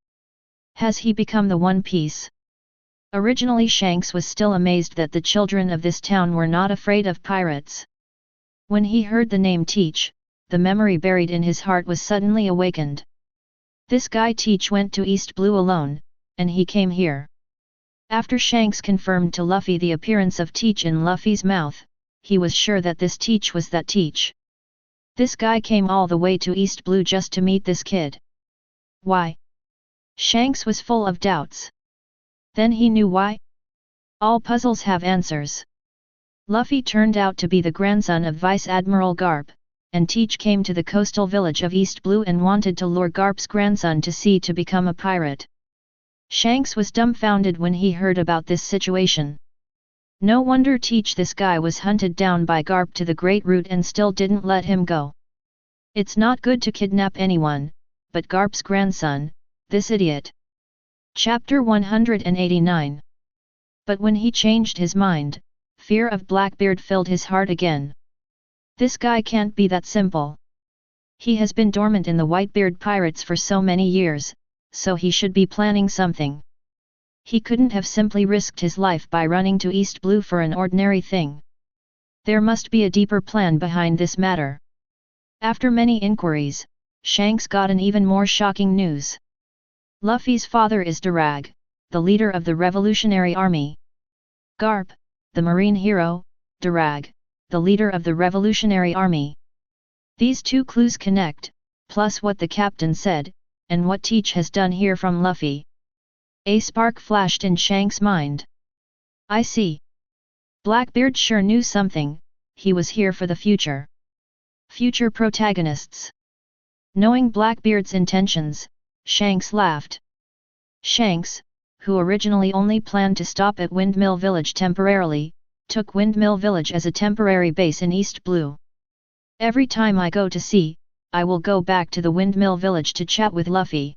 Has he become the One Piece? Originally Shanks was still amazed that the children of this town were not afraid of pirates. When he heard the name Teach, the memory buried in his heart was suddenly awakened. This guy Teach went to East Blue alone, and he came here. After Shanks confirmed to Luffy the appearance of Teach in Luffy's mouth, he was sure that this Teach was that Teach. This guy came all the way to East Blue just to meet this kid. Why? Shanks was full of doubts. Then he knew why. All puzzles have answers. Luffy turned out to be the grandson of Vice Admiral Garp, and Teach came to the coastal village of East Blue and wanted to lure Garp's grandson to sea to become a pirate. Shanks was dumbfounded when he heard about this situation. No wonder Teach, this guy was hunted down by Garp to the Great Root and still didn't let him go. It's not good to kidnap anyone, but Garp's grandson, this idiot. Chapter 189. But when he changed his mind, fear of Blackbeard filled his heart again. This guy can't be that simple. He has been dormant in the Whitebeard pirates for so many years, so he should be planning something. He couldn't have simply risked his life by running to East Blue for an ordinary thing. There must be a deeper plan behind this matter. After many inquiries, Shanks got an even more shocking news. Luffy's father is Durag, the leader of the Revolutionary Army. Garp, the marine hero, Durag, the leader of the Revolutionary Army. These two clues connect, plus what the captain said, and what Teach has done here from Luffy. A spark flashed in Shanks' mind. I see. Blackbeard sure knew something, he was here for the future. Future protagonists. Knowing Blackbeard's intentions, Shanks laughed. Shanks, who originally only planned to stop at Windmill Village temporarily, took Windmill Village as a temporary base in East Blue. Every time I go to sea, I will go back to the Windmill Village to chat with Luffy.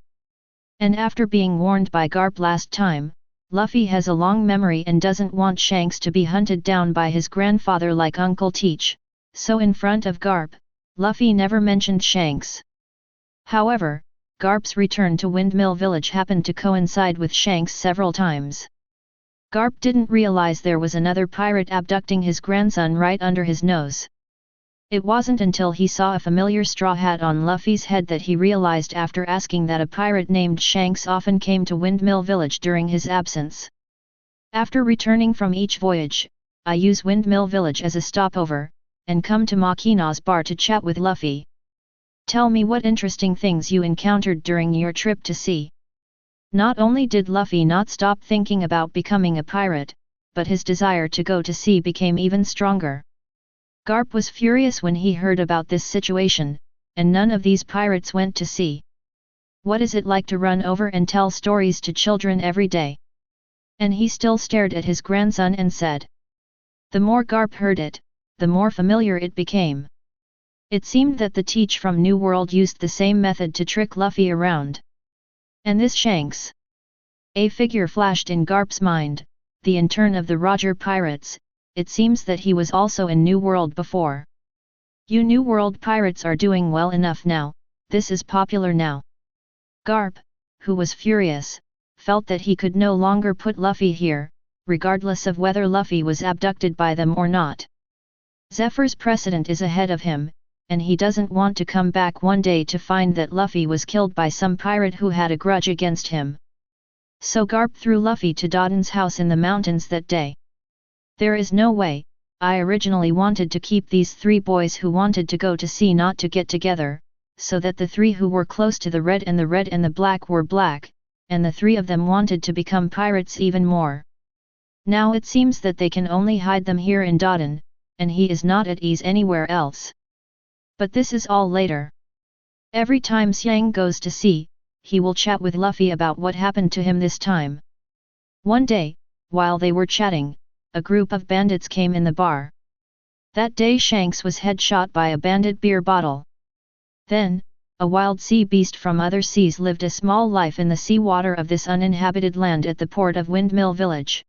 And after being warned by Garp last time, Luffy has a long memory and doesn't want Shanks to be hunted down by his grandfather like Uncle Teach, so in front of Garp, Luffy never mentioned Shanks. However, Garp's return to Windmill Village happened to coincide with Shanks several times. Garp didn't realize there was another pirate abducting his grandson right under his nose. It wasn't until he saw a familiar straw hat on Luffy's head that he realized after asking that a pirate named Shanks often came to Windmill Village during his absence. After returning from each voyage, I use Windmill Village as a stopover, and come to Makina's bar to chat with Luffy. Tell me what interesting things you encountered during your trip to sea. Not only did Luffy not stop thinking about becoming a pirate, but his desire to go to sea became even stronger. Garp was furious when he heard about this situation, and none of these pirates went to sea. What is it like to run over and tell stories to children every day? And he still stared at his grandson and said. The more Garp heard it, the more familiar it became. It seemed that the Teach from New World used the same method to trick Luffy around. And this Shanks? A figure flashed in Garp's mind, the intern of the Roger Pirates. It seems that he was also in New World before. You New World pirates are doing well enough now, this is popular now. Garp, who was furious, felt that he could no longer put Luffy here, regardless of whether Luffy was abducted by them or not. Zephyr's precedent is ahead of him, and he doesn't want to come back one day to find that Luffy was killed by some pirate who had a grudge against him. So Garp threw Luffy to Dodon's house in the mountains that day. There is no way. I originally wanted to keep these three boys who wanted to go to sea not to get together, so that the three who were close to the red and the black were black, and the three of them wanted to become pirates even more. Now it seems that they can only hide them here in Dodon, and he is not at ease anywhere else. But this is all later. Every time Xiang goes to sea, he will chat with Luffy about what happened to him this time. One day, while they were chatting, a group of bandits came in the bar. That day Shanks was headshot by a bandit beer bottle. Then, a wild sea beast from other seas lived a small life in the seawater of this uninhabited land at the port of Windmill Village.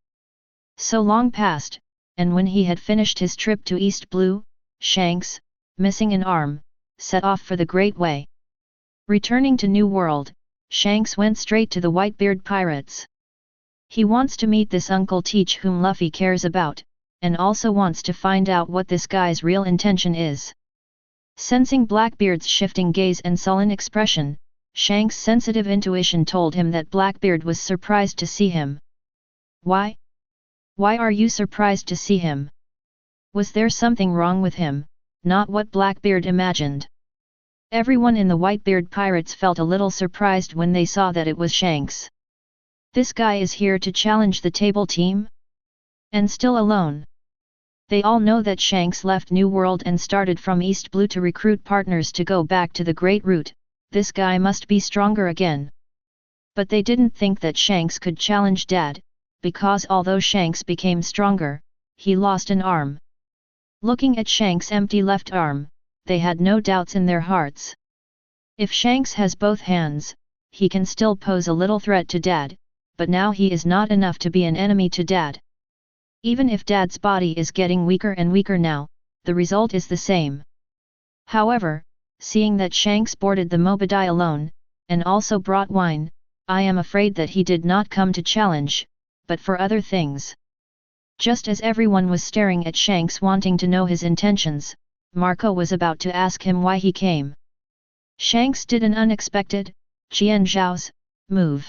So long passed, and when he had finished his trip to East Blue, Shanks, missing an arm, set off for the Great Way. Returning to New World, Shanks went straight to the Whitebeard pirates. He wants to meet this Uncle Teach whom Luffy cares about, and also wants to find out what this guy's real intention is. Sensing Blackbeard's shifting gaze and sullen expression, Shanks' sensitive intuition told him that Blackbeard was surprised to see him. Why? Why are you surprised to see him? Was there something wrong with him? Not what Blackbeard imagined. Everyone in the Whitebeard pirates felt a little surprised when they saw that it was Shanks. This guy is here to challenge the table team? And still alone. They all know that Shanks left New World and started from East Blue to recruit partners to go back to the Great Root. This guy must be stronger again. But they didn't think that Shanks could challenge Dad, because although Shanks became stronger, he lost an arm. Looking at Shanks' empty left arm, they had no doubts in their hearts. If Shanks has both hands, he can still pose a little threat to Dad, but now he is not enough to be an enemy to Dad. Even if Dad's body is getting weaker and weaker now, the result is the same. However, seeing that Shanks boarded the Mobadai alone, and also brought wine, I am afraid that he did not come to challenge, but for other things. Just as everyone was staring at Shanks wanting to know his intentions, Marco was about to ask him why he came. Shanks did an unexpected, Qian Zhao's, move.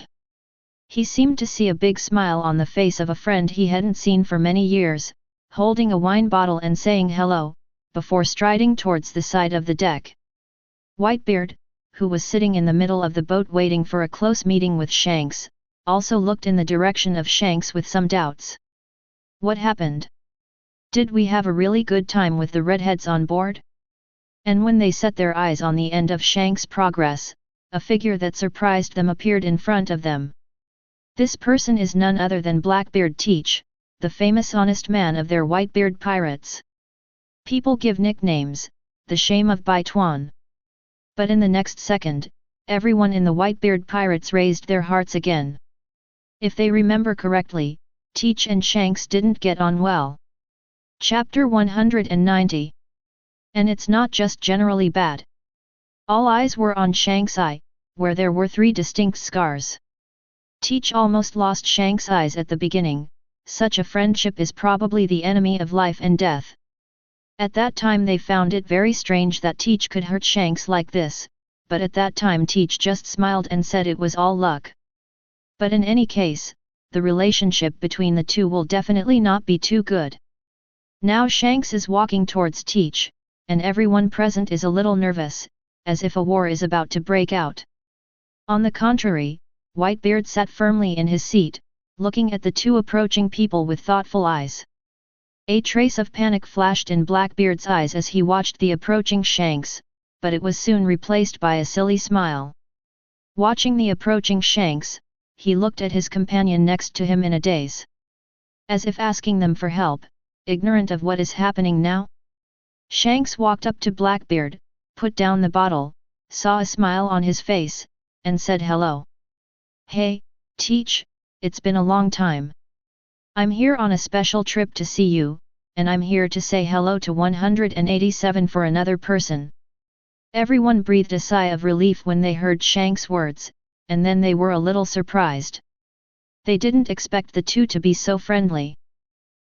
He seemed to see a big smile on the face of a friend he hadn't seen for many years, holding a wine bottle and saying hello, before striding towards the side of the deck. Whitebeard, who was sitting in the middle of the boat waiting for a close meeting with Shanks, also looked in the direction of Shanks with some doubts. What happened? Did we have a really good time with the redheads on board? And when they set their eyes on the end of Shanks' progress, a figure that surprised them appeared in front of them. This person is none other than Blackbeard Teach, the famous honest man of their Whitebeard pirates. People give nicknames, the shame of Bai Tuan. But in the next second, everyone in the Whitebeard pirates raised their hearts again. If they remember correctly, Teach and Shanks didn't get on well. Chapter 190. And it's not just generally bad. All eyes were on Shanks' eye, where there were 3 distinct scars. Teach almost lost Shanks' eyes at the beginning. Such a friendship is probably the enemy of life and death. At that time they found it very strange that Teach could hurt Shanks like this, but at that time Teach just smiled and said it was all luck. But in any case, the relationship between the two will definitely not be too good. Now Shanks is walking towards Teach, and everyone present is a little nervous, as if a war is about to break out. On the contrary, Whitebeard sat firmly in his seat, looking at the 2 approaching people with thoughtful eyes. A trace of panic flashed in Blackbeard's eyes as he watched the approaching Shanks, but it was soon replaced by a silly smile. Watching the approaching Shanks, he looked at his companion next to him in a daze. As if asking them for help, ignorant of what is happening now. Shanks walked up to Blackbeard, put down the bottle, saw a smile on his face, and said hello. Hey, Teach, it's been a long time. I'm here on a special trip to see you, and I'm here to say hello to 187 for another person. Everyone breathed a sigh of relief when they heard Shanks' words, and then they were a little surprised. They didn't expect the 2 to be so friendly.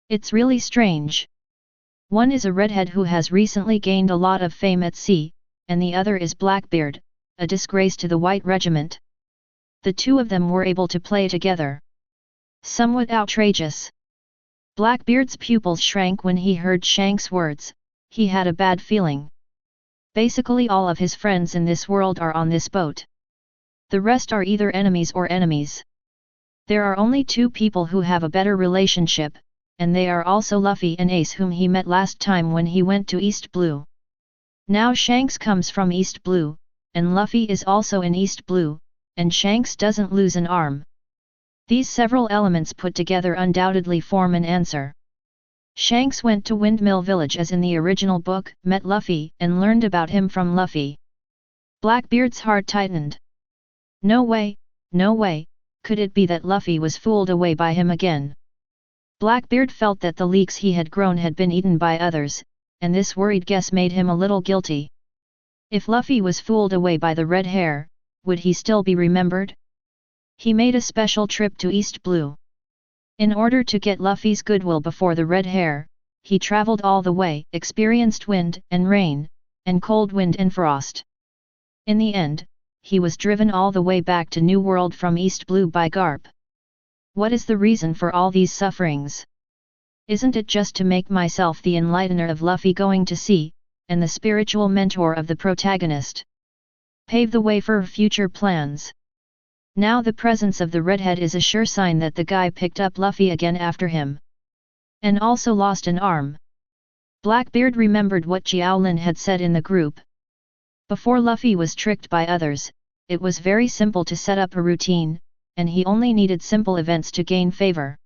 It's really strange. One is a redhead who has recently gained a lot of fame at sea, and the other is Blackbeard, a disgrace to the White Regiment. The 2 of them were able to play together. Somewhat outrageous. Blackbeard's pupils shrank when he heard Shanks' words. He had a bad feeling. Basically all of his friends in this world are on this boat. The rest are either enemies or enemies. There are only 2 people who have a better relationship, and they are also Luffy and Ace, whom he met last time when he went to East Blue. Now Shanks comes from East Blue, and Luffy is also in East Blue, and Shanks doesn't lose an arm. These several elements put together undoubtedly form an answer. Shanks went to Windmill Village as in the original book, met Luffy and learned about him from Luffy. Blackbeard's heart tightened. No way, could it be that Luffy was fooled away by him again? Blackbeard felt that the leeks he had grown had been eaten by others, and this worried guess made him a little guilty. If Luffy was fooled away by the red hair, would he still be remembered? He made a special trip to East Blue. In order to get Luffy's goodwill before the red hair, he traveled all the way, experienced wind and rain, and cold wind and frost. In the end, he was driven all the way back to New World from East Blue by Garp. What is the reason for all these sufferings? Isn't it just to make myself the enlightener of Luffy going to sea, and the spiritual mentor of the protagonist? Pave the way for future plans. Now the presence of the redhead is a sure sign that the guy picked up Luffy again after him. And also lost an arm. Blackbeard remembered what Qiao Lin had said in the group. Before Luffy was tricked by others, it was very simple to set up a routine, and he only needed simple events to gain favor.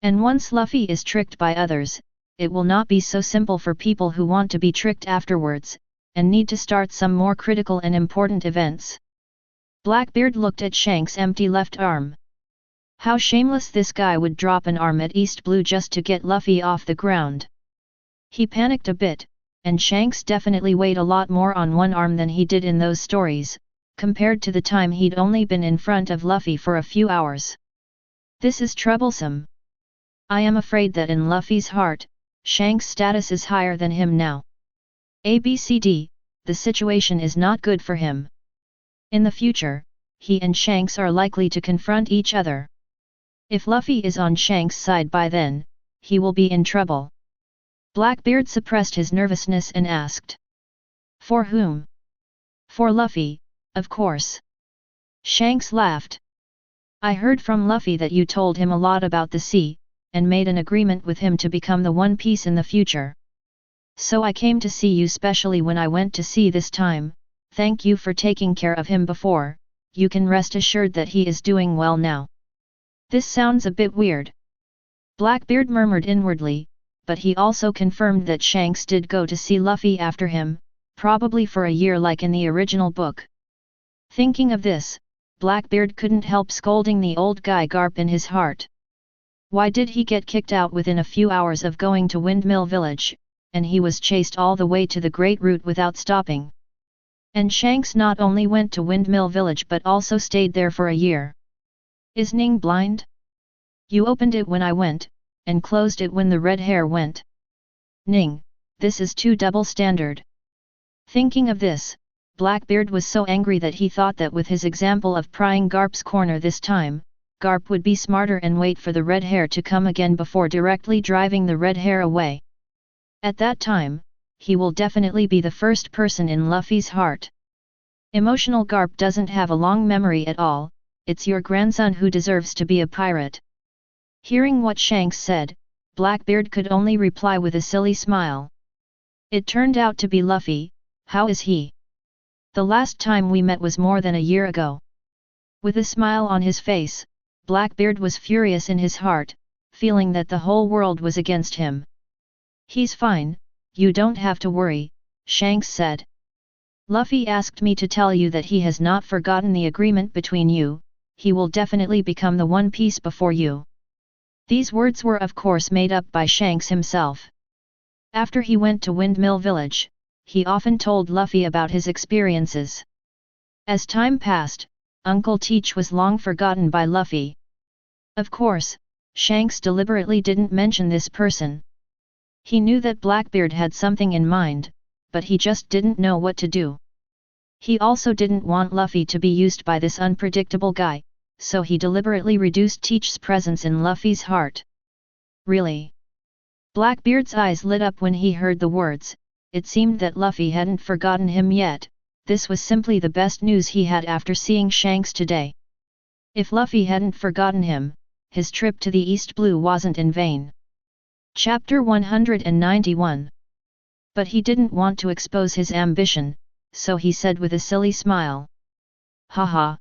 And once Luffy is tricked by others, it will not be so simple for people who want to be tricked afterwards, and need to start some more critical and important events. Blackbeard looked at Shanks' empty left arm. How shameless this guy would drop an arm at East Blue just to get Luffy off the ground. He panicked a bit, and Shanks definitely weighed a lot more on one arm than he did in those stories, compared to the time he'd only been in front of Luffy for a few hours. This is troublesome. I am afraid that in Luffy's heart, Shanks' status is higher than him now. ABCD, the situation is not good for him. In the future, he and Shanks are likely to confront each other. If Luffy is on Shanks' side by then, he will be in trouble. Blackbeard suppressed his nervousness and asked. For whom? For Luffy, of course. Shanks laughed. I heard from Luffy that you told him a lot about the sea, and made an agreement with him to become the One Piece in the future. So I came to see you specially when I went to sea this time. Thank you for taking care of him before. You can rest assured that he is doing well now. This sounds a bit weird. Blackbeard murmured inwardly, but he also confirmed that Shanks did go to see Luffy after him, probably for a year like in the original book. Thinking of this, Blackbeard couldn't help scolding the old guy Garp in his heart. Why did he get kicked out within a few hours of going to Windmill Village, and he was chased all the way to the Great Route without stopping? And Shanks not only went to Windmill Village but also stayed there for a year. Is Ning blind? You opened it when I went, and closed it when the red hair went. Ning, this is too double standard. Thinking of this, Blackbeard was so angry that he thought that with his example of prying Garp's corner this time, Garp would be smarter and wait for the red hair to come again before directly driving the red hair away. At that time, he will definitely be the first person in Luffy's heart. Emotional Garp doesn't have a long memory at all. It's your grandson who deserves to be a pirate. Hearing what Shanks said, Blackbeard could only reply with a silly smile. It turned out to be Luffy. How is he? The last time we met was more than a year ago. With a smile on his face, Blackbeard was furious in his heart, feeling that the whole world was against him. He's fine, you don't have to worry, Shanks said. Luffy asked me to tell you that he has not forgotten the agreement between you. He will definitely become the One Piece before you. These words were of course made up by Shanks himself. After he went to Windmill Village, he often told Luffy about his experiences. As time passed, Uncle Teach was long forgotten by Luffy. Of course, Shanks deliberately didn't mention this person. He knew that Blackbeard had something in mind, but he just didn't know what to do. He also didn't want Luffy to be used by this unpredictable guy, so he deliberately reduced Teach's presence in Luffy's heart. Really? Blackbeard's eyes lit up when he heard the words. It seemed that Luffy hadn't forgotten him yet. This was simply the best news he had after seeing Shanks today. If Luffy hadn't forgotten him, his trip to the East Blue wasn't in vain. Chapter 191. But he didn't want to expose his ambition, so he said with a silly smile. Haha.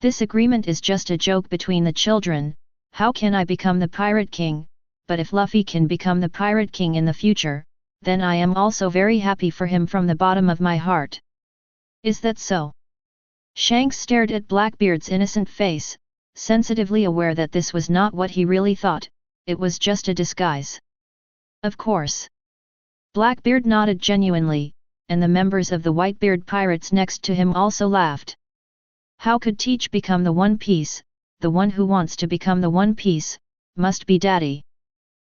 This agreement is just a joke between the children. How can I become the Pirate King? But if Luffy can become the Pirate King in the future, then I am also very happy for him from the bottom of my heart. Is that so? Shanks stared at Blackbeard's innocent face, sensitively aware that this was not what he really thought, it was just a disguise. Of course. Blackbeard nodded genuinely, and the members of the Whitebeard pirates next to him also laughed. How could Teach become the One Piece? The one who wants to become the One Piece must be Daddy.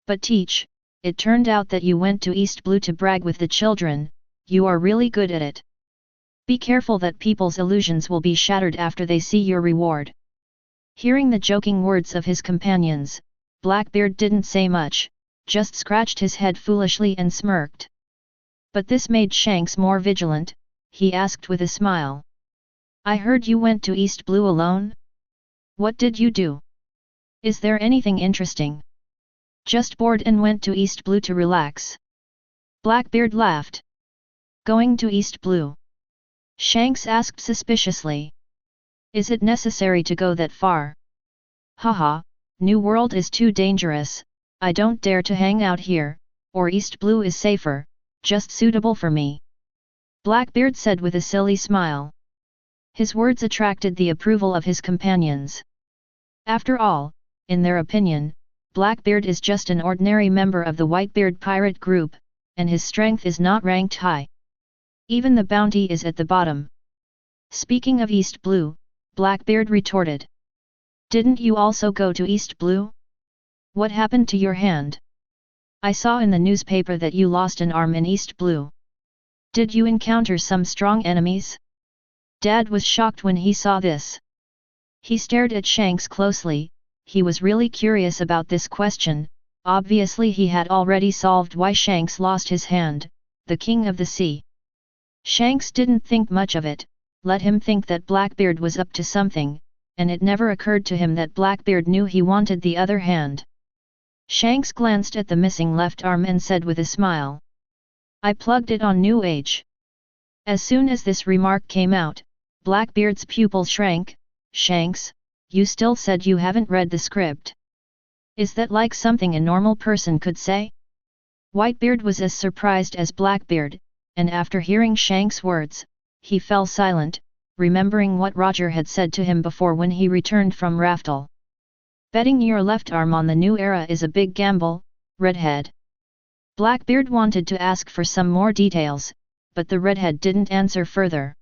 But Teach, it turned out that you went to East Blue to brag with the children. You are really good at it. Be careful that people's illusions will be shattered after they see your reward. Hearing the joking words of his companions, Blackbeard didn't say much, just scratched his head foolishly and smirked. But this made Shanks more vigilant. He asked with a smile. I heard you went to East Blue alone? What did you do? Is there anything interesting? Just bored and went to East Blue to relax. Blackbeard laughed. Going to East Blue? Shanks asked suspiciously. Is it necessary to go that far? Haha, New World is too dangerous, I don't dare to hang out here, or East Blue is safer, just suitable for me. Blackbeard said with a silly smile. His words attracted the approval of his companions. After all, in their opinion, Blackbeard is just an ordinary member of the Whitebeard pirate group, and his strength is not ranked high. Even the bounty is at the bottom. Speaking of East Blue, Blackbeard retorted. Didn't you also go to East Blue? What happened to your hand? I saw in the newspaper that you lost an arm in East Blue. Did you encounter some strong enemies? Dad was shocked when he saw this. He stared at Shanks closely. He was really curious about this question. Obviously he had already solved why Shanks lost his hand, the king of the sea. Shanks didn't think much of it, let him think that Blackbeard was up to something, and it never occurred to him that Blackbeard knew he wanted the other hand. Shanks glanced at the missing left arm and said with a smile. I plugged it on New Age. As soon as this remark came out, Blackbeard's pupils shrank. Shanks, you still said you haven't read the script. Is that like something a normal person could say? Whitebeard was as surprised as Blackbeard, and after hearing Shanks' words, he fell silent, remembering what Roger had said to him before when he returned from Raftel. Betting your left arm on the new era is a big gamble, redhead. Blackbeard wanted to ask for some more details, but the redhead didn't answer further.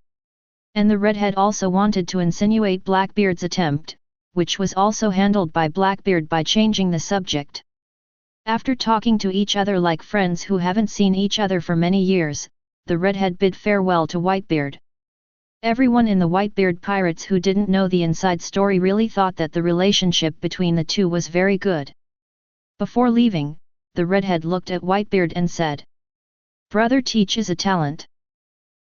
And the redhead also wanted to insinuate Blackbeard's attempt, which was also handled by Blackbeard by changing the subject. After talking to each other like friends who haven't seen each other for many years, the redhead bid farewell to Whitebeard. Everyone in the Whitebeard pirates who didn't know the inside story really thought that the relationship between the two was very good. Before leaving, the redhead looked at Whitebeard and said, Brother teaches a talent.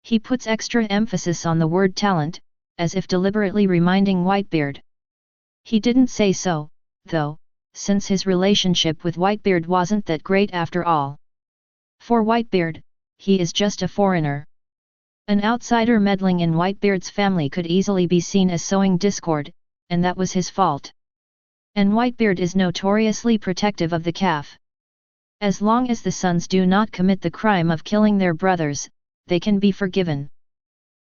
He puts extra emphasis on the word talent, as if deliberately reminding Whitebeard. He didn't say so, though, since his relationship with Whitebeard wasn't that great after all. For Whitebeard, he is just a foreigner. An outsider meddling in Whitebeard's family could easily be seen as sowing discord, and that was his fault. And Whitebeard is notoriously protective of the calf. As long as the sons do not commit the crime of killing their brothers, they can be forgiven.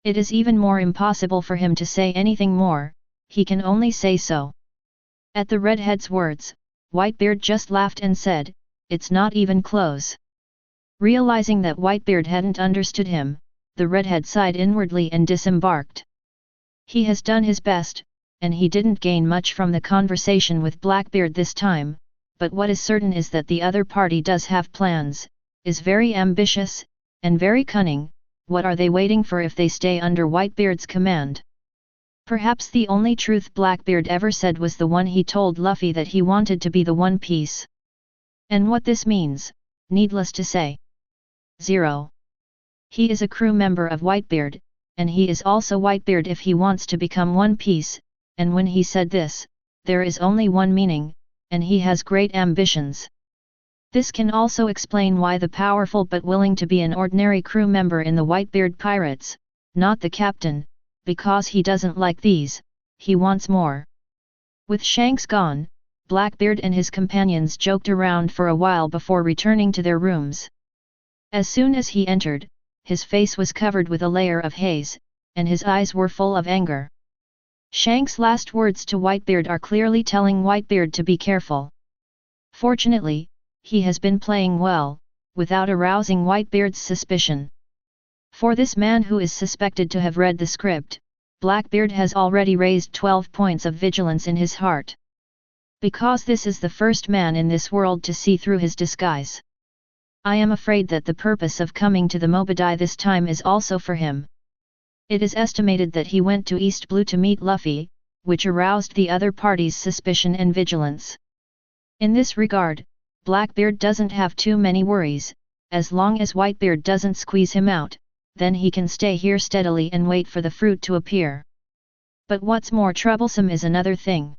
It is even more impossible for him to say anything more, he can only say so. At the redhead's words, Whitebeard just laughed and said, It's not even close. Realizing that Whitebeard hadn't understood him, the redhead sighed inwardly and disembarked. He has done his best, and he didn't gain much from the conversation with Blackbeard this time, but what is certain is that the other party does have plans, is very ambitious, and very cunning. What are they waiting for if they stay under Whitebeard's command? Perhaps the only truth Blackbeard ever said was the one he told Luffy, that he wanted to be the One Piece. And what this means, needless to say. 0. He is a crew member of Whitebeard, and he is also Whitebeard if he wants to become One Piece, and when he said this, there is only one meaning, and he has great ambitions. This can also explain why the powerful but willing to be an ordinary crew member in the Whitebeard pirates, not the captain, because he doesn't like these, he wants more. With Shanks gone, Blackbeard and his companions joked around for a while before returning to their rooms. As soon as he entered, his face was covered with a layer of haze, and his eyes were full of anger. Shanks' last words to Whitebeard are clearly telling Whitebeard to be careful. Fortunately, he has been playing well, without arousing Whitebeard's suspicion. For this man who is suspected to have read the script, Blackbeard has already raised 12 points of vigilance in his heart. Because this is the first man in this world to see through his disguise. I am afraid that the purpose of coming to the Mobadai this time is also for him. It is estimated that he went to East Blue to meet Luffy, which aroused the other party's suspicion and vigilance. In this regard, Blackbeard doesn't have too many worries. As long as Whitebeard doesn't squeeze him out, then he can stay here steadily and wait for the fruit to appear. But what's more troublesome is another thing.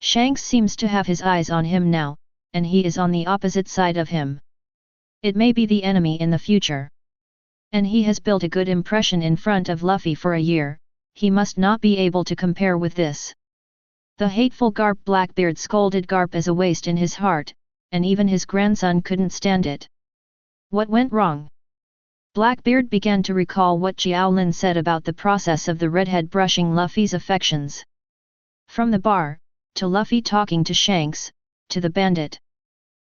Shanks seems to have his eyes on him now, and he is on the opposite side of him. It may be the enemy in the future. And he has built a good impression in front of Luffy for a year, he must not be able to compare with this. The hateful Garp. Blackbeard scolded Garp as a waste in his heart, and even his grandson couldn't stand it. What went wrong? Blackbeard began to recall what Qiao Lin said about the process of the redhead brushing Luffy's affections. From the bar, to Luffy talking to Shanks, to the bandit.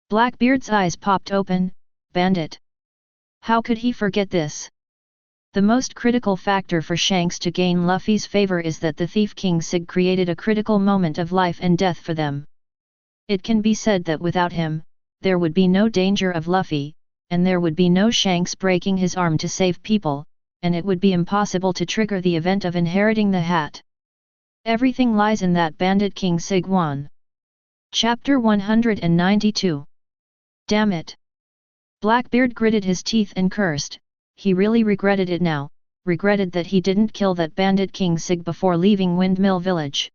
Blackbeard's eyes popped open. Bandit. How could he forget this? The most critical factor for Shanks to gain Luffy's favor is that the Thief King Sig created a critical moment of life and death for them. It can be said that without him, there would be no danger of Luffy, and there would be no Shanks breaking his arm to save people, and it would be impossible to trigger the event of inheriting the hat. Everything lies in that bandit King Sig 1. Chapter 192. Damn it! Blackbeard gritted his teeth and cursed. He really regretted it now, regretted that he didn't kill that bandit King Sig before leaving Windmill Village.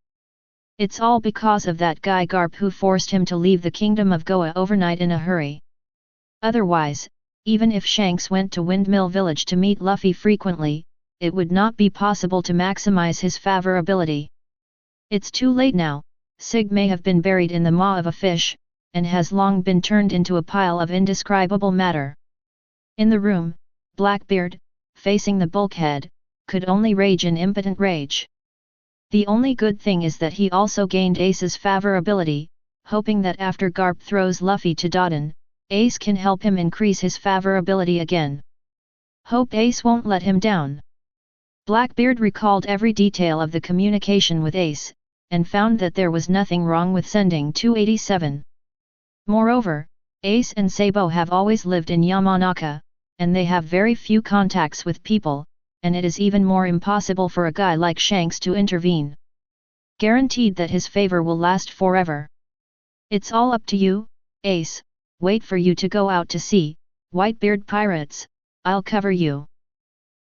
It's all because of that guy Garp who forced him to leave the Kingdom of Goa overnight in a hurry. Otherwise, even if Shanks went to Windmill Village to meet Luffy frequently, it would not be possible to maximize his favorability. It's too late now, Sig may have been buried in the maw of a fish, and has long been turned into a pile of indescribable matter. In the room, Blackbeard, facing the bulkhead, could only rage in impotent rage. The only good thing is that he also gained Ace's favorability, hoping that after Garp throws Luffy to Dodon, Ace can help him increase his favorability again. Hope Ace won't let him down. Blackbeard recalled every detail of the communication with Ace, and found that there was nothing wrong with sending 287. Moreover, Ace and Sabo have always lived in Yamanaka, and they have very few contacts with people, and it is even more impossible for a guy like Shanks to intervene. Guaranteed that his favor will last forever. It's all up to you, Ace, wait for you to go out to sea, Whitebeard pirates, I'll cover you.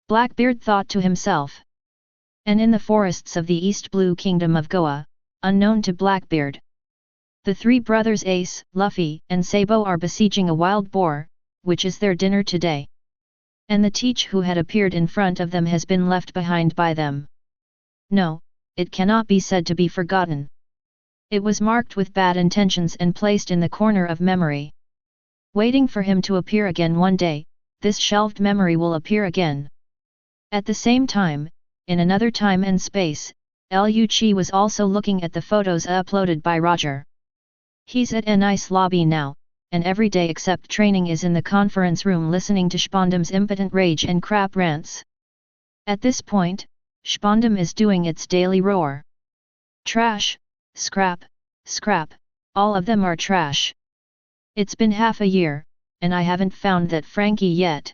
Blackbeard thought to himself. And in the forests of the East Blue Kingdom of Goa, unknown to Blackbeard, the three brothers Ace, Luffy, and Sabo are besieging a wild boar, which is their dinner today. And the Teach who had appeared in front of them has been left behind by them. No, it cannot be said to be forgotten. It was marked with bad intentions and placed in the corner of memory. Waiting for him to appear again one day, this shelved memory will appear again. At the same time, in another time and space, Liu Qi was also looking at the photos uploaded by Roger. He's at a nice lobby now, and every day except training is in the conference room listening to Spondam's impotent rage and crap rants. At this point, Spondam is doing its daily roar. Trash, scrap, scrap, all of them are trash. It's been half a year, and I haven't found that Frankie yet.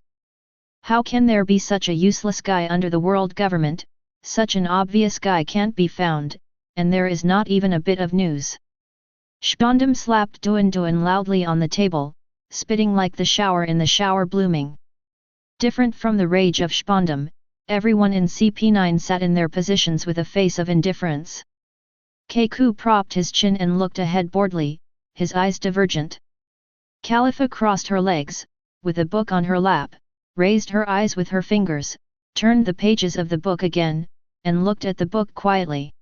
How can there be such a useless guy under the world government? Such an obvious guy can't be found, and there is not even a bit of news. Spondam slapped Duan loudly on the table, spitting like the shower in the shower blooming. Different from the rage of Spondam, everyone in CP9 sat in their positions with a face of indifference. Keiku propped his chin and looked ahead boredly, his eyes divergent. Califa crossed her legs, with a book on her lap, raised her eyes with her fingers, turned the pages of the book again, and looked at the book quietly.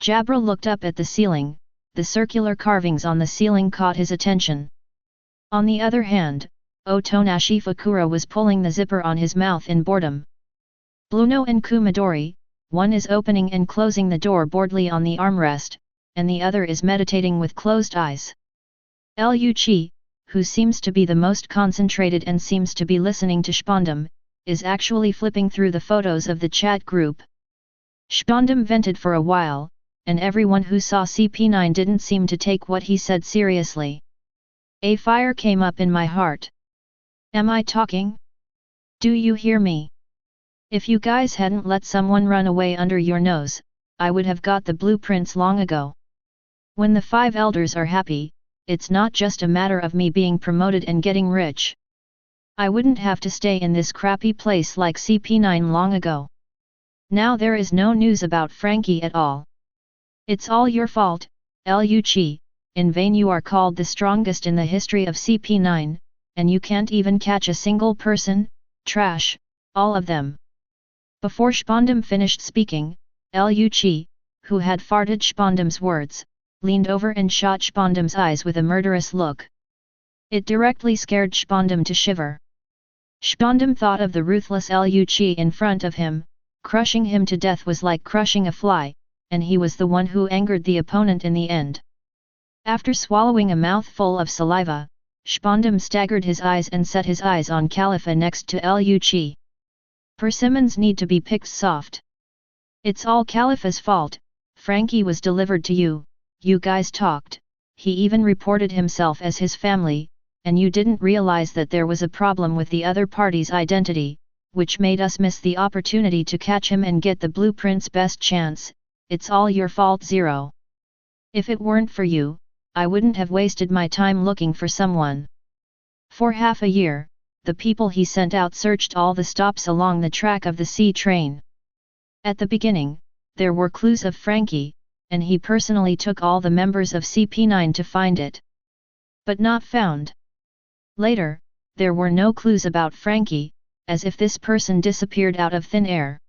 Jabra looked up at the ceiling. The circular carvings on the ceiling caught his attention. On the other hand, Otonashi Fakura was pulling the zipper on his mouth in boredom. Bluno and Kumadori, one is opening and closing the door boredly on the armrest, and the other is meditating with closed eyes. Liu Qi, who seems to be the most concentrated and seems to be listening to Spondam, is actually flipping through the photos of the chat group. Spondam vented for a while, and everyone who saw CP9 didn't seem to take what he said seriously. A fire came up in my heart. Am I talking? Do you hear me? If you guys hadn't let someone run away under your nose, I would have got the blueprints long ago. When the 5 elders are happy, it's not just a matter of me being promoted and getting rich. I wouldn't have to stay in this crappy place like CP9 long ago. Now there is no news about Frankie at all. It's all your fault, Liu Qi, in vain you are called the strongest in the history of CP9, and you can't even catch a single person, trash, all of them. Before Spondum finished speaking, Lu Qi, who had farted Spondum's words, leaned over and shot Spondum's eyes with a murderous look. It directly scared Spondum to shiver. Spondum thought of the ruthless Lu Qi in front of him. Crushing him to death was like crushing a fly, and he was the one who angered the opponent in the end. After swallowing a mouthful of saliva, Spondum staggered his eyes and set his eyes on Khalifa next to Lu Qi. Persimmons need to be picked soft. It's all Khalifa's fault. Frankie was delivered to you, you guys talked, he even reported himself as his family, and you didn't realize that there was a problem with the other party's identity, which made us miss the opportunity to catch him and get the blueprint's best chance. It's all your fault. Zero. If it weren't for you, I wouldn't have wasted my time looking for someone. For half a year, the people he sent out searched all the stops along the track of the C train. At the beginning, there were clues of Frankie, and he personally took all the members of CP9 to find it. But not found. Later, there were no clues about Frankie, as if this person disappeared out of thin air.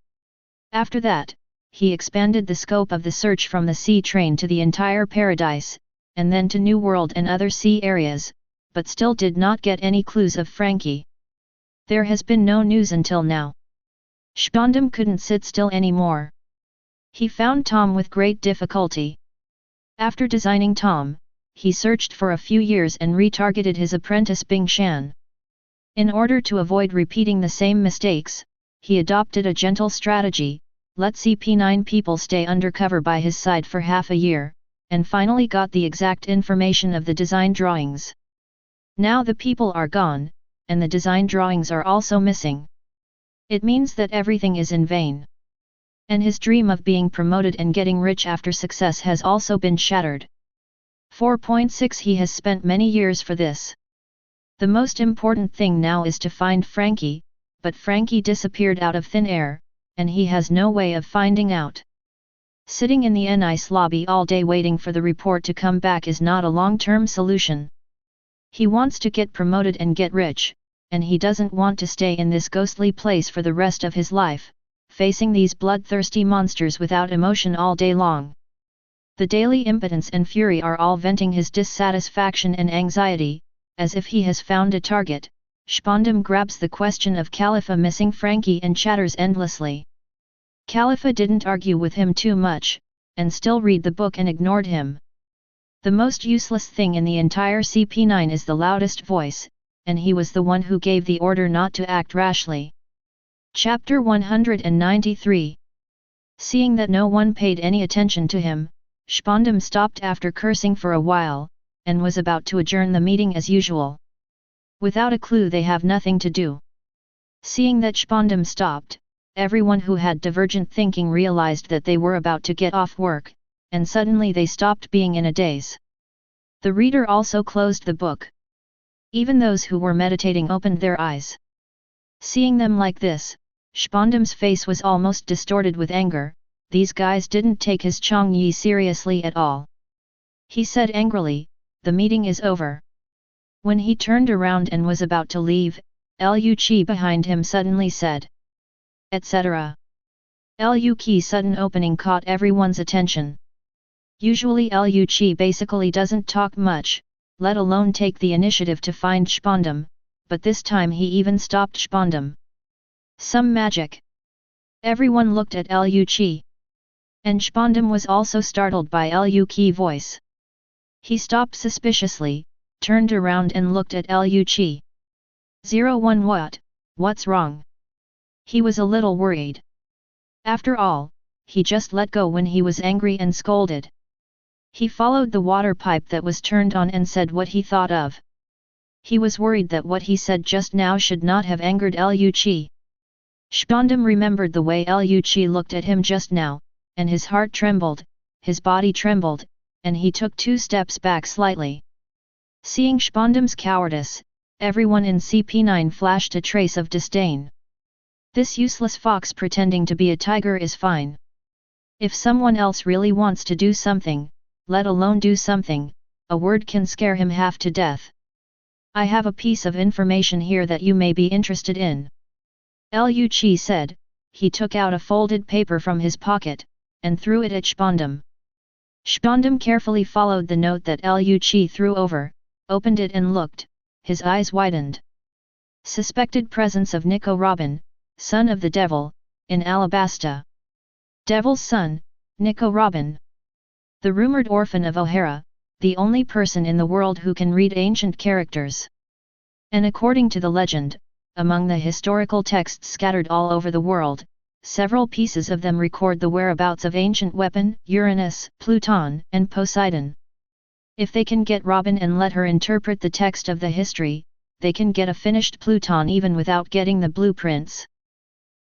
After that, he expanded the scope of the search from the sea train to the entire paradise, and then to New World and other sea areas, but still did not get any clues of Frankie. There has been no news until now. Spondum couldn't sit still anymore. He found Tom with great difficulty. After designing Tom, he searched for a few years and retargeted his apprentice Bing Shan. In order to avoid repeating the same mistakes, he adopted a gentle strategy, let CP9 people stay undercover by his side for half a year, and finally got the exact information of the design drawings. Now the people are gone, and the design drawings are also missing. It means that everything is in vain. And his dream of being promoted and getting rich after success has also been shattered. 4.6 He has spent many years for this. The most important thing now is to find Frankie, but Frankie disappeared out of thin air, and he has no way of finding out. Sitting in the NICE lobby all day waiting for the report to come back is not a long-term solution. He wants to get promoted and get rich, and he doesn't want to stay in this ghostly place for the rest of his life, facing these bloodthirsty monsters without emotion all day long. The daily impotence and fury are all venting his dissatisfaction and anxiety. As if he has found a target, Spondum grabs the question of Khalifa missing Frankie and chatters endlessly. Khalifa didn't argue with him too much, and still read the book and ignored him. The most useless thing in the entire CP9 is the loudest voice, and he was the one who gave the order not to act rashly. Chapter 193. Seeing that no one paid any attention to him, Spondum stopped after cursing for a while, and was about to adjourn the meeting as usual. Without a clue they have nothing to do. Seeing that Spondum stopped, everyone who had divergent thinking realized that they were about to get off work, and suddenly they stopped being in a daze. The reader also closed the book. Even those who were meditating opened their eyes. Seeing them like this, Spondum's face was almost distorted with anger. These guys didn't take his Changyi seriously at all. He said angrily, "The meeting is over." When he turned around and was about to leave, Lu Qi behind him suddenly said, etc. Lu Qi's sudden opening caught everyone's attention. Usually Lu Qi basically doesn't talk much, let alone take the initiative to find Spondum, but this time he even stopped Spondum. Some magic. Everyone looked at Lu Qi. And Spondum was also startled by Lu Qi's voice. He stopped suspiciously, turned around and looked at Lu Qi. 01 What's wrong? He was a little worried. After all, he just let go when he was angry and scolded. He followed the water pipe that was turned on and said what he thought of. He was worried that what he said just now should not have angered Lu Qi. Spondum remembered the way Lu Qi looked at him just now, and his heart trembled, his body trembled, and he took 2 steps back slightly. Seeing Spondum's cowardice, everyone in CP9 flashed a trace of disdain. This useless fox pretending to be a tiger is fine. If someone else really wants to do something, let alone do something, a word can scare him half to death. I have a piece of information here that you may be interested in. Liu Qi said. He took out a folded paper from his pocket, and threw it at Spondum. Spondum carefully followed the note that Liu Qi threw over, opened it and looked, his eyes widened. Suspected presence of Nico Robin, son of the devil, in Alabasta. Devil's son, Nico Robin. The rumored orphan of O'Hara, the only person in the world who can read ancient characters. And according to the legend, among the historical texts scattered all over the world, several pieces of them record the whereabouts of ancient weapon, Uranus, Pluton, and Poseidon. If they can get Robin and let her interpret the text of the history, they can get a finished Pluton even without getting the blueprints.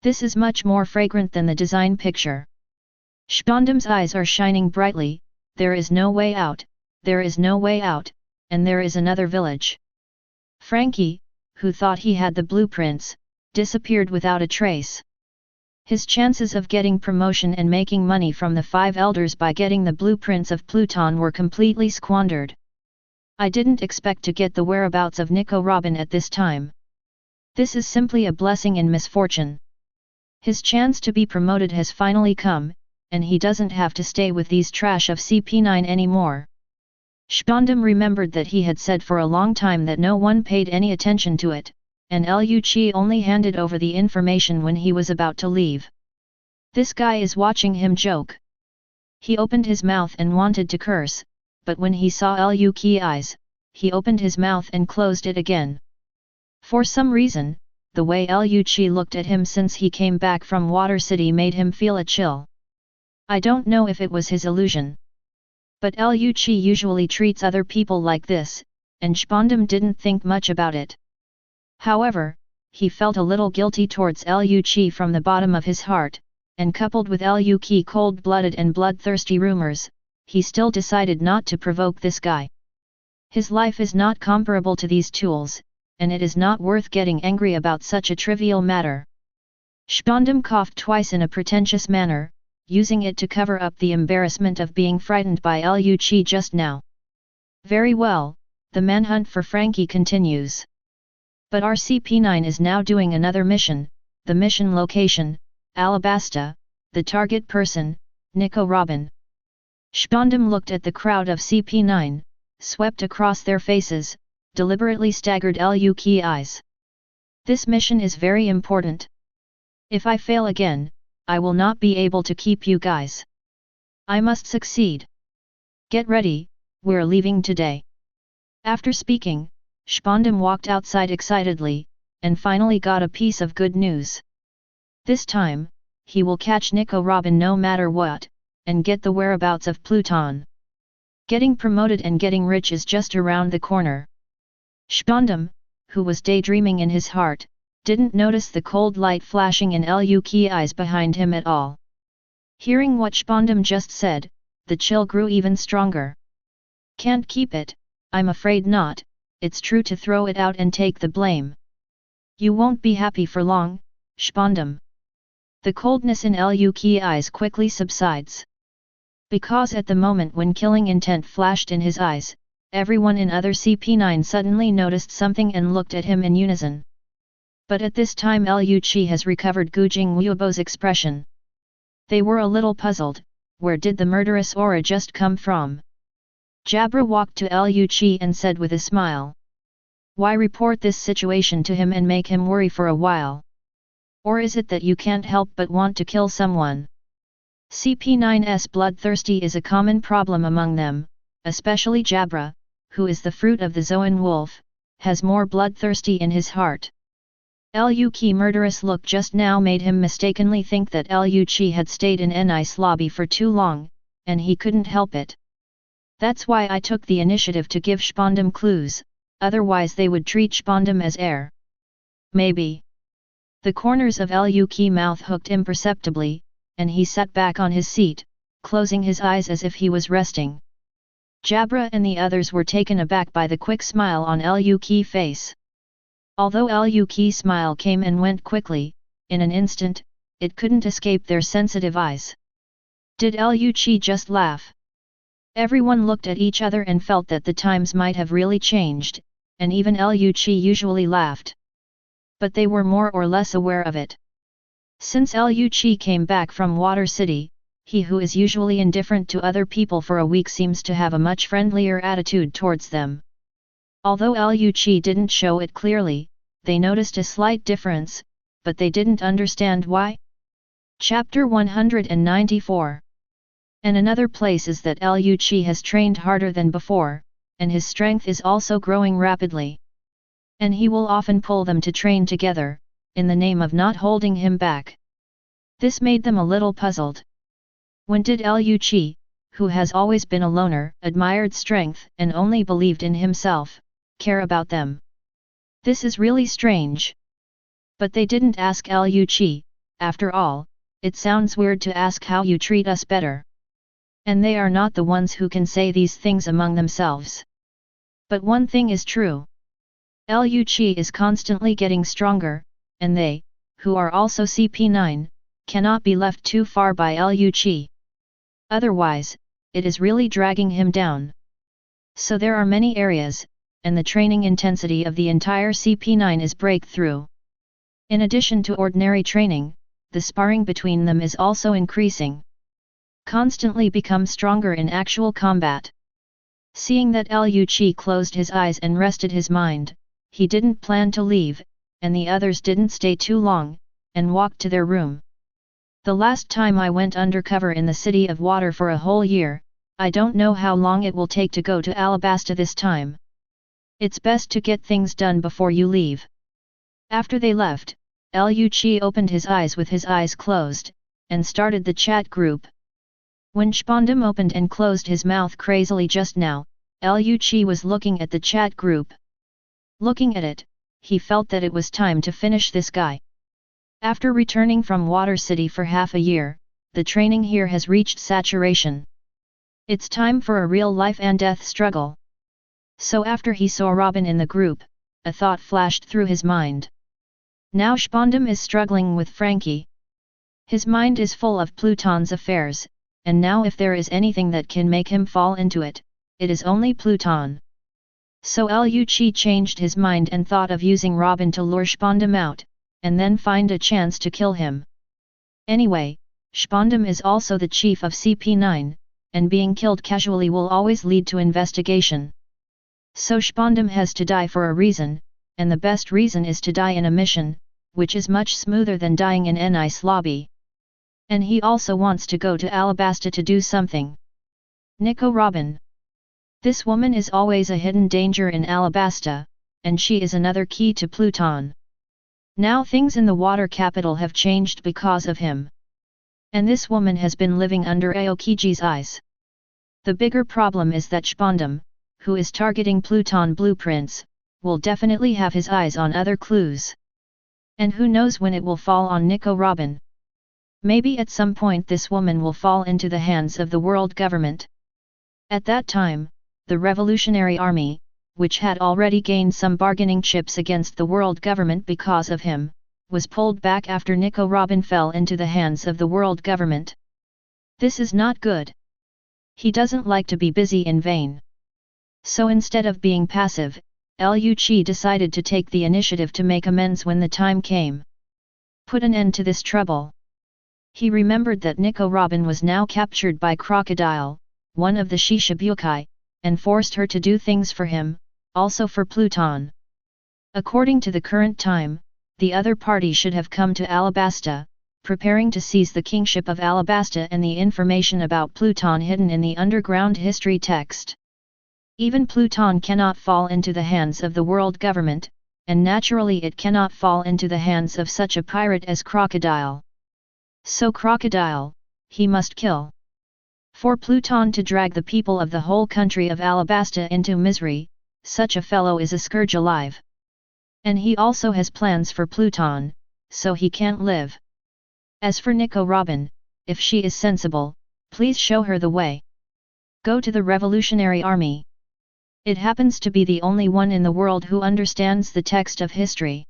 This is much more fragrant than the design picture. Spondum's eyes are shining brightly. There is no way out, there is no way out, and there is another village. Frankie, who thought he had the blueprints, disappeared without a trace. His chances of getting promotion and making money from the 5 elders by getting the blueprints of Pluton were completely squandered. I didn't expect to get the whereabouts of Nico Robin at this time. This is simply a blessing in misfortune. His chance to be promoted has finally come, and he doesn't have to stay with these trash of CP9 anymore. Spondum remembered that he had said for a long time that no one paid any attention to it, and Liu Qi only handed over the information when he was about to leave. This guy is watching him joke. He opened his mouth and wanted to curse, but when he saw Liu Qi's eyes, he opened his mouth and closed it again. For some reason, the way Liu Qi looked at him since he came back from Water City made him feel a chill. I don't know if it was his illusion. But Liu Qi usually treats other people like this, and Spondum didn't think much about it. However, he felt a little guilty towards Liu Qi from the bottom of his heart, and coupled with Liu Qi cold-blooded and bloodthirsty rumors, he still decided not to provoke this guy. His life is not comparable to these tools, and it is not worth getting angry about such a trivial matter. Spondum coughed twice in a pretentious manner, using it to cover up the embarrassment of being frightened by Liu Qi just now. Very well, the manhunt for Frankie continues. But our CP9 is now doing another mission, the mission location, Alabasta, the target person, Nico Robin. Spondum looked at the crowd of CP9, swept across their faces, deliberately staggered Liu Qi's eyes. This mission is very important. If I fail again, I will not be able to keep you guys. I must succeed. Get ready, we're leaving today. After speaking, Spondum walked outside excitedly, and finally got a piece of good news. This time, he will catch Nico Robin no matter what, and get the whereabouts of Pluton. Getting promoted and getting rich is just around the corner. Spondum, who was daydreaming in his heart, didn't notice the cold light flashing in Liu Qi's eyes behind him at all. Hearing what Spondum just said, the chill grew even stronger. Can't keep it, I'm afraid not, it's true to throw it out and take the blame. You won't be happy for long, Spondum. The coldness in Liu Qi's eyes quickly subsides. Because at the moment when killing intent flashed in his eyes, everyone in other CP9 suddenly noticed something and looked at him in unison. But at this time Liu Qi has recovered Gujing Wuobo's expression. They were a little puzzled, where did the murderous aura just come from? Jabra walked to Liu Qi and said with a smile. Why report this situation to him and make him worry for a while? Or is it that you can't help but want to kill someone? CP9's bloodthirsty is a common problem among them, especially Jabra, who is the fruit of the Zoan wolf, has more bloodthirsty in his heart. Liu Qi's murderous look just now made him mistakenly think that Liu Qi had stayed in Nice lobby for too long, and he couldn't help it. That's why I took the initiative to give Spondum clues, otherwise they would treat Spondum as heir. Maybe. The corners of Liu Qi's mouth hooked imperceptibly, and he sat back on his seat, closing his eyes as if he was resting. Jabra and the others were taken aback by the quick smile on Liu Qi's face. Although Liu Qi's smile came and went quickly, in an instant, it couldn't escape their sensitive eyes. Did Liu Qi just laugh? Everyone looked at each other and felt that the times might have really changed, and even Liu Qi usually laughed. But they were more or less aware of it. Since Liu Qi came back from Water City, he who is usually indifferent to other people for a week seems to have a much friendlier attitude towards them. Although Liu Qi didn't show it clearly, they noticed a slight difference, but they didn't understand why. Chapter 194. And another place is that Liu Qi has trained harder than before, and his strength is also growing rapidly. And he will often pull them to train together, in the name of not holding him back. This made them a little puzzled. When did Liu Qi, who has always been a loner, admired strength and only believed in himself, care about them? This is really strange. But they didn't ask Liu Qi. After all, it sounds weird to ask how you treat us better. And they are not the ones who can say these things among themselves. But one thing is true. Liu Qi is constantly getting stronger, and they, who are also CP9, cannot be left too far by Liu Qi. Otherwise, it is really dragging him down. So there are many areas, and the training intensity of the entire CP9 is breakthrough. In addition to ordinary training, the sparring between them is also increasing. Constantly become stronger in actual combat. Seeing that Liu Qi closed his eyes and rested his mind, he didn't plan to leave, and the others didn't stay too long, and walked to their room. The last time I went undercover in the City of Water for a whole year, I don't know how long it will take to go to Alabasta this time. It's best to get things done before you leave. After they left, Liu Qi opened his eyes with his eyes closed, and started the chat group. When Spondam opened and closed his mouth crazily just now, Liu Qi was looking at the chat group. Looking at it, he felt that it was time to finish this guy. After returning from Water City for half a year, the training here has reached saturation. It's time for a real life and death struggle. So after he saw Robin in the group, a thought flashed through his mind. Now Spondam is struggling with Frankie. His mind is full of Pluton's affairs, and now if there is anything that can make him fall into it, it is only Pluton. So Liu Qi changed his mind and thought of using Robin to lure Spondam out, and then find a chance to kill him. Anyway, Spondam is also the chief of CP9, and being killed casually will always lead to investigation. So Spondam has to die for a reason, and the best reason is to die in a mission, which is much smoother than dying in an ice lobby. And he also wants to go to Alabasta to do something. Nico Robin. This woman is always a hidden danger in Alabasta, and she is another key to Pluton. Now things in the water capital have changed because of him. And this woman has been living under Aokiji's eyes. The bigger problem is that Spondam, who is targeting Pluton blueprints, will definitely have his eyes on other clues. And who knows when it will fall on Nico Robin. Maybe at some point this woman will fall into the hands of the world government. At that time, the Revolutionary Army, which had already gained some bargaining chips against the world government because of him, was pulled back after Nico Robin fell into the hands of the world government. This is not good. He doesn't like to be busy in vain. So instead of being passive, Liu Qi decided to take the initiative to make amends when the time came. Put an end to this trouble. He remembered that Nico Robin was now captured by Crocodile, one of the Shishibukai, and forced her to do things for him, also for Pluton. According to the current time, the other party should have come to Alabasta, preparing to seize the kingship of Alabasta and the information about Pluton hidden in the underground history text. Even Pluton cannot fall into the hands of the world government, and naturally it cannot fall into the hands of such a pirate as Crocodile. So Crocodile, he must kill. For Pluton to drag the people of the whole country of Alabasta into misery, such a fellow is a scourge alive. And he also has plans for Pluton, so he can't live. As for Nico Robin, if she is sensible, please show her the way. Go to the Revolutionary Army. It happens to be the only one in the world who understands the text of history.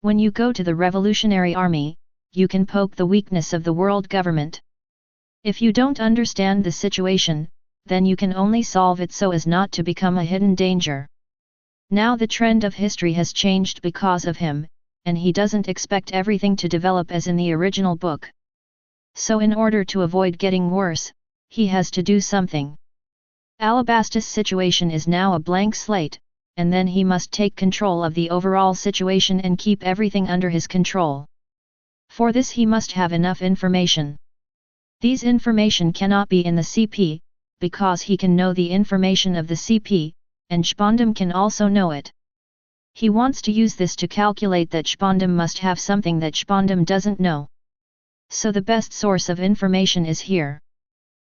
When you go to the Revolutionary Army, you can poke the weakness of the world government. If you don't understand the situation, then you can only solve it so as not to become a hidden danger. Now the trend of history has changed because of him, and he doesn't expect everything to develop as in the original book. So in order to avoid getting worse, he has to do something. Alabasta's situation is now a blank slate, and then he must take control of the overall situation and keep everything under his control. For this he must have enough information. These information cannot be in the CP, because he can know the information of the CP, and Spondum can also know it. He wants to use this to calculate that Spondum must have something that Spondum doesn't know. So the best source of information is here.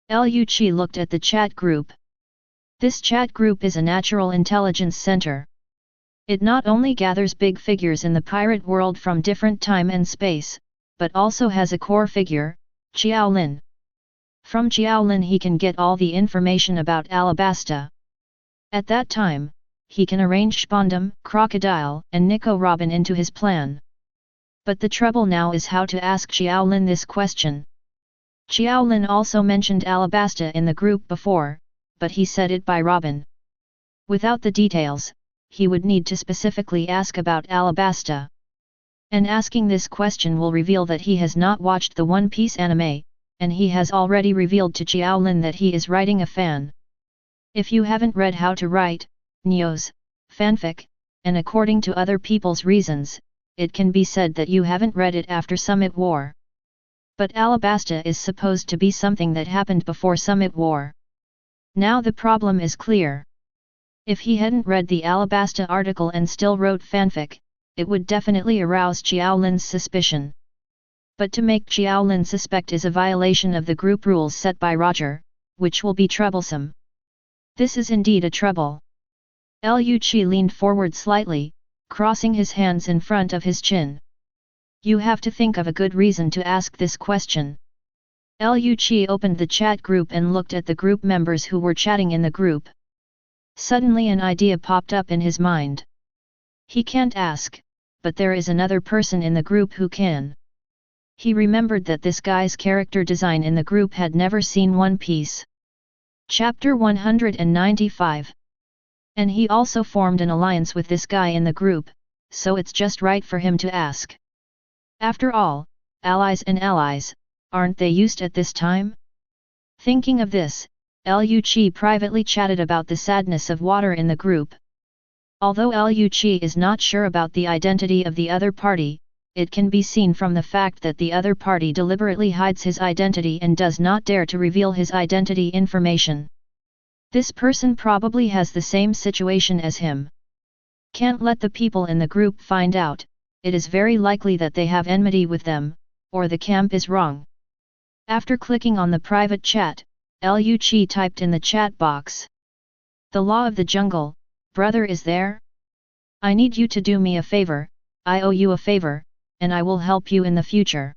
Lu Qi looked at the chat group. This chat group is a natural intelligence center. It not only gathers big figures in the pirate world from different time and space, but also has a core figure, Qiao Lin. From Qiao Lin he can get all the information about Alabasta. At that time, he can arrange Spondum, Crocodile, and Nico Robin into his plan. But the trouble now is how to ask Qiao Lin this question. Qiao Lin also mentioned Alabasta in the group before, but he said it by Robin. Without the details, he would need to specifically ask about Alabasta. And asking this question will reveal that he has not watched the One Piece anime, and he has already revealed to Qiao Lin that he is writing a fan. If you haven't read How to Write News, fanfic, and according to other people's reasons, it can be said that you haven't read it after Summit War. But Alabasta is supposed to be something that happened before Summit War. Now the problem is clear. If he hadn't read the Alabasta article and still wrote fanfic, it would definitely arouse Qiao Lin's suspicion. But to make Qiao Lin suspect is a violation of the group rules set by Roger, which will be troublesome. This is indeed a trouble. Lu Qi leaned forward slightly, crossing his hands in front of his chin. You have to think of a good reason to ask this question. Lu Qi opened the chat group and looked at the group members who were chatting in the group. Suddenly an idea popped up in his mind. He can't ask, but there is another person in the group who can. He remembered that this guy's character design in the group had never seen One Piece. Chapter 195. And he also formed an alliance with this guy in the group, so it's just right for him to ask. After all, allies and allies, aren't they used at this time? Thinking of this, Lu Qi privately chatted about the sadness of water in the group. Although Lu Qi is not sure about the identity of the other party, it can be seen from the fact that the other party deliberately hides his identity and does not dare to reveal his identity information. This person probably has the same situation as him. Can't let the people in the group find out, it is very likely that they have enmity with them, or the camp is wrong. After clicking on the private chat, Lu Qi typed in the chat box. The law of the jungle, brother, is there? I need you to do me a favor, I owe you a favor, and I will help you in the future.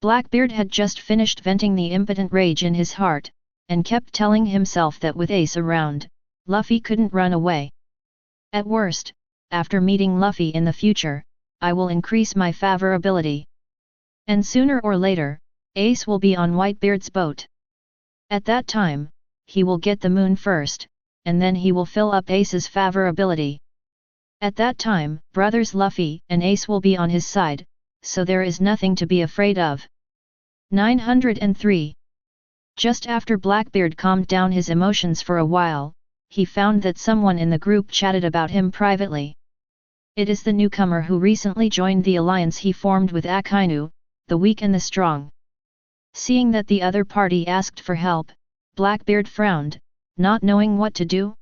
Blackbeard had just finished venting the impotent rage in his heart, and kept telling himself that with Ace around, Luffy couldn't run away. At worst, after meeting Luffy in the future, I will increase my favorability. And sooner or later, Ace will be on Whitebeard's boat. At that time, he will get the moon first, and then he will fill up Ace's favorability. At that time, brothers Luffy and Ace will be on his side, so there is nothing to be afraid of. 903. Just after Blackbeard calmed down his emotions for a while, he found that someone in the group chatted about him privately. It is the newcomer who recently joined the alliance he formed with Akainu, the weak and the strong. Seeing that the other party asked for help, Blackbeard frowned, not knowing what to do.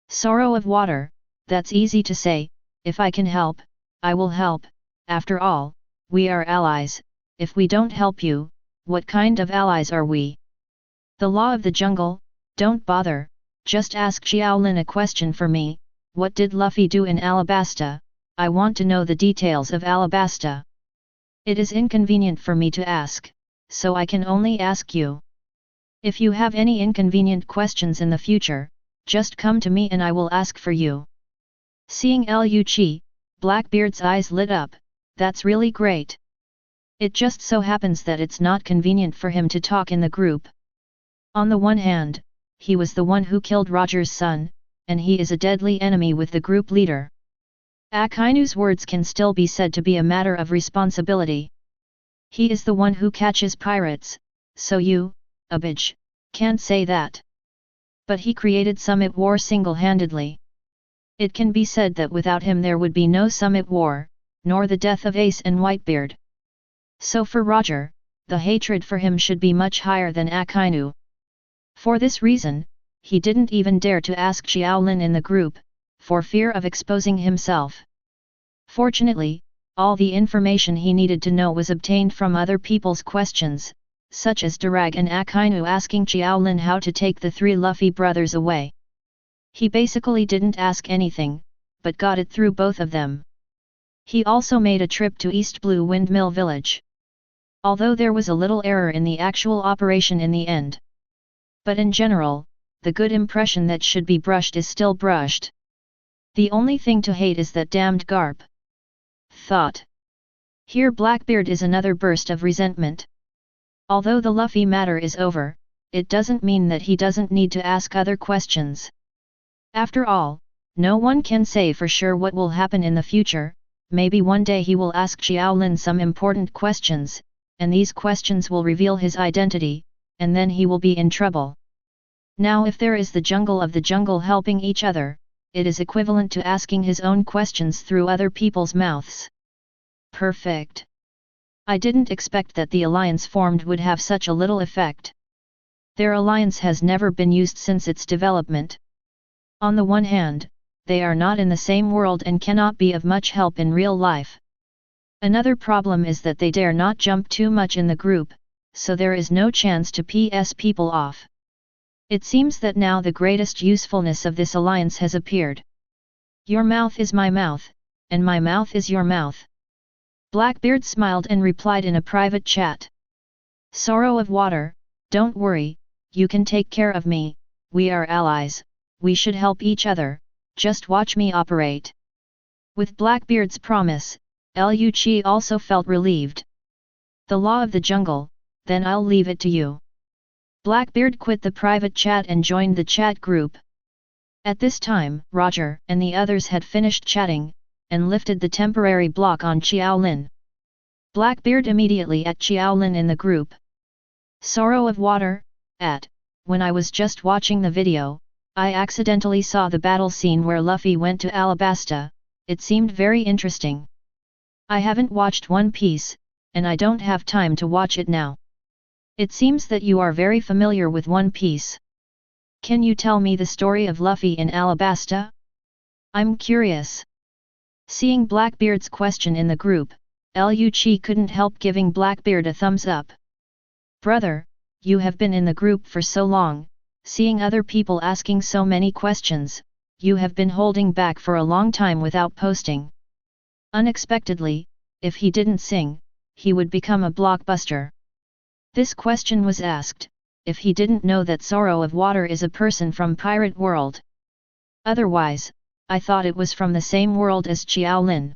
Sorrow of water, that's easy to say, if I can help, I will help, after all, we are allies, if we don't help you, what kind of allies are we? The law of the jungle, don't bother, just ask Qiao Lin a question for me, what did Luffy do in Alabasta? I want to know the details of Alabasta. It is inconvenient for me to ask, so I can only ask you. If you have any inconvenient questions in the future, just come to me and I will ask for you. Seeing Lu Qi, Blackbeard's eyes lit up, that's really great. It just so happens that it's not convenient for him to talk in the group. On the one hand, he was the one who killed Roger's son, and he is a deadly enemy with the group leader. Akainu's words can still be said to be a matter of responsibility. He is the one who catches pirates, so you, Abij, can't say that. But he created Summit War single-handedly. It can be said that without him there would be no Summit War, nor the death of Ace and Whitebeard. So for Roger, the hatred for him should be much higher than Akainu. For this reason, he didn't even dare to ask Qiao Lin in the group, for fear of exposing himself. Fortunately, all the information he needed to know was obtained from other people's questions, such as Durag and Akainu asking Qiao Lin how to take the 3 Luffy brothers away. He basically didn't ask anything, but got it through both of them. He also made a trip to East Blue Windmill Village. Although there was a little error in the actual operation in the end. But in general, the good impression that should be brushed is still brushed. The only thing to hate is that damned Garp. Thought. Here Blackbeard is another burst of resentment. Although the Luffy matter is over, it doesn't mean that he doesn't need to ask other questions. After all, no one can say for sure what will happen in the future. Maybe one day he will ask Qiao Lin some important questions, and these questions will reveal his identity, and then he will be in trouble. Now if there is the jungle of the jungle helping each other, it is equivalent to asking his own questions through other people's mouths. Perfect. I didn't expect that the alliance formed would have such a little effect. Their alliance has never been used since its development. On the one hand, they are not in the same world and cannot be of much help in real life. Another problem is that they dare not jump too much in the group, so there is no chance to piss people off. It seems that now the greatest usefulness of this alliance has appeared. Your mouth is my mouth, and my mouth is your mouth. Blackbeard smiled and replied in a private chat. Sorrow of Water, don't worry, you can take care of me, we are allies, we should help each other, just watch me operate. With Blackbeard's promise, Liu Qi also felt relieved. The law of the jungle, then I'll leave it to you. Blackbeard quit the private chat and joined the chat group. At this time, Roger and the others had finished chatting, and lifted the temporary block on Qiao Lin. Blackbeard immediately at Qiao Lin in the group. Sorrow of Water, when I was just watching the video, I accidentally saw the battle scene where Luffy went to Alabasta, it seemed very interesting. I haven't watched One Piece, and I don't have time to watch it now. It seems that you are very familiar with One Piece. Can you tell me the story of Luffy in Alabasta? I'm curious. Seeing Blackbeard's question in the group, Liu Qi couldn't help giving Blackbeard a thumbs up. Brother, you have been in the group for so long, seeing other people asking so many questions, you have been holding back for a long time without posting. Unexpectedly, if he didn't sing, he would become a blockbuster. This question was asked, if he didn't know that Sorrow of Water is a person from Pirate World. Otherwise, I thought it was from the same world as Qiao Lin.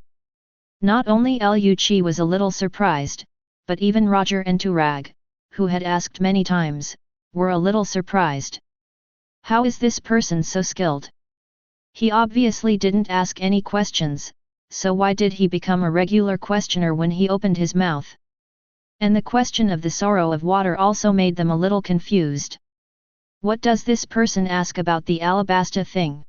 Not only Liu Qi was a little surprised, but even Roger and Durag, who had asked many times, were a little surprised. How is this person so skilled? He obviously didn't ask any questions, so why did he become a regular questioner when he opened his mouth? And the question of the Sorrow of Water also made them a little confused. What does this person ask about the Alabasta thing?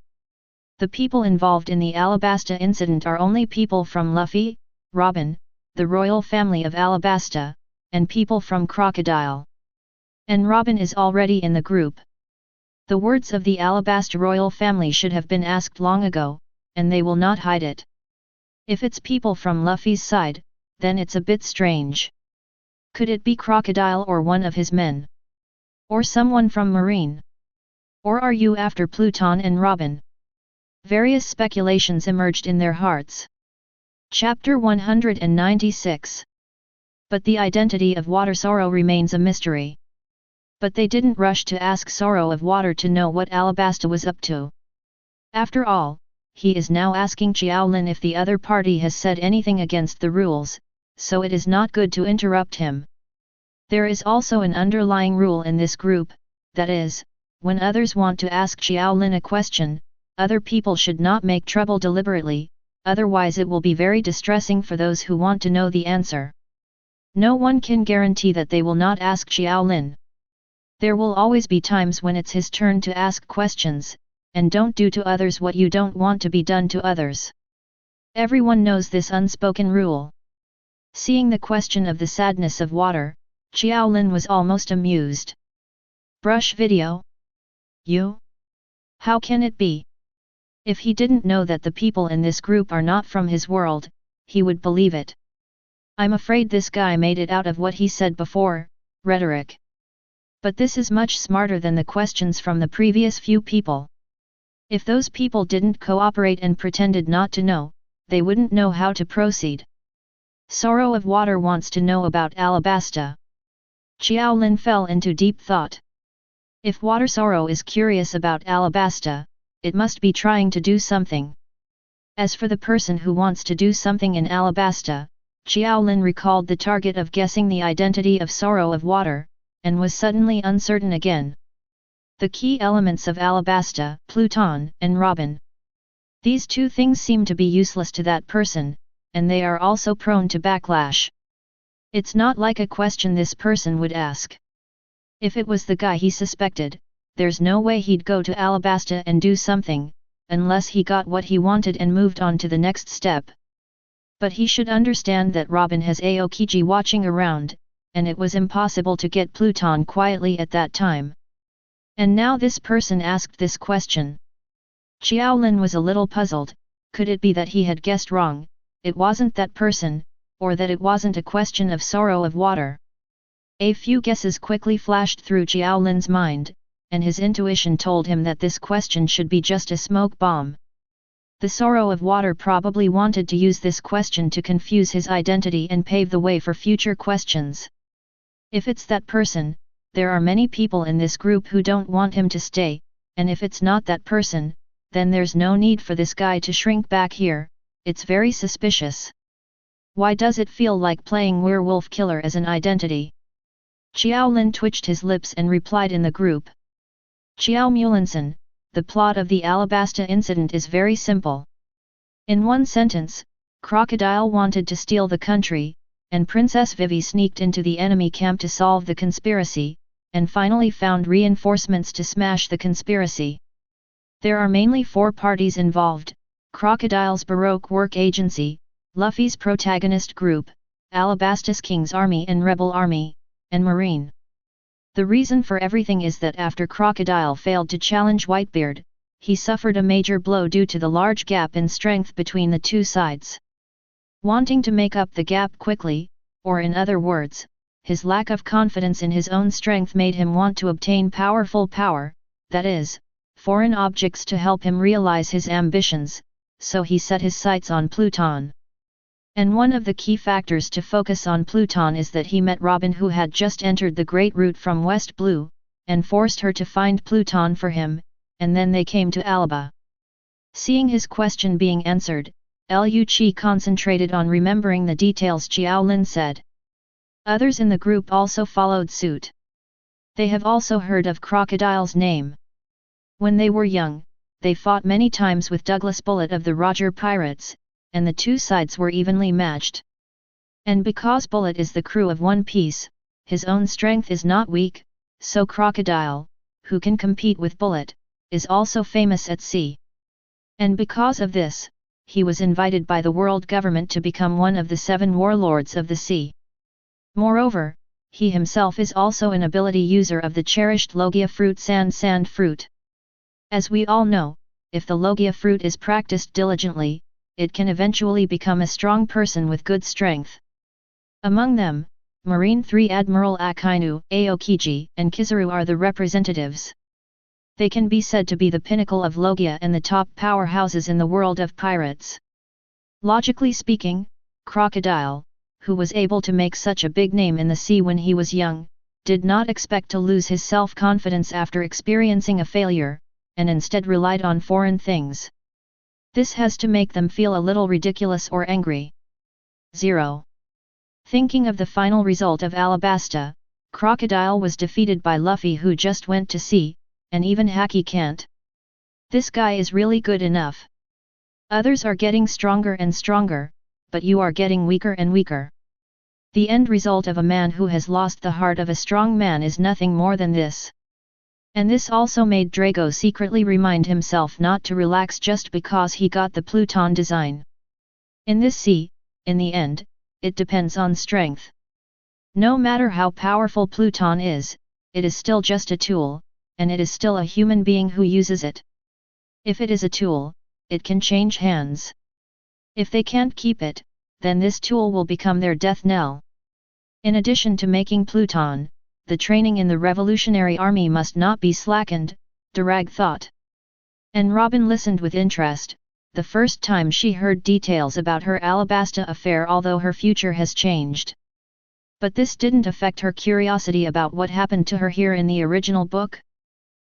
The people involved in the Alabasta incident are only people from Luffy, Robin, the royal family of Alabasta, and people from Crocodile. And Robin is already in the group. The words of the Alabasta royal family should have been asked long ago, and they will not hide it. If it's people from Luffy's side, then it's a bit strange. Could it be Crocodile or one of his men? Or someone from Marine? Or are you after Pluton and Robin? Various speculations emerged in their hearts. Chapter 196. But the identity of Water Sorrow remains a mystery. But they didn't rush to ask Sorrow of Water to know what Alabasta was up to. After all, he is now asking Qiao Lin if the other party has said anything against the rules, so it is not good to interrupt him. There is also an underlying rule in this group, that is, when others want to ask Qiao Lin a question, other people should not make trouble deliberately, otherwise it will be very distressing for those who want to know the answer. No one can guarantee that they will not ask Qiao Lin. There will always be times when it's his turn to ask questions, and don't do to others what you don't want to be done to others. Everyone knows this unspoken rule. Seeing the question of the sadness of water, Qiao Lin was almost amused. Brush video? You? How can it be? If he didn't know that the people in this group are not from his world, he would believe it. I'm afraid this guy made it out of what he said before, rhetoric. But this is much smarter than the questions from the previous few people. If those people didn't cooperate and pretended not to know, they wouldn't know how to proceed. Sorrow of Water wants to know about Alabasta. Qiao Lin fell into deep thought. If Water Sorrow is curious about Alabasta, it must be trying to do something. As for the person who wants to do something in Alabasta, Qiao Lin recalled the target of guessing the identity of Sorrow of Water, and was suddenly uncertain again. The key elements of Alabasta, Pluton, and Robin. These two things seem to be useless to that person, and they are also prone to backlash. It's not like a question this person would ask. If it was the guy he suspected, there's no way he'd go to Alabasta and do something, unless he got what he wanted and moved on to the next step. But he should understand that Robin has Aokiji watching around, and it was impossible to get Pluton quietly at that time. And now this person asked this question. Qiao Lin was a little puzzled. Could it be that he had guessed wrong, it wasn't that person, or that it wasn't a question of Sorrow of Water? A few guesses quickly flashed through Qiao Lin's mind, and his intuition told him that this question should be just a smoke bomb. The Sorrow of Water probably wanted to use this question to confuse his identity and pave the way for future questions. If it's that person, there are many people in this group who don't want him to stay, and if it's not that person, then there's no need for this guy to shrink back here. It's very suspicious. Why does it feel like playing werewolf killer as an identity? Qiao Lin twitched his lips and replied in the group. Qiao Mulinson, the plot of the Alabasta incident is very simple. In one sentence, Crocodile wanted to steal the country, and Princess Vivi sneaked into the enemy camp to solve the conspiracy, and finally found reinforcements to smash the conspiracy. There are mainly 4 parties involved: Crocodile's Baroque Work Agency, Luffy's protagonist group, Alabasta's King's Army and Rebel Army, and Marine. The reason for everything is that after Crocodile failed to challenge Whitebeard, he suffered a major blow due to the large gap in strength between the two sides. Wanting to make up the gap quickly, or in other words, his lack of confidence in his own strength made him want to obtain powerful power, that is, foreign objects to help him realize his ambitions, so he set his sights on Pluton. And one of the key factors to focus on Pluton is that he met Robin, who had just entered the Great Route from West Blue, and forced her to find Pluton for him, and then they came to Alaba. Seeing his question being answered, Lu Chi concentrated on remembering the details Qiao Lin said. Others in the group also followed suit. They have also heard of Crocodile's name. When they were young, they fought many times with Douglas Bullet of the Roger Pirates, and the two sides were evenly matched. And because Bullet is the crew of One Piece, his own strength is not weak, so Crocodile, who can compete with Bullet, is also famous at sea. And because of this, he was invited by the world government to become one of the 7 warlords of the sea. Moreover, he himself is also an ability user of the cherished Logia fruit sand fruit. As we all know, if the Logia fruit is practiced diligently, it can eventually become a strong person with good strength. Among them, Marine 3 Admiral Akainu, Aokiji, and Kizaru are the representatives. They can be said to be the pinnacle of Logia and the top powerhouses in the world of pirates. Logically speaking, Crocodile, who was able to make such a big name in the sea when he was young, did not expect to lose his self-confidence after experiencing a failure, and instead relied on foreign things. This has to make them feel a little ridiculous or angry. 0. Thinking of the final result of Alabasta, Crocodile was defeated by Luffy, who just went to sea, and even Haki can't. This guy is really good enough. Others are getting stronger and stronger, but you are getting weaker and weaker. The end result of a man who has lost the heart of a strong man is nothing more than this. And this also made Drago secretly remind himself not to relax just because he got the Pluton design. In this sea, in the end, it depends on strength. No matter how powerful Pluton is, it is still just a tool, and it is still a human being who uses it. If it is a tool, it can change hands. If they can't keep it, then this tool will become their death knell. In addition to making Pluton, the training in the Revolutionary Army must not be slackened, Durag thought. And Robin listened with interest, the first time she heard details about her Alabasta affair, although her future has changed. But this didn't affect her curiosity about what happened to her here in the original book.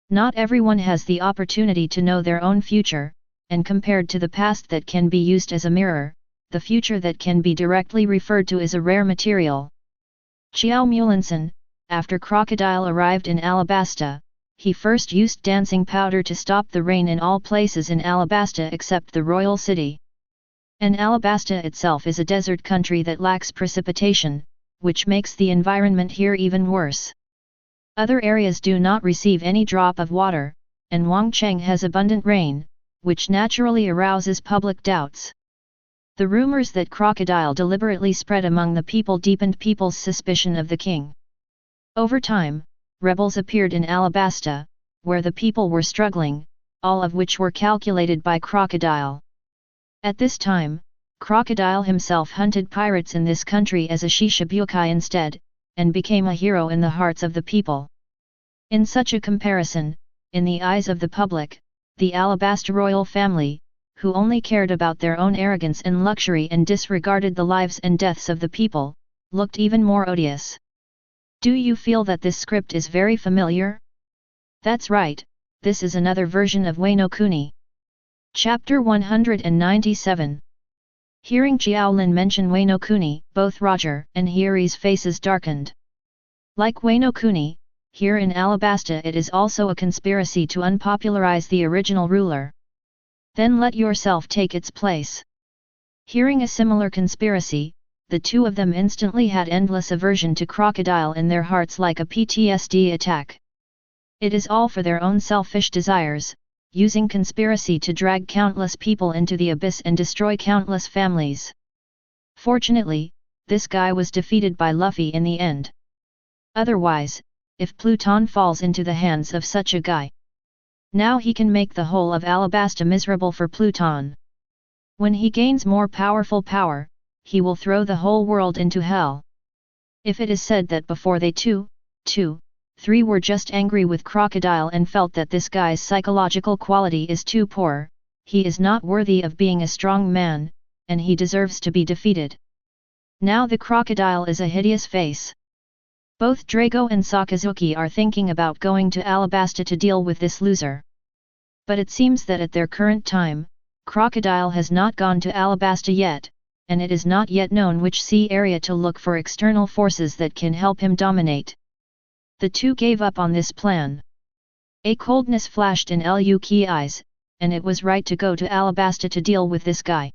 Not everyone has the opportunity to know their own future, and compared to the past that can be used as a mirror, the future that can be directly referred to is a rare material. Qiao Lin, after Crocodile arrived in Alabasta, he first used dancing powder to stop the rain in all places in Alabasta except the royal city. And Alabasta itself is a desert country that lacks precipitation, which makes the environment here even worse. Other areas do not receive any drop of water, and Wangcheng has abundant rain, which naturally arouses public doubts. The rumors that Crocodile deliberately spread among the people deepened people's suspicion of the king. Over time, rebels appeared in Alabasta, where the people were struggling, all of which were calculated by Crocodile. At this time, Crocodile himself hunted pirates in this country as a Shishibukai instead, and became a hero in the hearts of the people. In such a comparison, in the eyes of the public, the Alabasta royal family, who only cared about their own arrogance and luxury and disregarded the lives and deaths of the people, looked even more odious. Do you feel that this script is very familiar? That's right, this is another version of Wano Kuni. Chapter 197. Hearing Qiao Lin mention Wano Kuni, both Roger and Hiri's faces darkened. Like Wano Kuni, here in Alabasta it is also a conspiracy to unpopularize the original ruler. Then let yourself take its place. Hearing a similar conspiracy, the two of them instantly had endless aversion to Crocodile in their hearts like a PTSD attack. It is all for their own selfish desires, using conspiracy to drag countless people into the abyss and destroy countless families. Fortunately, this guy was defeated by Luffy in the end. Otherwise, if Pluton falls into the hands of such a guy, now he can make the whole of Alabasta miserable for Pluton. When he gains more powerful power, he will throw the whole world into hell. If it is said that before they three were just angry with Crocodile and felt that this guy's psychological quality is too poor, he is not worthy of being a strong man, and he deserves to be defeated. Now the Crocodile is a hideous face. Both Drago and Sakazuki are thinking about going to Alabasta to deal with this loser. But it seems that at their current time, Crocodile has not gone to Alabasta yet, and it is not yet known which sea area to look for external forces that can help him dominate. The two gave up on this plan. A coldness flashed in Luke's eyes, and it was right to go to Alabasta to deal with this guy.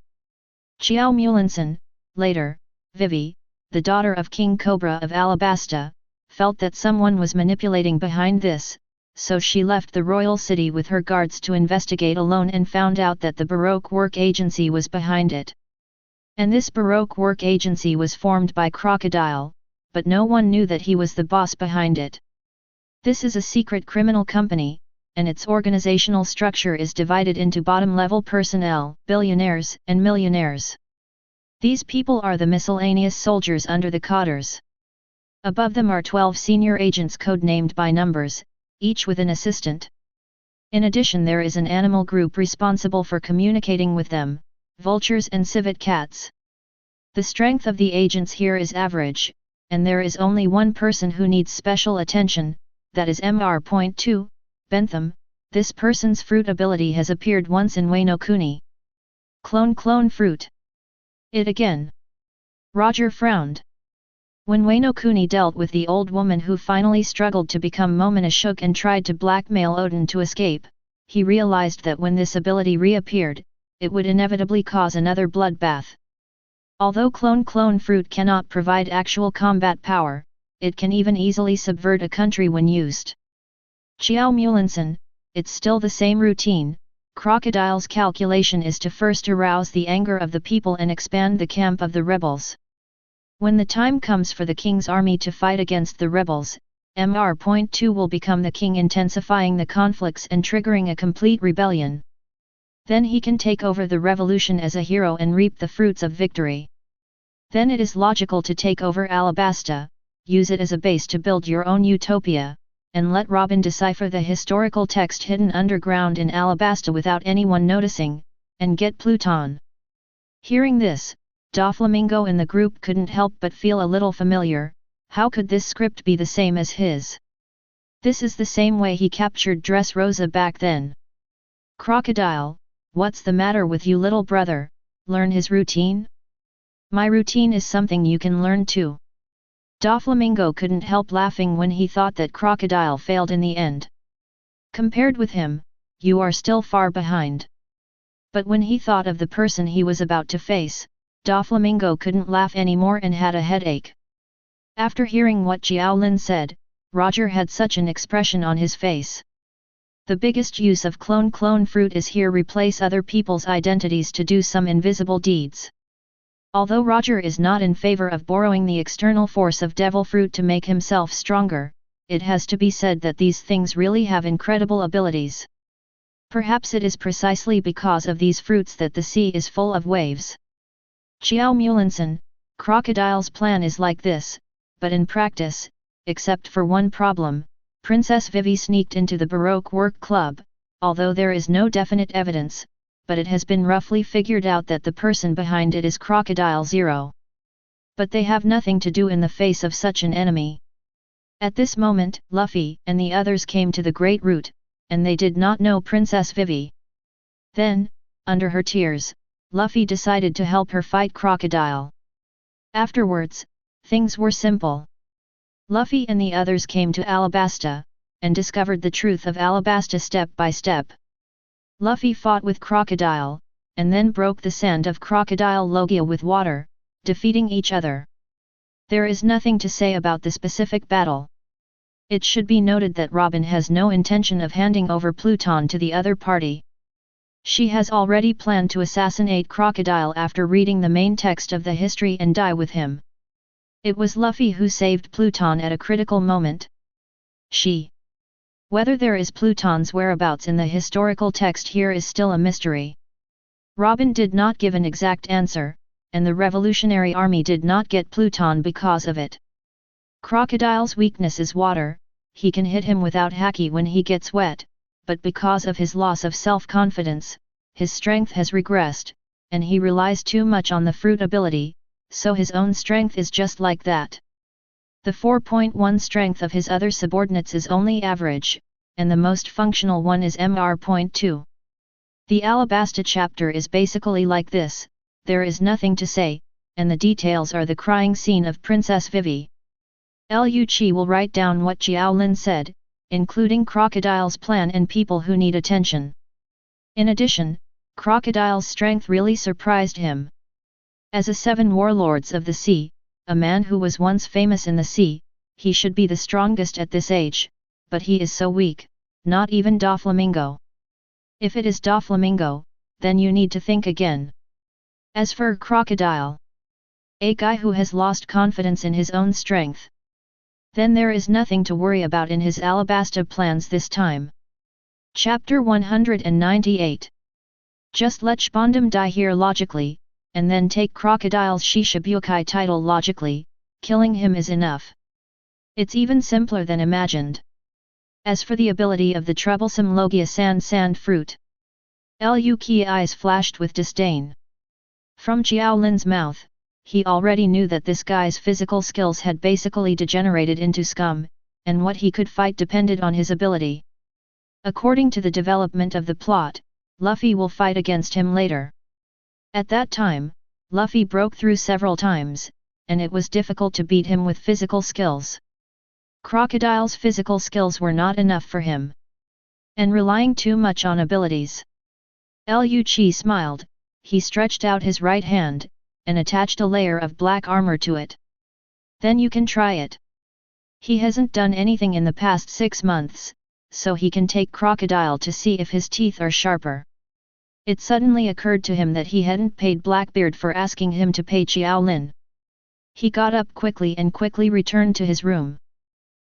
Qiao Lin, later, Vivi, the daughter of King Cobra of Alabasta, felt that someone was manipulating behind this, so she left the royal city with her guards to investigate alone and found out that the Baroque Work Agency was behind it. And this Baroque Work Agency was formed by Crocodile, but no one knew that he was the boss behind it. This is a secret criminal company, and its organizational structure is divided into bottom-level personnel, billionaires and millionaires. These people are the miscellaneous soldiers under the cadres. Above them are 12 senior agents codenamed by numbers, each with an assistant. In addition, there is an animal group responsible for communicating with them, vultures and civet cats. The strength of the agents here is average, and there is only one person who needs special attention, that is Mr.2, Bentham. This person's fruit ability has appeared once in Wano Kuni. Clone fruit. It again. Roger frowned. When Wano Kuni dealt with the old woman who finally struggled to become Momonosuke and tried to blackmail Odin to escape, he realized that when this ability reappeared, it would inevitably cause another bloodbath. Although clone fruit cannot provide actual combat power, it can even easily subvert a country when used. Qiao Lin, it's still the same routine. Crocodile's calculation is to first arouse the anger of the people and expand the camp of the rebels. When the time comes for the king's army to fight against the rebels, Mr.2 will become the king, intensifying the conflicts and triggering a complete rebellion. Then he can take over the revolution as a hero and reap the fruits of victory. Then it is logical to take over Alabasta, use it as a base to build your own utopia, and let Robin decipher the historical text hidden underground in Alabasta without anyone noticing, and get Pluton. Hearing this, Doflamingo and the group couldn't help but feel a little familiar. How could this script be the same as his? This is the same way he captured Dressrosa back then. Crocodile, what's the matter with you, little brother? Learn his routine? My routine is something you can learn too. Doflamingo couldn't help laughing when he thought that Crocodile failed in the end. Compared with him, you are still far behind. But when he thought of the person he was about to face, Doflamingo couldn't laugh anymore and had a headache. After hearing what Qiao Lin said, Roger had such an expression on his face. The biggest use of clone fruit is here replace other people's identities to do some invisible deeds. Although Roger is not in favor of borrowing the external force of devil fruit to make himself stronger, it has to be said that these things really have incredible abilities. Perhaps it is precisely because of these fruits that the sea is full of waves. Qiao Lin, Crocodile's plan is like this, but in practice, except for one problem, Princess Vivi sneaked into the Baroque Work Club, although there is no definite evidence, but it has been roughly figured out that the person behind it is Crocodile Zero. But they have nothing to do in the face of such an enemy. At this moment, Luffy and the others came to the Great Root, and they did not know Princess Vivi. Then, under her tears, Luffy decided to help her fight Crocodile. Afterwards, things were simple. Luffy and the others came to Alabasta, and discovered the truth of Alabasta step by step. Luffy fought with Crocodile, and then broke the sand of Crocodile Logia with water, defeating each other. There is nothing to say about the specific battle. It should be noted that Robin has no intention of handing over Pluton to the other party. She has already planned to assassinate Crocodile after reading the main text of the history and die with him. It was Luffy who saved Pluton at a critical moment. Whether there is Pluton's whereabouts in the historical text here is still a mystery. Robin did not give an exact answer, and the Revolutionary Army did not get Pluton because of it. Crocodile's weakness is water, he can hit him without haki when he gets wet, but because of his loss of self-confidence, his strength has regressed, and he relies too much on the fruit ability, so his own strength is just like that. The 4.1 strength of his other subordinates is only average, and the most functional one is Mr.2. The Alabasta chapter is basically like this, there is nothing to say, and the details are the crying scene of Princess Vivi. Lu Chi will write down what Qiao Lin said, including Crocodile's plan and people who need attention. In addition, Crocodile's strength really surprised him. As a 7 warlords of the sea, a man who was once famous in the sea, he should be the strongest at this age, but he is so weak, not even Doflamingo. If it is Doflamingo, then you need to think again. As for Crocodile, a guy who has lost confidence in his own strength, then there is nothing to worry about in his Alabasta plans this time. Chapter 198. Just let Spondum die here logically, and then take Crocodile's Shishibukai title logically, killing him is enough. It's even simpler than imagined. As for the ability of the troublesome Logia sand fruit, Luki eyes flashed with disdain. From Qiao Lin's mouth, he already knew that this guy's physical skills had basically degenerated into scum, and what he could fight depended on his ability. According to the development of the plot, Luffy will fight against him later. At that time, Luffy broke through several times, and it was difficult to beat him with physical skills. Crocodile's physical skills were not enough for him. and relying too much on abilities. Liu Qi smiled, he stretched out his right hand, and attached a layer of black armor to it. Then you can try it. He hasn't done anything in the past 6 months, so he can take Crocodile to see if his teeth are sharper. It suddenly occurred to him that he hadn't paid Blackbeard for asking him to pay Qiao Lin. He got up quickly and quickly returned to his room.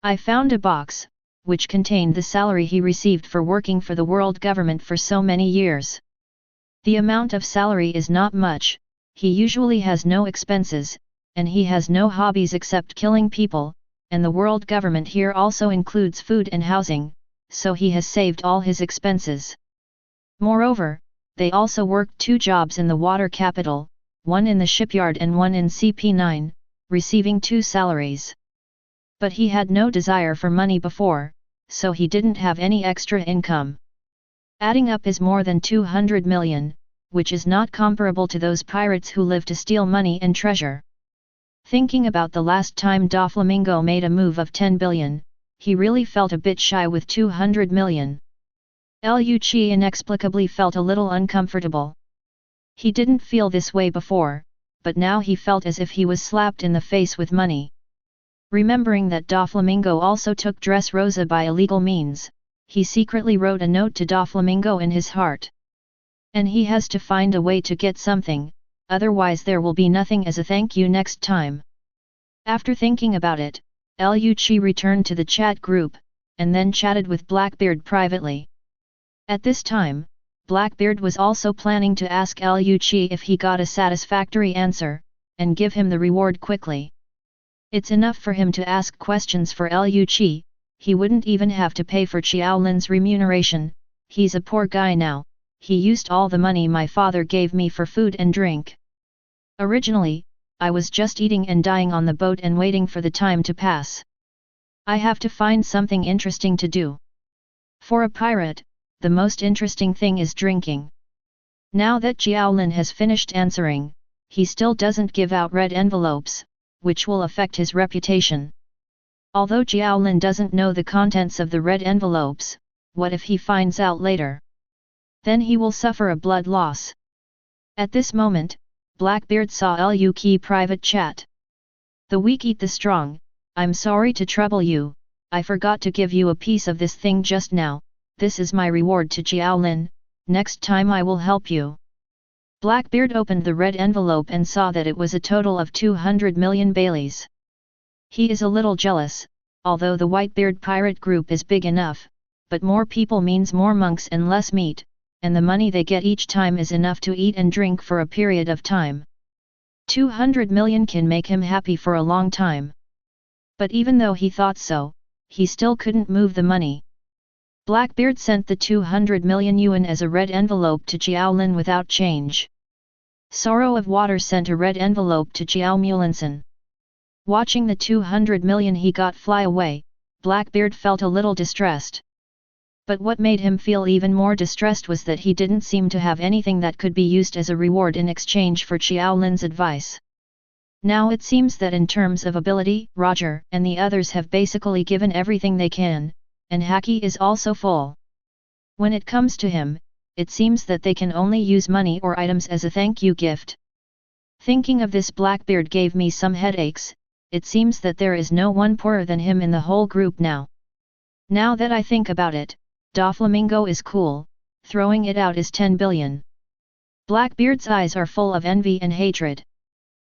I found a box, which contained the salary he received for working for the world government for so many years. The amount of salary is not much, he usually has no expenses, and he has no hobbies except killing people, and the world government here also includes food and housing, so he has saved all his expenses. Moreover, they also worked 2 jobs in the water capital, one in the shipyard and one in CP9, receiving 2 salaries. But he had no desire for money before, so he didn't have any extra income. Adding up is more than 200 million, which is not comparable to those pirates who live to steal money and treasure. Thinking about the last time Doflamingo made a move of 10 billion, he really felt a bit shy with 200 million. Liu Qi inexplicably felt a little uncomfortable. He didn't feel this way before, but now he felt as if he was slapped in the face with money. Remembering that Doflamingo also took Dressrosa by illegal means, he secretly wrote a note to Doflamingo in his heart. And he has to find a way to get something, otherwise there will be nothing as a thank you next time. After thinking about it, Liu Qi returned to the chat group, and then chatted with Blackbeard privately. At this time, Blackbeard was also planning to ask Liu Qi if he got a satisfactory answer, and give him the reward quickly. It's enough for him to ask questions for Liu Qi, he wouldn't even have to pay for Qiao Lin's remuneration, he's a poor guy now, he used all the money my father gave me for food and drink. Originally, I was just eating and dying on the boat and waiting for the time to pass. I have to find something interesting to do. For a pirate, the most interesting thing is drinking. Now that Qiao Lin has finished answering, he still doesn't give out red envelopes, which will affect his reputation. Although Qiao Lin doesn't know the contents of the red envelopes, what if he finds out later? Then he will suffer a blood loss. At this moment, Blackbeard saw Liu Qi private chat. The weak eat the strong, I'm sorry to trouble you, I forgot to give you a piece of this thing just now. This is my reward to Qiao Lin, next time I will help you. Blackbeard opened the red envelope and saw that it was a total of 200 million Baileys. He is a little jealous, although the Whitebeard pirate group is big enough, but more people means more monks and less meat, and the money they get each time is enough to eat and drink for a period of time. 200 million can make him happy for a long time. But even though he thought so, he still couldn't move the money. Blackbeard sent the 200 million yuan as a red envelope to Qiao Lin without change. Sorrow of Water sent a red envelope to Qiao Mulinson. Watching the 200 million he got fly away, Blackbeard felt a little distressed. But what made him feel even more distressed was that he didn't seem to have anything that could be used as a reward in exchange for Qiao Lin's advice. Now it seems that in terms of ability, Roger and the others have basically given everything they can, and Haki is also full. When it comes to him, it seems that they can only use money or items as a thank you gift. Thinking of this, Blackbeard gave me some headaches, it seems that there is no one poorer than him in the whole group now. Now that I think about it, Doflamingo is cool, throwing it out is 10 billion. Blackbeard's eyes are full of envy and hatred.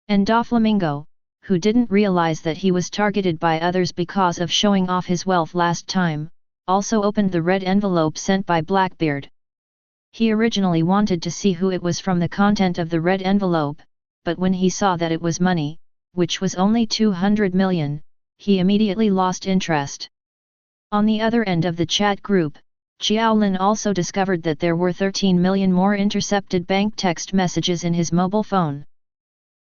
And Doflamingo, who didn't realize that he was targeted by others because of showing off his wealth last time, also opened the red envelope sent by Blackbeard. He originally wanted to see who it was from the content of the red envelope, but when he saw that it was money, which was only 200 million, he immediately lost interest. On the other end of the chat group, Qiao Lin also discovered that there were 13 million more intercepted bank text messages in his mobile phone.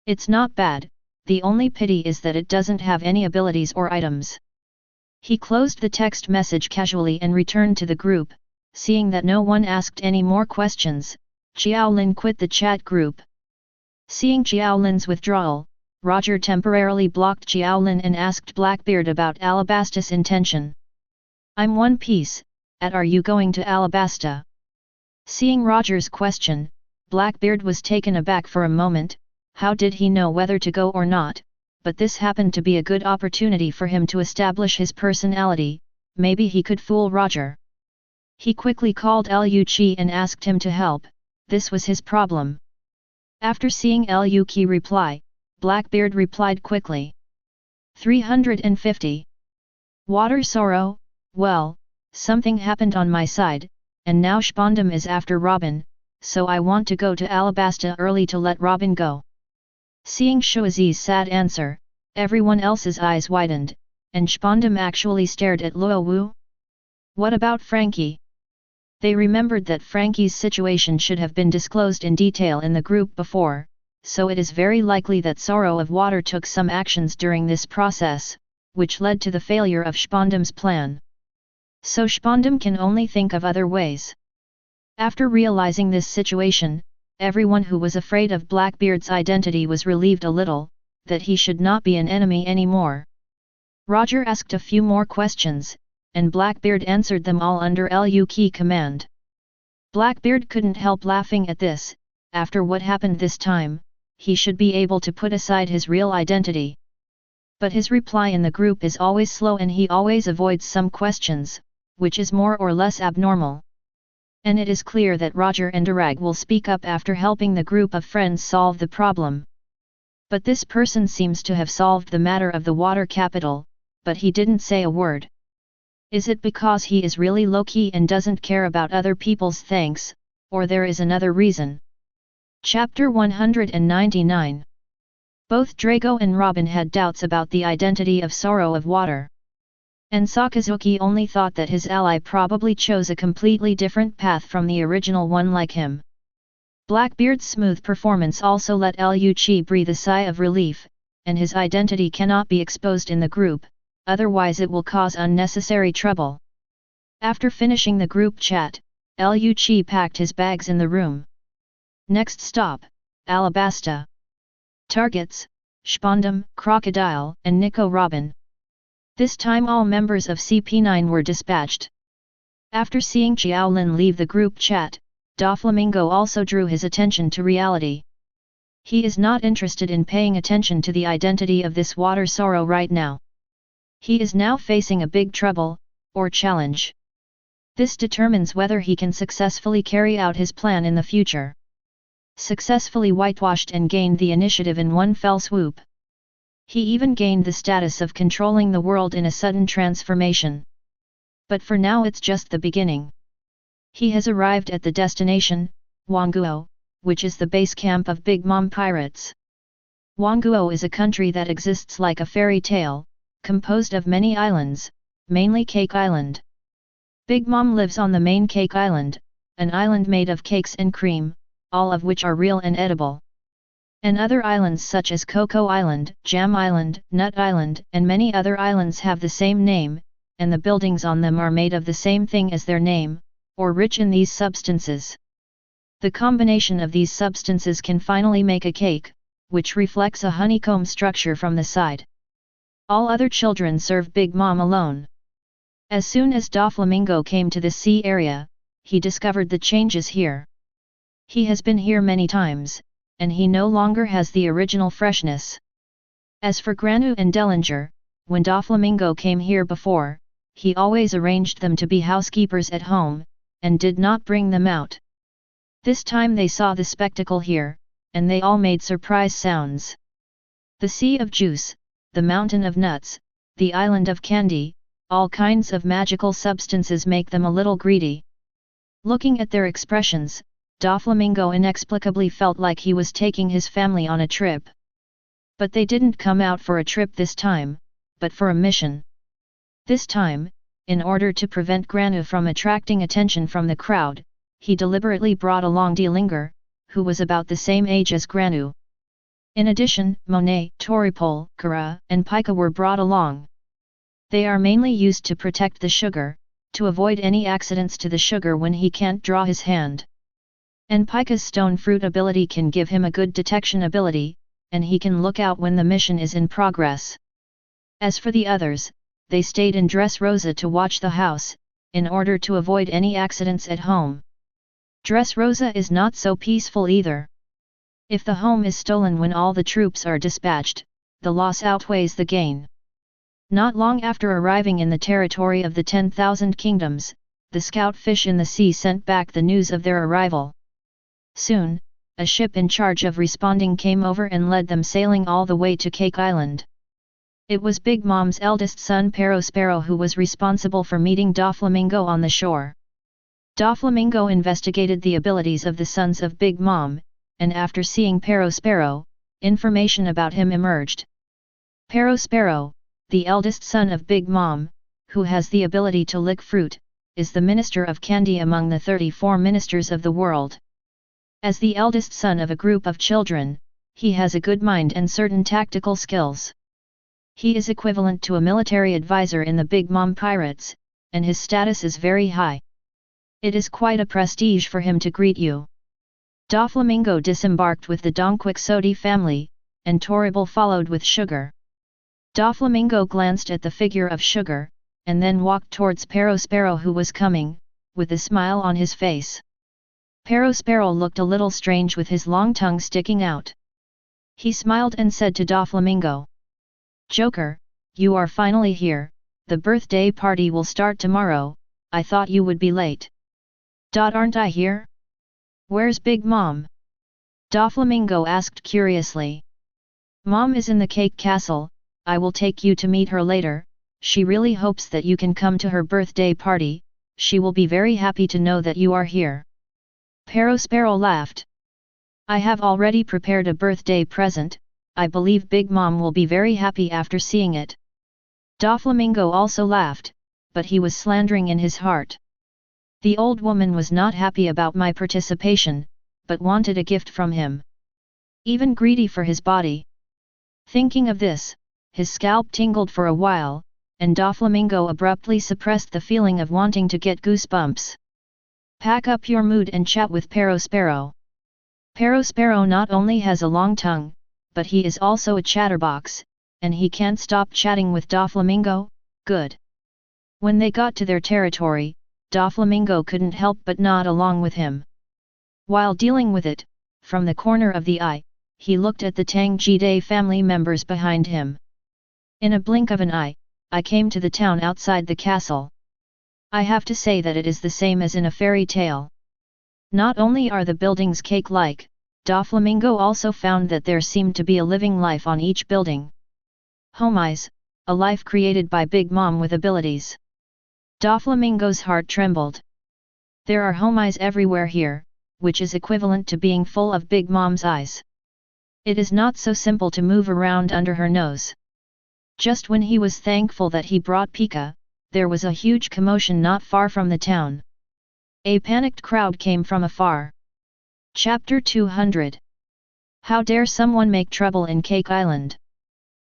It's not bad. The only pity is that it doesn't have any abilities or items. He closed the text message casually and returned to the group. Seeing that no one asked any more questions, Qiao Lin quit the chat group. Seeing Qiao Lin's withdrawal, Roger temporarily blocked Qiao Lin and asked Blackbeard about Alabastus' intention. I'm One Piece, Are you going to Alabasta? Seeing Roger's question, Blackbeard was taken aback for a moment. How did he know whether to go or not? But this happened to be a good opportunity for him to establish his personality. Maybe he could fool Roger. He quickly called Liu Qi and asked him to help. This was his problem. After seeing Liu Qi reply, Blackbeard replied quickly. 350. Water sorrow. Well, something happened on my side, and now Spondum is after Robin, so I want to go to Alabasta early to let Robin go. Seeing Shuazi's sad answer, everyone else's eyes widened, and Spondum actually stared at Luo Wu. What about Frankie? They remembered that Frankie's situation should have been disclosed in detail in the group before, so it is very likely that Sorrow of Water took some actions during this process, which led to the failure of Spondum's plan. So Spondum can only think of other ways. After realizing this situation, everyone who was afraid of Blackbeard's identity was relieved a little, that he should not be an enemy anymore. Roger asked a few more questions, and Blackbeard answered them all under Liu Qi command. Blackbeard couldn't help laughing at this. After what happened this time, he should be able to put aside his real identity. But his reply in the group is always slow and he always avoids some questions, which is more or less abnormal. And it is clear that Roger and Arag will speak up after helping the group of friends solve the problem. But this person seems to have solved the matter of the water capital, but he didn't say a word. Is it because he is really low-key and doesn't care about other people's thanks, or there is another reason? Chapter 199. Both Drago and Robin had doubts about the identity of Sorrow of Water. And Sakazuki only thought that his ally probably chose a completely different path from the original one like him. Blackbeard's smooth performance also let Liu Qi breathe a sigh of relief, and his identity cannot be exposed in the group, otherwise it will cause unnecessary trouble. After finishing the group chat, Liu Qi packed his bags in the room. Next stop, Alabasta. Targets, Spondum, Crocodile, and Nico Robin. This time all members of CP9 were dispatched. After seeing Qiao Lin leave the group chat, Doflamingo also drew his attention to reality. He is not interested in paying attention to the identity of this water sorrow right now. He is now facing a big trouble, or challenge. This determines whether he can successfully carry out his plan in the future. Successfully whitewashed and gained the initiative in one fell swoop. He even gained the status of controlling the world in a sudden transformation. But for now it's just the beginning. He has arrived at the destination, Wanguo, which is the base camp of Big Mom pirates. Wanguo is a country that exists like a fairy tale, composed of many islands, mainly Cake Island. Big Mom lives on the main Cake Island, an island made of cakes and cream, all of which are real and edible. And other islands such as Cocoa Island, Jam Island, Nut Island, and many other islands have the same name, and the buildings on them are made of the same thing as their name, or rich in these substances. The combination of these substances can finally make a cake, which reflects a honeycomb structure from the side. All other children serve Big Mom alone. As soon as Doflamingo came to the sea area, he discovered the changes here. He has been here many times, and he no longer has the original freshness. As for Granu and Dellinger, when Doflamingo came here before, he always arranged them to be housekeepers at home, and did not bring them out. This time they saw the spectacle here, and they all made surprise sounds. The sea of juice, the mountain of nuts, the island of candy, all kinds of magical substances make them a little greedy. Looking at their expressions, Doflamingo inexplicably felt like he was taking his family on a trip. But they didn't come out for a trip this time, but for a mission. This time, in order to prevent Granu from attracting attention from the crowd, he deliberately brought along Dellinger, who was about the same age as Granu. In addition, Monet, Toripole, Kara, and Pika were brought along. They are mainly used to protect the sugar, to avoid any accidents to the sugar when he can't draw his hand. And Pika's stone fruit ability can give him a good detection ability, and he can look out when the mission is in progress. As for the others, they stayed in Dressrosa to watch the house, in order to avoid any accidents at home. Dressrosa is not so peaceful either. If the home is stolen when all the troops are dispatched, the loss outweighs the gain. Not long after arriving in the territory of the 10,000 kingdoms, the scout fish in the sea sent back the news of their arrival. Soon, a ship in charge of responding came over and led them sailing all the way to Cake Island. It was Big Mom's eldest son Perospero who was responsible for meeting Doflamingo on the shore. Doflamingo investigated the abilities of the sons of Big Mom, and after seeing Perospero, information about him emerged. Perospero, the eldest son of Big Mom, who has the ability to lick fruit, is the minister of candy among the 34 ministers of the world. As the eldest son of a group of children, he has a good mind and certain tactical skills. He is equivalent to a military advisor in the Big Mom Pirates, and his status is very high. It is quite a prestige for him to greet you. Doflamingo disembarked with the Don Quixote family, and Toribel followed with Sugar. Doflamingo glanced at the figure of Sugar, and then walked towards Perospero who was coming, with a smile on his face. Perospero looked a little strange with his long tongue sticking out. He smiled and said to Doflamingo, "Joker, you are finally here, the birthday party will start tomorrow, I thought you would be late." "Aren't I here? Where's Big Mom?" Doflamingo asked curiously. "Mom is in the Cake Castle, I will take you to meet her later, she really hopes that you can come to her birthday party, she will be very happy to know that you are here." Perospero laughed. "I have already prepared a birthday present, I believe Big Mom will be very happy after seeing it." Doflamingo also laughed, but he was slandering in his heart. The old woman was not happy about my participation, but wanted a gift from him. Even greedy for his body. Thinking of this, his scalp tingled for a while, and Doflamingo abruptly suppressed the feeling of wanting to get goosebumps. "Pack up your mood and chat with Perospero." Perospero not only has a long tongue, but he is also a chatterbox, and he can't stop chatting with Doflamingo. Good. When they got to their territory, Doflamingo couldn't help but nod along with him. While dealing with it, from the corner of the eye, he looked at the Tang Jide family members behind him. In a blink of an eye, I came to the town outside the castle. I have to say that it is the same as in a fairy tale. Not only are the buildings cake-like, Doflamingo also found that there seemed to be a living life on each building. Homies, a life created by Big Mom with abilities. Doflamingo's heart trembled. There are homies everywhere here, which is equivalent to being full of Big Mom's eyes. It is not so simple to move around under her nose. Just when he was thankful that he brought Pika, there was a huge commotion not far from the town. A panicked crowd came from afar. Chapter 200. How dare someone make trouble in Cake Island?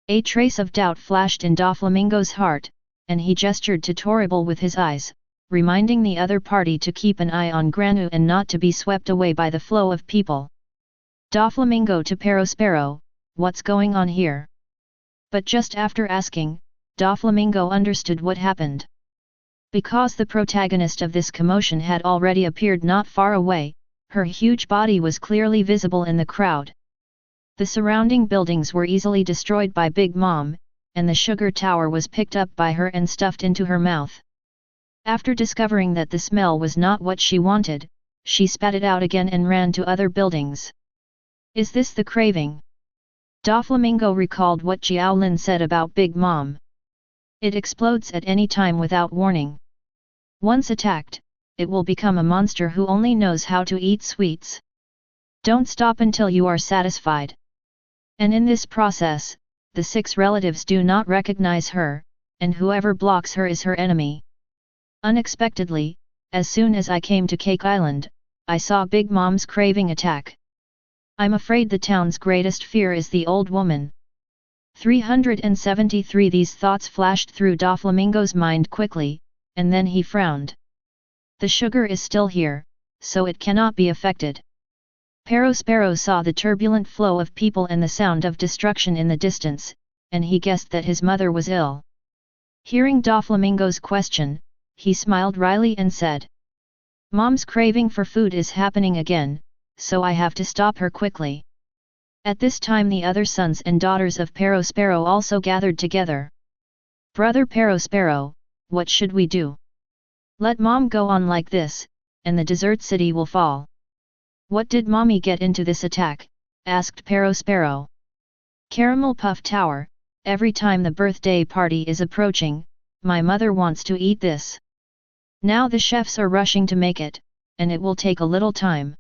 A trace of doubt flashed in Doflamingo's heart, and he gestured to Toribel with his eyes, reminding the other party to keep an eye on Granu and not to be swept away by the flow of people. Doflamingo to Perospero, "What's going on here?" But just after asking, Doflamingo understood what happened. Because the protagonist of this commotion had already appeared not far away, her huge body was clearly visible in the crowd. The surrounding buildings were easily destroyed by Big Mom, and the sugar tower was picked up by her and stuffed into her mouth. After discovering that the smell was not what she wanted, she spat it out again and ran to other buildings. Is this the craving? Doflamingo recalled what Qiao Lin said about Big Mom. It explodes at any time without warning. Once attacked, it will become a monster who only knows how to eat sweets. Don't stop until you are satisfied. And in this process, the 6 relatives do not recognize her, and whoever blocks her is her enemy. Unexpectedly, as soon as I came to Cake Island, I saw Big Mom's craving attack. I'm afraid the town's greatest fear is the old woman. 373 These thoughts flashed through Doflamingo's mind quickly, and then he frowned. The sugar is still here, so it cannot be affected. Perospero saw the turbulent flow of people and the sound of destruction in the distance, and he guessed that his mother was ill. Hearing Doflamingo's question, he smiled wryly and said. Mom's craving for food is happening again, so I have to stop her quickly. At this time the other sons and daughters of Perospero also gathered together. Brother Perospero, what should we do? Let Mom go on like this, and the desert city will fall. What did Mommy get into this attack? Asked Perospero. Caramel Puff Tower, every time the birthday party is approaching, my mother wants to eat this. Now the chefs are rushing to make it, and it will take a little time.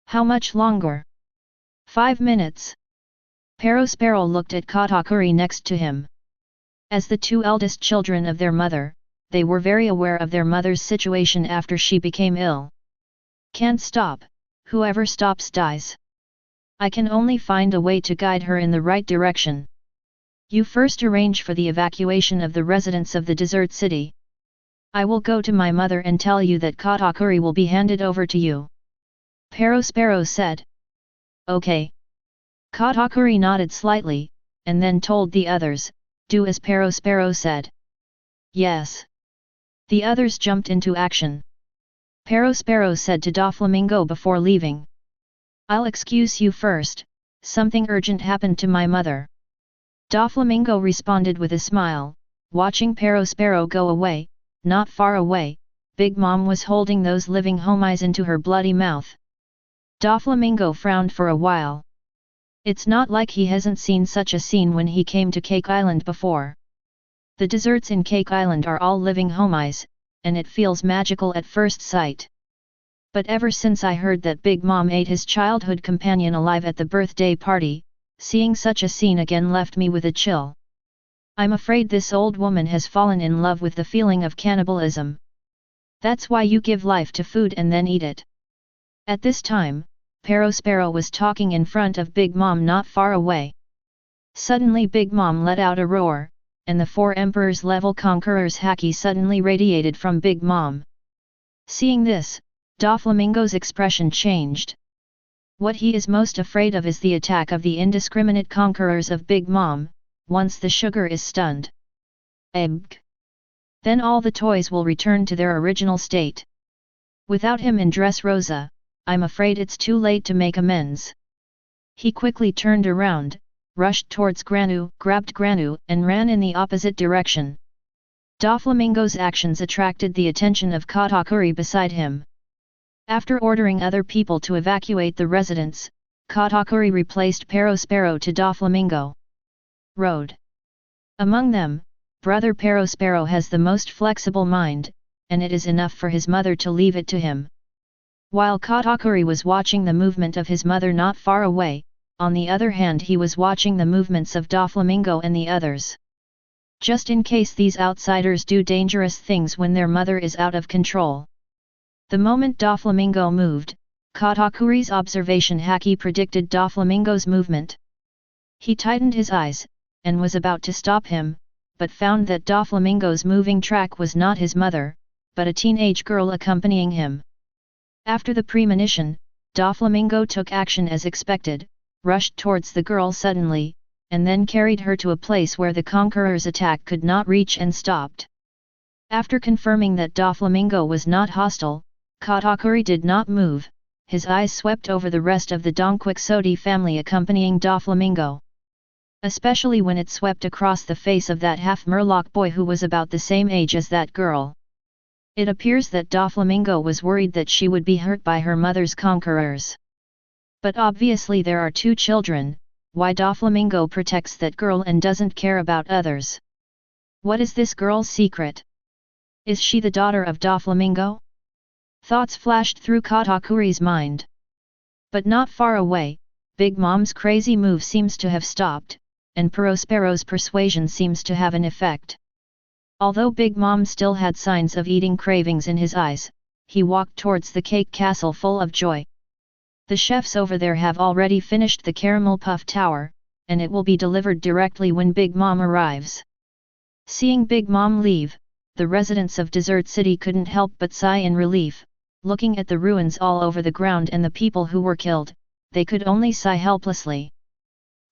How much longer? 5 minutes. Perospero looked at Katakuri next to him. As the two eldest children of their mother, they were very aware of their mother's situation after she became ill. Can't stop, whoever stops dies. I can only find a way to guide her in the right direction. You first arrange for the evacuation of the residents of the desert city. I will go to my mother and tell you that Katakuri will be handed over to you. Perospero said. Okay. Katakuri nodded slightly, and then told the others, do as Perospero said. Yes. The others jumped into action. Perospero said to Doflamingo before leaving. I'll excuse you first, something urgent happened to my mother. Doflamingo responded with a smile, watching Perospero go away. Not far away, Big Mom was holding those living homies into her bloody mouth. Doflamingo frowned for a while. It's not like he hasn't seen such a scene when he came to Cake Island before. The deserts in Cake Island are all living homies, and it feels magical at first sight. But ever since I heard that Big Mom ate his childhood companion alive at the birthday party, seeing such a scene again left me with a chill. I'm afraid this old woman has fallen in love with the feeling of cannibalism. That's why you give life to food and then eat it. At this time, Perospero was talking in front of Big Mom not far away. Suddenly Big Mom let out a roar, and the 4 Emperors-level conquerors' haki suddenly radiated from Big Mom. Seeing this, Doflamingo's expression changed. What he is most afraid of is the attack of the indiscriminate conquerors of Big Mom, once the sugar is stunned. Egg. Then all the toys will return to their original state. Without him in Dressrosa, I'm afraid it's too late to make amends. He quickly turned around, rushed towards Granu, grabbed Granu, and ran in the opposite direction. Doflamingo's actions attracted the attention of Katakuri beside him. After ordering other people to evacuate the residents, Katakuri replaced Perospero to Doflamingo. Road. Among them, Brother Perospero has the most flexible mind, and it is enough for his mother to leave it to him. While Katakuri was watching the movement of his mother not far away, on the other hand he was watching the movements of Doflamingo and the others. Just in case these outsiders do dangerous things when their mother is out of control. The moment Doflamingo moved, Katakuri's observation haki predicted Doflamingo's movement. He tightened his eyes, and was about to stop him, but found that Doflamingo's moving track was not his mother, but a teenage girl accompanying him. After the premonition, Doflamingo took action as expected, rushed towards the girl suddenly, and then carried her to a place where the conqueror's attack could not reach and stopped. After confirming that Doflamingo was not hostile, Katakuri did not move, his eyes swept over the rest of the Donquixote family accompanying Doflamingo. Especially when it swept across the face of that half-Murloc boy who was about the same age as that girl. It appears that Doflamingo was worried that she would be hurt by her mother's conquerors. But obviously there are 2 children, why Doflamingo protects that girl and doesn't care about others? What is this girl's secret? Is she the daughter of Doflamingo? Thoughts flashed through Katakuri's mind. But not far away, Big Mom's crazy move seems to have stopped, and Perospero's persuasion seems to have an effect. Although Big Mom still had signs of eating cravings in his eyes, he walked towards the cake castle full of joy. The chefs over there have already finished the caramel puff tower, and it will be delivered directly when Big Mom arrives. Seeing Big Mom leave, the residents of Desert City couldn't help but sigh in relief. Looking at the ruins all over the ground and the people who were killed, they could only sigh helplessly.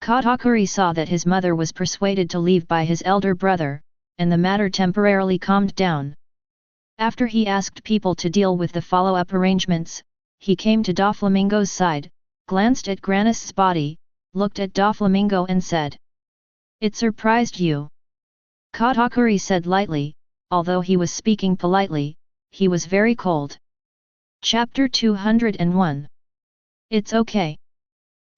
Katakuri saw that his mother was persuaded to leave by his elder brother, and the matter temporarily calmed down. After he asked people to deal with the follow-up arrangements, he came to Doflamingo's side, glanced at Granus's body, looked at Doflamingo and said, "It surprised you?" Katakuri said lightly, although he was speaking politely, he was very cold. Chapter 201. It's okay.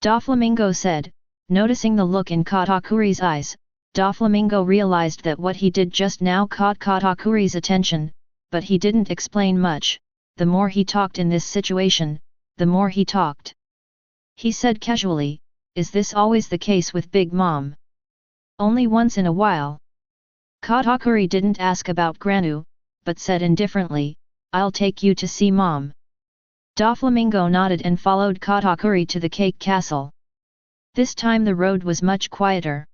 Doflamingo said, noticing the look in Katakuri's eyes. Doflamingo realized that what he did just now caught Katakuri's attention, but he didn't explain much. The more he talked in this situation, the more he talked. He said casually, "Is this always the case with Big Mom?" "Only once in a while." Katakuri didn't ask about Granu, but said indifferently, "I'll take you to see Mom." Doflamingo nodded and followed Katakuri to the cake castle. This time the road was much quieter.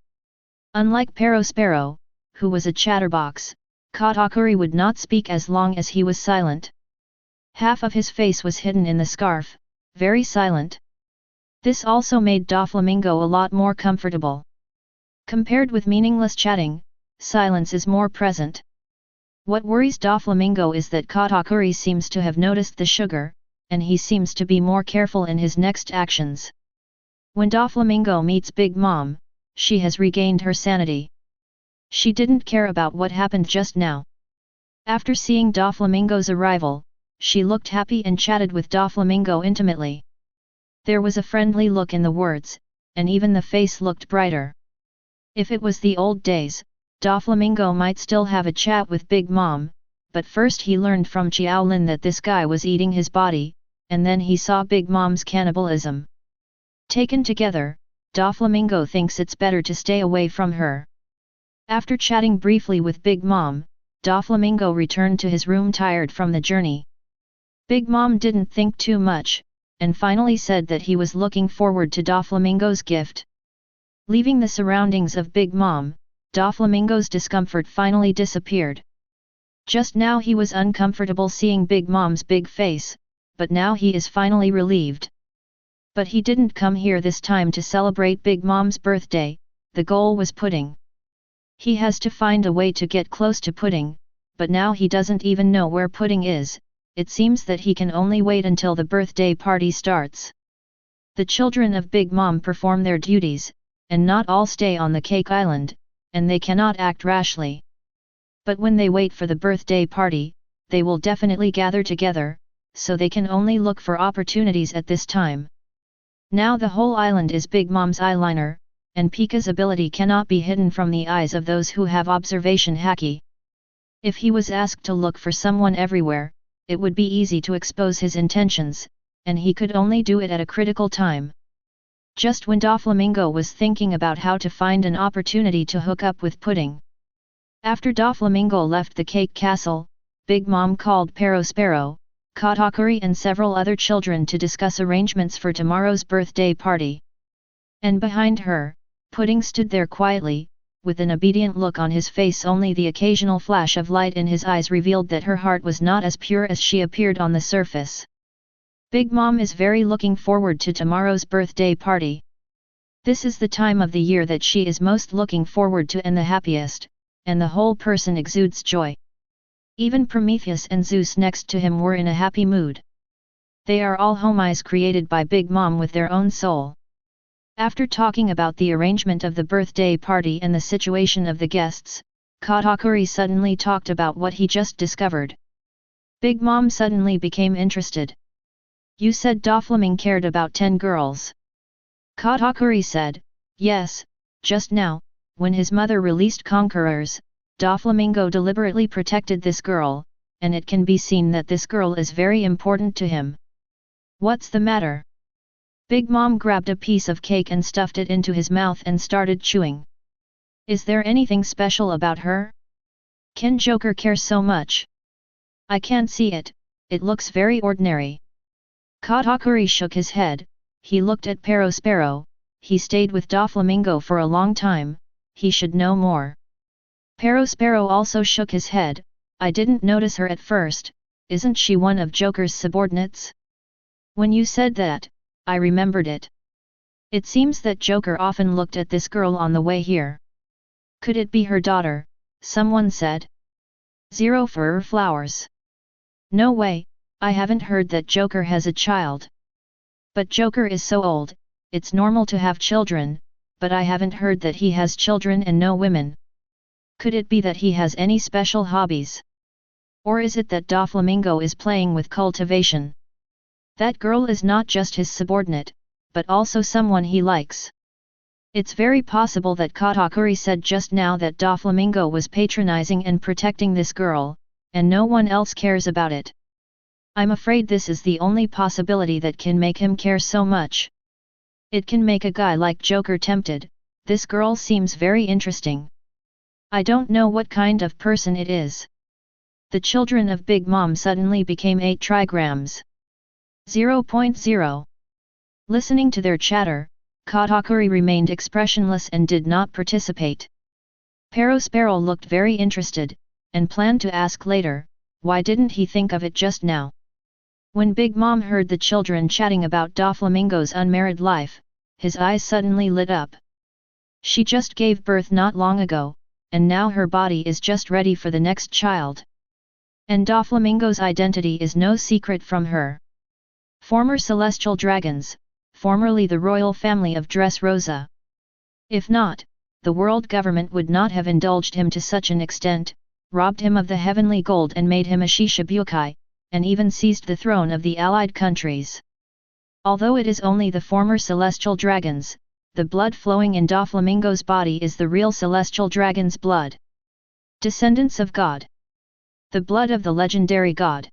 Unlike Perospero, who was a chatterbox, Katakuri would not speak as long as he was silent. Half of his face was hidden in the scarf, very silent. This also made Doflamingo a lot more comfortable. Compared with meaningless chatting, silence is more present. What worries Doflamingo is that Katakuri seems to have noticed the sugar, and he seems to be more careful in his next actions. When Doflamingo meets Big Mom, she has regained her sanity. She didn't care about what happened just now. After seeing Doflamingo's arrival, she looked happy and chatted with Doflamingo intimately. There was a friendly look in the words, and even the face looked brighter. If it was the old days, Doflamingo might still have a chat with Big Mom, but first he learned from Qiao Lin that this guy was eating his body, and then he saw Big Mom's cannibalism. Taken together, Doflamingo thinks it's better to stay away from her. After chatting briefly with Big Mom, Doflamingo returned to his room tired from the journey. Big Mom didn't think too much, and finally said that he was looking forward to Doflamingo's gift. Leaving the surroundings of Big Mom, Doflamingo's discomfort finally disappeared. Just now he was uncomfortable seeing Big Mom's big face, but now he is finally relieved. But he didn't come here this time to celebrate Big Mom's birthday, the goal was Pudding. He has to find a way to get close to Pudding, but now he doesn't even know where Pudding is. It seems that he can only wait until the birthday party starts. The children of Big Mom perform their duties, and not all stay on the cake island, and they cannot act rashly. But when they wait for the birthday party, they will definitely gather together, so they can only look for opportunities at this time. Now the whole island is Big Mom's eyeliner, and Pika's ability cannot be hidden from the eyes of those who have observation haki. If he was asked to look for someone everywhere, it would be easy to expose his intentions, and he could only do it at a critical time. Just when Doflamingo was thinking about how to find an opportunity to hook up with Pudding. After Doflamingo left the cake castle, Big Mom called Perospero, Katakuri and several other children to discuss arrangements for tomorrow's birthday party. And behind her, Pudding stood there quietly, with an obedient look on his face. Only the occasional flash of light in his eyes revealed that her heart was not as pure as she appeared on the surface. Big Mom is very looking forward to tomorrow's birthday party. This is the time of the year that she is most looking forward to and the happiest, and the whole person exudes joy. Even Prometheus and Zeus next to him were in a happy mood. They are all homies created by Big Mom with their own soul. After talking about the arrangement of the birthday party and the situation of the guests, Katakuri suddenly talked about what he just discovered. Big Mom suddenly became interested. "You said Doflamingo cared about 10 girls." Katakuri said, "Yes, just now, when his mother released conquerors, Doflamingo deliberately protected this girl, and it can be seen that this girl is very important to him." "What's the matter?" Big Mom grabbed a piece of cake and stuffed it into his mouth and started chewing. "Is there anything special about her? Can Joker care so much?" "I can't see it, it looks very ordinary." Katakuri shook his head. He looked at Perospero. He stayed with Doflamingo for a long time, he should know more. Perospero also shook his head. "I didn't notice her at first. Isn't she one of Joker's subordinates?" "When you said that, I remembered it. It seems that Joker often looked at this girl on the way here." "Could it be her daughter?" someone said. 0 fur flowers. No way, I haven't heard that Joker has a child. But Joker is so old, it's normal to have children, but I haven't heard that he has children and no women. Could it be that he has any special hobbies? Or is it that Doflamingo is playing with cultivation? That girl is not just his subordinate, but also someone he likes. It's very possible that Katakuri said just now that Doflamingo was patronizing and protecting this girl, and no one else cares about it. I'm afraid this is the only possibility that can make him care so much. It can make a guy like Joker tempted. This girl seems very interesting. I don't know what kind of person it is. The children of Big Mom suddenly became 8 trigrams. 0.0. Listening to their chatter, Katakuri remained expressionless and did not participate. Perospero looked very interested, and planned to ask later, why didn't he think of it just now? When Big Mom heard the children chatting about Doflamingo's unmarried life, his eyes suddenly lit up. She just gave birth not long ago, and now her body is just ready for the next child. And Doflamingo's identity is no secret from her. Former celestial dragons, formerly the royal family of Dressrosa. If not, the world government would not have indulged him to such an extent, robbed him of the heavenly gold and made him a Shishibukai, and even seized the throne of the allied countries. Although it is only the former celestial dragons, the blood flowing in Doflamingo's body is the real celestial dragon's blood. Descendants of God. The blood of the legendary god.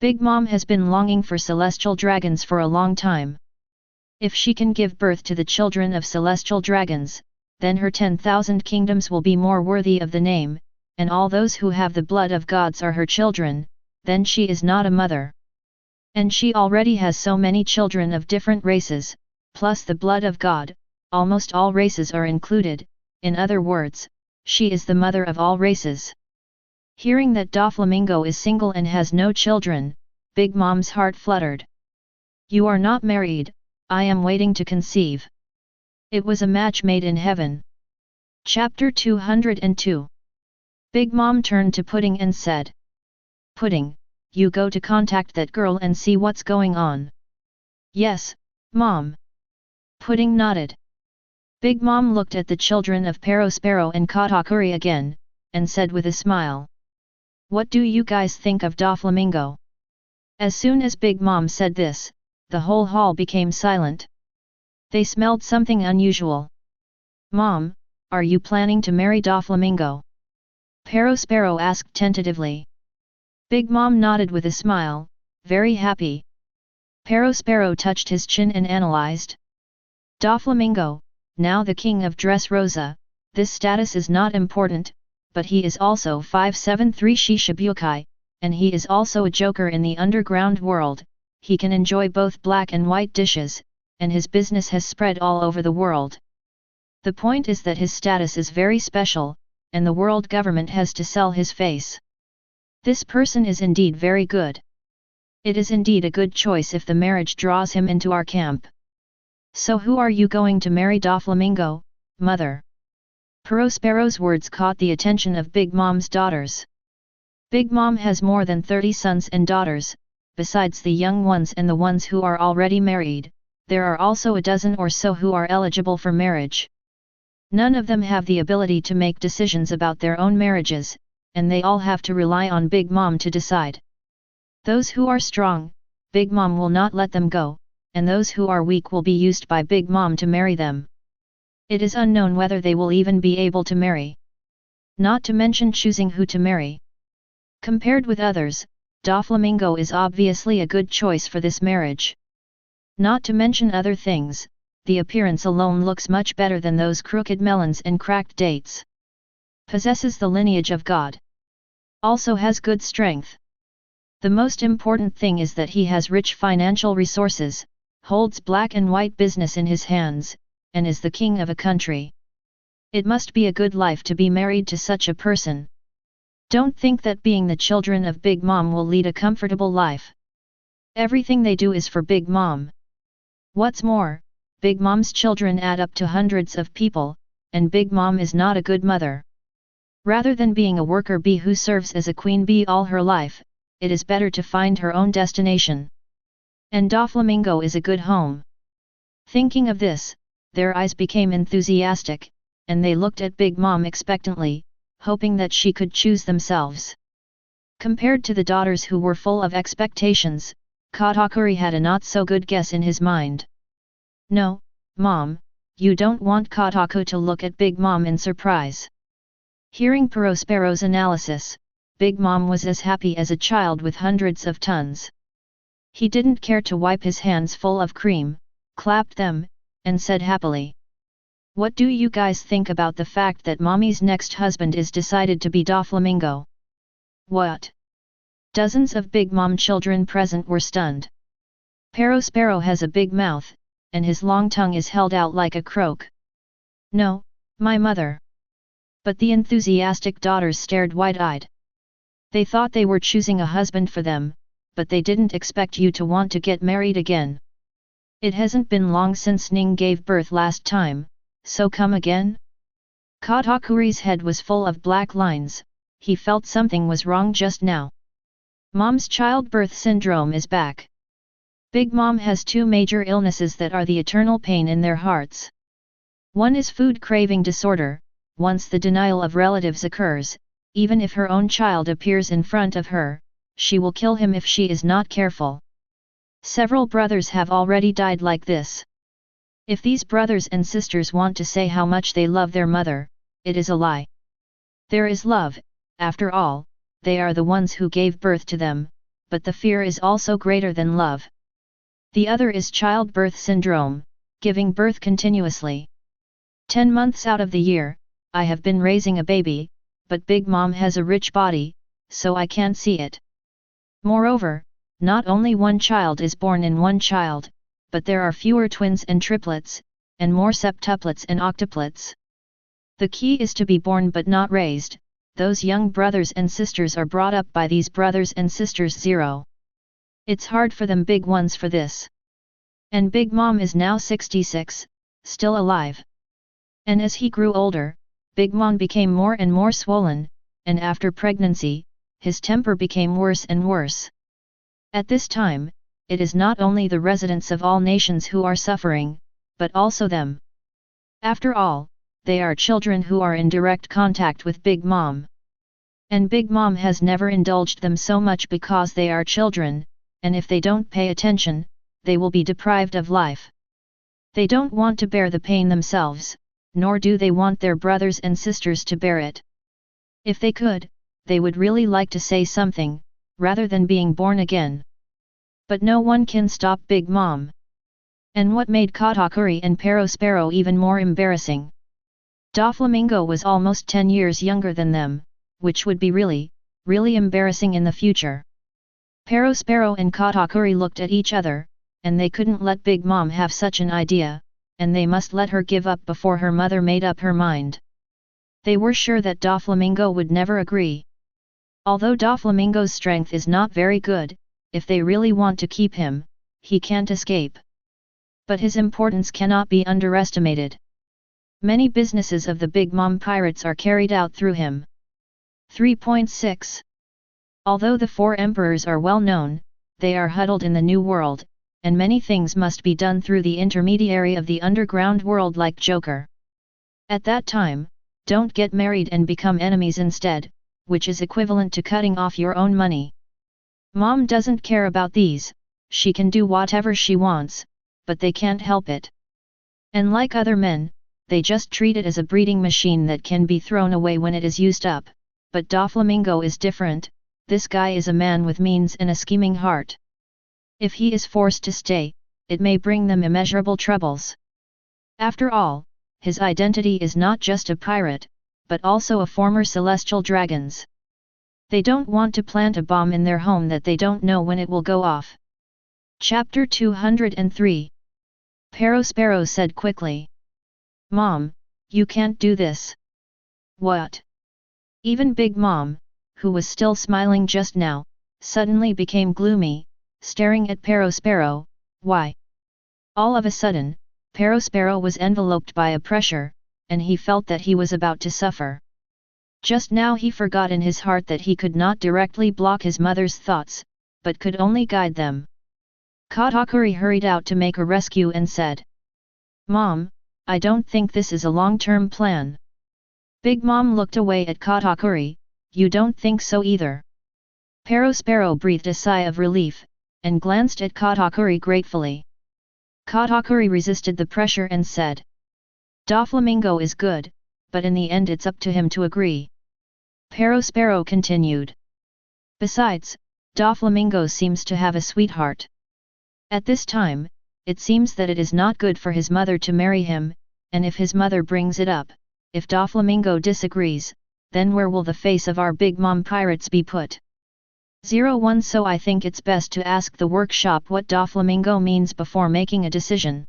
Big Mom has been longing for celestial dragons for a long time. If she can give birth to the children of celestial dragons, then her 10,000 kingdoms will be more worthy of the name, and all those who have the blood of gods are her children, then she is not a mother. And she already has so many children of different races, plus the blood of God, almost all races are included, in other words, she is the mother of all races. Hearing that Doflamingo is single and has no children, Big Mom's heart fluttered. You are not married, I am waiting to conceive. It was a match made in heaven. Chapter 202. Big Mom turned to Pudding and said, Pudding, you go to contact that girl and see what's going on. Yes, Mom. Pudding nodded. Big Mom looked at the children of Perospero and Katakuri again, and said with a smile. What do you guys think of Doflamingo? As soon as Big Mom said this, the whole hall became silent. They smelled something unusual. Mom, are you planning to marry Doflamingo? Perospero asked tentatively. Big Mom nodded with a smile, very happy. Perospero touched his chin and analyzed. Doflamingo, now the king of Dressrosa, this status is not important, but he is also 573 Shishibukai, and he is also a joker in the underground world. He can enjoy both black and white dishes, and his business has spread all over the world. The point is that his status is very special, and the world government has to sell his face. This person is indeed very good. It is indeed a good choice if the marriage draws him into our camp. So who are you going to marry, Doflamingo, mother? Perospero's words caught the attention of Big Mom's daughters. Big Mom has more than 30 sons and daughters, besides the young ones and the ones who are already married, there are also a dozen or so who are eligible for marriage. None of them have the ability to make decisions about their own marriages, and they all have to rely on Big Mom to decide. Those who are strong, Big Mom will not let them go, and those who are weak will be used by Big Mom to marry them. It is unknown whether they will even be able to marry. Not to mention choosing who to marry. Compared with others, Doflamingo is obviously a good choice for this marriage. Not to mention other things, the appearance alone looks much better than those crooked melons and cracked dates. Possesses the lineage of God. Also has good strength. The most important thing is that he has rich financial resources, holds black and white business in his hands, and is the king of a country. It must be a good life to be married to such a person. Don't think that being the children of Big Mom will lead a comfortable life. Everything they do is for Big Mom. What's more, Big Mom's children add up to hundreds of people, and Big Mom is not a good mother. Rather than being a worker bee who serves as a queen bee all her life, it is better to find her own destination. And Doflamingo is a good home. Thinking of this, their eyes became enthusiastic, and they looked at Big Mom expectantly, hoping that she could choose themselves. Compared to the daughters who were full of expectations, Katakuri had a not-so-good guess in his mind. No, Mom, you don't want Kataku to look at Big Mom in surprise. Hearing Prospero's analysis, Big Mom was as happy as a child with hundreds of tons. He didn't care to wipe his hands full of cream, clapped them, and said happily. What do you guys think about the fact that Mommy's next husband is decided to be Doflamingo? What? Dozens of Big Mom children present were stunned. Prospero has a big mouth, and his long tongue is held out like a croak. No, my mother. But the enthusiastic daughters stared wide-eyed. They thought they were choosing a husband for them, but they didn't expect you to want to get married again. It hasn't been long since Ning gave birth last time, so come again? Katakuri's head was full of black lines, he felt something was wrong just now. Mom's childbirth syndrome is back. Big Mom has two major illnesses that are the eternal pain in their hearts. One is food craving disorder. Once the denial of relatives occurs, even if her own child appears in front of her, she will kill him if she is not careful. Several brothers have already died like this. If these brothers and sisters want to say how much they love their mother, it is a lie. There is love, after all, they are the ones who gave birth to them, but the fear is also greater than love. The other is childbirth syndrome, giving birth continuously. 10 months out of the year, I have been raising a baby, but Big Mom has a rich body, so I can't see it. Moreover, not only one child is born in one child, but there are fewer twins and triplets, and more septuplets and octuplets. The key is to be born but not raised. Those young brothers and sisters are brought up by these brothers and sisters 0. It's hard for them big ones for this. And Big Mom is now 66, still alive. And as he grew older, Big Mom became more and more swollen, and after pregnancy, his temper became worse and worse. At this time, it is not only the residents of all nations who are suffering, but also them. After all, they are children who are in direct contact with Big Mom. And Big Mom has never indulged them so much because they are children, and if they don't pay attention, they will be deprived of life. They don't want to bear the pain themselves, nor do they want their brothers and sisters to bear it. If they could, they would really like to say something, rather than being born again. But no one can stop Big Mom. And what made Katakuri and Prospero even more embarrassing? Doflamingo was almost 10 years younger than them, which would be really, really embarrassing in the future. Prospero and Katakuri looked at each other, and they couldn't let Big Mom have such an idea, and they must let her give up before her mother made up her mind. They were sure that Doflamingo would never agree. Although Doflamingo's strength is not very good, if they really want to keep him, he can't escape. But his importance cannot be underestimated. Many businesses of the Big Mom pirates are carried out through him. 3.6. Although the 4 emperors are well known, they are huddled in the New World, and many things must be done through the intermediary of the underground world like Joker. At that time, don't get married and become enemies instead, which is equivalent to cutting off your own money. Mom doesn't care about these, she can do whatever she wants, but they can't help it. And like other men, they just treat it as a breeding machine that can be thrown away when it is used up, but Doflamingo is different, this guy is a man with means and a scheming heart. If he is forced to stay, it may bring them immeasurable troubles. After all, his identity is not just a pirate, but also a former celestial dragon's. They don't want to plant a bomb in their home that they don't know when it will go off. Chapter 203. Prospero said quickly. Mom, you can't do this. What? Even Big Mom, who was still smiling just now, suddenly became gloomy, staring at Prospero. Why? All of a sudden, Prospero was enveloped by a pressure, and he felt that he was about to suffer. Just now he forgot in his heart that he could not directly block his mother's thoughts, but could only guide them. Katakuri hurried out to make a rescue and said, "Mom, I don't think this is a long-term plan." Big Mom looked away at Katakuri, "You don't think so either?" Perospero breathed a sigh of relief, and glanced at Katakuri gratefully. Katakuri resisted the pressure and said, "Doflamingo is good, but in the end it's up to him to agree." Perospero continued. "Besides, Doflamingo seems to have a sweetheart. At this time, it seems that it is not good for his mother to marry him, and if his mother brings it up, if Doflamingo disagrees, then where will the face of our Big Mom pirates be put? 01 So I think it's best to ask the workshop what Doflamingo means before making a decision."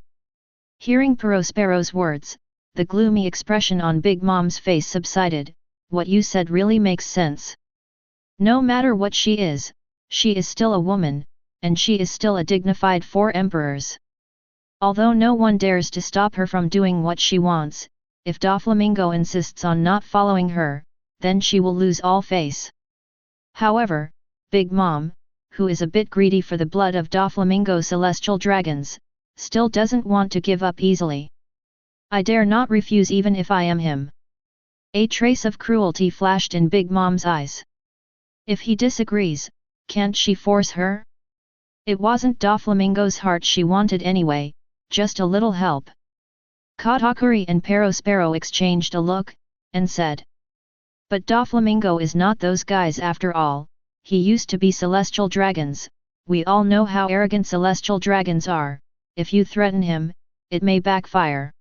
Hearing Perospero's words, the gloomy expression on Big Mom's face subsided. "What you said really makes sense. No matter what she is still a woman, and she is still a dignified 4 emperors. Although no one dares to stop her from doing what she wants, if Doflamingo insists on not following her, then she will lose all face. However, Big Mom, who is a bit greedy for the blood of Doflamingo celestial dragons, still doesn't want to give up easily. I dare not refuse even if I am him." A trace of cruelty flashed in Big Mom's eyes. If he disagrees, can't she force her? It wasn't Doflamingo's heart she wanted anyway, just a little help. Katakuri and Perospero exchanged a look, and said, "But Doflamingo is not those guys after all. He used to be celestial dragons. We all know how arrogant celestial dragons are. If you threaten him, it may backfire.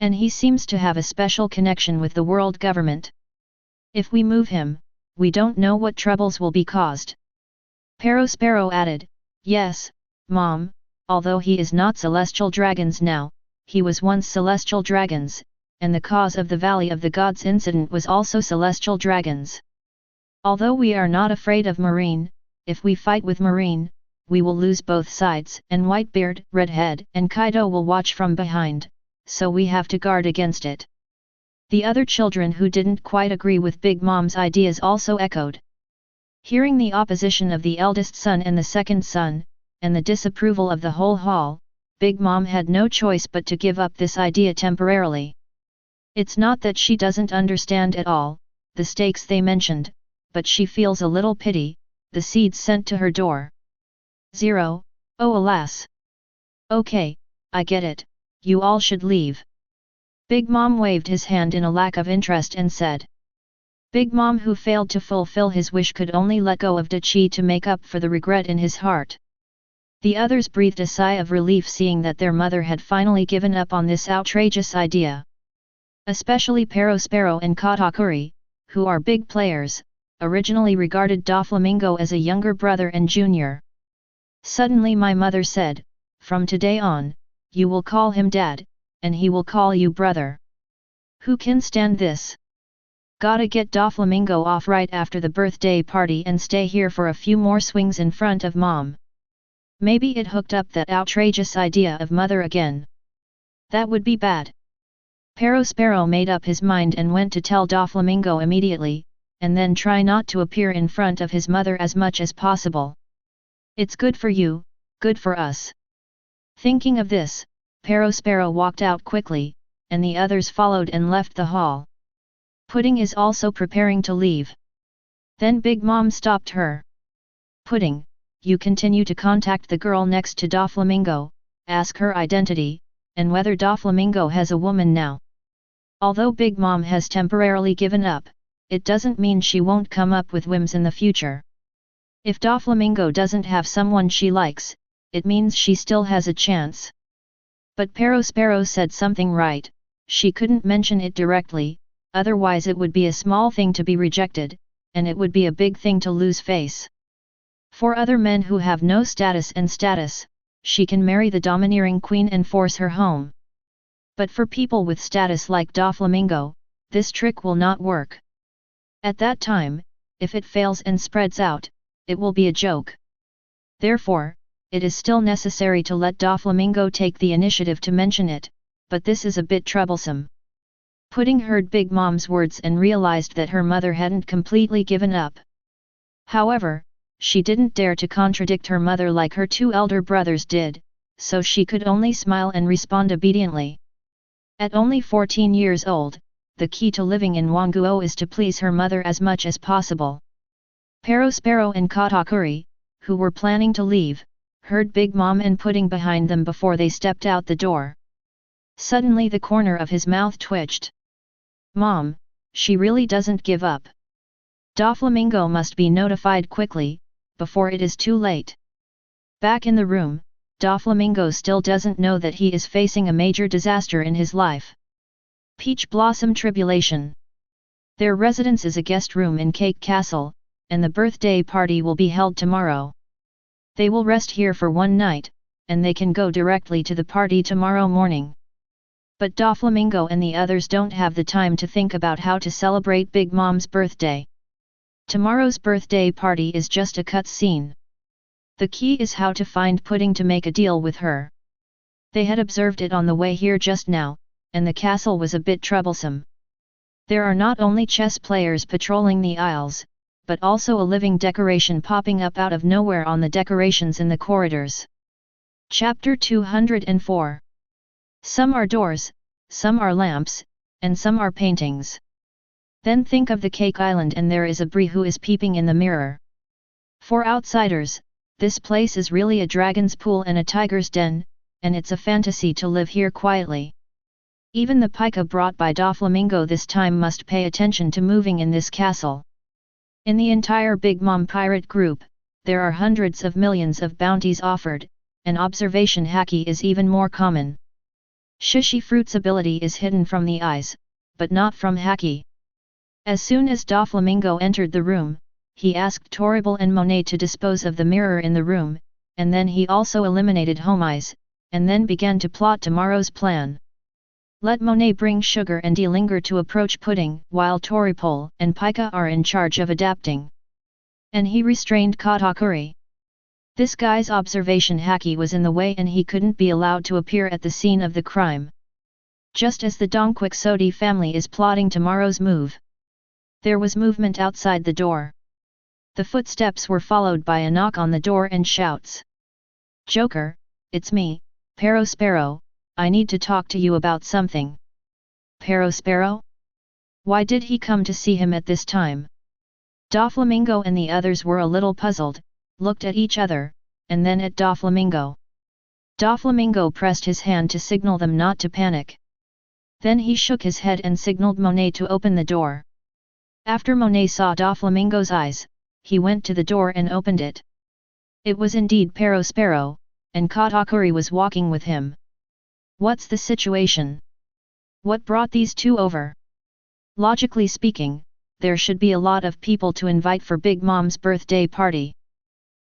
And he seems to have a special connection with the world government. If we move him, we don't know what troubles will be caused." Perospero added, "Yes, Mom, although he is not celestial dragons now, he was once celestial dragons, and the cause of the Valley of the Gods incident was also celestial dragons. Although we are not afraid of Marine, if we fight with Marine, we will lose both sides, and Whitebeard, Redhead, and Kaido will watch from behind, so we have to guard against it." The other children who didn't quite agree with Big Mom's ideas also echoed. Hearing the opposition of the eldest son and the second son, and the disapproval of the whole hall, Big Mom had no choice but to give up this idea temporarily. It's not that she doesn't understand at all the stakes they mentioned, but she feels a little pity, the seeds sent to her door. 0, oh alas! Okay, I get it, you all should leave. Big Mom waved his hand in a lack of interest and said. Big Mom, who failed to fulfill his wish, could only let go of Dachi to make up for the regret in his heart. The others breathed a sigh of relief seeing that their mother had finally given up on this outrageous idea. Especially Perospero and Katakuri, who are big players, originally regarded Doflamingo as a younger brother and junior. Suddenly my mother said, "From today on, you will call him Dad, and he will call you brother. Who can stand this? Gotta get Doflamingo off right after the birthday party and stay here for a few more swings in front of Mom. Maybe it hooked up that outrageous idea of mother again. That would be bad." Perospero made up his mind and went to tell Doflamingo immediately, and then try not to appear in front of his mother as much as possible. "It's good for you, good for us." Thinking of this, Perospero walked out quickly, and the others followed and left the hall. Pudding is also preparing to leave. Then Big Mom stopped her. "Pudding, you continue to contact the girl next to Doflamingo, ask her identity, and whether Doflamingo has a woman now. Although Big Mom has temporarily given up, it doesn't mean she won't come up with whims in the future. If Doflamingo doesn't have someone she likes, it means she still has a chance." But Perospero said something right, she couldn't mention it directly, otherwise it would be a small thing to be rejected, and it would be a big thing to lose face. For other men who have no status, she can marry the domineering queen and force her home. But for people with status like Doflamingo, this trick will not work. At that time, if it fails and spreads out, it will be a joke. Therefore, it is still necessary to let Doflamingo take the initiative to mention it, but this is a bit troublesome. Pudding heard Big Mom's words and realized that her mother hadn't completely given up. However, she didn't dare to contradict her mother like her two elder brothers did, so she could only smile and respond obediently. At only 14 years old, the key to living in Wanguo is to please her mother as much as possible. Perospero and Katakuri, who were planning to leave, heard Big Mom and Pudding behind them before they stepped out the door. Suddenly the corner of his mouth twitched. Mom, she really doesn't give up. Doflamingo must be notified quickly, before it is too late. Back in the room, Doflamingo still doesn't know that he is facing a major disaster in his life. Peach Blossom Tribulation. Their residence is a guest room in Cake Castle, and the birthday party will be held tomorrow. They will rest here for one night, and they can go directly to the party tomorrow morning. But Doflamingo and the others don't have the time to think about how to celebrate Big Mom's birthday. Tomorrow's birthday party is just a cut scene. The key is how to find Pudding to make a deal with her. They had observed it on the way here just now, and the castle was a bit troublesome. There are not only chess players patrolling the aisles, but also a living decoration popping up out of nowhere on the decorations in the corridors. Chapter 204. Some are doors, some are lamps, and some are paintings. Then think of the Cake Island and there is a Brie who is peeping in the mirror. For outsiders, this place is really a dragon's pool and a tiger's den, and it's a fantasy to live here quietly. Even the pica brought by Doflamingo this time must pay attention to moving in this castle. In the entire Big Mom pirate group, there are hundreds of millions of bounties offered, and observation haki is even more common. Shishi Fruit's ability is hidden from the eyes, but not from haki. As soon as Doflamingo entered the room, he asked Toribel and Monet to dispose of the mirror in the room, and then he also eliminated Homeyes, and then began to plot tomorrow's plan. Let Monet bring Sugar and Delinger to approach Pudding, while Toripol and Pika are in charge of adapting. And he restrained Katakuri. This guy's observation haki was in the way and he couldn't be allowed to appear at the scene of the crime. Just as the Donquixote family is plotting tomorrow's move. There was movement outside the door. The footsteps were followed by a knock on the door and shouts. Joker, it's me, Perospero, I need to talk to you about something. Perospero? Why did he come to see him at this time? Doflamingo and the others were a little puzzled, looked at each other, and then at Doflamingo. Doflamingo pressed his hand to signal them not to panic. Then he shook his head and signaled Monet to open the door. After Monet saw Doflamingo's eyes, he went to the door and opened it. It was indeed Perospero, and Katakuri was walking with him. What's the situation? What brought these two over? Logically speaking, there should be a lot of people to invite for Big Mom's birthday party.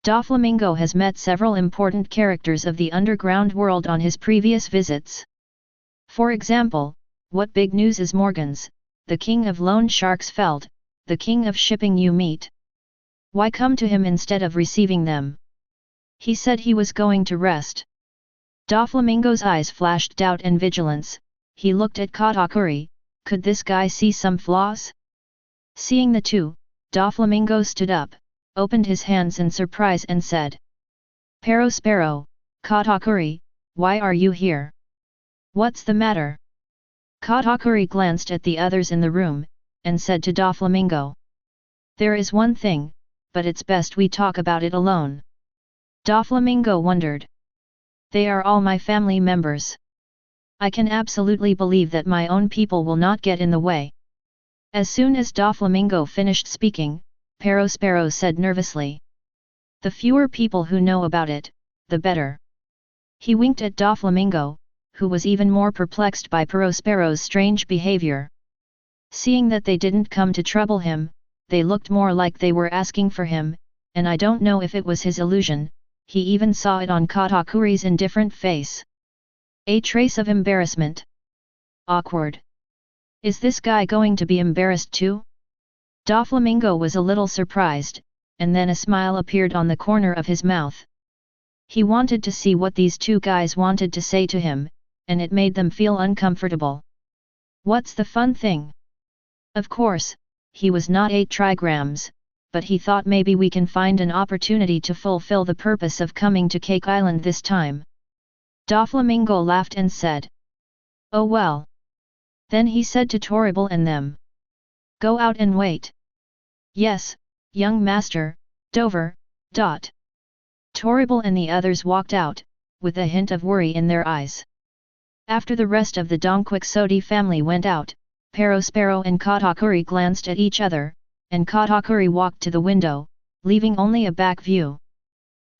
Doflamingo has met several important characters of the underground world on his previous visits. For example, what big news is Morgan's, the king of loan sharks Feld, the king of shipping you meet? Why come to him instead of receiving them? He said he was going to rest. Doflamingo's eyes flashed doubt and vigilance. He looked at Katakuri. Could this guy see some flaws? Seeing the two, Doflamingo stood up, opened his hands in surprise and said. Perospero, Katakuri, why are you here? What's the matter? Katakuri glanced at the others in the room, and said to Doflamingo. There is one thing, but it's best we talk about it alone. Doflamingo wondered. They are all my family members. I can absolutely believe that my own people will not get in the way. As soon as Doflamingo finished speaking, Perospero said nervously. The fewer people who know about it, the better. He winked at Doflamingo, who was even more perplexed by Perospero's strange behavior. Seeing that they didn't come to trouble him, they looked more like they were asking for him, and I don't know if it was his illusion, he even saw it on Katakuri's indifferent face. A trace of embarrassment. Awkward. Is this guy going to be embarrassed too? Doflamingo was a little surprised, and then a smile appeared on the corner of his mouth. He wanted to see what these two guys wanted to say to him, and it made them feel uncomfortable. What's the fun thing? Of course, he was not 8 trigrams, but he thought maybe we can find an opportunity to fulfill the purpose of coming to Cake Island this time. Doflamingo laughed and said. Oh well. Then he said to Torrible and them. Go out and wait. Yes, young master, Dover. Torrible and the others walked out, with a hint of worry in their eyes. After the rest of the Don Quixote family went out, Perospero and Katakuri glanced at each other, and Katakuri walked to the window, leaving only a back view.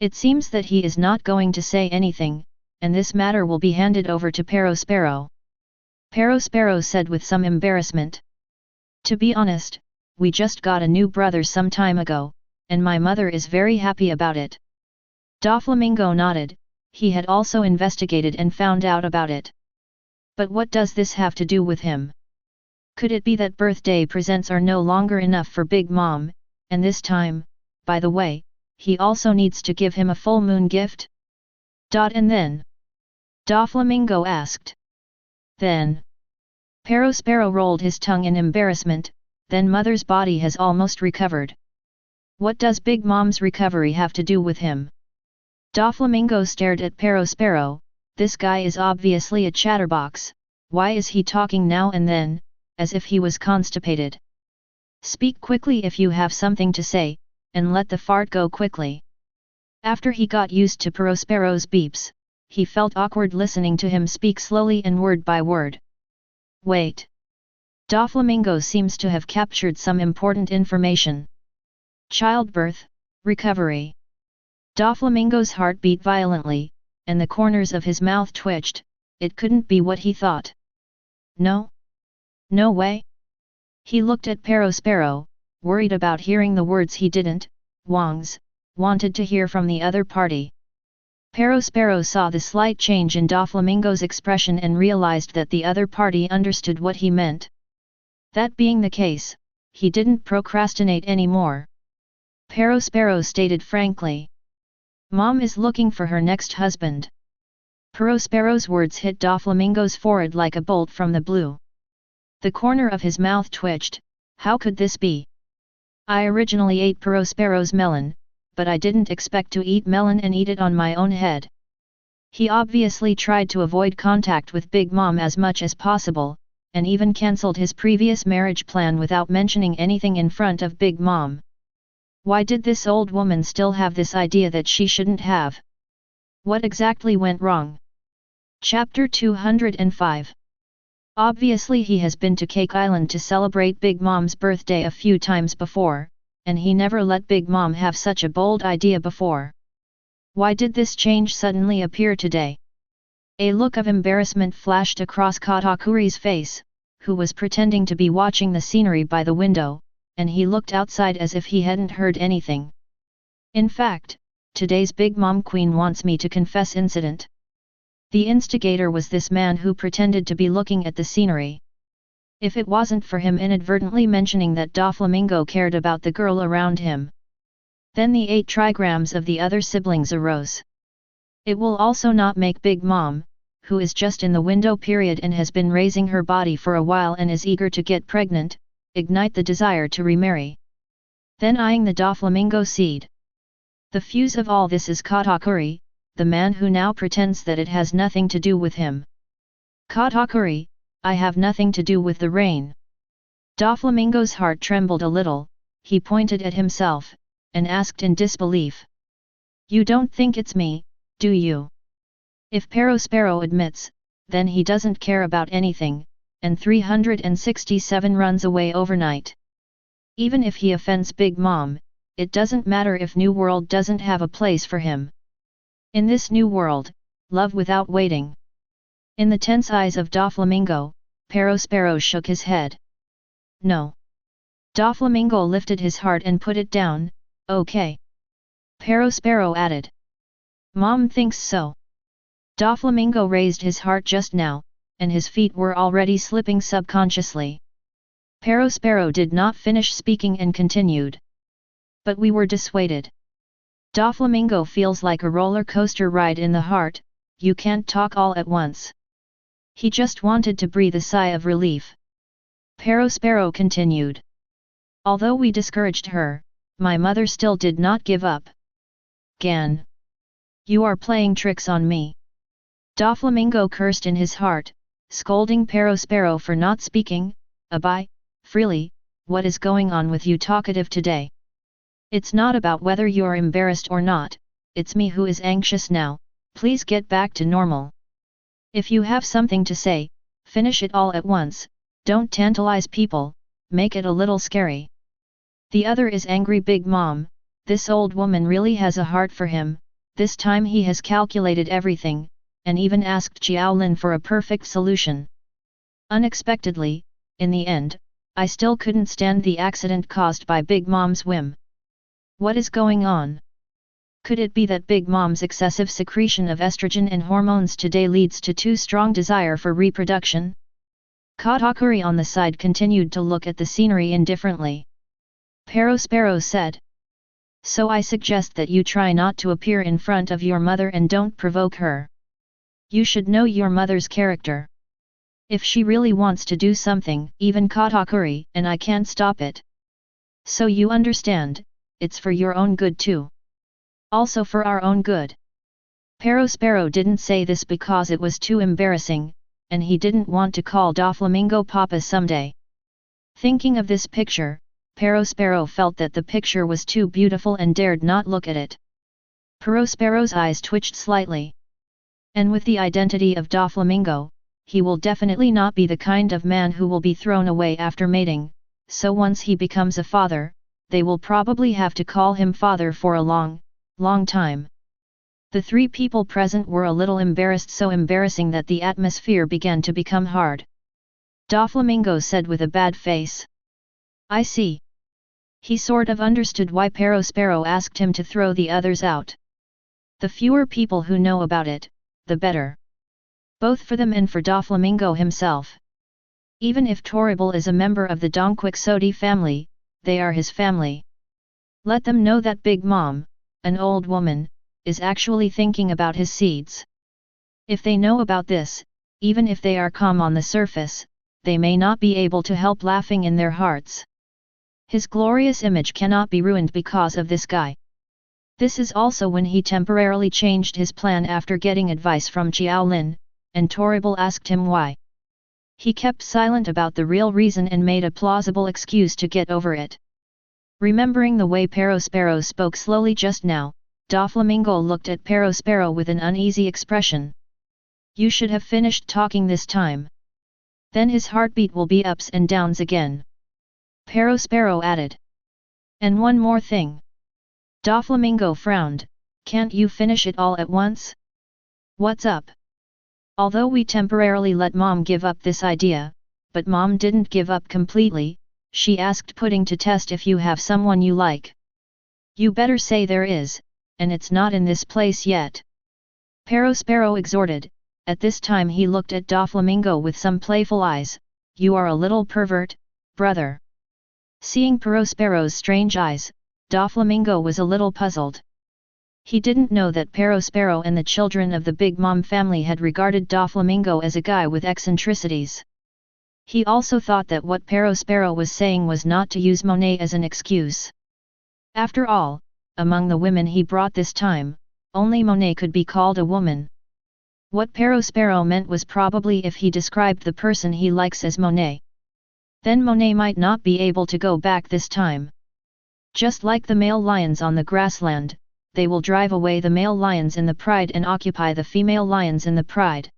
It seems that he is not going to say anything, and this matter will be handed over to Perospero. Perospero said with some embarrassment. To be honest, we just got a new brother some time ago, and my mother is very happy about it. Doflamingo nodded, he had also investigated and found out about it. But what does this have to do with him? Could it be that birthday presents are no longer enough for Big Mom, and this time, by the way, he also needs to give him a full moon gift? And then? Doflamingo asked. Then? Perospero rolled his tongue in embarrassment, then Mother's body has almost recovered. What does Big Mom's recovery have to do with him? Doflamingo stared at Perospero, this guy is obviously a chatterbox, why is he talking now and then, as if he was constipated? Speak quickly if you have something to say, and let the fart go quickly. After he got used to Perospero's beeps, he felt awkward listening to him speak slowly and word by word. Wait. Doflamingo seems to have captured some important information. Childbirth, recovery. Doflamingo's heart beat violently, and the corners of his mouth twitched, it couldn't be what he thought. No? No way? He looked at Perospero, worried about hearing the words he didn't, wanted to hear from the other party. Perospero saw the slight change in Doflamingo's expression and realized that the other party understood what he meant. That being the case, he didn't procrastinate anymore. Perospero stated frankly. Mom is looking for her next husband. Perospero's words hit Doflamingo's forehead like a bolt from the blue. The corner of his mouth twitched, how could this be? I originally ate Perospero's melon, but I didn't expect to eat melon and eat it on my own head. He obviously tried to avoid contact with Big Mom as much as possible, and even cancelled his previous marriage plan without mentioning anything in front of Big Mom. Why did this old woman still have this idea that she shouldn't have? What exactly went wrong? Chapter 205. Obviously he has been to Cake Island to celebrate Big Mom's birthday a few times before, and he never let Big Mom have such a bold idea before. Why did this change suddenly appear today? A look of embarrassment flashed across Katakuri's face, who was pretending to be watching the scenery by the window, and he looked outside as if he hadn't heard anything. In fact, today's Big Mom Queen wants me to confess incident. The instigator was this man who pretended to be looking at the scenery. If it wasn't for him inadvertently mentioning that Doflamingo cared about the girl around him, then the 8 trigrams of the other siblings arose. It will also not make Big Mom, who is just in the window period and has been raising her body for a while and is eager to get pregnant, ignite the desire to remarry. Then eyeing the Doflamingo seed. The fuse of all this is Katakuri, the man who now pretends that it has nothing to do with him. Katakuri, I have nothing to do with the rain. Doflamingo's heart trembled a little, he pointed at himself, and asked in disbelief. You don't think it's me, do you? If Perospero admits, then he doesn't care about anything, and 367 runs away overnight. Even if he offends Big Mom, it doesn't matter if New World doesn't have a place for him. In this new world, love without waiting. In the tense eyes of Doflamingo, Perospero shook his head. No. Doflamingo lifted his heart and put it down, okay. Perospero added. Mom thinks so. Doflamingo raised his heart just now, and his feet were already slipping subconsciously. Perospero did not finish speaking and continued. But we were dissuaded. Doflamingo feels like a roller coaster ride in the heart, you can't talk all at once. He just wanted to breathe a sigh of relief. Perospero continued. Although we discouraged her, my mother still did not give up. Gan. You are playing tricks on me. Doflamingo cursed in his heart, scolding Perospero for not speaking. Abai, freely, what is going on with you talkative today? It's not about whether you're embarrassed or not, it's me who is anxious now, please get back to normal. If you have something to say, finish it all at once, don't tantalize people, make it a little scary. The other is angry Big Mom, this old woman really has a heart for him, this time he has calculated everything, and even asked Qiao Lin for a perfect solution. Unexpectedly, in the end, I still couldn't stand the accident caused by Big Mom's whim. What is going on? Could it be that Big Mom's excessive secretion of estrogen and hormones today leads to too strong desire for reproduction? Katakuri on the side continued to look at the scenery indifferently. Perospero said. So I suggest that you try not to appear in front of your mother and don't provoke her. You should know your mother's character. If she really wants to do something, even Katakuri and I can't stop it. So you understand, it's for your own good too. Also for our own good. Perospero didn't say this because it was too embarrassing, and he didn't want to call Doflamingo Papa someday. Thinking of this picture, Perospero felt that the picture was too beautiful and dared not look at it. Perospero's eyes twitched slightly. And with the identity of Doflamingo, he will definitely not be the kind of man who will be thrown away after mating, so once he becomes a father, they will probably have to call him father for a long time. The three people present were a little embarrassed, so embarrassing that the atmosphere began to become hard. Doflamingo said with a bad face. I see. He sort of understood why Perospero asked him to throw the others out. The fewer people who know about it, the better. Both for them and for Doflamingo himself. Even if Toribel is a member of the Donquixote family, they are his family. Let them know that Big Mom, an old woman, is actually thinking about his seeds. If they know about this, even if they are calm on the surface, they may not be able to help laughing in their hearts. His glorious image cannot be ruined because of this guy. This is also when he temporarily changed his plan after getting advice from Qiao Lin, and Toribel asked him why. He kept silent about the real reason and made a plausible excuse to get over it. Remembering the way Perospero spoke slowly just now, Doflamingo looked at Perospero with an uneasy expression. You should have finished talking this time. Then his heartbeat will be ups and downs again. Perospero added. And one more thing. Doflamingo frowned, can't you finish it all at once? What's up? Although we temporarily let Mom give up this idea, but Mom didn't give up completely, she asked, putting to test if you have someone you like. You better say there is, and it's not in this place yet. Perospero exhorted. At this time he looked at Doflamingo with some playful eyes. You are a little pervert, brother. Seeing Perospero's strange eyes, Doflamingo was a little puzzled. He didn't know that Perospero and the children of the Big Mom family had regarded Doflamingo as a guy with eccentricities. He also thought that what Perospero was saying was not to use Monet as an excuse. After all, among the women he brought this time, only Monet could be called a woman. What Perospero meant was probably if he described the person he likes as Monet. Then Monet might not be able to go back this time. Just like the male lions on the grassland, they will drive away the male lions in the pride and occupy the female lions in the pride.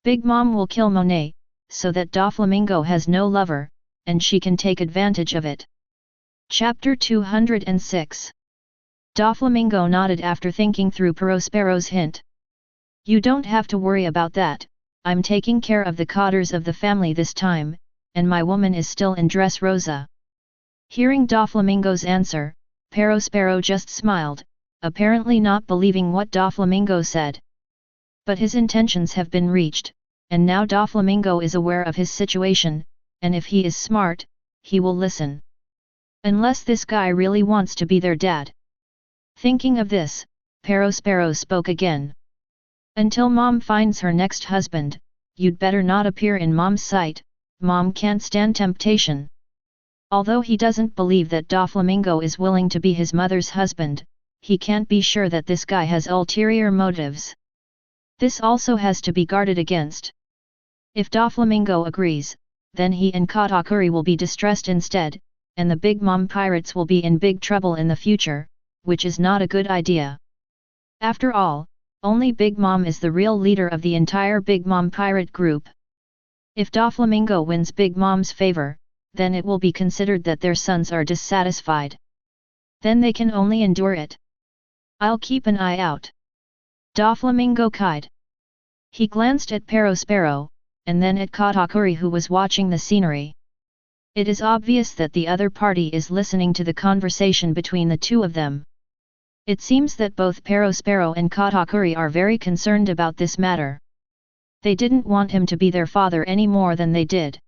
Big Mom will kill Monet, so that Doflamingo has no lover, and she can take advantage of it. Chapter 206. Doflamingo nodded after thinking through Perospero's hint. You don't have to worry about that, I'm taking care of the cotters of the family this time, and my woman is still in Dressrosa. Hearing Doflamingo's answer, Perospero just smiled, apparently not believing what Doflamingo said. But his intentions have been reached, and now Doflamingo is aware of his situation, and if he is smart, he will listen. Unless this guy really wants to be their dad. Thinking of this, Perospero spoke again. Until Mom finds her next husband, you'd better not appear in Mom's sight, Mom can't stand temptation. Although he doesn't believe that Doflamingo is willing to be his mother's husband, he can't be sure that this guy has ulterior motives. This also has to be guarded against. If Doflamingo agrees, then he and Katakuri will be distressed instead, and the Big Mom pirates will be in big trouble in the future, which is not a good idea. After all, only Big Mom is the real leader of the entire Big Mom pirate group. If Doflamingo wins Big Mom's favor, then it will be considered that their sons are dissatisfied. Then they can only endure it. I'll keep an eye out. Doflamingo cried. He glanced at Perospero, and then at Katakuri, who was watching the scenery. It is obvious that the other party is listening to the conversation between the two of them. It seems that both Perospero and Katakuri are very concerned about this matter. They didn't want him to be their father any more than they did.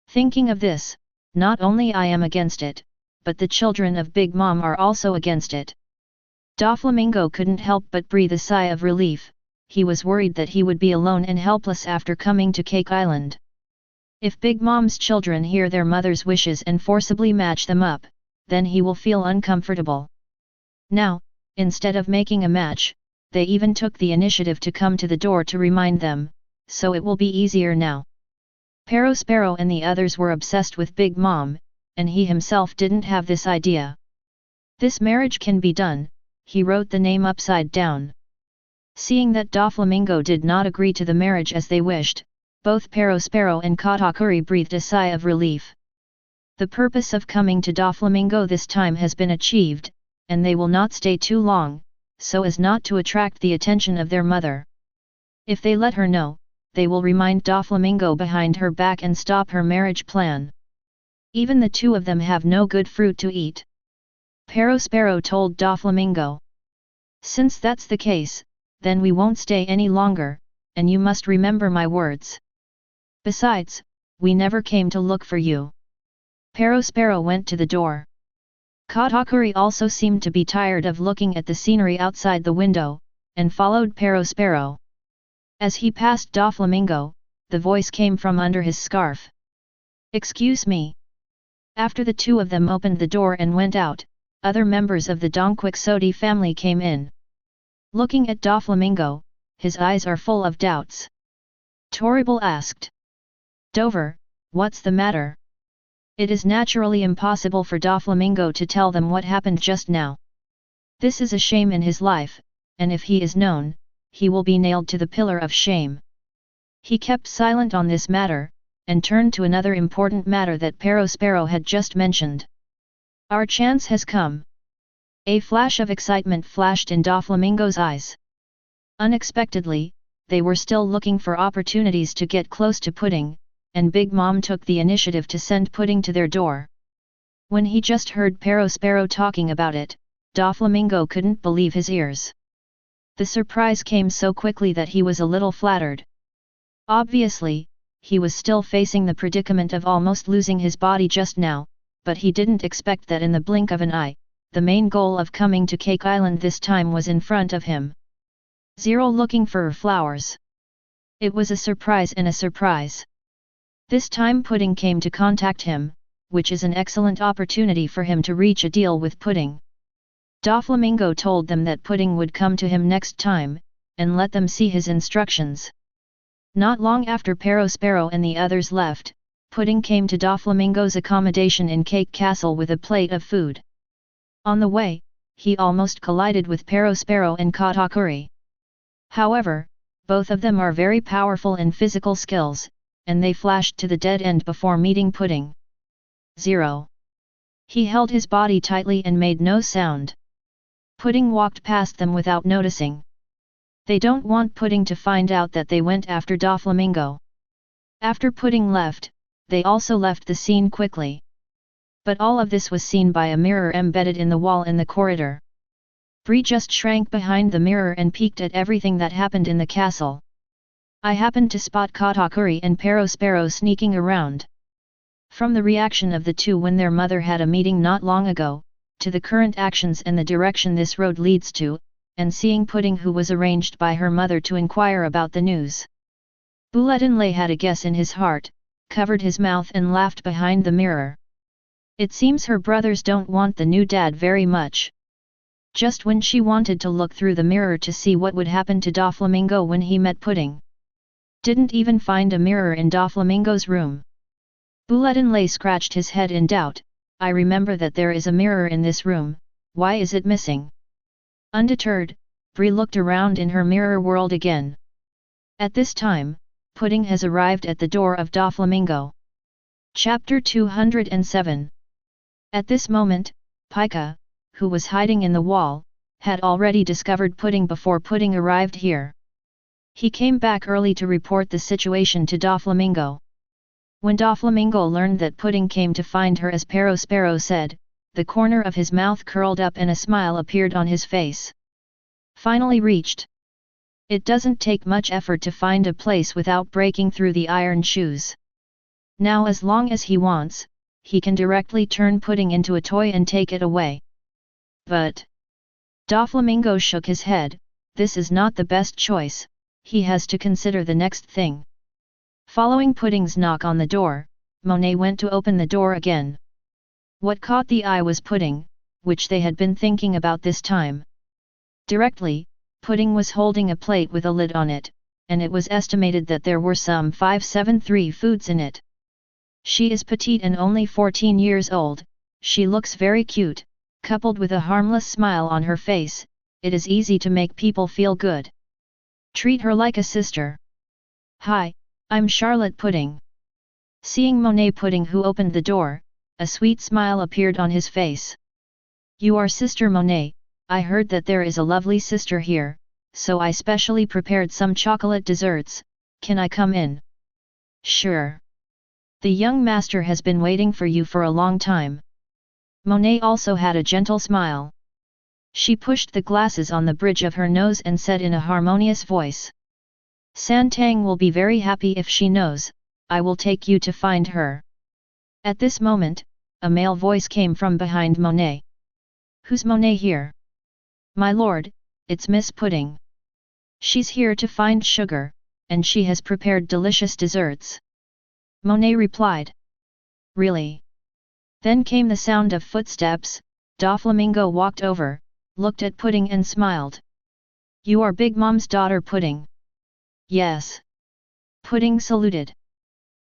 Thinking of this, not only I am against it, but the children of Big Mom are also against it. Doflamingo couldn't help but breathe a sigh of relief. He was worried that he would be alone and helpless after coming to Cake Island. If Big Mom's children hear their mother's wishes and forcibly match them up, then he will feel uncomfortable. Now, instead of making a match, they even took the initiative to come to the door to remind them, so it will be easier now. Perospero and the others were obsessed with Big Mom, and he himself didn't have this idea. This marriage can be done, he wrote the name upside down. Seeing that Doflamingo did not agree to the marriage as they wished, both Perospero and Katakuri breathed a sigh of relief. The purpose of coming to Doflamingo this time has been achieved, and they will not stay too long, so as not to attract the attention of their mother. If they let her know, they will remind Doflamingo behind her back and stop her marriage plan. Even the two of them have no good fruit to eat. Perospero told Doflamingo. Since that's the case, then we won't stay any longer, and you must remember my words. Besides, we never came to look for you. Perospero went to the door. Katakuri also seemed to be tired of looking at the scenery outside the window, and followed Perospero. As he passed Doflamingo, the voice came from under his scarf. Excuse me. After the two of them opened the door and went out, other members of the Don Quixote family came in. Looking at Doflamingo, his eyes are full of doubts. Toribel asked. Dover, what's the matter? It is naturally impossible for Doflamingo to tell them what happened just now. This is a shame in his life, and if he is known, he will be nailed to the pillar of shame. He kept silent on this matter, and turned to another important matter that Perospero had just mentioned. Our chance has come. A flash of excitement flashed in Doflamingo's eyes. Unexpectedly, they were still looking for opportunities to get close to Pudding, and Big Mom took the initiative to send Pudding to their door. When he just heard Perospero talking about it, Doflamingo couldn't believe his ears. The surprise came so quickly that he was a little flattered. Obviously, he was still facing the predicament of almost losing his body just now, but he didn't expect that in the blink of an eye, the main goal of coming to Cake Island this time was in front of him. Zero looking for flowers. It was a surprise and a surprise. This time Pudding came to contact him, which is an excellent opportunity for him to reach a deal with Pudding. Doflamingo told them that Pudding would come to him next time, and let them see his instructions. Not long after Perospero and the others left, Pudding came to Doflamingo's accommodation in Cake Castle with a plate of food. On the way, he almost collided with Perospero and Katakuri. However, both of them are very powerful in physical skills, and they flashed to the dead end before meeting Pudding. 0. He held his body tightly and made no sound. Pudding walked past them without noticing. They don't want Pudding to find out that they went after Doflamingo. After Pudding left, they also left the scene quickly. But all of this was seen by a mirror embedded in the wall in the corridor. Bree just shrank behind the mirror and peeked at everything that happened in the castle. I happened to spot Katakuri and Perospero sneaking around. From the reaction of the two when their mother had a meeting not long ago, to the current actions and the direction this road leads to, and seeing Pudding who was arranged by her mother to inquire about the news. Bulletin had a guess in his heart, covered his mouth and laughed behind the mirror. It seems her brothers don't want the new dad very much. Just when she wanted to look through the mirror to see what would happen to Doflamingo when he met Pudding. Didn't even find a mirror in Doflamingo's room. Bulletin scratched his head in doubt. I remember that there is a mirror in this room, why is it missing? Undeterred, Bree looked around in her mirror world again. At this time, Pudding has arrived at the door of Doflamingo. Chapter 207. At this moment, Pika, who was hiding in the wall, had already discovered Pudding before Pudding arrived here. He came back early to report the situation to Doflamingo. When Doflamingo learned that Pudding came to find her as Sparrow said, the corner of his mouth curled up and a smile appeared on his face. Finally reached. It doesn't take much effort to find a place without breaking through the iron shoes. Now as long as he wants, he can directly turn Pudding into a toy and take it away. But Doflamingo shook his head, this is not the best choice, he has to consider the next thing. Following Pudding's knock on the door, Monet went to open the door again. What caught the eye was Pudding, which they had been thinking about this time. Directly, Pudding was holding a plate with a lid on it, and it was estimated that there were some 573 foods in it. She is petite and only 14 years old, she looks very cute, coupled with a harmless smile on her face, it is easy to make people feel good. Treat her like a sister. Hi, I'm Charlotte Pudding. Seeing Monet Pudding who opened the door, a sweet smile appeared on his face. You are Sister Monet, I heard that there is a lovely sister here, so I specially prepared some chocolate desserts, can I come in? Sure. The young master has been waiting for you for a long time. Monet also had a gentle smile. She pushed the glasses on the bridge of her nose and said in a harmonious voice. Santang will be very happy if she knows, I will take you to find her. At this moment, a male voice came from behind Monet. Who's Monet here? My lord, it's Miss Pudding. She's here to find sugar, and she has prepared delicious desserts. Monet replied. Really? Then came the sound of footsteps, Doflamingo walked over, looked at Pudding and smiled. You are Big Mom's daughter Pudding? Yes. Pudding saluted.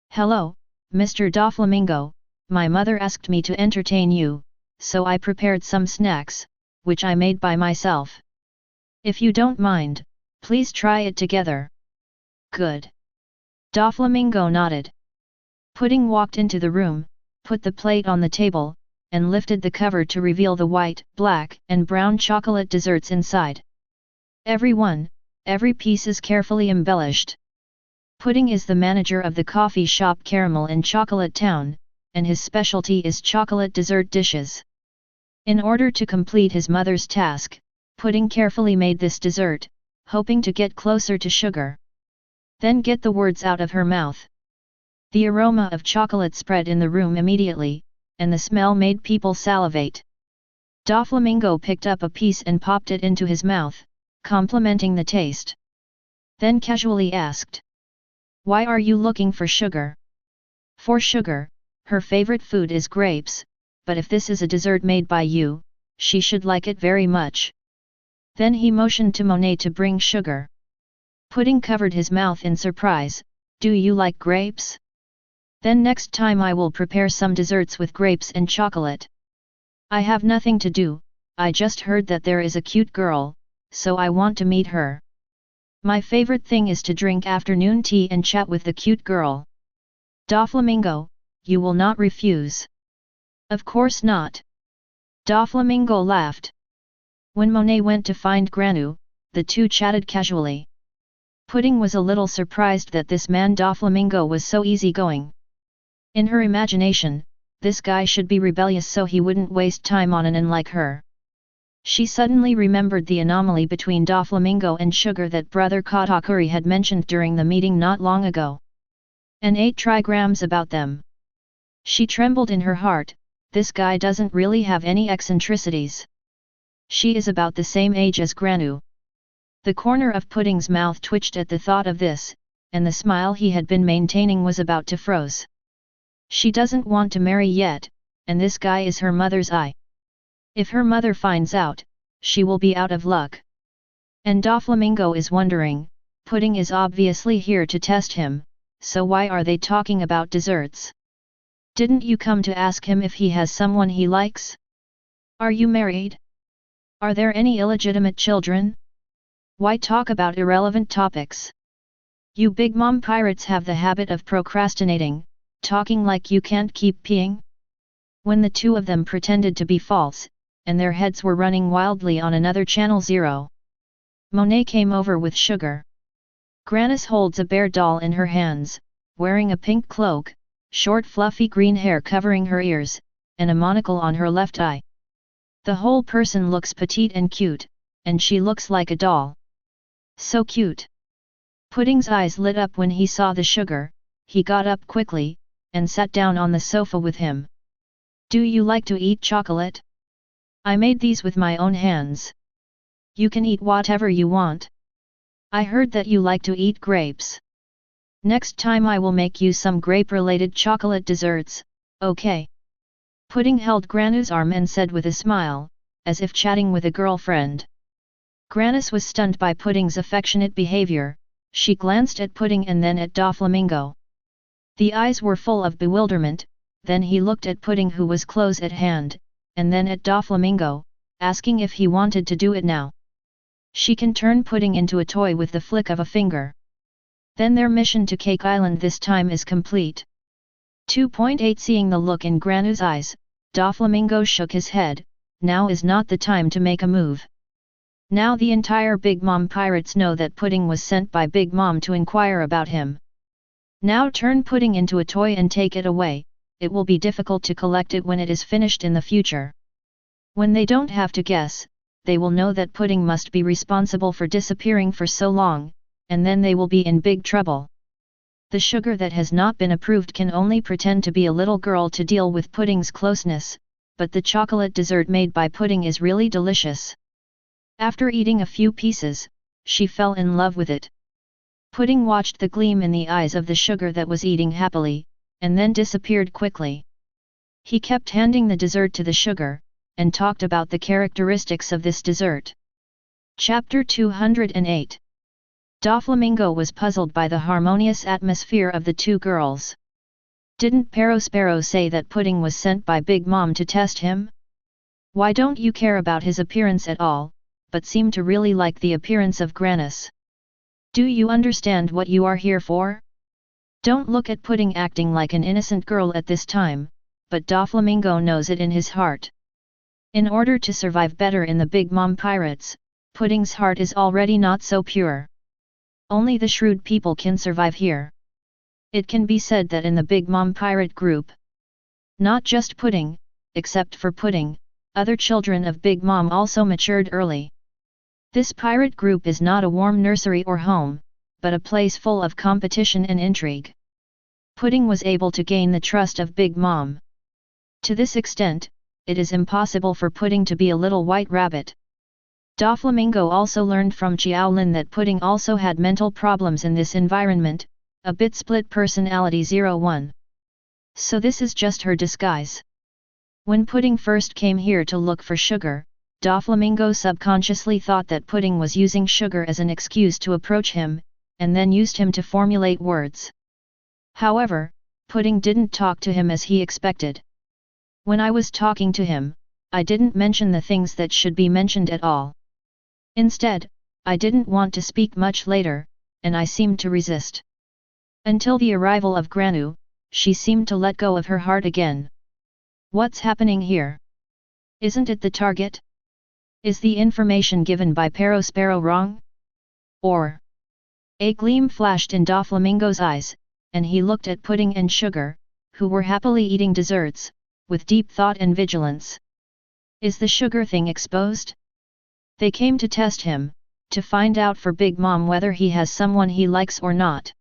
Hello, Mr. Doflamingo, my mother asked me to entertain you, so I prepared some snacks, which I made by myself. If you don't mind, please try it together. Good. Doflamingo nodded. Pudding walked into the room, put the plate on the table, and lifted the cover to reveal the white, black, and brown chocolate desserts inside. Every piece is carefully embellished. Pudding is the manager of the coffee shop Caramel in Chocolate Town, and his specialty is chocolate dessert dishes. In order to complete his mother's task, Pudding carefully made this dessert, hoping to get closer to sugar. Then get the words out of her mouth. The aroma of chocolate spread in the room immediately, and the smell made people salivate. Doflamingo picked up a piece and popped it into his mouth, complimenting the taste. Then casually asked. Why are you looking for sugar? For sugar, her favorite food is grapes, but if this is a dessert made by you, she should like it very much. Then he motioned to Monet to bring sugar. Pudding covered his mouth in surprise, do you like grapes? Then next time I will prepare some desserts with grapes and chocolate. I have nothing to do, I just heard that there is a cute girl, so I want to meet her. My favorite thing is to drink afternoon tea and chat with the cute girl. Doflamingo, you will not refuse. Of course not. Doflamingo laughed. When Monet went to find Granu, the two chatted casually. Pudding was a little surprised that this man Doflamingo was so easygoing. In her imagination, this guy should be rebellious so he wouldn't waste time on an like her. She suddenly remembered the anomaly between Doflamingo and Sugar that Brother Katakuri had mentioned during the meeting not long ago. And 8 trigrams about them. She trembled in her heart, this guy doesn't really have any eccentricities. She is about the same age as Granu. The corner of Pudding's mouth twitched at the thought of this, and the smile he had been maintaining was about to froze. She doesn't want to marry yet, and this guy is her mother's eye. If her mother finds out, she will be out of luck. And Doflamingo is wondering, Pudding is obviously here to test him, so why are they talking about desserts? Didn't you come to ask him if he has someone he likes? Are you married? Are there any illegitimate children? Why talk about irrelevant topics? You big mom pirates have the habit of procrastinating, talking like you can't keep peeing. When the two of them pretended to be false, and their heads were running wildly on another channel 0. Monet came over with sugar. Grannis holds a bear doll in her hands, wearing a pink cloak, short fluffy green hair covering her ears, and a monocle on her left eye. The whole person looks petite and cute, and she looks like a doll. So cute. Pudding's eyes lit up when he saw the sugar. He got up quickly, and sat down on the sofa with him. Do you like to eat chocolate? I made these with my own hands. You can eat whatever you want. I heard that you like to eat grapes. Next time I will make you some grape-related chocolate desserts, okay? Pudding held Granu's arm and said with a smile, as if chatting with a girlfriend. Grannis was stunned by Pudding's affectionate behavior. She glanced at Pudding and then at Doflamingo. The eyes were full of bewilderment, then he looked at Pudding who was close at hand, and then at Doflamingo, asking if he wanted to do it now. She can turn Pudding into a toy with the flick of a finger. Then their mission to Cake Island this time is complete. 2.8 Seeing the look in Granu's eyes, Doflamingo shook his head. Now is not the time to make a move. Now the entire Big Mom pirates know that Pudding was sent by Big Mom to inquire about him. Now turn Pudding into a toy and take it away. It will be difficult to collect it when it is finished in the future. When they don't have to guess, they will know that Pudding must be responsible for disappearing for so long, and then they will be in big trouble. The sugar that has not been approved can only pretend to be a little girl to deal with Pudding's closeness, but the chocolate dessert made by Pudding is really delicious. After eating a few pieces, she fell in love with it. Pudding watched the gleam in the eyes of the sugar that was eating happily, and then disappeared quickly. He kept handing the dessert to the sugar, and talked about the characteristics of this dessert. Chapter 208. Doflamingo was puzzled by the harmonious atmosphere of the two girls. Didn't Perospero say that Pudding was sent by Big Mom to test him? Why don't you care about his appearance at all, but seem to really like the appearance of Grannis? Do you understand what you are here for? Don't look at Pudding acting like an innocent girl at this time, but Doflamingo knows it in his heart. In order to survive better in the Big Mom Pirates, Pudding's heart is already not so pure. Only the shrewd people can survive here. It can be said that in the Big Mom Pirate group, not just Pudding, except for Pudding, other children of Big Mom also matured early. This pirate group is not a warm nursery or home, but a place full of competition and intrigue. Pudding was able to gain the trust of Big Mom. To this extent, it is impossible for Pudding to be a little white rabbit. Doflamingo also learned from Qiao Lin that Pudding also had mental problems in this environment, a bit split personality 01. So this is just her disguise. When Pudding first came here to look for sugar, Doflamingo subconsciously thought that Pudding was using sugar as an excuse to approach him, and then used him to formulate words. However, Pudding didn't talk to him as he expected. When I was talking to him, I didn't mention the things that should be mentioned at all. Instead, I didn't want to speak much later, and I seemed to resist. Until the arrival of Granu, she seemed to let go of her heart again. What's happening here? Isn't it the target? Is the information given by Perospero wrong? Or? A gleam flashed in Doflamingo's eyes, and he looked at Pudding and Sugar, who were happily eating desserts, with deep thought and vigilance. Is the sugar thing exposed? They came to test him, to find out for Big Mom whether he has someone he likes or not.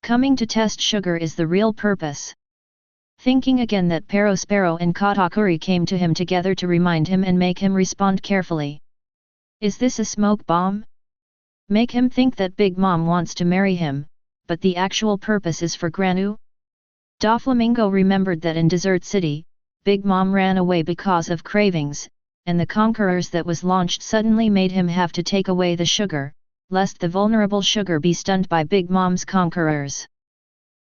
Coming to test sugar is the real purpose. Thinking again that Perospero and Katakuri came to him together to remind him and make him respond carefully. Is this a smoke bomb? Make him think that Big Mom wants to marry him, but the actual purpose is for Granu? Doflamingo remembered that in Desert City, Big Mom ran away because of cravings, and the conquerors that was launched suddenly made him have to take away the sugar, lest the vulnerable sugar be stunned by Big Mom's conquerors.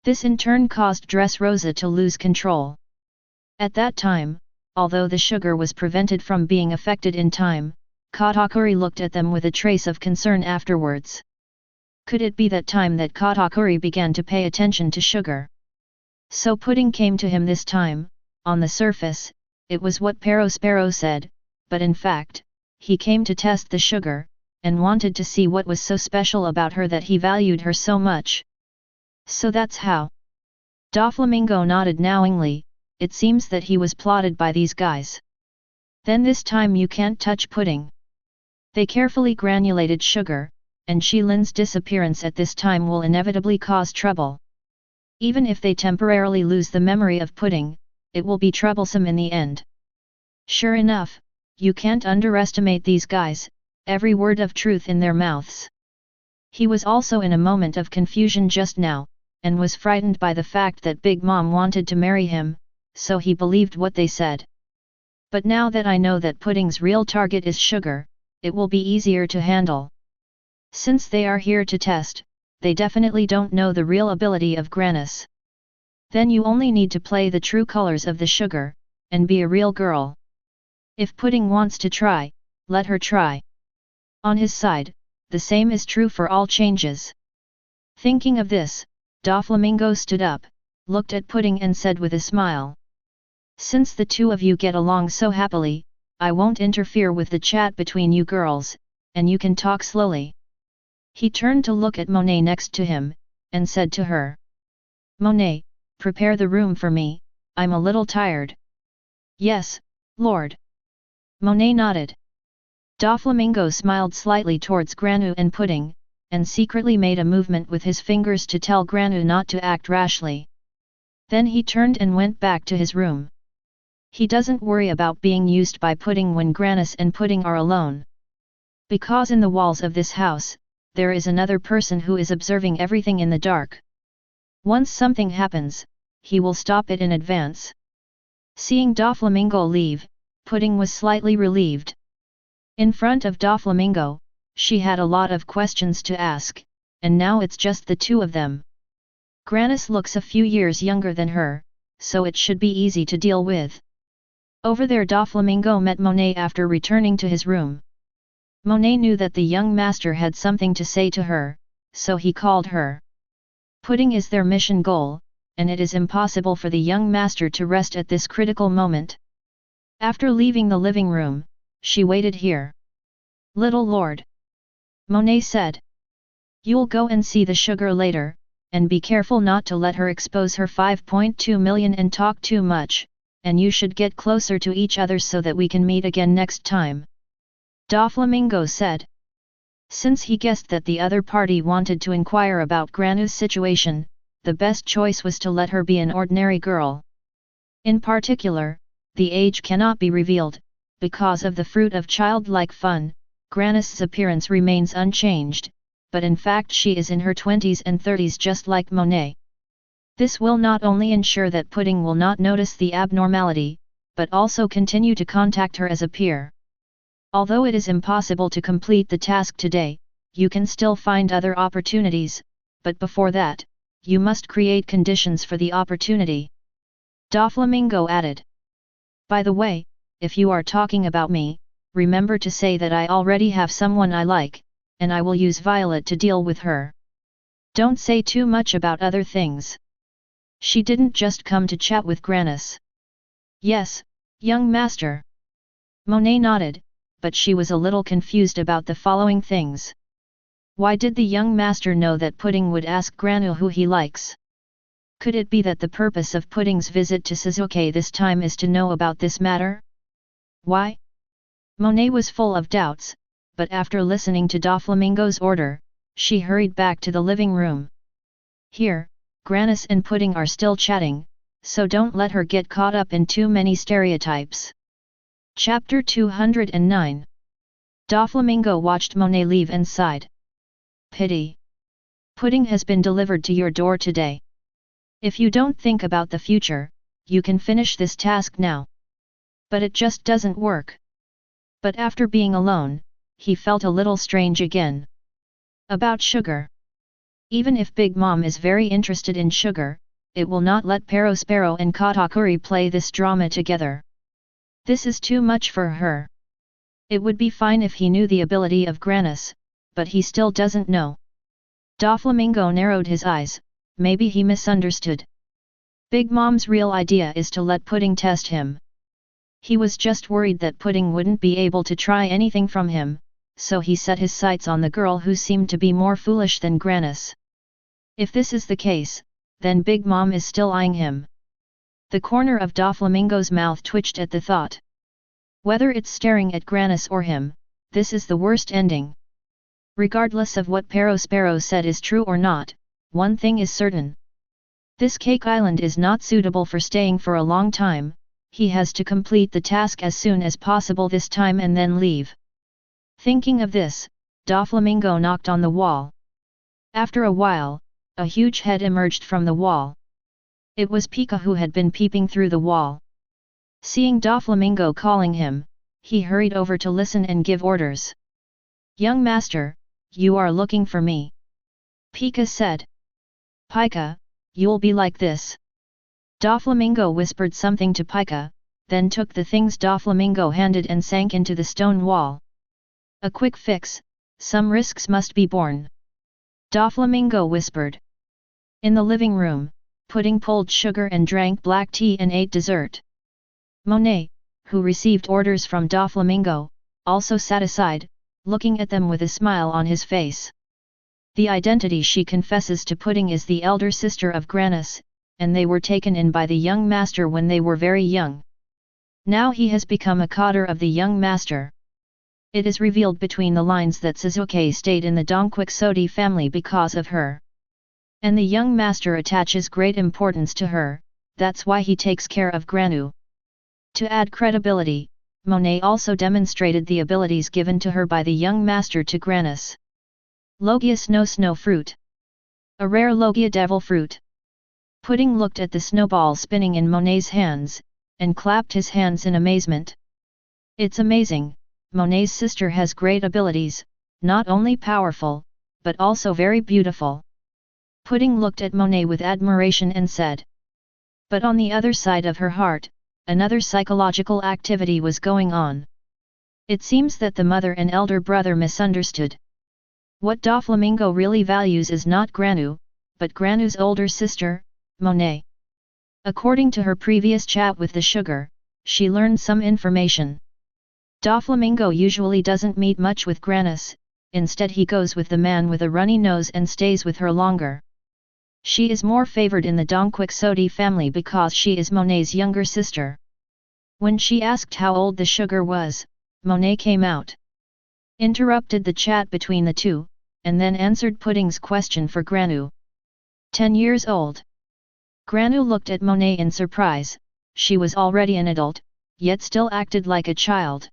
This in turn caused Dressrosa to lose control. At that time, although the sugar was prevented from being affected in time, Katakuri looked at them with a trace of concern afterwards. Could it be that time that Katakuri began to pay attention to sugar? So Pudding came to him this time. On the surface, it was what Perospero said, but in fact, he came to test the sugar, and wanted to see what was so special about her that he valued her so much. So that's how. Doflamingo nodded knowingly. It seems that he was plotted by these guys. Then this time you can't touch Pudding. They carefully granulated sugar, and Qiao Lin's disappearance at this time will inevitably cause trouble. Even if they temporarily lose the memory of Pudding, it will be troublesome in the end. Sure enough, you can't underestimate these guys, every word of truth in their mouths. He was also in a moment of confusion just now, and was frightened by the fact that Big Mom wanted to marry him, so he believed what they said. But now that I know that Pudding's real target is sugar, it will be easier to handle. Since they are here to test, they definitely don't know the real ability of Granus. Then you only need to play the true colors of the sugar, and be a real girl. If Pudding wants to try, let her try. On his side, the same is true for all changes. Thinking of this, Doflamingo stood up, looked at Pudding and said with a smile. Since the two of you get along so happily, I won't interfere with the chat between you girls, and you can talk slowly. He turned to look at Monet next to him, and said to her. Monet, prepare the room for me, I'm a little tired. Yes, Lord. Monet nodded. Doflamingo smiled slightly towards Granu and Pudding, and secretly made a movement with his fingers to tell Granu not to act rashly. Then he turned and went back to his room. He doesn't worry about being used by Pudding when Granus and Pudding are alone. Because in the walls of this house, there is another person who is observing everything in the dark. Once something happens, he will stop it in advance. Seeing Doflamingo leave, Pudding was slightly relieved. In front of Doflamingo, she had a lot of questions to ask, and now it's just the two of them. Granus looks a few years younger than her, so it should be easy to deal with. Over there Doflamingo met Monet after returning to his room. Monet knew that the young master had something to say to her, so he called her. Pudding is their mission goal, and it is impossible for the young master to rest at this critical moment. After leaving the living room, she waited here. Little Lord. Monet said. You'll go and see the sugar later, and be careful not to let her expose her 5.2 million and talk too much, and you should get closer to each other so that we can meet again next time. Doflamingo said. Since he guessed that the other party wanted to inquire about Granu's situation, the best choice was to let her be an ordinary girl. In particular, the age cannot be revealed, because of the fruit of childlike fun. Granus's appearance remains unchanged, but in fact she is in her 20s and 30s just like Monet. This will not only ensure that Pudding will not notice the abnormality, but also continue to contact her as a peer. Although it is impossible to complete the task today, you can still find other opportunities, but before that, you must create conditions for the opportunity. Doflamingo added. By the way, if you are talking about me, remember to say that I already have someone I like, and I will use Violet to deal with her. Don't say too much about other things. She didn't just come to chat with Granus. Yes, young master. Monet nodded, but she was a little confused about the following things. Why did the young master know that Pudding would ask Granu who he likes? Could it be that the purpose of Pudding's visit to Suzuki this time is to know about this matter? Why? Monet was full of doubts, but after listening to Doflamingo's order, she hurried back to the living room. Here, Granus and Pudding are still chatting, so don't let her get caught up in too many stereotypes. Chapter 209. Doflamingo watched Monet leave and sighed. Pity. Pudding has been delivered to your door today. If you don't think about the future, you can finish this task now. But it just doesn't work. But after being alone, he felt a little strange again. About sugar. Even if Big Mom is very interested in sugar, it will not let Perospero and Katakuri play this drama together. This is too much for her. It would be fine if he knew the ability of Granus, but he still doesn't know. Doflamingo narrowed his eyes, maybe he misunderstood. Big Mom's real idea is to let Pudding test him. He was just worried that Pudding wouldn't be able to try anything from him, so he set his sights on the girl who seemed to be more foolish than Granus. If this is the case, then Big Mom is still eyeing him. The corner of Doflamingo's mouth twitched at the thought. Whether it's staring at Granus or him, this is the worst ending. Regardless of what Perospero said is true or not, one thing is certain. This cake island is not suitable for staying for a long time, he has to complete the task as soon as possible this time and then leave. Thinking of this, Doflamingo knocked on the wall. After a while, a huge head emerged from the wall. It was Pika who had been peeping through the wall. Seeing Doflamingo calling him, he hurried over to listen and give orders. "Young master, you are looking for me," Pika said. "Pika, you'll be like this." Doflamingo whispered something to Pika, then took the things Doflamingo handed and sank into the stone wall. "A quick fix, some risks must be borne," Doflamingo whispered. In the living room, Pudding pulled sugar and drank black tea and ate dessert. Monet, who received orders from Doflamingo, also sat aside, looking at them with a smile on his face. The identity she confesses to Pudding is the elder sister of Granus, and they were taken in by the young master when they were very young. Now he has become a cotter of the young master. It is revealed between the lines that Suzuki stayed in the Donquixote family because of her. And the young master attaches great importance to her, that's why he takes care of Granu. To add credibility, Monet also demonstrated the abilities given to her by the young master to Granus. Logia snow fruit. A rare Logia devil fruit. Pudding looked at the snowball spinning in Monet's hands, and clapped his hands in amazement. It's amazing, Monet's sister has great abilities, not only powerful, but also very beautiful. Pudding looked at Monet with admiration and said. But on the other side of her heart, another psychological activity was going on. It seems that the mother and elder brother misunderstood. What Doflamingo really values is not Granu, but Granu's older sister, Monet. According to her previous chat with the sugar, she learned some information. Doflamingo usually doesn't meet much with Granus, instead he goes with the man with a runny nose and stays with her longer. She is more favored in the Donquixote family because she is Monet's younger sister. When she asked how old the sugar was, Monet came out. Interrupted the chat between the two, and then answered Pudding's question for Granu. 10 years old. Granu looked at Monet in surprise, she was already an adult, yet still acted like a child.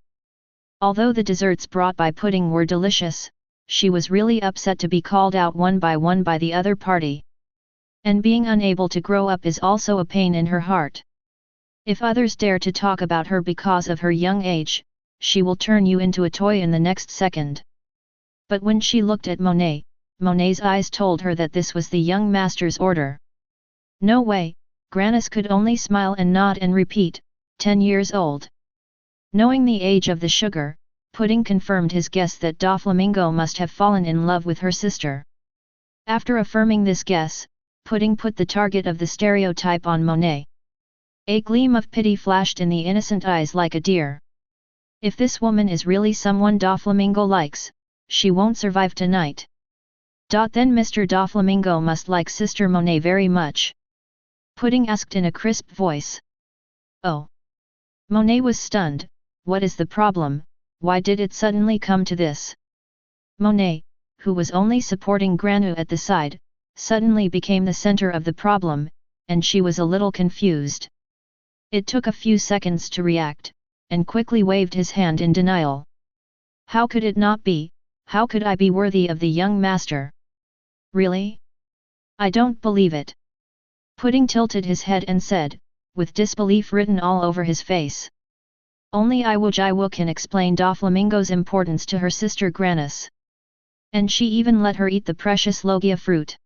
Although the desserts brought by Pudding were delicious, she was really upset to be called out one by the other party. And being unable to grow up is also a pain in her heart. If others dare to talk about her because of her young age, she will turn you into a toy in the next second. But when she looked at Monet, Monet's eyes told her that this was the young master's order. No way, Granus could only smile and nod and repeat, 10 years old. Knowing the age of the sugar, Pudding confirmed his guess that Doflamingo must have fallen in love with her sister. After affirming this guess, Pudding put the target of the stereotype on Monet. A gleam of pity flashed in the innocent eyes like a deer. If this woman is really someone Doflamingo likes, she won't survive tonight. Then Mr. Doflamingo must like Sister Monet very much. Pudding asked in a crisp voice. Oh! Monet was stunned, what is the problem, why did it suddenly come to this? Monet, who was only supporting Granu at the side, suddenly became the center of the problem, and she was a little confused. It took a few seconds to react, and quickly waved his hand in denial. How could it not be, how could I be worthy of the young master? Really? I don't believe it. Pudding tilted his head and said, with disbelief written all over his face. Only I can explain Doflamingo's importance to her sister Granis. And she even let her eat the precious Logia fruit.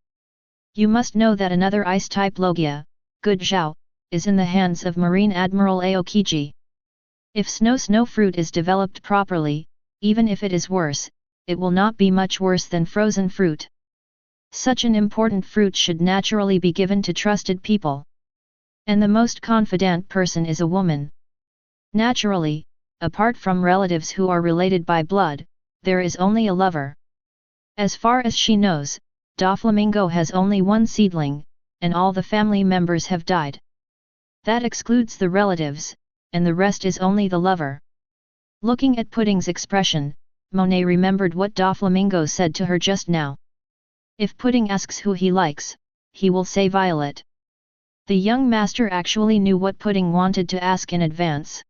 You must know that another ice-type Logia, good Zhao, is in the hands of Marine Admiral Aokiji. If snow fruit is developed properly, even if it is worse, it will not be much worse than frozen fruit. Such an important fruit should naturally be given to trusted people. And the most confident person is a woman. Naturally, apart from relatives who are related by blood, there is only a lover. As far as she knows, Doflamingo has only one seedling, and all the family members have died. That excludes the relatives, and the rest is only the lover. Looking at Pudding's expression, Monet remembered what Doflamingo said to her just now. If Pudding asks who he likes, he will say Violet. The young master actually knew what Pudding wanted to ask in advance.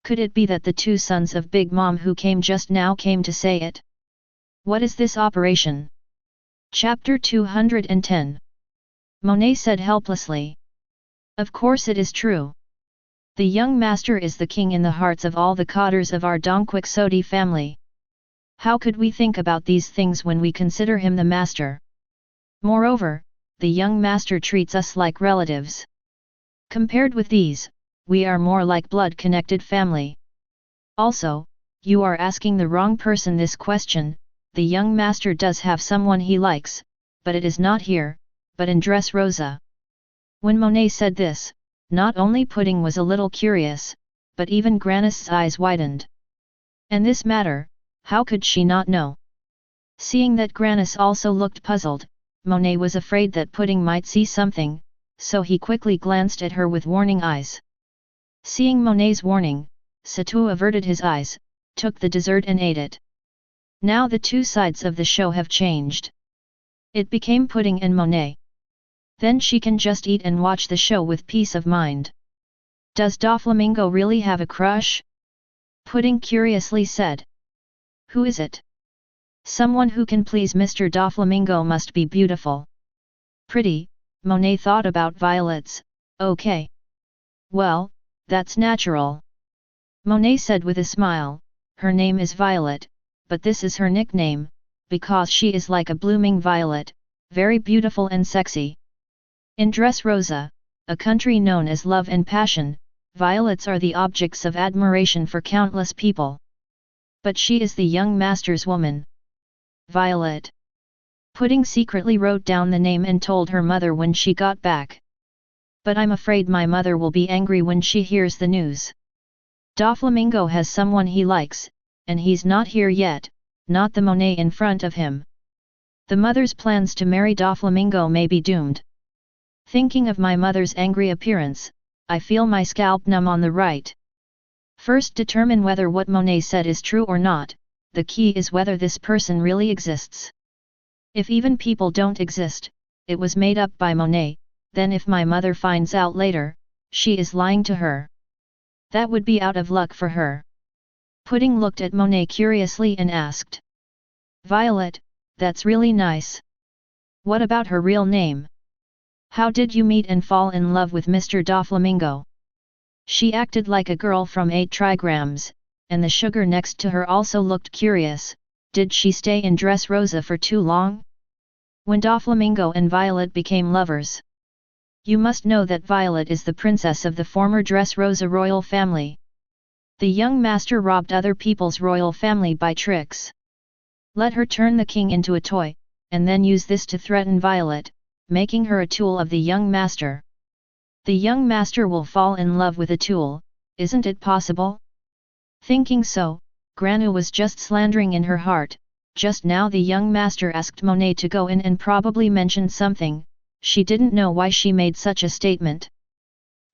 Could it be that the two sons of Big Mom who came just now came to say it? What is this operation? Chapter 210. Monet said helplessly. Of course it is true. The young master is the king in the hearts of all the cotters of our Dongquixote family. How could we think about these things when we consider him the master? Moreover, the young master treats us like relatives. Compared with these, we are more like blood-connected family. Also, you are asking the wrong person this question. The young master does have someone he likes, but it is not here, but in Dressrosa. When Monet said this, not only Pudding was a little curious, but even Granis's eyes widened. And this matter, how could she not know? Seeing that Granis also looked puzzled, Monet was afraid that Pudding might see something, so he quickly glanced at her with warning eyes. Seeing Monet's warning, Satou averted his eyes, took the dessert and ate it. Now the two sides of the show have changed. It became Pudding and Monet. Then she can just eat and watch the show with peace of mind. Does Doflamingo really have a crush? Pudding curiously said. Who is it? Someone who can please Mr. Doflamingo must be beautiful. Pretty, Monet thought about Violets, okay. Well, that's natural. Monet said with a smile, her name is Violet, but this is her nickname, because she is like a blooming violet, very beautiful and sexy. In Dressrosa, a country known as love and passion, violets are the objects of admiration for countless people. But she is the young master's woman. Violet. Pudding secretly wrote down the name and told her mother when she got back. But I'm afraid my mother will be angry when she hears the news. Doflamingo has someone he likes, and he's not here yet, not the Monet in front of him. The mother's plans to marry Doflamingo may be doomed. Thinking of my mother's angry appearance, I feel my scalp numb on the right. First determine whether what Monet said is true or not, the key is whether this person really exists. If even people don't exist, it was made up by Monet, then if my mother finds out later, she is lying to her. That would be out of luck for her. Pudding looked at Monet curiously and asked. Violet, that's really nice. What about her real name? How did you meet and fall in love with Mr. Doflamingo? She acted like a girl from 8 trigrams, and the sugar next to her also looked curious. Did she stay in Dressrosa for too long? When Doflamingo and Violet became lovers. You must know that Violet is the princess of the former Dressrosa royal family. The young master robbed other people's royal family by tricks. Let her turn the king into a toy, and then use this to threaten Violet, making her a tool of the young master. The young master will fall in love with a tool, isn't it possible? Thinking so, Granu was just slandering in her heart. Just now the young master asked Monet to go in and probably mentioned something. She didn't know why she made such a statement.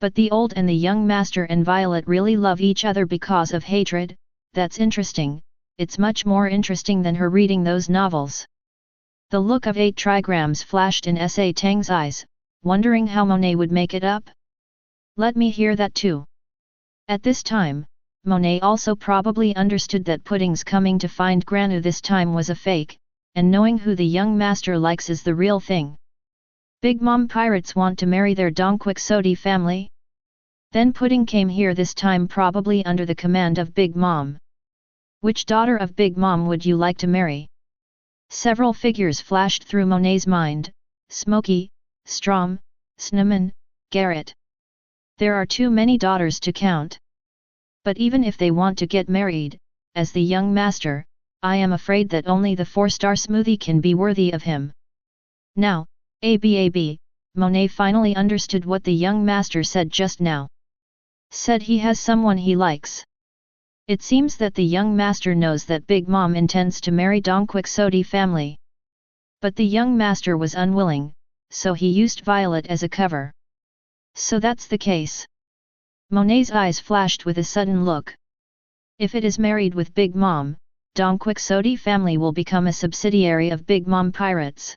But the old and the young master and Violet really love each other because of hatred. That's interesting, it's much more interesting than her reading those novels. The look of 8 trigrams flashed in S.A. Tang's eyes, wondering how Monet would make it up. Let me hear that too. At this time, Monet also probably understood that Pudding's coming to find Granu this time was a fake, and knowing who the young master likes is the real thing. Big Mom pirates want to marry their Don Quixote family? Then Pudding came here this time probably under the command of Big Mom. Which daughter of Big Mom would you like to marry? Several figures flashed through Monet's mind: Smokey, Strom, Snowman, Garrett. There are too many daughters to count. But even if they want to get married, as the young master, I am afraid that only the 4-star smoothie can be worthy of him. Now, ABAB, Monet finally understood what the young master said just now. Said he has someone he likes. It seems that the young master knows that Big Mom intends to marry Don Quixote family. But the young master was unwilling, so he used Violet as a cover. So that's the case. Monet's eyes flashed with a sudden look. If it is married with Big Mom, Don Quixote family will become a subsidiary of Big Mom Pirates.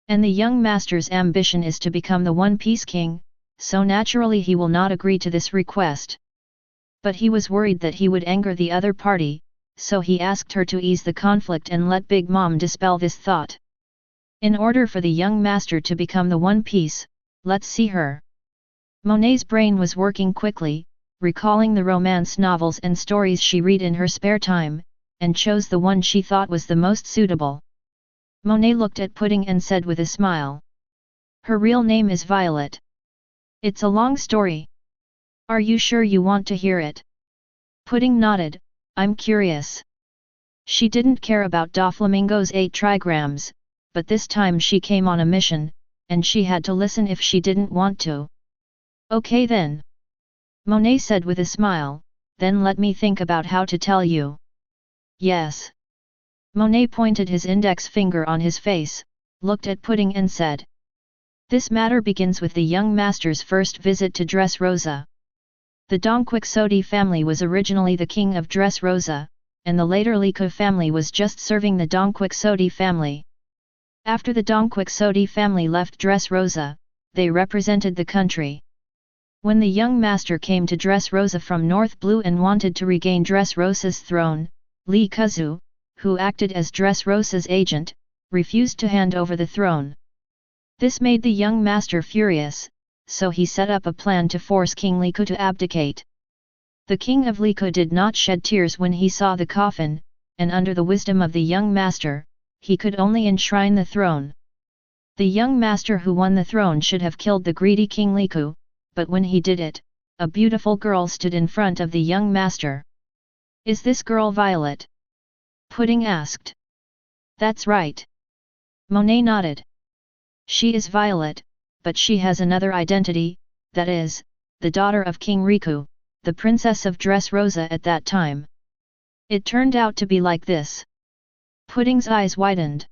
And the young master's ambition is to become the One Piece King, so naturally he will not agree to this request. But he was worried that he would anger the other party, so he asked her to ease the conflict and let Big Mom dispel this thought. In order for the young master to become the One Piece, let's see her. Monet's brain was working quickly, recalling the romance novels and stories she read in her spare time, and chose the one she thought was the most suitable. Monet looked at Pudding and said with a smile. Her real name is Violet. It's a long story. Are you sure you want to hear it? Pudding nodded. I'm curious. She didn't care about Doflamingo's 8 trigrams, but this time she came on a mission, and she had to listen if she didn't want to. Okay then. Monet said with a smile, then let me think about how to tell you. Yes. Monet pointed his index finger on his face, looked at Pudding and said. This matter begins with the young master's first visit to Dressrosa. The Don Quixote family was originally the king of Dressrosa, and the later Liko family was just serving the Don Quixote family. After the Don Quixote family left Dressrosa, they represented the country. When the young master came to Dressrosa from North Blue and wanted to regain Dressrosa's throne, Li Kuzu, who acted as Dressrosa's agent, refused to hand over the throne. This made the young master furious, so he set up a plan to force King Liko to abdicate. The king of Liko did not shed tears when he saw the coffin, and under the wisdom of the young master, he could only enshrine the throne. The young master who won the throne should have killed the greedy King Liko, but when he did it, a beautiful girl stood in front of the young master. Is this girl Violet? Pudding asked. That's right. Monet nodded. She is Violet, but she has another identity, that is, the daughter of King Riku, the princess of Dressrosa at that time. It turned out to be like this. Pudding's eyes widened.